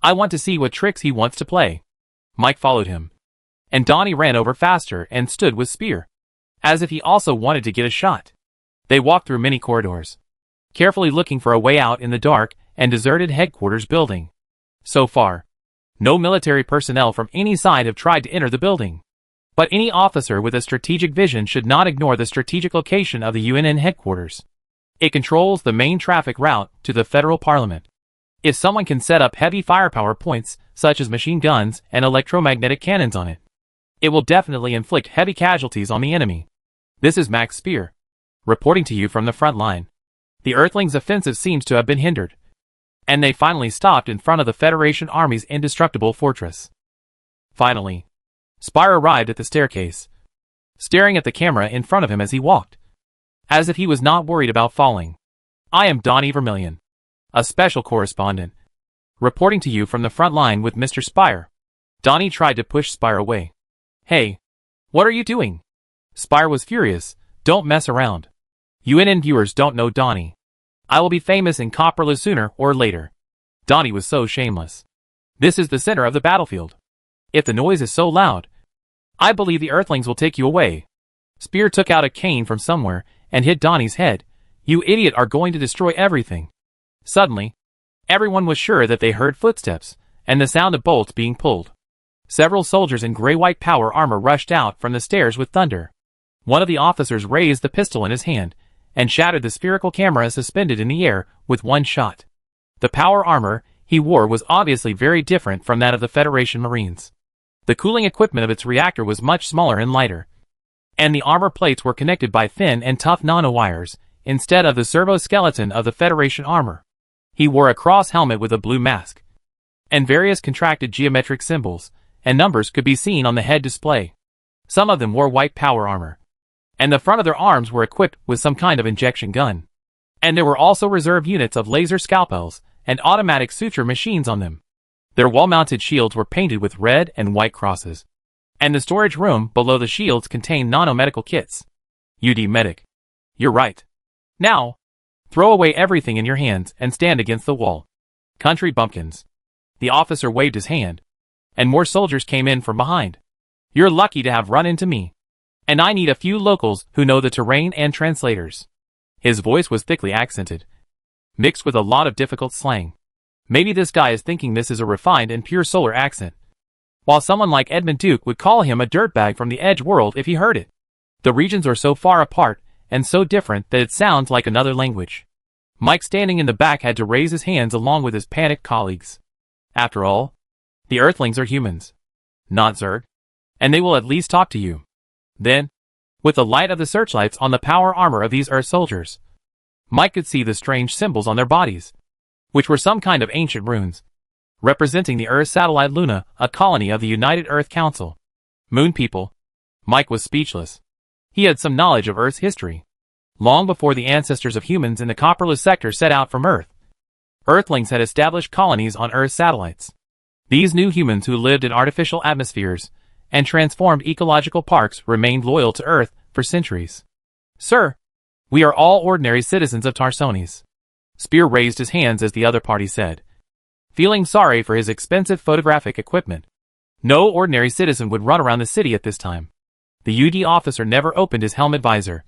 I want to see what tricks he wants to play. Mike followed him. And Donnie ran over faster and stood with Spear, as if he also wanted to get a shot. They walked through many corridors, carefully looking for a way out in the dark and deserted headquarters building. So far, no military personnel from any side have tried to enter the building. But any officer with a strategic vision should not ignore the strategic location of the UNN headquarters. It controls the main traffic route to the federal parliament. If someone can set up heavy firepower points, such as machine guns and electromagnetic cannons on it, it will definitely inflict heavy casualties on the enemy. This is Max Spear, reporting to you from the front line. The Earthlings' offensive seems to have been hindered, and they finally stopped in front of the Federation Army's indestructible fortress. Finally, Spire arrived at the staircase, staring at the camera in front of him as he walked, as if he was not worried about falling. I am Donnie Vermillion, a special correspondent, reporting to you from the front line with Mr. Spire. Donnie tried to push Spire away. Hey, what are you doing? Spire was furious. Don't mess around. UNN viewers don't know Donnie. I will be famous in Copperless sooner or later. Donnie was so shameless. This is the center of the battlefield. If the noise is so loud, I believe the Earthlings will take you away. Spear took out a cane from somewhere and hit Donnie's head. You idiot are going to destroy everything. Suddenly, everyone was sure that they heard footsteps and the sound of bolts being pulled. Several soldiers in gray-white power armor rushed out from the stairs with thunder. One of the officers raised the pistol in his hand and shattered the spherical camera suspended in the air with one shot. The power armor he wore was obviously very different from that of the Federation Marines. The cooling equipment of its reactor was much smaller and lighter, and the armor plates were connected by thin and tough nanowires instead of the servo-skeleton of the Federation armor. He wore a cross helmet with a blue mask, and various contracted geometric symbols and numbers could be seen on the head display. Some of them wore white power armor, and the front of their arms were equipped with some kind of injection gun. And there were also reserve units of laser scalpels and automatic suture machines on them. Their wall-mounted shields were painted with red and white crosses, and the storage room below the shields contained nanomedical kits. UD Medic. You're right. Now, throw away everything in your hands and stand against the wall. Country bumpkins. The officer waved his hand, and more soldiers came in from behind. You're lucky to have run into me. And I need a few locals who know the terrain and translators. His voice was thickly accented, mixed with a lot of difficult slang. Maybe this guy is thinking this is a refined and pure solar accent, while someone like Edmund Duke would call him a dirtbag from the Edge world if he heard it. The regions are so far apart and so different that it sounds like another language. Mike, standing in the back, had to raise his hands along with his panicked colleagues. After all, the Earthlings are humans, not Zerg, and they will at least talk to you. Then, with the light of the searchlights on the power armor of these Earth soldiers, Mike could see the strange symbols on their bodies, which were some kind of ancient runes, representing the Earth satellite Luna, a colony of the United Earth Council. Moon people. Mike was speechless. He had some knowledge of Earth's history. Long before the ancestors of humans in the Copperless sector set out from Earth, Earthlings had established colonies on Earth's satellites. These new humans who lived in artificial atmospheres and transformed ecological parks remained loyal to Earth for centuries. Sir, we are all ordinary citizens of Tarsonis. Spear raised his hands as the other party said, feeling sorry for his expensive photographic equipment. No ordinary citizen would run around the city at this time. The UD officer never opened his helmet visor,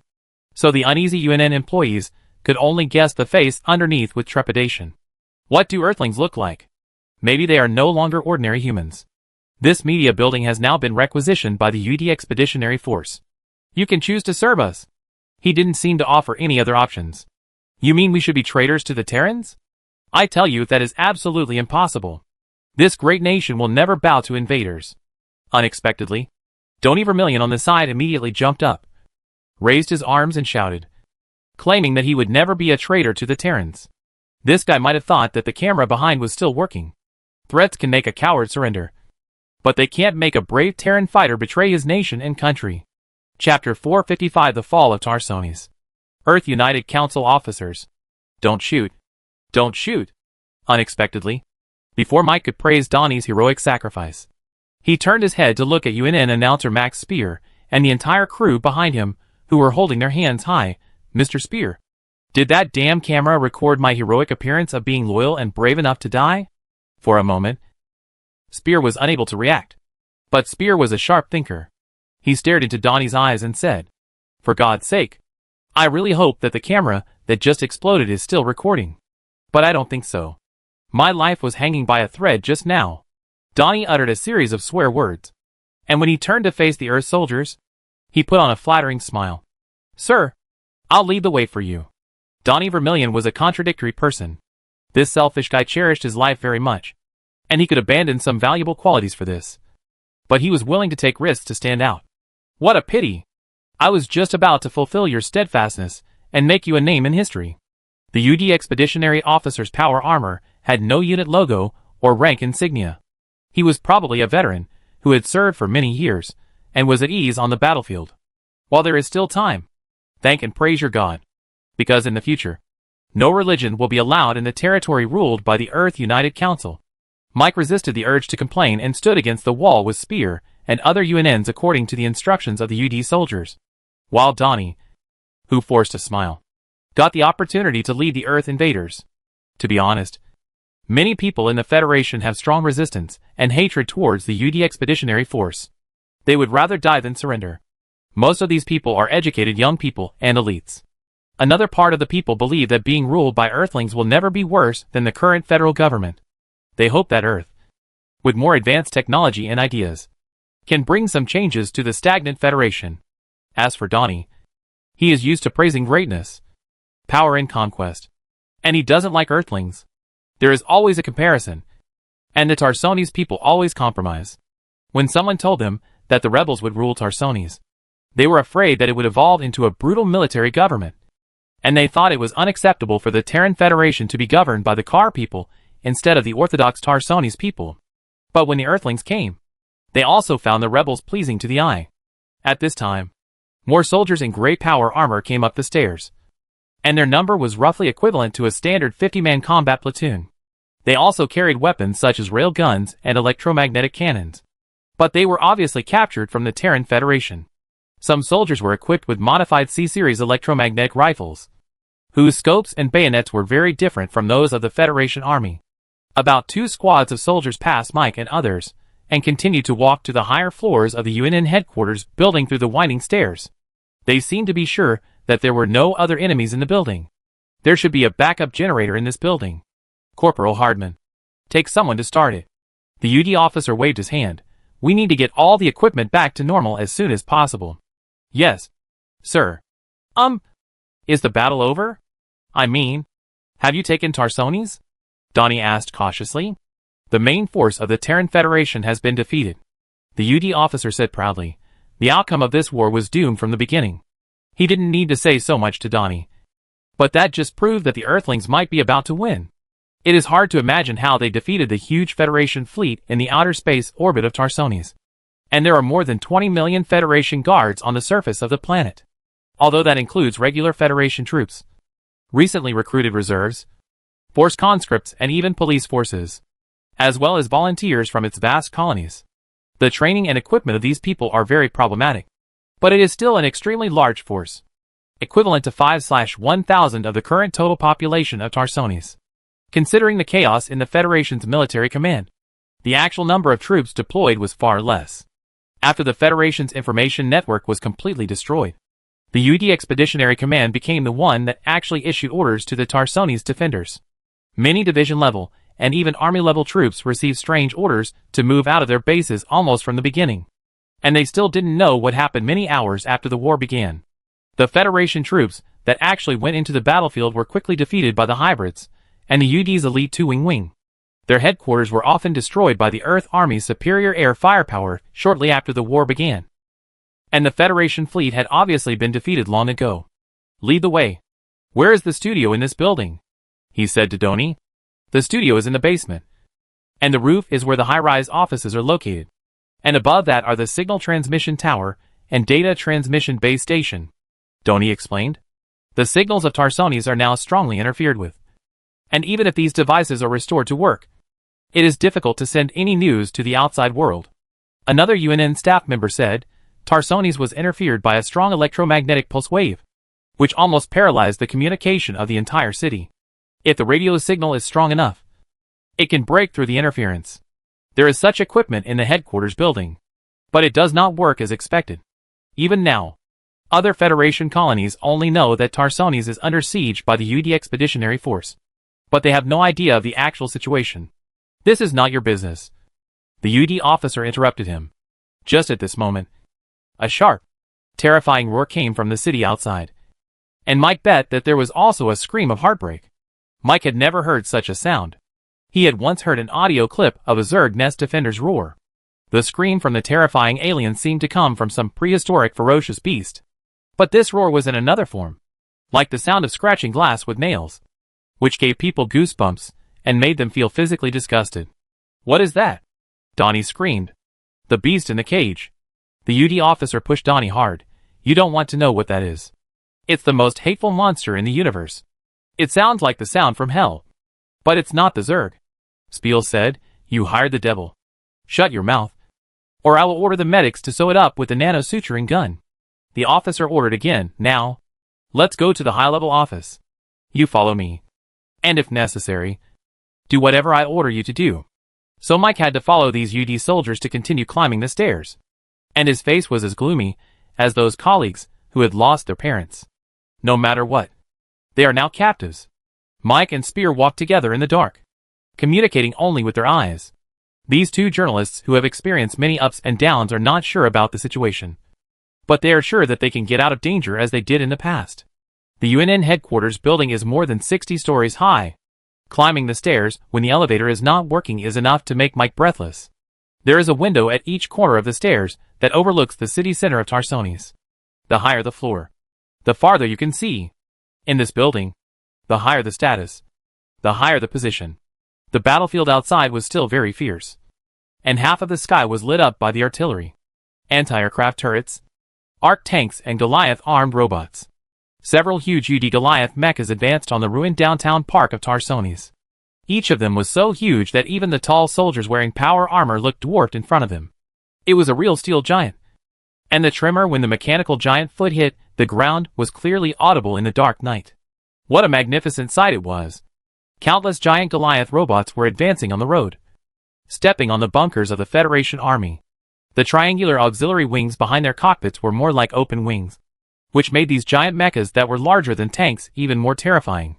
so the uneasy UNN employees could only guess the face underneath with trepidation. What do Earthlings look like? Maybe they are no longer ordinary humans. This media building has now been requisitioned by the UD Expeditionary Force. You can choose to serve us. He didn't seem to offer any other options. You mean we should be traitors to the Terrans? I tell you that is absolutely impossible. This great nation will never bow to invaders. Unexpectedly, Donnie Vermillion on the side immediately jumped up, raised his arms and shouted, claiming that he would never be a traitor to the Terrans. This guy might have thought that the camera behind was still working. Threats can make a coward surrender, but they can't make a brave Terran fighter betray his nation and country. Chapter 455: The Fall of Tarsonis. Earth United Council officers. Don't shoot. Don't shoot. Unexpectedly, before Mike could praise Donnie's heroic sacrifice, he turned his head to look at UNN announcer Max Spear and the entire crew behind him, who were holding their hands high. Mr. Spear, did that damn camera record my heroic appearance of being loyal and brave enough to die? For a moment, Spear was unable to react. But Spear was a sharp thinker. He stared into Donnie's eyes and said, for God's sake, I really hope that the camera that just exploded is still recording. But I don't think so. My life was hanging by a thread just now. Donnie uttered a series of swear words, and when he turned to face the Earth soldiers, he put on a flattering smile. Sir, I'll lead the way for you. Donnie Vermillion was a contradictory person. This selfish guy cherished his life very much, and he could abandon some valuable qualities for this. But he was willing to take risks to stand out. What a pity! I was just about to fulfill your steadfastness and make you a name in history. The UD Expeditionary Officer's power armor had no unit logo or rank insignia. He was probably a veteran who had served for many years and was at ease on the battlefield. While there is still time, thank and praise your God, because in the future, no religion will be allowed in the territory ruled by the Earth United Council. Mike resisted the urge to complain and stood against the wall with Spear and other UNNs according to the instructions of the UD soldiers, while Donnie, who forced a smile, got the opportunity to lead the Earth invaders. To be honest, many people in the Federation have strong resistance and hatred towards the UD Expeditionary Force. They would rather die than surrender. Most of these people are educated young people and elites. Another part of the people believe that being ruled by Earthlings will never be worse than the current federal government. They hope that Earth, with more advanced technology and ideas, can bring some changes to the stagnant Federation. As for Donnie, he is used to praising greatness, power and conquest, and he doesn't like Earthlings. There is always a comparison, and the Tarsonis people always compromise. When someone told them that the rebels would rule Tarsonis, they were afraid that it would evolve into a brutal military government, and they thought it was unacceptable for the Terran Federation to be governed by the Kar people instead of the Orthodox Tarsonis people. But when the Earthlings came, they also found the rebels pleasing to the eye. At this time, more soldiers in great power armor came up the stairs, and their number was roughly equivalent to a standard 50-man combat platoon. They also carried weapons such as rail guns and electromagnetic cannons, but they were obviously captured from the Terran Federation. Some soldiers were equipped with modified C-series electromagnetic rifles, whose scopes and bayonets were very different from those of the Federation Army. About 2 squads of soldiers passed Mike and others, and continued to walk to the higher floors of the UNN headquarters building through the winding stairs. They seemed to be sure that there were no other enemies in the building. There should be a backup generator in this building. Corporal Hardman, Take someone to start it. The UD officer waved his hand. We need to get all the equipment back to normal as soon as possible. Yes, sir. Is the battle over? I mean, have you taken Tarsones? Donnie asked cautiously. The main force of the Terran Federation has been defeated, the UD officer said proudly. The outcome of this war was doomed from the beginning. He didn't need to say so much to Donnie. But that just proved that the Earthlings might be about to win. It is hard to imagine how they defeated the huge Federation fleet in the outer space orbit of Tarsones. And there are more than 20 million Federation guards on the surface of the planet. Although that includes regular Federation troops, recently recruited reserves, force conscripts and even police forces, as well as volunteers from its vast colonies. The training and equipment of these people are very problematic. But it is still an extremely large force, equivalent to 5/1,000 of the current total population of Tarsones. Considering the chaos in the Federation's military command, the actual number of troops deployed was far less. After the Federation's information network was completely destroyed, the UD Expeditionary Command became the one that actually issued orders to the Tarsones defenders. Many division-level and even army-level troops received strange orders to move out of their bases almost from the beginning. And they still didn't know what happened many hours after the war began. The Federation troops that actually went into the battlefield were quickly defeated by the hybrids and the UD's elite two-wing wing. Their headquarters were often destroyed by the Earth Army's superior air firepower shortly after the war began. And the Federation fleet had obviously been defeated long ago. Lead the way. Where is the studio in this building? He said to Donnie. The studio is in the basement. And the roof is where the high-rise offices are located. And above that are the signal transmission tower and data transmission base station, Donnie explained. The signals of Tarsones are now strongly interfered with. And even if these devices are restored to work, it is difficult to send any news to the outside world. Another UNN staff member said, Tarsones was interfered by a strong electromagnetic pulse wave, which almost paralyzed the communication of the entire city. If the radio signal is strong enough, it can break through the interference. There is such equipment in the headquarters building, but it does not work as expected. Even now, other Federation colonies only know that Tarsones is under siege by the UD Expeditionary Force, but they have no idea of the actual situation. This is not your business. The UD officer interrupted him. Just at this moment, a sharp, terrifying roar came from the city outside. And Mike bet that there was also a scream of heartbreak. Mike had never heard such a sound. He had once heard an audio clip of a Zerg Nest Defender's roar. The scream from the terrifying alien seemed to come from some prehistoric ferocious beast. But this roar was in another form, like the sound of scratching glass with nails, which gave people goosebumps and made them feel physically disgusted. What is that? Donnie screamed. The beast in the cage. The UD officer pushed Donnie hard. You don't want to know what that is. It's the most hateful monster in the universe. It sounds like the sound from hell. But it's not the Zerg. Spiel said, You hired the devil. Shut your mouth, or I will order the medics to sew it up with the nano-suturing gun. The officer ordered again. Now, let's go to the high-level office. You follow me. And if necessary, do whatever I order you to do. So Mike had to follow these UD soldiers to continue climbing the stairs. And his face was as gloomy as those colleagues who had lost their parents. No matter what, they are now captives. Mike and Spear walked together in the dark, communicating only with their eyes. These two journalists who have experienced many ups and downs are not sure about the situation. But they are sure that they can get out of danger as they did in the past. The UNN headquarters building is more than 60 stories high. Climbing the stairs when the elevator is not working is enough to make Mike breathless. There is a window at each corner of the stairs that overlooks the city center of Tarsones. The higher the floor, the farther you can see. In this building, the higher the status, the higher the position. The battlefield outside was still very fierce, and half of the sky was lit up by the artillery, anti-aircraft turrets, arc tanks and Goliath armed robots. Several huge UD Goliath mechas advanced on the ruined downtown park of Tarsones. Each of them was so huge that even the tall soldiers wearing power armor looked dwarfed in front of them. It was a real steel giant, and the tremor when the mechanical giant foot hit the ground was clearly audible in the dark night. What a magnificent sight it was! Countless giant Goliath robots were advancing on the road, stepping on the bunkers of the Federation Army. The triangular auxiliary wings behind their cockpits were more like open wings, which made these giant mechas that were larger than tanks even more terrifying.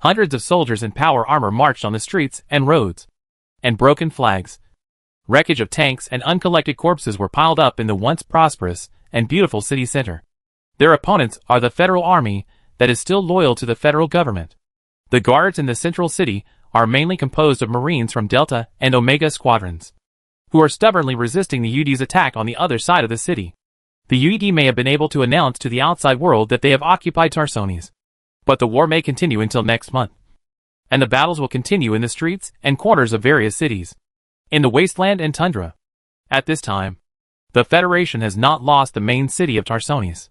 Hundreds of soldiers in power armor marched on the streets and roads, and broken flags. Wreckage of tanks and uncollected corpses were piled up in the once prosperous and beautiful city center. Their opponents are the federal army that is still loyal to the federal government. The guards in the central city are mainly composed of Marines from Delta and Omega squadrons, who are stubbornly resisting the UD's attack on the other side of the city. The UD may have been able to announce to the outside world that they have occupied Tarsones, but the war may continue until next month, and the battles will continue in the streets and corners of various cities, in the wasteland and tundra. At this time, the Federation has not lost the main city of Tarsones.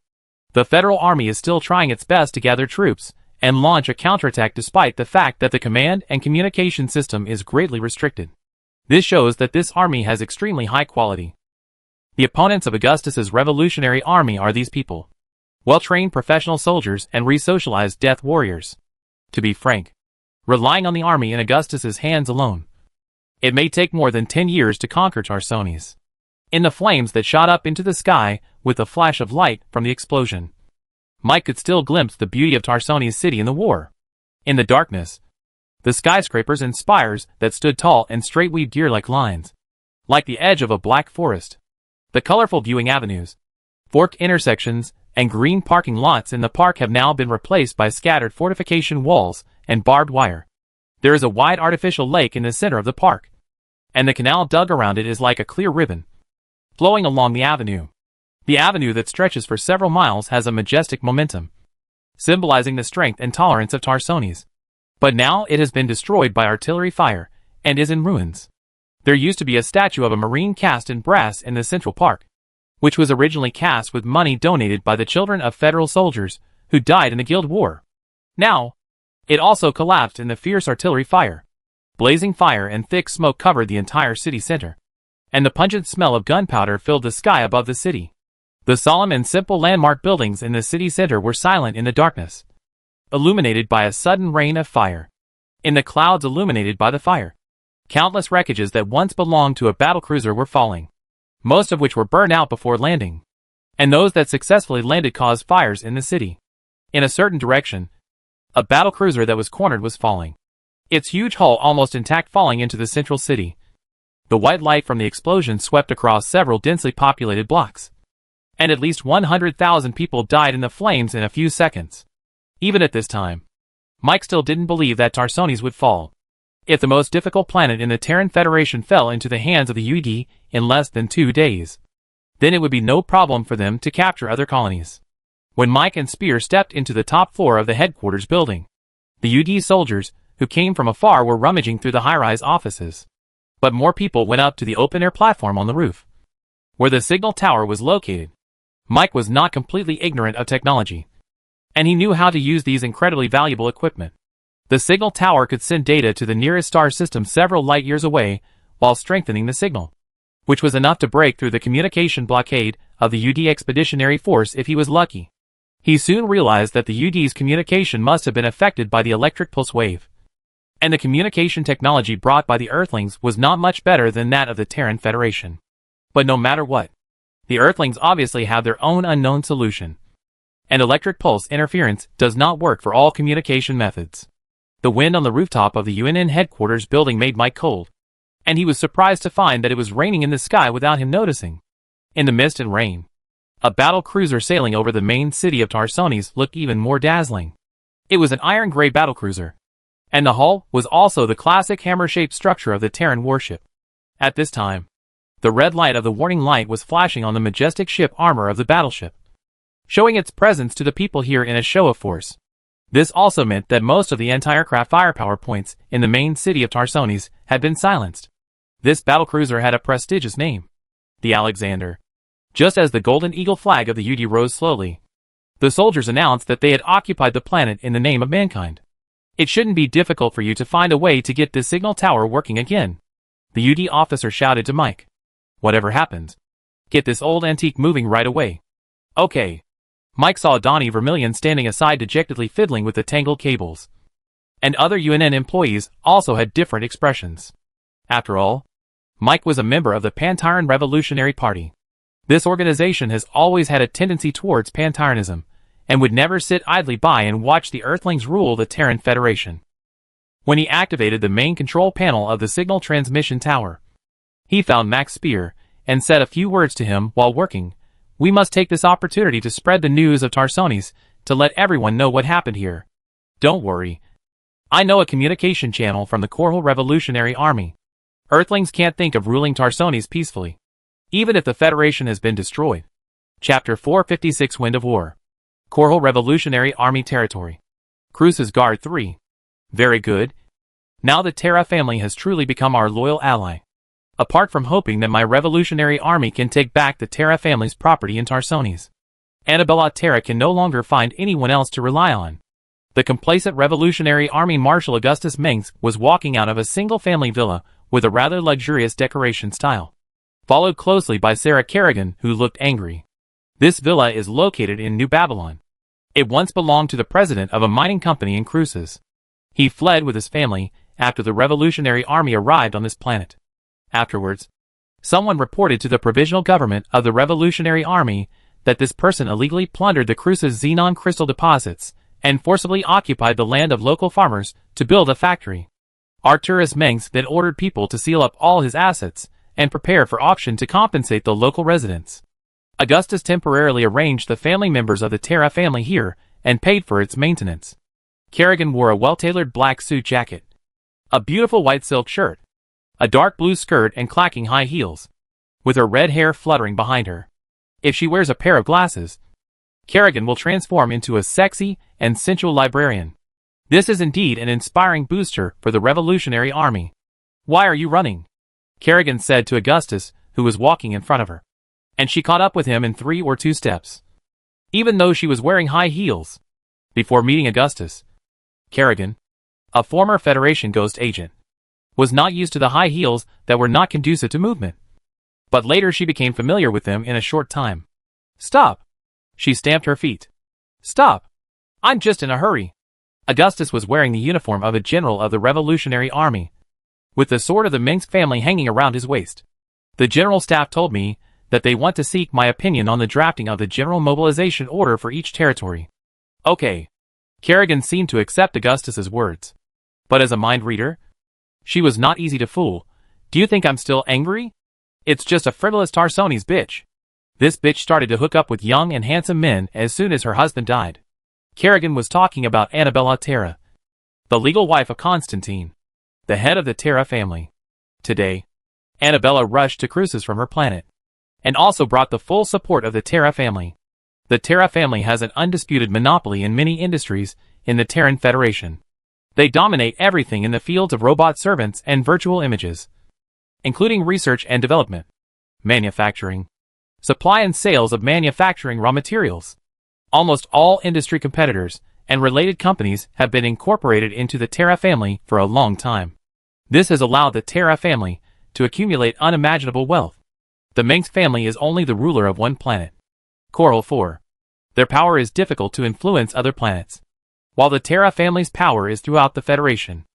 The federal army is still trying its best to gather troops and launch a counterattack despite the fact that the command and communication system is greatly restricted. This shows that this army has extremely high quality. The opponents of Augustus's revolutionary army are these people, well-trained professional soldiers and re-socialized death warriors. To be frank, relying on the army in Augustus's hands alone, it may take more than 10 years to conquer Tarsones. In the flames that shot up into the sky with a flash of light from the explosion, Mike could still glimpse the beauty of Tarsones city in the war. In the darkness, the skyscrapers and spires that stood tall and straight weaved deer-like lines, like the edge of a black forest. The colorful viewing avenues, forked intersections, and green parking lots in the park have now been replaced by scattered fortification walls and barbed wire. There is a wide artificial lake in the center of the park, and the canal dug around it is like a clear ribbon, flowing along the avenue. The avenue that stretches for several miles has a majestic momentum, symbolizing the strength and tolerance of Tarsones. But now it has been destroyed by artillery fire, and is in ruins. There used to be a statue of a Marine cast in brass in the Central Park, which was originally cast with money donated by the children of federal soldiers who died in the Guild War. Now, it also collapsed in the fierce artillery fire. Blazing fire and thick smoke covered the entire city center, and the pungent smell of gunpowder filled the sky above the city. The solemn and simple landmark buildings in the city center were silent in the darkness, illuminated by a sudden rain of fire. In the clouds illuminated by the fire, countless wreckages that once belonged to a battlecruiser were falling, most of which were burned out before landing, and those that successfully landed caused fires in the city. In a certain direction, a battlecruiser that was cornered was falling, its huge hull almost intact falling into the central city. The white light from the explosion swept across several densely populated blocks, and at least 100,000 people died in the flames in a few seconds. Even at this time, Mike still didn't believe that Tarsones would fall. If the most difficult planet in the Terran Federation fell into the hands of the UD in less than 2 days, then it would be no problem for them to capture other colonies. When Mike and Spear stepped into the top floor of the headquarters building, the UD soldiers who came from afar were rummaging through the high-rise offices. But more people went up to the open-air platform on the roof, where the signal tower was located. Mike was not completely ignorant of technology, and he knew how to use these incredibly valuable equipment. The signal tower could send data to the nearest star system several light years away while strengthening the signal, which was enough to break through the communication blockade of the UD Expeditionary Force if he was lucky. He soon realized that the UD's communication must have been affected by the electric pulse wave, and the communication technology brought by the Earthlings was not much better than that of the Terran Federation. But no matter what, the Earthlings obviously have their own unknown solution, and electric pulse interference does not work for all communication methods. The wind on the rooftop of the UNN headquarters building made Mike cold, and he was surprised to find that it was raining in the sky without him noticing. In the mist and rain, a battle cruiser sailing over the main city of Tarsones looked even more dazzling. It was an iron-gray battlecruiser, and the hull was also the classic hammer-shaped structure of the Terran warship. At this time, the red light of the warning light was flashing on the majestic ship armor of the battleship, showing its presence to the people here in a show of force. This also meant that most of the anti-aircraft firepower points in the main city of Tarsones had been silenced. This battlecruiser had a prestigious name, the Alexander. Just as the Golden Eagle flag of the UD rose slowly, the soldiers announced that they had occupied the planet in the name of mankind. It shouldn't be difficult for you to find a way to get this signal tower working again, the UD officer shouted to Mike. Whatever happens, get this old antique moving right away. Okay. Mike saw Donnie Vermillion standing aside dejectedly fiddling with the tangled cables, and other UNN employees also had different expressions. After all, Mike was a member of the Pan-Terran Revolutionary Party. This organization has always had a tendency towards Pan-Terranism, and would never sit idly by and watch the Earthlings rule the Terran Federation. when he activated the main control panel of the signal transmission tower. He found Max Spear, and said a few words to him while working. "We must take this opportunity to spread the news of Tarsonis, to let everyone know what happened here. Don't worry. I know a communication channel from the Korhal Revolutionary Army. Earthlings can't think of ruling Tarsonis peacefully, even if the Federation has been destroyed." Chapter 456 Wind of War. Korhal Revolutionary Army Territory. Cruces Guard 3. Very good. Now the Terra family has truly become our loyal ally. Apart from hoping that my revolutionary army can take back the Terra family's property in Tarsonis, Annabella Terra can no longer find anyone else to rely on. The complacent Revolutionary Army Marshal Augustus Mengs was walking out of a single-family villa with a rather luxurious decoration style, followed closely by Sarah Kerrigan, who looked angry. This villa is located in New Babylon. It once belonged to the president of a mining company in Cruces. He fled with his family after the Revolutionary Army arrived on this planet. Afterwards, someone reported to the provisional government of the Revolutionary Army that this person illegally plundered the Cruces xenon crystal deposits and forcibly occupied the land of local farmers to build a factory. Arturus Mengs then ordered people to seal up all his assets and prepare for auction to compensate the local residents. Augustus temporarily arranged the family members of the Terra family here and paid for its maintenance. Kerrigan wore a well-tailored black suit jacket, a beautiful white silk shirt, a dark blue skirt and clacking high heels, with her red hair fluttering behind her. If she wears a pair of glasses, Kerrigan will transform into a sexy and sensual librarian. This is indeed an inspiring booster for the Revolutionary Army. "Why are you running?" Kerrigan said to Augustus, who was walking in front of her, and she caught up with him in 3 or 2 steps. Even though she was wearing high heels. Before meeting Augustus, Kerrigan, a former Federation Ghost agent, was not used to the high heels that were not conducive to movement. But later she became familiar with them in a short time. "Stop!" She stamped her feet. "Stop! I'm just in a hurry." Augustus was wearing the uniform of a general of the Revolutionary Army, with the sword of the Mengs family hanging around his waist. "The General Staff told me that they want to seek my opinion on the drafting of the General Mobilization Order for each territory." "Okay." Kerrigan seemed to accept Augustus's words. But as a mind reader, she was not easy to fool. "Do you think I'm still angry? It's just a frivolous Tarsonis bitch. This bitch started to hook up with young and handsome men as soon as her husband died." Kerrigan was talking about Annabella Terra, the legal wife of Constantine, the head of the Terra family. Today, Annabella rushed to Cruces from her planet, and also brought the full support of the Terra family. The Terra family has an undisputed monopoly in many industries in the Terran Federation. They dominate everything in the fields of robot servants and virtual images, including research and development, manufacturing, supply and sales of manufacturing raw materials. Almost all industry competitors and related companies have been incorporated into the Terra family for a long time. This has allowed the Terra family to accumulate unimaginable wealth. The Mengs family is only the ruler of one planet, Korhal 4. Their power is difficult to influence other planets, while the Terra family's power is throughout the Federation.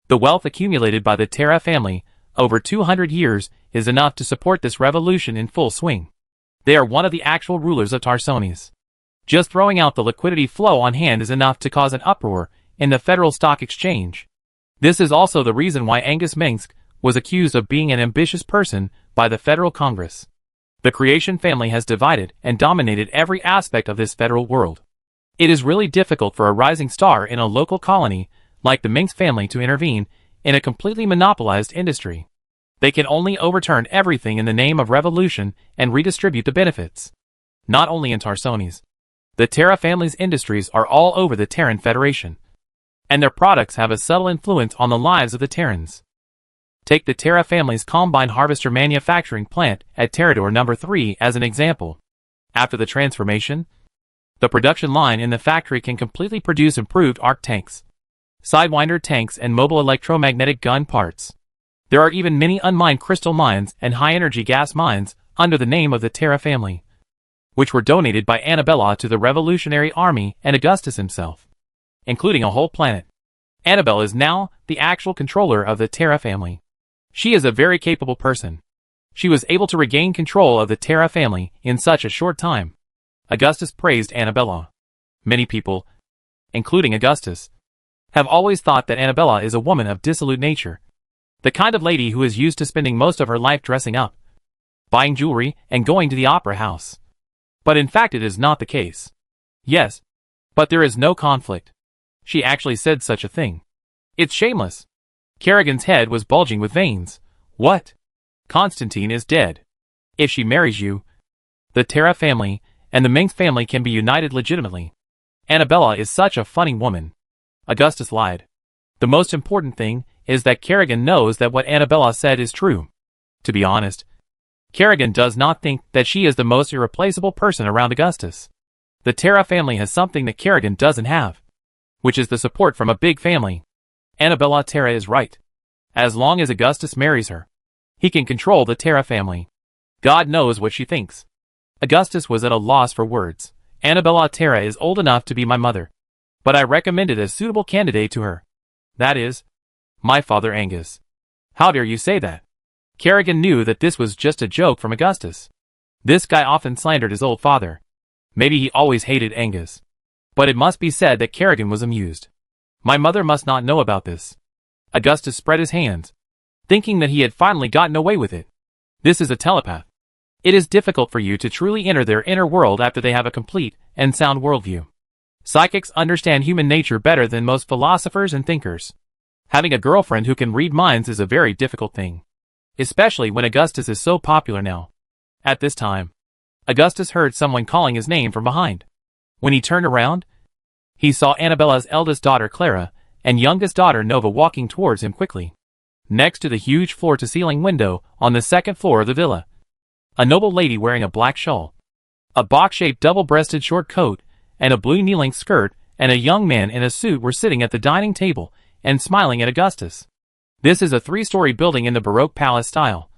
The wealth accumulated by the Terra family over 200 years is enough to support this revolution in full swing. They are one of the actual rulers of Tarsonis. Just throwing out the liquidity flow on hand is enough to cause an uproar in the Federal Stock Exchange. This is also the reason why Angus Mengs was accused of being an ambitious person by the Federal Congress. The Creation family has divided and dominated every aspect of this federal world. It is really difficult for a rising star in a local colony like the Mengs family to intervene in a completely monopolized industry. They can only overturn everything in the name of revolution and redistribute the benefits. Not only in Tarsonis, the Terra family's industries are all over the Terran Federation, and their products have a subtle influence on the lives of the Terrans. Take the Terra family's Combine Harvester manufacturing plant at Terrador No. 3 as an example. After the transformation, the production line in the factory can completely produce improved arc tanks, Sidewinder tanks and mobile electromagnetic gun parts. There are even many unmined crystal mines and high-energy gas mines under the name of the Terra family, which were donated by Annabella to the Revolutionary Army and Augustus himself, including a whole planet. Annabella is now the actual controller of the Terra family. She is a very capable person. She was able to regain control of the Terra family in such a short time. Augustus praised Annabella. Many people, including Augustus, have always thought that Annabella is a woman of dissolute nature. The kind of lady who is used to spending most of her life dressing up, buying jewelry, and going to the opera house. But in fact it is not the case. Yes, but there is no conflict. She actually said such a thing. It's shameless. Kerrigan's head was bulging with veins. What? Constantine is dead. If she marries you, the Terra family and the Minx family can be united legitimately. Annabella is such a funny woman. Augustus lied. The most important thing is that Kerrigan knows that what Annabella said is true. To be honest, Kerrigan does not think that she is the most irreplaceable person around Augustus. The Terra family has something that Kerrigan doesn't have, which is the support from a big family. Annabella Terra is right. As long as Augustus marries her, he can control the Terra family. God knows what she thinks. Augustus was at a loss for words. Annabella Terra is old enough to be my mother, but I recommended a suitable candidate to her. That is, my father Angus. How dare you say that? Kerrigan knew that this was just a joke from Augustus. This guy often slandered his old father. Maybe he always hated Angus. But it must be said that Kerrigan was amused. My mother must not know about this. Augustus spread his hands, thinking that he had finally gotten away with it. This is a telepath. It is difficult for you to truly enter their inner world after they have a complete and sound worldview. Psychics understand human nature better than most philosophers and thinkers. Having a girlfriend who can read minds is a very difficult thing, especially when Augustus is so popular now. At this time, Augustus heard someone calling his name from behind. When he turned around, he saw Annabella's eldest daughter Clara and youngest daughter Nova walking towards him quickly. Next to the huge floor-to-ceiling window on the second floor of the villa, a noble lady wearing a black shawl, a box-shaped double-breasted short coat, and a blue knee-length skirt, and a young man in a suit were sitting at the dining table and smiling at Augustus. This is a 3-story building in the Baroque palace style,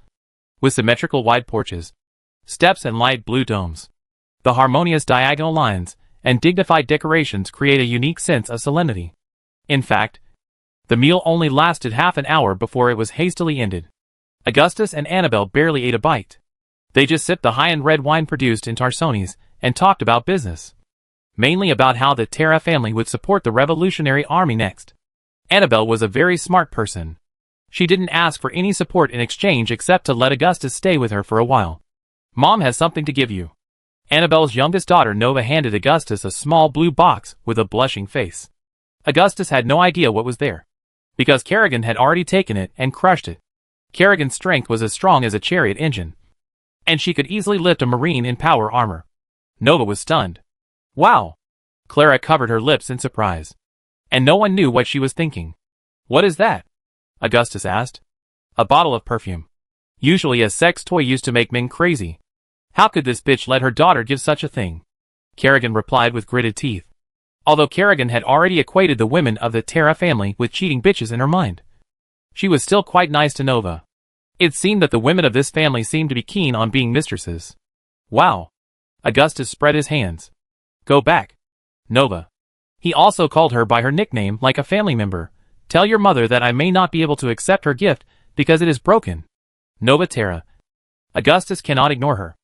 with symmetrical wide porches, steps and light blue domes. The harmonious diagonal lines and dignified decorations create a unique sense of solemnity. In fact, the meal only lasted half an hour before it was hastily ended. Augustus and Annabelle barely ate a bite. They just sipped the high-end red wine produced in Tarsones and talked about business. Mainly about how the Terra family would support the Revolutionary Army next. Annabelle was a very smart person. She didn't ask for any support in exchange except to let Augustus stay with her for a while. Mom has something to give you. Annabelle's youngest daughter Nova handed Augustus a small blue box with a blushing face. Augustus had no idea what was there, because Kerrigan had already taken it and crushed it. Kerrigan's strength was as strong as a chariot engine, and she could easily lift a marine in power armor. Nova was stunned. Wow! Clara covered her lips in surprise, and no one knew what she was thinking. What is that? Augustus asked. A bottle of perfume. Usually a sex toy used to make men crazy. How could this bitch let her daughter give such a thing? Kerrigan replied with gritted teeth. Although Kerrigan had already equated the women of the Terra family with cheating bitches in her mind, she was still quite nice to Nova. It seemed that the women of this family seemed to be keen on being mistresses. Wow! Augustus spread his hands. Go back, Nova. He also called her by her nickname like a family member. Tell your mother that I may not be able to accept her gift because it is broken. Nova Terra. Augustus cannot ignore her.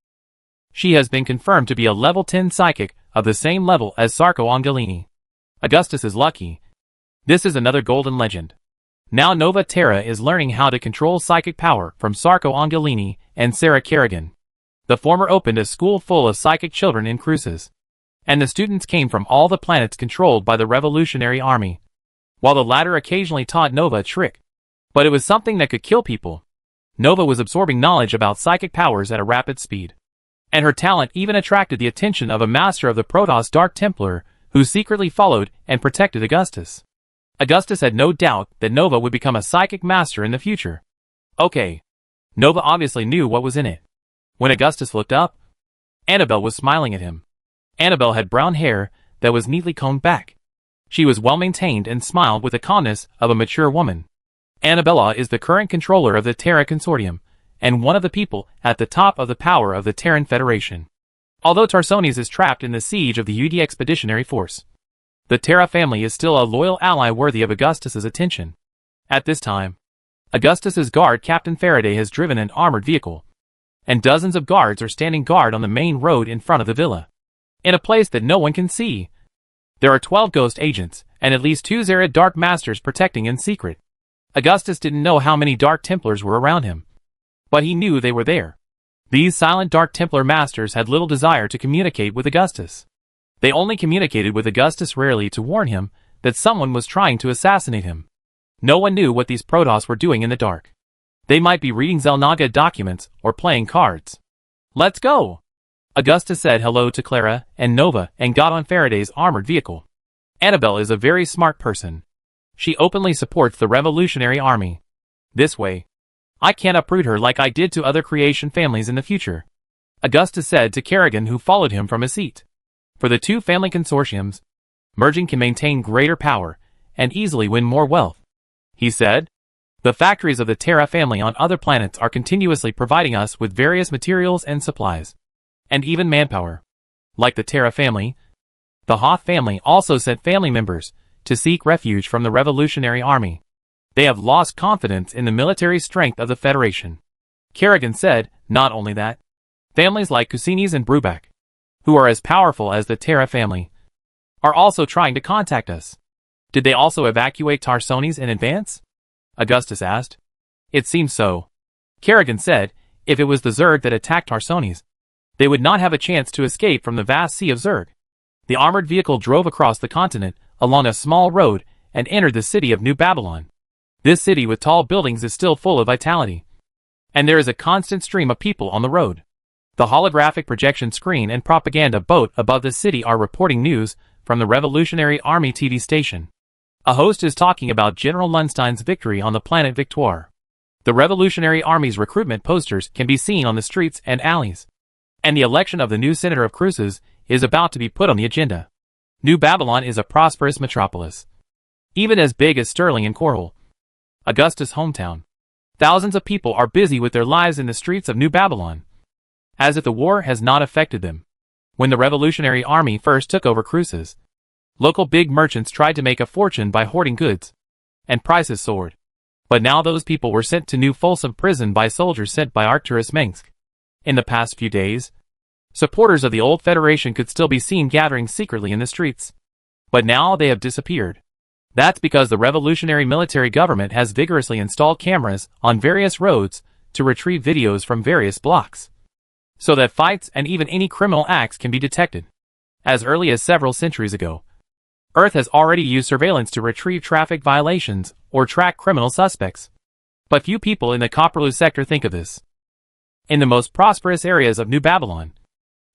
She has been confirmed to be a level 10 psychic of the same level as Sarko Angelini. Augustus is lucky. This is another golden legend. Now Nova Terra is learning how to control psychic power from Sarko Angelini and Sarah Kerrigan. The former opened a school full of psychic children in Cruces, and the students came from all the planets controlled by the Revolutionary Army, while the latter occasionally taught Nova a trick. But it was something that could kill people. Nova was absorbing knowledge about psychic powers at a rapid speed, and her talent even attracted the attention of a master of the Protoss Dark Templar, who secretly followed and protected Augustus. Augustus had no doubt that Nova would become a psychic master in the future. Okay. Nova obviously knew what was in it. When Augustus looked up, Annabelle was smiling at him. Annabelle had brown hair that was neatly combed back. She was well-maintained and smiled with the calmness of a mature woman. Annabella is the current controller of the Terra Consortium, and one of the people at the top of the power of the Terran Federation. Although Tarsones is trapped in the siege of the UD Expeditionary Force, the Terra family is still a loyal ally worthy of Augustus's attention. At this time, Augustus's guard Captain Faraday has driven an armored vehicle, and dozens of guards are standing guard on the main road in front of the villa, in a place that no one can see. There are 12 Ghost agents, and at least 2 Zerid Dark Masters protecting in secret. Augustus didn't know how many Dark Templars were around him, but he knew they were there. These silent Dark Templar Masters had little desire to communicate with Augustus. They only communicated with Augustus rarely to warn him that someone was trying to assassinate him. No one knew what these Protoss were doing in the dark. They might be reading Xel'Naga documents or playing cards. "Let's go!" Augustus said hello to Clara and Nova and got on Faraday's armored vehicle. Annabelle is a very smart person. She openly supports the Revolutionary Army. This way, I can't uproot her like I did to other creation families in the future, Augustus said to Kerrigan, who followed him from his seat. For the two family consortiums, merging can maintain greater power and easily win more wealth, he said. The factories of the Terra family on other planets are continuously providing us with various materials and supplies, and even manpower. Like the Terra family, the Hoth family also sent family members to seek refuge from the Revolutionary Army. They have lost confidence in the military strength of the Federation. Kerrigan said, not only that, families like Cusinis and Brubac, who are as powerful as the Terra family, are also trying to contact us. Did they also evacuate Tarsones in advance? Augustus asked. It seems so. Kerrigan said, if it was the Zerg that attacked Tarsones, they would not have a chance to escape from the vast sea of Zerg. The armored vehicle drove across the continent, along a small road, and entered the city of New Babylon. This city with tall buildings is still full of vitality, and there is a constant stream of people on the road. The holographic projection screen and propaganda boat above the city are reporting news from the Revolutionary Army TV station. A host is talking about General Lundstein's victory on the planet Victoire. The Revolutionary Army's recruitment posters can be seen on the streets and alleys, and the election of the new Senator of Cruces is about to be put on the agenda. New Babylon is a prosperous metropolis, even as big as Sterling and Coral, Augustus' hometown. Thousands of people are busy with their lives in the streets of New Babylon, as if the war has not affected them. When the Revolutionary Army first took over Cruces, local big merchants tried to make a fortune by hoarding goods, and prices soared. But now those people were sent to New Folsom Prison by soldiers sent by Arcturus Mengsk. In the past few days, supporters of the old Federation could still be seen gathering secretly in the streets, but now they have disappeared. That's because the revolutionary military government has vigorously installed cameras on various roads to retrieve videos from various blocks, so that fights and even any criminal acts can be detected. As early as several centuries ago, Earth has already used surveillance to retrieve traffic violations or track criminal suspects. But few people in the Copperloo sector think of this. In the most prosperous areas of New Babylon,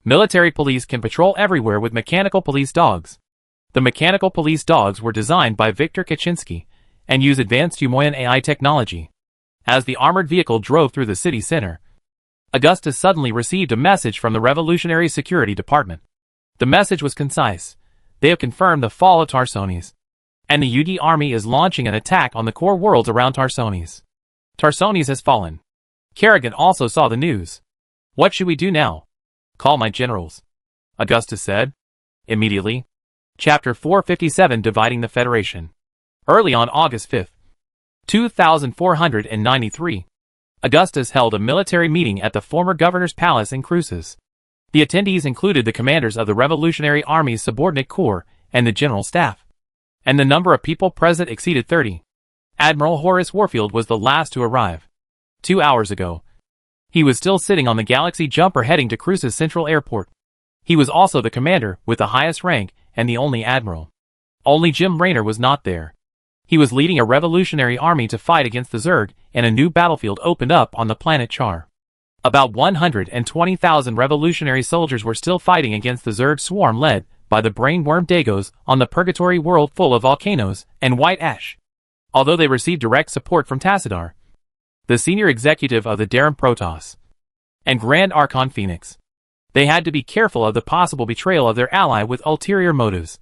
military police can patrol everywhere with mechanical police dogs. The mechanical police dogs were designed by Viktor Kaczynski and use advanced Umoyan AI technology. As the armored vehicle drove through the city center, Augustus suddenly received a message from the Revolutionary Security Department. The message was concise. They have confirmed the fall of Tarsones, and the UD army is launching an attack on the core worlds around Tarsones. Tarsones has fallen. Kerrigan also saw the news. What should we do now? Call my generals, Augustus said. Immediately. Chapter 457, Dividing the Federation. Early on August 5, 2493, Augustus held a military meeting at the former governor's palace in Cruces. The attendees included the commanders of the Revolutionary Army's subordinate corps and the general staff, and the number of people present exceeded 30. Admiral Horace Warfield was the last to arrive. 2 hours ago, he was still sitting on the Galaxy Jumper heading to Cruces Central Airport. He was also the commander with the highest rank and the only admiral. Only Jim Raynor was not there. He was leading a revolutionary army to fight against the Zerg, and a new battlefield opened up on the planet Char. About 120,000 revolutionary soldiers were still fighting against the Zerg swarm led by the brainworm Dagos on the purgatory world full of volcanoes and white ash. Although they received direct support from Tassadar, the senior executive of the Terran Protoss, and Grand Archon Phoenix, they had to be careful of the possible betrayal of their ally with ulterior motives.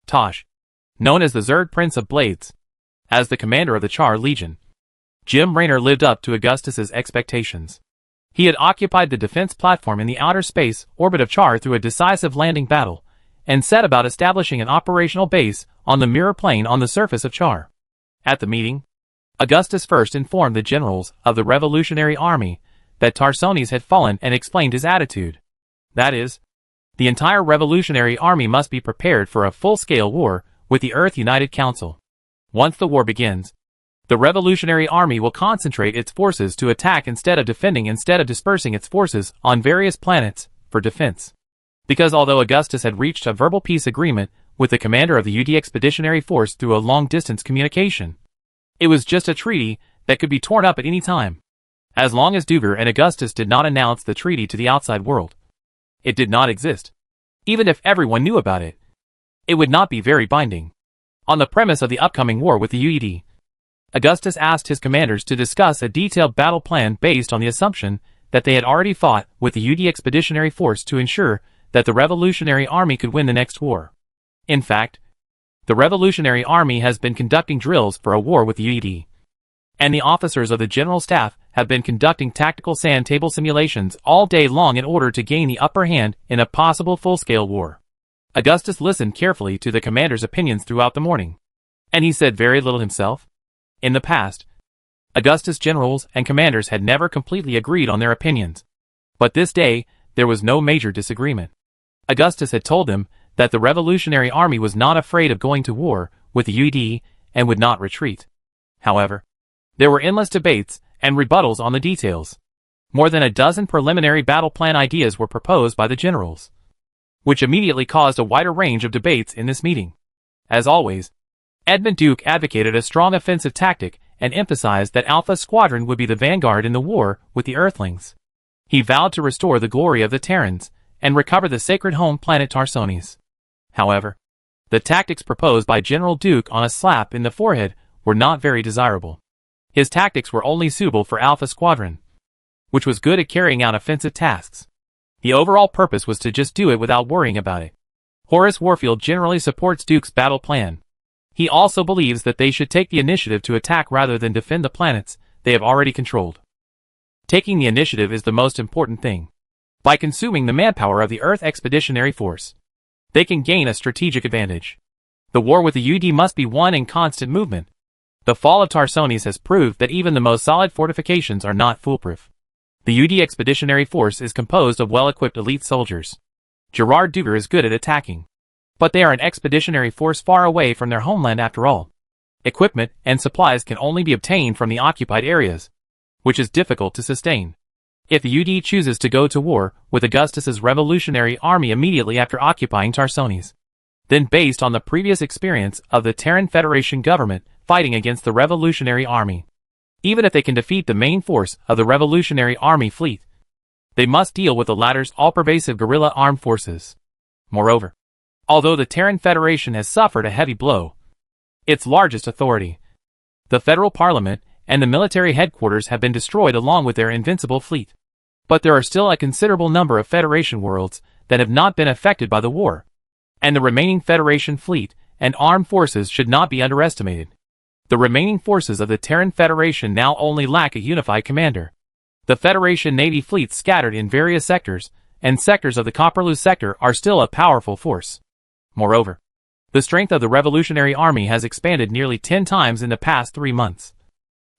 Tosh, known as the Zerg Prince of Blades, as the commander of the Char Legion, Jim Raynor lived up to Augustus's expectations. He had occupied the defense platform in the outer space orbit of Char through a decisive landing battle, and set about establishing an operational base on the mirror plane on the surface of Char. At the meeting, Augustus first informed the generals of the Revolutionary Army that Tarsones had fallen and explained his attitude. That is, The entire Revolutionary Army must be prepared for a full-scale war with the Earth United Council. Once the war begins, the Revolutionary Army will concentrate its forces to attack instead of dispersing its forces on various planets for defense. Because although Augustus had reached a verbal peace agreement with the commander of the UD Expeditionary Force through a long-distance communication, it was just a treaty that could be torn up at any time. As long as Duger and Augustus did not announce the treaty to the outside world, it did not exist. Even if everyone knew about it, it would not be very binding. On the premise of the upcoming war with the UED, Augustus asked his commanders to discuss a detailed battle plan based on the assumption that they had already fought with the UD Expeditionary Force to ensure that the Revolutionary Army could win the next war. In fact, the Revolutionary Army has been conducting drills for a war with the UED, and the officers of the General Staff have been conducting tactical sand table simulations all day long in order to gain the upper hand in a possible full-scale war. Augustus listened carefully to the commander's opinions throughout the morning, and he said very little himself. In the past, Augustus' generals and commanders had never completely agreed on their opinions, but this day there was no major disagreement. Augustus had told them that the Revolutionary Army was not afraid of going to war with the UED and would not retreat. However, there were endless debates and rebuttals on the details. More than a dozen preliminary battle plan ideas were proposed by the generals, which immediately caused a wider range of debates in this meeting. As always, Edmund Duke advocated a strong offensive tactic and emphasized that Alpha Squadron would be the vanguard in the war with the Earthlings. He vowed to restore the glory of the Terrans and recover the sacred home planet Tarsones. However, the tactics proposed by General Duke on a slap in the forehead were not very desirable. His tactics were only suitable for Alpha Squadron, which was good at carrying out offensive tasks. The overall purpose was to just do it without worrying about it. Horace Warfield generally supports Duke's battle plan. He also believes that they should take the initiative to attack rather than defend the planets they have already controlled. Taking the initiative is the most important thing. By consuming the manpower of the Earth Expeditionary Force, they can gain a strategic advantage. The war with the UD must be won in constant movement. The fall of Tarsones has proved that even the most solid fortifications are not foolproof. The UD Expeditionary Force is composed of well-equipped elite soldiers. Gerard Duger is good at attacking, but they are an expeditionary force far away from their homeland after all. Equipment and supplies can only be obtained from the occupied areas, which is difficult to sustain. If the UD chooses to go to war with Augustus's Revolutionary Army immediately after occupying Tarsones, then based on the previous experience of the Terran Federation government fighting against the Revolutionary Army, even if they can defeat the main force of the Revolutionary Army fleet, they must deal with the latter's all-pervasive guerrilla armed forces. Moreover, although the Terran Federation has suffered a heavy blow, its largest authority, the federal parliament and the military headquarters have been destroyed along with their invincible fleet. But there are still a considerable number of Federation worlds that have not been affected by the war, and the remaining Federation fleet and armed forces should not be underestimated. The remaining forces of the Terran Federation now only lack a unified commander. The Federation Navy fleets scattered in various sectors, and sectors of the Copperloose sector are still a powerful force. Moreover, the strength of the Revolutionary Army has expanded nearly 10 times in the past 3 months,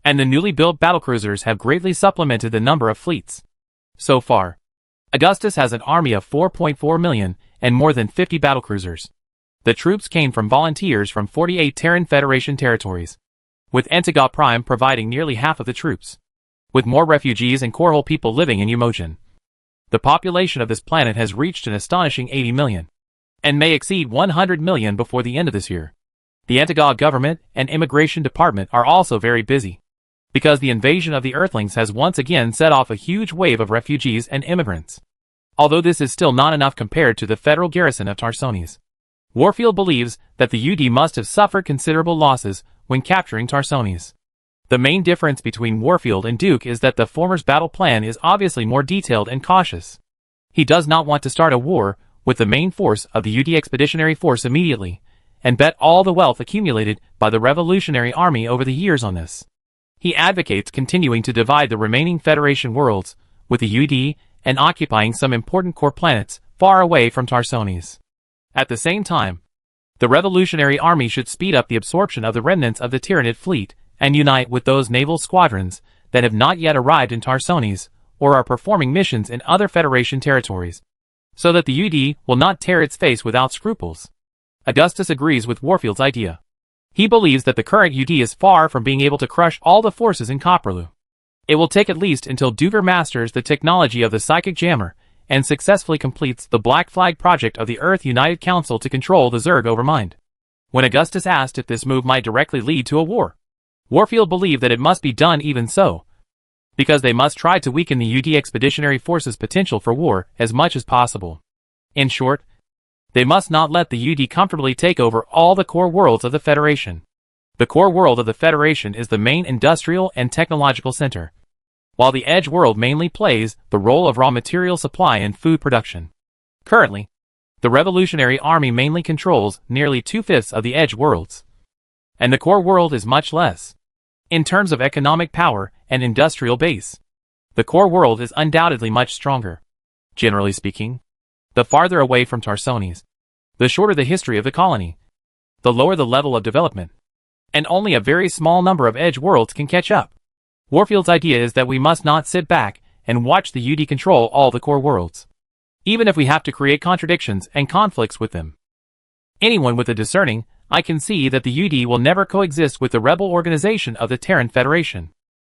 and the newly built battlecruisers have greatly supplemented the number of fleets. So far, Augustus has an army of 4.4 million and more than 50 battlecruisers. The troops came from volunteers from 48 Terran Federation territories, with Antigua Prime providing nearly half of the troops, with more refugees and Korhole people living in Umogen. The population of this planet has reached an astonishing 80 million, and may exceed 100 million before the end of this year. The Antigua government and immigration department are also very busy, because the invasion of the Earthlings has once again set off a huge wave of refugees and immigrants. Although this is still not enough compared to the federal garrison of Tarsones, Warfield believes that the UD must have suffered considerable losses when capturing Tarsones. The main difference between Warfield and Duke is that the former's battle plan is obviously more detailed and cautious. He does not want to start a war with the main force of the UD Expeditionary Force immediately, and bet all the wealth accumulated by the Revolutionary Army over the years on this. He advocates continuing to divide the remaining Federation worlds, with the UD and occupying some important core planets far away from Tarsones. At the same time, the Revolutionary Army should speed up the absorption of the remnants of the Tyranid fleet and unite with those naval squadrons that have not yet arrived in Tarsones or are performing missions in other Federation territories. so that the UD will not tear its face without scruples. Augustus agrees with Warfield's idea. He believes that the current UD is far from being able to crush all the forces in Copperloo. It will take at least until Duger masters the technology of the psychic jammer and successfully completes the Black Flag project of the Earth United Council to control the Zerg overmind. When Augustus asked if this move might directly lead to a war, Warfield believed that it must be done even so, because they must try to weaken the UD Expeditionary Force's potential for war as much as possible. In short, they must not let the UD comfortably take over all the core worlds of the Federation. The core world of the Federation is the main industrial and technological center, while the Edge world mainly plays the role of raw material supply and food production. Currently, the Revolutionary Army mainly controls nearly 2/5 of the Edge worlds, and the core world is much less. In terms of economic power and industrial base, the core world is undoubtedly much stronger. Generally speaking, the farther away from Tarsones, the shorter the history of the colony, the lower the level of development, and only a very small number of Edge worlds can catch up. Warfield's idea is that we must not sit back and watch the UD control all the core worlds, even if we have to create contradictions and conflicts with them. Anyone with a discerning eye can see that the UD will never coexist with the rebel organization of the Terran Federation.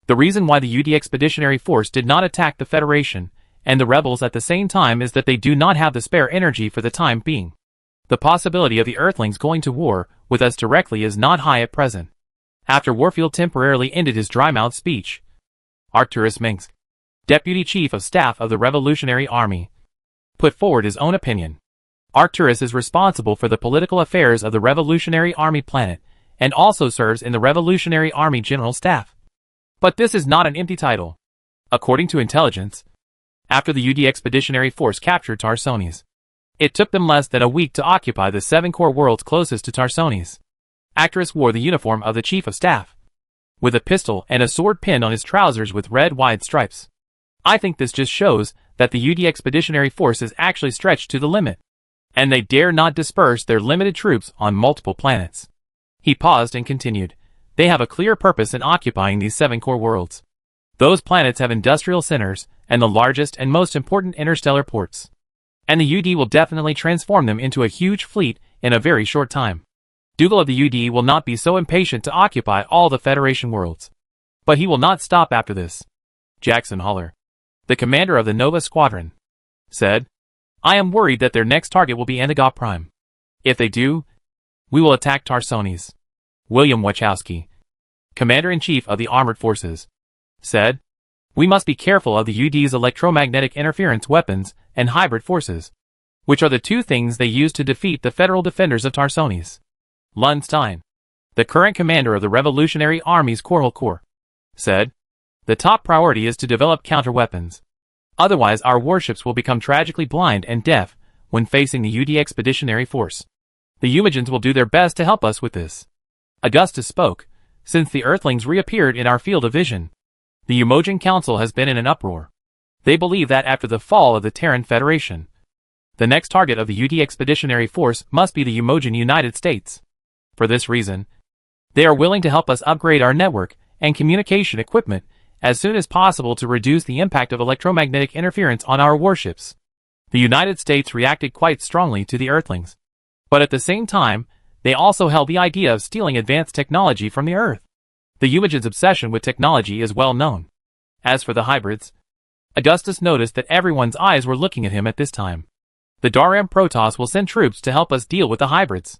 The reason why the UD Expeditionary Force did not attack the Federation and the rebels at the same time is that they do not have the spare energy for the time being. The possibility of the Earthlings going to war with us directly is not high at present. After Warfield temporarily ended his dry-mouthed speech, Arcturus Mengsk, Deputy Chief of Staff of the Revolutionary Army, put forward his own opinion. Arcturus is responsible for the political affairs of the Revolutionary Army planet, and also serves in the Revolutionary Army General Staff. But this is not an empty title. According to intelligence, after the UD Expeditionary Force captured Tarsones, it took them less than a week to occupy the 7 core worlds closest to Tarsones. Arcturus wore the uniform of the Chief of Staff, with a pistol and a sword pinned on his trousers with red wide stripes. I think this just shows that the UD Expeditionary Force is actually stretched to the limit, and they dare not disperse their limited troops on multiple planets. He paused and continued, they have a clear purpose in occupying these 7 core worlds. Those planets have industrial centers and the largest and most important interstellar ports, and the UD will definitely transform them into a huge fleet in a very short time. Dougal of the UD will not be so impatient to occupy all the Federation worlds, but he will not stop after this. Jackson Haller, the commander of the Nova Squadron, said, I am worried that their next target will be Antigua Prime. If they do, we will attack Tarsones. William Wachowski, Commander-in-Chief of the Armored Forces, said, we must be careful of the UD's electromagnetic interference weapons and hybrid forces, which are the 2 things they use to defeat the Federal Defenders of Tarsones. Lundstein, the current commander of the Revolutionary Army's Coral Corps, said, the top priority is to develop counter-weapons. Otherwise our warships will become tragically blind and deaf when facing the UD Expeditionary Force. The Umogens will do their best to help us with this. Augustus spoke, since the Earthlings reappeared in our field of vision, the Umogen Council has been in an uproar. They believe that after the fall of the Terran Federation, the next target of the UD Expeditionary Force must be the Umogen United States. For this reason, they are willing to help us upgrade our network and communication equipment as soon as possible to reduce the impact of electromagnetic interference on our warships. The United States reacted quite strongly to the Earthlings, but at the same time, they also held the idea of stealing advanced technology from the Earth. The Umogen's obsession with technology is well known. As for the hybrids, Augustus noticed that everyone's eyes were looking at him at this time. The Daram Protoss will send troops to help us deal with the hybrids.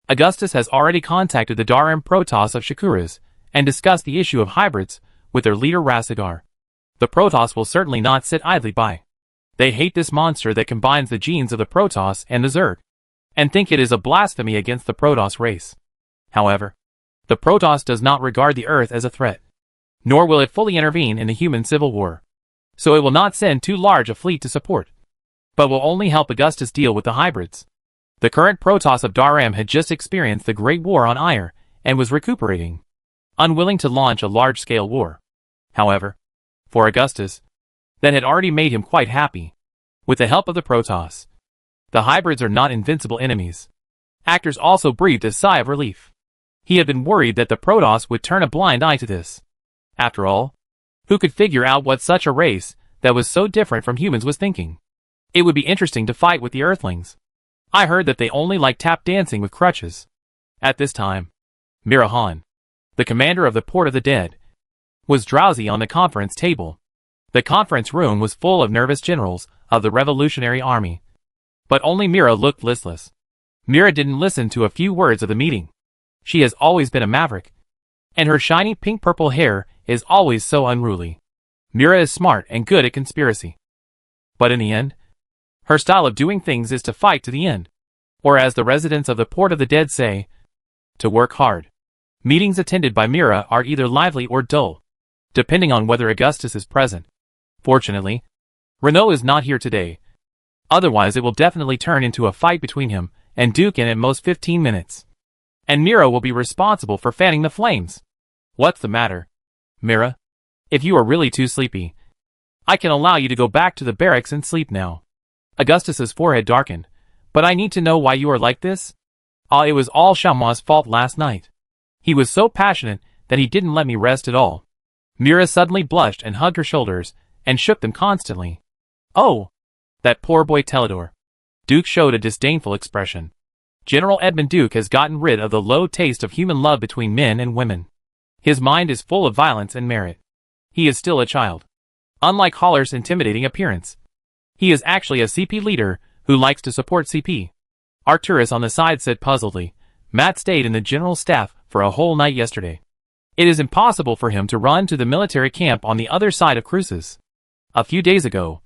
Augustus has already contacted the Daram Protoss of Shakuras and discussed the issue of hybrids with their leader Rasigar. The Protoss will certainly not sit idly by. They hate this monster that combines the genes of the Protoss and the Zerg, and think it is a blasphemy against the Protoss race. However, the Protoss does not regard the Earth as a threat, nor will it fully intervene in the human civil war. So it will not send too large a fleet to support, but will only help Augustus deal with the hybrids. The current Protoss of Daram had just experienced the Great War on Ire and was recuperating, unwilling to launch a large-scale war. However, for Augustus, that had already made him quite happy. With the help of the Protoss, the hybrids are not invincible enemies. Actors also breathed a sigh of relief. He had been worried that the Protoss would turn a blind eye to this. After all, who could figure out what such a race that was so different from humans was thinking? It would be interesting to fight with the Earthlings. I heard that they only like tap dancing with crutches. At this time, Mira Han, the commander of the Port of the Dead, was drowsy on the conference table. The conference room was full of nervous generals of the Revolutionary Army. But only Mira looked listless. Mira didn't listen to a few words of the meeting. She has always been a maverick, and her shiny pink-purple hair is always so unruly. Mira is smart and good at conspiracy. But in the end, her style of doing things is to fight to the end. Or as the residents of the Port of the Dead say, to work hard. Meetings attended by Mira are either lively or dull, depending on whether Augustus is present. Fortunately, Renault is not here today. Otherwise it will definitely turn into a fight between him and Duke in at most 15 minutes. And Mira will be responsible for fanning the flames. What's the matter, Mira? If you are really too sleepy, I can allow you to go back to the barracks and sleep now. Augustus's forehead darkened. But I need to know why you are like this? It was all Chamois' fault last night. He was so passionate that he didn't let me rest at all. Mira suddenly blushed and hugged her shoulders and shook them constantly. Oh, that poor boy Teledor. Duke showed a disdainful expression. General Edmund Duke has gotten rid of the low taste of human love between men and women. His mind is full of violence and merit. He is still a child. Unlike Haller's intimidating appearance, he is actually a CP leader who likes to support CP. Arcturus on the side said puzzledly, Matt stayed in the general staff for a whole night yesterday. It is impossible for him to run to the military camp on the other side of Cruces. A few days ago,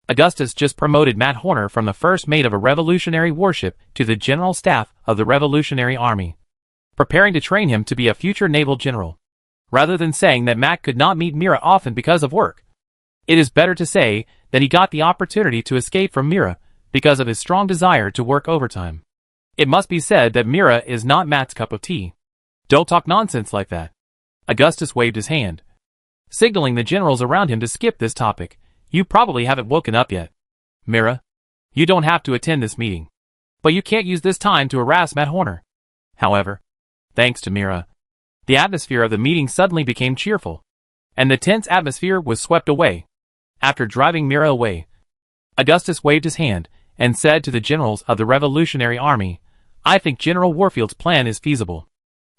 Augustus just promoted Matt Horner from the first mate of a revolutionary warship to the general staff of the Revolutionary Army, preparing to train him to be a future naval general. Rather than saying that Matt could not meet Mira often because of work, it is better to say that he got the opportunity to escape from Mira because of his strong desire to work overtime. It must be said that Mira is not Matt's cup of tea. Don't talk nonsense like that. Augustus waved his hand, signaling the generals around him to skip this topic. You probably haven't woken up yet. Mira, you don't have to attend this meeting, but you can't use this time to harass Matt Horner. However, thanks to Mira, the atmosphere of the meeting suddenly became cheerful, and the tense atmosphere was swept away. After driving Mira away, Augustus waved his hand and said to the generals of the Revolutionary Army, I think General Warfield's plan is feasible.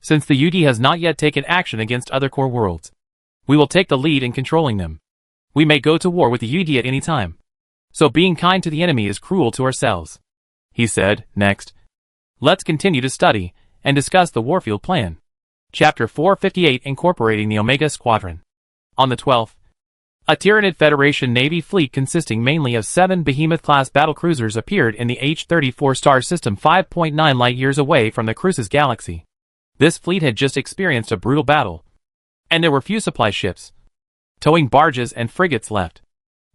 Since the UD has not yet taken action against other core worlds, we will take the lead in controlling them. We may go to war with the UD at any time. So being kind to the enemy is cruel to ourselves. He said, next, let's continue to study and discuss the Warfield plan. Chapter 458 Incorporating the Omega Squadron. On the 12th, a Tyranid Federation Navy fleet consisting mainly of 7 Behemoth-class battlecruisers appeared in the H-34 star system 5.9 light-years away from the Cruces galaxy. This fleet had just experienced a brutal battle, and there were few supply ships, towing barges and frigates left.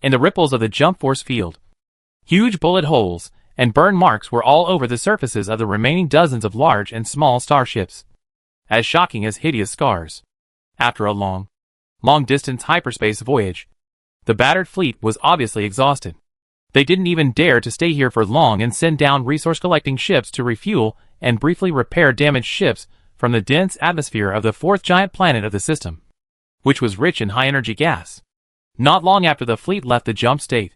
In the ripples of the jump force field, huge bullet holes and burn marks were all over the surfaces of the remaining dozens of large and small starships, as shocking as hideous scars. After a long-distance hyperspace voyage, the battered fleet was obviously exhausted. They didn't even dare to stay here for long and send down resource-collecting ships to refuel and briefly repair damaged ships from the dense atmosphere of the 4th giant planet of the system, which was rich in high-energy gas. Not long after the fleet left the jump state,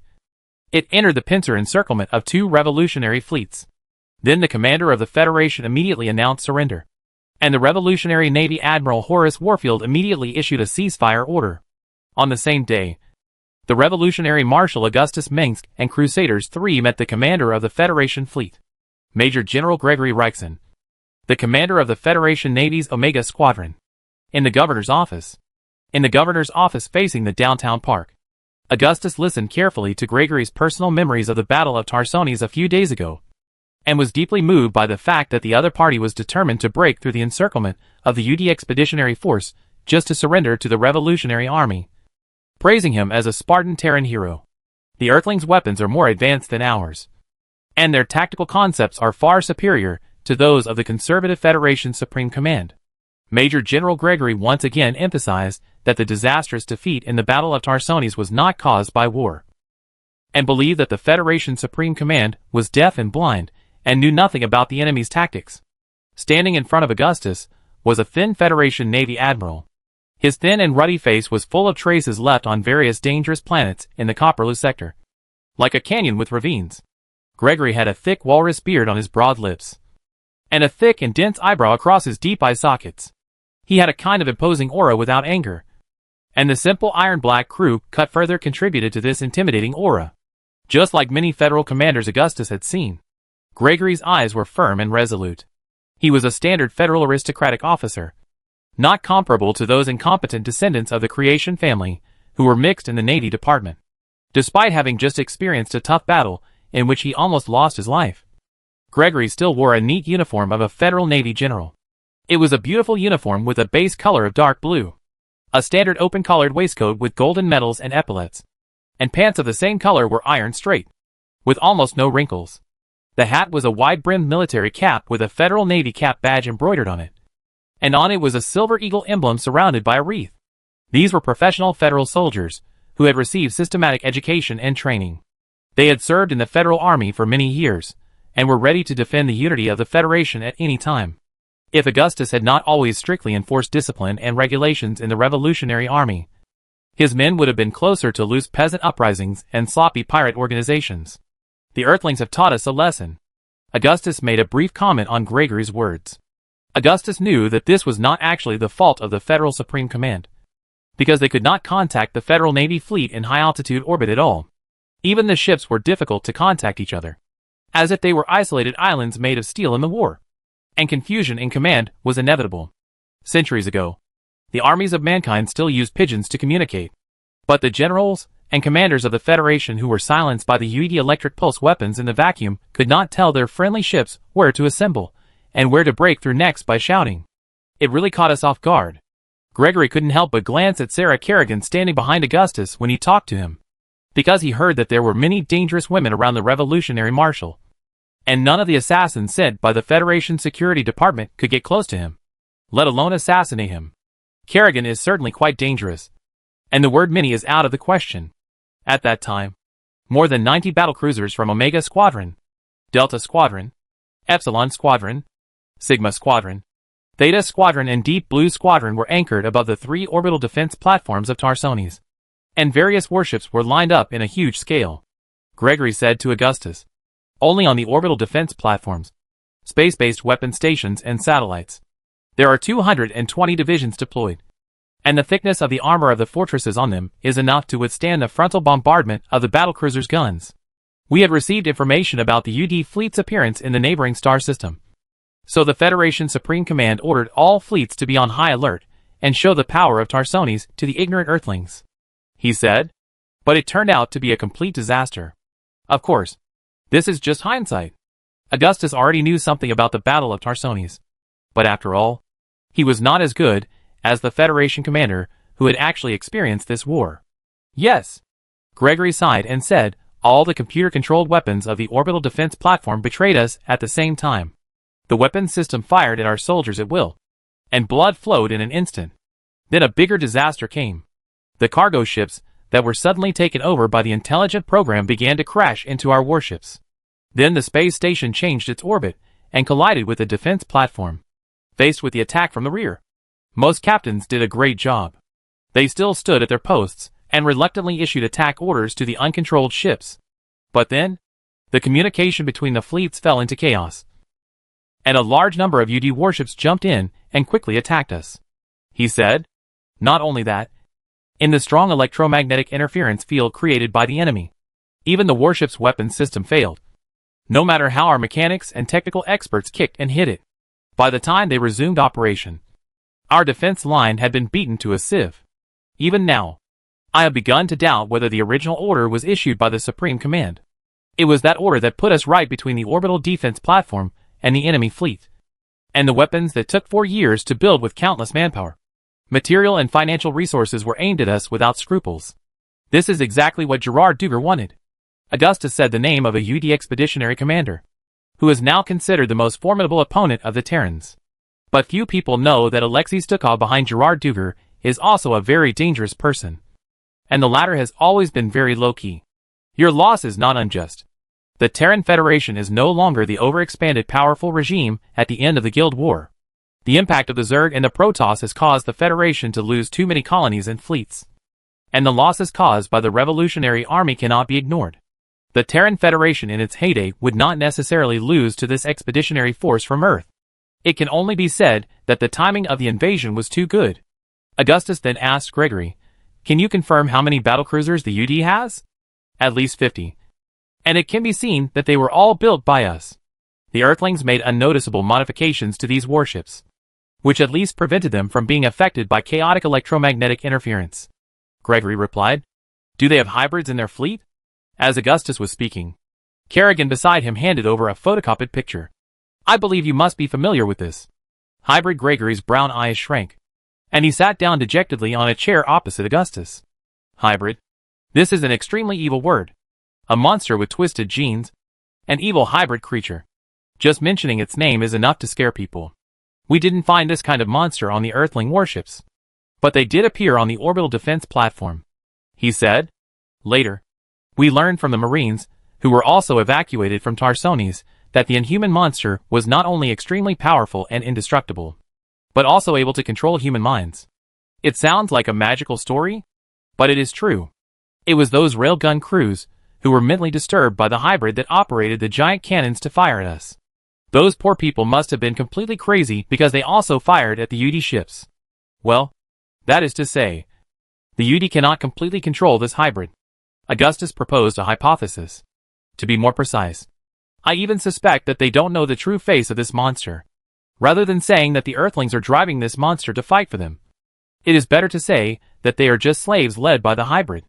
it entered the pincer encirclement of 2 revolutionary fleets. Then the commander of the Federation immediately announced surrender, and the Revolutionary Navy Admiral Horace Warfield immediately issued a ceasefire order. On the same day, the Revolutionary Marshal Augustus Minsk and Crusaders 3 met the commander of the Federation fleet, Major General Gregory Reichson, the commander of the Federation Navy's Omega Squadron, in the governor's office. In the governor's office facing the downtown park, Augustus listened carefully to Gregory's personal memories of the Battle of Tarsones a few days ago, and was deeply moved by the fact that the other party was determined to break through the encirclement of the UD Expeditionary Force just to surrender to the Revolutionary Army, praising him as a Spartan Terran hero. The Earthlings' weapons are more advanced than ours, and their tactical concepts are far superior to those of the Conservative Federation Supreme Command. Major General Gregory once again emphasized that the disastrous defeat in the Battle of Tarsones was not caused by war, and believed that the Federation Supreme Command was deaf and blind and knew nothing about the enemy's tactics. Standing in front of Augustus was a thin Federation Navy admiral. His thin and ruddy face was full of traces left on various dangerous planets in the Copperless sector. like a canyon with ravines. Gregory had a thick walrus beard on his broad lips, and a thick and dense eyebrow across his deep eye sockets. He had a kind of imposing aura without anger, and the simple iron-black crew cut further contributed to this intimidating aura. Just like many federal commanders Augustus had seen, Gregory's eyes were firm and resolute. He was a standard federal aristocratic officer, not comparable to those incompetent descendants of the Creation family who were mixed in the Navy Department. Despite having just experienced a tough battle in which he almost lost his life, Gregory still wore a neat uniform of a Federal Navy general. It was a beautiful uniform with a base color of dark blue, a standard open-collared waistcoat with golden medals and epaulets, and pants of the same color were iron straight, with almost no wrinkles. The hat was a wide-brimmed military cap with a Federal Navy cap badge embroidered on it, and on it was a silver eagle emblem surrounded by a wreath. These were professional federal soldiers who had received systematic education and training. They had served in the Federal Army for many years, and were ready to defend the unity of the Federation at any time. If Augustus had not always strictly enforced discipline and regulations in the Revolutionary Army, his men would have been closer to loose peasant uprisings and sloppy pirate organizations. The Earthlings have taught us a lesson. Augustus made a brief comment on Gregory's words. Augustus knew that this was not actually the fault of the Federal Supreme Command, because they could not contact the Federal Navy fleet in high-altitude orbit at all. Even the ships were difficult to contact each other, as if they were isolated islands made of steel in the war, and confusion in command was inevitable. Centuries ago, the armies of mankind still used pigeons to communicate, but the generals and commanders of the Federation who were silenced by the UED electric pulse weapons in the vacuum could not tell their friendly ships where to assemble and where to break through next by shouting. It really caught us off guard. Gregory couldn't help but glance at Sarah Kerrigan standing behind Augustus when he talked to him, because he heard that there were many dangerous women around the Revolutionary Marshal, and none of the assassins sent by the Federation Security Department could get close to him, let alone assassinate him. Kerrigan is certainly quite dangerous, and the word many is out of the question. At that time, more than 90 battlecruisers from Omega Squadron, Delta Squadron, Epsilon Squadron, Sigma Squadron, Theta Squadron and Deep Blue Squadron were anchored above the 3 orbital defense platforms of Tarsones, and various warships were lined up in a huge scale. Gregory said to Augustus, only on the orbital defense platforms, space-based weapon stations and satellites, there are 220 divisions deployed, and the thickness of the armor of the fortresses on them is enough to withstand the frontal bombardment of the battlecruisers' guns. We had received information about the UD fleet's appearance in the neighboring star system, so the Federation Supreme Command ordered all fleets to be on high alert and show the power of Tarsones to the ignorant Earthlings, he said. But it turned out to be a complete disaster. Of course, this is just hindsight. Augustus already knew something about the Battle of Tarsones, but after all, he was not as good as the Federation commander who had actually experienced this war. Yes, Gregory sighed and said, all the computer-controlled weapons of the orbital defense platform betrayed us at the same time. The weapons system fired at our soldiers at will, and blood flowed in an instant. Then a bigger disaster came. The cargo ships that were suddenly taken over by the intelligent program began to crash into our warships. Then the space station changed its orbit and collided with the defense platform, faced with the attack from the rear. Most captains did a great job. They still stood at their posts and reluctantly issued attack orders to the uncontrolled ships. But then, the communication between the fleets fell into chaos, and a large number of UD warships jumped in and quickly attacked us, he said. Not only that, in the strong electromagnetic interference field created by the enemy, even the warship's weapons system failed. No matter how our mechanics and technical experts kicked and hit it, by the time they resumed operation, our defense line had been beaten to a sieve. Even now, I have begun to doubt whether the original order was issued by the Supreme Command. It was that order that put us right between the orbital defense platform and the enemy fleet, and the weapons that took 4 years to build with countless manpower, material and financial resources were aimed at us without scruples. This is exactly what Gerard Duger wanted. Augustus said the name of a UD expeditionary commander, who is now considered the most formidable opponent of the Terrans. But few people know that Alexei Stukov behind Gerard Duger is also a very dangerous person, and the latter has always been very low-key. Your loss is not unjust. The Terran Federation is no longer the overexpanded powerful regime at the end of the Guild War. The impact of the Zerg and the Protoss has caused the Federation to lose too many colonies and fleets, and the losses caused by the Revolutionary Army cannot be ignored. The Terran Federation in its heyday would not necessarily lose to this expeditionary force from Earth. It can only be said that the timing of the invasion was too good. Augustus then asked Gregory, "Can you confirm how many battlecruisers the UD has?" "At least 50. And it can be seen that they were all built by us." The Earthlings made unnoticeable modifications to these warships, which at least prevented them from being affected by chaotic electromagnetic interference. Gregory replied, "Do they have hybrids in their fleet?" As Augustus was speaking, Kerrigan beside him handed over a photocopied picture. "I believe you must be familiar with this." Hybrid Gregory's brown eyes shrank, and he sat down dejectedly on a chair opposite Augustus. "Hybrid? This is an extremely evil word. A monster with twisted genes. An evil hybrid creature. Just mentioning its name is enough to scare people. We didn't find this kind of monster on the Earthling warships, but they did appear on the orbital defense platform," he said. Later, we learned from the Marines, who were also evacuated from Tarsones, that the inhuman monster was not only extremely powerful and indestructible, but also able to control human minds. It sounds like a magical story, but it is true. It was those railgun crews who were mentally disturbed by the hybrid that operated the giant cannons to fire at us. Those poor people must have been completely crazy because they also fired at the UD ships. Well, that is to say, the UD cannot completely control this hybrid. Augustus proposed a hypothesis. To be more precise, I even suspect that they don't know the true face of this monster. Rather than saying that the Earthlings are driving this monster to fight for them, it is better to say that they are just slaves led by the hybrid.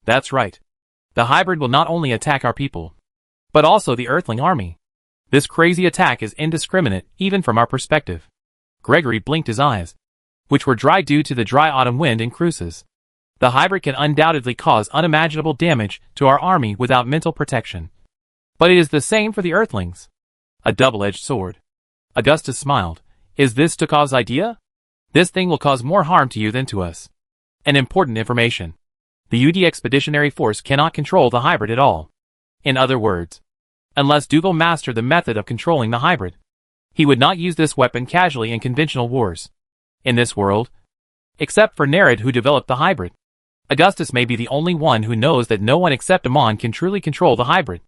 That's right. The hybrid will not only attack our people, but also the Earthling army. This crazy attack is indiscriminate even from our perspective. Gregory blinked his eyes, which were dry due to the dry autumn wind in Cruces. The hybrid can undoubtedly cause unimaginable damage to our army without mental protection. But it is the same for the Earthlings. A double-edged sword. Augustus smiled. Is this Stukov's idea? This thing will cause more harm to you than to us. An important information. The UD Expeditionary Force cannot control the hybrid at all. In other words, unless Dougal mastered the method of controlling the hybrid, he would not use this weapon casually in conventional wars. In this world, except for Nerid who developed the hybrid, Augustus may be the only one who knows that no one except Amon can truly control the hybrid.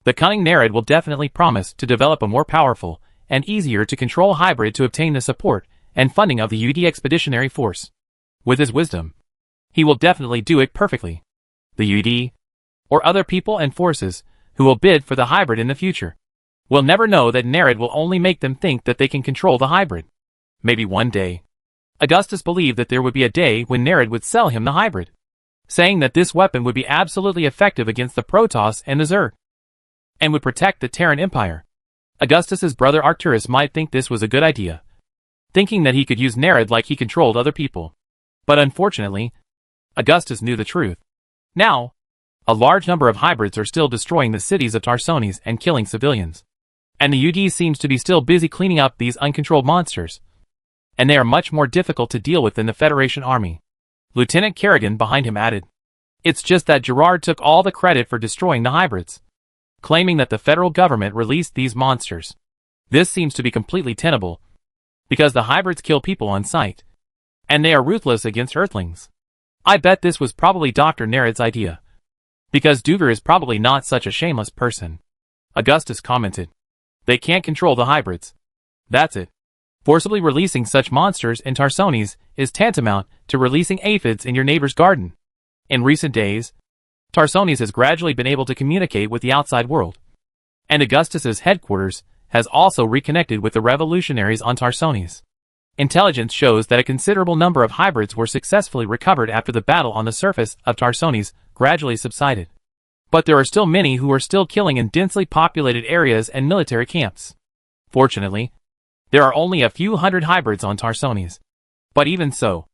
The cunning Nerid will definitely promise to develop a more powerful and easier to control hybrid to obtain the support and funding of the UD Expeditionary Force. With his wisdom, he will definitely do it perfectly. The UD, or other people and forces who will bid for the hybrid in the future, will never know that Nerid will only make them think that they can control the hybrid. Maybe one day. Augustus believed that there would be a day when Nerid would sell him the hybrid, saying that this weapon would be absolutely effective against the Protoss and the Zerg, and would protect the Terran Empire. Augustus's brother Arcturus might think this was a good idea, thinking that he could use Nerid like he controlled other people. But unfortunately, Augustus knew the truth. Now, a large number of hybrids are still destroying the cities of Tarsones and killing civilians. And the UD seems to be still busy cleaning up these uncontrolled monsters. And they are much more difficult to deal with than the Federation army. Lieutenant Kerrigan behind him added, "It's just that Gerard took all the credit for destroying the hybrids, claiming that the federal government released these monsters. This seems to be completely tenable, because the hybrids kill people on sight, and they are ruthless against Earthlings. I bet this was probably Dr. Nerid's idea, because Duger is probably not such a shameless person." Augustus commented, "They can't control the hybrids. That's it. Forcibly releasing such monsters in Tarsones is tantamount to releasing aphids in your neighbor's garden." In recent days, Tarsones has gradually been able to communicate with the outside world, and Augustus's headquarters has also reconnected with the revolutionaries on Tarsones. Intelligence shows that a considerable number of hybrids were successfully recovered after the battle on the surface of Tarsones gradually subsided. But there are still many who are still killing in densely populated areas and military camps. Fortunately, there are only a few hundred hybrids on Tarsones. But even so,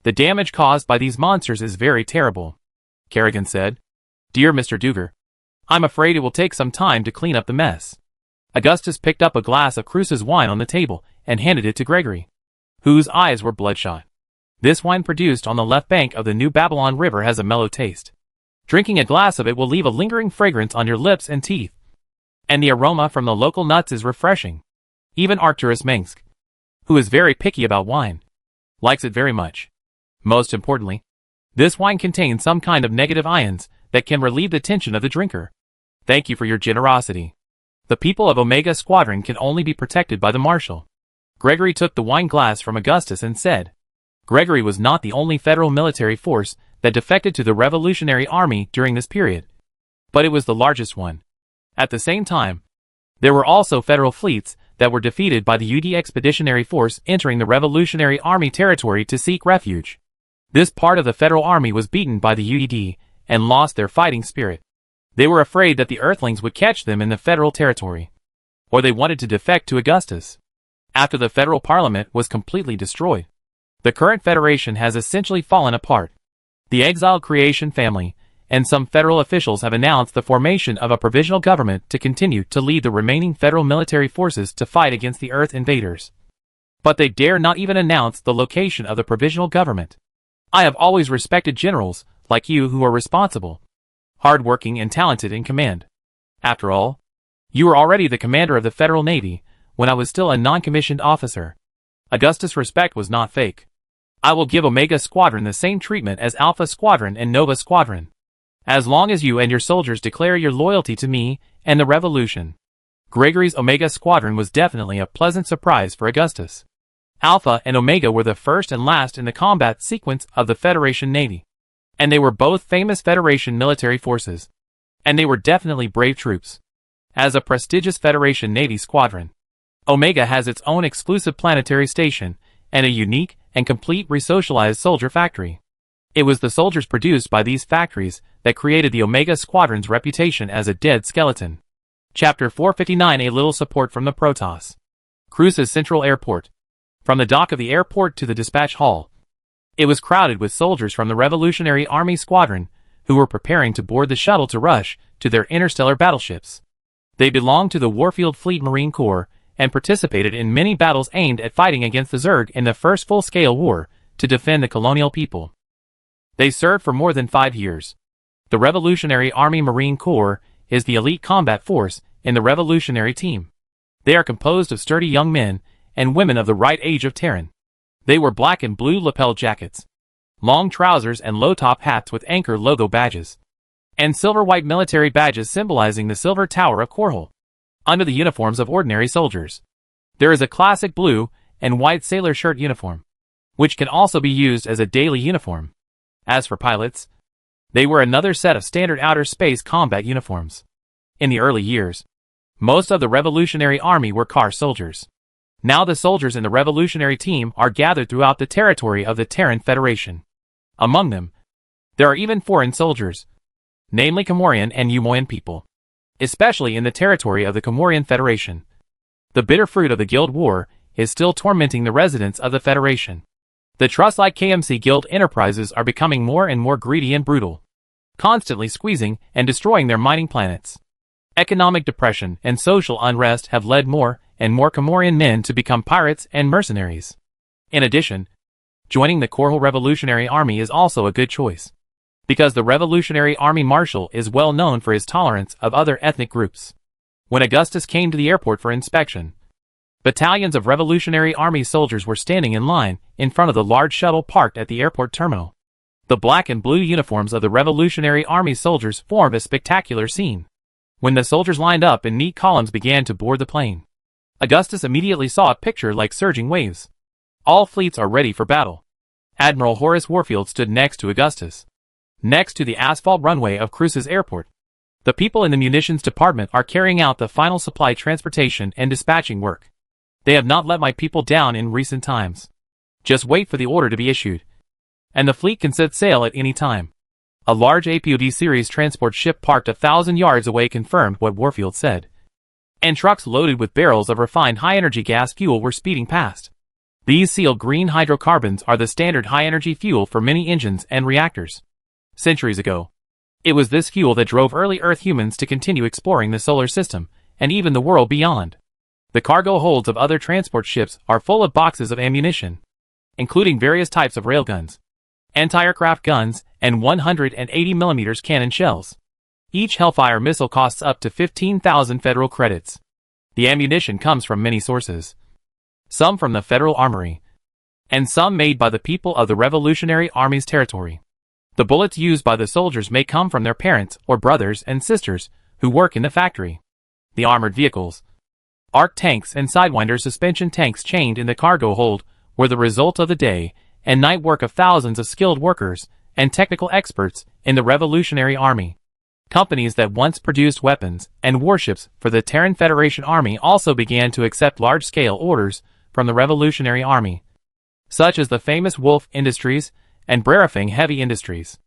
the damage caused by these monsters is very terrible. Kerrigan said, "Dear Mr. Duger, I'm afraid it will take some time to clean up the mess." Augustus picked up a glass of Cruces wine on the table and handed it to Gregory, whose eyes were bloodshot. This wine produced on the left bank of the New Babylon River has a mellow taste. Drinking a glass of it will leave a lingering fragrance on your lips and teeth, and the aroma from the local nuts is refreshing. Even Arcturus Mengsk, who is very picky about wine, likes it very much. Most importantly, this wine contains some kind of negative ions that can relieve the tension of the drinker. Thank you for your generosity. The people of Omega Squadron can only be protected by the Marshal. Gregory took the wine glass from Augustus and said. Gregory was not the only federal military force that defected to the Revolutionary Army during this period, but it was the largest one. At the same time, there were also federal fleets that were defeated by the UD Expeditionary Force entering the Revolutionary Army territory to seek refuge. This part of the Federal Army was beaten by the UD and lost their fighting spirit. They were afraid that the Earthlings would catch them in the federal territory, or they wanted to defect to Augustus. After the federal parliament was completely destroyed, the current federation has essentially fallen apart. The exiled Creation family and some federal officials have announced the formation of a provisional government to continue to lead the remaining federal military forces to fight against the Earth invaders. But they dare not even announce the location of the provisional government. I have always respected generals like you who are responsible, hardworking and talented in command. After all, you were already the commander of the Federal Navy when I was still a non-commissioned officer. Augustus' respect was not fake. I will give Omega Squadron the same treatment as Alpha Squadron and Nova Squadron, as long as you and your soldiers declare your loyalty to me and the revolution. Gregory's Omega Squadron was definitely a pleasant surprise for Augustus. Alpha and Omega were the first and last in the combat sequence of the Federation Navy, and they were both famous Federation military forces, and they were definitely brave troops. As a prestigious Federation Navy squadron, Omega has its own exclusive planetary station and a unique and complete resocialized soldier factory. It was the soldiers produced by these factories that created the Omega Squadron's reputation as a dead skeleton. Chapter 459. A little support from the Protoss. Cruce's Central Airport. From the dock of the airport to the dispatch hall, it was crowded with soldiers from the Revolutionary Army Squadron who were preparing to board the shuttle to rush to their interstellar battleships. They belonged to the Warfield Fleet Marine Corps and participated in many battles aimed at fighting against the Zerg in the first full-scale war to defend the colonial people. They served for more than 5 years. The Revolutionary Army Marine Corps is the elite combat force in the Revolutionary Team. They are composed of sturdy young men and women of the right age of Terran. They wore black and blue lapel jackets, long trousers and low-top hats with anchor logo badges, and silver-white military badges symbolizing the Silver Tower of Korhal. Under the uniforms of ordinary soldiers, there is a classic blue and white sailor shirt uniform, which can also be used as a daily uniform. As for pilots, they were another set of standard outer space combat uniforms. In the early years, most of the Revolutionary Army were car soldiers. Now the soldiers in the Revolutionary Team are gathered throughout the territory of the Terran Federation. Among them, there are even foreign soldiers, namely Comorian and Umoyan people, especially in the territory of the Comorian Federation. The bitter fruit of the Guild War is still tormenting the residents of the Federation. The trust-like KMC Guild enterprises are becoming more and more greedy and brutal, constantly squeezing and destroying their mining planets. Economic depression and social unrest have led more and more Comorian men to become pirates and mercenaries. In addition, joining the Korhal Revolutionary Army is also a good choice, because the Revolutionary Army Marshal is well known for his tolerance of other ethnic groups. When Augustus came to the airport for inspection, battalions of Revolutionary Army soldiers were standing in line in front of the large shuttle parked at the airport terminal. The black and blue uniforms of the Revolutionary Army soldiers formed a spectacular scene. When the soldiers lined up in neat columns began to board the plane, Augustus immediately saw a picture like surging waves. All fleets are ready for battle. Admiral Horace Warfield stood next to Augustus, next to the asphalt runway of Cruce's airport. The people in the munitions department are carrying out the final supply transportation and dispatching work. They have not let my people down in recent times. Just wait for the order to be issued, and the fleet can set sail at any time. A large APOD series transport ship parked 1,000 yards away confirmed what Warfield said, and trucks loaded with barrels of refined high-energy gas fuel were speeding past. These sealed green hydrocarbons are the standard high-energy fuel for many engines and reactors. Centuries ago, it was this fuel that drove early Earth humans to continue exploring the solar system and even the world beyond. The cargo holds of other transport ships are full of boxes of ammunition, including various types of railguns, anti-aircraft guns, and 180mm cannon shells. Each Hellfire missile costs up to 15,000 federal credits. The ammunition comes from many sources, some from the Federal Armory, and some made by the people of the Revolutionary Army's territory. The bullets used by the soldiers may come from their parents or brothers and sisters who work in the factory. The armored vehicles, arc tanks and sidewinder suspension tanks chained in the cargo hold were the result of the day and night work of thousands of skilled workers and technical experts in the Revolutionary Army. Companies that once produced weapons and warships for the Terran Federation Army also began to accept large-scale orders from the Revolutionary Army, such as the famous Wolf Industries and Brerafing Heavy Industries.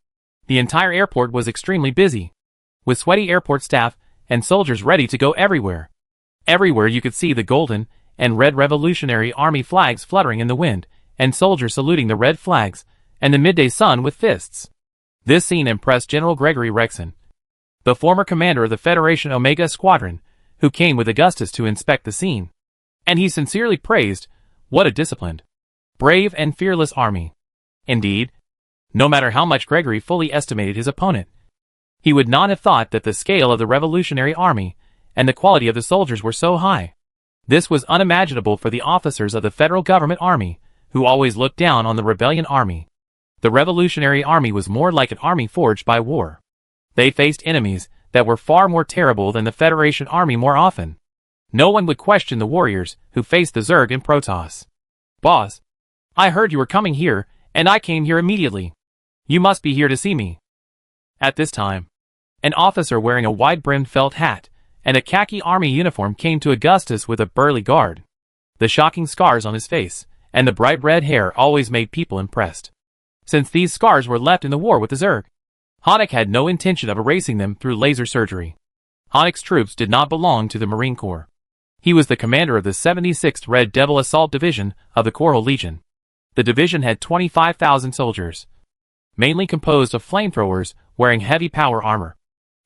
The entire airport was extremely busy, with sweaty airport staff and soldiers ready to go everywhere. Everywhere you could see the golden and red Revolutionary Army flags fluttering in the wind, and soldiers saluting the red flags and the midday sun with fists. This scene impressed General Gregory Rexon, the former commander of the Federation Omega Squadron, who came with Augustus to inspect the scene. And he sincerely praised, "What a disciplined, brave and fearless army." Indeed, no matter how much Gregory fully estimated his opponent, he would not have thought that the scale of the Revolutionary Army and the quality of the soldiers were so high. This was unimaginable for the officers of the Federal Government Army, who always looked down on the Rebellion Army. The Revolutionary Army was more like an army forged by war. They faced enemies that were far more terrible than the Federation Army more often. No one would question the warriors who faced the Zerg and Protoss. "Boss, I heard you were coming here, and I came here immediately. You must be here to see me." At this time, an officer wearing a wide-brimmed felt hat and a khaki army uniform came to Augustus with a burly guard. The shocking scars on his face and the bright red hair always made people impressed, since these scars were left in the war with the Zerg. Honeck had no intention of erasing them through laser surgery. Honeck's troops did not belong to the Marine Corps. He was the commander of the 76th Red Devil Assault Division of the Coral Legion. The division had 25,000 soldiers, mainly composed of flamethrowers wearing heavy power armor.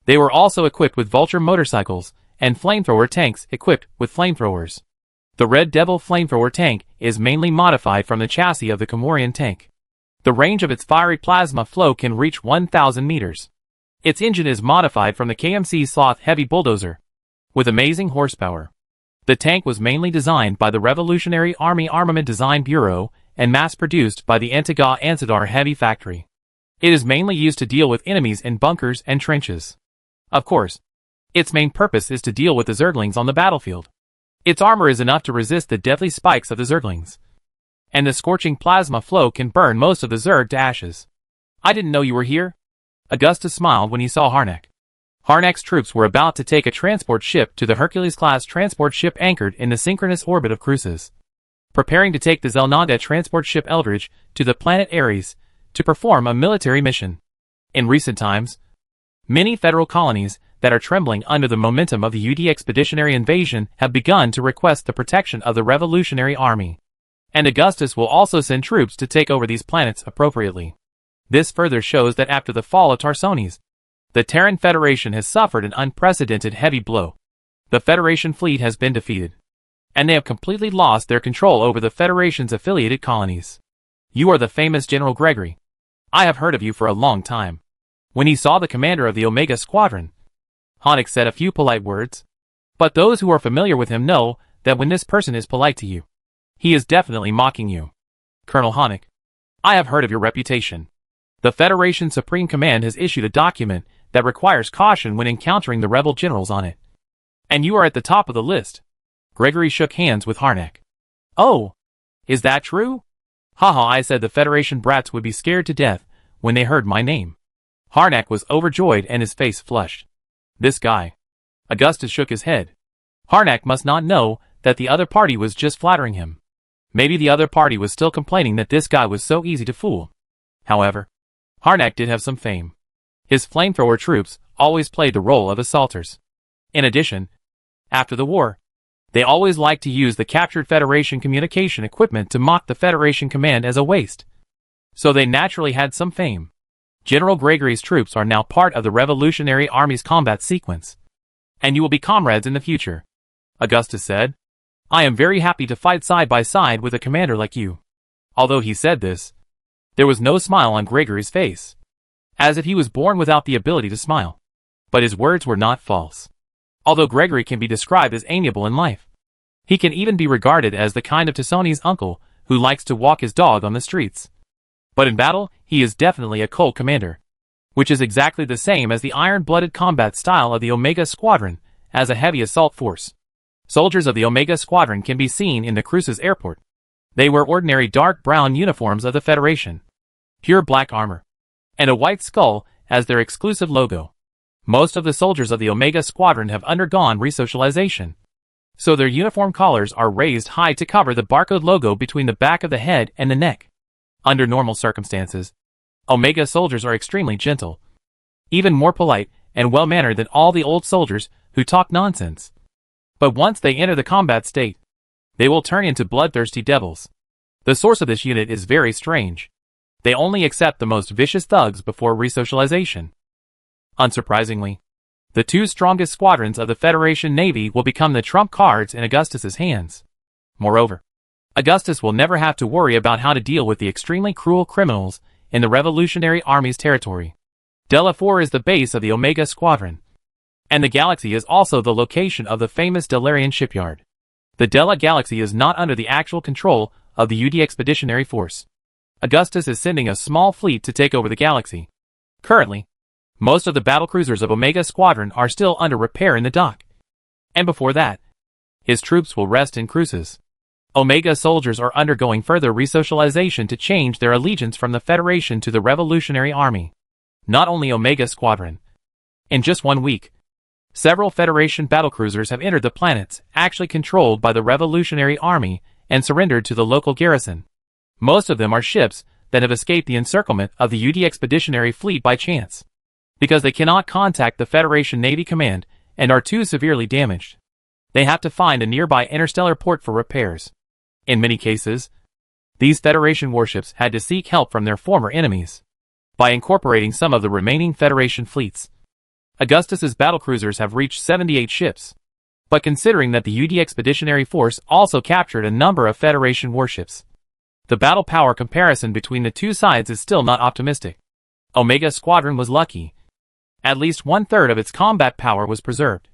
They were also equipped with Vulture motorcycles and flamethrower tanks equipped with flamethrowers. The Red Devil flamethrower tank is mainly modified from the chassis of the Comorian tank. The range of its fiery plasma flow can reach 1,000 meters. Its engine is modified from the KMC Sloth heavy bulldozer, with amazing horsepower. The tank was mainly designed by the Revolutionary Army Armament Design Bureau and mass-produced by the Antigua Ansadar Heavy Factory. It is mainly used to deal with enemies in bunkers and trenches. Of course, its main purpose is to deal with the Zerglings on the battlefield. Its armor is enough to resist the deadly spikes of the Zerglings, and the scorching plasma flow can burn most of the Zerg to ashes. "I didn't know you were here." Augustus smiled when he saw Harnack. Harnack's troops were about to take a transport ship to the Hercules-class transport ship anchored in the synchronous orbit of Cruces, preparing to take the Zelnada transport ship Eldridge to the planet Ares to perform a military mission. In recent times, many federal colonies that are trembling under the momentum of the UD expeditionary invasion have begun to request the protection of the Revolutionary Army. And Augustus will also send troops to take over these planets appropriately. This further shows that after the fall of Tarsones, the Terran Federation has suffered an unprecedented heavy blow. The Federation fleet has been defeated, and they have completely lost their control over the Federation's affiliated colonies. "You are the famous General Gregory. I have heard of you for a long time." When he saw the commander of the Omega Squadron, Honeck said a few polite words. But those who are familiar with him know that when this person is polite to you, he is definitely mocking you. "Colonel Honeck, I have heard of your reputation. The Federation Supreme Command has issued a document that requires caution when encountering the rebel generals on it. And you are at the top of the list." Gregory shook hands with Harnack. "Oh, is that true? Haha, I said the Federation brats would be scared to death when they heard my name." Harnack was overjoyed and his face flushed. "This guy." Augustus shook his head. Harnack must not know that the other party was just flattering him. Maybe the other party was still complaining that this guy was so easy to fool. However, Harnack did have some fame. His flamethrower troops always played the role of assaulters. In addition, after the war, they always liked to use the captured Federation communication equipment to mock the Federation command as a waste. So they naturally had some fame. General Gregory's troops are now part of the Revolutionary Army's combat sequence, and you will be comrades in the future," Augustus said. "I am very happy to fight side by side with a commander like you." Although he said this, there was no smile on Gregory's face, as if he was born without the ability to smile. But his words were not false. Although Gregory can be described as amiable in life, he can even be regarded as the kind of Tasoni's uncle who likes to walk his dog on the streets. But in battle, he is definitely a cold commander. which is exactly the same as the iron-blooded combat style of the Omega Squadron as a heavy assault force. Soldiers of the Omega Squadron can be seen in the Cruces airport. They wear ordinary dark brown uniforms of the Federation, pure black armor, and a white skull as their exclusive logo. Most of the soldiers of the Omega Squadron have undergone resocialization, so their uniform collars are raised high to cover the barcode logo between the back of the head and the neck. Under normal circumstances, Omega soldiers are extremely gentle, even more polite and well-mannered than all the old soldiers who talk nonsense. But once they enter the combat state, they will turn into bloodthirsty devils. The source of this unit is very strange. They only accept the most vicious thugs before resocialization. Unsurprisingly, the two strongest squadrons of the Federation Navy will become the trump cards in Augustus's hands. Moreover, Augustus will never have to worry about how to deal with the extremely cruel criminals in the Revolutionary Army's territory. Dela 4 is the base of the Omega Squadron, and the galaxy is also the location of the famous Delarian shipyard. The Dela Galaxy is not under the actual control of the UD Expeditionary Force. Augustus is sending a small fleet to take over the galaxy. Currently, most of the battlecruisers of Omega Squadron are still under repair in the dock. And before that, his troops will rest in Cruces. Omega soldiers are undergoing further resocialization to change their allegiance from the Federation to the Revolutionary Army. Not only Omega Squadron. In just 1 week, several Federation battlecruisers have entered the planets actually controlled by the Revolutionary Army and surrendered to the local garrison. Most of them are ships that have escaped the encirclement of the UD Expeditionary Fleet by chance, because they cannot contact the Federation Navy Command and are too severely damaged. They have to find a nearby interstellar port for repairs. In many cases, these Federation warships had to seek help from their former enemies by incorporating some of the remaining Federation fleets. Augustus's battlecruisers have reached 78 ships, but considering that the UD Expeditionary Force also captured a number of Federation warships, the battle power comparison between the two sides is still not optimistic. Omega Squadron was lucky. At least 1/3 of its combat power was preserved,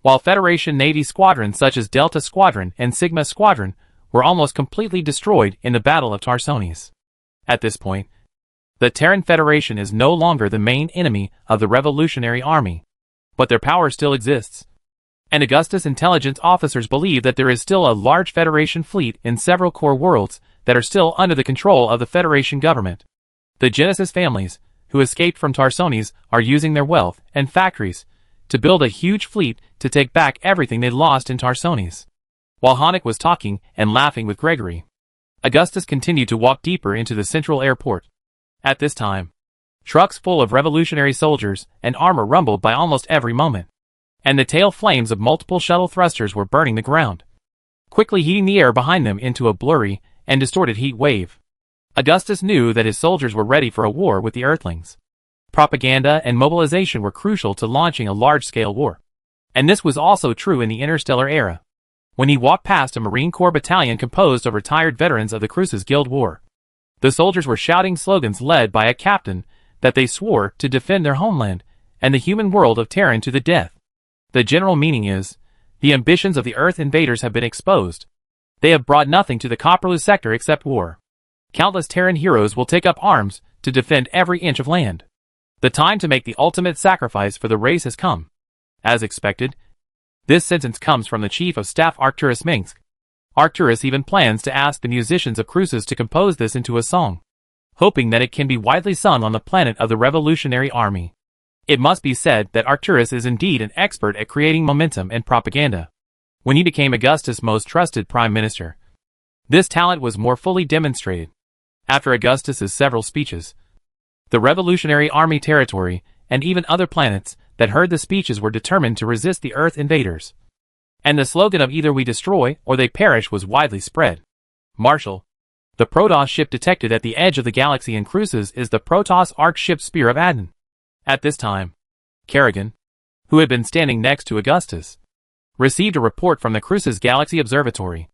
while Federation Navy squadrons such as Delta Squadron and Sigma Squadron were almost completely destroyed in the Battle of Tarsones. At this point, the Terran Federation is no longer the main enemy of the Revolutionary Army, but their power still exists. And Augustus intelligence officers believe that there is still a large Federation fleet in several core worlds that are still under the control of the Federation government. The Genesis families, who escaped from Tarsones, are using their wealth and factories to build a huge fleet to take back everything they lost in Tarsones. While Honik was talking and laughing with Gregory, Augustus continued to walk deeper into the central airport. At this time, trucks full of revolutionary soldiers and armor rumbled by almost every moment, and the tail flames of multiple shuttle thrusters were burning the ground, quickly heating the air behind them into a blurry and distorted heat wave. Augustus knew that his soldiers were ready for a war with the Earthlings. Propaganda and mobilization were crucial to launching a large-scale war, and this was also true in the interstellar era, when he walked past a Marine Corps battalion composed of retired veterans of the Cruces Guild War. The soldiers were shouting slogans led by a captain that they swore to defend their homeland and the human world of Terran to the death. The general meaning is, the ambitions of the Earth invaders have been exposed. They have brought nothing to the Copperloo sector except war. Countless Terran heroes will take up arms to defend every inch of land. The time to make the ultimate sacrifice for the race has come. As expected, this sentence comes from the Chief of Staff Arcturus Minsk. Arcturus even plans to ask the musicians of Cruces to compose this into a song, hoping that it can be widely sung on the planet of the Revolutionary Army. It must be said that Arcturus is indeed an expert at creating momentum and propaganda. When he became Augustus' most trusted prime minister, this talent was more fully demonstrated. After Augustus's several speeches, the Revolutionary Army territory and even other planets that heard the speeches were determined to resist the Earth invaders. And the slogan of either we destroy or they perish was widely spread. Marshall, the Protoss ship detected at the edge of the galaxy in Cruces, is the Protoss arc ship Spear of Adon. At this time, Kerrigan, who had been standing next to Augustus, received a report from the Cruces Galaxy Observatory.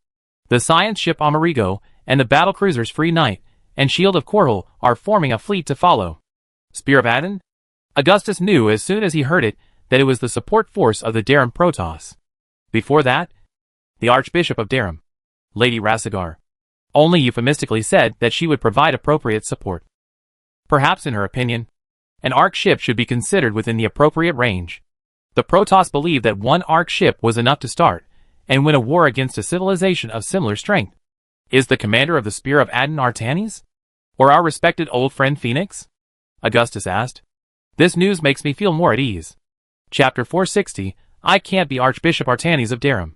The science ship Amerigo and the battlecruisers Free Knight and Shield of Korhal are forming a fleet to follow. Spear of Adon? Augustus knew as soon as he heard it that it was the support force of the Darum Protoss. Before that, the Archbishop of Darum, Lady Rassigar, only euphemistically said that she would provide appropriate support. Perhaps in her opinion, An Ark ship should be considered within the appropriate range. The Protoss believed that one Ark ship was enough to start and win a war against a civilization of similar strength. Is the commander of the Spear of Adden Artanis? Or our respected old friend Phoenix? Augustus asked. This news makes me feel more at ease. Chapter 460, I can't be Archbishop Artanis of Darum.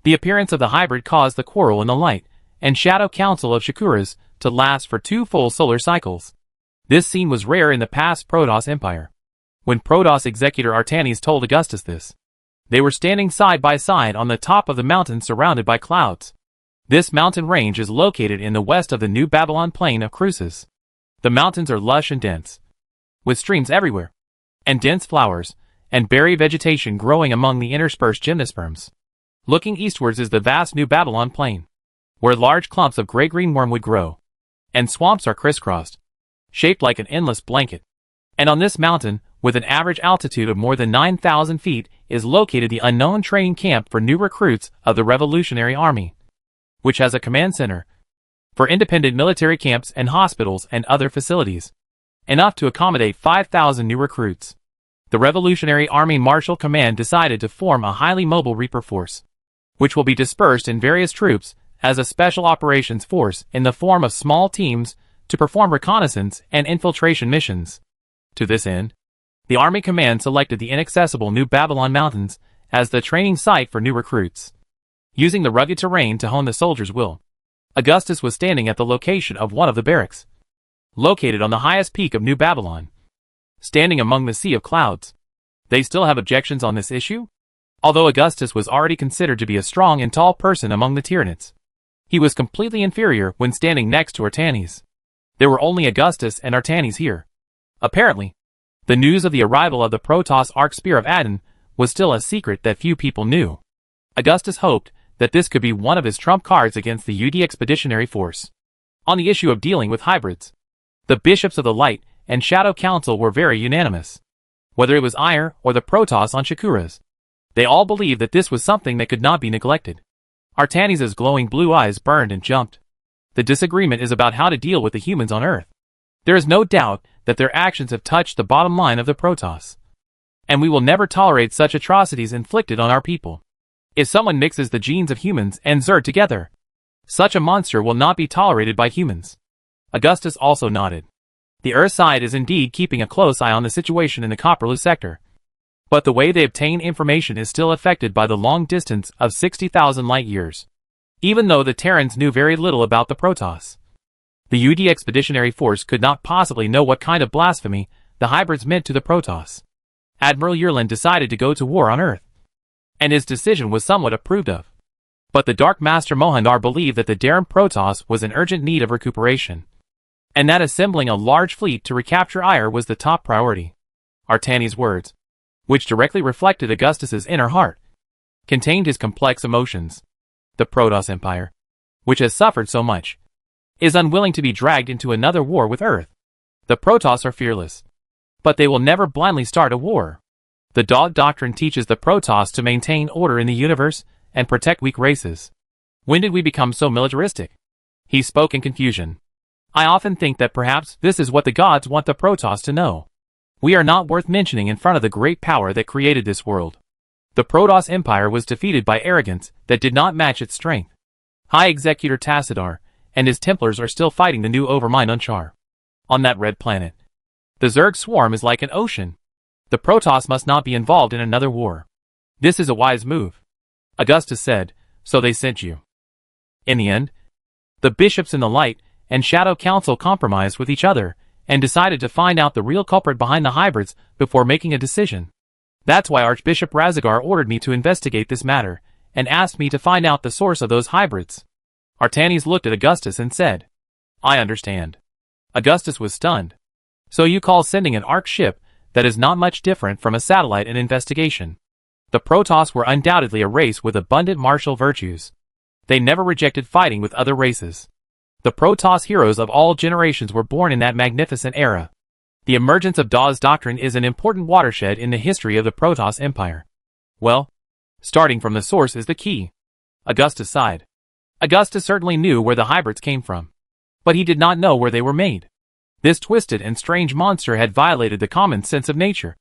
The appearance of the hybrid caused the quarrel in the Light and Shadow Council of Shakuras to last for 2 full solar cycles. This scene was rare in the past Protoss Empire. When Protoss Executor Artanis told Augustus this, they were standing side by side on the top of the mountain surrounded by clouds. This mountain range is located in the west of the New Babylon plain of Cruces. The mountains are lush and dense, with streams everywhere, and dense flowers and berry vegetation growing among the interspersed gymnosperms. Looking eastwards is the vast New Babylon plain, where large clumps of gray-green wormwood grow, and swamps are crisscrossed, shaped like an endless blanket. And on this mountain, with an average altitude of more than 9,000 feet, is located the unknown training camp for new recruits of the Revolutionary Army, which has a command center for independent military camps and hospitals and other facilities, enough to accommodate 5,000 new recruits. The Revolutionary Army Marshal Command decided to form a highly mobile Reaper force, which will be dispersed in various troops as a special operations force in the form of small teams to perform reconnaissance and infiltration missions. To this end, the Army Command selected the inaccessible New Babylon Mountains as the training site for new recruits. Using the rugged terrain to hone the soldiers' will, Augustus was standing at the location of one of the barracks, located on the highest peak of New Babylon, standing among the sea of clouds. They still have objections on this issue? Although Augustus was already considered to be a strong and tall person among the Tyranids, he was completely inferior when standing next to Artanis. There were only Augustus and Artanis here. Apparently, the news of the arrival of the Protoss Ark Spear of Adden was still a secret that few people knew. Augustus hoped that this could be one of his trump cards against the UD Expeditionary Force. On the issue of dealing with hybrids, the bishops of the Light and Shadow Council were very unanimous. Whether it was Ire or the Protoss on Shakuras, they all believed that this was something that could not be neglected. Artanis' glowing blue eyes burned and jumped. The disagreement is about how to deal with the humans on Earth. There is no doubt that their actions have touched the bottom line of the Protoss, and we will never tolerate such atrocities inflicted on our people. If someone mixes the genes of humans and Zerg together, such a monster will not be tolerated by humans. Augustus also nodded. The Earth side is indeed keeping a close eye on the situation in the Copperloo sector, but the way they obtain information is still affected by the long distance of 60,000 light-years. Even though the Terrans knew very little about the Protoss, the UD Expeditionary Force could not possibly know what kind of blasphemy the hybrids meant to the Protoss. Admiral Yerlin decided to go to war on Earth, and his decision was somewhat approved of. But the Dark Master Mohandar believed that the Darum Protoss was in urgent need of recuperation, and that assembling a large fleet to recapture Ire was the top priority. Artanis' words, which directly reflected Augustus's inner heart, contained his complex emotions. The Protoss Empire, which has suffered so much, is unwilling to be dragged into another war with Earth. The Protoss are fearless, but they will never blindly start a war. The Dog Doctrine teaches the Protoss to maintain order in the universe and protect weak races. When did we become so militaristic? He spoke in confusion. I often think that perhaps this is what the gods want the Protoss to know. We are not worth mentioning in front of the great power that created this world. The Protoss Empire was defeated by arrogance that did not match its strength. High Executor Tassadar and his Templars are still fighting the new overmind on Char. On that red planet, the Zerg swarm is like an ocean. The Protoss must not be involved in another war. This is a wise move, Augustus said, so they sent you. In the end, the bishops in the Light and Shadow Council compromised with each other and decided to find out the real culprit behind the hybrids before making a decision. That's why Archbishop Razagar ordered me to investigate this matter and asked me to find out the source of those hybrids. Artanis looked at Augustus and said, I understand. Augustus was stunned. So you call sending an Ark ship that is not much different from a satellite an investigation? The Protoss were undoubtedly a race with abundant martial virtues. They never rejected fighting with other races. The Protoss heroes of all generations were born in that magnificent era. The emergence of Dawes Doctrine is an important watershed in the history of the Protoss Empire. Well, starting from the source is the key. Augustus sighed. Augustus certainly knew where the hybrids came from, but he did not know where they were made. This twisted and strange monster had violated the common sense of nature,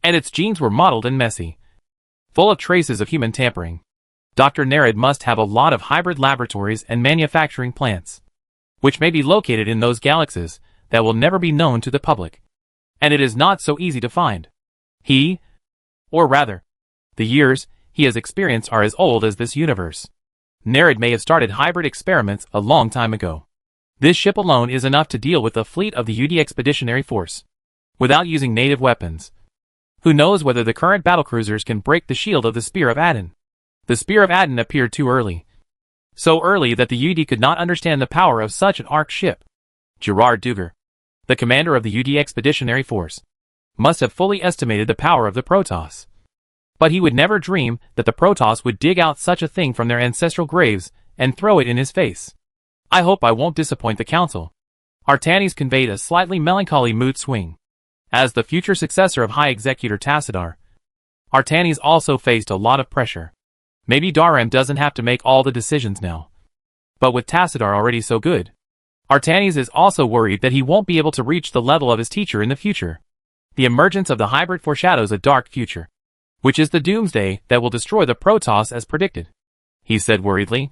and its genes were mottled and messy, full of traces of human tampering. Dr. Nerid must have a lot of hybrid laboratories and manufacturing plants, which may be located in those galaxies that will never be known to the public, and it is not so easy to find. Or rather, the years he has experienced are as old as this universe. Nerid may have started hybrid experiments a long time ago. This ship alone is enough to deal with a fleet of the UD Expeditionary Force, without using native weapons. Who knows whether the current battlecruisers can break the shield of the Spear of Adin? The Spear of Adin appeared too early. So early that the UD could not understand the power of such an arc ship. Gerard Duger, the commander of the UD Expeditionary Force, must have fully estimated the power of the Protoss. But he would never dream that the Protoss would dig out such a thing from their ancestral graves and throw it in his face. I hope I won't disappoint the Council. Artanis conveyed a slightly melancholy mood swing. As the future successor of High Executor Tassadar, Artanis also faced a lot of pressure. Maybe Darem doesn't have to make all the decisions now. But with Tassadar already so good, Artanis is also worried that he won't be able to reach the level of his teacher in the future. The emergence of the hybrid foreshadows a dark future, which is the doomsday that will destroy the Protoss as predicted, he said worriedly.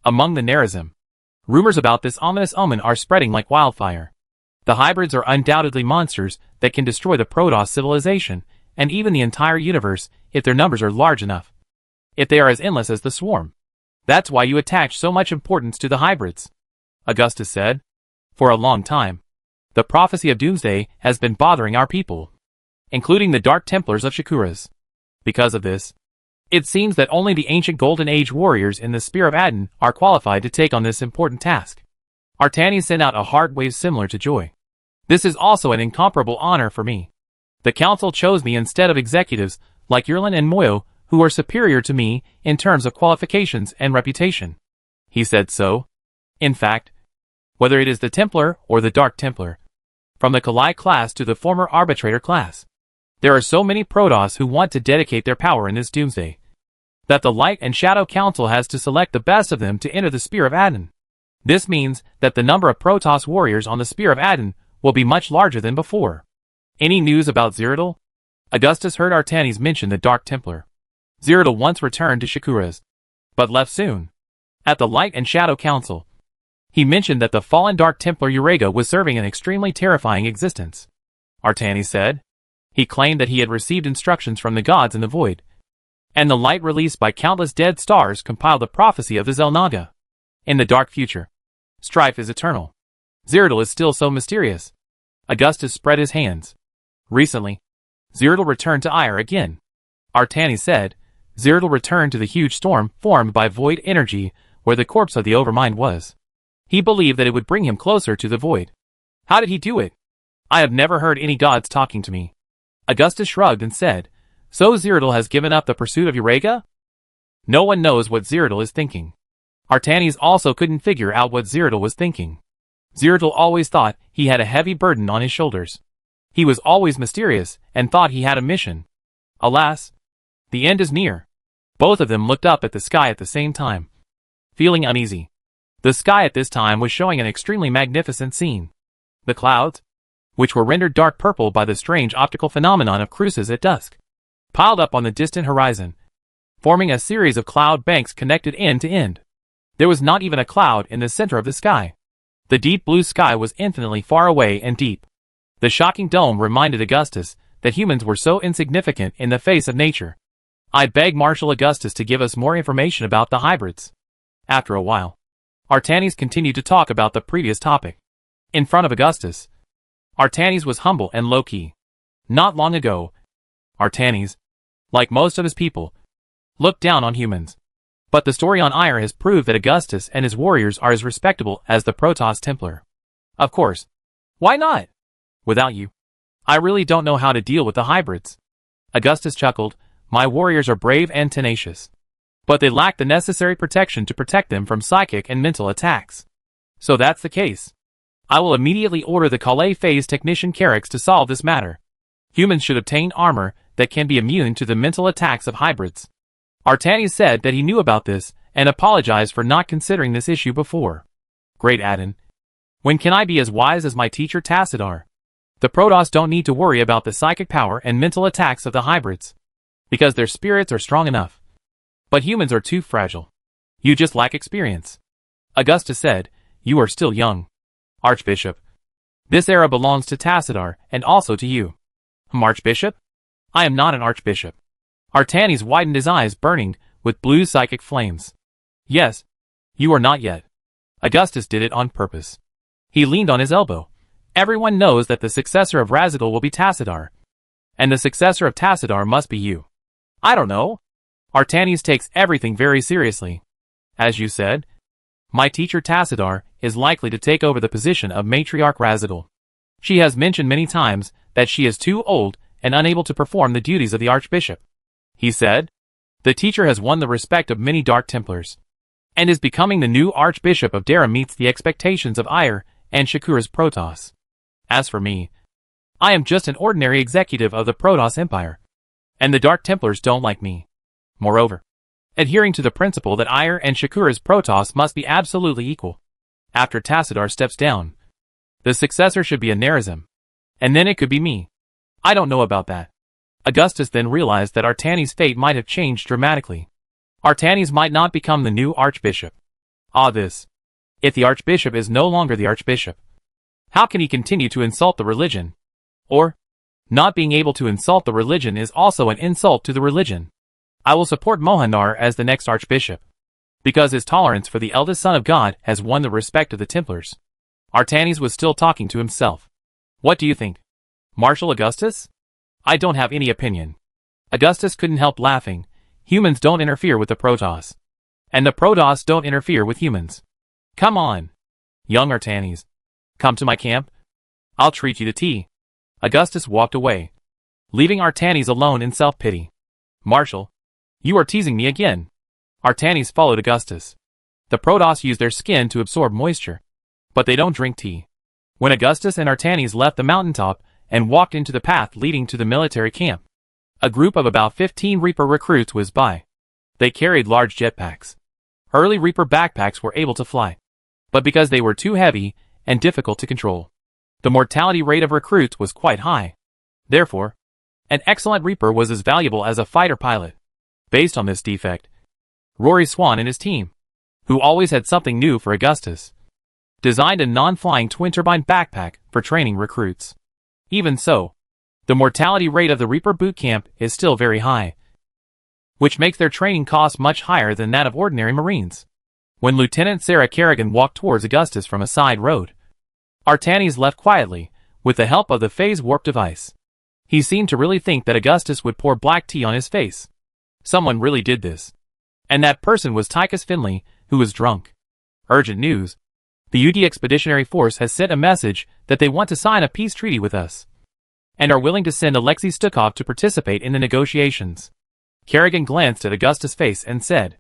Among the Nerazim, rumors about this ominous omen are spreading like wildfire. The hybrids are undoubtedly monsters that can destroy the Protoss civilization, and even the entire universe, if their numbers are large enough. If they are as endless as the swarm. That's why you attach so much importance to the hybrids, Augustus said. For a long time, the prophecy of doomsday has been bothering our people, including the Dark Templars of Shakuras. Because of this, it seems that only the ancient Golden Age warriors in the Spear of Adin are qualified to take on this important task. Artanis sent out a heart wave similar to joy. This is also an incomparable honor for me. The Council chose me instead of executives like Yerlin and Moyo, who are superior to me in terms of qualifications and reputation. He said so. In fact, whether it is the Templar or the Dark Templar, from the Kalai class to the former Arbitrator class, there are so many Protoss who want to dedicate their power in this doomsday, that the Light and Shadow Council has to select the best of them to enter the Spear of Adin. This means that the number of Protoss warriors on the Spear of Adin will be much larger than before. Any news about Cyrodiil? Augustus heard Artanis mention the Dark Templar. Cyrodiil once returned to Shakuras, but left soon. At the Light and Shadow Council, he mentioned that the fallen Dark Templar Urega was serving an extremely terrifying existence. Artanis said. He claimed that he had received instructions from the gods in the void, and the light released by countless dead stars compiled the prophecy of the Xel'Naga. In the dark future, strife is eternal. Cyrodiil is still so mysterious. Augustus spread his hands. Recently, Cyrodiil returned to Ire again. Artanis said, Cyrodiil returned to the huge storm formed by void energy where the corpse of the Overmind was. He believed that it would bring him closer to the void. How did he do it? I have never heard any gods talking to me. Augustus shrugged and said, So Cyrodiil has given up the pursuit of Urega? No one knows what Cyrodiil is thinking. Artanis also couldn't figure out what Cyrodiil was thinking. Cyrodiil always thought he had a heavy burden on his shoulders. He was always mysterious and thought he had a mission. Alas, the end is near. Both of them looked up at the sky at the same time, feeling uneasy. The sky at this time was showing an extremely magnificent scene. The clouds, which were rendered dark purple by the strange optical phenomenon of cruces at dusk, piled up on the distant horizon, forming a series of cloud banks connected end to end. There was not even a cloud in the center of the sky. The deep blue sky was infinitely far away and deep. The shocking dome reminded Augustus that humans were so insignificant in the face of nature. I begged Marshal Augustus to give us more information about the hybrids. After a while, Artanis continued to talk about the previous topic. In front of Augustus, Artanis was humble and low-key. Not long ago, Artanis, like most of his people, looked down on humans. But the story on Ire has proved that Augustus and his warriors are as respectable as the Protoss Templar. Of course. Why not? Without you, I really don't know how to deal with the hybrids. Augustus chuckled. My warriors are brave and tenacious, but they lack the necessary protection to protect them from psychic and mental attacks. So that's the case. I will immediately order the Calais phase technician Carrix to solve this matter. Humans should obtain armor that can be immune to the mental attacks of hybrids. Artanis said that he knew about this and apologized for not considering this issue before. Great Adin. When can I be as wise as my teacher Tassadar? The Protoss don't need to worry about the psychic power and mental attacks of the hybrids, because their spirits are strong enough. But humans are too fragile. You just lack experience. Augustus said, you are still young. Archbishop. This era belongs to Tassadar, and also to you. Archbishop? I am not an archbishop. Artanis widened his eyes, burning with blue psychic flames. Yes, you are not yet. Augustus did it on purpose. He leaned on his elbow. Everyone knows that the successor of Razadal will be Tassadar. And the successor of Tassadar must be you. I don't know. Artanis takes everything very seriously. As you said, my teacher Tassadar is likely to take over the position of Matriarch Razadal. She has mentioned many times that she is too old and unable to perform the duties of the Archbishop. He said, the teacher has won the respect of many Dark Templars, and is becoming the new Archbishop of Dara meets the expectations of Ire and Shakura's Protoss. As for me, I am just an ordinary executive of the Protoss Empire, and the Dark Templars don't like me. Moreover, adhering to the principle that Ire and Shakura's Protoss must be absolutely equal. After Tassadar steps down, the successor should be a Nerazim, and then it could be me. I don't know about that. Augustus then realized that Artanis' fate might have changed dramatically. Artanis might not become the new Archbishop. This. If the Archbishop is no longer the Archbishop, how can he continue to insult the religion? Or, not being able to insult the religion is also an insult to the religion. I will support Mohanar as the next Archbishop, because his tolerance for the eldest son of God has won the respect of the Templars. Artanis was still talking to himself. What do you think? Marshal Augustus? I don't have any opinion. Augustus couldn't help laughing. Humans don't interfere with the Protoss, and the Protoss don't interfere with humans. Come on, young Artanis. Come to my camp. I'll treat you to tea. Augustus walked away, leaving Artanis alone in self-pity. Marshal, you are teasing me again. Artanis followed Augustus. The Protoss use their skin to absorb moisture, but they don't drink tea. When Augustus and Artanis left the mountaintop and walked into the path leading to the military camp, a group of about 15 Reaper recruits whizzed by. They carried large jetpacks. Early Reaper backpacks were able to fly, but because they were too heavy and difficult to control, the mortality rate of recruits was quite high. Therefore, an excellent Reaper was as valuable as a fighter pilot. Based on this defect, Rory Swan and his team, who always had something new for Augustus, designed a non-flying twin-turbine backpack for training recruits. Even so, the mortality rate of the Reaper boot camp is still very high, which makes their training costs much higher than that of ordinary Marines. When Lieutenant Sarah Kerrigan walked towards Augustus from a side road, Artanis left quietly, with the help of the phase warp device. He seemed to really think that Augustus would pour black tea on his face. Someone really did this. And that person was Tychus Finley, who was drunk. Urgent news. The UD Expeditionary Force has sent a message that they want to sign a peace treaty with us, and are willing to send Alexei Stukov to participate in the negotiations. Kerrigan glanced at Augustus' face and said,